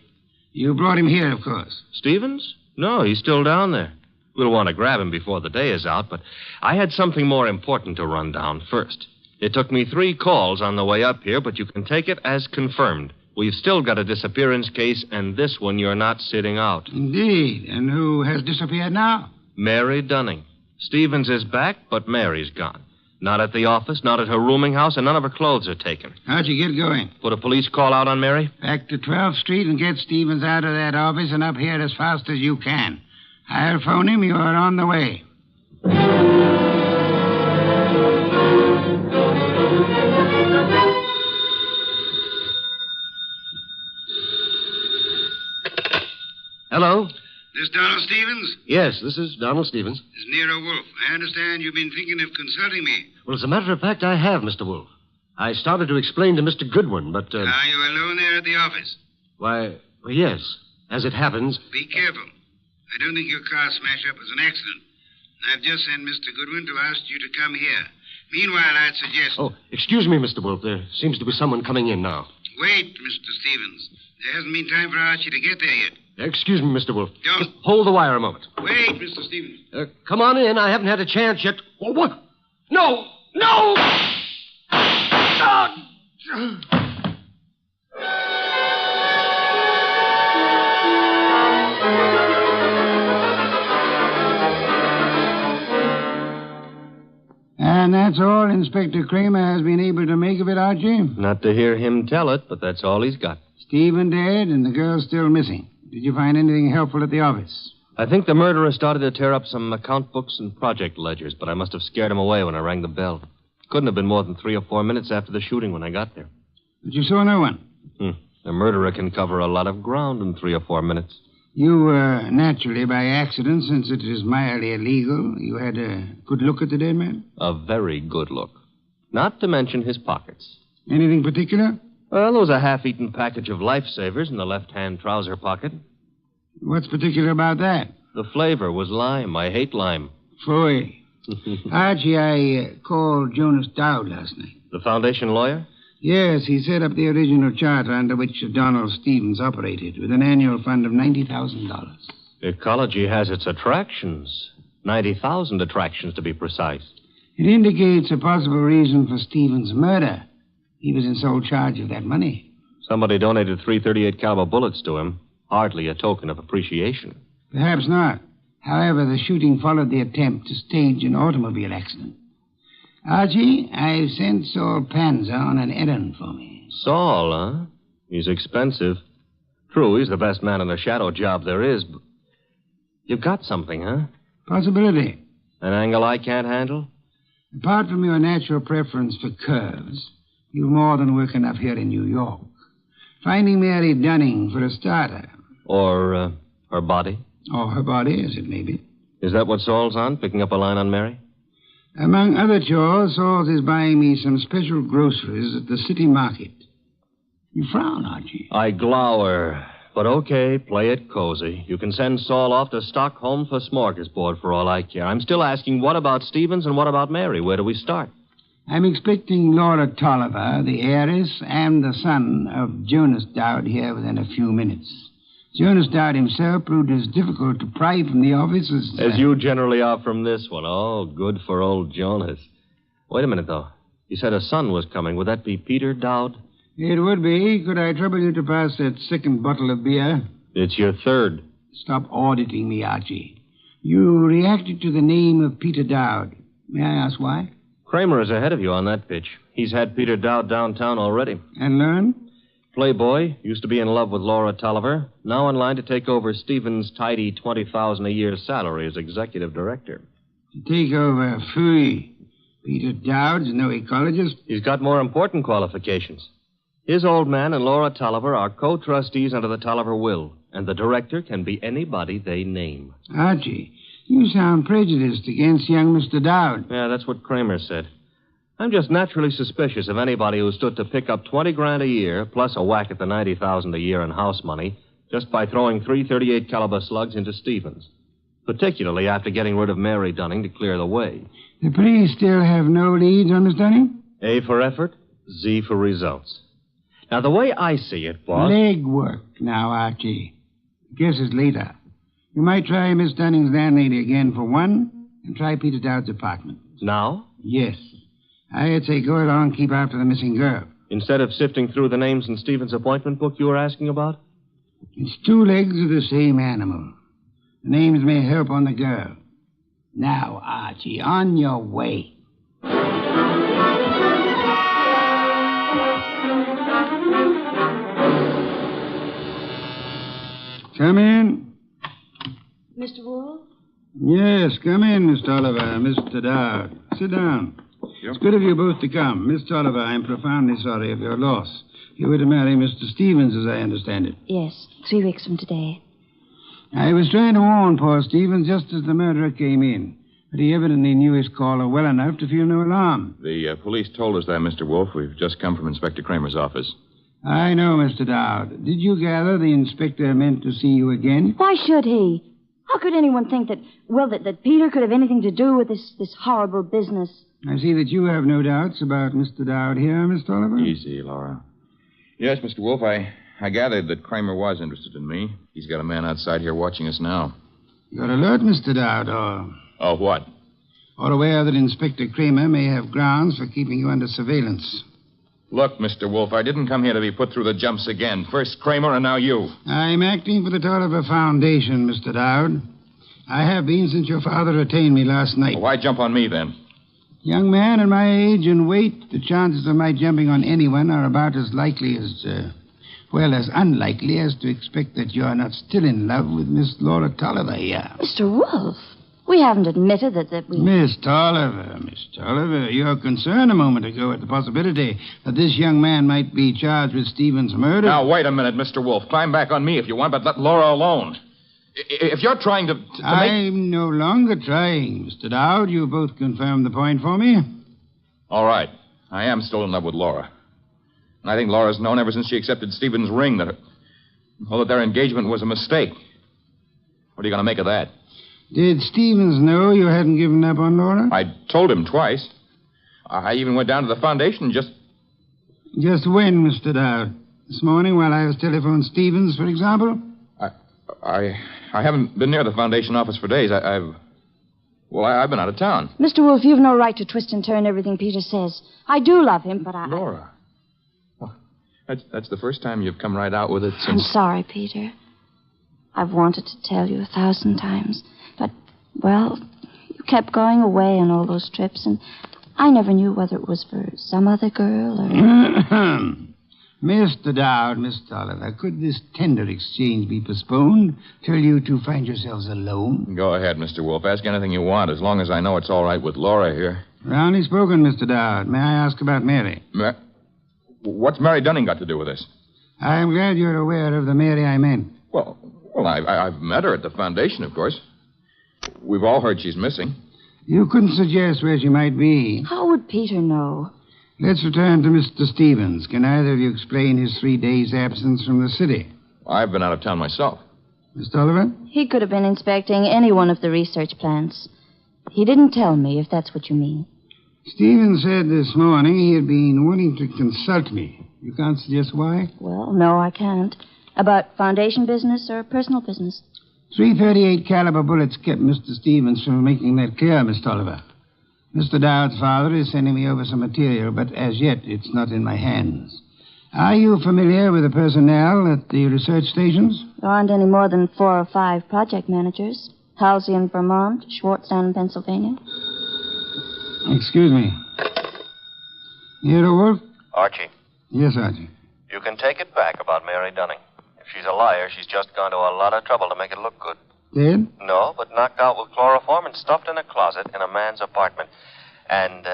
you brought him here, of course. Stevens? No, he's still down there. We'll want to grab him before the day is out, but I had something more important to run down first. It took me 3 calls on the way up here, but you can take it as confirmed. We've still got a disappearance case, and this one you're not sitting out. Indeed. And who has disappeared now? Mary Dunning. Stevens is back, but Mary's gone. Not at the office, not at her rooming house, and none of her clothes are taken. How'd you get going? Put a police call out on Mary? Back to 12th Street and get Stevens out of that office and up here as fast as you can. I'll phone him. You are on the way. Hello? This Donald Stevens? Yes, this is Donald Stevens. This is Nero Wolfe. I understand you've been thinking of consulting me. Well, as a matter of fact, I have, Mr. Wolfe. I started to explain to Mr. Goodwin, but... Are you alone there at the office? Why, well, yes. As it happens... Be careful. I don't think your car smash-up was an accident. I've just sent Mr. Goodwin to ask you to come here. Meanwhile, I'd suggest... Oh, excuse me, Mr. Wolfe. There seems to be someone coming in now. Wait, Mr. Stevens. There hasn't been time for Archie to get there yet. Excuse me, Mr. Wolfe. Don't. Just hold the wire a moment. Wait, Mr. Stevens. Come on in. I haven't had a chance yet. Oh, what? No! No! And that's all Inspector Kramer has been able to make of it, Archie? Not to hear him tell it, but that's all he's got. Stephen dead and the girl still missing. Did you find anything helpful at the office? I think the murderer started to tear up some account books and project ledgers, but I must have scared him away when I rang the bell. Couldn't have been more than 3 or 4 minutes after the shooting when I got there. But you saw no one? A murderer can cover a lot of ground in 3 or 4 minutes. You, naturally by accident, since it is mildly illegal, you had a good look at the dead man? A very good look. Not to mention his pockets. Anything particular? Well, there was a half-eaten package of lifesavers in the left-hand trouser pocket. What's particular about that? The flavor was lime. I hate lime. Phooey. Archie, I called Jonas Dowd last night. The foundation lawyer? Yes, he set up the original charter under which Donald Stevens operated, with an annual fund of $90,000. Ecology has its attractions. 90,000 attractions, to be precise. It indicates a possible reason for Stevens' murder. He was in sole charge of that money. Somebody donated 338 caliber bullets to him. Hardly a token of appreciation. Perhaps not. However, the shooting followed the attempt to stage an automobile accident. Archie, I've sent Saul Panzer on an errand for me. Saul, huh? He's expensive. True, he's the best man in the shadow job there is, but... You've got something, huh? Possibility. An angle I can't handle? Apart from your natural preference for curves, you've more than work enough here in New York. Finding Mary Dunning, for a starter. Or, her body? Or her body, as it may be. Is that what Saul's on, picking up a line on Mary? Among other chores, Saul is buying me some special groceries at the city market. You frown, Archie. I glower. But okay, play it cozy. You can send Saul off to Stockholm for smorgasbord for all I care. I'm still asking, what about Stevens and what about Mary? Where do we start? I'm expecting Laura Tolliver, the heiress, and the son of Jonas Dowd here within a few minutes. Jonas Dowd himself proved as difficult to pry from the office as... As you generally are from this one. Oh, good for old Jonas. Wait a minute, though. You said a son was coming. Would that be Peter Dowd? It would be. Could I trouble you to pass that second bottle of beer? It's your third. Stop auditing me, Archie. You reacted to the name of Peter Dowd. May I ask why? Kramer is ahead of you on that pitch. He's had Peter Dowd downtown already. And learned? Playboy, used to be in love with Laura Tolliver, now in line to take over Stevens' tidy $20,000 a year salary as executive director. To take over, phooey. Peter Dowd's no ecologist. He's got more important qualifications. His old man and Laura Tolliver are co-trustees under the Tolliver will, and the director can be anybody they name. Archie, you sound prejudiced against young Mr. Dowd. Yeah, that's what Kramer said. I'm just naturally suspicious of anybody who stood to pick up $20,000 a year, plus a whack at the $90,000 a year in house money, just by throwing 338 caliber slugs into Stevens. Particularly after getting rid of Mary Dunning to clear the way. The police still have no leads on Miss Dunning? A for effort, Z for results. Now, the way I see it, boss... Leg work now, Archie. Guess it's later. You might try Miss Dunning's landlady again for one, and try Peter Dowd's apartment. Now? Yes. I'd say go along and keep after the missing girl. Instead of sifting through the names in Stevens' appointment book you were asking about? It's 2 legs of the same animal. The names may help on the girl. Now, Archie, on your way. Come in. Mr. Wolfe? Yes, come in, Miss Tolliver, Mr. Dowd. Sit down. It's good of you both to come. Miss Tolliver, I'm profoundly sorry of your loss. You were to marry Mr. Stevens, as I understand it. Yes, 3 weeks from today. I was trying to warn poor Stevens just as the murderer came in. But he evidently knew his caller well enough to feel no alarm. The police told us that, Mr. Wolfe. We've just come from Inspector Kramer's office. I know, Mr. Dowd. Did you gather the inspector meant to see you again? Why should he? How could anyone think that Peter could have anything to do with this horrible business? I see that you have no doubts about Mr. Dowd here, Mr. Oliver. Easy, Laura. Yes, Mr. Wolfe, I gathered that Kramer was interested in me. He's got a man outside here watching us now. You're alert, Mr. Dowd, or... Oh, what? Or aware that Inspector Kramer may have grounds for keeping you under surveillance. Look, Mr. Wolfe, I didn't come here to be put through the jumps again. First Kramer and now you. I'm acting for the Tolliver Foundation, Mr. Dowd. I have been since your father retained me last night. Well, why jump on me, then? Young man at my age and weight, the chances of my jumping on anyone are about as likely as, as unlikely as to expect that you are not still in love with Miss Laura Tolliver here. Mr. Wolfe, we haven't admitted that we... Miss Tolliver, your concern a moment ago at the possibility that this young man might be charged with Stephen's murder... Now, wait a minute, Mr. Wolfe. Climb back on me if you want, but let Laura alone. If you're trying to I'm no longer trying, Mr. Dowd. You both confirmed the point for me. All right. I am still in love with Laura. And I think Laura's known ever since she accepted Stephen's ring that their engagement was a mistake. What are you going to make of that? Did Stevens know you hadn't given up on Laura? I told him twice. I even went down to the foundation just... Just when, Mr. Dowd? This morning while I was telephoning Stevens, for example? I haven't been near the foundation office for days. I've been out of town. Mr. Wolfe, you've no right to twist and turn everything Peter says. I do love him, but I... Laura. Well, that's the first time you've come right out with it since... I'm sorry, Peter. I've wanted to tell you 1,000 times. But, you kept going away on all those trips, and I never knew whether it was for some other girl or... Mr. Dowd, Miss Tolliver, could this tender exchange be postponed till you two find yourselves alone? Go ahead, Mr. Wolfe. Ask anything you want, as long as I know it's all right with Laura here. Roundly spoken, Mr. Dowd. May I ask about Mary? What's Mary Dunning got to do with this? I'm glad you're aware of the Mary I meant. Well, I've met her at the foundation, of course. We've all heard she's missing. You couldn't suggest where she might be. How would Peter know? Let's return to Mr. Stevens. Can either of you explain his 3 days' absence from the city? I've been out of town myself. Miss Tolliver? He could have been inspecting any one of the research plants. He didn't tell me, if that's what you mean. Stevens said this morning he had been wanting to consult me. You can't suggest why? Well, no, I can't. About foundation business or personal business? .338 caliber bullets kept Mr. Stevens from making that clear, Miss Tolliver. Mr. Dowd's father is sending me over some material, but as yet it's not in my hands. Are you familiar with the personnel at the research stations? There aren't any more than 4 or 5 project managers. Halsey in Vermont, Schwartz down in Pennsylvania. Excuse me. Nero Wolfe? Archie. Yes, Archie. You can take it back about Mary Dunning. If she's a liar, she's just gone to a lot of trouble to make it look good. Dead? No, but knocked out with chloroform and stuffed in a closet in a man's apartment. And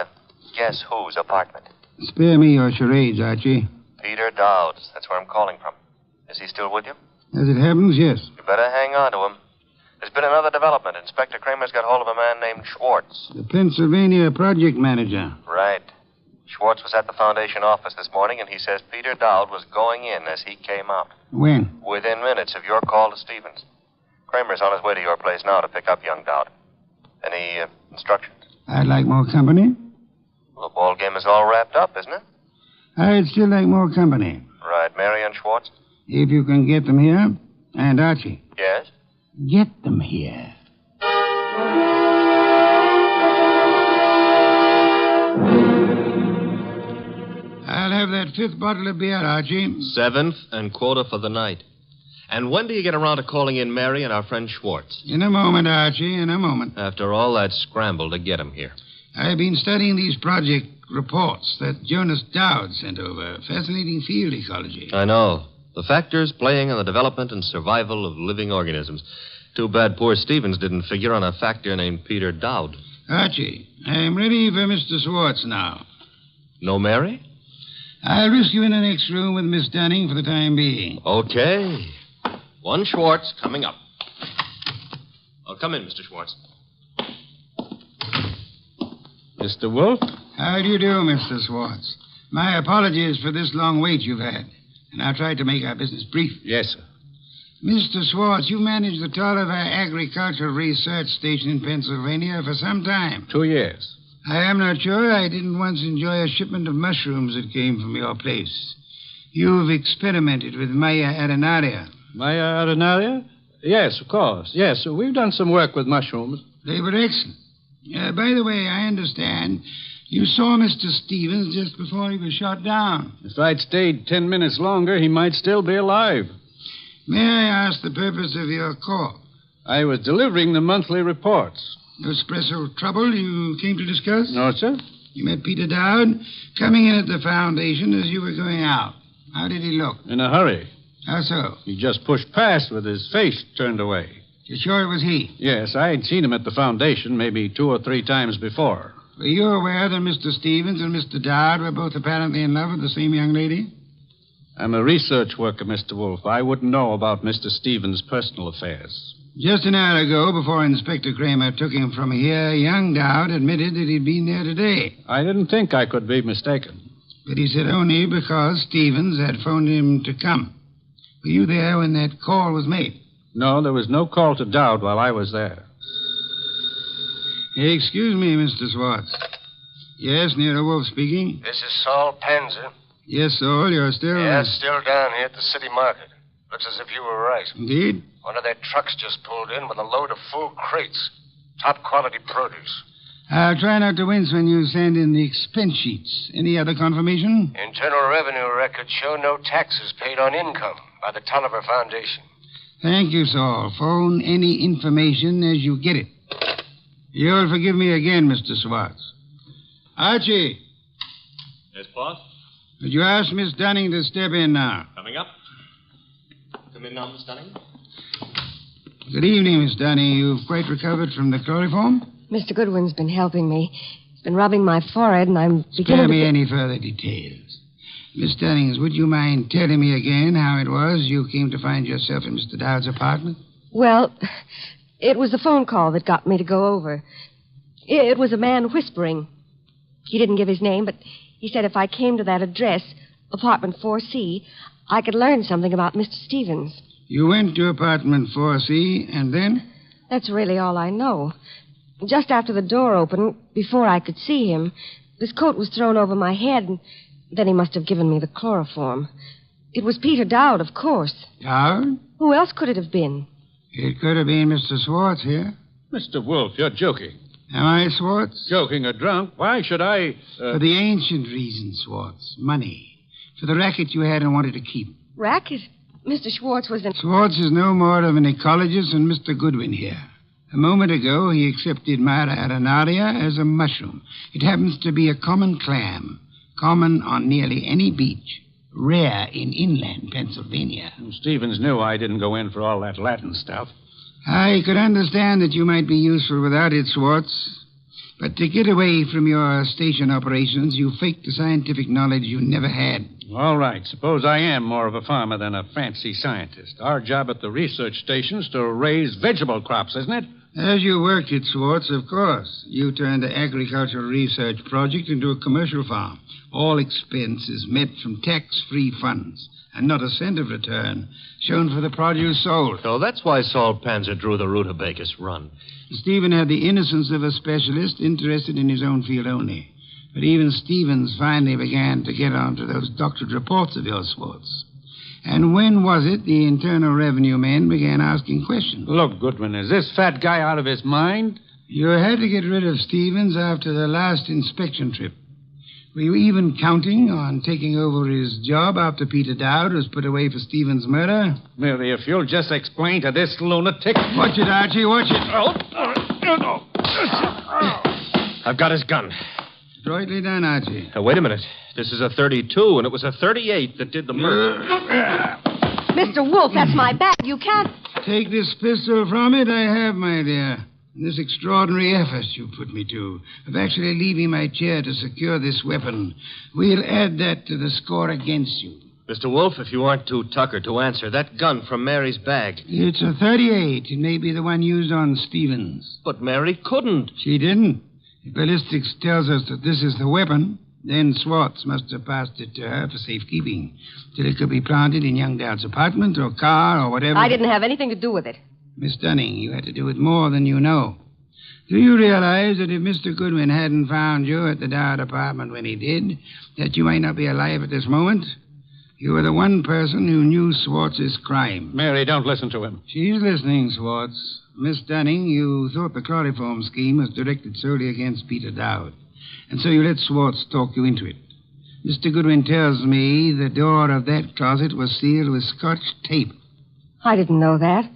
guess whose apartment? Spare me your charades, Archie. Peter Dowd's. That's where I'm calling from. Is he still with you? As it happens, yes. You better hang on to him. There's been another development. Inspector Kramer's got hold of a man named Schwartz. The Pennsylvania project manager. Right. Schwartz was at the foundation office this morning, and he says Peter Dowd was going in as he came out. When? Within minutes of your call to Stevens. Kramer's on his way to your place now to pick up young Dowd. Any instructions? I'd like more company. Well, the ball game is all wrapped up, isn't it? I'd still like more company. Right. Mary and Schwartz? If you can get them here. And Archie. Yes? Get them here. I'll have that 5th bottle of beer, Archie. 7th and quota for the night. And when do you get around to calling in Mary and our friend Schwartz? In a moment, Archie, in a moment. After all that scramble to get him here. I've been studying these project reports that Jonas Dowd sent over. Fascinating field ecology. I know. The factors playing on the development and survival of living organisms. Too bad poor Stevens didn't figure on a factor named Peter Dowd. Archie, I'm ready for Mr. Schwartz now. No Mary? I'll risk you in the next room with Miss Dunning for the time being. Okay. One Schwartz coming up. Oh, come in, Mr. Schwartz. Mr. Wolfe? How do you do, Mr. Schwartz? My apologies for this long wait you've had. And I'll try to make our business brief. Yes, sir. Mr. Swartz, you managed the Tolliver Agricultural Research Station in Pennsylvania for some time. 2 years. I am not sure I didn't once enjoy a shipment of mushrooms that came from your place. You've experimented with Maya arenaria. Maya arenaria? Yes, of course. Yes, we've done some work with mushrooms. They were excellent. By the way, I understand you saw Mr. Stevens just before he was shot down. If I'd stayed 10 minutes longer, he might still be alive. May I ask the purpose of your call? I was delivering the monthly reports. No special trouble you came to discuss? No, sir. You met Peter Dowd coming in at the foundation as you were going out. How did he look? In a hurry. How so? He just pushed past with his face turned away. You're sure it was he? Yes, I had seen him at the foundation maybe 2 or 3 times before. Were you aware that Mr. Stevens and Mr. Dowd were both apparently in love with the same young lady? I'm a research worker, Mr. Wolfe. I wouldn't know about Mr. Stevens' personal affairs. Just an hour ago, before Inspector Kramer took him from here, young Dowd admitted that he'd been there today. I didn't think I could be mistaken. But he said only because Stevens had phoned him to come. Were you there when that call was made? No, there was no call to Dowd while I was there. Excuse me, Mr. Swartz. Yes, Nero Wolfe speaking. This is Saul Panzer. Yes, Saul, you're still... Yeah, still down here at the city market. Looks as if you were right. Indeed? One of their trucks just pulled in with a load of full crates. Top quality produce. I'll try not to wince when you send in the expense sheets. Any other confirmation? Internal Revenue records show no taxes paid on income by the Tolliver Foundation. Thank you, Saul. Phone any information as you get it. You'll forgive me again, Mr. Swartz. Archie. Yes, boss? Would you ask Miss Dunning to step in now? Coming up. Come in now, Miss Dunning. Good evening, Miss Dunning. You've quite recovered from the chloroform? Mr. Goodwin's been helping me. He's been rubbing my forehead, and I'm beginning Spare to... me any further details. Miss Dunnings, would you mind telling me again how it was you came to find yourself in Mr. Dowd's apartment? Well, it was the phone call that got me to go over. It was a man whispering. He didn't give his name, but he said if I came to that address, apartment 4C, I could learn something about Mr. Stevens. You went to apartment 4C, and then? That's really all I know. Just after the door opened, before I could see him, his coat was thrown over my head, and then he must have given me the chloroform. It was Peter Dowd, of course. Dowd? Who else could it have been? It could have been Mr. Swartz here. Mr. Wolfe, you're joking. Am I, Swartz? Joking or drunk? Why should I... For the ancient reason, Swartz. Money. For the racket you had and wanted to keep. Racket? Mr. Schwartz was an... Swartz is no more of an ecologist than Mr. Goodwin here. A moment ago, he accepted Myra arenaria as a mushroom. It happens to be a common clam, common on nearly any beach, rare in inland Pennsylvania. Stevens knew I didn't go in for all that Latin stuff. I could understand that you might be useful without it, Swartz. But to get away from your station operations, you faked the scientific knowledge you never had. All right. Suppose I am more of a farmer than a fancy scientist. Our job at the research station's to raise vegetable crops, isn't it? As you worked it, Swartz, of course. You turned the agricultural research project into a commercial farm. All expenses met from tax-free funds, and not a cent of return shown for the produce sold. So that's why Saul Panzer drew the rutabagus run. Stephen had the innocence of a specialist interested in his own field only. But even Stevens finally began to get onto those doctored reports of yours, Swartz. And when was it the Internal Revenue men began asking questions? Look, Goodwin, is this fat guy out of his mind? You had to get rid of Stevens after the last inspection trip. Were you even counting on taking over his job after Peter Dowd was put away for Stevens' murder? Merely, if you'll just explain to this lunatic... Watch it, Archie, watch it. I've got his gun. Adroitly done, Archie. Wait a minute. This is a 32, and it was a 38 that did the murder. Mr. Wolfe, that's my bag. You can't... Take this pistol from it, I have, my dear. And this extraordinary effort you put me to, of actually leaving my chair to secure this weapon, we'll add that to the score against you. Mr. Wolfe, if you aren't too tuckered to answer, that gun from Mary's bag... It's a 38. It may be the one used on Stevens. But Mary couldn't. She didn't. The ballistics tells us that this is the weapon, Then Swartz must have passed it to her for safekeeping, till it could be planted in young Dowd's apartment or car or whatever. I didn't have anything to do with it. Miss Dunning, you had to do with more than you know. Do you realize that if Mr. Goodwin hadn't found you at the Dowd apartment when he did, that you might not be alive at this moment? You were the one person who knew Swartz's crime. Mary, don't listen to him. She's listening, Swartz. Miss Dunning, you thought the chloroform scheme was directed solely against Peter Dowd, and so you let Swartz talk you into it. Mr. Goodwin tells me the door of that closet was sealed with Scotch tape. I didn't know that.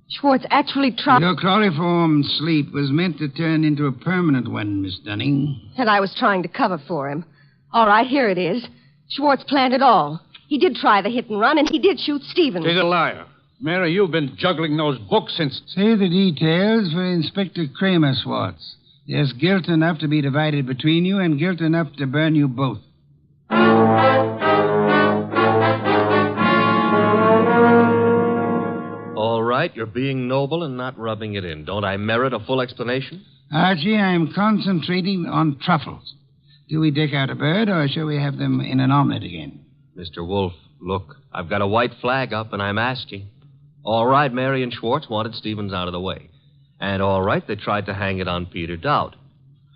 Schwartz actually tried... Your chloroform sleep was meant to turn into a permanent one, Miss Dunning. And I was trying to cover for him. All right, here it is. Schwartz planned it all. He did try the hit and run, and he did shoot Stevens. He's a liar. Mary, you've been juggling those books since... Say the details for Inspector Kramer, Swartz. There's guilt enough to be divided between you and guilt enough to burn you both. All right, you're being noble and not rubbing it in. Don't I merit a full explanation? Archie, I'm concentrating on truffles. Do we deck out a bird, or shall we have them in an omelet again? Mr. Wolfe, look, I've got a white flag up, and I'm asking. All right, Mary and Schwartz wanted Stevens out of the way. And all right, they tried to hang it on Peter Dowd.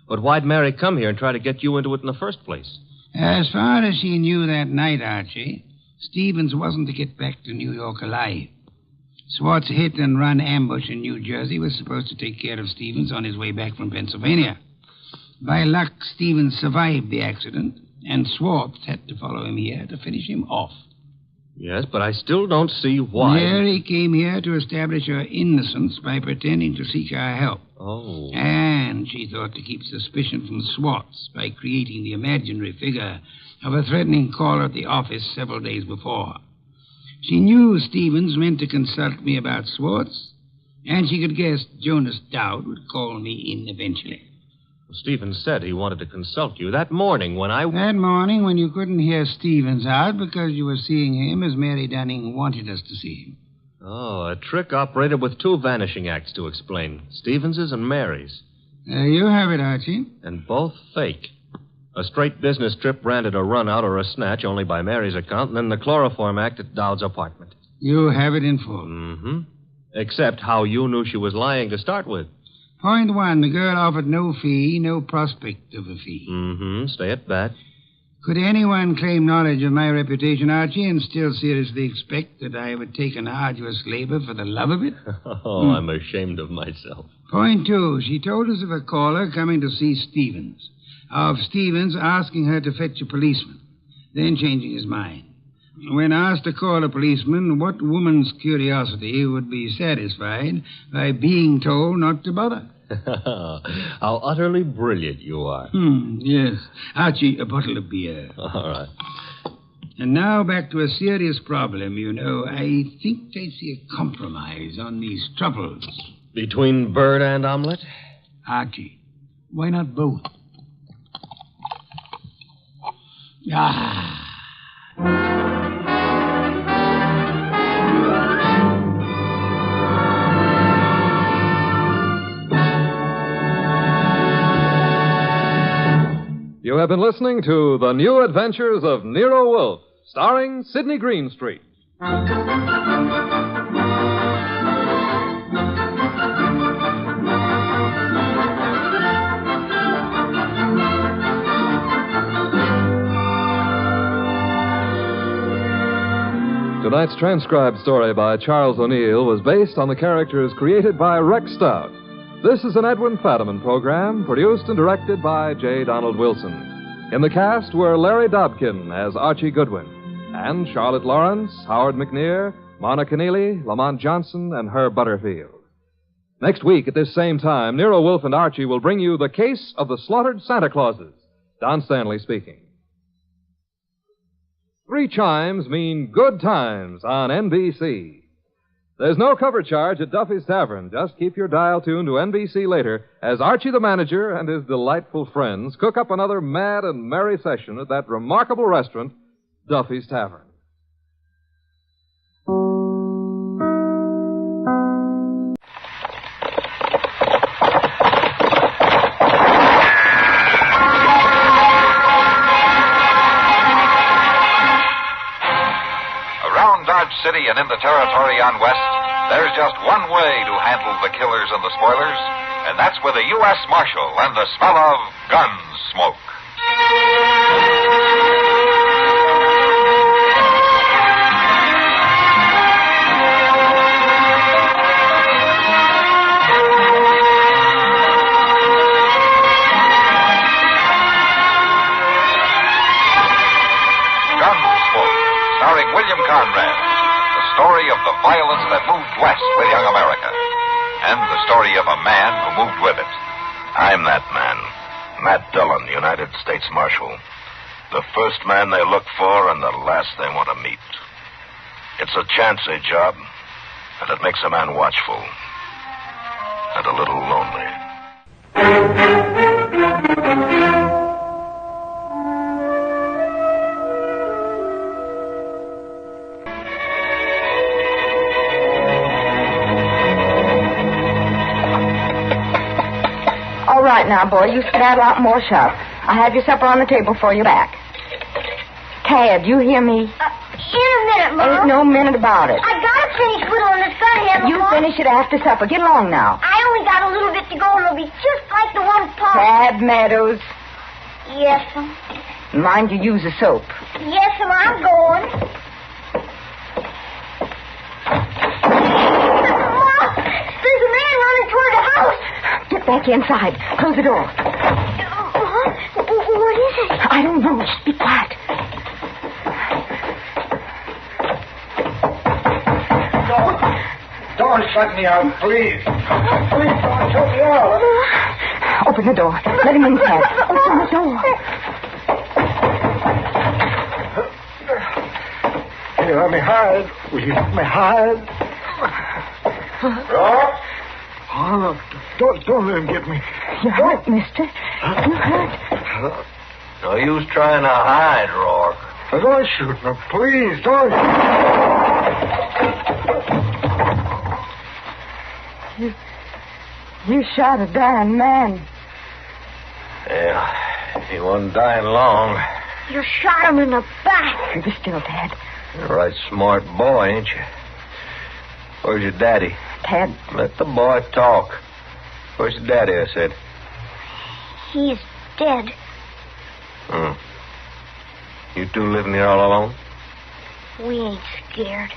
But why'd Mary come here and try to get you into it in the first place? As far as she knew that night, Archie, Stevens wasn't to get back to New York alive. Swartz hit and run ambush in New Jersey was supposed to take care of Stevens on his way back from Pennsylvania. By luck, Stevens survived the accident, and Swartz had to follow him here to finish him off. Yes, but I still don't see why. Mary came here to establish her innocence by pretending to seek our help. Oh. And she thought to keep suspicion from Swartz by creating the imaginary figure of a threatening caller at the office several days before. She knew Stevens meant to consult me about Swartz, and she could guess Jonas Dowd would call me in eventually. Well, Stevens said he wanted to consult you that morning when I... That morning when you couldn't hear Stevens out because you were seeing him as Mary Dunning wanted us to see him. Oh, a trick operated with two vanishing acts to explain. Stevens's and Mary's. There you have it, Archie. And both fake. A straight business trip branded a run-out or a snatch only by Mary's account, and then the chloroform act at Dowd's apartment. You have it in full. Mm-hmm. Except how you knew she was lying to start with. Point one, the girl offered no fee, no prospect of a fee. Mm-hmm. Stay at that. Could anyone claim knowledge of my reputation, Archie, and still seriously expect that I would take an arduous labor for the love of it? Oh, I'm ashamed of myself. Point two, she told us of a caller coming to see Stevens. Of Stevens asking her to fetch a policeman, then changing his mind. When asked to call a policeman, what woman's curiosity would be satisfied by being told not to bother? How utterly brilliant you are. Yes. Archie, a bottle of beer. All right. And now back to a serious problem, you know. I think I see a compromise on these troubles. Between bird and omelet? Archie, why not both? Ah. You have been listening to The New Adventures of Nero Wolfe, starring Sidney Greenstreet. Tonight's transcribed story by Charles O'Neill was based on the characters created by Rex Stout. This is an Edwin Fadiman program, produced and directed by J. Donald Wilson. In the cast were Larry Dobkin as Archie Goodwin, and Charlotte Lawrence, Howard McNear, Mona Keneally, Lamont Johnson, and Herb Butterfield. Next week at this same time, Nero Wolfe and Archie will bring you The Case of the Slaughtered Santa Clauses. Don Stanley speaking. 3 chimes mean good times on NBC. There's no cover charge at Duffy's Tavern. Just keep your dial tuned to NBC later as Archie the manager and his delightful friends cook up another mad and merry session at that remarkable restaurant, Duffy's Tavern. Dodge City and in the territory on West, there's just one way to handle the killers and the spoilers, and that's with a U.S. Marshal and the smell of Gunsmoke. Starring William Conrad, the story of the violence that moved west with young America, and the story of a man who moved with it. I'm that man, Matt Dillon, United States Marshal. The first man they look for and the last they want to meet. It's a chancy job, and it makes a man watchful and a little lonely. All right now, boy, you skedaddle out and wash up. I have your supper on the table for you back. Tad, you hear me? In a minute, Mom. Ain't no minute about it. I gotta finish whittling this gun handle, You Mom. finish it after supper. Get along now. I only got a little bit to go, and it'll be just like the one Pop. Tad Meadows. Yes, Mom. Mind you use the soap. Yes, Mom, I'm going. Mom, there's a man running toward the house. Get back inside. Close the door. What is it? I don't know. Just be quiet. Don't shut me out, please. Please don't shut me out. Open the door. Let him in, Tad. Open the door. Hey, let me hide. Will you let me hide? Rock? Oh, don't let him get me. You hurt, mister. You hurt. No use trying to hide, Rourke. Don't shoot me, please. Don't. You shot a dying man. Yeah, he wasn't dying long. You shot him in the back. Be still, Tad. You're a right smart boy, ain't you? Where's your daddy? Tad. Let the boy talk. Where's your daddy, I said? He's dead. You two living here all alone? We ain't scared.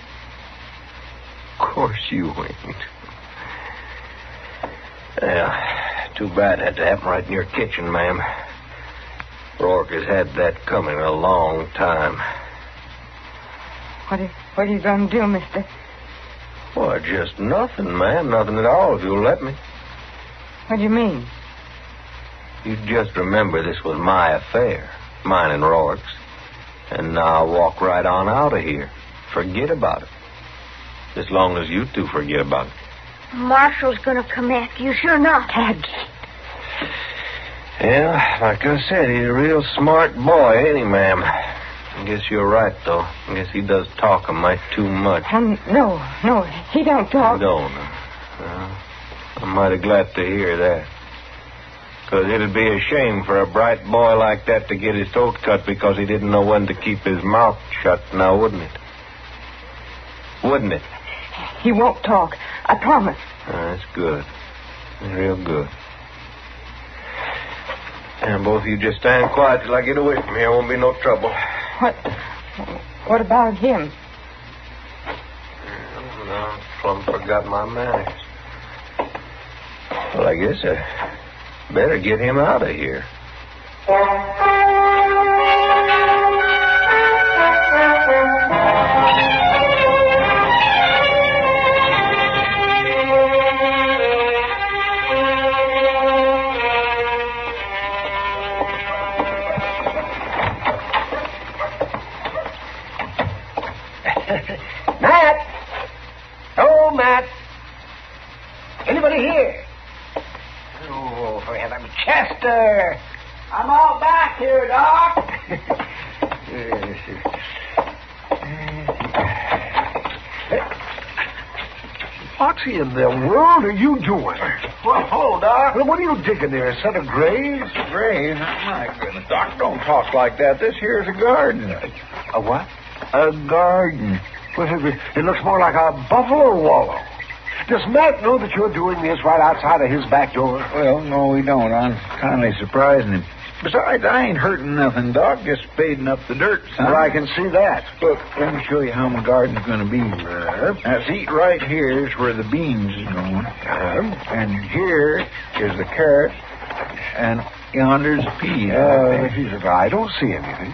Of course you ain't. Yeah, too bad it had to happen right in your kitchen, ma'am. Rourke has had that coming a long time. What are you going to do, mister? Well, just nothing, ma'am. Nothing at all, if you'll let me. What do you mean? You just remember this was my affair. Mine and Rourke's. And now walk right on out of here. Forget about it. As long as you two forget about it. Marshall's gonna come after you, sure enough. Tad. Yeah, like I said, he's a real smart boy, ain't he, ma'am? I guess you're right, though. I guess he does talk a mite too much. No, he don't talk. He don't. I'm mighty glad to hear that. Because it'd be a shame for a bright boy like that to get his throat cut because he didn't know when to keep his mouth shut now, wouldn't it? Wouldn't it? He won't talk. I promise. That's good. Real good. And both of you just stand quiet till I get away from here. Won't be no trouble. What about him? I plumb forgot my manners. Well, I guess I better get him out of here. Matt! Oh, Matt! Anybody here? Oh, for heaven's Chester! I'm all back here, Doc. What in the world are you doing? Well, hold, Doc. Well, what are you digging there? A set of graves? Graves? My goodness, Doc, don't talk like that. This here's a garden. A what? A garden. Well, it looks more like a buffalo wallow. Does Matt know that you're doing this right outside of his back door? Well, no, we don't. I'm kindly surprising him. Besides, I ain't hurting nothing, Doc. Just spading up the dirt, son. Well, I can see that. Look, let me show you how my garden's going to be. Now, see, right here is where the beans is going. And here is the carrots. And yonder's the peas. I don't see anything.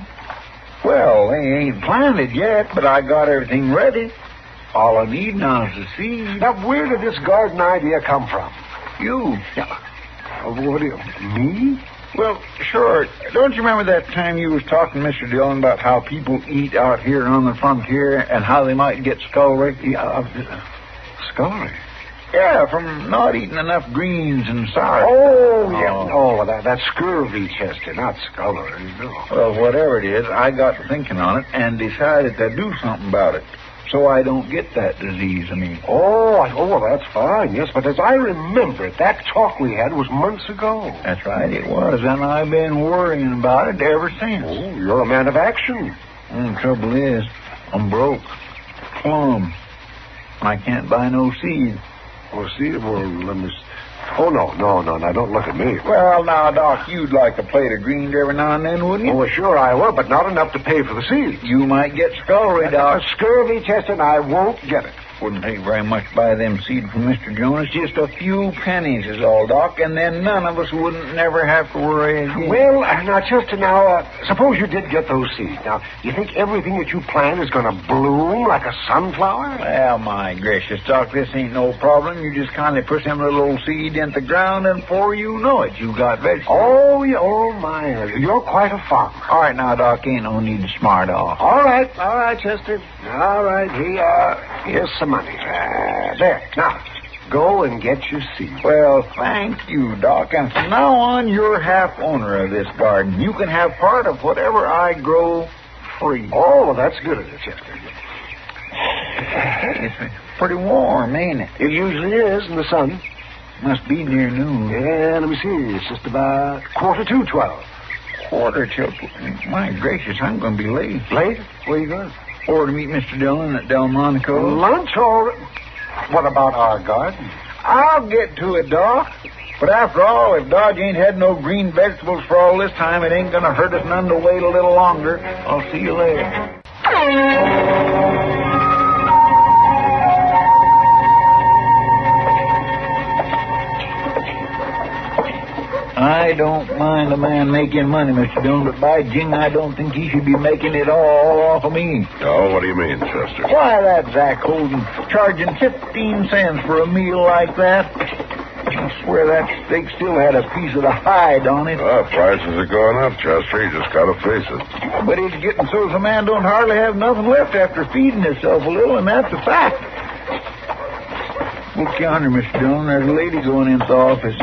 Well, they ain't planted yet, but I got everything ready. All I need now is the seed. Now, where did this garden idea come from? You. What do you... Me? Well, sure. Don't you remember that time you was talking to Mr. Dillon about how people eat out here on the frontier and how they might get scullery? Scullery? Yeah, from not eating enough greens and sour. Oh, yeah. Oh, that's scurvy, Chester, not scullery, no. Well, whatever it is, I got to thinking on it and decided to do something about it. So I don't get that disease, Oh, well, that's fine, yes. But as I remember, that talk we had was months ago. That's right, it was. And I've been worrying about it ever since. Oh, you're a man of action. The trouble is, I'm broke. Plumb. I can't buy no seed. Well, see, let me... Oh, no, don't look at me. Well, now, Doc, you'd like a plate of greens every now and then, wouldn't you? Oh, well, sure I will, but not enough to pay for the seeds. You might get scullery, Doc. Scurvy, Chester, and I won't get it. Wouldn't take very much to buy them seeds from Mr. Jonas. Just a few pennies is all, Doc, and then none of us wouldn't never have to worry again. Well, now, Chester, suppose you did get those seeds. Now, you think everything that you plant is going to bloom like a sunflower? Well, my gracious, Doc, this ain't no problem. You just kindly push them little old seed in the ground, and before you know it, you got vegetables. Oh, my. You're quite a farmer. All right, now, Doc, ain't no need to smart off. All right, Chester. All right, here's some money. There. Now, go and get your seed. Well, thank you, Doc. And from now on, you're half owner of this garden. You can have part of whatever I grow free. Oh, well, that's good of you, Chester. It's pretty warm, ain't it? It usually is in the sun. Must be near noon. Yeah, let me see. It's just about 12:45. 12:45. My gracious, I'm going to be late. Late? Where are you going? Or to meet Mr. Dillon at Delmonico. Lunch or... What about our garden? I'll get to it, Doc. But after all, if Dodge ain't had no green vegetables for all this time, it ain't going to hurt us none to wait a little longer. I'll see you later. I don't mind a man making money, Mr. Dillon, but by jing, I don't think he should be making it all off of me. Oh, what do you mean, Chester? Why, that Zach Holden charging 15 cents for a meal like that. I swear that steak still had a piece of the hide on it. Well, prices are going up, Chester. You just got to face it. But it's getting so the man don't hardly have nothing left after feeding himself a little, and that's a fact. Look yonder, Mr. Dillon. There's a lady going into the office.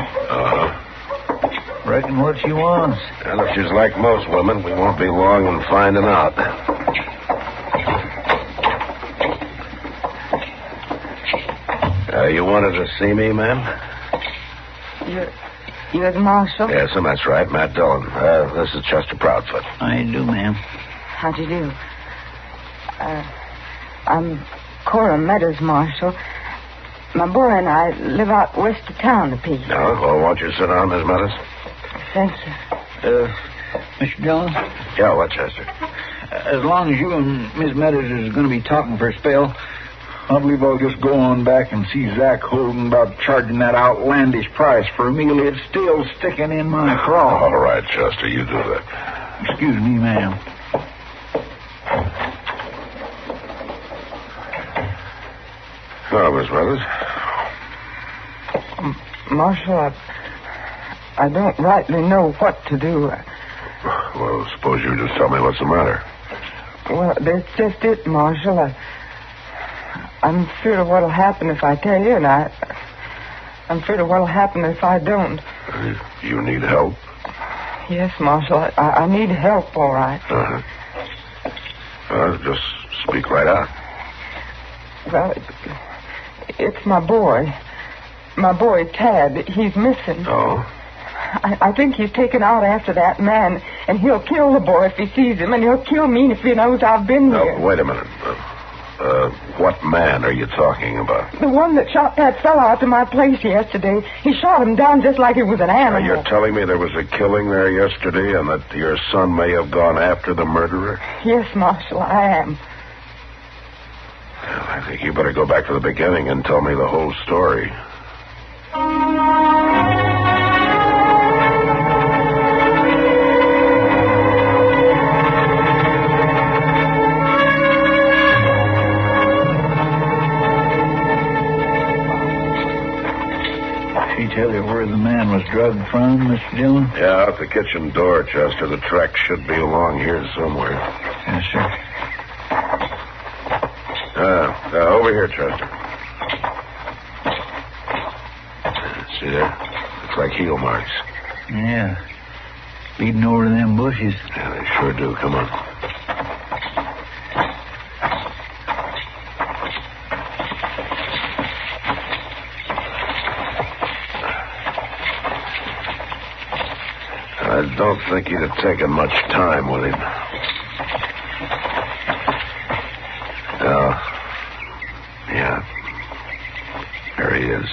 Reckon what she wants. And if she's like most women, we won't be long in finding out. You wanted to see me, ma'am? You're the marshal? Yes, and that's right, Matt Dillon. This is Chester Proudfoot. I do, ma'am. How'd you do? I'm Cora Meadows, Marshal. My boy and I live out west of town a piece. No? Well, won't you sit down, Miss Meadows? Thank you. Mr. Dillon? Yeah, what, Chester? As long as you and Miss Meadows is going to be talking for a spell, I believe I'll just go on back and see Zach Holden about charging that outlandish price for a meal. It's still sticking in my craw. All right, Chester, you do that. Excuse me, ma'am. Oh, Miss Meadows? Marshal, I don't rightly know what to do. Well, suppose you just tell me what's the matter. Well, that's just it, Marshal. I'm afraid of what'll happen if I tell you, and I'm afraid of what'll happen if I don't. You need help? Yes, Marshal. I need help, all right. Just speak right out. Well, it's my boy. My boy, Tad. He's missing. Oh? I think he's taken out after that man, and he'll kill the boy if he sees him, and he'll kill me if he knows I've been here. Wait a minute. What man are you talking about? The one that shot that fellow out to my place yesterday. He shot him down just like he was an animal. You're telling me there was a killing there yesterday and that your son may have gone after the murderer? Yes, Marshal, I am. Well, I think you better go back to the beginning and tell me the whole story. Tell you where the man was drugged from, Mr. Dillon? Yeah, out the kitchen door, Chester. The track should be along here somewhere. Yes, sir. Over here, Chester. See there? Looks like heel marks. Yeah. Leading over to them bushes. Yeah, they sure do. Come on. I don't think he'd have taken much time with him. Oh. Yeah. There he is.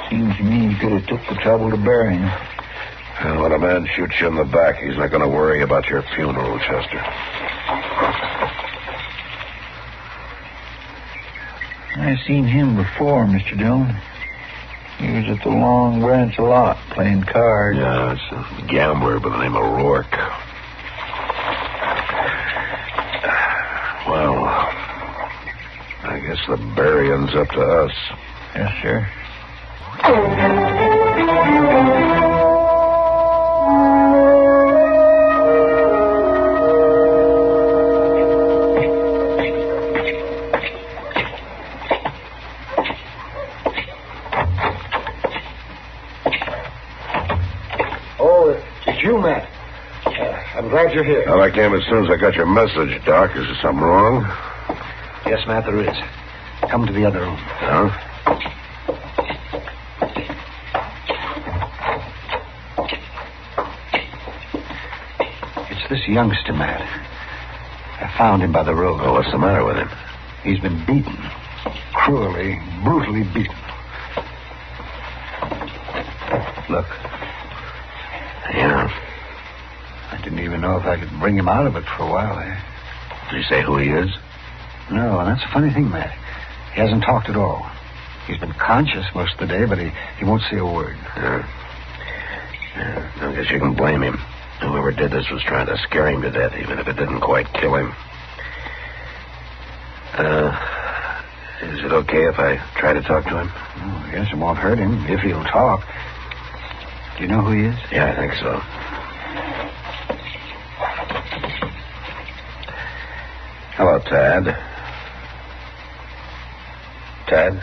Seems to me he could have took the trouble to bury him. And when a man shoots you in the back, he's not going to worry about your funeral, Chester. I've seen him before, Mr. Dillon. He was at the Long Branch lot playing cards. Yeah, it's a gambler by the name of Rourke. Well, I guess the burying's up to us. Yes, sir. I'm glad you're here. Well, I came as soon as I got your message, Doc. Is there something wrong? Yes, Matt, there is. Come to the other room. Huh? It's this youngster, Matt. I found him by the road. Oh, what's the matter with him? He's been beaten. Cruelly, brutally beaten. Look. Yeah. I didn't even know if I could bring him out of it for a while. Did he say who he is? No, and that's a funny thing, Matt. He hasn't talked at all. He's been conscious most of the day, but he won't say a word. I guess you can blame him. Whoever did this was trying to scare him to death, even if it didn't quite kill him. Is it okay if I try to talk to him? Oh, I guess it won't hurt him if he'll talk. Do you know who he is? Yeah, I think so. Hello, Tad. Tad?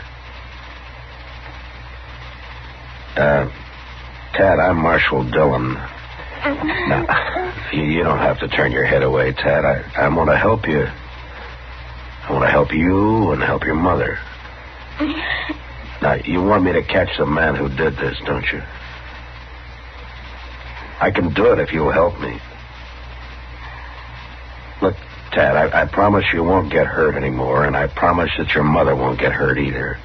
Tad, I'm Marshal Dillon. Now, you don't have to turn your head away, Tad. I want to help you. I want to help you and help your mother. Now, you want me to catch the man who did this, don't you? I can do it if you'll help me. Look, Tad, I promise you won't get hurt anymore, and I promise that your mother won't get hurt either.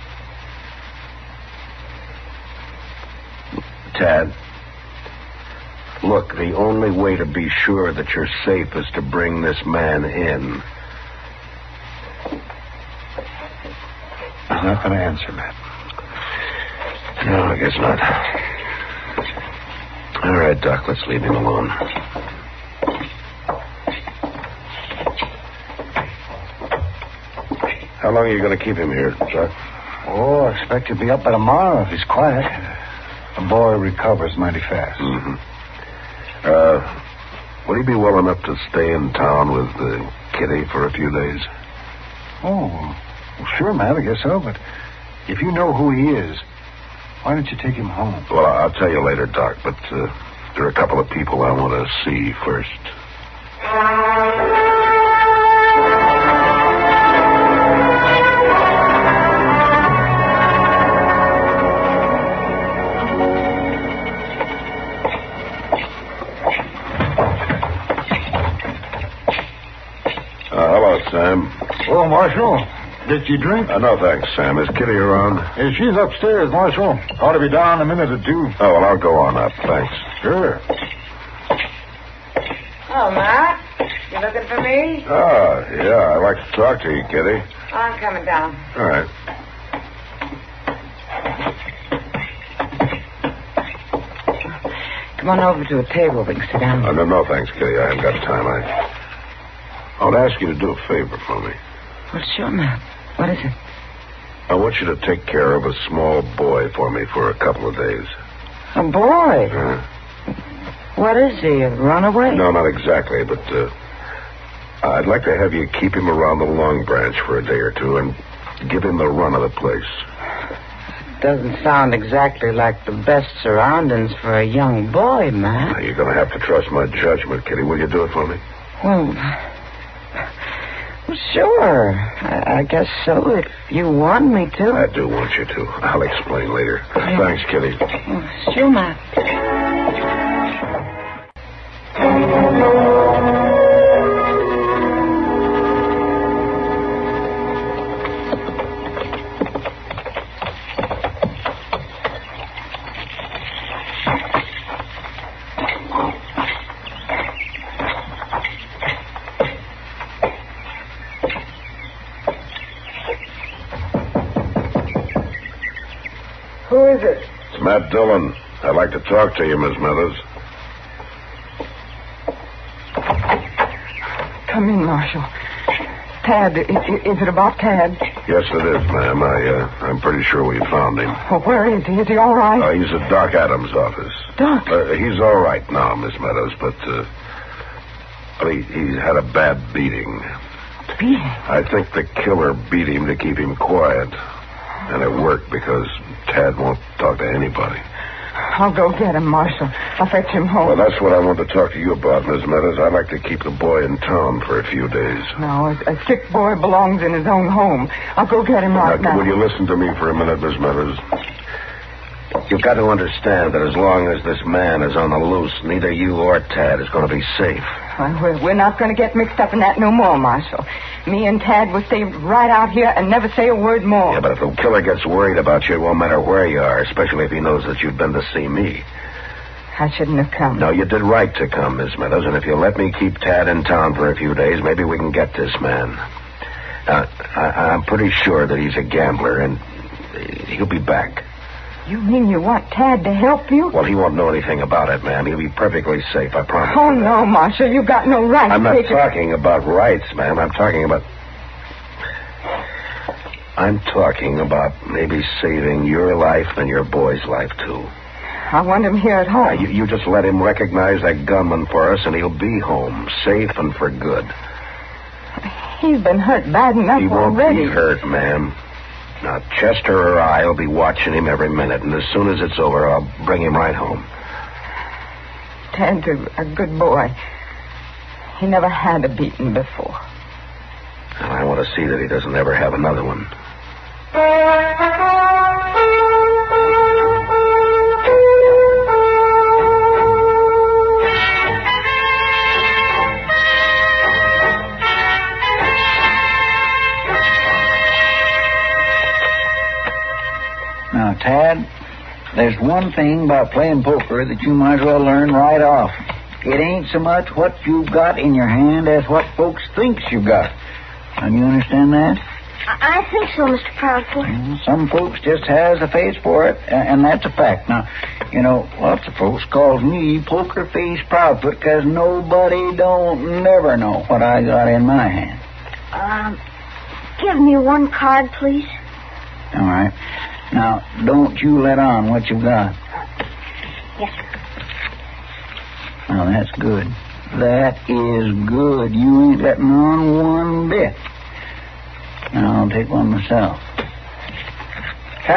Tad, look, the only way to be sure that you're safe is to bring this man in. I'm not going to answer, Matt. No, I guess not. All right, Doc, let's leave him alone. How long are you going to keep him here, Doc? Oh, I expect he'll be up by tomorrow if he's quiet. The boy recovers mighty fast. Mm-hmm. Would he be well enough to stay in town with Kitty for a few days? Oh, well, sure, Matt, I guess so. But if you know who he is, why don't you take him home? Well, I'll tell you later, Doc, but there are a couple of people I want to see first. Sam. Oh, Marshal. Did you drink? No, thanks, Sam. Is Kitty around? She's upstairs, Marshal. Ought to be down in a minute or two. Oh, well, I'll go on up. Thanks. Sure. Oh, Matt. You looking for me? Ah, yeah. I'd like to talk to you, Kitty. I'm coming down. All right. Come on over to a table. We can sit down. No, thanks, Kitty. I haven't got time. I want to ask you to do a favor for me. Well, sure, Matt. What is it? I want you to take care of a small boy for me for a couple of days. A boy? What is he, a runaway? No, not exactly, but I'd like to have you keep him around the Long Branch for a day or two and give him the run of the place. Doesn't sound exactly like the best surroundings for a young boy, Matt. Now, you're going to have to trust my judgment, Kitty. Will you do it for me? Well, sure. I guess so, if you want me to. I do want you to. I'll explain later. Thanks, Kitty. Sure, Matt. Who is it? It's Matt Dillon. I'd like to talk to you, Miss Meadows. Come in, Marshal. Tad, is it about Tad? Yes, it is, ma'am. I'm pretty sure we found him. Well, where is he? Is he all right? He's at Doc Adams' office. Doc? He's all right now, Miss Meadows, but he had a bad beating. Beating? I think the killer beat him to keep him quiet. And it worked because Tad won't talk to anybody. I'll go get him, Marshal. I'll fetch him home. Well, that's what I want to talk to you about, Miss Meadows. I'd like to keep the boy in town for a few days. No, a sick boy belongs in his own home. I'll go get him right now. Will you listen to me for a minute, Miss Meadows? You've got to understand that as long as this man is on the loose, neither you or Tad is going to be safe. We're not going to get mixed up in that no more, Marshal. Me and Tad will stay right out here and never say a word more. Yeah, but if the killer gets worried about you, it won't matter where you are, especially if he knows that you've been to see me. I shouldn't have come. No, you did right to come, Miss Meadows, and if you'll let me keep Tad in town for a few days, maybe we can get this man. I'm pretty sure that he's a gambler, and he'll be back. You mean you want Tad to help you? Well, he won't know anything about it, ma'am. He'll be perfectly safe, I promise. Oh, no, Marshal. You've got no right I'm to not take talking about rights, ma'am. I'm talking about maybe saving your life and your boy's life, too. I want him here at home. You just let him recognize that gunman for us, and he'll be home, safe and for good. He's been hurt bad enough already. He won't be hurt, ma'am. Now, Chester or I will be watching him every minute, and as soon as it's over, I'll bring him right home. Tad's a good boy. He never had a beating before. And I want to see that he doesn't ever have another one. Now, Tad, there's one thing about playing poker that you might as well learn right off. It ain't so much what you've got in your hand as what folks thinks you've got. Now, you understand that? I think so, Mr. Proudfoot. Some folks just has a face for it, and that's a fact. Now, you know, lots of folks calls me Poker Face Proudfoot because nobody don't never know what I got in my hand. Give me one card, please. All right. Now, don't you let on what you've got. Yes, sir. Now, that's good. That is good. You ain't letting on one bit. Now, I'll take one myself. What's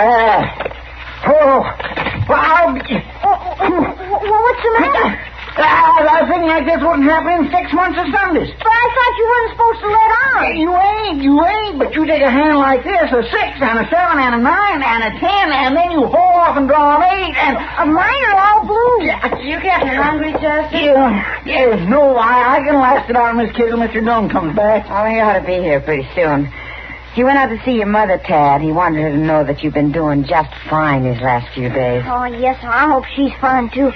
the matter? A thing like this wouldn't happen in 6 months of Sundays. But I thought you weren't supposed to let on. You ain't. But you take a hand like this, a 6 and a 7 and a 9 and a 10, and then you haul off and draw an 8, and mine are all blue. You getting hungry, Justin? Yeah, no, I can last it out, Miss Kid, till Mr. Dunn comes back. Oh, he ought to be here pretty soon. He went out to see your mother, Tad. He wanted her to know that you've been doing just fine these last few days. Oh, yes, I hope she's fine, too.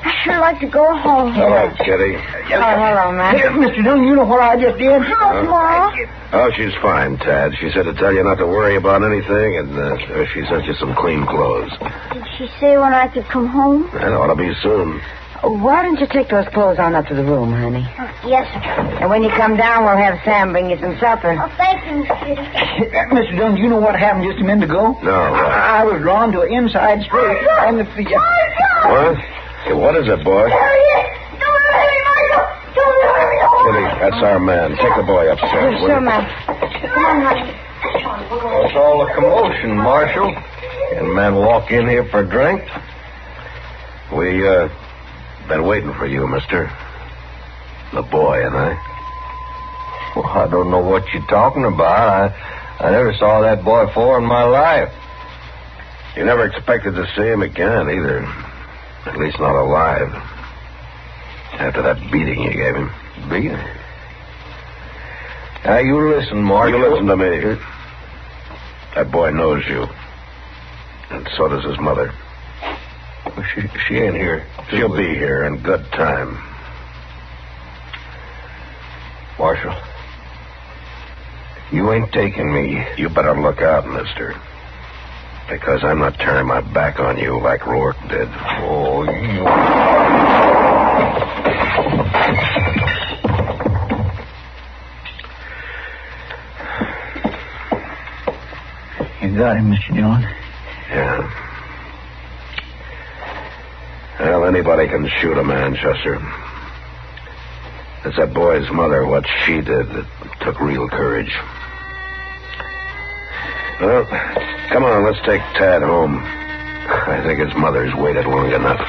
I sure like to go home. Hello, Kitty. Hello, man. Here, Mr. Dunn, you know what I just did? How's Ma? Oh, she's fine, Tad. She said to tell you not to worry about anything, and she sent you some clean clothes. Did she say when I could come home? That ought to be soon. Why don't you take those clothes on up to the room, honey? Yes, sir. And when you come down, we'll have Sam bring you some supper. Oh, thank you, Miss Kitty. Mr. Dunn, you know what happened just a minute ago? No, what? I was drawn to an inside straight on the feet. What? Hey, what is it, boy? Kitty, that's our man. Take the boy upstairs. Sure, ma'am. Come on, honey. What's all the commotion, Marshal? Can men walk in here for a drink? We, been waiting for you, mister. The boy and I. Well, I don't know what you're talking about. I never saw that boy before in my life. You never expected to see him again, either. At least not alive. After that beating you gave him. Beating? Now, you listen, Marshal. You listen to me. That boy knows you. And so does his mother. Well, she ain't here. She'll be here in good time. Marshal, you ain't taking me. You better look out, mister. Because I'm not turning my back on you like Rourke did. Oh, You got him, Mr. Dillon. Yeah. Well, anybody can shoot a man, Chester. It's that boy's mother, what she did, that took real courage. Well, come on, let's take Tad home. I think his mother's waited long enough.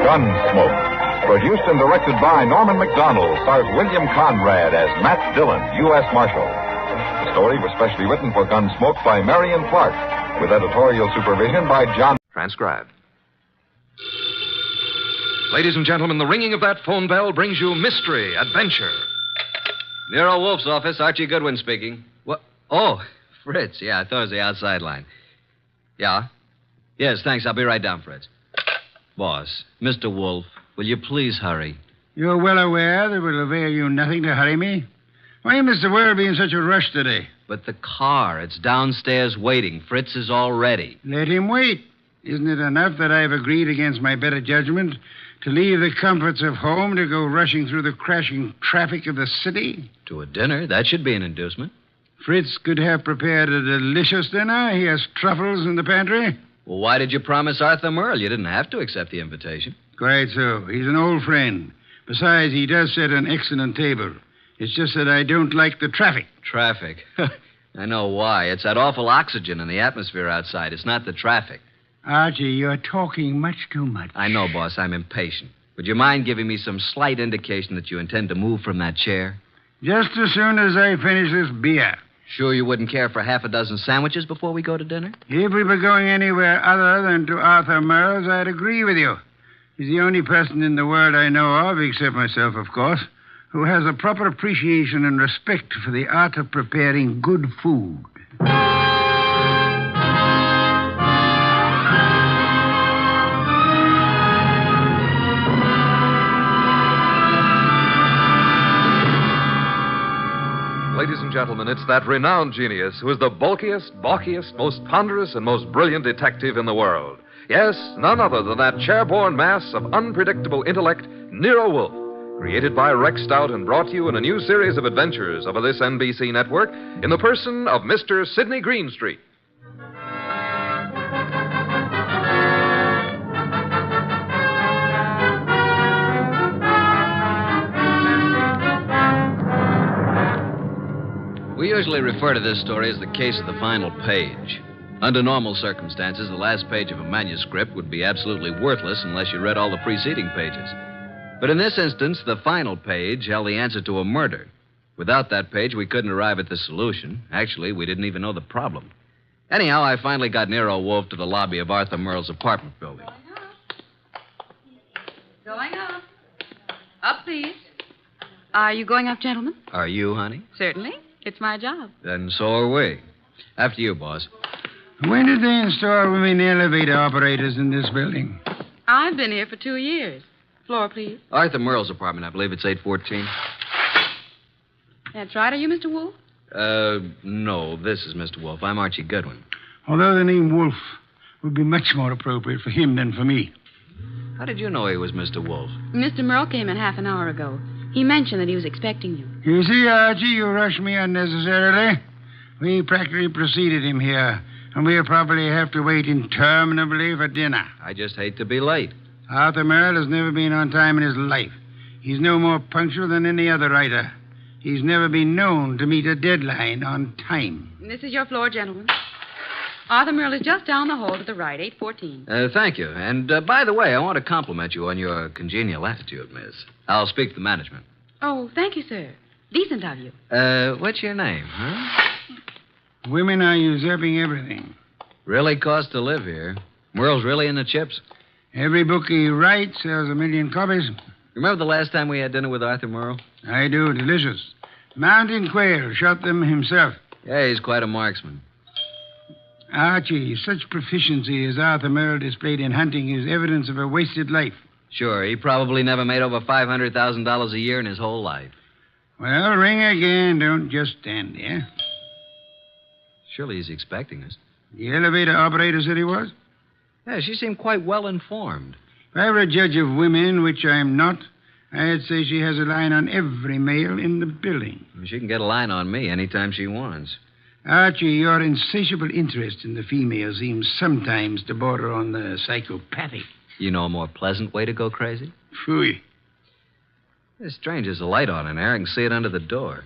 Gunsmoke, produced and directed by Norman Macdonald, stars William Conrad as Matt Dillon, U.S. Marshal. The story was specially written for Gunsmoke by Marion Clark, with editorial supervision by John. Transcribed. Ladies and gentlemen, the ringing of that phone bell brings you mystery, adventure. Nero Wolfe's office, Archie Goodwin speaking. What? Oh, Fritz. Yeah, I thought it was the outside line. Yeah? Yes, thanks. I'll be right down, Fritz. Boss, Mr. Wolfe, will you please hurry? You're well aware that it will avail you nothing to hurry me. Why must the world be in such a rush today? But the car, it's downstairs waiting. Fritz is all ready. Let him wait. Isn't it enough that I've agreed against my better judgment to leave the comforts of home to go rushing through the crashing traffic of the city? To a dinner, that should be an inducement. Fritz could have prepared a delicious dinner. He has truffles in the pantry. Well, why did you promise Arthur Merle? You didn't have to accept the invitation. Quite so. He's an old friend. Besides, he does set an excellent table. It's just that I don't like the traffic. Traffic? I know why. It's that awful oxygen in the atmosphere outside. It's not the traffic. Archie, you're talking much too much. I know, boss. I'm impatient. Would you mind giving me some slight indication that you intend to move from that chair? Just as soon as I finish this beer. Sure you wouldn't care for half a dozen sandwiches before we go to dinner? If we were going anywhere other than to Arthur Merle's, I'd agree with you. He's the only person in the world I know of, except myself, of course, who has a proper appreciation and respect for the art of preparing good food. Ladies and gentlemen, it's that renowned genius who is the bulkiest, balkiest, most ponderous, and most brilliant detective in the world. Yes, none other than that chair-borne mass of unpredictable intellect, Nero Wolfe. Created by Rex Stout and brought to you in a new series of adventures of this NBC network in the person of Mr. Sidney Greenstreet. We usually refer to this story as the case of the final page. Under normal circumstances, the last page of a manuscript would be absolutely worthless unless you read all the preceding pages. But in this instance, the final page held the answer to a murder. Without that page, we couldn't arrive at the solution. Actually, we didn't even know the problem. Anyhow, I finally got Nero Wolfe to the lobby of Arthur Merle's apartment building. Going up. Up, please. Are you going up, gentlemen? Are you, honey? Certainly. It's my job. Then so are we. After you, boss. When did they install women elevator operators in this building? I've been here for 2 years. Floor, please. Arthur Merle's apartment, I believe it's 814. That's right. Are you Mr. Wolfe? No, this is Mr. Wolfe. I'm Archie Goodwin. Although the name Wolfe would be much more appropriate for him than for me. How did you know he was Mr. Wolfe? Mr. Merle came in half an hour ago. He mentioned that he was expecting you. You see, Archie, you rushed me unnecessarily. We practically preceded him here, and we'll probably have to wait interminably for dinner. I just hate to be late. Arthur Merle has never been on time in his life. He's no more punctual than any other writer. He's never been known to meet a deadline on time. This is your floor, gentlemen. Arthur Merle is just down the hall to the right, 814. Thank you. And by the way, I want to compliment you on your congenial attitude, miss. I'll speak to management. Oh, thank you, sir. Decent of you. What's your name, huh? Women are usurping everything. Really costs to live here. Merle's really in the chips. Every book he writes sells 1 million copies. Remember the last time we had dinner with Arthur Merle? I do. Delicious. Mountain quail. Shot them himself. Yeah, he's quite a marksman. Archie, such proficiency as Arthur Merle displayed in hunting is evidence of a wasted life. Sure, he probably never made over $500,000 a year in his whole life. Well, ring again. Don't just stand there. Surely he's expecting us. The elevator operator said he was? Yeah, she seemed quite well informed. If I were a judge of women, which I am not, I'd say she has a line on every male in the building. She can get a line on me anytime she wants. Archie, your insatiable interest in the female seems sometimes to border on the psychopathic. You know a more pleasant way to go crazy? Phooey. It's strange. There's a light on in there. I can see it under the door.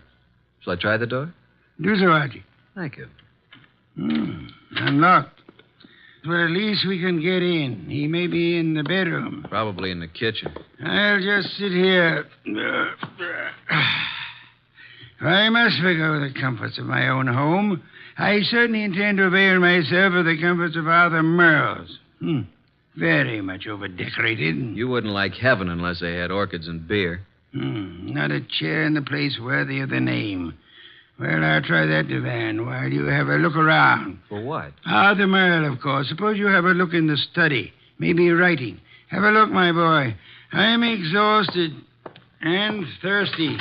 Shall I try the door? Do so, Archie. Thank you. Unlocked. Well, at least we can get in. He may be in the bedroom. Probably in the kitchen. I'll just sit here. I must forgo the comforts of my own home. I certainly intend to avail myself of the comforts of Arthur Merle's. Very much overdecorated. You wouldn't like heaven unless they had orchids and beer. Not a chair in the place worthy of the name. Well, I'll try that divan while you have a look around. For what? Arthur Merle, of course. Suppose you have a look in the study. Maybe writing. Have a look, my boy. I'm exhausted and thirsty.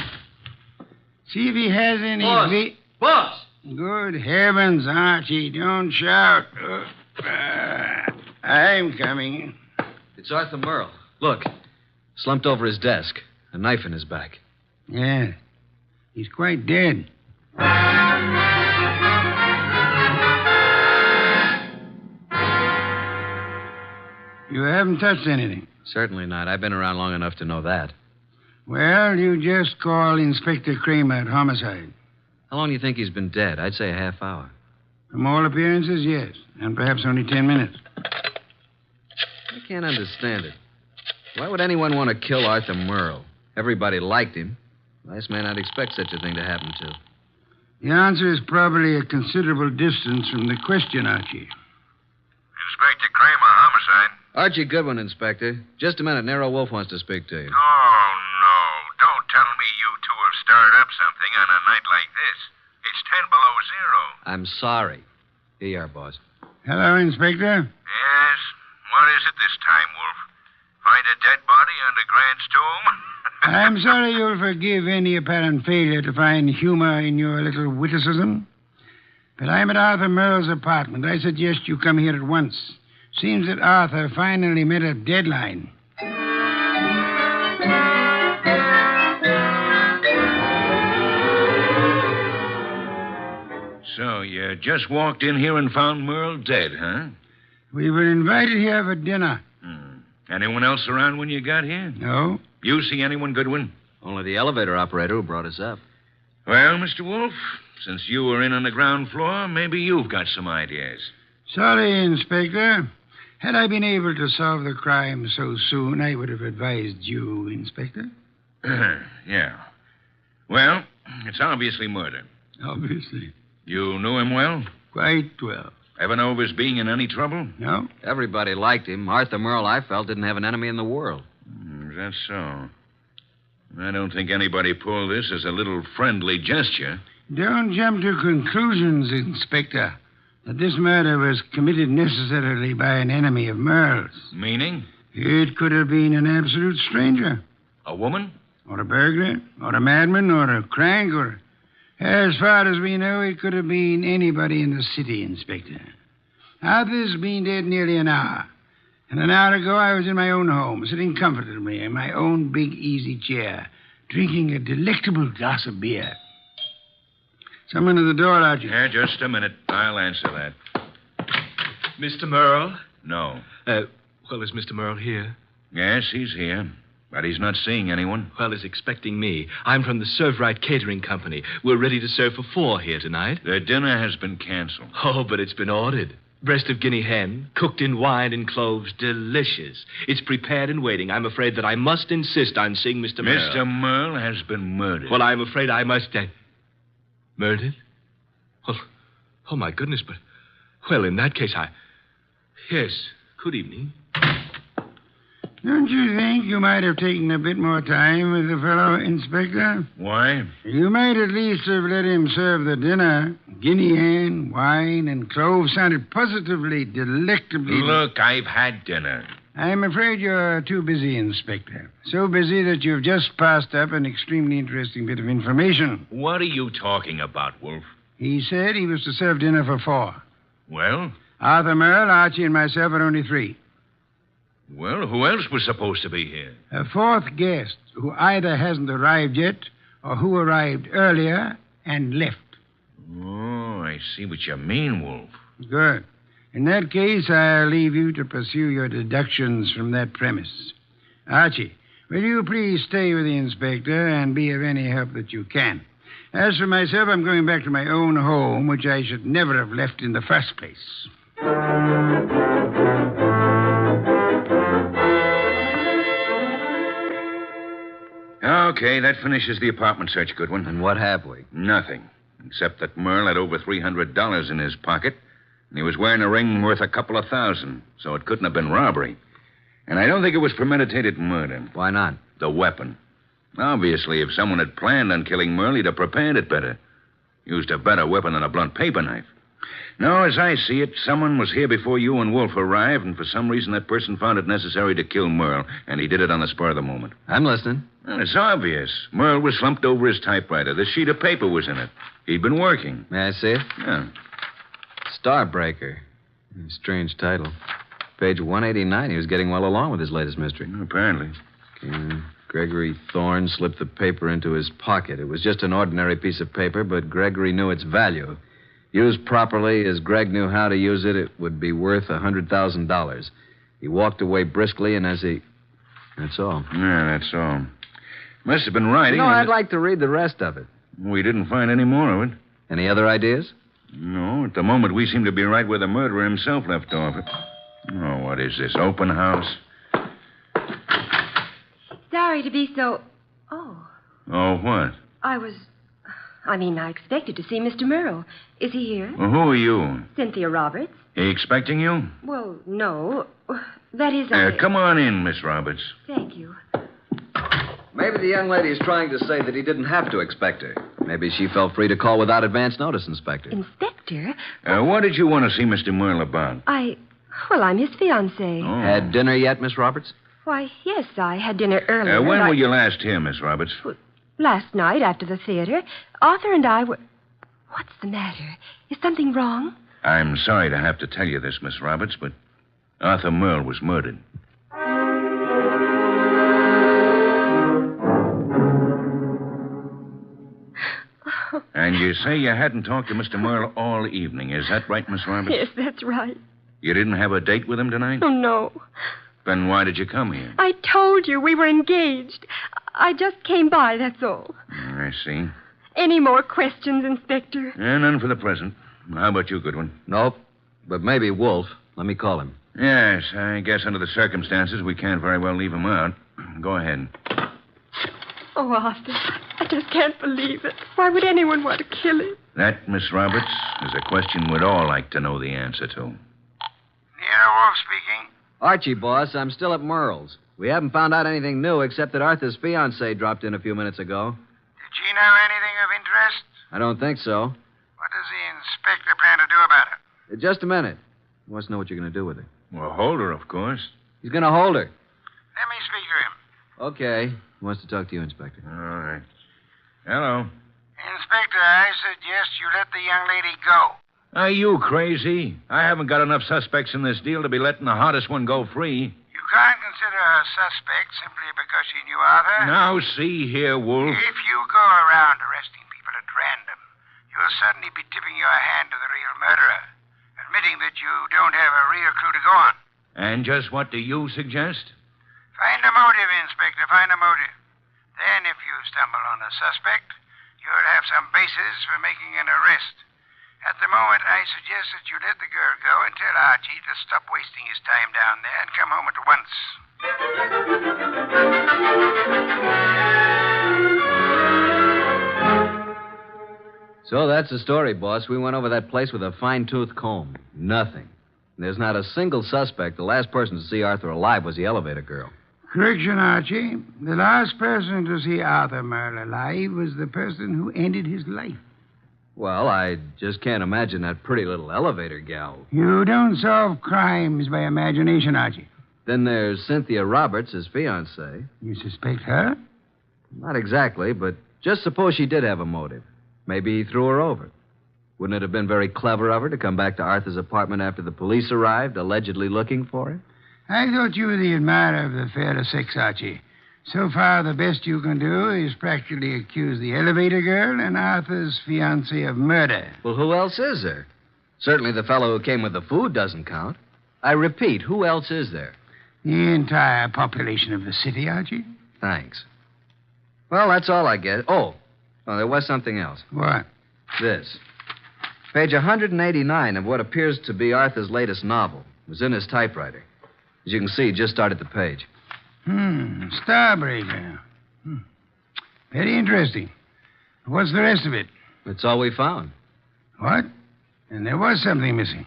See if he has any... Boss! Good heavens, Archie, don't shout. I'm coming. It's Arthur Merle. Look, slumped over his desk, a knife in his back. Yeah, he's quite dead. You haven't touched anything? Certainly not. I've been around long enough to know that. Well, you just call Inspector Kramer at homicide. How long do you think he's been dead? I'd say a half hour. From all appearances, yes. And perhaps only 10 minutes. I can't understand it. Why would anyone want to kill Arthur Merle? Everybody liked him. Last man I'd expect such a thing to happen to. The answer is probably a considerable distance from the question, Archie. Inspector Kramer, homicide. Archie Goodwin, Inspector. Just a minute. Nero Wolfe wants to speak to you. Oh, no. Don't tell me you two have stirred up something on a night like this. It's 10 below zero. I'm sorry. Here you are, boss. Hello, Inspector. Yes? What is it this time, Wolf? Find a dead body under Grant's tomb? I'm sorry you'll forgive any apparent failure to find humor in your little witticism. But I'm at Arthur Merle's apartment. I suggest you come here at once. Seems that Arthur finally met a deadline. So you just walked in here and found Merle dead, huh? We were invited here for dinner. Anyone else around when you got here? No. You see anyone, Goodwin? Only the elevator operator who brought us up. Well, Mr. Wolfe, since you were in on the ground floor, maybe you've got some ideas. Sorry, Inspector. Had I been able to solve the crime so soon, I would have advised you, Inspector. Yeah. Well, it's obviously murder. Obviously. You knew him well? Quite well. Ever know of his being in any trouble? No. Everybody liked him. Arthur Merle, I felt, didn't have an enemy in the world. Is that so? I don't think anybody pulled this as a little friendly gesture. Don't jump to conclusions, Inspector, that this murder was committed necessarily by an enemy of Merle's. Meaning? It could have been an absolute stranger. A woman? Or a burglar, or a madman, or a crank, or... As far as we know, it could have been anybody in the city, Inspector. Arthur's been dead nearly an hour. And an hour ago, I was in my own home, sitting comfortably in my own big easy chair, drinking a delectable glass of beer. Someone at the door, Archie. Yeah, just a minute. I'll answer that. Mr. Merle? No. Well, is Mr. Merle here? Yes, he's here. But he's not seeing anyone. Well, he's expecting me. I'm from the Serve Right Catering Company. We're ready to serve for 4 here tonight. The dinner has been canceled. Oh, but it's been ordered. Breast of guinea hen, cooked in wine and cloves, delicious. It's prepared and waiting. I'm afraid that I must insist on seeing Mr. Merle. Mr. Merle has been murdered. Well, I'm afraid I must... Murdered? Oh, my goodness, but... Well, in that case, Yes, good evening. Don't you think you might have taken a bit more time with the fellow, Inspector? Why? You might at least have let him serve the dinner. Guinea hen, wine, and cloves sounded positively delectably... Look, I've had dinner. I'm afraid you're too busy, Inspector. So busy that you've just passed up an extremely interesting bit of information. What are you talking about, Wolfe? He said he was to serve dinner for 4. Well? Arthur Merle, Archie, and myself are only 3. Well, who else was supposed to be here? A 4th guest who either hasn't arrived yet or who arrived earlier and left. Oh, I see what you mean, Wolfe. Good. In that case, I'll leave you to pursue your deductions from that premise. Archie, will you please stay with the inspector and be of any help that you can? As for myself, I'm going back to my own home, which I should never have left in the first place. Okay, that finishes the apartment search, Goodwin. And what have we? Nothing. Except that Merle had over $300 in his pocket, and he was wearing a ring worth a couple of $1,000, so it couldn't have been robbery. And I don't think it was premeditated murder. Why not? The weapon. Obviously, if someone had planned on killing Merle, he'd have prepared it better. Used a better weapon than a blunt paper knife. No, as I see it, someone was here before you and Wolfe arrived, and for some reason that person found it necessary to kill Merle, and he did it on the spur of the moment. I'm listening. Well, it's obvious. Merle was slumped over his typewriter. The sheet of paper was in it. He'd been working. May I see it? Yeah. Starbreaker. Strange title. Page 189. He was getting well along with his latest mystery. Apparently. Gregory Thorne slipped the paper into his pocket. It was just an ordinary piece of paper, but Gregory knew its value. Used properly, as Greg knew how to use it, it would be worth $100,000. He walked away briskly, and as he... That's all. Yeah, that's all. Must have been writing. No, I'd like to read the rest of it. We didn't find any more of it. Any other ideas? No, at the moment we seem to be right where the murderer himself left off. Oh, what is this, open house? Sorry to be so... Oh. Oh, what? I expected to see Mr. Merle. Is he here? Well, who are you? Cynthia Roberts. He expecting you? Well, no. That is... Come on in, Miss Roberts. Thank you. Maybe the young lady is trying to say that he didn't have to expect her. Maybe she felt free to call without advance notice, Inspector. Inspector? What did you want to see Mr. Merle about? I'm his fiancée. Oh. Had dinner yet, Miss Roberts? Why, yes, I had dinner earlier. When were you last here, Miss Roberts? Last night after the theater. Arthur and I were... What's the matter? Is something wrong? I'm sorry to have to tell you this, Miss Roberts, but Arthur Merle was murdered. Oh, And you say you hadn't talked to Mr. Merle all evening. Is that right, Miss Roberts? Yes, that's right. You didn't have a date with him tonight? Oh, no. Then why did you come here? I told you we were engaged. I just came by, that's all. I see. Any more questions, Inspector? None for the present. How about you, Goodwin? Nope. But maybe Wolfe. Let me call him. Yes, I guess under the circumstances, we can't very well leave him out. Go ahead. Oh, Arthur, I just can't believe it. Why would anyone want to kill him? That, Miss Roberts, is a question we'd all like to know the answer to. Nero Wolfe speaking. Archie, boss, I'm still at Merle's. We haven't found out anything new except that Arthur's fiancée dropped in a few minutes ago. Did she know anything of interest? I don't think so. What does the inspector plan to do about it? Just a minute. He wants to know what you're going to do with her. Well, hold her, of course. He's going to hold her. Let me speak to him. Okay. He wants to talk to you, Inspector. All right. Hello. Inspector, I suggest you let the young lady go. Are you crazy? I haven't got enough suspects in this deal to be letting the hottest one go free. You can't consider her suspect simply because she knew Arthur. Now, see here, Wolf. If you go around arresting people at random, you'll suddenly be tipping your hand to the real murderer, admitting that you don't have a real clue to go on. And just what do you suggest? Find a motive, Inspector, find a motive. Then, if you stumble on a suspect, you'll have some basis for making an arrest. At the moment, I suggest that you let the girl go and tell Archie to stop wasting his time down there and come home at once. So that's the story, boss. We went over that place with a fine-tooth comb. Nothing. There's not a single suspect. The last person to see Arthur alive was the elevator girl. Correction, Archie. The last person to see Arthur Merle alive was the person who ended his life. Well, I just can't imagine that pretty little elevator gal. You don't solve crimes by imagination, Archie. Then there's Cynthia Roberts, his fiancée. You suspect her? Not exactly, but just suppose she did have a motive. Maybe he threw her over. Wouldn't it have been very clever of her to come back to Arthur's apartment after the police arrived, allegedly looking for her? I thought you were the admirer of the fairer sex, Archie. So far, the best you can do is practically accuse the elevator girl and Arthur's fiancée of murder. Well, who else is there? Certainly the fellow who came with the food doesn't count. I repeat, who else is there? The entire population of the city, Archie. Thanks. Well, that's all I guess. Oh, there was something else. What? This. Page 189 of what appears to be Arthur's latest novel. It was in his typewriter. As you can see, just started the page. Starbreaker. Very interesting. What's the rest of it? That's all we found. What? And there was something missing.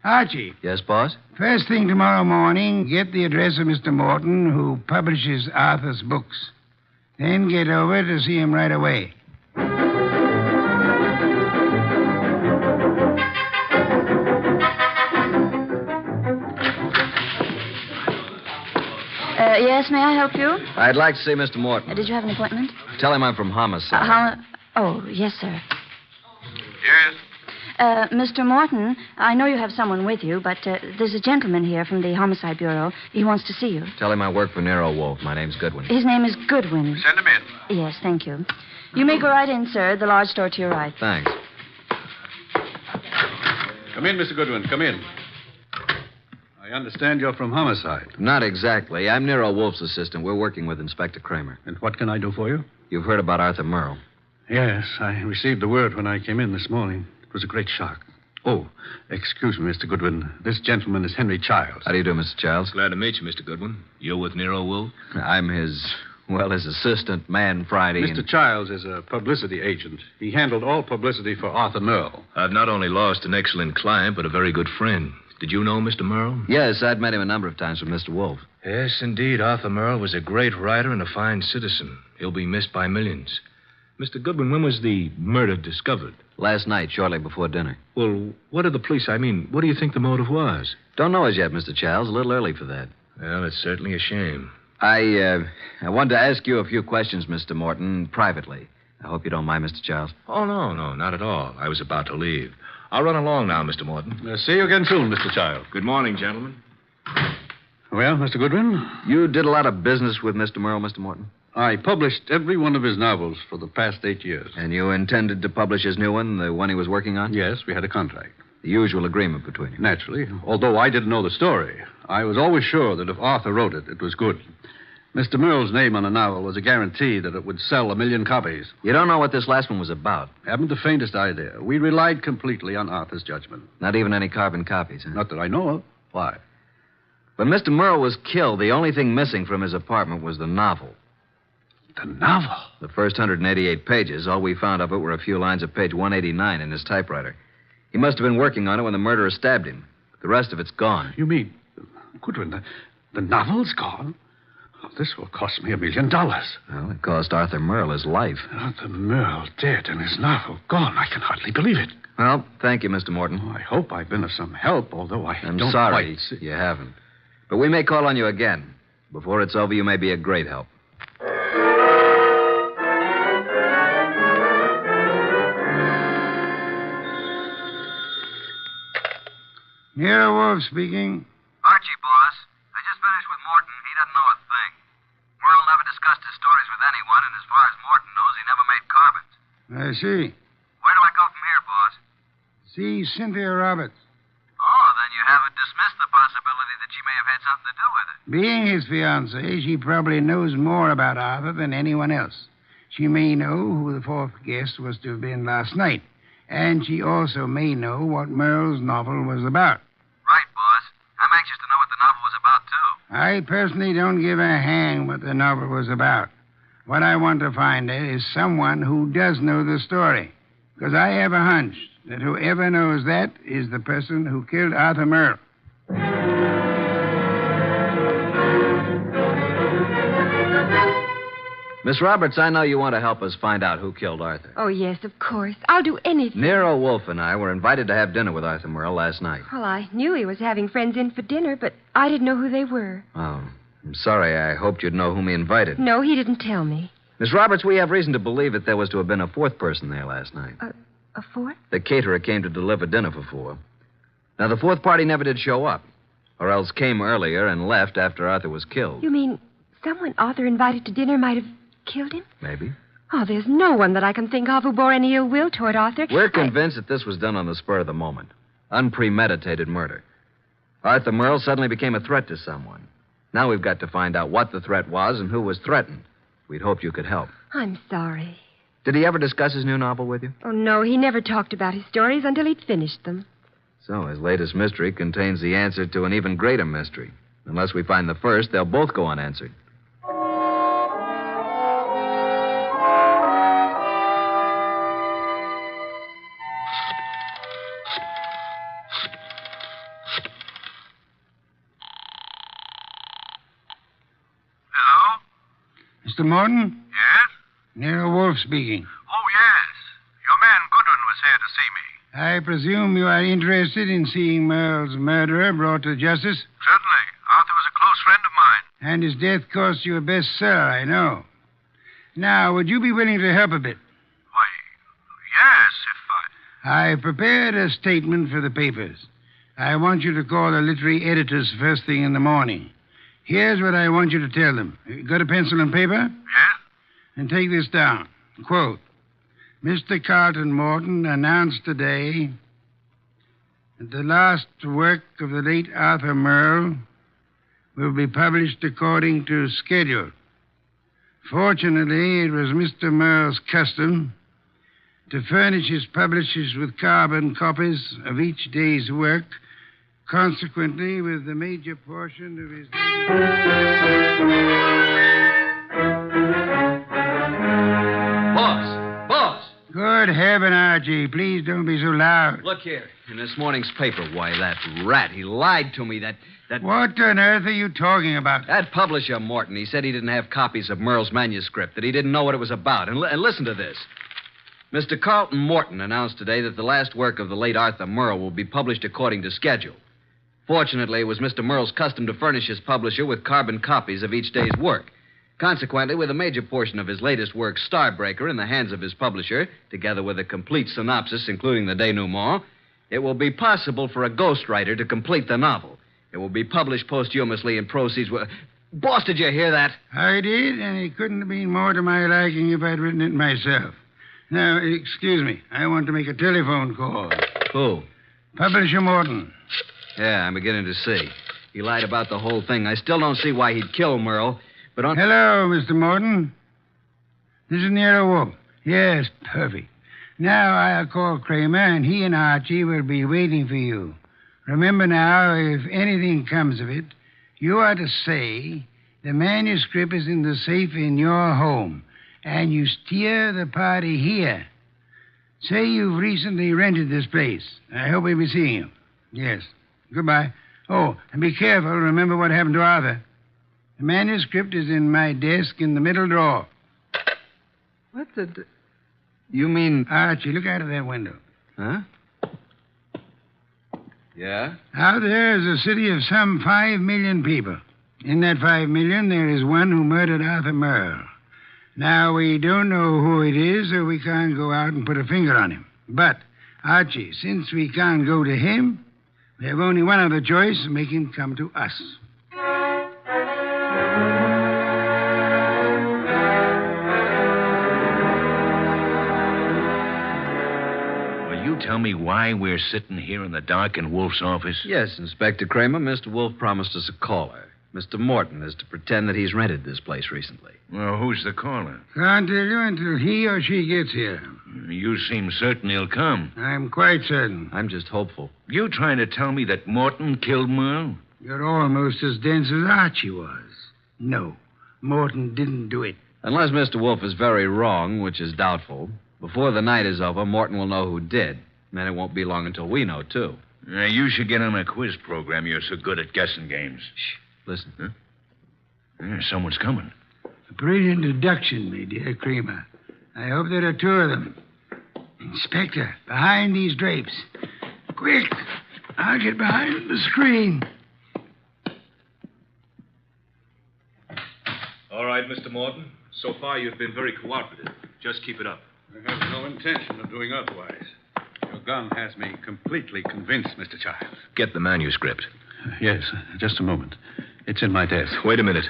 Archie. Yes, boss? First thing tomorrow morning, get the address of Mr. Morton, who publishes Arthur's books. Then get over to see him right away. Yes, may I help you? I'd like to see Mr. Morton. Did you have an appointment? Tell him I'm from Homicide. Oh, yes, sir. Yes? Mr. Morton, I know you have someone with you, but there's a gentleman here from the Homicide Bureau. He wants to see you. Tell him I work for Nero Wolfe. My name's Goodwin. His name is Goodwin. Send him in. Yes, thank you. You may go right in, sir. The large door to your right. Thanks. Come in, Mr. Goodwin. Come in. I understand you're from Homicide. Not exactly. I'm Nero Wolfe's assistant. We're working with Inspector Kramer. And what can I do for you? You've heard about Arthur Merle. Yes, I received the word when I came in this morning. It was a great shock. Oh, excuse me, Mr. Goodwin. This gentleman is Henry Childs. How do you do, Mr. Childs? Glad to meet you, Mr. Goodwin. You're with Nero Wolfe? I'm his assistant, man Friday. Mr. Childs is a publicity agent. He handled all publicity for Arthur Merle. I've not only lost an excellent client, but a very good friend. Did you know Mr. Merle? Yes, I'd met him a number of times from Mr. Wolfe. Yes, indeed. Arthur Merle was a great writer and a fine citizen. He'll be missed by millions. Mr. Goodwin, when was the murder discovered? Last night, shortly before dinner. Well, what did the police... what do you think the motive was? Don't know as yet, Mr. Childs. A little early for that. Well, it's certainly a shame. I wanted to ask you a few questions, Mr. Morton, privately. I hope you don't mind, Mr. Childs. Oh, no, not at all. I was about to leave. I'll run along now, Mr. Morton. See you again soon, Mr. Childs. Good morning, gentlemen. Well, Mr. Goodwin? You did a lot of business with Mr. Merle, Mr. Morton? I published every one of his novels for the past 8 years. And you intended to publish his new one, the one he was working on? Yes, we had a contract. The usual agreement between you. Naturally. Although I didn't know the story, I was always sure that if Arthur wrote it, it was good. Mr. Merle's name on a novel was a guarantee that it would sell 1 million copies. You don't know what this last one was about? Haven't the faintest idea. We relied completely on Arthur's judgment. Not even any carbon copies, huh? Not that I know of. Why? When Mr. Merle was killed, the only thing missing from his apartment was the novel. The novel? The first 188 pages, all we found of it were a few lines of page 189 in his typewriter. He must have been working on it when the murderer stabbed him. The rest of it's gone. You mean, Goodwin, the novel's gone? Oh, this will cost me $1 million. Well, it cost Arthur Merle his life. Arthur Merle dead and his novel gone. I can hardly believe it. Well, thank you, Mr. Morton. Oh, I hope I've been of some help, although I'm don't sorry quite see. you haven't. But we may call on you again. Before it's over, you may be a great help. Nero Wolfe speaking. Archie, boss. I just finished with Morton. He doesn't know a thing. Merle never discussed his stories with anyone, and as far as Morton knows, he never made carbons. I see. Where do I go from here, boss? See Cynthia Roberts. Oh, then you haven't dismissed the possibility that she may have had something to do with it. Being his fiancée, she probably knows more about Arthur than anyone else. She may know who the fourth guest was to have been last night. And she also may know what Merle's novel was about. Right, boss. I'm anxious to know what the novel was about, too. I personally don't give a hang what the novel was about. What I want to find out is someone who does know the story. Because I have a hunch that whoever knows that is the person who killed Arthur Merle. Miss Roberts, I know you want to help us find out who killed Arthur. Oh, yes, of course. I'll do anything. Nero Wolfe and I were invited to have dinner with Arthur Merle last night. Well, I knew he was having friends in for dinner, but I didn't know who they were. Oh, I'm sorry. I hoped you'd know whom he invited. No, he didn't tell me. Miss Roberts, we have reason to believe that there was to have been a fourth person there last night. A fourth? The caterer came to deliver dinner for 4. Now, the fourth party never did show up, or else came earlier and left after Arthur was killed. You mean someone Arthur invited to dinner might have killed him? Maybe. Oh, there's no one that I can think of who bore any ill will toward Arthur. We're convinced that this was done on the spur of the moment. Unpremeditated murder. Arthur Merle suddenly became a threat to someone. Now we've got to find out what the threat was and who was threatened. We'd hoped you could help. I'm sorry. Did he ever discuss his new novel with you? Oh, no, he never talked about his stories until he'd finished them. So his latest mystery contains the answer to an even greater mystery. Unless we find the first, they'll both go unanswered. Mr. Morton? Yes? Nero Wolfe speaking. Oh, yes. Your man Goodwin was here to see me. I presume you are interested in seeing Merle's murderer brought to justice? Certainly. Arthur was a close friend of mine. And his death cost you a bestseller, I know. Now, would you be willing to help a bit? Why, yes, if I prepared a statement for the papers. I want you to call the literary editors first thing in the morning. Here's what I want you to tell them. Got a pencil and paper? Yes. And take this down. Quote, Mr. Carlton Morton announced today that the last work of the late Arthur Merle will be published according to schedule. Fortunately, it was Mr. Merle's custom to furnish his publishers with carbon copies of each day's work. Consequently, with the major portion of his... Boss! Good heaven, Archie. Please don't be so loud. Look here. In this morning's paper, why, that rat, he lied to me. That... What on earth are you talking about? That publisher, Morton, he said he didn't have copies of Merle's manuscript, that he didn't know what it was about. And listen to this. Mr. Carlton Morton announced today that the last work of the late Arthur Merle will be published according to schedule. Fortunately, it was Mr. Merle's custom to furnish his publisher with carbon copies of each day's work. Consequently, with a major portion of his latest work, Starbreaker, in the hands of his publisher, together with a complete synopsis, including the denouement, it will be possible for a ghostwriter to complete the novel. It will be published posthumously and proceeds with... Boss, did you hear that? I did, and it couldn't have been more to my liking if I'd written it myself. Now, excuse me. I want to make a telephone call. Who? Publisher Morton. Yeah, I'm beginning to see. He lied about the whole thing. I still don't see why he'd kill Merle, but on... Hello, Mr. Morton. This is Nero Wolfe. Yes, perfect. Now I'll call Kramer, and he and Archie will be waiting for you. Remember now, if anything comes of it, you are to say the manuscript is in the safe in your home, and you steer the party here. Say you've recently rented this place. I hope we'll be seeing you. Yes. Goodbye. Oh, and be careful. Remember what happened to Arthur. The manuscript is in my desk in the middle drawer. What the... You mean... Archie, look out of that window. Huh? Yeah? Out there is a city of some 5 million people. In that 5 million, there is one who murdered Arthur Merle. Now, we don't know who it is, so we can't go out and put a finger on him. But, Archie, since we can't go to him, we have only one other choice: make him come to us. Will you tell me why we're sitting here in the dark in Wolfe's office? Yes, Inspector Kramer. Mr. Wolfe promised us a caller. Mr. Morton is to pretend that he's rented this place recently. Well, who's the caller? Can't tell you until he or she gets here. You seem certain he'll come. I'm quite certain. I'm just hopeful. You trying to tell me that Morton killed Merle? You're almost as dense as Archie was. No, Morton didn't do it. Unless Mr. Wolfe is very wrong, which is doubtful, before the night is over, Morton will know who did. And it won't be long until we know, too. You should get on a quiz program. You're so good at guessing games. Shh. Listen. Huh? Yeah, someone's coming. A brilliant deduction, my dear Kramer. I hope there are two of them. Inspector, behind these drapes. Quick! I'll get behind the screen. All right, Mr. Morton. So far, you've been very cooperative. Just keep it up. I have no intention of doing otherwise. Your gun has me completely convinced, Mr. Childs. Get the manuscript. Yes, just a moment. It's in my desk. Wait a minute.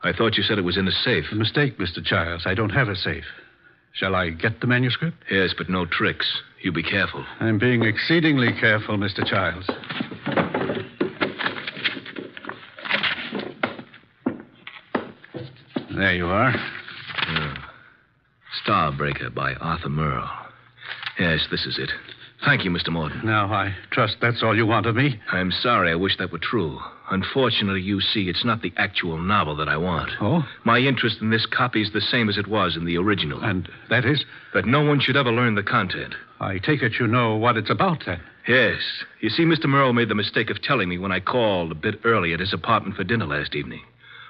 I thought you said it was in a safe. A mistake, Mr. Childs. I don't have a safe. Shall I get the manuscript? Yes, but no tricks. You be careful. I'm being exceedingly careful, Mr. Childs. There you are. Starbreaker by Arthur Merle. Yes, this is it. Thank you, Mr. Morton. Now, I trust that's all you want of me. I'm sorry. I wish that were true. Unfortunately, you see, it's not the actual novel that I want. Oh? My interest in this copy is the same as it was in the original. And that is? That no one should ever learn the content. I take it you know what it's about, then. Yes. You see, Mr. Merle made the mistake of telling me when I called a bit early at his apartment for dinner last evening.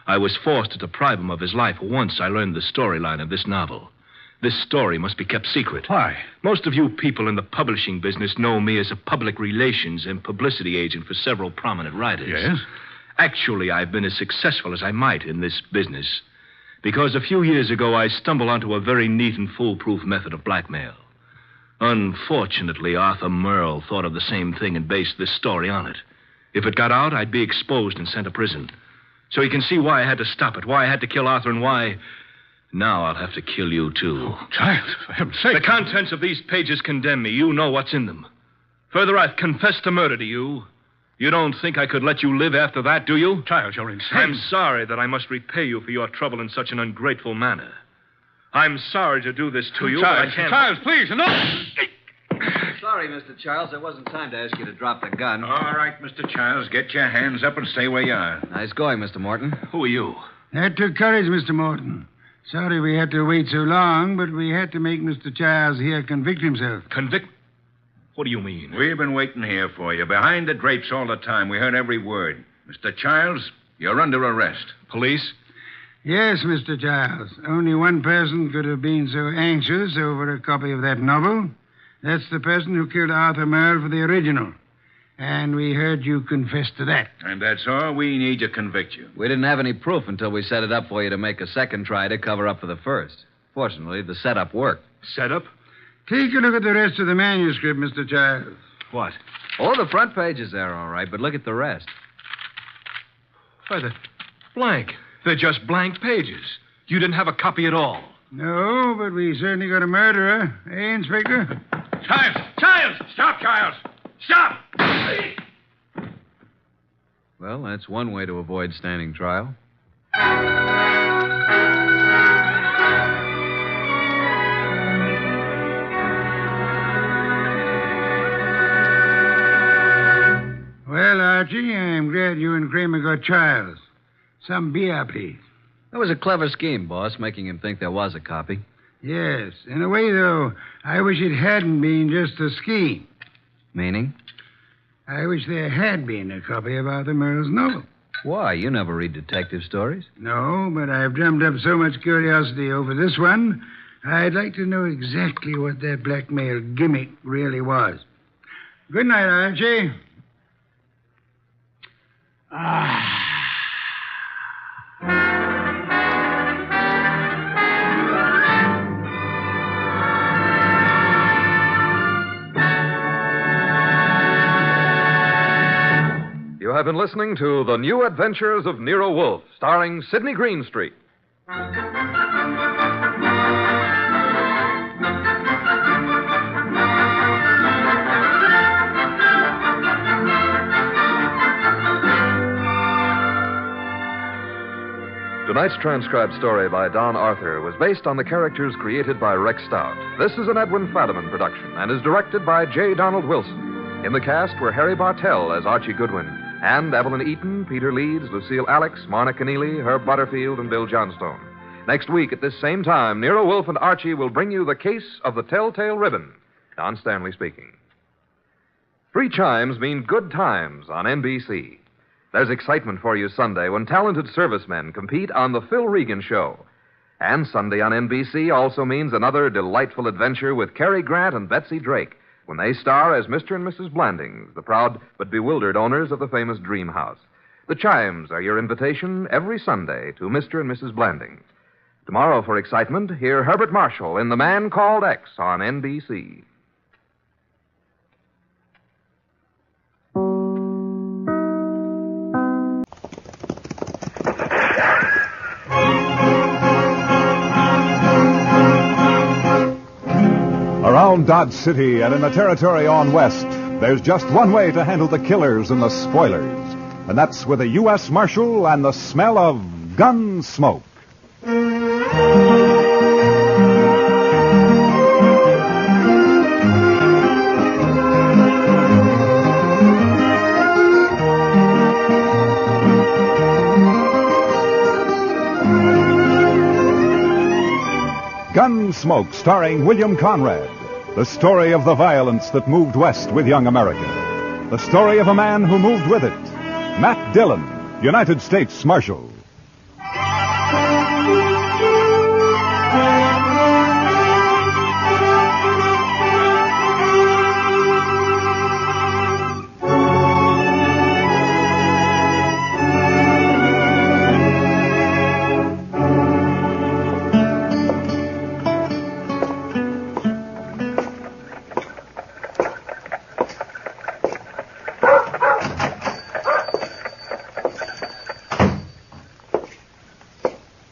I was forced to deprive him of his life once I learned the storyline of this novel. This story must be kept secret. Why? Most of you people in the publishing business know me as a public relations and publicity agent for several prominent writers. Yes? Actually, I've been as successful as I might in this business because a few years ago I stumbled onto a very neat and foolproof method of blackmail. Unfortunately, Arthur Merle thought of the same thing and based this story on it. If it got out, I'd be exposed and sent to prison. So you can see why I had to stop it, why I had to kill Arthur, and why... Now I'll have to kill you, too. Oh, child, for heaven's sake. The contents of these pages condemn me. You know what's in them. Further, I've confessed to murder to you. You don't think I could let you live after that, do you? Child, you're insane. I'm sorry that I must repay you for your trouble in such an ungrateful manner. I'm sorry to do this to you, Child, but I can't... Child, please, enough! Sorry, Mr. Childs. There wasn't time to ask you to drop the gun. All right, Mr. Childs, get your hands up and stay where you are. Nice going, Mr. Morton. Who are you? That took courage, Mr. Morton. Sorry we had to wait so long, but we had to make Mr. Childs here convict himself. Convict? What do you mean? We've been waiting here for you, behind the drapes all the time. We heard every word. Mr. Childs, you're under arrest. Police? Yes, Mr. Childs. Only one person could have been so anxious over a copy of that novel. That's the person who killed Arthur Merle for the original. And we heard you confess to that. And that's all we need to convict you. We didn't have any proof until we set it up for you to make a second try to cover up for the first. Fortunately, the setup worked. Setup? Take a look at the rest of the manuscript, Mr. Childs. What? Oh, the front page is there, all right, but look at the rest. Why, Blank. They're just blanked pages. You didn't have a copy at all. No, but we certainly got a murderer. Eh, Inspector? Childs! Stop, Childs! Stop! Well, that's one way to avoid standing trial. Well, Archie, I'm glad you and Kramer got Childs. Some beer, please. That was a clever scheme, boss, making him think there was a copy. Yes. In a way, though, I wish it hadn't been just a scheme. Meaning? I wish there had been a copy of Arthur Merle's novel. Why? You never read detective stories. No, but I've drummed up so much curiosity over this one, I'd like to know exactly what that blackmail gimmick really was. Good night, Archie. You have been listening to The New Adventures of Nero Wolfe, starring Sidney Greenstreet. Tonight's transcribed story by Don Arthur was based on the characters created by Rex Stout. This is an Edwin Fadiman production and is directed by J. Donald Wilson. In the cast were Harry Bartell as Archie Goodwin, and Evelyn Eaton, Peter Leeds, Lucille Alex, Marna Keneally, Herb Butterfield, and Bill Johnstone. Next week at this same time, Nero Wolfe and Archie will bring you The Case of the Telltale Ribbon. Don Stanley speaking. 3 chimes mean good times on NBC. There's excitement for you Sunday when talented servicemen compete on The Phil Regan Show. And Sunday on NBC also means another delightful adventure with Cary Grant and Betsy Drake when they star as Mr. and Mrs. Blandings, the proud but bewildered owners of the famous Dream House. The chimes are your invitation every Sunday to Mr. and Mrs. Blandings. Tomorrow for excitement, hear Herbert Marshall in The Man Called X on NBC. Around Dodge City and in the territory on west, there's just one way to handle the killers and the spoilers, and that's with a U.S. Marshal and the smell of Gunsmoke. Gunsmoke, starring William Conrad. The story of the violence that moved west with young America. The story of a man who moved with it. Matt Dillon, United States Marshal.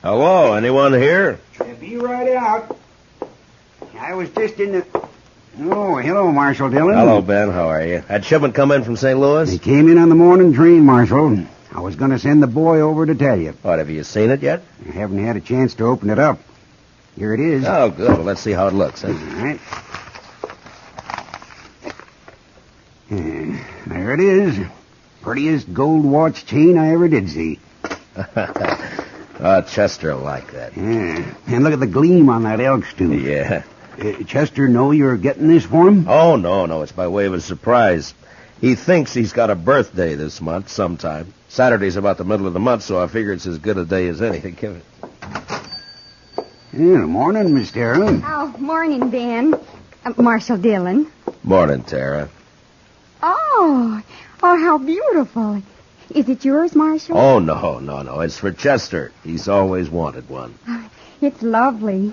Hello, anyone here? Be right out. I was just in the... Oh, hello, Marshal Dillon. Hello, Ben. How are you? Had shipment come in from St. Louis? They came in on the morning train, Marshal. I was going to send the boy over to tell you. What, have you seen it yet? I haven't had a chance to open it up. Here it is. Oh, good. Well, let's see how it looks. All right. There it is. Prettiest gold watch chain I ever did see. Chester will like that. Yeah. And look at the gleam on that elk's tooth. Yeah. Chester know you're getting this for him? Oh, no. It's by way of a surprise. He thinks he's got a birthday this month sometime. Saturday's about the middle of the month, so I figure it's as good a day as any to give it. Yeah, morning, Miss Tara. Oh, morning, Ben. Marshal Dillon. Morning, Tara. Oh, how beautiful. Is it yours, Marshal? Oh, no. It's for Chester. He's always wanted one. It's lovely.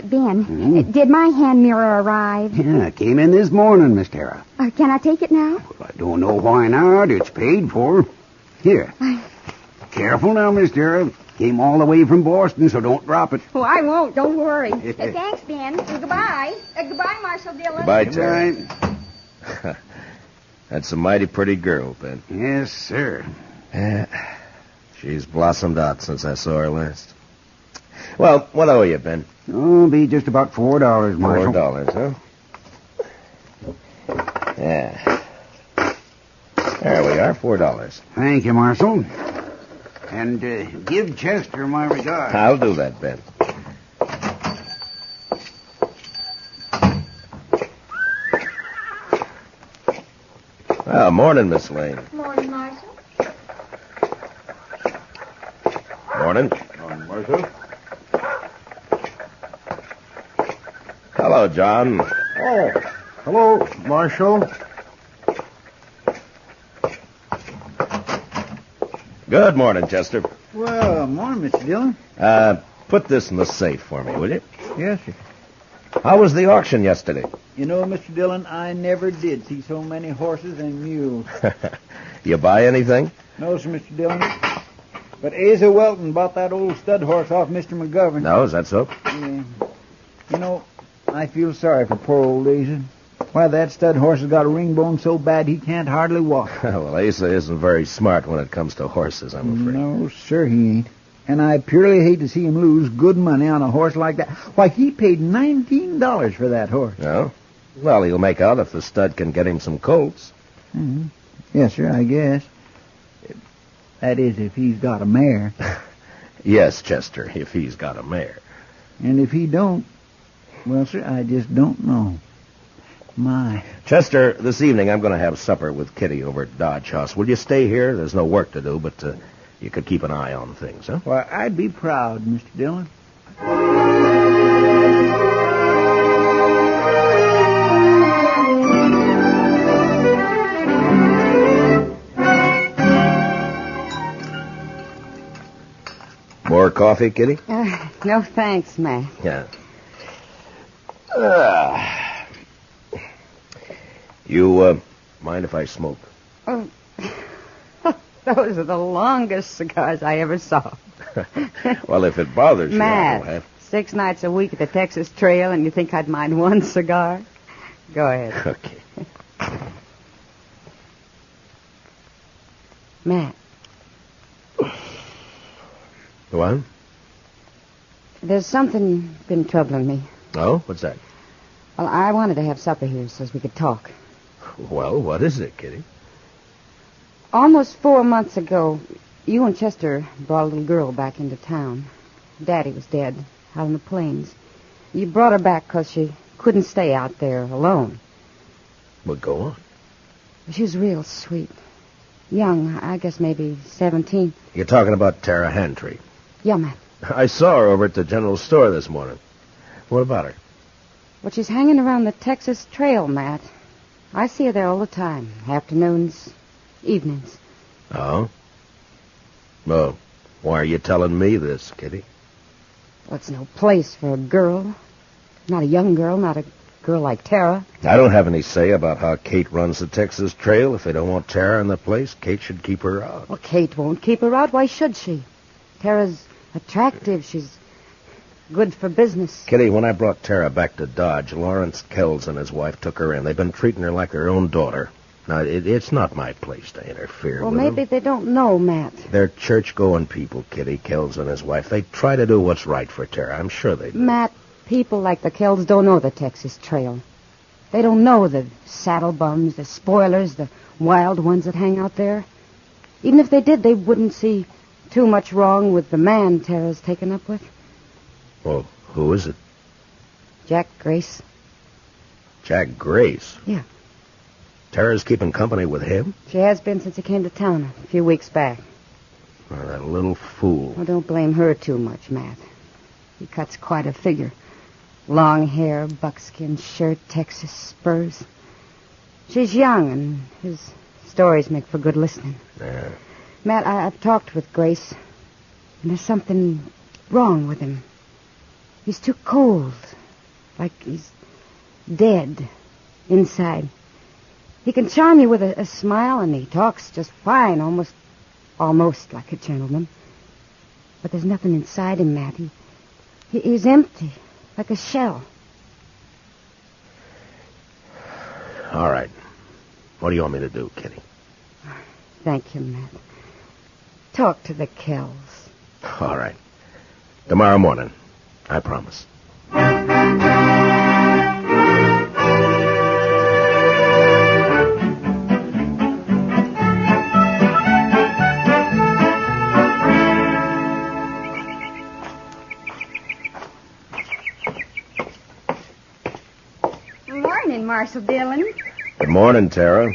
Ben, did my hand mirror arrive? Yeah, it came in this morning, Miss Tara. Can I take it now? Well, I don't know why not. It's paid for. Here. Careful now, mister. Came all the way from Boston, so don't drop it. Oh, I won't. Don't worry. Thanks, Ben. Goodbye. Goodbye, Marshal Dillon. Goodbye, Terry. That's a mighty pretty girl, Ben. Yes, sir. Yeah. She's blossomed out since I saw her last. Well, what owe you, Ben? Oh, be just about $4, Marshal. $4, huh? Yeah. There we are, $4. Thank you, Marshal. And give Chester my regards. I'll do that, Ben. Well, morning, Miss Lane. Morning, Marshal. Morning. Morning, Marshal. Hello, John. Oh, hello, Marshal. Good morning, Chester. Well, morning, Mr. Dillon. Put this in the safe for me, will you? Yes, sir. How was the auction yesterday? You know, Mr. Dillon, I never did see so many horses and mules. You buy anything? No, sir, Mr. Dillon. But Asa Welton bought that old stud horse off Mr. McGovern. No, is that so? Yeah. You know, I feel sorry for poor old Asa. Why, that stud horse has got a ring bone so bad he can't hardly walk. Well, Asa isn't very smart when it comes to horses, I'm afraid. No, sir, he ain't. And I purely hate to see him lose good money on a horse like that. Why, he paid $19 for that horse. No? Well, he'll make out if the stud can get him some colts. Mm-hmm. Yes, sir, I guess. That is, if he's got a mare. Yes, Chester, if he's got a mare. And if he don't, well, sir, I just don't know. My. Chester, this evening I'm going to have supper with Kitty over at Dodge House. Will you stay here? There's no work to do, but you could keep an eye on things, huh? Why, I'd be proud, Mr. Dillon. More coffee, Kitty? No thanks, Matt. Yeah. You mind if I smoke? Oh, those are the longest cigars I ever saw. Well, if it bothers you, Matt, I'll have... 6 nights a week at the Texas Trail, and you think I'd mind one cigar? Go ahead. Okay. Matt. What? There's something been troubling me. Oh? What's that? Well, I wanted to have supper here so we could talk. Well, what is it, Kitty? Almost 4 months ago, you and Chester brought a little girl back into town. Daddy was dead, out in the plains. You brought her back because she couldn't stay out there alone. Well, go on. She was real sweet. Young, I guess maybe 17. You're talking about Tara Hantry. Yeah, Matt. I saw her over at the general store this morning. What about her? Well, she's hanging around the Texas Trail, Matt. I see her there all the time. Afternoons, evenings. Oh? Well, why are you telling me this, Kitty? Well, it's no place for a girl. Not a young girl, not a girl like Tara. I don't have any say about how Kate runs the Texas Trail. If they don't want Tara in the place, Kate should keep her out. Well, Kate won't keep her out. Why should she? Tara's attractive. She's good for business. Kitty, when I brought Tara back to Dodge, Lawrence Kells and his wife took her in. They've been treating her like their own daughter. Now, it's not my place to interfere Well, with maybe them. they don't know, Matt. They're church-going people, Kitty, Kells and his wife. They try to do what's right for Tara. I'm sure they do. Matt, people like the Kells don't know the Texas Trail. They don't know the saddle bums, the spoilers, the wild ones that hang out there. Even if they did, they wouldn't see too much wrong with the man Tara's taken up with. Well, who is it? Jack Grace. Jack Grace? Yeah. Tara's keeping company with him? She has been since he came to town a few weeks back. Oh, that little fool. Well, don't blame her too much, Matt. He cuts quite a figure. Long hair, buckskin shirt, Texas spurs. She's young, and his stories make for good listening. Yeah. Matt, I've talked with Grace, and there's something wrong with him. He's too cold, like he's dead inside. He can charm you with a smile, and he talks just fine, almost almost like a gentleman. But there's nothing inside him, Matt. He's empty, like a shell. All right. What do you want me to do, Kitty? Thank you, Matt. Talk to the Kells. All right. Tomorrow morning. I promise. Morning, Marshal Dillon. Good morning, Tara.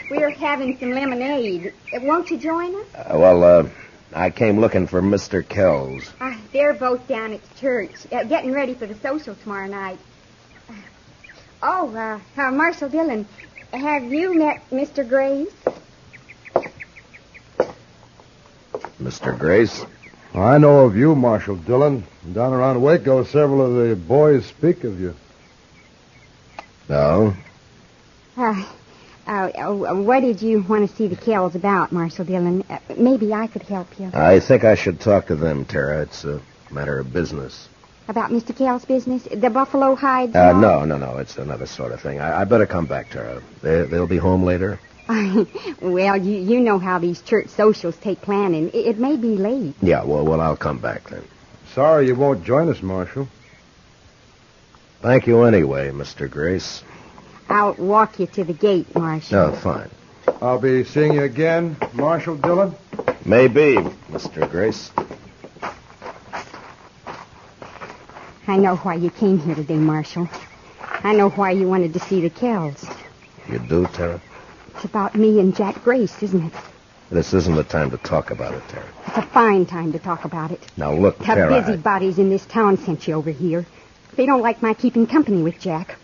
We're having some lemonade. Won't you join us? I came looking for Mr. Kells. They're both down at church, getting ready for the social tomorrow night. Marshal Dillon, have you met Mr. Grace? Mr. Grace? I know of you, Marshal Dillon. Down around Waco, several of the boys speak of you. No? What did you want to see the Kells about, Marshal Dillon? Maybe I could help you. I think I should talk to them, Tara. It's a matter of business. About Mr. Kells' business? The buffalo hides? No. It's another sort of thing. I better come back, Tara. They'll be home later? Well, you know how these church socials take planning. It may be late. Yeah, well, I'll come back then. Sorry you won't join us, Marshal. Thank you anyway, Mr. Grace. I'll walk you to the gate, Marshal. No, fine. I'll be seeing you again, Marshal Dillon. Maybe, Mr. Grace. I know why you came here today, Marshal. I know why you wanted to see the Kells. You do, Tara? It's about me and Jack Grace, isn't it? This isn't the time to talk about it, Tara. It's a fine time to talk about it. Now, look, Tara... The busybodies in this town sent you over here. They don't like my keeping company with Jack.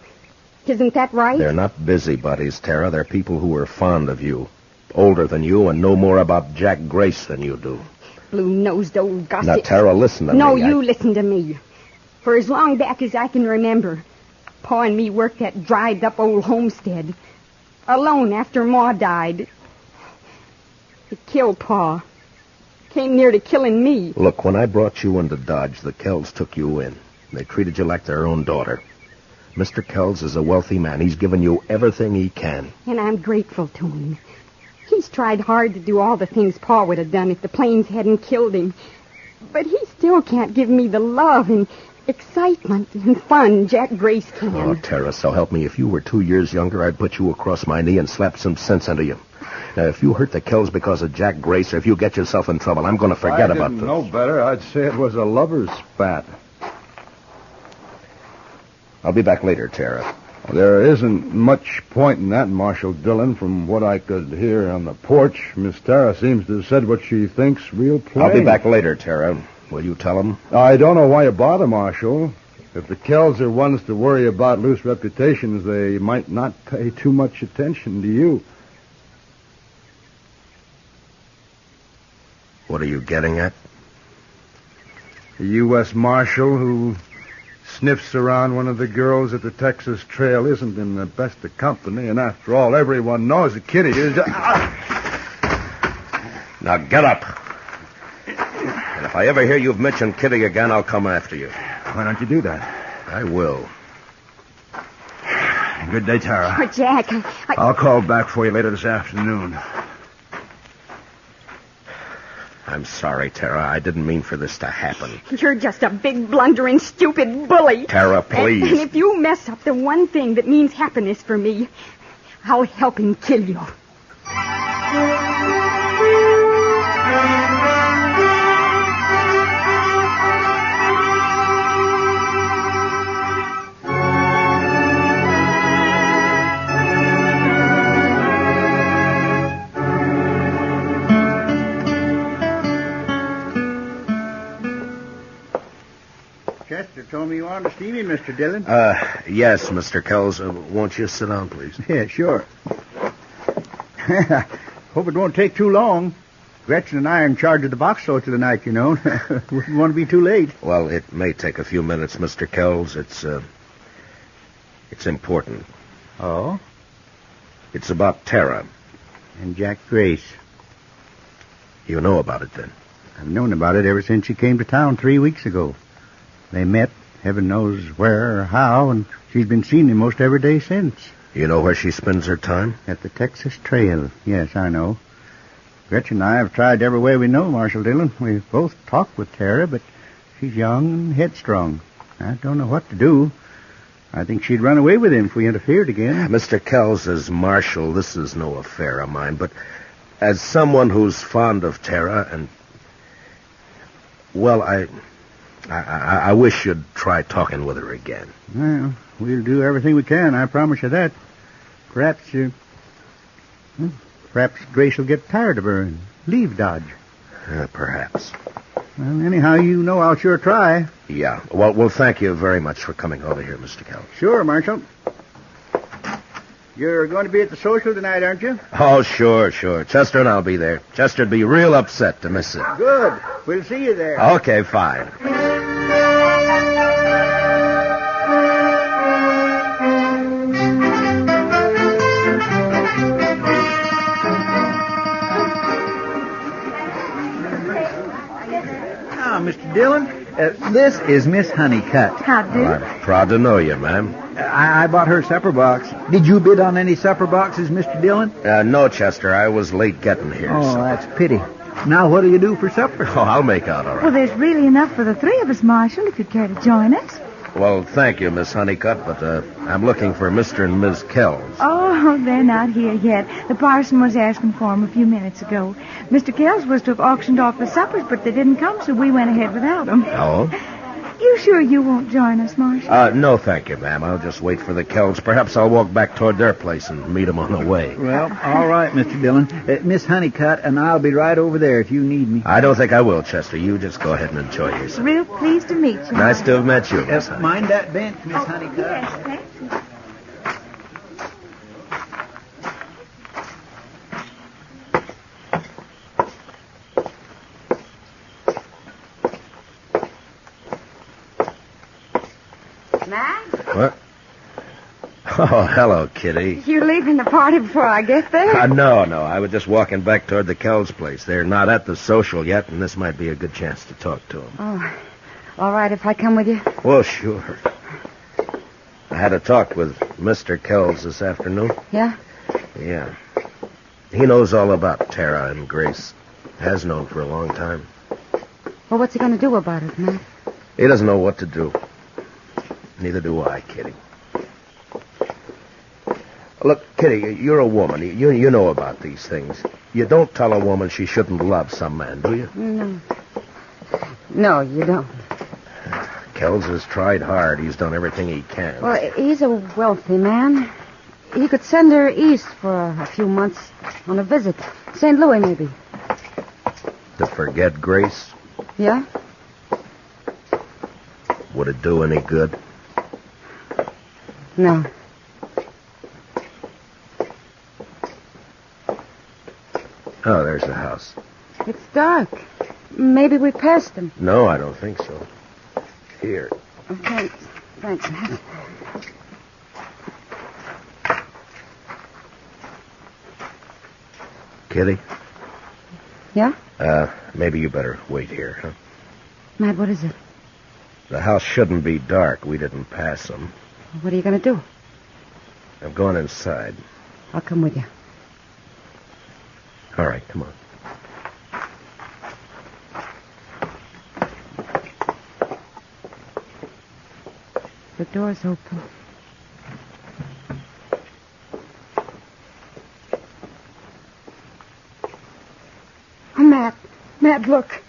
Isn't that right? They're not busybodies, Tara. They're people who are fond of you. Older than you and know more about Jack Grace than you do. Blue-nosed old gossip. Now, Tara, listen to me. No, you listen to me. For as long back as I can remember, Pa and me worked that dried-up old homestead. Alone after Ma died. It killed Pa. Came near to killing me. Look, when I brought you into Dodge, the Kells took you in. They treated you like their own daughter. Mr. Kells is a wealthy man. He's given you everything he can. And I'm grateful to him. He's tried hard to do all the things Pa would have done if the planes hadn't killed him. But he still can't give me the love and excitement and fun Jack Grace can. Oh, Tara, so help me. If you were 2 years younger, I'd put you across my knee and slap some sense into you. Now, if you hurt the Kells because of Jack Grace, or if you get yourself in trouble, I'm going to forget about this. If I didn't know better, I'd say it was a lover's spat. I'll be back later, Tara. There isn't much point in that, Marshal Dillon. From what I could hear on the porch, Miss Tara seems to have said what she thinks real plain. I'll be back later, Tara. Will you tell him? I don't know why you bother, Marshal. If the Kells are ones to worry about loose reputations, they might not pay too much attention to you. What are you getting at? A U.S. Marshal who sniffs around one of the girls at the Texas Trail isn't in the best of company, and after all, everyone knows that Kitty is... Now get up. And if I ever hear you've mentioned Kitty again, I'll come after you. Why don't you do that? I will. Good day, Tara. Oh, Jack, I'll call back for you later this afternoon. I'm sorry, Tara. I didn't mean for this to happen. You're just a big, blundering, stupid bully. Tara, please. And if you mess up the one thing that means happiness for me, I'll help him kill you. Chester told me you wanted to see me, Mr. Dillon. Yes, Mr. Kells. Won't you sit down, please? Yeah, sure. Hope it won't take too long. Gretchen and I are in charge of the box social tonight, you know. Wouldn't want to be too late. Well, it may take a few minutes, Mr. Kells. It's important. Oh? It's about Tara. And Jack Grace. You know about it, then? I've known about it ever since she came to town 3 weeks ago. They met, heaven knows where or how, and she's been seeing him most every day since. You know where she spends her time? At the Texas Trail. Yes, I know. Gretchen and I have tried every way we know, Marshal Dillon. We've both talked with Tara, but she's young and headstrong. I don't know what to do. I think she'd run away with him if we interfered again. Mr. Kells, as Marshal, this is no affair of mine, but as someone who's fond of Tara and... Well, I wish you'd try talking with her again. Well, we'll do everything we can, I promise you that. Perhaps Grace will get tired of her and leave Dodge. Perhaps. Well, anyhow, you know I'll sure try. Yeah. Well, thank you very much for coming over here, Mr. Kells. Sure, Marshal. You're going to be at the social tonight, aren't you? Oh, sure. Chester and I'll be there. Chester'd be real upset to miss it. Good. We'll see you there. Okay, fine. Mr. Dillon, this is Miss Honeycutt. How do? Well, I'm proud to know you, ma'am. I bought her supper box. Did you bid on any supper boxes, Mr. Dillon? No, Chester. I was late getting here. Oh, so. That's a pity. Now, what do you do for supper? Oh, I'll make out all right. Well, there's really enough for the three of us, Marshal, if you'd care to join us. Well, thank you, Miss Honeycutt, but I'm looking for Mr. and Ms. Kells. Oh, they're not here yet. The parson was asking for them a few minutes ago. Mr. Kells was to have auctioned off the suppers, but they didn't come, so we went ahead without them. Oh? You sure you won't join us, Marshal? No, thank you, ma'am. I'll just wait for the Kells. Perhaps I'll walk back toward their place and meet them on the way. Well, all right, Mr. Dillon. Miss Honeycutt, and I'll be right over there if you need me. I don't think I will, Chester. You just go ahead and enjoy yourself. Real pleased to meet you. Nice to have met you, Miss Honeycutt. Mind that bench, Miss Honeycutt. Yes, thank you. Matt? What? Oh, hello, Kitty. You leaving the party before I get there? No. I was just walking back toward the Kells place. They're not at the social yet, and this might be a good chance to talk to them. Oh, all right if I come with you? Well, sure. I had a talk with Mr. Kells this afternoon. Yeah? Yeah. He knows all about Tara and Grace. Has known for a long time. Well, what's he going to do about it, Matt? He doesn't know what to do. Neither do I, Kitty. Look, Kitty, you're a woman. You know about these things. You don't tell a woman she shouldn't love some man, do you? No. No, you don't. Kells has tried hard. He's done everything he can. Well, he's a wealthy man. He could send her east for a few months on a visit. St. Louis, maybe. To forget Grace? Yeah? Would it do any good? No. Oh, there's the house. It's dark. Maybe we passed him. No, I don't think so. Here. Oh, thanks. Thanks, Matt. Kitty? Yeah? Maybe you better wait here, huh? Matt, what is it? The house shouldn't be dark. We didn't pass them. What are you going to do? I'm going inside. I'll come with you. All right, come on. The door's open. Oh, Matt. Matt, look.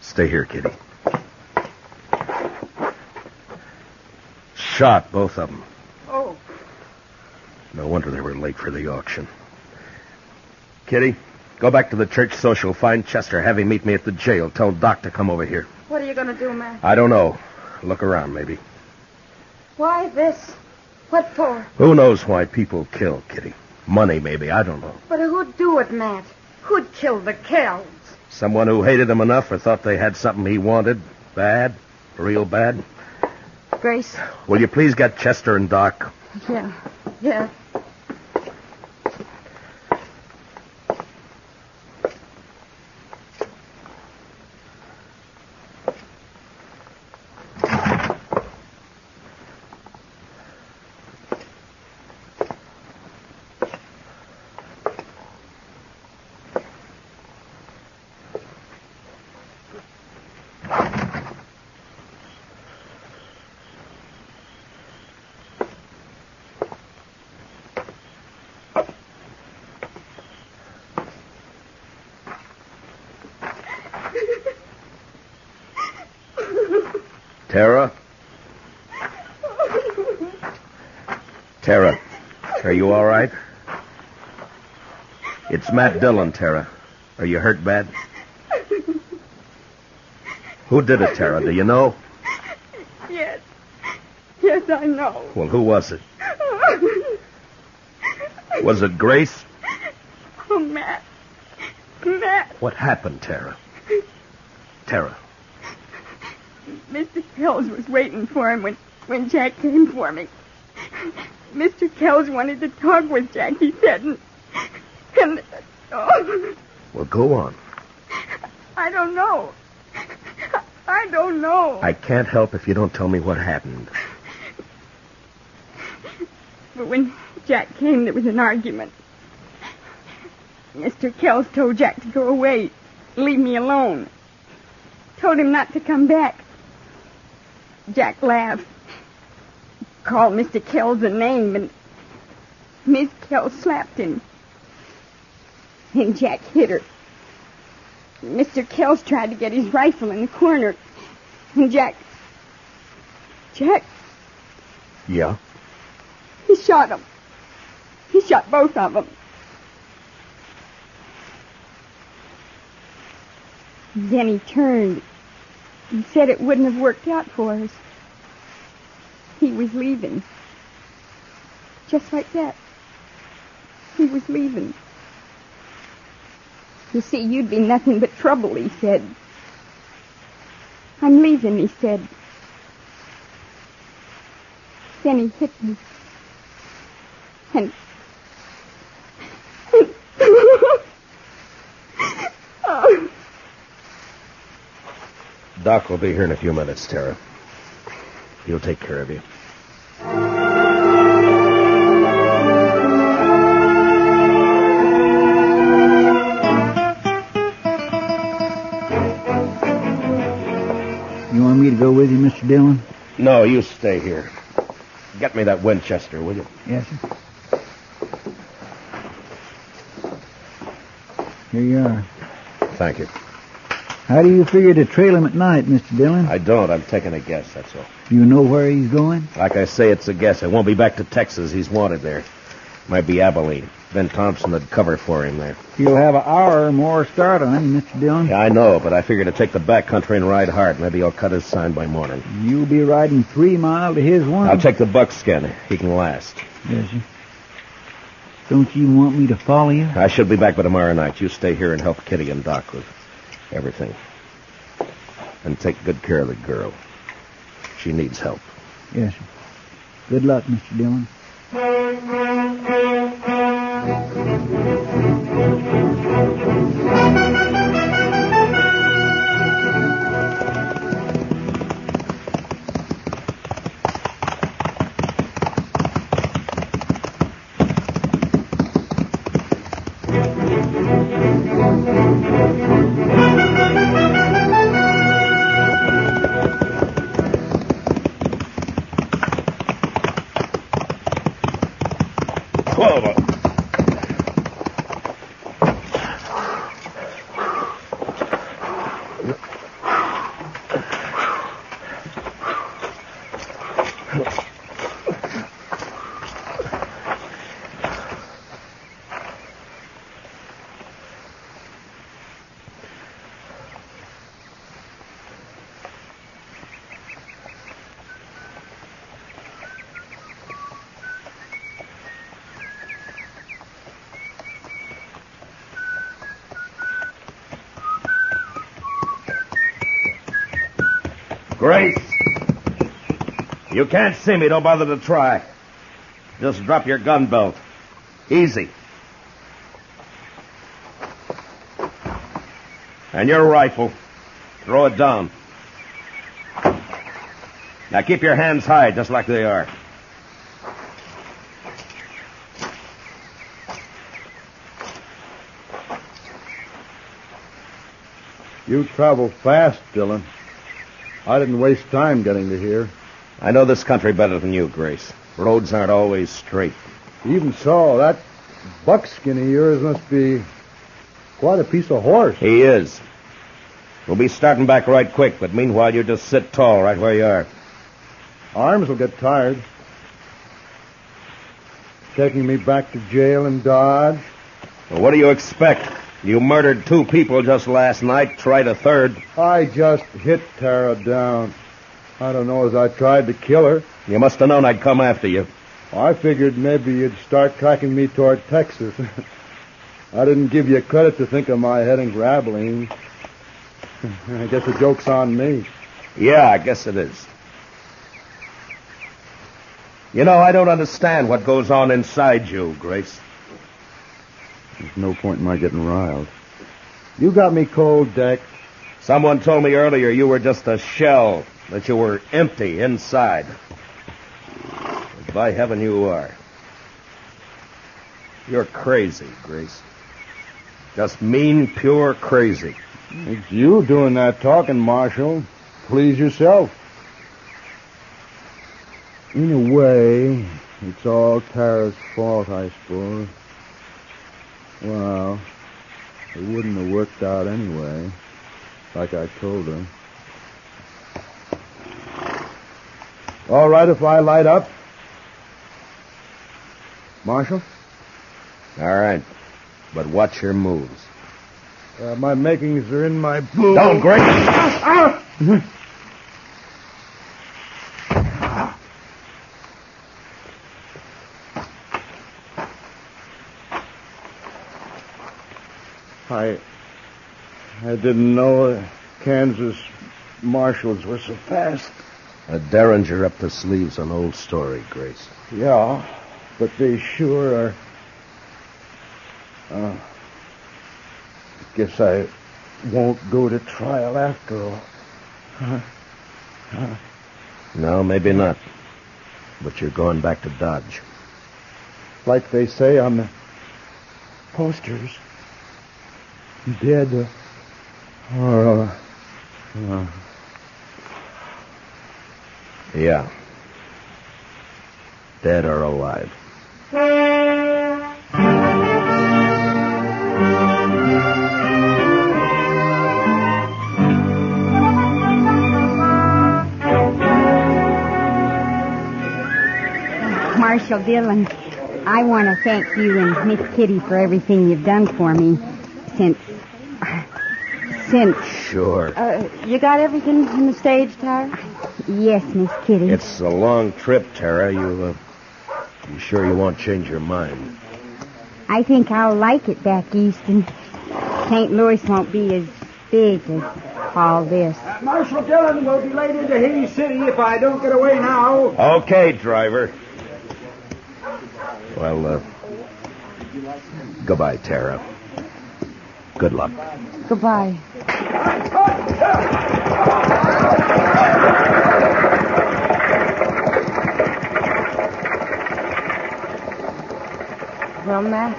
Stay here, Kitty. Shot, both of them. Oh. No wonder they were late for the auction. Kitty, go back to the church social. Find Chester. Have him meet me at the jail. Tell Doc to come over here. What are you going to do, Matt? I don't know. Look around, maybe. Why this? What for? Who knows why people kill, Kitty? Money, maybe. I don't know. But who'd do it, Matt? Who'd kill the Kells? Someone who hated him enough or thought they had something he wanted. Bad. Real bad. Grace? Will you please get Chester and Doc? Yeah. Tara? Tara, are you all right? It's Matt Dillon, Tara. Are you hurt bad? Who did it, Tara? Do you know? Yes. Yes, I know. Well, who was it? Was it Grace? Oh, Matt. Matt. What happened, Tara? Tara. Mr. Kells was waiting for him when Jack came for me. Mr. Kells wanted to talk with Jack, he said, and oh. Well, go on. I don't know. I don't know. I can't help if you don't tell me what happened. But when Jack came, there was an argument. Mr. Kells told Jack to go away, leave me alone. Told him not to come back. Jack laughed. Called Mr. Kells a name, and Miss Kells slapped him. And Jack hit her. Mr. Kells tried to get his rifle in the corner, and Jack... Yeah? He shot him. He shot both of them. Then he turned and said it wouldn't have worked out for us. He was leaving. Just like that. He was leaving. You see, you'd be nothing but trouble, he said. I'm leaving, he said. Then he hit me. And... oh. Doc will be here in a few minutes, Tara. He'll take care of you. You want me to go with you, Mr. Dillon? No, you stay here. Get me that Winchester, will you? Yes, sir. Here you are. Thank you. How do you figure to trail him at night, Mr. Dillon? I don't. I'm taking a guess, that's all. You know where he's going? Like I say, it's a guess. I won't be back to Texas. He's wanted there. Might be Abilene. Ben Thompson would cover for him there. You'll have an hour or more start on him, Mr. Dillon. Yeah, I know, but I figure to take the back country and ride hard. Maybe I'll cut his sign by morning. You'll be riding 3 miles to his 1. I'll take the buckskin. He can last. Yes, sir. Don't you want me to follow you? I should be back by tomorrow night. You stay here and help Kitty and Doc with everything. And take good care of the girl. She needs help. Yes, sir. Good luck, Mr. Dillon. Grace! You can't see me. Don't bother to try. Just drop your gun belt. Easy. And your rifle. Throw it down. Now keep your hands high, just like they are. You travel fast, Dillon. I didn't waste time getting to here. I know this country better than you, Grace. Roads aren't always straight. Even so, that buckskin of yours must be quite a piece of horse. He is. We'll be starting back right quick, but meanwhile you just sit tall right where you are. Arms will get tired. Taking me back to jail in Dodge. Well, what do you expect? You murdered 2 people just last night, tried a third. I just hit Tara down. I don't know as I tried to kill her. You must have known I'd come after you. I figured maybe you'd start tracking me toward Texas. I didn't give you credit to think of my heading for Abilene. I guess the joke's on me. Yeah, I guess it is. You know, I don't understand what goes on inside you, Grace. There's no point in my getting riled. You got me cold, Deck. Someone told me earlier you were just a shell, that you were empty inside. But by heaven, you are. You're crazy, Grace. Just mean, pure crazy. It's you doing that talking, Marshal. Please yourself. In a way, it's all Tara's fault, I suppose. Well, it wouldn't have worked out anyway, like I told her. All right if I light up? Marshal? All right. But watch your moves. My makings are in my boot. Don't, Grace! I didn't know Kansas marshals were so fast. A derringer up the sleeve's an old story, Grace. Yeah, but they sure are. Guess I won't go to trial after all. No, maybe not. But you're going back to Dodge. Like they say on the posters. Dead or... Yeah. Dead or alive. Marshal Dillon, I want to thank you and Miss Kitty for everything you've done for me since... Sure. You got everything in the stage, Tara? Yes, Miss Kitty. It's a long trip, Tara. You sure you won't change your mind? I think I'll like it back east, and St. Louis won't be as big as all this. Marshal Dillon will be late into Haines City if I don't get away now. Okay, driver. Well, goodbye, Tara. Good luck. Goodbye. Well, Matt,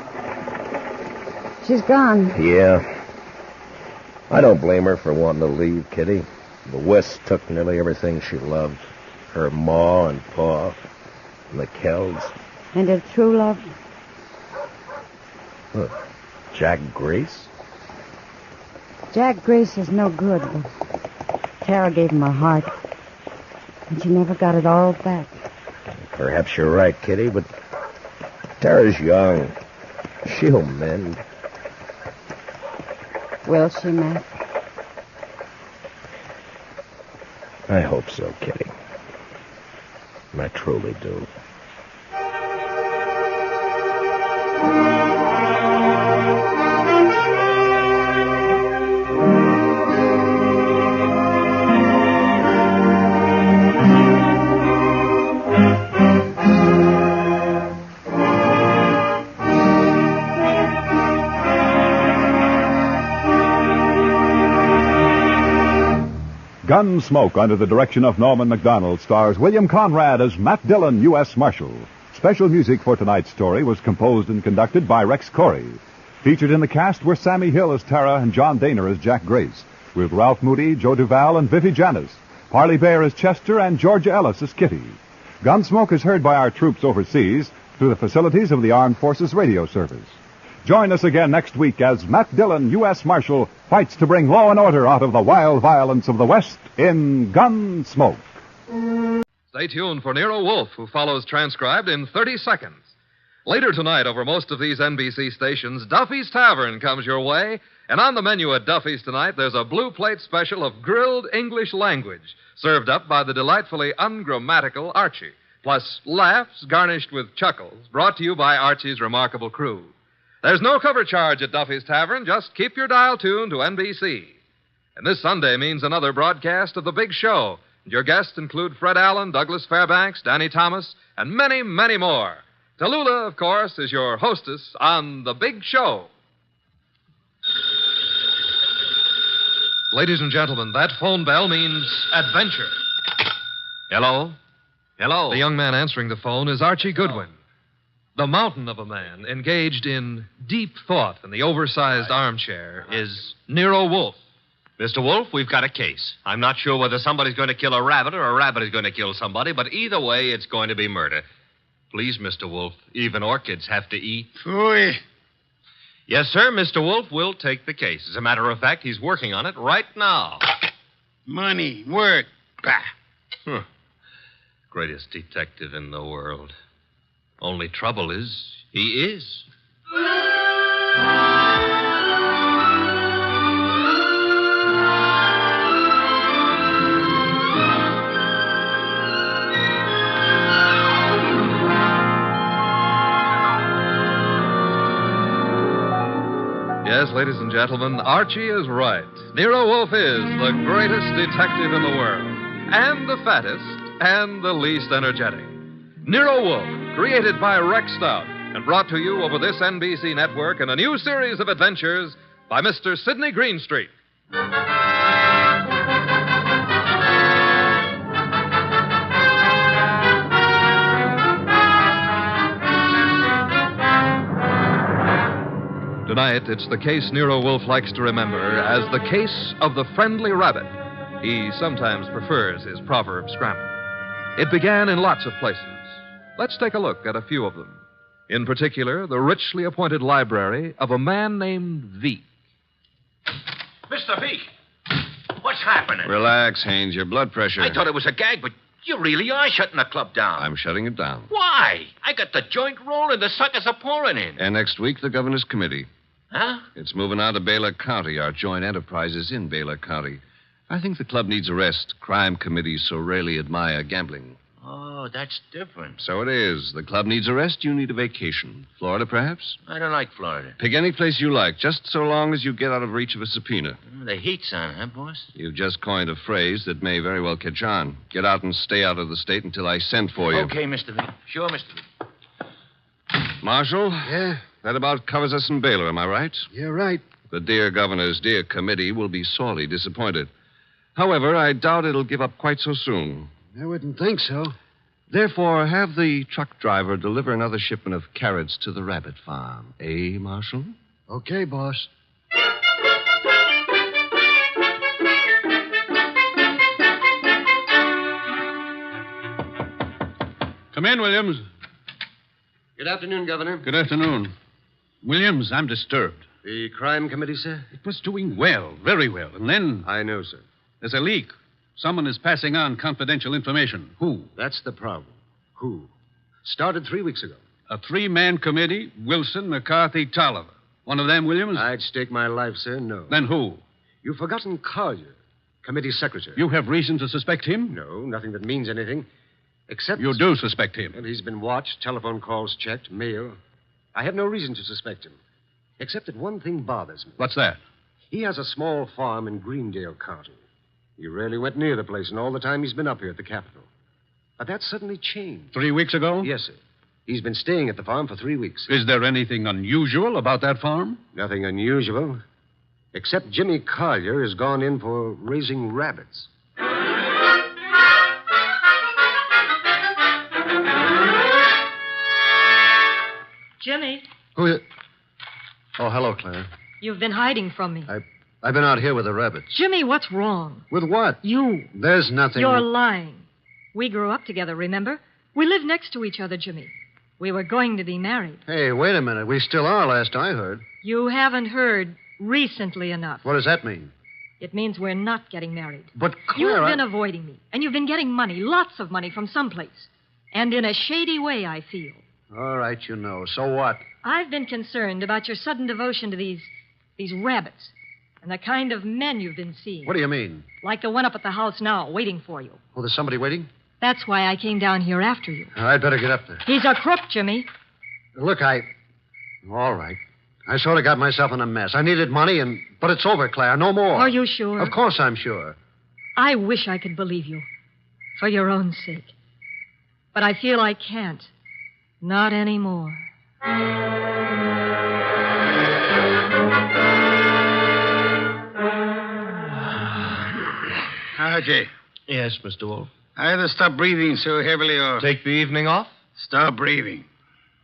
she's gone. Yeah. I don't blame her for wanting to leave, Kitty. The West took nearly everything she loved. Her ma and pa, and the Kells. And her true love? What, Jack Grace? Jack Grace is no good, but Tara gave him her heart. And she never got it all back. Perhaps you're right, Kitty, but Tara's young. She'll mend. Will she, Matt? I hope so, Kitty. I truly do. Gunsmoke, under the direction of Norman Macdonald, stars William Conrad as Matt Dillon, U.S. Marshal. Special music for tonight's story was composed and conducted by Rex Corey. Featured in the cast were Sammy Hill as Tara and John Daner as Jack Grace, with Ralph Moody, Joe Duval, and Vivi Janis, Parley Bear as Chester, and Georgia Ellis as Kitty. Gunsmoke is heard by our troops overseas through the facilities of the Armed Forces Radio Service. Join us again next week as Matt Dillon, U.S. Marshal, fights to bring law and order out of the wild violence of the West in Gunsmoke. Stay tuned for Nero Wolfe, who follows transcribed in 30 seconds. Later tonight, over most of these NBC stations, Duffy's Tavern comes your way. And on the menu at Duffy's tonight, there's a blue plate special of grilled English language, served up by the delightfully ungrammatical Archie. Plus laughs garnished with chuckles, brought to you by Archie's remarkable crew. There's no cover charge at Duffy's Tavern. Just keep your dial tuned to NBC. And this Sunday means another broadcast of The Big Show. And your guests include Fred Allen, Douglas Fairbanks, Danny Thomas, and many, many more. Tallulah, of course, is your hostess on The Big Show. Ladies and gentlemen, that phone bell means adventure. Hello? Hello? The young man answering the phone is Archie Goodwin. The mountain of a man engaged in deep thought in the oversized armchair is Nero Wolfe. Mr. Wolfe, we've got a case. I'm not sure whether somebody's going to kill a rabbit or a rabbit is going to kill somebody, but either way, it's going to be murder. Please, Mr. Wolfe, even orchids have to eat. Phooey. Yes, sir, Mr. Wolfe will take the case. As a matter of fact, he's working on it right now. Money, work, bah. Greatest detective in the world. Only trouble is, he is. Yes, ladies and gentlemen, Archie is right. Nero Wolfe is the greatest detective in the world, and the fattest, and the least energetic. Nero Wolfe, created by Rex Stout, and brought to you over this NBC network in a new series of adventures by Mr. Sidney Greenstreet. Tonight, it's the case Nero Wolfe likes to remember as the case of the friendly rabbit. He sometimes prefers his proverb scramble. It began in lots of places. Let's take a look at a few of them. In particular, the richly appointed library of a man named Veek. Mr. Veek, what's happening? Relax, Haynes. Your blood pressure. I thought it was a gag, but you really are shutting the club down. I'm shutting it down. Why? I got the joint rolling. The suckers are pouring in. And next week, the governor's committee. Huh? It's moving out of Baylor County. Our joint enterprise is in Baylor County. I think the club needs a rest. Crime committees so rarely admire gambling. Oh, that's different. So it is. The club needs a rest. You need a vacation. Florida, perhaps? I don't like Florida. Pick any place you like, just so long as you get out of reach of a subpoena. The heat's on, huh, boss? You've just coined a phrase that may very well catch on. Get out and stay out of the state until I send for you. Okay, Mr. Veek. Sure, Mr. Veek. Marshal? Yeah? That about covers us in Baylor, am I right? You're right. The dear governor's dear committee will be sorely disappointed. However, I doubt it'll give up quite so soon. I wouldn't think so. Therefore, have the truck driver deliver another shipment of carrots to the rabbit farm. Eh, Marshal? Okay, boss. Come in, Williams. Good afternoon, Governor. Good afternoon. Williams, I'm disturbed. The crime committee, sir? It was doing well, very well. And then I know, sir. there's a leak. Someone is passing on confidential information. Who? That's the problem. Who? Started 3 weeks ago. A three-man committee, Wilson, McCarthy, Tolliver. One of them, Williams? I'd stake my life, sir, no. Then who? You've forgotten Collier, committee secretary. You have reason to suspect him? No, nothing that means anything. Except... You do suspect him? And he's been watched, telephone calls checked, mail. I have no reason to suspect him. Except that one thing bothers me. What's that? He has a small farm in Greendale County. He rarely went near the place in all the time he's been up here at the Capitol. But that suddenly changed. 3 weeks ago? Yes, sir. He's been staying at the farm for 3 weeks. Is there anything unusual about that farm? Nothing unusual. Except Jimmy Collier has gone in for raising rabbits. Jimmy, Who is... Oh, hello, Claire. you've been hiding from me. I've been out here with the rabbits. Jimmy, what's wrong? With what? You. There's nothing... You're lying. We grew up together, remember? We live next to each other, Jimmy. We were going to be married. Hey, wait a minute. We still are, last I heard. You haven't heard recently enough. What does that mean? It means we're not getting married. But, Clara... You've been avoiding me, and you've been getting money, lots of money from someplace. And in a shady way, I feel. All right, you know. So what? I've been concerned about your sudden devotion to these rabbits and the kind of men you've been seeing. What do you mean? Like the one up at the house now, waiting for you. Oh, there's somebody waiting? That's why I came down here after you. I'd better get up there. He's a crook, Jimmy. Look, All right. I sort of got myself in a mess. I needed money, but it's over, Claire. No more. Are you sure? Of course I'm sure. I wish I could believe you. For your own sake. But I feel I can't. Not anymore. Archie. Yes, Mr. Wolfe. Either stop breathing so heavily or... Take the evening off? Stop breathing.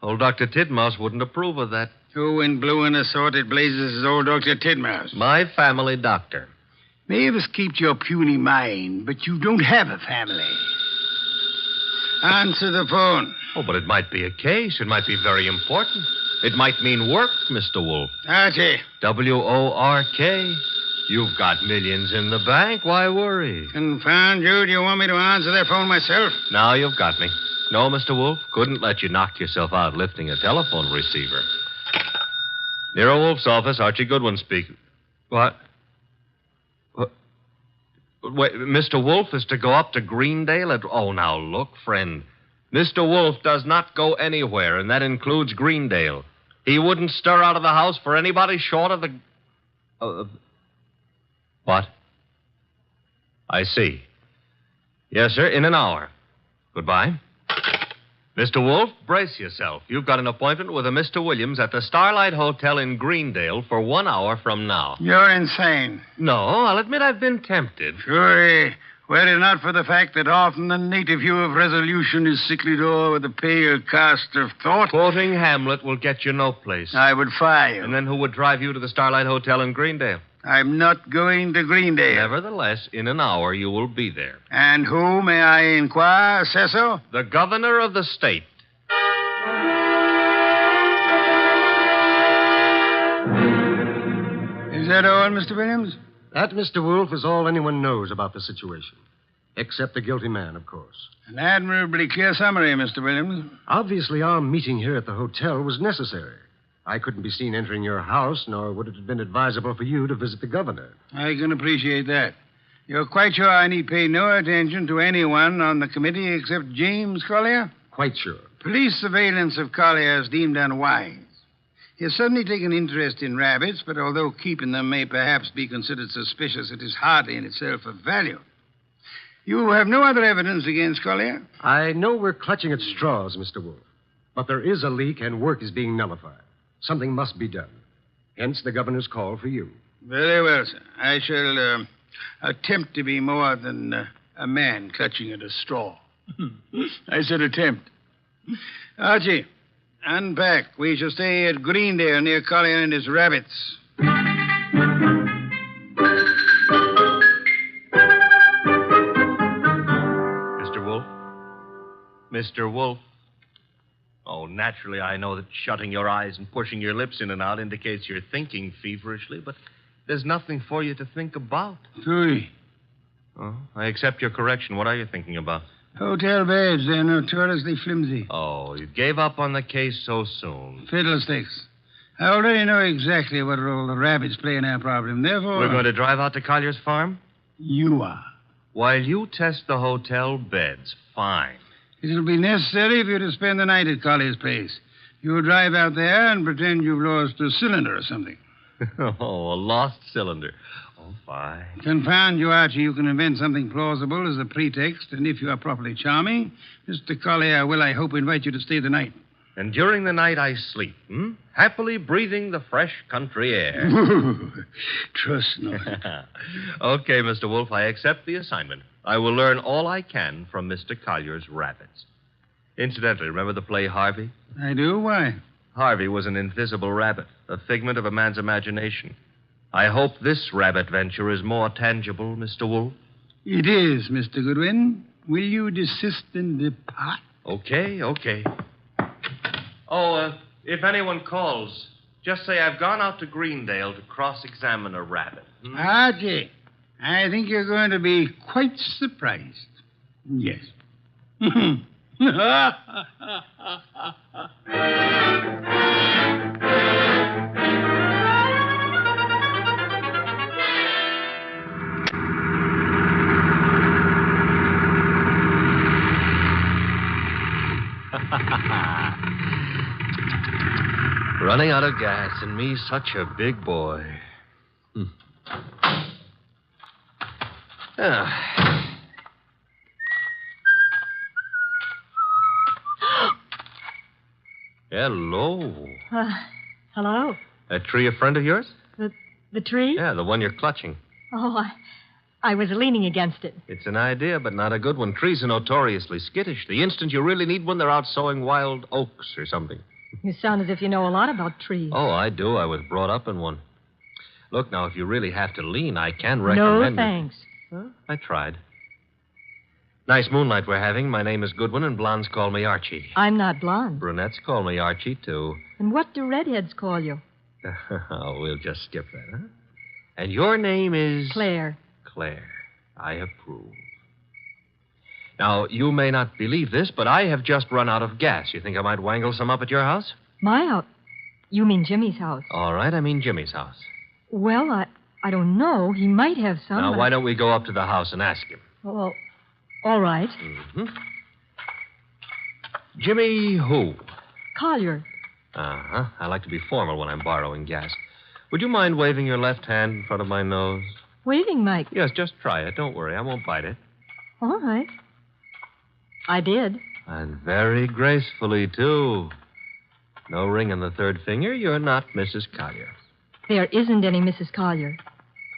Old Dr. Tidmouse wouldn't approve of that. Who in blue and assorted blazes is old Dr. Tidmouse? My family doctor. Mavis keeps your puny mind, but you don't have a family. Answer the phone. Oh, but it might be a case. It might be very important. It might mean work, Mr. Wolfe. Archie. W-O-R-K. You've got millions in the bank. Why worry? Confound you. Do you want me to answer that phone myself? Now you've got me. No, Mr. Wolfe. Couldn't let you knock yourself out lifting a telephone receiver. Nero Wolfe's office. Archie Goodwin speaking. What? Wait, Mr. Wolfe is to go up to Greendale at... Oh, now, look, friend. Mr. Wolfe does not go anywhere, and that includes Greendale. He wouldn't stir out of the house for anybody short of the... What? I see. Yes, sir, in an hour. Goodbye. Mr. Wolfe, brace yourself. You've got an appointment with a Mr. Williams at the Starlight Hotel in Greendale for 1 hour from now. You're insane. No, I'll admit I've been tempted. Sure. Were it not for the fact that often the native hue of resolution is sicklied o'er with a pale cast of thought... Quoting Hamlet will get you no place. I would fire you. And then who would drive you to the Starlight Hotel in Greendale? I'm not going to Greendale. Nevertheless, in an hour you will be there. And who, may I inquire, says so? The governor of the state. Is that all, Mr. Williams? That, Mr. Wolfe, is all anyone knows about the situation. Except the guilty man, of course. An admirably clear summary, Mr. Williams. Obviously, our meeting here at the hotel was necessary. I couldn't be seen entering your house, nor would it have been advisable for you to visit the governor. I can appreciate that. You're quite sure I need pay no attention to anyone on the committee except James Collier? Quite sure. Police surveillance of Collier is deemed unwise. He has suddenly taken interest in rabbits, but although keeping them may perhaps be considered suspicious, it is hardly in itself of value. You have no other evidence against Collier? I know we're clutching at straws, Mr. Wolfe. But there is a leak and work is being nullified. Something must be done. Hence the governor's call for you. Very well, sir. I shall attempt to be more than a man clutching at a straw. I said attempt. Archie, unpack. We shall stay at Greendale near Collier and his rabbits. Mr. Wolfe? Mr. Wolfe? Oh, naturally, I know that shutting your eyes and pushing your lips in and out indicates you're thinking feverishly, but there's nothing for you to think about. Three. Oh, I accept your correction. What are you thinking about? Hotel beds. They're notoriously flimsy. Oh, you gave up on the case so soon. Fiddlesticks. I already know exactly what role the rabbits play in our problem. Therefore... We're going to drive out to Collier's farm? You are. While you test the hotel beds. Fine. It'll be necessary for you to spend the night at Collier's place. You'll drive out there and pretend you've lost a cylinder or something. Oh, a lost cylinder. Oh, fine. Confound you, Archie. You can invent something plausible as a pretext, and if you are properly charming, Mr. Collier will, I hope, invite you to stay the night. And during the night I sleep, happily breathing the fresh country air. Trust not. Okay, Mr. Wolfe, I accept the assignment. I will learn all I can from Mr. Collier's rabbits. Incidentally, remember the play Harvey? I do? Why? Harvey was an invisible rabbit, a figment of a man's imagination. I hope this rabbit venture is more tangible, Mr. Wolfe. It is, Mr. Goodwin. Will you desist and depart? Okay. If anyone calls, just say I've gone out to Greendale to cross-examine a rabbit. Archie, I think you're going to be quite surprised. Yes. Running out of gas, and me such a big boy. Hello. Hello. That tree a friend of yours? The tree? Yeah, the one you're clutching. Oh, I was leaning against it. It's an idea, but not a good one. Trees are notoriously skittish. The instant you really need one, they're out sowing wild oaks or something. You sound as if you know a lot about trees. Oh, I do. I was brought up in one. Look, now, if you really have to lean, I can recommend... No, thanks. Huh? I tried. Nice moonlight we're having. My name is Goodwin, and blondes call me Archie. I'm not blonde. Brunettes call me Archie, too. And what do redheads call you? Oh, we'll just skip that, huh? And your name is... Claire. Claire. I approve. Now, you may not believe this, but I have just run out of gas. You think I might wangle some up at your house? My house? You mean Jimmy's house? All right, I mean Jimmy's house. Well, I don't know. He might have some. Now, why don't we go up to the house and ask him? Well, all right. Mm-hmm. Jimmy who? Collier. Uh-huh. I like to be formal when I'm borrowing gas. Would you mind waving your left hand in front of my nose? Waving, Mike? Yes, just try it. Don't worry. I won't bite it. All right. I did. And very gracefully, too. No ring on the third finger. You're not Mrs. Collier. There isn't any Mrs. Collier.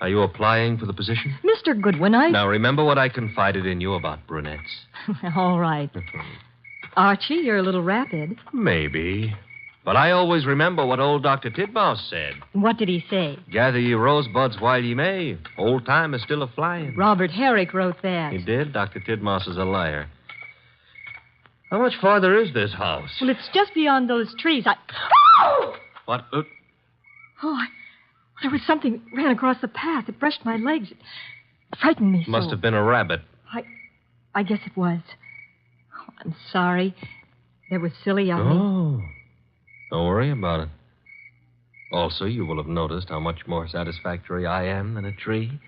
Are you applying for the position? Mr. Goodwin, Now, remember what I confided in you about brunettes. All right. Archie, you're a little rapid. Maybe. But I always remember what old Dr. Titmouse said. What did he say? Gather ye rosebuds while ye may. Old time is still a-flying. Robert Herrick wrote that. He did? Dr. Titmouse is a liar. How much farther is this house? Well, it's just beyond those trees. What? There was something ran across the path. It brushed my legs. It frightened me so. Must have been a rabbit. I guess it was. Oh, I'm sorry. That was silly of me. Oh. Don't worry about it. Also, you will have noticed how much more satisfactory I am than a tree.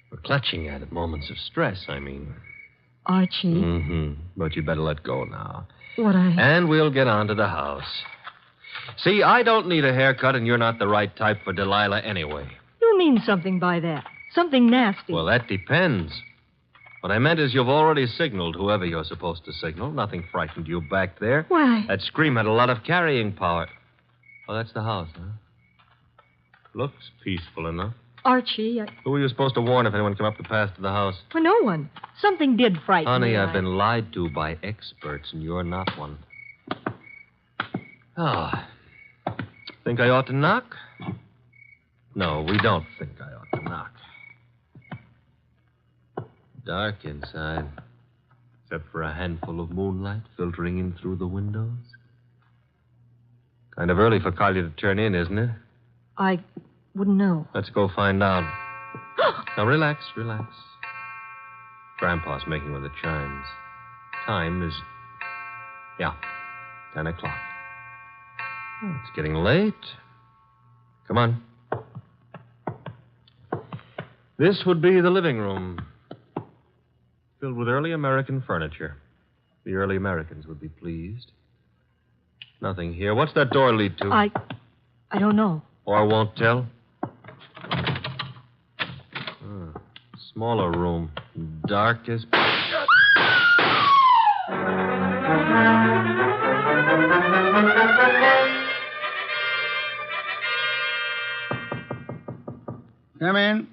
For clutching at moments of stress, I mean. Archie. Mm-hmm. But you better let go now. And we'll get on to the house. See, I don't need a haircut, and you're not the right type for Delilah anyway. You mean something by that. Something nasty. Well, that depends. What I meant is you've already signaled whoever you're supposed to signal. Nothing frightened you back there. Why? That scream had a lot of carrying power. Oh, that's the house, huh? Looks peaceful enough. Archie, Who were you supposed to warn if anyone came up the path to the house? For no one. Something did frighten me. Honey, I've been lied to by experts, and you're not one. Think I ought to knock? No, we don't think I ought to knock. Dark inside, except for a handful of moonlight filtering in through the windows. Kind of early for Collier to turn in, isn't it? I wouldn't know. Let's go find out. Now, relax. Grandpa's making with the chimes. Time is, 10 o'clock. Oh, it's getting late. Come on. This would be the living room. Filled with early American furniture. The early Americans would be pleased. Nothing here. What's that door lead to? I don't know. Or won't tell? Smaller room. Dark as... Come in.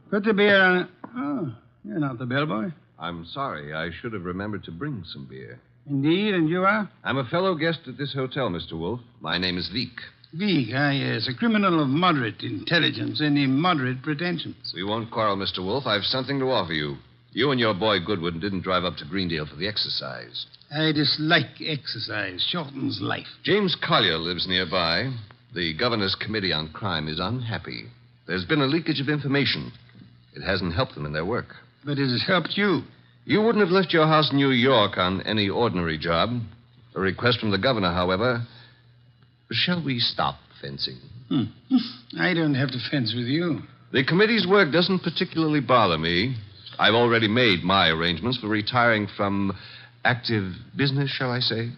Put the beer on it. Oh, you're not the bellboy. I'm sorry. I should have remembered to bring some beer. Indeed, and you are? I'm a fellow guest at this hotel, Mr. Wolfe. My name is Veek. Veek, yes. A criminal of moderate intelligence and immoderate pretensions. We won't quarrel, Mr. Wolfe. I've something to offer you. You and your boy Goodwin didn't drive up to Greendale for the exercise. I dislike exercise. Shortens life. James Collier lives nearby. The Governor's Committee on Crime is unhappy. There's been a leakage of information. It hasn't helped them in their work. But it has helped you. You wouldn't have left your house in New York on any ordinary job. A request from the governor, however. Shall we stop fencing? I don't have to fence with you. The committee's work doesn't particularly bother me. I've already made my arrangements for retiring from active business, shall I say.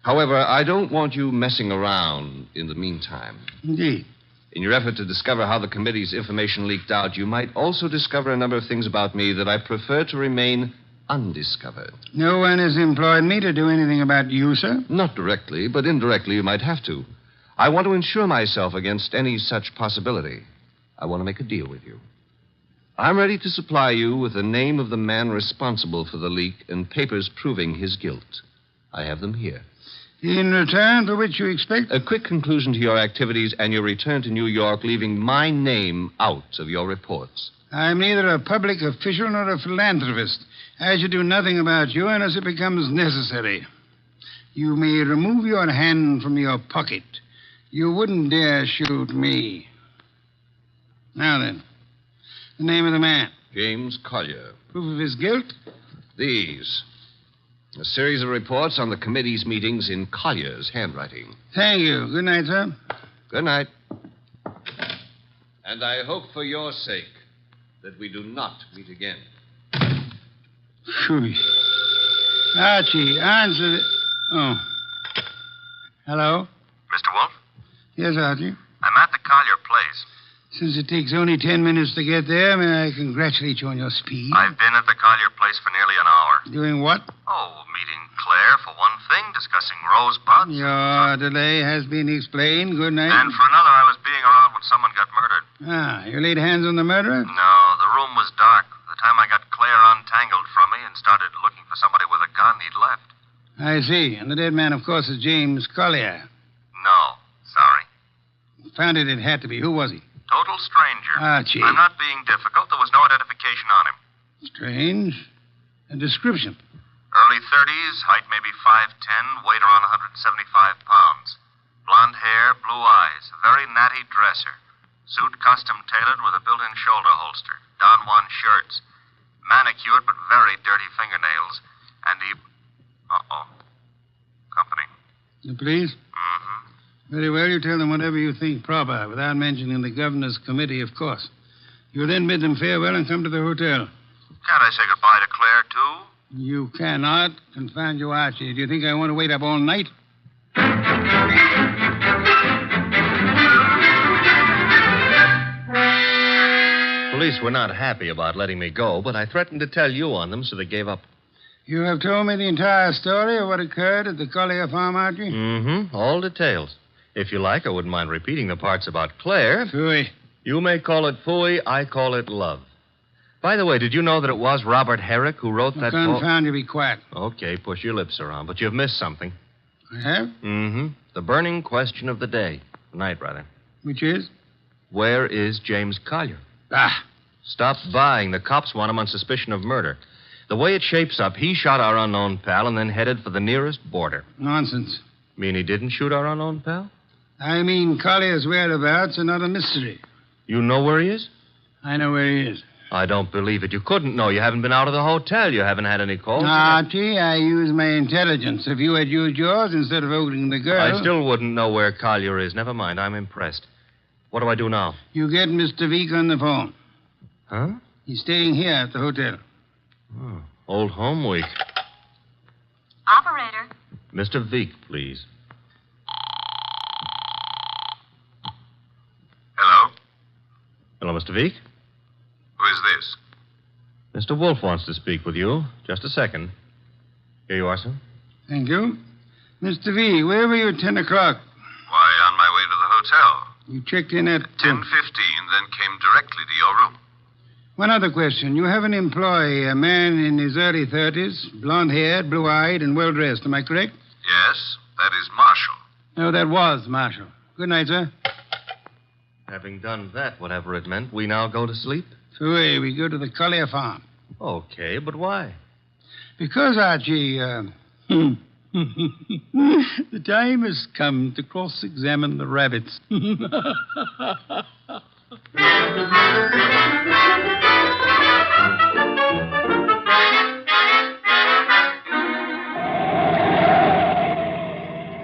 However, I don't want you messing around in the meantime. Indeed. In your effort to discover how the committee's information leaked out, you might also discover a number of things about me that I prefer to remain undiscovered. No one has employed me to do anything about you, sir? Not directly, but indirectly you might have to. I want to insure myself against any such possibility. I want to make a deal with you. I'm ready to supply you with the name of the man responsible for the leak and papers proving his guilt. I have them here. In return for which you expect? A quick conclusion to your activities and your return to New York, leaving my name out of your reports. I'm neither a public official nor a philanthropist. I should do nothing about you unless it becomes necessary. You may remove your hand from your pocket. You wouldn't dare shoot me. Now then, the name of the man. James Collier. Proof of his guilt? These. A series of reports on the committee's meetings in Collier's handwriting. Thank you. Good night, sir. Good night. And I hope for your sake that we do not meet again. Phew. Archie, answer the... Oh. Hello? Mr. Wolfe? Yes, Archie. I'm at the Collier place. Since it takes only 10 minutes to get there, may I congratulate you on your speed? I've been at the Collier place for nearly an hour. Doing what? Oh, meeting Claire for one thing, discussing rosebuds. Your delay has been explained. Good night. And for another, I was being around when someone got murdered. Ah, you laid hands on the murderer? No, the room was dark. By the time I got Claire untangled from me and started looking for somebody with a gun, he'd left. I see. And the dead man, of course, is James Collier. No, sorry. Found it had to be. Who was he? Total stranger. Archie. I'm not being difficult. There was no identification on him. Strange. A description. Early 30s, height maybe 5'10", weight around 175 pounds. Blonde hair, blue eyes, a very natty dresser. Suit custom tailored with a built-in shoulder holster. Don Juan shirts. Manicured but very dirty fingernails. And he... Uh-oh. Company. The police? Mm-hmm. Very well, you tell them whatever you think proper, without mentioning the governor's committee, of course. You then bid them farewell and come to the hotel. Can't I say goodbye to Claire, too? You cannot. Confound you, Archie. Do you think I want to wait up all night? Police were not happy about letting me go, but I threatened to tell you on them, so they gave up. You have told me the entire story of what occurred at the Collier farm, Archie? Mm-hmm. All details. If you like, I wouldn't mind repeating the parts about Claire. Phooey. You may call it phooey, I call it love. By the way, did you know that it was Robert Herrick who wrote that poem? Confound you, be quiet. Okay, push your lips around, but you've missed something. I have? Mm-hmm. The burning question of the day. The night, rather. Which is? Where is James Collier? Ah. Stop buying. The cops want him on suspicion of murder. The way it shapes up, he shot our unknown pal and then headed for the nearest border. Nonsense. Mean he didn't shoot our unknown pal? I mean Collier's whereabouts are not a mystery. You know where he is? I know where he is. I don't believe it. You couldn't know. You haven't been out of the hotel. You haven't had any calls. Archie, I use my intelligence. If you had used yours instead of voting the girl... I still wouldn't know where Collier is. Never mind. I'm impressed. What do I do now? You get Mr. Veek on the phone. Huh? He's staying here at the hotel. Oh, old home week. Operator. Mr. Veek, please. Hello? Hello, Mr. Veek? Who is this? Mr. Wolfe wants to speak with you. Just a second. Here you are, sir. Thank you. Mr. V, where were you at 10 o'clock? Why, on my way to the hotel. You checked in at... 10:15, then came directly to your room. One other question. You have an employee, a man in his early 30s, blonde-haired, blue-eyed, and well-dressed. Am I correct? Yes, that is Marshall. No, that was Marshall. Good night, sir. Having done that, whatever it meant, we now go to sleep? So, we go to the Collier farm. Okay, but why? Because, Archie, the time has come to cross-examine the rabbits.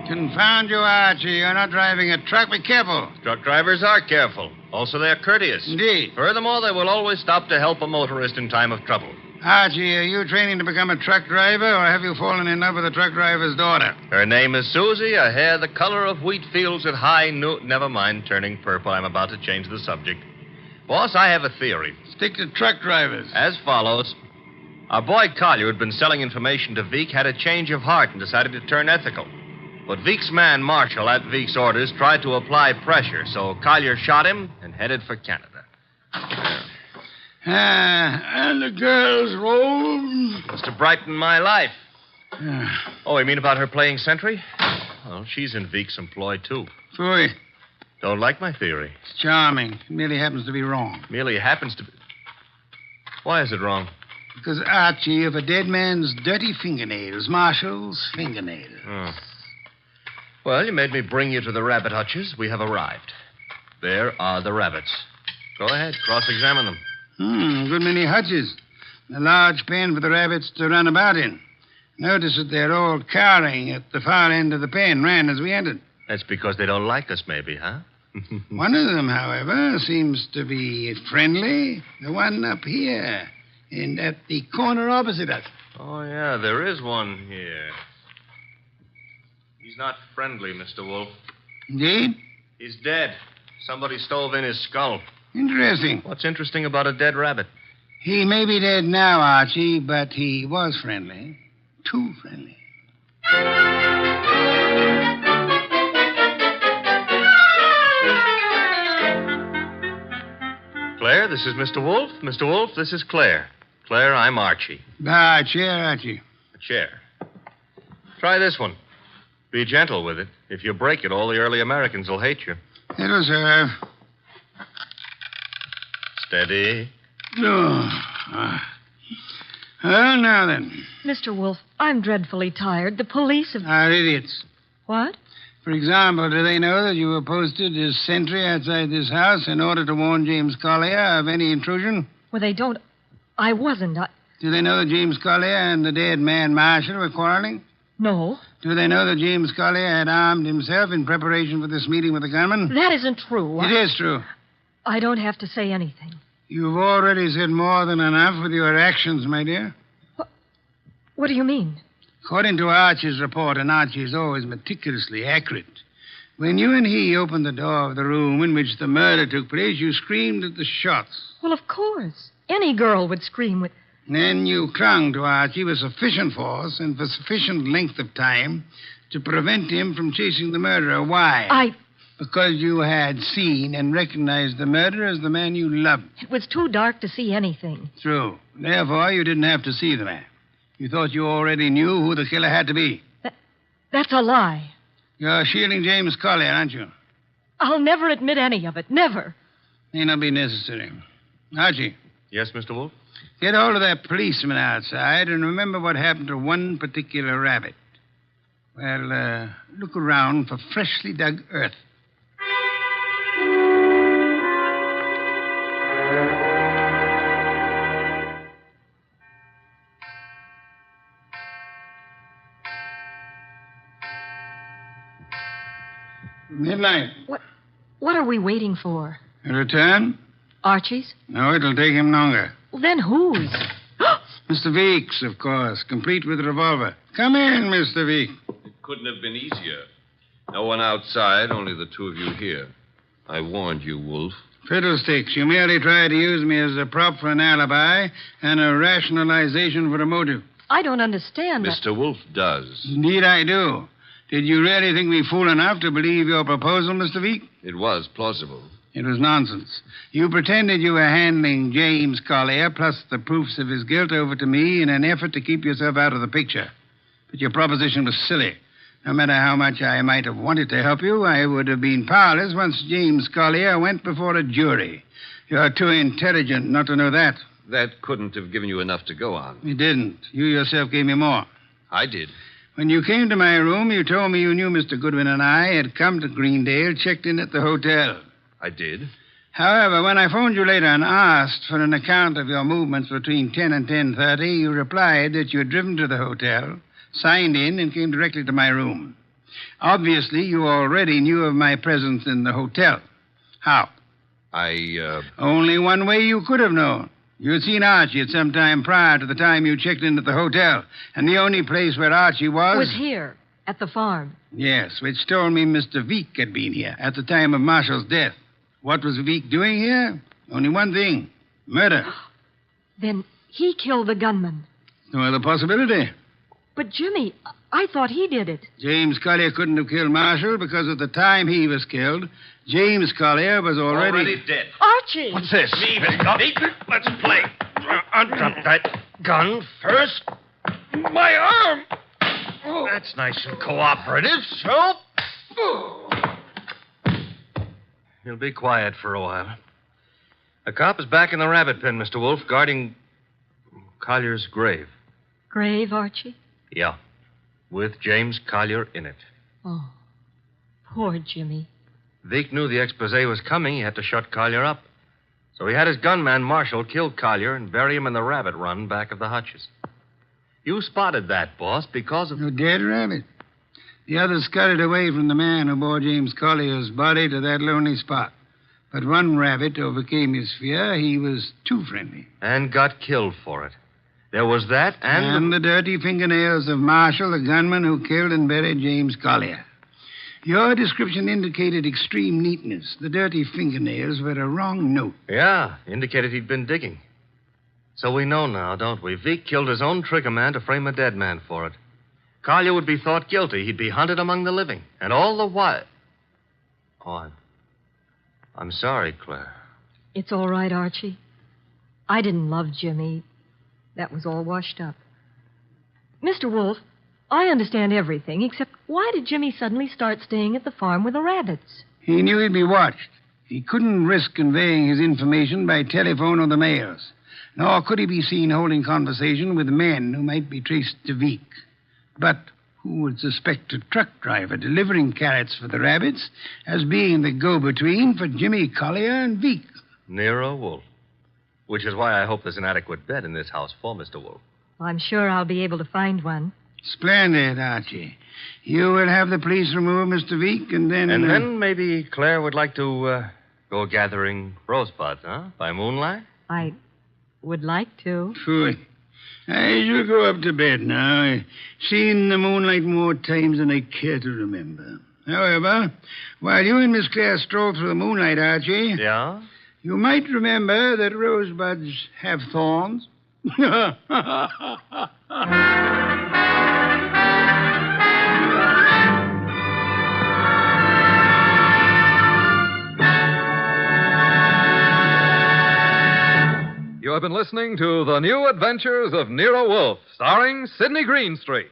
Confound you, Archie. You're not driving a truck. Be careful. Truck drivers are careful. Also, they're courteous. Indeed. Furthermore, they will always stop to help a motorist in time of trouble. Archie, are you training to become a truck driver, or have you fallen in love with a truck driver's daughter? Her name is Susie, her hair the color of wheat fields at high noon. Never mind turning purple. I'm about to change the subject. Boss, I have a theory. Stick to truck drivers. As follows. Our boy Collier, who'd been selling information to Veek, had a change of heart and decided to turn ethical. But Veek's man, Marshall, at Veek's orders, tried to apply pressure, so Collier shot him and headed for Canada. And the girl's role? Must have brightened my life. Oh, you mean about her playing sentry? Well, she's in Veek's employ, too. Phooey. Don't like my theory. It's charming. It merely happens to be wrong. Merely happens to be... Why is it wrong? Because, Archie, of a dead man's dirty fingernails, Marshall's fingernails. Oh. Well, you made me bring you to the rabbit hutches. We have arrived. There are the rabbits. Go ahead, cross-examine them. Good many hutches. A large pen for the rabbits to run about in. Notice that they're all cowering at the far end of the pen, ran as we entered. That's because they don't like us, maybe, huh? One of them, however, seems to be friendly. The one up here, and at the corner opposite us. Oh, yeah, there is one here. He's not friendly, Mr. Wolf. Indeed? He's dead. Somebody stove in his skull. Interesting. What's interesting about a dead rabbit? He may be dead now, Archie, but he was friendly. Too friendly. Claire, this is Mr. Wolf. Mr. Wolf, this is Claire. Claire, I'm Archie. Chair, Archie. A chair. Try this one. Be gentle with it. If you break it, all the early Americans will hate you. It'll serve. Steady. Well, now then. Mr. Wolf, I'm dreadfully tired. The police have... Are idiots. What? For example, do they know that you were posted as sentry outside this house in order to warn James Collier of any intrusion? Well, they don't... I wasn't. Do they know that James Collier and the dead man Marshall were quarreling? No. Do they know that James Collier had armed himself in preparation for this meeting with the gunman? That isn't true. It is true. I don't have to say anything. You've already said more than enough with your actions, my dear. What do you mean? According to Archie's report, and Archie is always meticulously accurate, when you and he opened the door of the room in which the murder took place, you screamed at the shots. Well, of course. Any girl would scream with... Then you clung to Archie with sufficient force and for sufficient length of time to prevent him from chasing the murderer. Why? Because you had seen and recognized the murderer as the man you loved. It was too dark to see anything. True. Therefore, you didn't have to see the man. You thought you already knew who the killer had to be. That's a lie. You're shielding James Collier, aren't you? I'll never admit any of it. Never. May not be necessary. Archie. Yes, Mr. Wolf? Get hold of that policeman outside and remember what happened to one particular rabbit. Well, look around for freshly dug earth. Midnight. What are we waiting for? A return? Archie's? No, it'll take him longer. Well, then whose? Mr. Veek's, of course, complete with revolver. Come in, Mr. Veek. It couldn't have been easier. No one outside, only the two of you here. I warned you, Wolf. Fiddlesticks. You merely tried to use me as a prop for an alibi and a rationalization for a motive. I don't understand. Mr. Wolf does. Indeed, I do. Did you really think me fool enough to believe your proposal, Mr. Veek? It was plausible. It was nonsense. You pretended you were handing James Collier, plus the proofs of his guilt, over to me in an effort to keep yourself out of the picture. But your proposition was silly. No matter how much I might have wanted to help you, I would have been powerless once James Collier went before a jury. You're too intelligent not to know that. that couldn't have given you enough to go on. It didn't. You yourself gave me more. I did. When you came to my room, you told me you knew Mr. Goodwin and I had come to Greendale, checked in at the hotel. I did. However, when I phoned you later and asked for an account of your movements between 10 and 10:30, you replied that you had driven to the hotel, signed in, and came directly to my room. Obviously, you already knew of my presence in the hotel. How? Only one way you could have known. You had seen Archie at some time prior to the time you checked in at the hotel, and the only place where Archie was here, at the farm. Yes, which told me Mr. Veek had been here at the time of Marshall's death. What was Veek doing here? Only one thing. Murder. Then he killed the gunman. No other possibility. But, Jimmy, I thought he did it. James Collier couldn't have killed Marshall because at the time he was killed, James Collier was already dead. Archie! What's this? Leave it, Guppy. Let's play. Undrop that gun first. My arm. That's nice and cooperative, so. You'll be quiet for a while. The cop is back in the rabbit pen, Mr. Wolfe, guarding Collier's grave. Grave, Archie? Yeah, with James Collier in it. Oh, poor Jimmy. Veek knew the expose was coming. He had to shut Collier up. So he had his gunman, Marshall, kill Collier and bury him in the rabbit run back of the hutches. You spotted that, boss, because of... You dead rabbit. The others scuttled away from the man who bore James Collier's body to that lonely spot. But one rabbit overcame his fear. He was too friendly. And got killed for it. There was that And the dirty fingernails of Marshall, the gunman who killed and buried James Collier. Your description indicated extreme neatness. The dirty fingernails were a wrong note. Yeah, indicated he'd been digging. So we know now, don't we? Veek killed his own trigger man to frame a dead man for it. Collier would be thought guilty. He'd be hunted among the living. And all the while... Oh, I'm sorry, Claire. It's all right, Archie. I didn't love Jimmy. That was all washed up. Mr. Wolfe, I understand everything, except why did Jimmy suddenly start staying at the farm with the rabbits? He knew he'd be watched. He couldn't risk conveying his information by telephone or the mails. Nor could he be seen holding conversation with men who might be traced to Veek. But who would suspect a truck driver delivering carrots for the rabbits as being the go-between for Jimmy Collier and Veek? Nero Wolfe. Which is why I hope there's an adequate bed in this house for Mr. Wolfe. I'm sure I'll be able to find one. Splendid, Archie. You will have the police remove Mr. Veek, and then... And then maybe Claire would like to go gathering rosebuds, huh? By moonlight? I would like to. Good. I shall go up to bed now. I've seen the moonlight more times than I care to remember. However, while you and Miss Claire stroll through the moonlight, Archie... Yeah? You might remember that rosebuds have thorns. You have been listening to The New Adventures of Nero Wolfe, starring Sidney Greenstreet.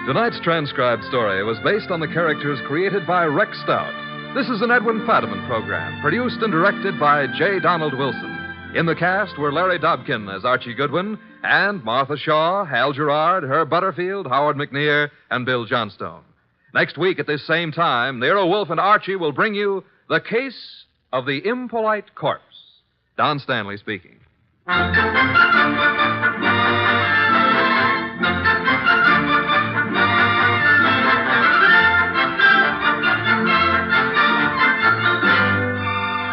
Tonight's transcribed story was based on the characters created by Rex Stout. This is an Edwin Fadiman program, produced and directed by J. Donald Wilson. In the cast were Larry Dobkin as Archie Goodwin, and Martha Shaw, Hal Gerard, Herb Butterfield, Howard McNear, and Bill Johnstone. Next week at this same time, Nero Wolfe and Archie will bring you The Case of the Impolite Corpse. Don Stanley speaking.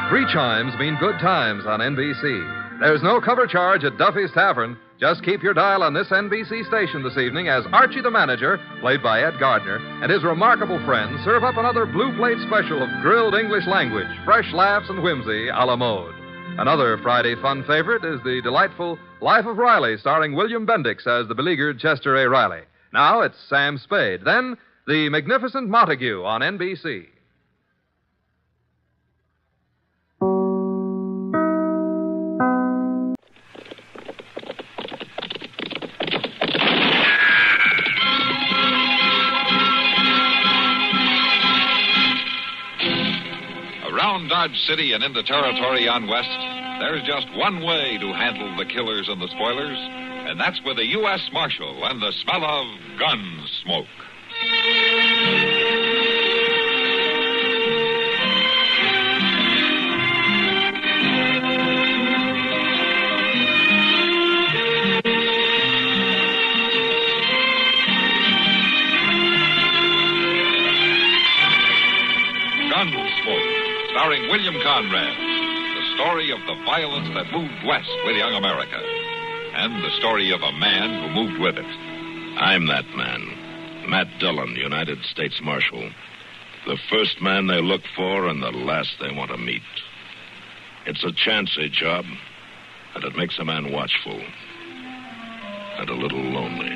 Three chimes mean good times on NBC. There's no cover charge at Duffy's Tavern. Just keep your dial on this NBC station this evening as Archie the Manager, played by Ed Gardner, and his remarkable friends serve up another blue plate special of grilled English language, fresh laughs and whimsy a la mode. Another Friday fun favorite is the delightful Life of Riley, starring William Bendix as the beleaguered Chester A. Riley. Now it's Sam Spade. Then, The Magnificent Montague on NBC. Around Dodge City and into territory on west, there's just one way to handle the killers and the spoilers, and that's with a U.S. Marshal and the smell of Gunsmoke. Gunsmoke, starring William Conrad. The story of the violence that moved west with young America. And the story of a man who moved with it. I'm that man. Matt Dillon, United States Marshal. The first man they look for and the last they want to meet. It's a chancy job, and it makes a man watchful. And a little lonely.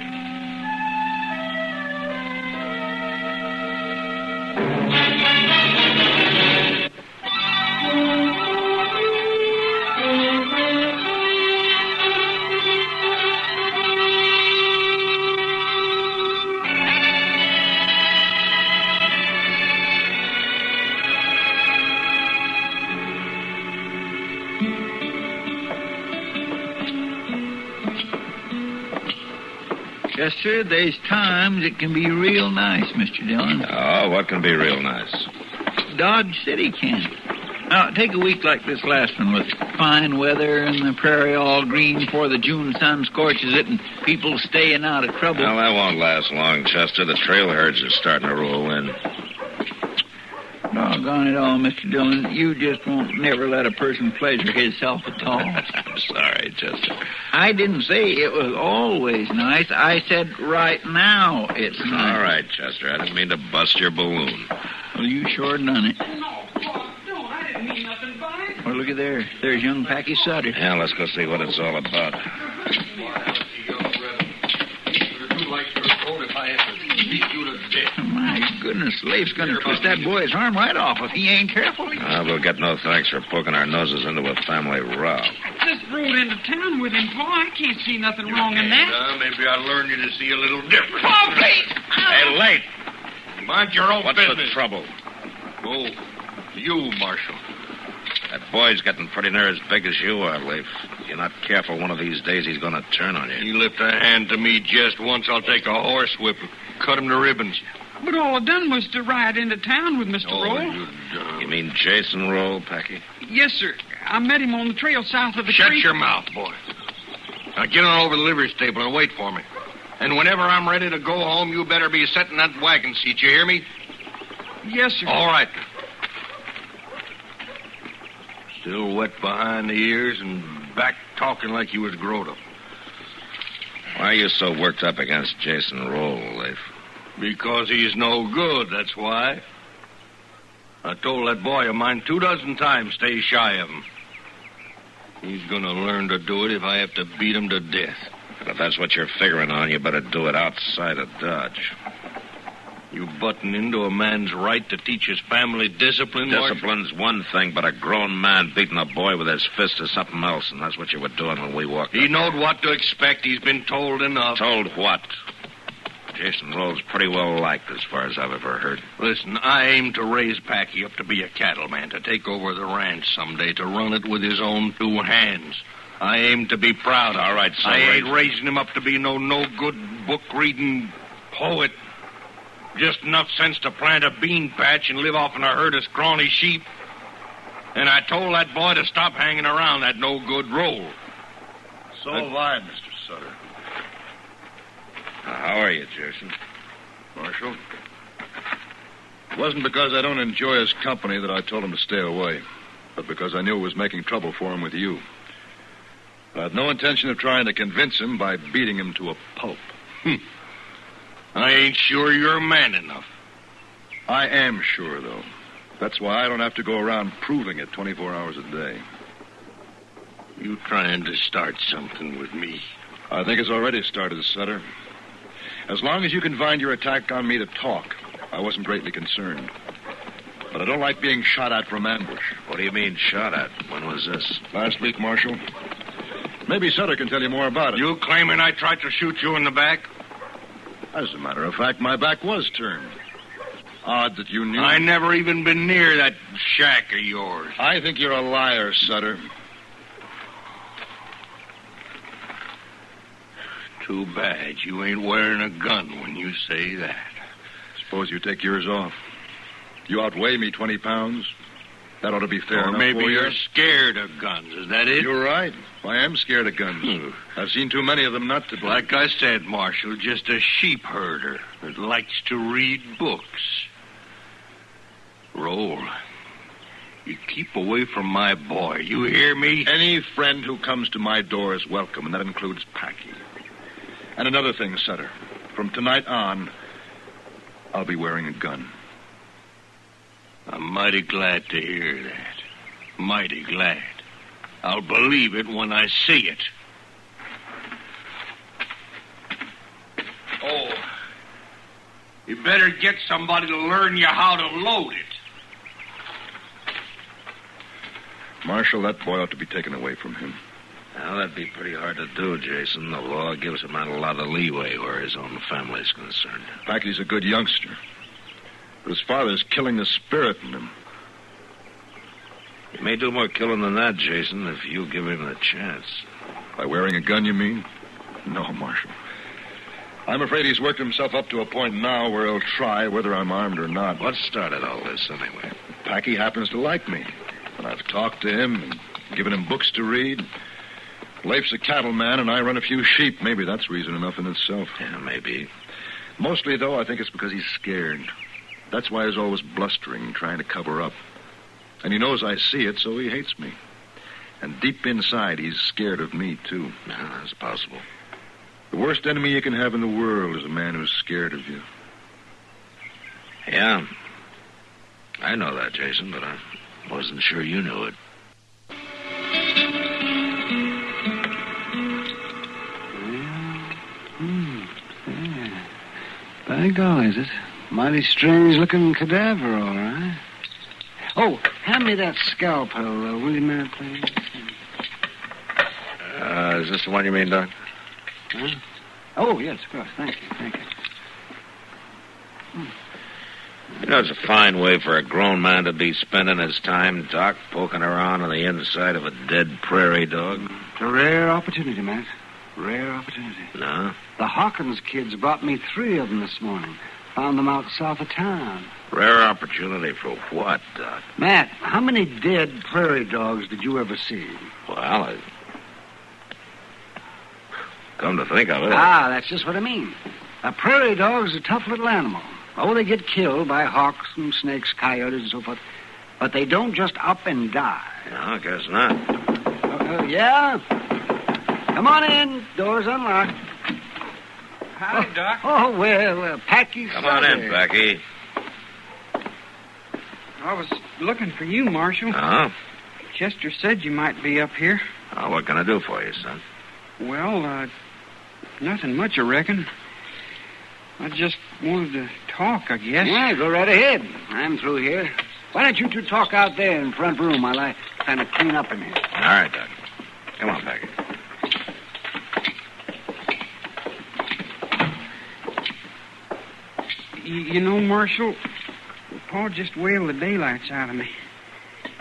Chester, there's times it can be real nice, Mr. Dillon. Oh, what can be real nice? Dodge City can. Now, take a week like this last one with fine weather and the prairie all green before the June sun scorches it and people staying out of trouble. Well, that won't last long, Chester. The trail herds are starting to roll in. Doggone it all, Mr. Dillon. You just won't never let a person pleasure himself at all. I'm sorry, Chester. I didn't say it was always nice. I said right now it's nice. All right, Chester. I didn't mean to bust your balloon. Well, you sure done it. No, I didn't mean nothing by it. Well, look at there. There's young Packy Sutter. Yeah, let's go see what it's all about. My goodness, Leif's going to twist that boy's arm right off if he ain't careful. We'll get no thanks for poking our noses into a family row. Just rode into town with him, Pa. I can't see nothing wrong in that. Maybe I'll learn you to see a little different. Pa, please! Hey, Leif! Mind your own business. What's the trouble? Oh, you, Marshal. That boy's getting pretty near as big as you are, Leif. If you're not careful, one of these days he's going to turn on you. You lift a hand to me just once, I'll take a horsewhip and cut him to ribbons. But all I done was to ride into town with Mr. Roll. You mean Jason Roll, Packy? Yes, sir. I met him on the trail south of the Shut creek. your mouth, boy. Now get on over to the livery stable and wait for me. And whenever I'm ready to go home, you better be sitting in that wagon seat. You hear me? Yes, sir. All right. Still wet behind the ears and back talking like you was growed up. Why are you so worked up against Jason Roll, Leif? Because he's no good, that's why. I told that boy of mine 24 times stay shy of him. He's going to learn to do it if I have to beat him to death. And if that's what you're figuring on, you better do it outside of Dodge. You button into a man's right to teach his family discipline, Discipline's one thing, but a grown man beating a boy with his fist is something else, and that's what you were doing when we walked He up. knowed what to expect. He's been told enough. Told what? Jason Roll's pretty well liked as far as I've ever heard. Listen, I aim to raise Packy up to be a cattleman, to take over the ranch someday, to run it with his own two hands. I aim to be proud. All right, so I ain't raising him up to be no good book-reading poet. Just enough sense to plant a bean patch and live off in a herd of scrawny sheep. And I told that boy to stop hanging around that no-good Roll. So have I, Mr. Sutter. How are you, Jason? Marshal? It wasn't because I don't enjoy his company that I told him to stay away, but because I knew it was making trouble for him with you. I had no intention of trying to convince him by beating him to a pulp. I ain't sure you're man enough. I am sure, though. That's why I don't have to go around proving it 24 hours a day. You trying to start something with me? I think it's already started, Sutter. As long as you confined your attack on me to talk, I wasn't greatly concerned. But I don't like being shot at from ambush. What do you mean, shot at? When was this? Last week, Marshal. Maybe Sutter can tell you more about it. You claiming I tried to shoot you in the back? As a matter of fact, my back was turned. Odd that you knew. I never even been near that shack of yours. I think you're a liar, Sutter. Too bad you ain't wearing a gun when you say that. Suppose you take yours off. You outweigh me 20 pounds. That ought to be fair Or enough maybe for you. you're scared of guns. Is that it? You're right. I am scared of guns. I've seen too many of them not to be. Like I said, Marshal, just a sheep herder that likes to read books. Roll. You keep away from my boy. You hear me? Any friend who comes to my door is welcome, and that includes Packy. And another thing, Sutter. From tonight on, I'll be wearing a gun. I'm mighty glad to hear that. Mighty glad. I'll believe it when I see it. Oh. You better get somebody to learn you how to load it. Marshal, that boy ought to be taken away from him. Now, that'd be pretty hard to do, Jason. The law gives a man a lot of leeway where his own family's concerned. Packy's a good youngster. But his father's killing the spirit in him. He may do more killing than that, Jason, if you give him the chance. By wearing a gun, you mean? No, Marshal. I'm afraid he's worked himself up to a point now where he'll try, whether I'm armed or not. What started all this, anyway? Packy happens to like me. And I've talked to him and given him books to read. Leif's a cattleman, and I run a few sheep. Maybe that's reason enough in itself. Yeah, maybe. Mostly, though, I think it's because he's scared. That's why he's always blustering, trying to cover up. And he knows I see it, so he hates me. And deep inside, he's scared of me, too. Yeah, that's possible. The worst enemy you can have in the world is a man who's scared of you. Yeah. I know that, Jason, but I wasn't sure you knew it. Yeah. By golly, is it? Mighty strange-looking cadaver, all right. Oh, hand me that scalpel, will you, Mayor, please? Is this the one you mean, Doc? Huh? Oh, yes, of course. Thank you. You know, it's a fine way for a grown man to be spending his time, Doc, poking around on the inside of a dead prairie dog. It's a rare opportunity, Matt. Rare opportunity. No? The Hawkins kids brought me 3 of them this morning. Found them out south of town. Rare opportunity for what, Doc? Matt, how many dead prairie dogs did you ever see? Well, come to think of it. That's just what I mean. A prairie dog's a tough little animal. Oh, they get killed by hawks and snakes, coyotes, and so forth. But they don't just up and die. No, I guess not. Yeah? Come on in. Door's unlocked. Howdy, Doc. Oh, well, Packy's... Come on in, Packy. I was looking for you, Marshal. Oh? Chester said you might be up here. Oh, what can I do for you, son? Well, nothing much, I reckon. I just wanted to talk, I guess. Yeah, go right ahead. I'm through here. Why don't you 2 talk out there in the front room while I kind of clean up in here? All right, Doc. Come on, Packy. You know, Marshal, Pa just wailed the daylights out of me.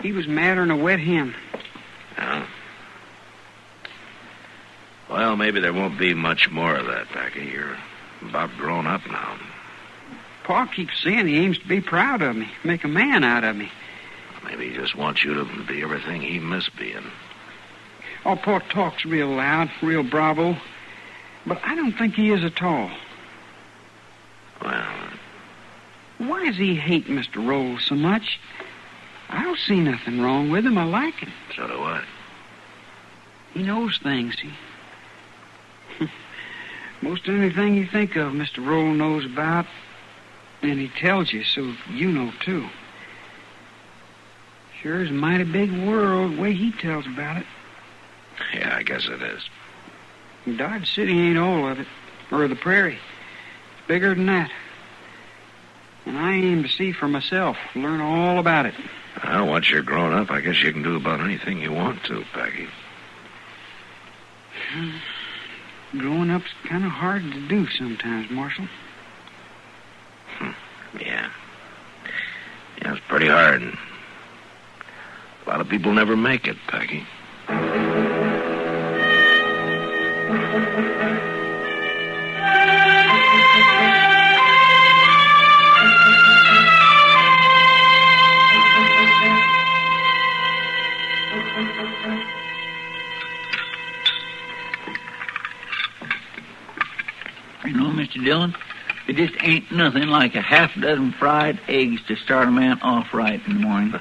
He was madder'n a wet hen. Yeah. Well, maybe there won't be much more of that, Packy. You're about grown up now. Pa keeps saying he aims to be proud of me, make a man out of me. Maybe he just wants you to be everything he missed being. Oh, Pa talks real loud, real bravo. But I don't think he is at all. Well... Why does he hate Mr. Rolls so much? I don't see nothing wrong with him. I like him. So do I. He knows things. Most anything you think of, Mr. Roll knows about, and he tells you, so you know, too. Sure is a mighty big world, the way he tells about it. Yeah, I guess it is. Dodge City ain't all of it, or the prairie. It's bigger than that. And I aim to see for myself, learn all about it. Well, once you're grown up, I guess you can do about anything you want to, Packy. Growing up's kind of hard to do sometimes, Marshal. Yeah. pretty hard. A lot of people never make it, Peggy. You know, Mr. Dillon, it just ain't nothing like a half dozen fried eggs to start a man off right in the morning.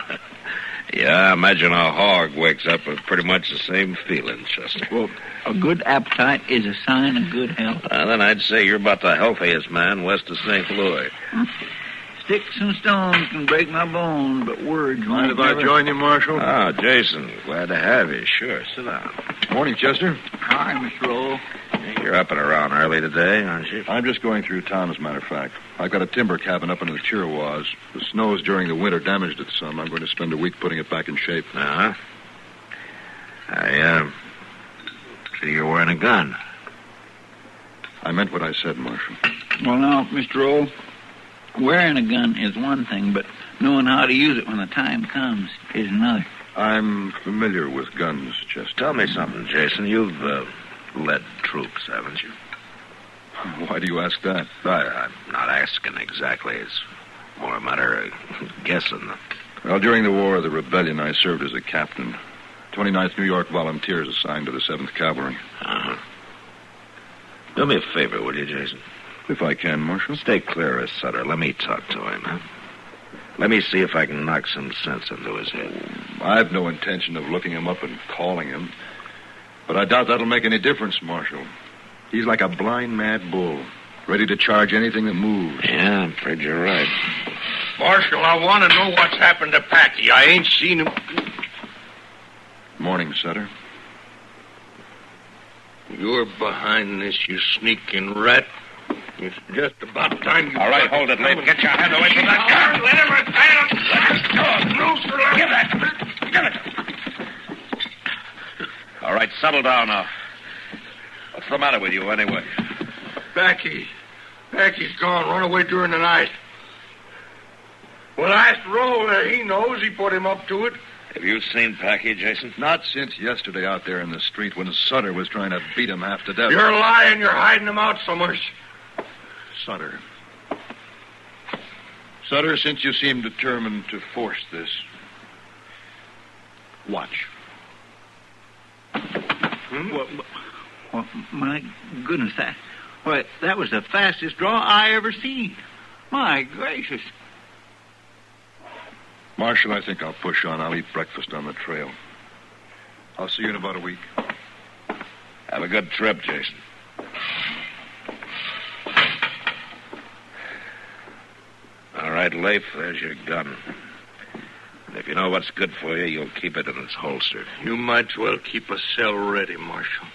Yeah, I imagine a hog wakes up with pretty much the same feeling, Chester. Well, a good appetite is a sign of good health. Then I'd say you're about the healthiest man west of St. Louis. Sticks and stones can break my bones, but words Mind won't if I never... join you, Marshal? Oh, Jason, glad to have you. Sure, sit down. Morning, Chester. Hi, Mr. Roll. You're up and around early today, aren't you? I'm just going through town, as a matter of fact. I've got a timber cabin up into the Chiricahua. The snows during the winter damaged it some. I'm going to spend a week putting it back in shape. Uh-huh. I see you're wearing a gun. I meant what I said, Marshal. Well, now, Mr. Roll, wearing a gun is one thing, but knowing how to use it when the time comes is another. I'm familiar with guns, Chester. Tell me something, Jason. You've led troops, haven't you? Why do you ask that? I'm not asking exactly. It's more a matter of guessing. Well, during the War of the Rebellion, I served as a captain. 29th New York Volunteers assigned to the 7th Cavalry. Uh-huh. Do me a favor, will you, Jason? If I can, Marshal. Stay clear of Sutter. Let me talk to him, huh? Let me see if I can knock some sense into his head. I've no intention of looking him up and calling him. But I doubt that'll make any difference, Marshal. He's like a blind, mad bull, ready to charge anything that moves. Yeah, I'm afraid you're right. Marshal, I want to know what's happened to Packy. I ain't seen him. Morning, Sutter. You're behind this, you sneaking rat. It's just about time you... All right, hold it, Leif. Get your hand away from that gun. Let him stand. Let him go. Loose or give it. Give it. All right, settle down now. What's the matter with you, anyway? Packy's gone. Run away during the night. Well, ask Roll. He knows. He put him up to it. Have you seen Packy, Jason? Not since yesterday out there in the street when Sutter was trying to beat him half to death. You're lying. You're hiding him out somewhere. Sutter. Sutter, since you seem determined to force this, watch. Well, my goodness, that was the fastest draw I ever seen. My gracious. Marshal, I think I'll push on. I'll eat breakfast on the trail. I'll see you in about a week. Have a good trip, Jason. All right, Leif, there's your gun. And if you know what's good for you, you'll keep it in its holster. You might as well keep a cell ready, Marshal.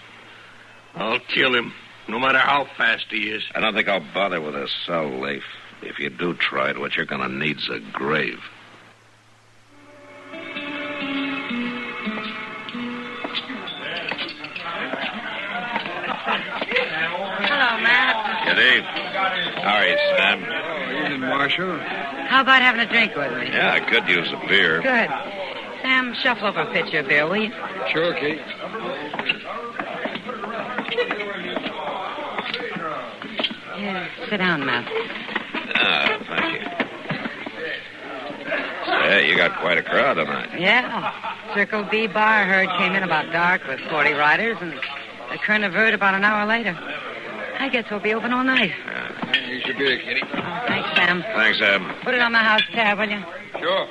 I'll kill him, no matter how fast he is. I don't think I'll bother with a cell, Leif. If you do try it, what you're going to need's a grave. Hello, Matt. Good evening. How are you, Sam? Evening, Marshal. How about having a drink with me? Yeah, I could use a beer. Good. Sam, shuffle over a pitcher of beer, will you? Sure, Kate. Yeah, sit down, Matt. Ah, thank you. Say, you got quite a crowd tonight. Yeah. Circle B bar herd came in about dark with 40 riders, and the current of herd about an hour later. I guess we'll be open all night. Here's your beer, Kitty. Oh, thanks, Sam. Thanks, Sam. Put it on my house tab, will you? Sure.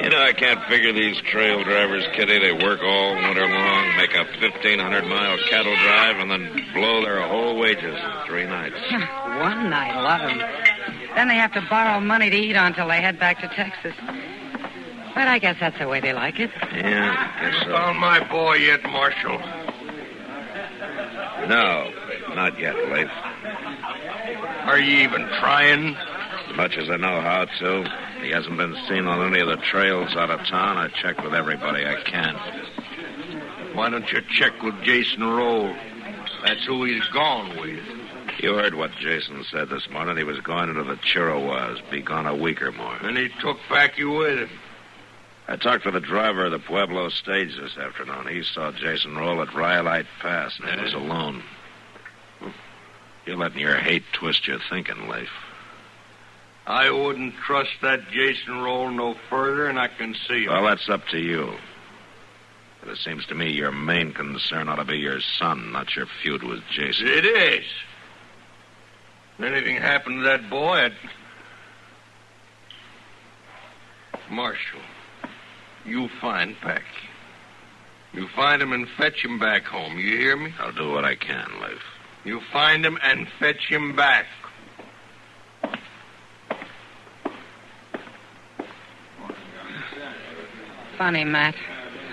You know, I can't figure these trail drivers, Kitty. They work all winter long, make a 1,500-mile cattle drive, and then blow their whole wages in 3 nights. One night, a lot of them. Then they have to borrow money to eat on till they head back to Texas. But I guess that's the way they like it. Yeah, I guess so. Found my boy yet, Marshal? No, not yet, Leif. Are you even trying? As much as I know how to. He hasn't been seen on any of the trails out of town. I checked with everybody I can. Why don't you check with Jason Roll? That's who he's gone with. You heard what Jason said this morning. He was going into the Chiricahua. Be gone a week or more. And he took Packy with him. I talked to the driver of the Pueblo stage this afternoon. He saw Jason roll at Rhyolite Pass, and he was alone. You're letting your hate twist your thinking, Leif. I wouldn't trust that Jason roll no further, and I can see him. Well, that's up to you. But it seems to me your main concern ought to be your son, not your feud with Jason. It is. If anything happened to that boy, Marshal, you find Packy. You find him and fetch him back home. You hear me? I'll do what I can, Leif. You find him and fetch him back. Funny, Matt.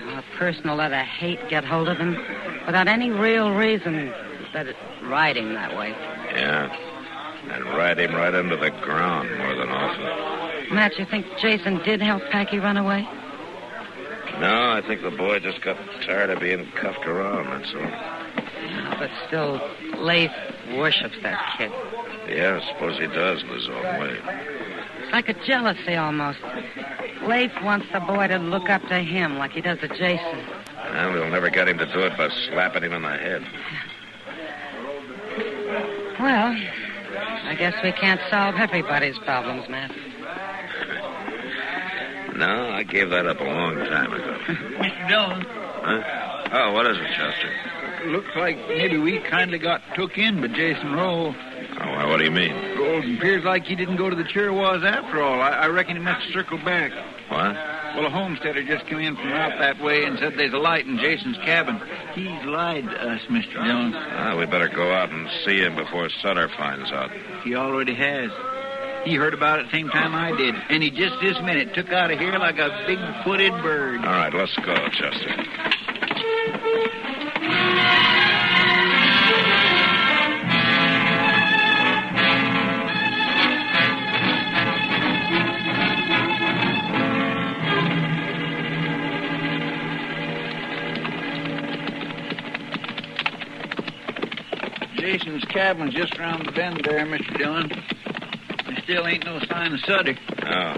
A person will let a hate get hold of him without any real reason that it ride him that way. Yeah. And ride him right into the ground more than often. Matt, you think Jason did help Packy run away? No, I think the boy just got tired of being cuffed around, that's all. Yeah, but still, Leif worships that kid. Yeah, I suppose he does in his own way. It's like a jealousy almost. Leif wants the boy to look up to him like he does to Jason. Well, we'll never get him to do it by slapping him on the head. Well, I guess we can't solve everybody's problems, Matt. No, I gave that up a long time ago. Mr. Dillon. Huh? Oh, what is it, Chester? Looks like maybe we kindly got took in by Jason Rowe. Oh, well, what do you mean? Well, it appears like he didn't go to the Chiricahua after all. I reckon he must have circled back. What? Well, a homesteader just came in from out that way and said there's a light in Jason's cabin. He's lied to us, Mr. Dillon. Ah, we better go out and see him before Sutter finds out. He already has. He heard about it the same time I did, and he just this minute took out of here like a big-footed bird. All right, let's go, Chester. Jason's cabin's just around the bend there, Mr. Dillon. There still ain't no sign of Sutter. Oh.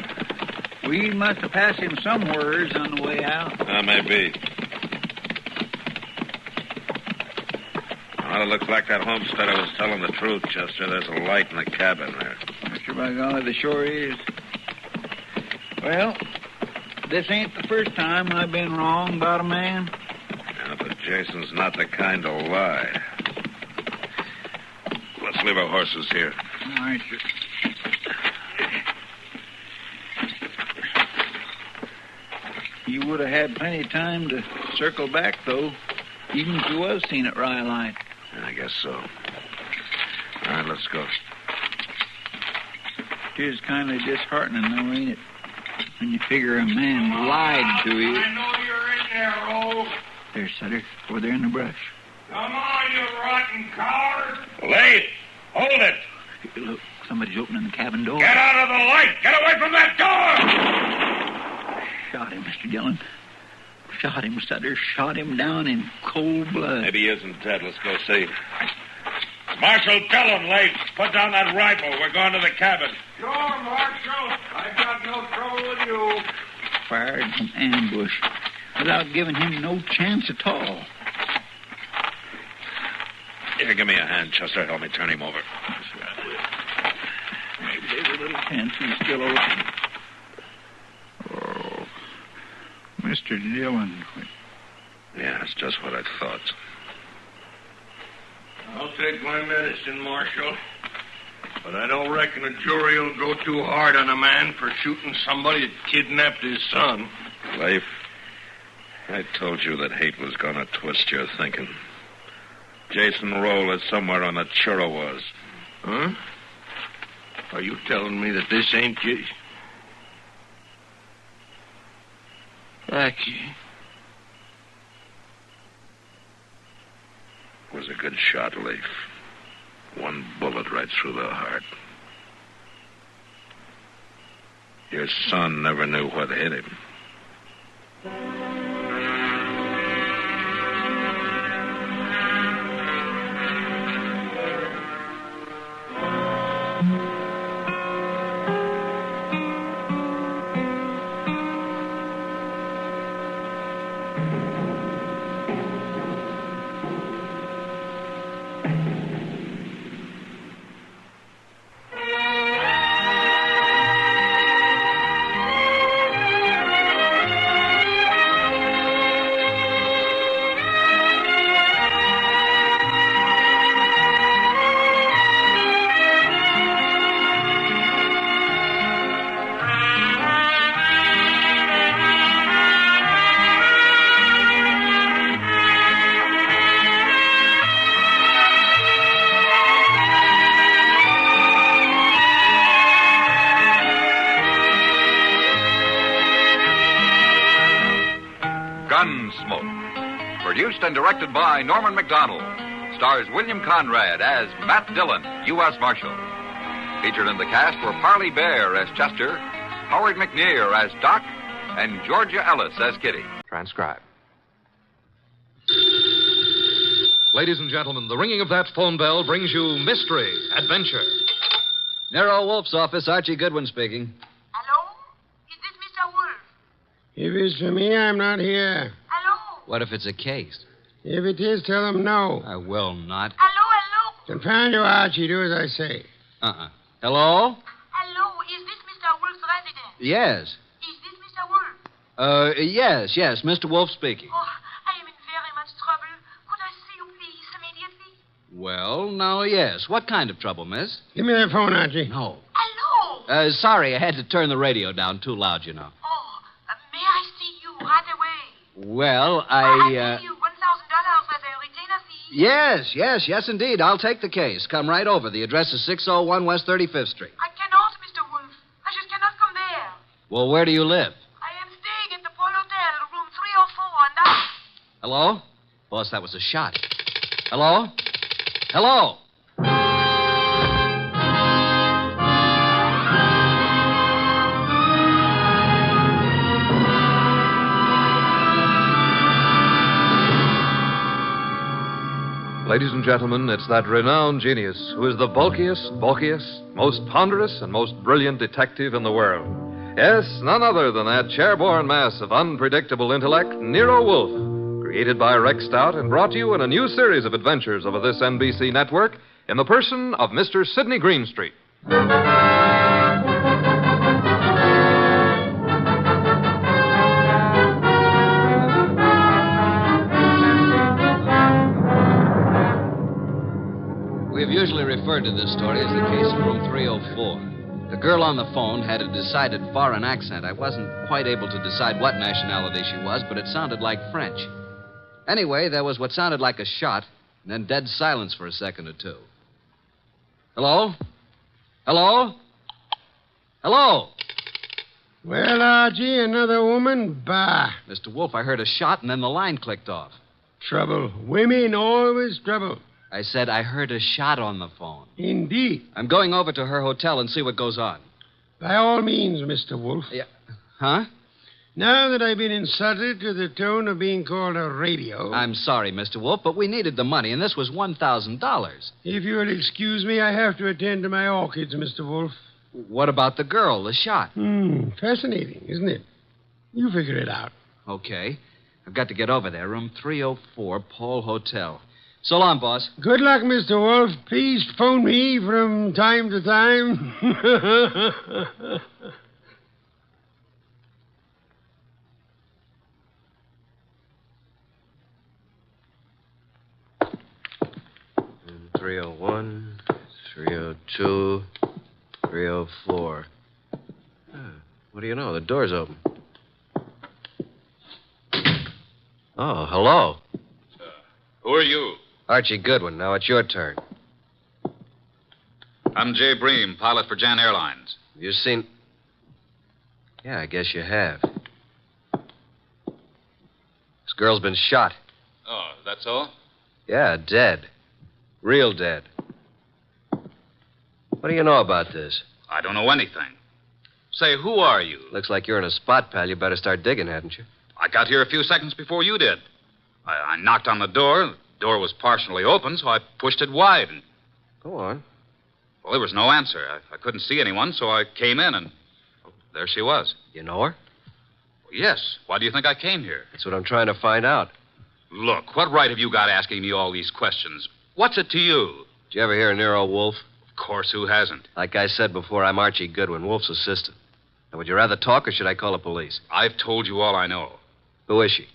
We must have passed him somewheres on the way out. Maybe. Well, it looks like that homesteader was telling the truth, Chester. There's a light in the cabin there. Mr. By golly, there sure is. Well, this ain't the first time I've been wrong about a man. Yeah, but Jason's not the kind to lie. Let's leave our horses here. All right, sir. You would have had plenty of time to circle back, though, even if you was seen at Rhyolite. I guess so. All right, let's go. It is kind of disheartening, though, ain't it? When you figure a man lied to you. I know you're in there, Roll. There's Sutter, over there in the brush. Come on, you rotten coward. Leif, hold it. Look, somebody's opening the cabin door. Get out of the light. Get away from that door. Shot him, Mr. Dillon. Shot him, Sutter. Shot him down in cold blood. Maybe he isn't dead. Let's go see. Marshal, tell him, Leif. Put down that rifle. We're going to the cabin. Sure, Marshal. I got no trouble with you. Fired from ambush without giving him no chance at all. Here, give me a hand, Chester. Help me turn him over. Maybe there's a little chance he's still open. Oh, Mr. Dillon. Yeah, that's just what I thought. I'll take my medicine, Marshal. But I don't reckon a jury will go too hard on a man for shooting somebody that kidnapped his son. Leif, I told you that hate was going to twist your thinking. Jason Roll is somewhere on the Chiricahua. Huh? Are you telling me that this ain't Jason? Packy. Was a good shot, Leif. One bullet right through the heart. Your son never knew what hit him. Gunsmoke. Produced and directed by Norman MacDonald. Stars William Conrad as Matt Dillon, U.S. Marshal. Featured in the cast were Parley Bear as Chester, Howard McNear as Doc, and Georgia Ellis as Kitty. Transcribe. Ladies and gentlemen, the ringing of that phone bell brings you mystery, adventure. Nero Wolf's office, Archie Goodwin speaking. If it's for me, I'm not here. What if it's a case? If it is, tell them no. I will not. Confound you, Archie. Do as I say. Hello? Hello, is this Mr. Wolf's residence? Yes. Is this Mr. Wolf? Yes, Mr. Wolf speaking. Oh, I am in very much trouble. Could I see you, please, immediately? Well, now, yes. What kind of trouble, miss? Give me that phone, Archie. No. Hello? Sorry, I had to turn the radio down too loud, you know. May I see you right away? Well, I'll give you $1,000 as a retainer fee. Yes, indeed. I'll take the case. Come right over. The address is 601 West 35th Street. I cannot, Mr. Wolf. I just cannot come there. Well, where do you live? I am staying at the Pole Hotel, room 304, and I... Hello? Boss, that was a shot. Hello? Hello? Ladies and gentlemen, it's that renowned genius who is the bulkiest, most ponderous, and most brilliant detective in the world. Yes, none other than that chairborne mass of unpredictable intellect, Nero Wolfe, created by Rex Stout and brought to you in a new series of adventures over this NBC network in the person of Mr. Sidney Greenstreet. We've usually referred to this story as the case of room 304. The girl on the phone had a decided foreign accent. I wasn't quite able to decide what nationality she was, but it sounded like French. Anyway, there was what sounded like a shot, and then dead silence for a second or two. Hello? Hello? Hello? Well, Archie, another woman? Bah. Mr. Wolf, I heard a shot, and then the line clicked off. Trouble. Women, always trouble. I said I heard a shot on the phone. Indeed. I'm going over to her hotel and see what goes on. By all means, Mr. Wolf. Yeah. Huh? Now that I've been insulted to the tone of being called a radio... I'm sorry, Mr. Wolf, but we needed the money, and this was $1,000. If you'll excuse me, I have to attend to my orchids, Mr. Wolf. What about the girl, the shot? Fascinating, isn't it? You figure it out. Okay. I've got to get over there. Room 304, Pole Hotel. So long, boss. Good luck, Mr. Wolf. Please phone me from time to time. Room 301, 302, 304. What do you know? The door's open. Oh, hello. Who are you? Archie Goodwin. Now it's your turn. I'm Jay Bream, pilot for Jan Airlines. You seen... Yeah, I guess you have. This girl's been shot. Oh, that's all? Yeah, dead. Real dead. What do you know about this? I don't know anything. Say, who are you? Looks like you're in a spot, pal. You better start digging, hadn't you? I got here a few seconds before you did. I knocked on the door. The door was partially open, so I pushed it wide. And... Go on. Well, there was no answer. I couldn't see anyone, so I came in, and there she was. You know her? Well, yes. Why do you think I came here? That's what I'm trying to find out. Look, what right have you got asking me all these questions? What's it to you? Did you ever hear of Nero Wolfe? Of course, who hasn't? Like I said before, I'm Archie Goodwin, Wolfe's assistant. Now, would you rather talk, or should I call the police? I've told you all I know. Who is she?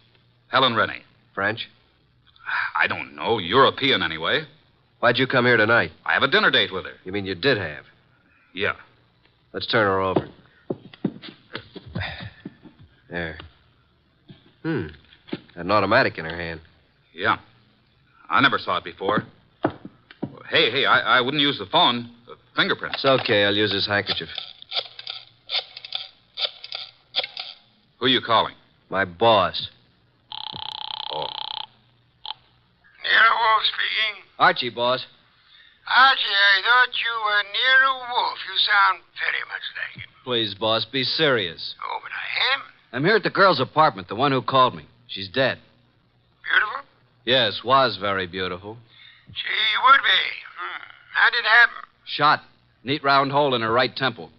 Helen Rennie. French? I don't know. European, anyway. Why'd you come here tonight? I have a dinner date with her. You mean you did have? Yeah. Let's turn her over. There. Got an automatic in her hand. Yeah. I never saw it before. Hey, I wouldn't use the phone. Fingerprints. It's okay. I'll use this handkerchief. Who are you calling? My boss. Archie, boss. Archie, I thought you were Nero Wolfe. You sound very much like him. Please, boss, be serious. Oh, but I am? I'm here at the girl's apartment, the one who called me. She's dead. Beautiful? Yes, was very beautiful. She would be. How did it happen? Shot. Neat round hole in her right temple.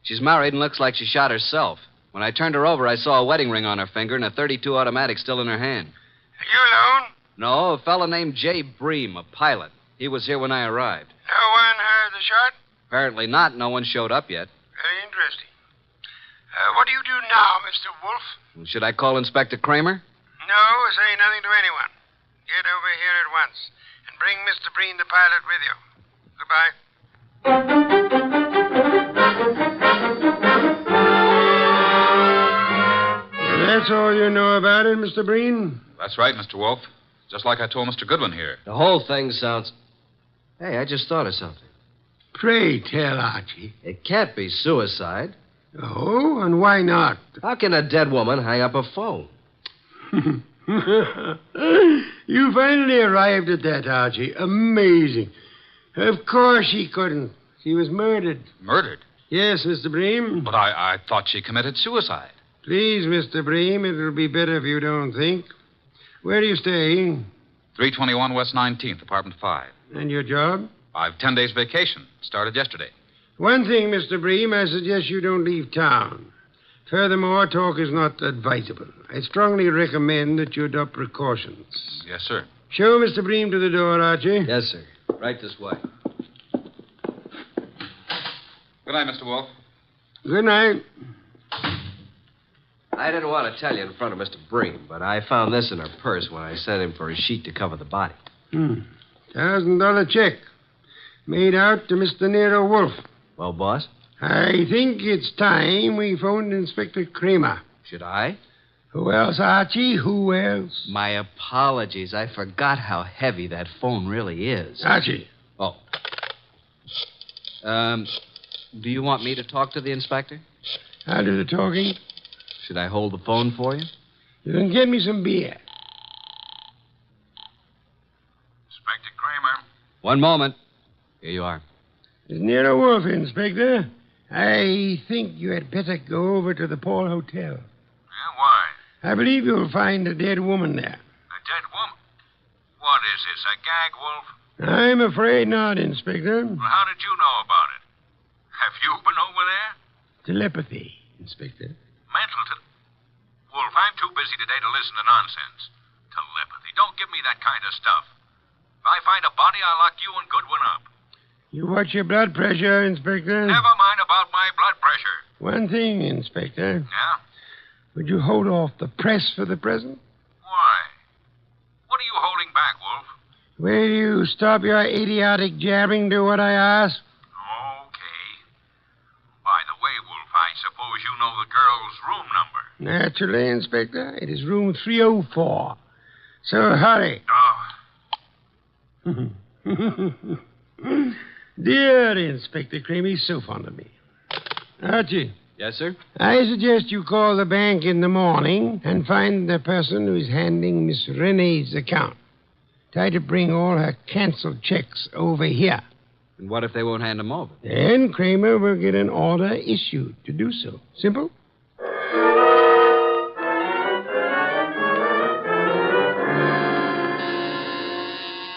She's married and looks like she shot herself. When I turned her over, I saw a wedding ring on her finger and a .32 automatic still in her hand. Are you alone? No, a fellow named Jay Bream, a pilot. He was here when I arrived. No one heard the shot? Apparently not. No one showed up yet. Very interesting. What do you do now, Mr. Wolfe? Should I call Inspector Kramer? No, say nothing to anyone. Get over here at once. And bring Mr. Breen, the pilot, with you. Goodbye. That's all you know about it, Mr. Breen? That's right, Mr. Wolfe. Just like I told Mr. Goodwin here. The whole thing sounds... Hey, I just thought of something. Pray tell, Archie. It can't be suicide. Oh, and why not? How can a dead woman hang up a phone? You finally arrived at that, Archie. Amazing. Of course she couldn't. She was murdered. Murdered? Yes, Mr. Bream. But I thought she committed suicide. Please, Mr. Bream, it'll be better if you don't think. Where do you stay? 321 West 19th, apartment 5. And your job? I've 10 days vacation. Started yesterday. One thing, Mr. Bream, I suggest you don't leave town. Furthermore, talk is not advisable. I strongly recommend that you adopt precautions. Yes, sir. Show Mr. Bream to the door, Archie. Yes, sir. Right this way. Good night, Mr. Wolfe. Good night. I didn't want to tell you in front of Mr. Bream, but I found this in her purse when I sent him for a sheet to cover the body. $1,000 check. Made out to Mr. Nero Wolfe. Well, boss? I think it's time we phoned Inspector Kramer. Should I? Who else, Archie? Who else? My apologies. I forgot how heavy that phone really is. Archie. Oh. Do you want me to talk to the inspector? I'll do the talking. Should I hold the phone for you? You can get me some beer. Inspector Kramer. One moment. Here you are. It's Nero Wolfe, Inspector. I think you had better go over to the Paul Hotel. Yeah, why? I believe you'll find a dead woman there. A dead woman? What is this, a gag, Wolf? I'm afraid not, Inspector. Well, how did you know about it? Have you been over there? Telepathy, Inspector. Mental Wolf, I'm too busy today to listen to nonsense. Telepathy. Don't give me that kind of stuff. If I find a body, I'll lock you and Goodwin up. You watch your blood pressure, Inspector. Never mind about my blood pressure. One thing, Inspector. Yeah? Would you hold off the press for the present? Why? What are you holding back, Wolf? Will you stop your idiotic jabbing to what I ask? Okay. By the way, Wolf, I suppose you know the girl's room number. Naturally, Inspector. It is room 304. So hurry. Oh. Dear Inspector Kramer, he's so fond of me. Archie. Yes, sir? I suggest you call the bank in the morning and find the person who's handling Miss Renee's account. Try to bring all her canceled checks over here. And what if they won't hand them over? Then Kramer will get an order issued to do so. Simple?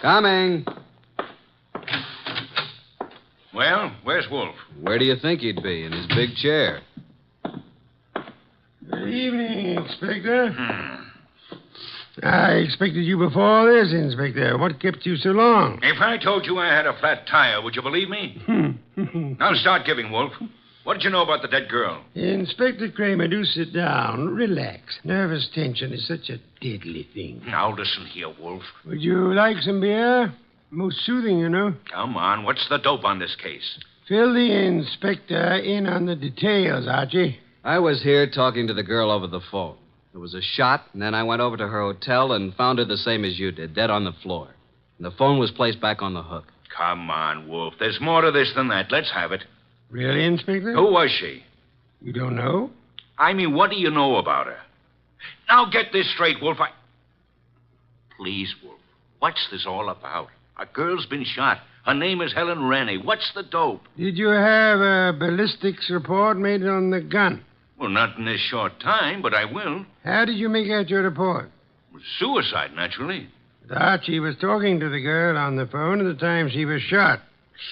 Coming. Well, where's Wolf? Where do you think he'd be? In his big chair. Good evening, Inspector. I expected you before this, Inspector. What kept you so long? If I told you I had a flat tire, would you believe me? Now start giving, Wolf. What did you know about the dead girl? Inspector Kramer, do sit down. Relax. Nervous tension is such a deadly thing. Now listen here, Wolf. Would you like some beer? Most soothing, you know. Come on, what's the dope on this case? Fill the inspector in on the details, Archie. I was here talking to the girl over the phone. There was a shot, and then I went over to her hotel and found her the same as you did, dead on the floor. And the phone was placed back on the hook. Come on, Wolf. There's more to this than that. Let's have it. Really, Inspector? Who was she? You don't know? I mean, what do you know about her? Now get this straight, Wolf. Please, Wolf. What's this all about? A girl's been shot. Her name is Helen Rennie. What's the dope? Did you have a ballistics report made on the gun? Well, not in this short time, but I will. How did you make out your report? Suicide, naturally. Archie was talking to the girl on the phone at the time she was shot.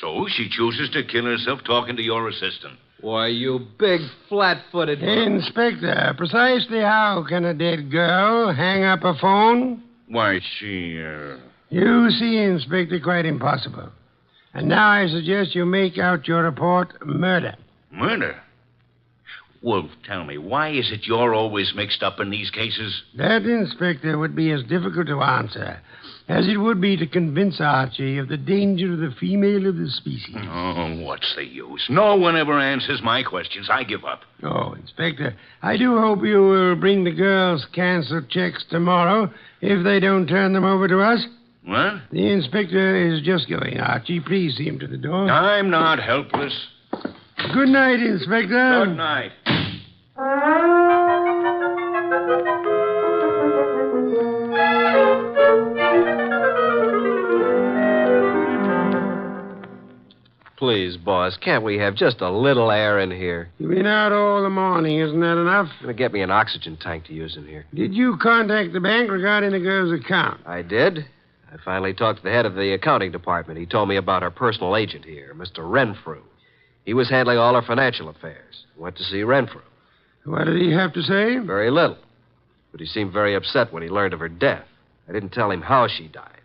So she chooses to kill herself talking to your assistant. Why, you big, flat-footed... Inspector, precisely how can a dead girl hang up a phone? Why, she, You see, Inspector, quite impossible. And now I suggest you make out your report murder. Murder? Wolf, tell me, why is it you're always mixed up in these cases? That, Inspector, would be as difficult to answer as it would be to convince Archie of the danger of the female of the species. Oh, what's the use? No one ever answers my questions. I give up. Oh, Inspector, I do hope you will bring the girls' canceled checks tomorrow if they don't turn them over to us. What? The inspector is just going, Archie. Please see him to the door. I'm not helpless. Good night, Inspector. Good night. Please, boss, can't we have just a little air in here? You've been out all the morning. Isn't that enough? Gonna get me an oxygen tank to use in here. Did you contact the bank regarding the girl's account? I did. I finally talked to the head of the accounting department. He told me about our personal agent here, Mr. Renfrew. He was handling all our financial affairs. Went to see Renfrew. What did he have to say? Very little. But he seemed very upset when he learned of her death. I didn't tell him how she died.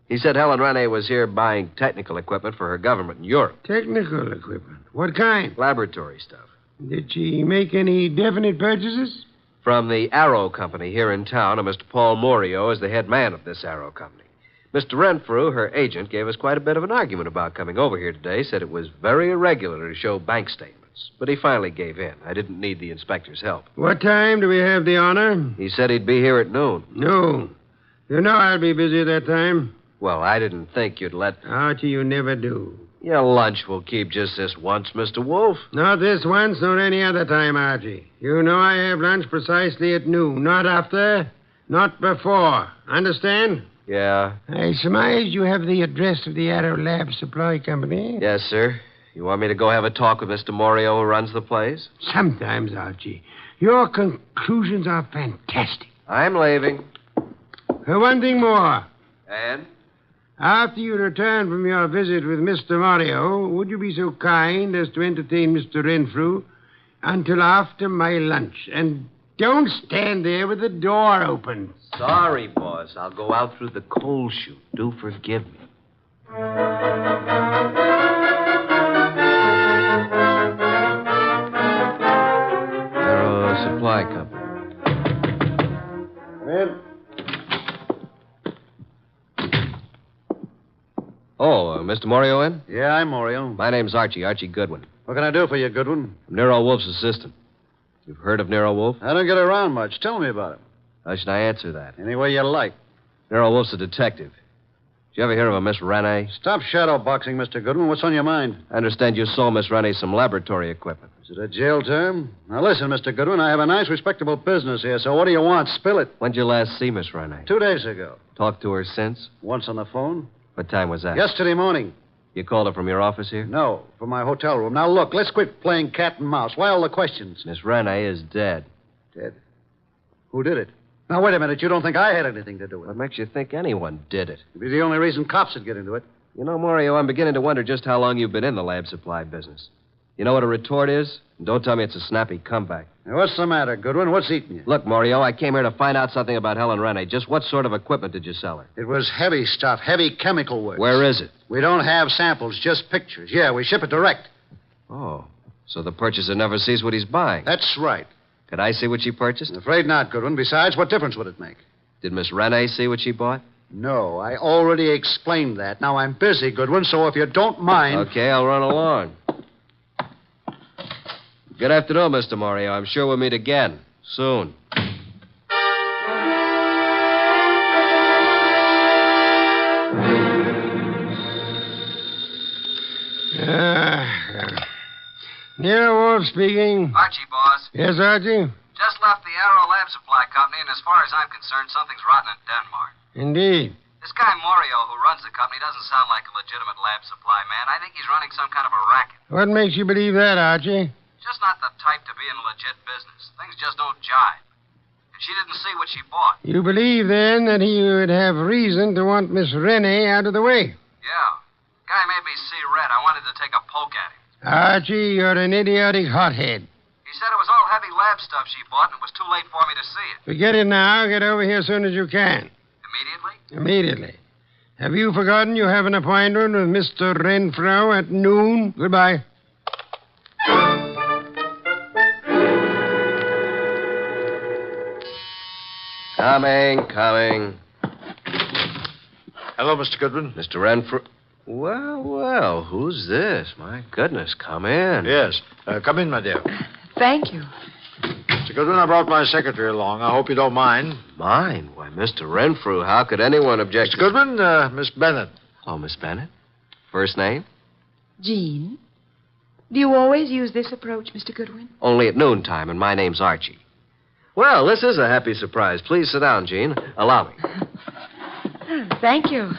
He said Helen Rennie was here buying technical equipment for her government in Europe. Technical equipment? What kind? Laboratory stuff. Did she make any definite purchases? From the Arrow Company here in town, and Mr. Paul Morio is the head man of this Arrow Company. Mr. Renfrew, her agent, gave us quite a bit of an argument about coming over here today, said it was very irregular to show bank statements. But he finally gave in. I didn't need the inspector's help. What time do we have the honor? He said he'd be here at noon. Noon. You know I'll be busy at that time. Well, I didn't think you'd let... Archie, you never do. Your lunch will keep just this once, Mr. Wolf. Not this once, nor any other time, Archie. You know I have lunch precisely at noon. Not after, not before. Understand? Yeah. I surmise you have the address of the Arrow Lab Supply Company. Yes, sir. You want me to go have a talk with Mr. Morio who runs the place? Sometimes, Archie. Your conclusions are fantastic. I'm leaving. One thing more. And? After you return from your visit with Mr. Morio, would you be so kind as to entertain Mr. Renfrew until after my lunch? And don't stand there with the door open. Sorry, boss. I'll go out through the coal chute. Do forgive me. Nero Supply Company. Come in. Oh, Mr. Morio in? Yeah, I'm Morio. My name's Archie Goodwin. What can I do for you, Goodwin? I'm Nero Wolf's assistant. You've heard of Nero Wolf? I don't get around much. Tell me about him. How should I answer that? Any way you like. Nero Wolf's a detective. Did you ever hear of a Miss Rennie? Stop shadowboxing, Mr. Goodwin. What's on your mind? I understand you sold Miss Rennie some laboratory equipment. Is it a jail term? Now, listen, Mr. Goodwin, I have a nice, respectable business here, so what do you want? Spill it. When'd you last see Miss Rennie? 2 days ago. Talked to her since? Once on the phone. What time was that? Yesterday morning. You called her from your office here? No, from my hotel room. Now, look, let's quit playing cat and mouse. Why all the questions? Miss Rennie is dead. Dead? Who did it? Now, wait a minute. You don't think I had anything to do with it? What makes you think anyone did it? It'd be the only reason cops would get into it. You know, Morio, I'm beginning to wonder just how long you've been in the lab supply business. You know what a retort is? And don't tell me it's a snappy comeback. Now, what's the matter, Goodwin? What's eating you? Look, Morio, I came here to find out something about Helen Rennie. Just what sort of equipment did you sell her? It was heavy stuff, heavy chemical work. Where is it? We don't have samples, just pictures. Yeah, we ship it direct. Oh, so the purchaser never sees what he's buying. That's right. Could I see what she purchased? I'm afraid not, Goodwin. Besides, what difference would it make? Did Miss Rennie see what she bought? No, I already explained that. Now, I'm busy, Goodwin, so if you don't mind... Okay, I'll run along. Good afternoon, Mr. Morio. I'm sure we'll meet again. Soon. Nero Wolf speaking. Archie, boss. Yes, Archie? Just left the Arrow Lab Supply Company, and as far as I'm concerned, something's rotten in Denmark. Indeed. This guy Morio who runs the company doesn't sound like a legitimate lab supply man. I think he's running some kind of a racket. What makes you believe that, Archie? Just not the type to be in a legit business. Things just don't jive. And she didn't see what she bought. You believe, then, that he would have reason to want Miss Rennie out of the way? Yeah. Guy made me see red. I wanted to take a poke at him. Archie, you're an idiotic hothead. He said it was all heavy lab stuff she bought, and it was too late for me to see it. Forget it now. Get over here as soon as you can. Immediately? Immediately. Have you forgotten you have an appointment with Mr. Renfro at noon? Goodbye. Coming. Hello, Mr. Goodwin. Mr. Renfro. Well, who's this? My goodness, come in. Yes. Come in, my dear. Thank you. Mr. Goodwin, I brought my secretary along. I hope you don't mind. Mind? Why, Mr. Renfrew, how could anyone object Mr. Goodwin, Miss Bennett. Oh, Miss Bennett? First name? Jean, do you always use this approach, Mr. Goodwin? Only at noontime, and my name's Archie. Well, this is a happy surprise. Please sit down, Jean. Allow me. Thank you.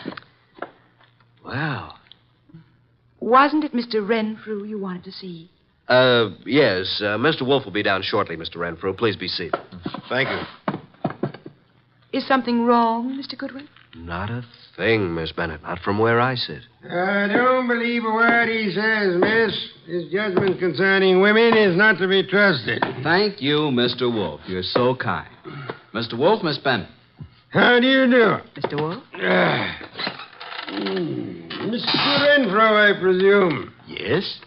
Well. Wasn't it Mr. Renfrew you wanted to see? Yes. Mr. Wolfe will be down shortly, Mr. Renfrew. Please be seated. Thank you. Is something wrong, Mr. Goodwin? Not a thing, Miss Bennett. Not from where I sit. I don't believe a word he says, miss. His judgment concerning women is not to be trusted. Thank you, Mr. Wolfe. You're so kind. Mr. Wolfe, Miss Bennett. How do you do? Mr. Wolfe? Mr. Renfro, I presume. Yes?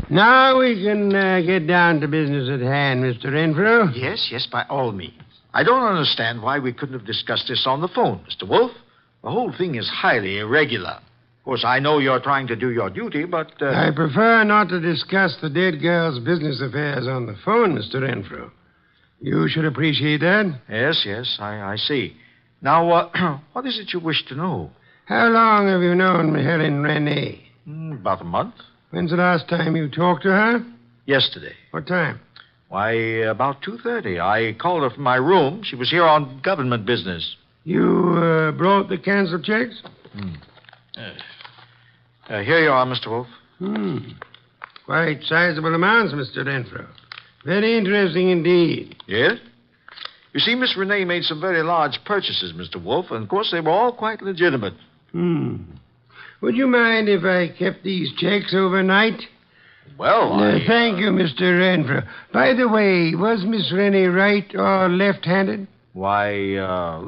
Now we can get down to business at hand, Mr. Renfro. Yes, by all means. I don't understand why we couldn't have discussed this on the phone, Mr. Wolfe. The whole thing is highly irregular. Of course, I know you're trying to do your duty, but... I prefer not to discuss the dead girl's business affairs on the phone, Mr. Renfro. You should appreciate that. Yes, I see. Now, what is it you wish to know? How long have you known Helen Rennie? About a month. When's the last time you talked to her? Yesterday. What time? Why, about 2:30. I called her from my room. She was here on government business. You brought the canceled checks? Here you are, Mr. Wolfe. Quite sizable amounts, Mr. Renfro. Very interesting indeed. Yes? You see, Miss Renee made some very large purchases, Mr. Wolfe, and of course they were all quite legitimate. Would you mind if I kept these checks overnight? Well, Thank you, Mr. Renfro. By the way, was Miss Rennie right or left-handed? Why,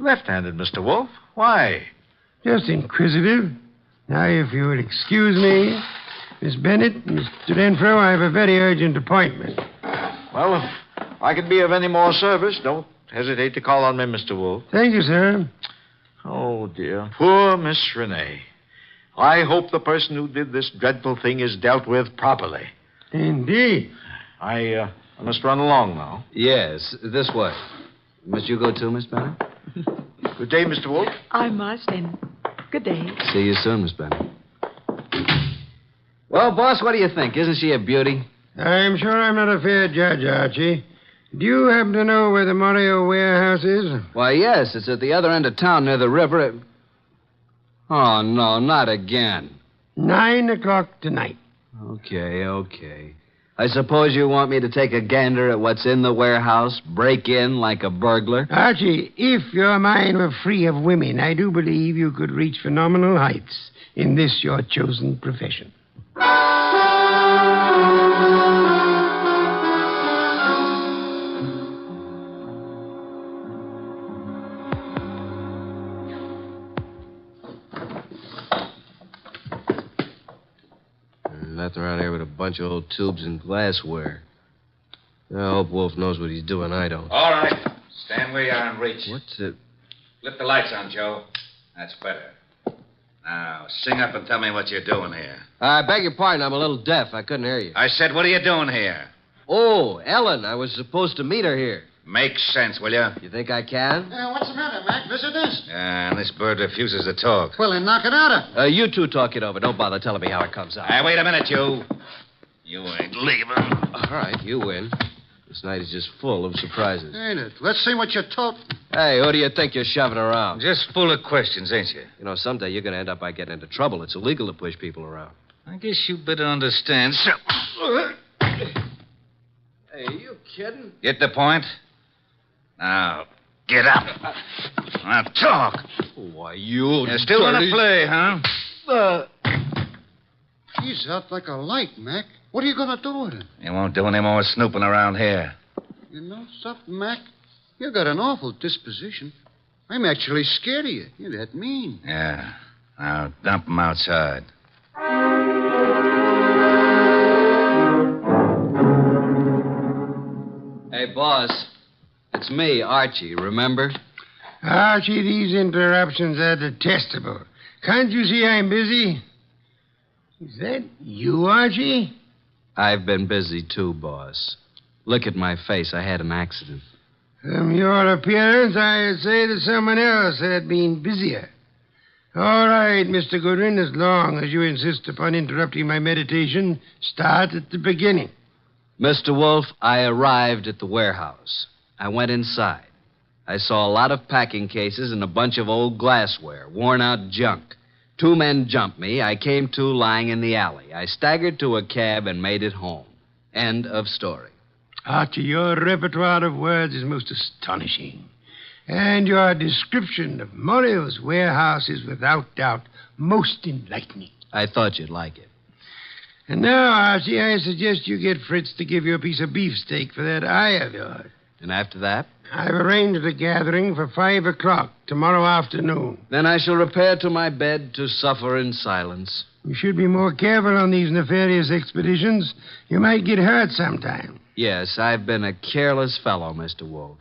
left-handed, Mr. Wolfe. Why? Just inquisitive. Now, if you will excuse me, Miss Bennett, Mr. Renfro, I have a very urgent appointment. Well, if I can be of any more service, don't hesitate to call on me, Mr. Wolfe. Thank you, sir. Oh, dear. Poor Miss Renee. I hope the person who did this dreadful thing is dealt with properly. Indeed. I must run along now. Yes, this way. Must you go too, Miss Bennett? Good day, Mr. Wolfe. I must, and good day. See you soon, Miss Bennett. Well, boss, what do you think? Isn't she a beauty? I'm sure I'm not a fair judge, Archie. Do you happen to know where the Morio warehouse is? Why, yes. It's at the other end of town near the river. Oh, no, not again. 9 o'clock tonight. Okay. I suppose you want me to take a gander at what's in the warehouse, break in like a burglar? Archie, if your mind were free of women, I do believe you could reach phenomenal heights in this your chosen profession. Nothing around here but a bunch of old tubes and glassware. I hope Wolf knows what he's doing. I don't. All right. Stand where you are and reach. What's it? Flip the lights on, Joe. That's better. Now, sing up and tell me what you're doing here. I beg your pardon. I'm a little deaf. I couldn't hear you. I said, what are you doing here? Oh, Ellen. I was supposed to meet her here. Make sense, will you? You think I can? What's the matter, Mac? Visitors? And this bird refuses to talk. Well, then knock it out of. You two talk it over. Don't bother telling me how it comes out. Hey, wait a minute, you. You ain't leaving. All right, you win. This night is just full of surprises. Ain't it? Let's see what you're told. Hey, who do you think you're shoving around? Just full of questions, ain't you? You know, someday you're going to end up by getting into trouble. It's illegal to push people around. I guess you better understand. So... Hey, are you kidding? Get the point? Now, get up. Now, talk. Why, you still want to play, huh? He's out like a light, Mac. What are you going to do with him? You won't do any more snooping around here. You know something, Mac? You got an awful disposition. I'm actually scared of you. You're that mean. Yeah. Now, dump him outside. Hey, boss. It's me, Archie, remember? Archie, these interruptions are detestable. Can't you see I'm busy? Is that you, Archie? I've been busy too, boss. Look at my face. I had an accident. From your appearance, I'd say that someone else had been busier. All right, Mr. Goodwin, as long as you insist upon interrupting my meditation, start at the beginning. Mr. Wolfe, I arrived at the warehouse. I went inside. I saw a lot of packing cases and a bunch of old glassware, worn-out junk. 2 men jumped me. I came to lying in the alley. I staggered to a cab and made it home. End of story. Archie, your repertoire of words is most astonishing. And your description of Morio's warehouse is without doubt most enlightening. I thought you'd like it. And now, Archie, I suggest you get Fritz to give you a piece of beefsteak for that eye of yours. And after that? I've arranged a gathering for 5 o'clock tomorrow afternoon. Then I shall repair to my bed to suffer in silence. You should be more careful on these nefarious expeditions. You might get hurt sometime. Yes, I've been a careless fellow, Mr. Wolfe.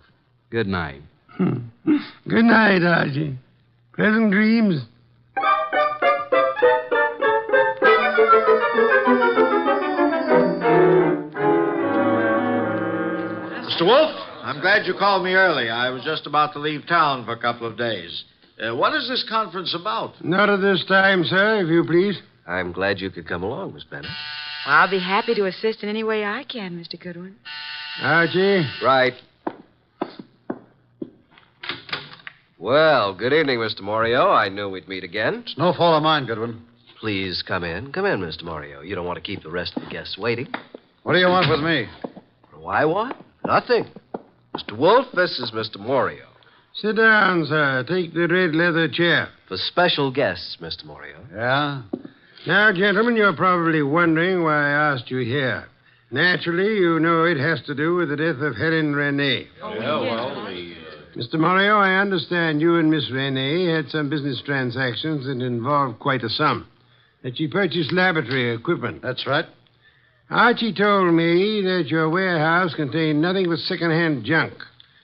Good night. Good night, Archie. Pleasant dreams. Mr. Wolfe, I'm glad you called me early. I was just about to leave town for a couple of days. What is this conference about? Not at this time, sir, if you please. I'm glad you could come along, Miss Bennett. Well, I'll be happy to assist in any way I can, Mr. Goodwin. Archie? Right. Well, good evening, Mr. Morio. I knew we'd meet again. It's no fault of mine, Goodwin. Please come in. Come in, Mr. Morio. You don't want to keep the rest of the guests waiting. What do you want with me? Why, what? Nothing. Mr. Wolfe, this is Mr. Morio. Sit down, sir. Take the red leather chair. For special guests, Mr. Morio. Yeah? Now, gentlemen, you're probably wondering why I asked you here. Naturally, you know it has to do with the death of Helen Renee. Mr. Morio, I understand you and Miss Renee had some business transactions that involved quite a sum. That she purchased laboratory equipment. That's right. Archie told me that your warehouse contained nothing but second-hand junk.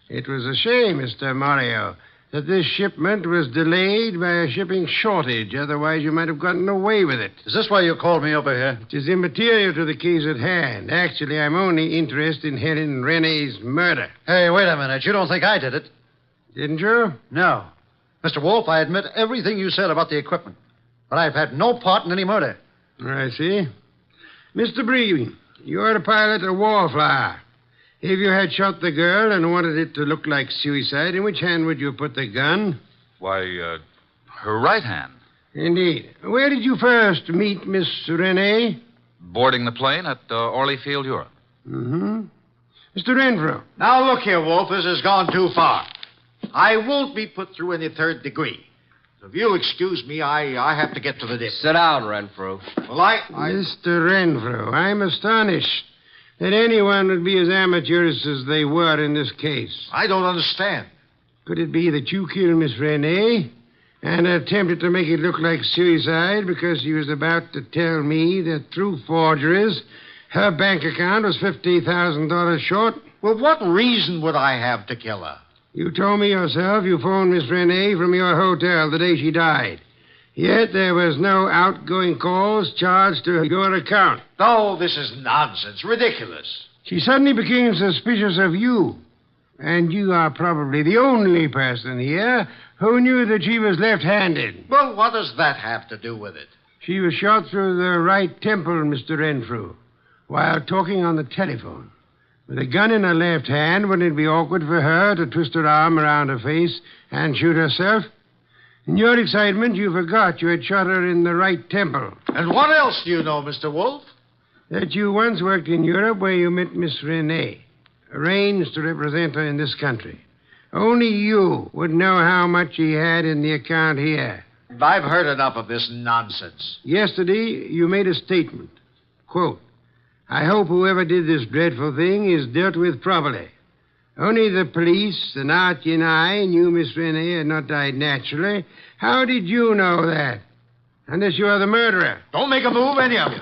It was a shame, Mr. Morio, that this shipment was delayed by a shipping shortage. Otherwise, you might have gotten away with it. Is this why you called me over here? It is immaterial to the case at hand. Actually, I'm only interested in Helen Renee's murder. Hey, wait a minute. You don't think I did it? Didn't you? No. Mr. Wolfe, I admit everything you said about the equipment. But I've had no part in any murder. I see. Mr. Breen, you're to pilot a wallflower. If you had shot the girl and wanted it to look like suicide, in which hand would you put the gun? Why, her right hand. Indeed. Where did you first meet Miss Renee? Boarding the plane at Orly Field, Europe. Mm-hmm. Mr. Renfrew. Now, look here, Wolfe. This has gone too far. I won't be put through any third degree. So if you'll excuse me, I have to get to the dip. Sit down, Renfrew. Well, Mr. Renfrew, I'm astonished that anyone would be as amateurish as they were in this case. I don't understand. Could it be that you killed Miss Renee and attempted to make it look like suicide because she was about to tell me that through forgeries her bank account was $50,000 short? Well, what reason would I have to kill her? You told me yourself you phoned Miss Renee from your hotel the day she died. Yet there was no outgoing calls charged to your account. No, this is nonsense. Ridiculous. She suddenly became suspicious of you. And you are probably the only person here who knew that she was left-handed. Well, what does that have to do with it? She was shot through the right temple, Mr. Renfrew, while talking on the telephone. With a gun in her left hand, wouldn't it be awkward for her to twist her arm around her face and shoot herself? In your excitement, you forgot you had shot her in the right temple. And what else do you know, Mr. Wolfe? That you once worked in Europe where you met Miss Renee, arranged to represent her in this country. Only you would know how much he had in the account here. I've heard enough of this nonsense. Yesterday, you made a statement. Quote, I hope whoever did this dreadful thing is dealt with properly. Only the police, and Archie and I knew Miss Renee had not died naturally. How did you know that? Unless you are the murderer. Don't make a move, any of you.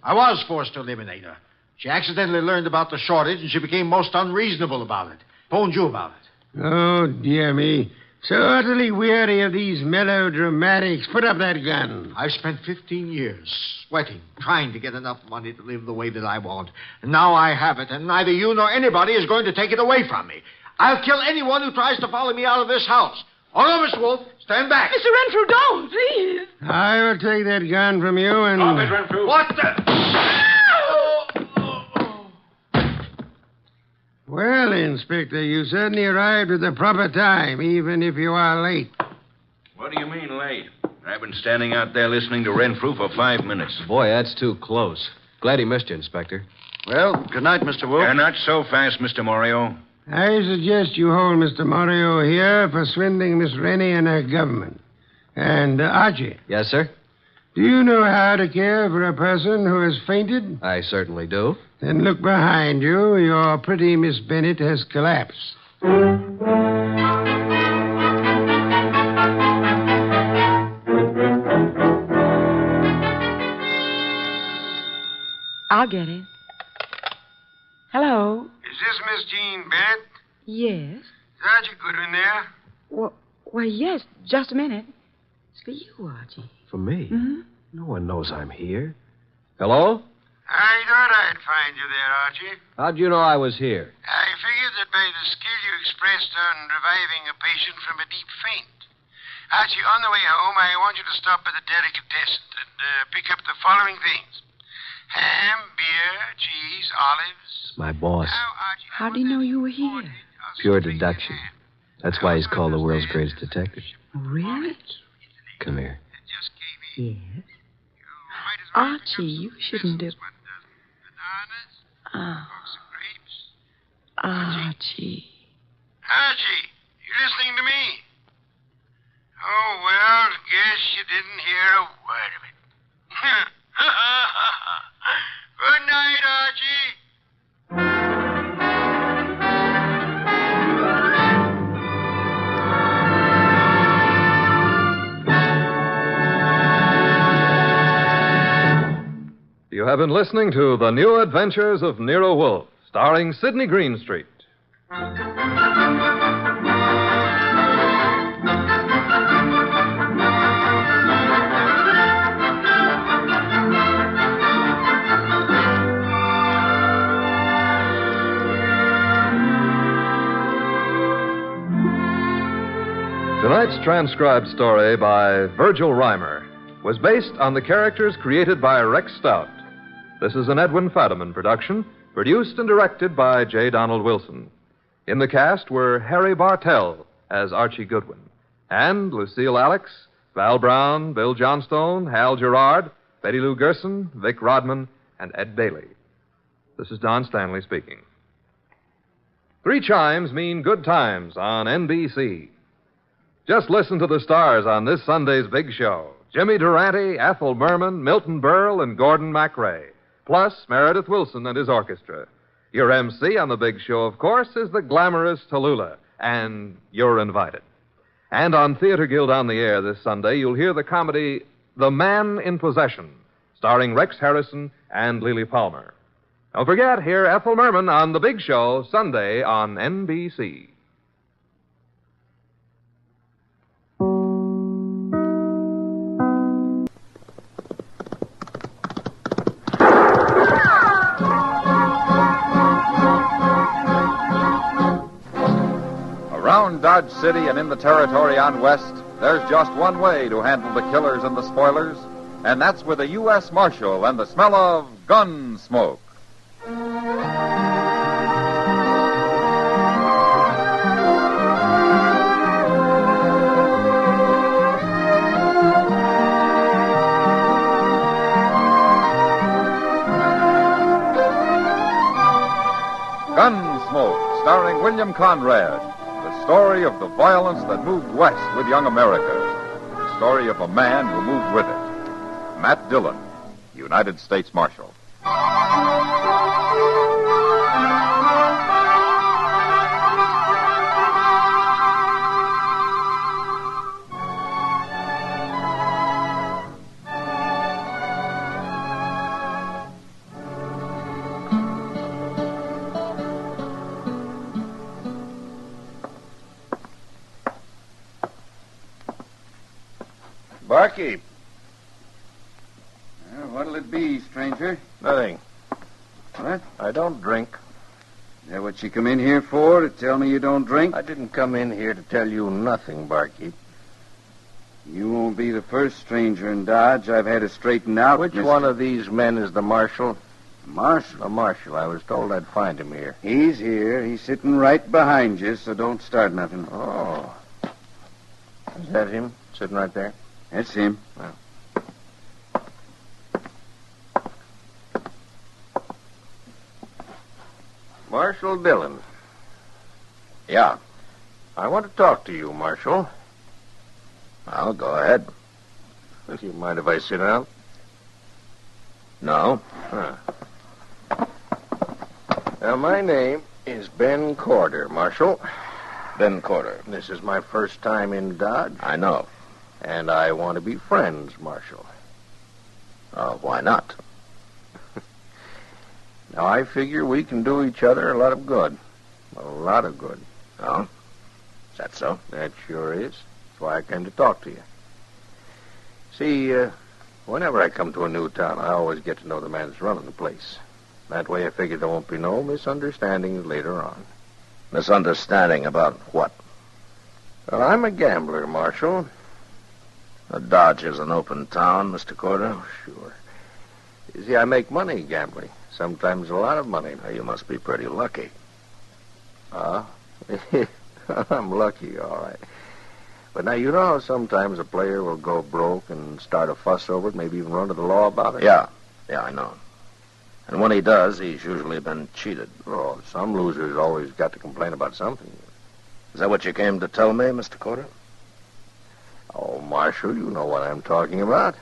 I was forced to eliminate her. She accidentally learned about the shortage, and she became most unreasonable about it. Phoned you about it. Oh, dear me. So utterly weary of these melodramatics. Put up that gun. I've spent 15 years sweating, trying to get enough money to live the way that I want. And now I have it, and neither you nor anybody is going to take it away from me. I'll kill anyone who tries to follow me out of this house. Oh, no, Miss Wolfe. Stand back. Mr. Renfrew, don't, please. I will take that gun from you and... Oh, Miss Renfrew. What the... Well, Inspector, you certainly arrived at the proper time, even if you are late. What do you mean, late? I've been standing out there listening to Renfrew for 5 minutes. Boy, that's too close. Glad he missed you, Inspector. Well, good night, Mr. Wolfe. Not so fast, Mr. Morio. I suggest you hold Mr. Morio here for swindling Miss Rennie and her government. And, Archie. Yes, sir? Do you know how to care for a person who has fainted? I certainly do. Then look behind you. Your pretty Miss Bennett has collapsed. I'll get it. Hello? Is this Miss Jean Bennett? Yes. Is Archie Goodwin there? Well, yes. Just a minute. It's for you, Archie. For me? Mm-hmm. No one knows I'm here. Hello? I thought I'd find you there, Archie. How'd you know I was here? I figured that by the skill you expressed on reviving a patient from a deep faint. Archie, on the way home, I want you to stop at the delicatessen and pick up the following things. Ham, beer, cheese, olives. My boss. How do you know you were here? Pure deduction. That's why he's called the world's greatest detective. Really? Come here. Yes. Archie, you shouldn't have... Archie. Archie, you listening to me? Oh, well, guess you didn't hear a word of it. Good night, Archie. You have been listening to The New Adventures of Nero Wolfe, starring Sidney Greenstreet. Tonight's transcribed story by Virgil Reimer was based on the characters created by Rex Stout. This is an Edwin Fadiman production, produced and directed by J. Donald Wilson. In the cast were Harry Bartell as Archie Goodwin, and Lucille Alex, Val Brown, Bill Johnstone, Hal Gerard, Betty Lou Gerson, Vic Rodman, and Ed Daly. This is Don Stanley speaking. 3 chimes mean good times on NBC. Just listen to the stars on this Sunday's big show. Jimmy Durante, Ethel Merman, Milton Berle, and Gordon MacRae. Plus Meredith Wilson and his orchestra. Your MC on the big show, of course, is the glamorous Tallulah, and you're invited. And on Theater Guild on the Air this Sunday, you'll hear the comedy The Man in Possession, starring Rex Harrison and Lily Palmer. Don't forget, hear Ethel Merman on the big show Sunday on NBC. Around Dodge City and in the territory on West, there's just one way to handle the killers and the spoilers, and that's with a U.S. Marshal and the smell of gun smoke. William Conrad, the story of the violence that moved west with young America. The story of a man who moved with it. Matt Dillon, United States Marshal. Barkeep. What'll it be, stranger? Nothing. What? I don't drink. Is that what you come in here for, to tell me you don't drink? I didn't come in here to tell you nothing, Barkeep. You won't be the first stranger in Dodge I've had to straighten out. Which one of these men is the marshal? The marshal? The marshal. I was told I'd find him here. He's here. He's sitting right behind you, so don't start nothing. Oh. Is that him, sitting right there? That's him. Well. Marshal Dillon. Yeah. I want to talk to you, Marshal. Well, go ahead. Do you mind if I sit down? No. Huh. Now, my name is Ben Corder, Marshal. Ben Corder. This is my first time in Dodge. I know. And I want to be friends, Marshal. Why not? Now, I figure we can do each other a lot of good. A lot of good. Oh? Is that so? That sure is. That's why I came to talk to you. See, whenever I come to a new town, I always get to know the man that's running the place. That way I figure there won't be no misunderstandings later on. Misunderstanding about what? Well, I'm a gambler, Marshal. Dodge is an open town, Mr. Corder. Oh, sure. You see, I make money gambling. Sometimes a lot of money. You must be pretty lucky. I'm lucky, all right. But now, you know how sometimes a player will go broke and start a fuss over it, maybe even run to the law about it? Yeah, I know. And when he does, he's usually been cheated. Oh, some losers always got to complain about something. Is that what you came to tell me, Mr. Corder? Oh, Marshal, you know what I'm talking about.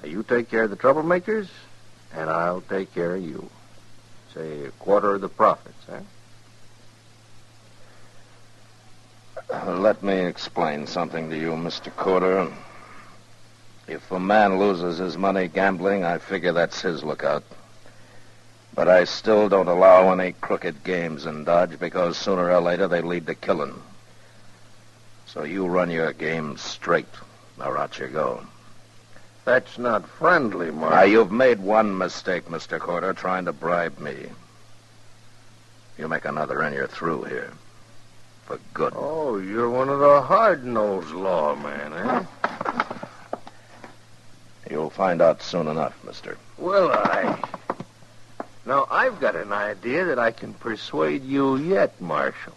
Now, you take care of the troublemakers, and I'll take care of you. Say a quarter of the profits, eh? Let me explain something to you, Mr. Corder. If a man loses his money gambling, I figure that's his lookout. But I still don't allow any crooked games in Dodge because sooner or later they lead to killing. So you run your game straight, or out you go. That's not friendly, Mark. Now, you've made one mistake, Mr. Corder, trying to bribe me. You make another and you're through here. For good. Oh, you're one of the hard-nosed lawmen, eh? You'll find out soon enough, mister. Will I? Now, I've got an idea that I can persuade you yet, Marshal.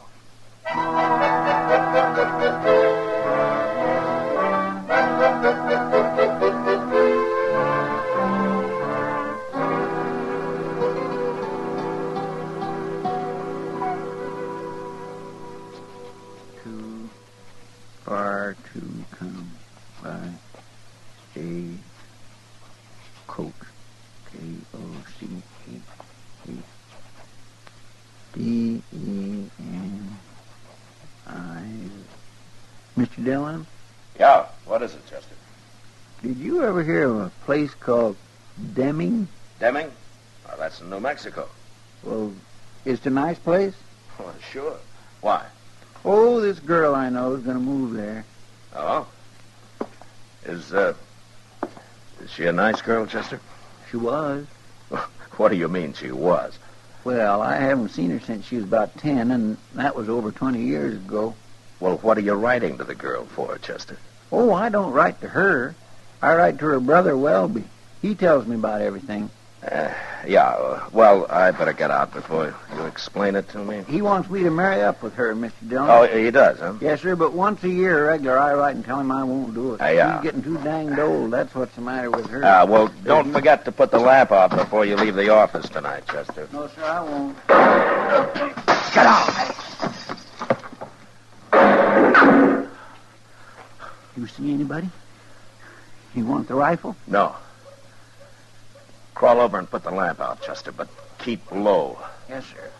Too far to come by a coach. K-O-C-H-E-D-E-N-I. Mr. Dillon? Yeah, what is it, Chester? Did you ever hear of a place called Deming? Deming? Oh, that's in New Mexico. Well, it's a nice place? Well, sure. Why? Oh, this girl I know is going to move there. Oh? Is she a nice girl, Chester? She was. What do you mean she was? Well, I haven't seen her since she was about 10, and that was over 20 years ago. Well, what are you writing to the girl for, Chester? Oh, I don't write to her. I write to her brother, Welby. He tells me about everything. Well, I better get out before you explain it to me. He wants me to marry up with her, Mr. Dillon. Oh, he does, huh? Yes, sir, but once a year, regular, I write and tell him I won't do it. Yeah. She's getting too danged old. That's what's the matter with her. Well, don't forget to put the lamp out before you leave the office tonight, Chester. No, sir, I won't. Get out. You see anybody? You want the rifle? No. Crawl over and put the lamp out, Chester, but keep low. Yes, sir.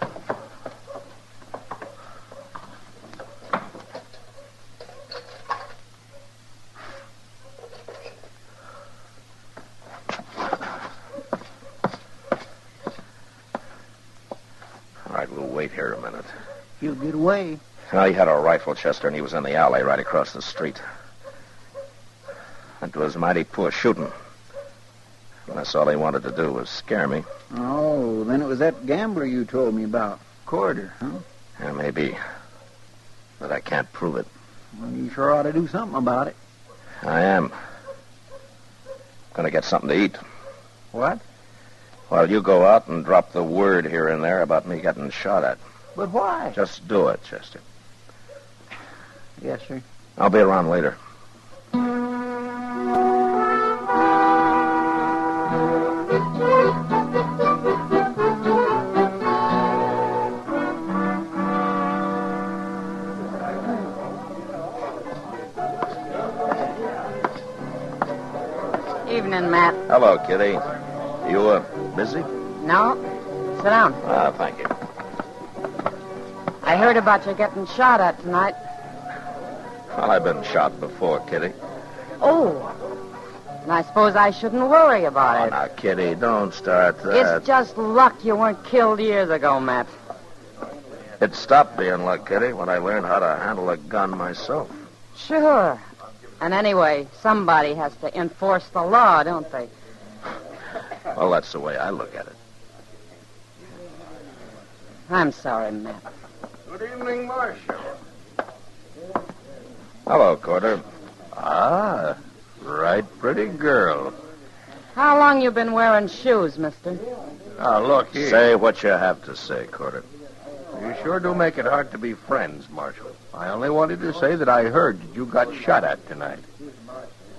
All right, we'll wait here a minute. He'll get away. Now, he had a rifle, Chester, and he was in the alley right across the street. It was mighty poor shooting. That's all he wanted to do was scare me. Oh, then it was that gambler you told me about. Corder, huh? Yeah, maybe. But I can't prove it. Well, you sure ought to do something about it. I am. Gonna get something to eat. What? Well, you go out and drop the word here and there about me getting shot at. But why? Just do it, Chester. Yes, sir. I'll be around later. Evening, Matt. Hello, Kitty. You, busy? No? Sit down. Ah, thank you. I heard about you getting shot at tonight. Well, I've been shot before, Kitty. Oh. And I suppose I shouldn't worry about it. Now, Kitty, don't start that. It's just luck you weren't killed years ago, Matt. It stopped being luck, Kitty, when I learned how to handle a gun myself. Sure. And anyway, somebody has to enforce the law, don't they? Well, that's the way I look at it. I'm sorry, Matt. Good evening, Marshal. Hello, Corder. Ah, right pretty girl. How long you been wearing shoes, mister? Now, look here. Say what you have to say, Corder. You sure do make it hard to be friends, Marshal. I only wanted to say that I heard that you got shot at tonight.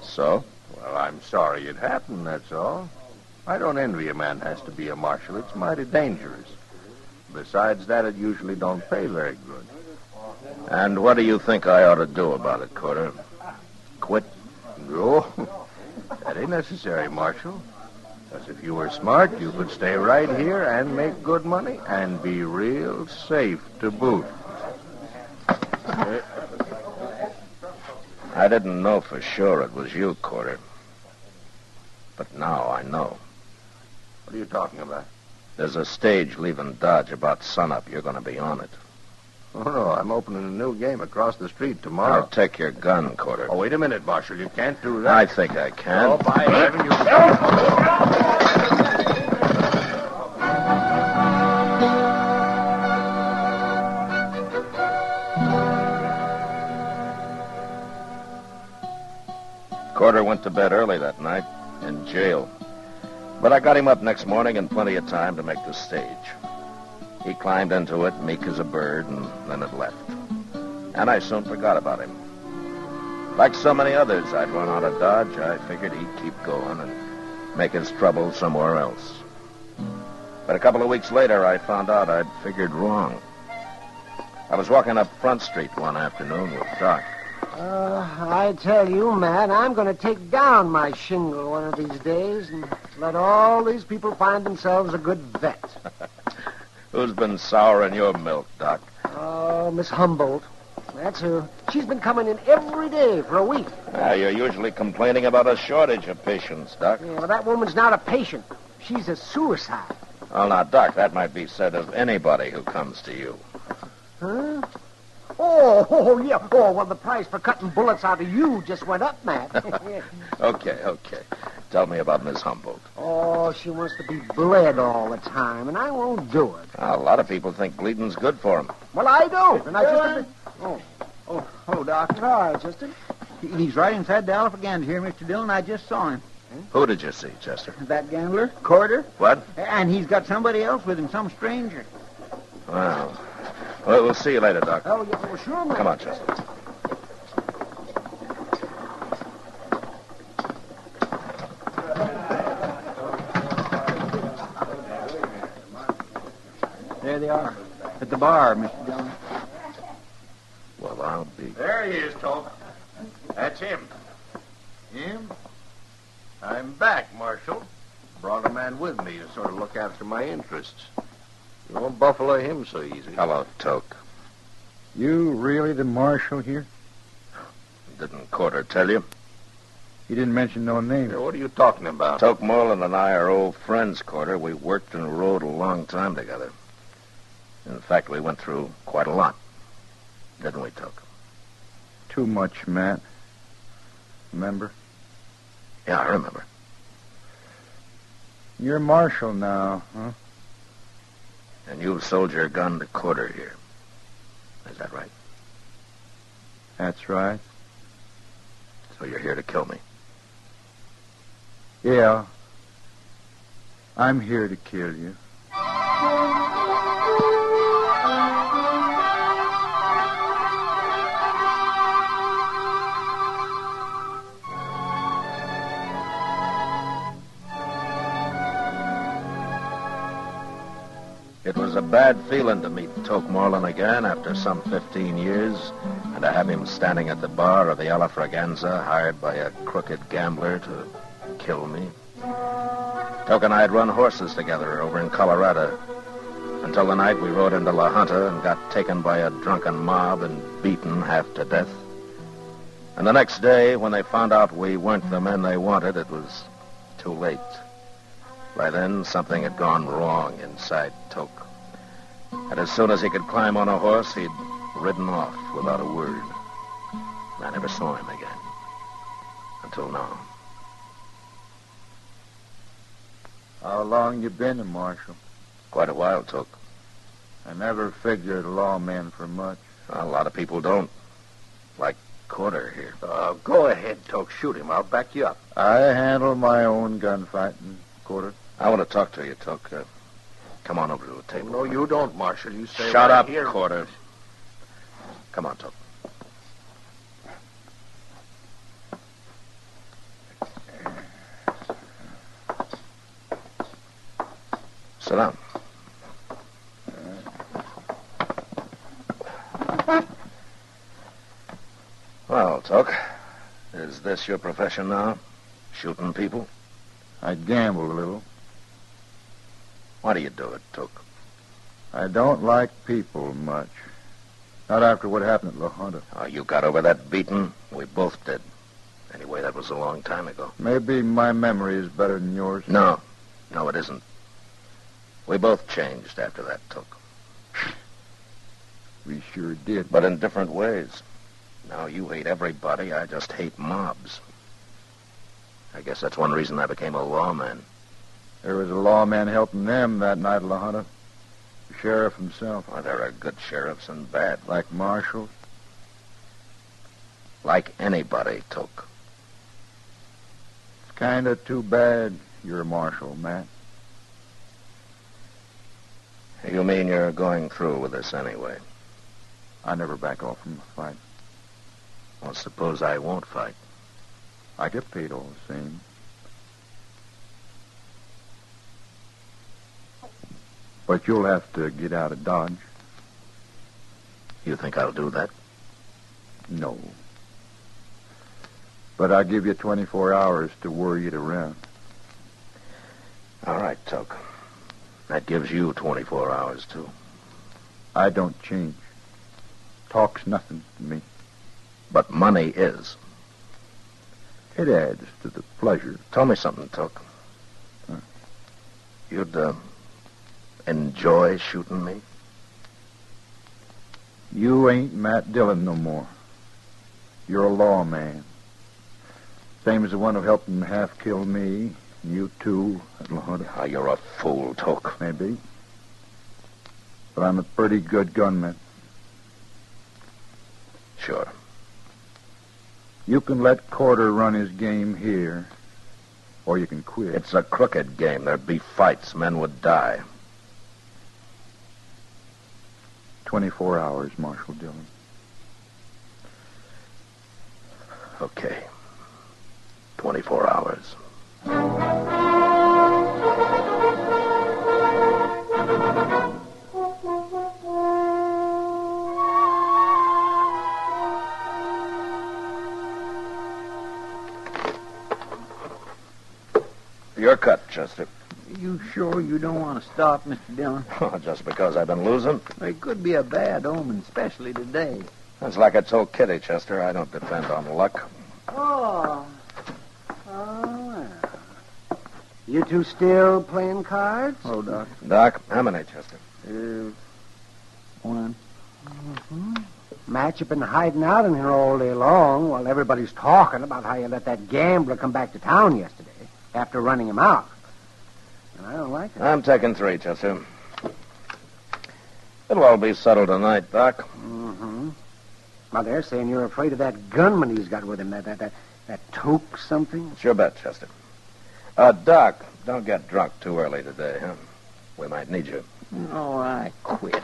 So? Well, I'm sorry it happened, that's all. I don't envy a man has to be a marshal. It's mighty dangerous. Besides that, it usually don't pay very good. And what do you think I ought to do about it, Corder? Quit? No, that ain't necessary, Marshal. Because if you were smart, you could stay right here and make good money and be real safe to boot. I didn't know for sure it was you, Corder. But now I know. What are you talking about? There's a stage leaving Dodge about sunup. You're going to be on it. Oh, no, I'm opening a new game across the street tomorrow. Now take your gun, Corder. Oh, wait a minute, Marshal. You can't do that. I think I can. Oh, by heaven, you... Corder went to bed early that night, in jail. But I got him up next morning in plenty of time to make the stage. He climbed into it, meek as a bird, and then it left. And I soon forgot about him. Like so many others I'd run out of Dodge, I figured he'd keep going and make his trouble somewhere else. But a couple of weeks later, I found out I'd figured wrong. I was walking up Front Street one afternoon with Doc. I tell you, Matt, I'm going to take down my shingle one of these days and let all these people find themselves a good vet. Who's been souring your milk, Doc? Oh, Miss Humboldt. That's her. She's been coming in every day for a week. You're usually complaining about a shortage of patients, Doc. Yeah, well, that woman's not a patient. She's a suicide. Well, now, Doc, that might be said of anybody who comes to you. Huh? Oh, yeah. Oh, well, the price for cutting bullets out of you just went up, Matt. Okay. Tell me about Miss Humboldt. Oh, she wants to be bled all the time, and I won't do it. A lot of people think bleeding's good for them. Well, I don't, and I just... Hello, Doc. Hi, Chester. He's right inside the Alpha here, Mr. Dillon. I just saw him. Who did you see, Chester? That gambler, Corder. What? And he's got somebody else with him, some stranger. Well, we'll see you later, Doc. Oh, yeah, well, sure, man. Come on, Chester. There they are, at the bar, Mr. Dillon. Well, I'll be... There he is, Toke. That's him. Him? I'm back, Marshal. Brought a man with me to sort of look after my interests. You won't buffalo him so easy. Hello, Toke. You really the marshal here? Didn't Corder tell you? He didn't mention no name. What are you talking about? Toke Moreland and I are old friends, Corder. We worked and rode a long time together. In fact, we went through quite a lot. Didn't we, Toke? Too much, Matt. Remember? Yeah, I remember. You're marshal now, huh? And you've sold your gun to Corder here. Is that right? That's right. So you're here to kill me? Yeah. I'm here to kill you. It was a bad feeling to meet Toke Moreland again after some 15 years, and to have him standing at the bar of the Alla Fraganza, hired by a crooked gambler to kill me. Toke and I had run horses together over in Colorado, until the night we rode into La Junta and got taken by a drunken mob and beaten half to death. And the next day, when they found out we weren't the men they wanted, it was too late. By then, something had gone wrong inside Toke. And as soon as he could climb on a horse, he'd ridden off without a word. I never saw him again. Until now. How long you been a marshal? Quite a while, Toke. I never figured a lawman for much. Well, a lot of people don't. Like Corder here. Go ahead, Toke. Shoot him. I'll back you up. I handle my own gunfighting, Corder. I want to talk to you, Toke. Come on over to the table. No, you don't, Marshal. You stay Shut right up, here. Corder. Come on, Toke. Sit down. Well, Toke, is this your profession now? Shooting people? I gamble a little. Why do you do it, Toke? I don't like people much. Not after what happened at La Junta. Oh, you got over that beating? We both did. Anyway, that was a long time ago. Maybe my memory is better than yours. No, it isn't. We both changed after that, Toke. We sure did. But in different ways. Now you hate everybody. I just hate mobs. I guess that's one reason I became a lawman. There was a lawman helping them that night at La Junta. The sheriff himself. Well, there are good sheriffs and bad. Like marshals? Like anybody, Toke. It's kind of too bad you're a marshal, Matt. You mean you're going through with this anyway? I never back off from a fight. Well, suppose I won't fight. I get paid all the same. But you'll have to get out of Dodge. You think I'll do that? No. But I'll give you 24 hours to worry it around. All right, Toke. That gives you 24 hours, too. I don't change. Talk's nothing to me. But money is. It adds to the pleasure. Tell me something, Toke. Huh? You'd, enjoy shooting me? You ain't Matt Dillon no more. You're a lawman. Same as the one who helped him half kill me. And you, too, at La Junta. Oh, you're a fool, Toke. Maybe. But I'm a pretty good gunman. Sure. You can let Corder run his game here, or you can quit. It's a crooked game. There'd be fights. Men would die. 24 hours, Marshal Dillon. Okay. 24 hours. Your cut, Chester. You sure you don't want to stop, Mr. Dillon? Just because I've been losing? It could be a bad omen, especially today. That's like I told Kitty, Chester. I don't depend on luck. Oh. Oh, well. You two still playing cards? Oh, Doc. Doc, how many, Chester? One. Mm-hmm. Matt, you've been hiding out in here all day long while everybody's talking about how you let that gambler come back to town yesterday after running him out. And I don't like it. I'm taking 3, Chester. It'll all be settled tonight, Doc. Mm-hmm. Now, they're saying you're afraid of that gunman he's got with him, that toke something. Sure bet, Chester. Doc, don't get drunk too early today, huh? We might need you. No, I quit.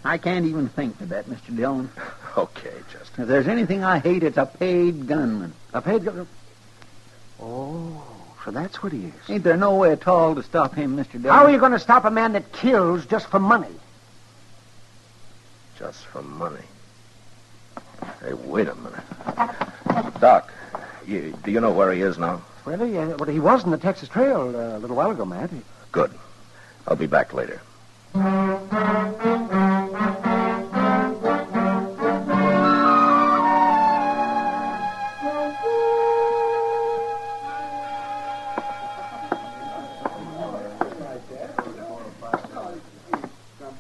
I can't even think of that, Mr. Dillon. Okay, Chester. If there's anything I hate, it's a paid gunman. A paid gunman? Oh, so that's what he is. Ain't there no way at all to stop him, Mr. Dillon? How are you going to stop a man that kills just for money? Just for money? Hey, wait a minute. Doc, do you know where he is now? Well, he was in the Texas Trail a little while ago, Matt. Good. I'll be back later.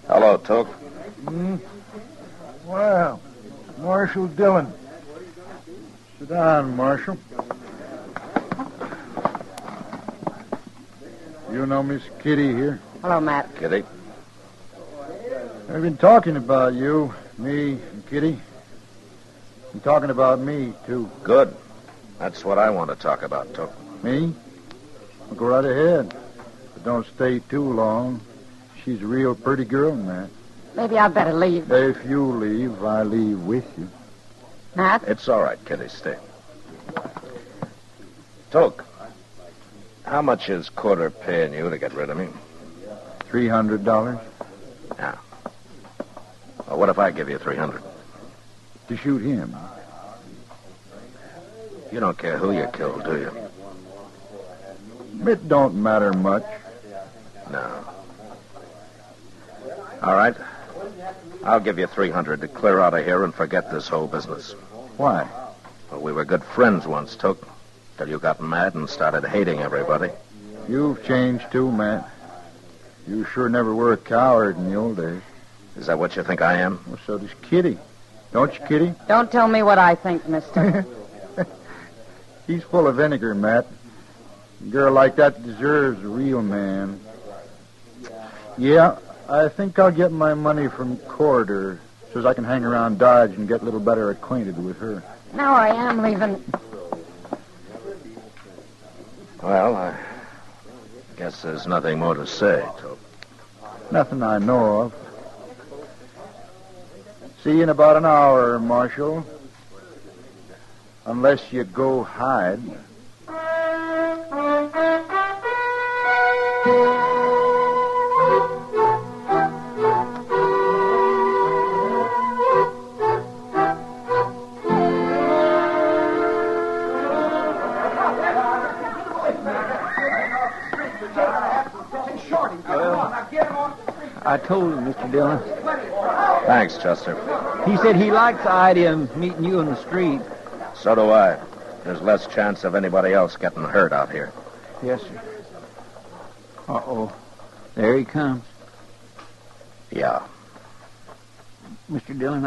Hello, Toke. Well, Marshal Dillon. Sit down, Marshal. You know Miss Kitty here? Hello, Matt. Kitty? I've been talking about you, me and Kitty. And talking about me, too. Good. That's what I want to talk about, Toke. Me? Well, go right ahead. But don't stay too long. She's a real pretty girl, Matt. Maybe I'd better leave. If you leave, I leave with you. Matt? It's all right, Kitty. Stay. Toke, how much is Quarter paying you to get rid of me? $300. Yeah. Well, what if I give you $300? To shoot him. You don't care who you kill, do you? It don't matter much. No. All right. I'll give you $300 to clear out of here and forget this whole business. Why? Well, we were good friends once, Toke, till you got mad and started hating everybody. You've changed too, Matt. You sure never were a coward in the old days. Is that what you think I am? Well, so does Kitty. Don't you, Kitty? Don't tell me what I think, mister. He's full of vinegar, Matt. A girl like that deserves a real man. Yeah, I think I'll get my money from Corder so as I can hang around Dodge and get a little better acquainted with her. No, I am leaving. Well, I guess there's nothing more to say, Toke. Nothing I know of. See you in about an hour, Marshal. Unless you go hide. I told him, Mr. Dillon. Thanks, Chester. He said he likes the idea of meeting you in the street. So do I. There's less chance of anybody else getting hurt out here. Yes, sir. Uh-oh. There he comes. Yeah. Mr. Dillon,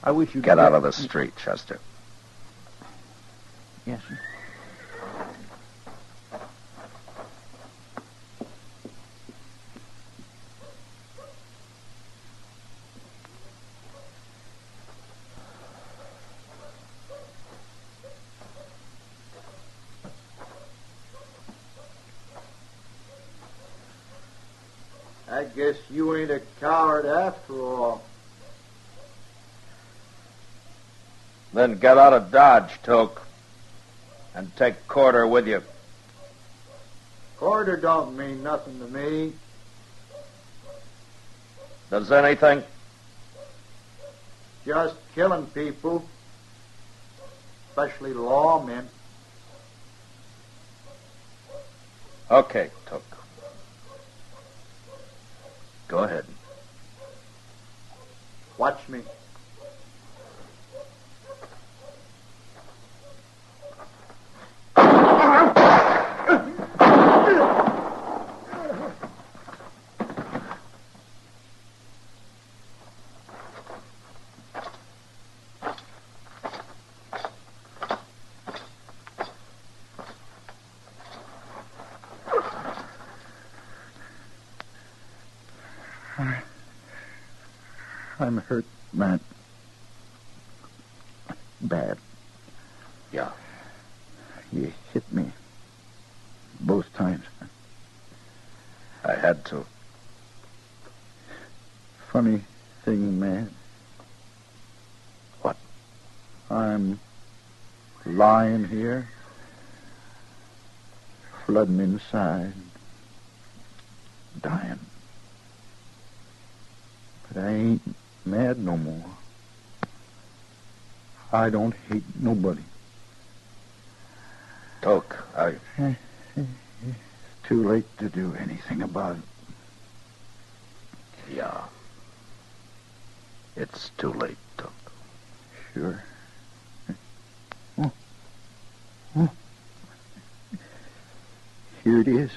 I wish you'd... Get out of the street, Chester. Yes, sir. I guess you ain't a coward after all. Then get out of Dodge, Toke. And take Corder with you. Corder don't mean nothing to me. Does anything? Just killing people. Especially lawmen. Okay, Took. Go ahead. Watch me. I'm hurt, Matt. Bad. Yeah. You hit me. Both times. I had to. Funny thing, man. What? I'm lying here, flooding inside, dying. But I ain't mad no more. I don't hate nobody. Toke, It's too late to do anything about it. Yeah. It's too late, Toke. Sure. Oh. Oh. Here it is.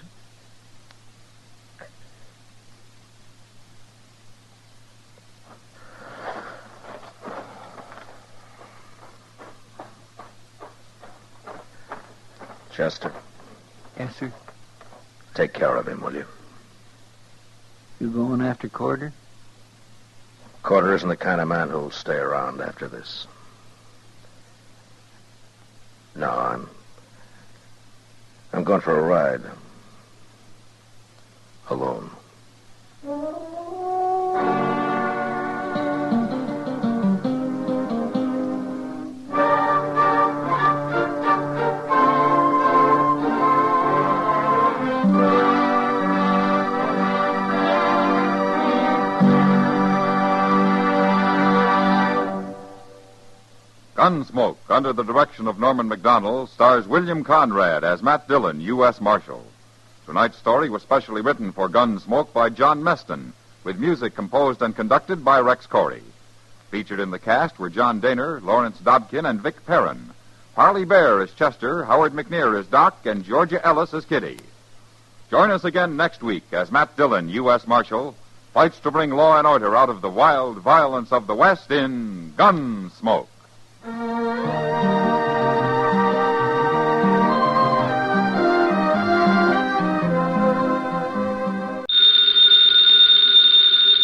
Chester, Yes, sir. take care of him, will you? You going after Corder? Corder isn't the kind of man who'll stay around after this. No, I'm going for a ride. Alone. Gunsmoke, under the direction of Norman Macdonald, stars William Conrad as Matt Dillon, U.S. Marshal. Tonight's story was specially written for Gunsmoke by John Meston, with music composed and conducted by Rex Corey. Featured in the cast were John Daner, Lawrence Dobkin, and Vic Perrin. Parley Bear as Chester, Howard McNear as Doc, and Georgia Ellis as Kitty. Join us again next week as Matt Dillon, U.S. Marshal, fights to bring law and order out of the wild violence of the West in Gunsmoke.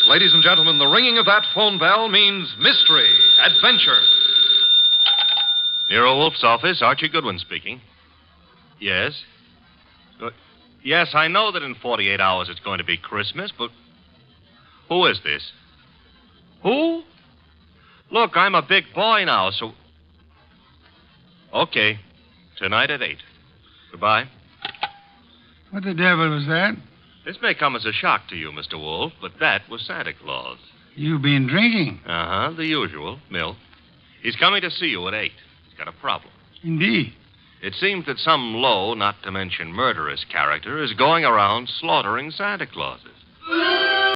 Ladies and gentlemen, the ringing of that phone bell means mystery, adventure. Nero Wolfe's office, Archie Goodwin speaking. Yes? Yes, I know that in 48 hours it's going to be Christmas, but who is this? Who? Look, I'm a big boy now, so... Okay. Tonight at 8. Goodbye. What the devil was that? This may come as a shock to you, Mr. Wolfe, but that was Santa Claus. You been drinking? Uh-huh, the usual, milk. He's coming to see you at 8. He's got a problem. Indeed. It seems that some low, not to mention murderous character is going around slaughtering Santa Clauses.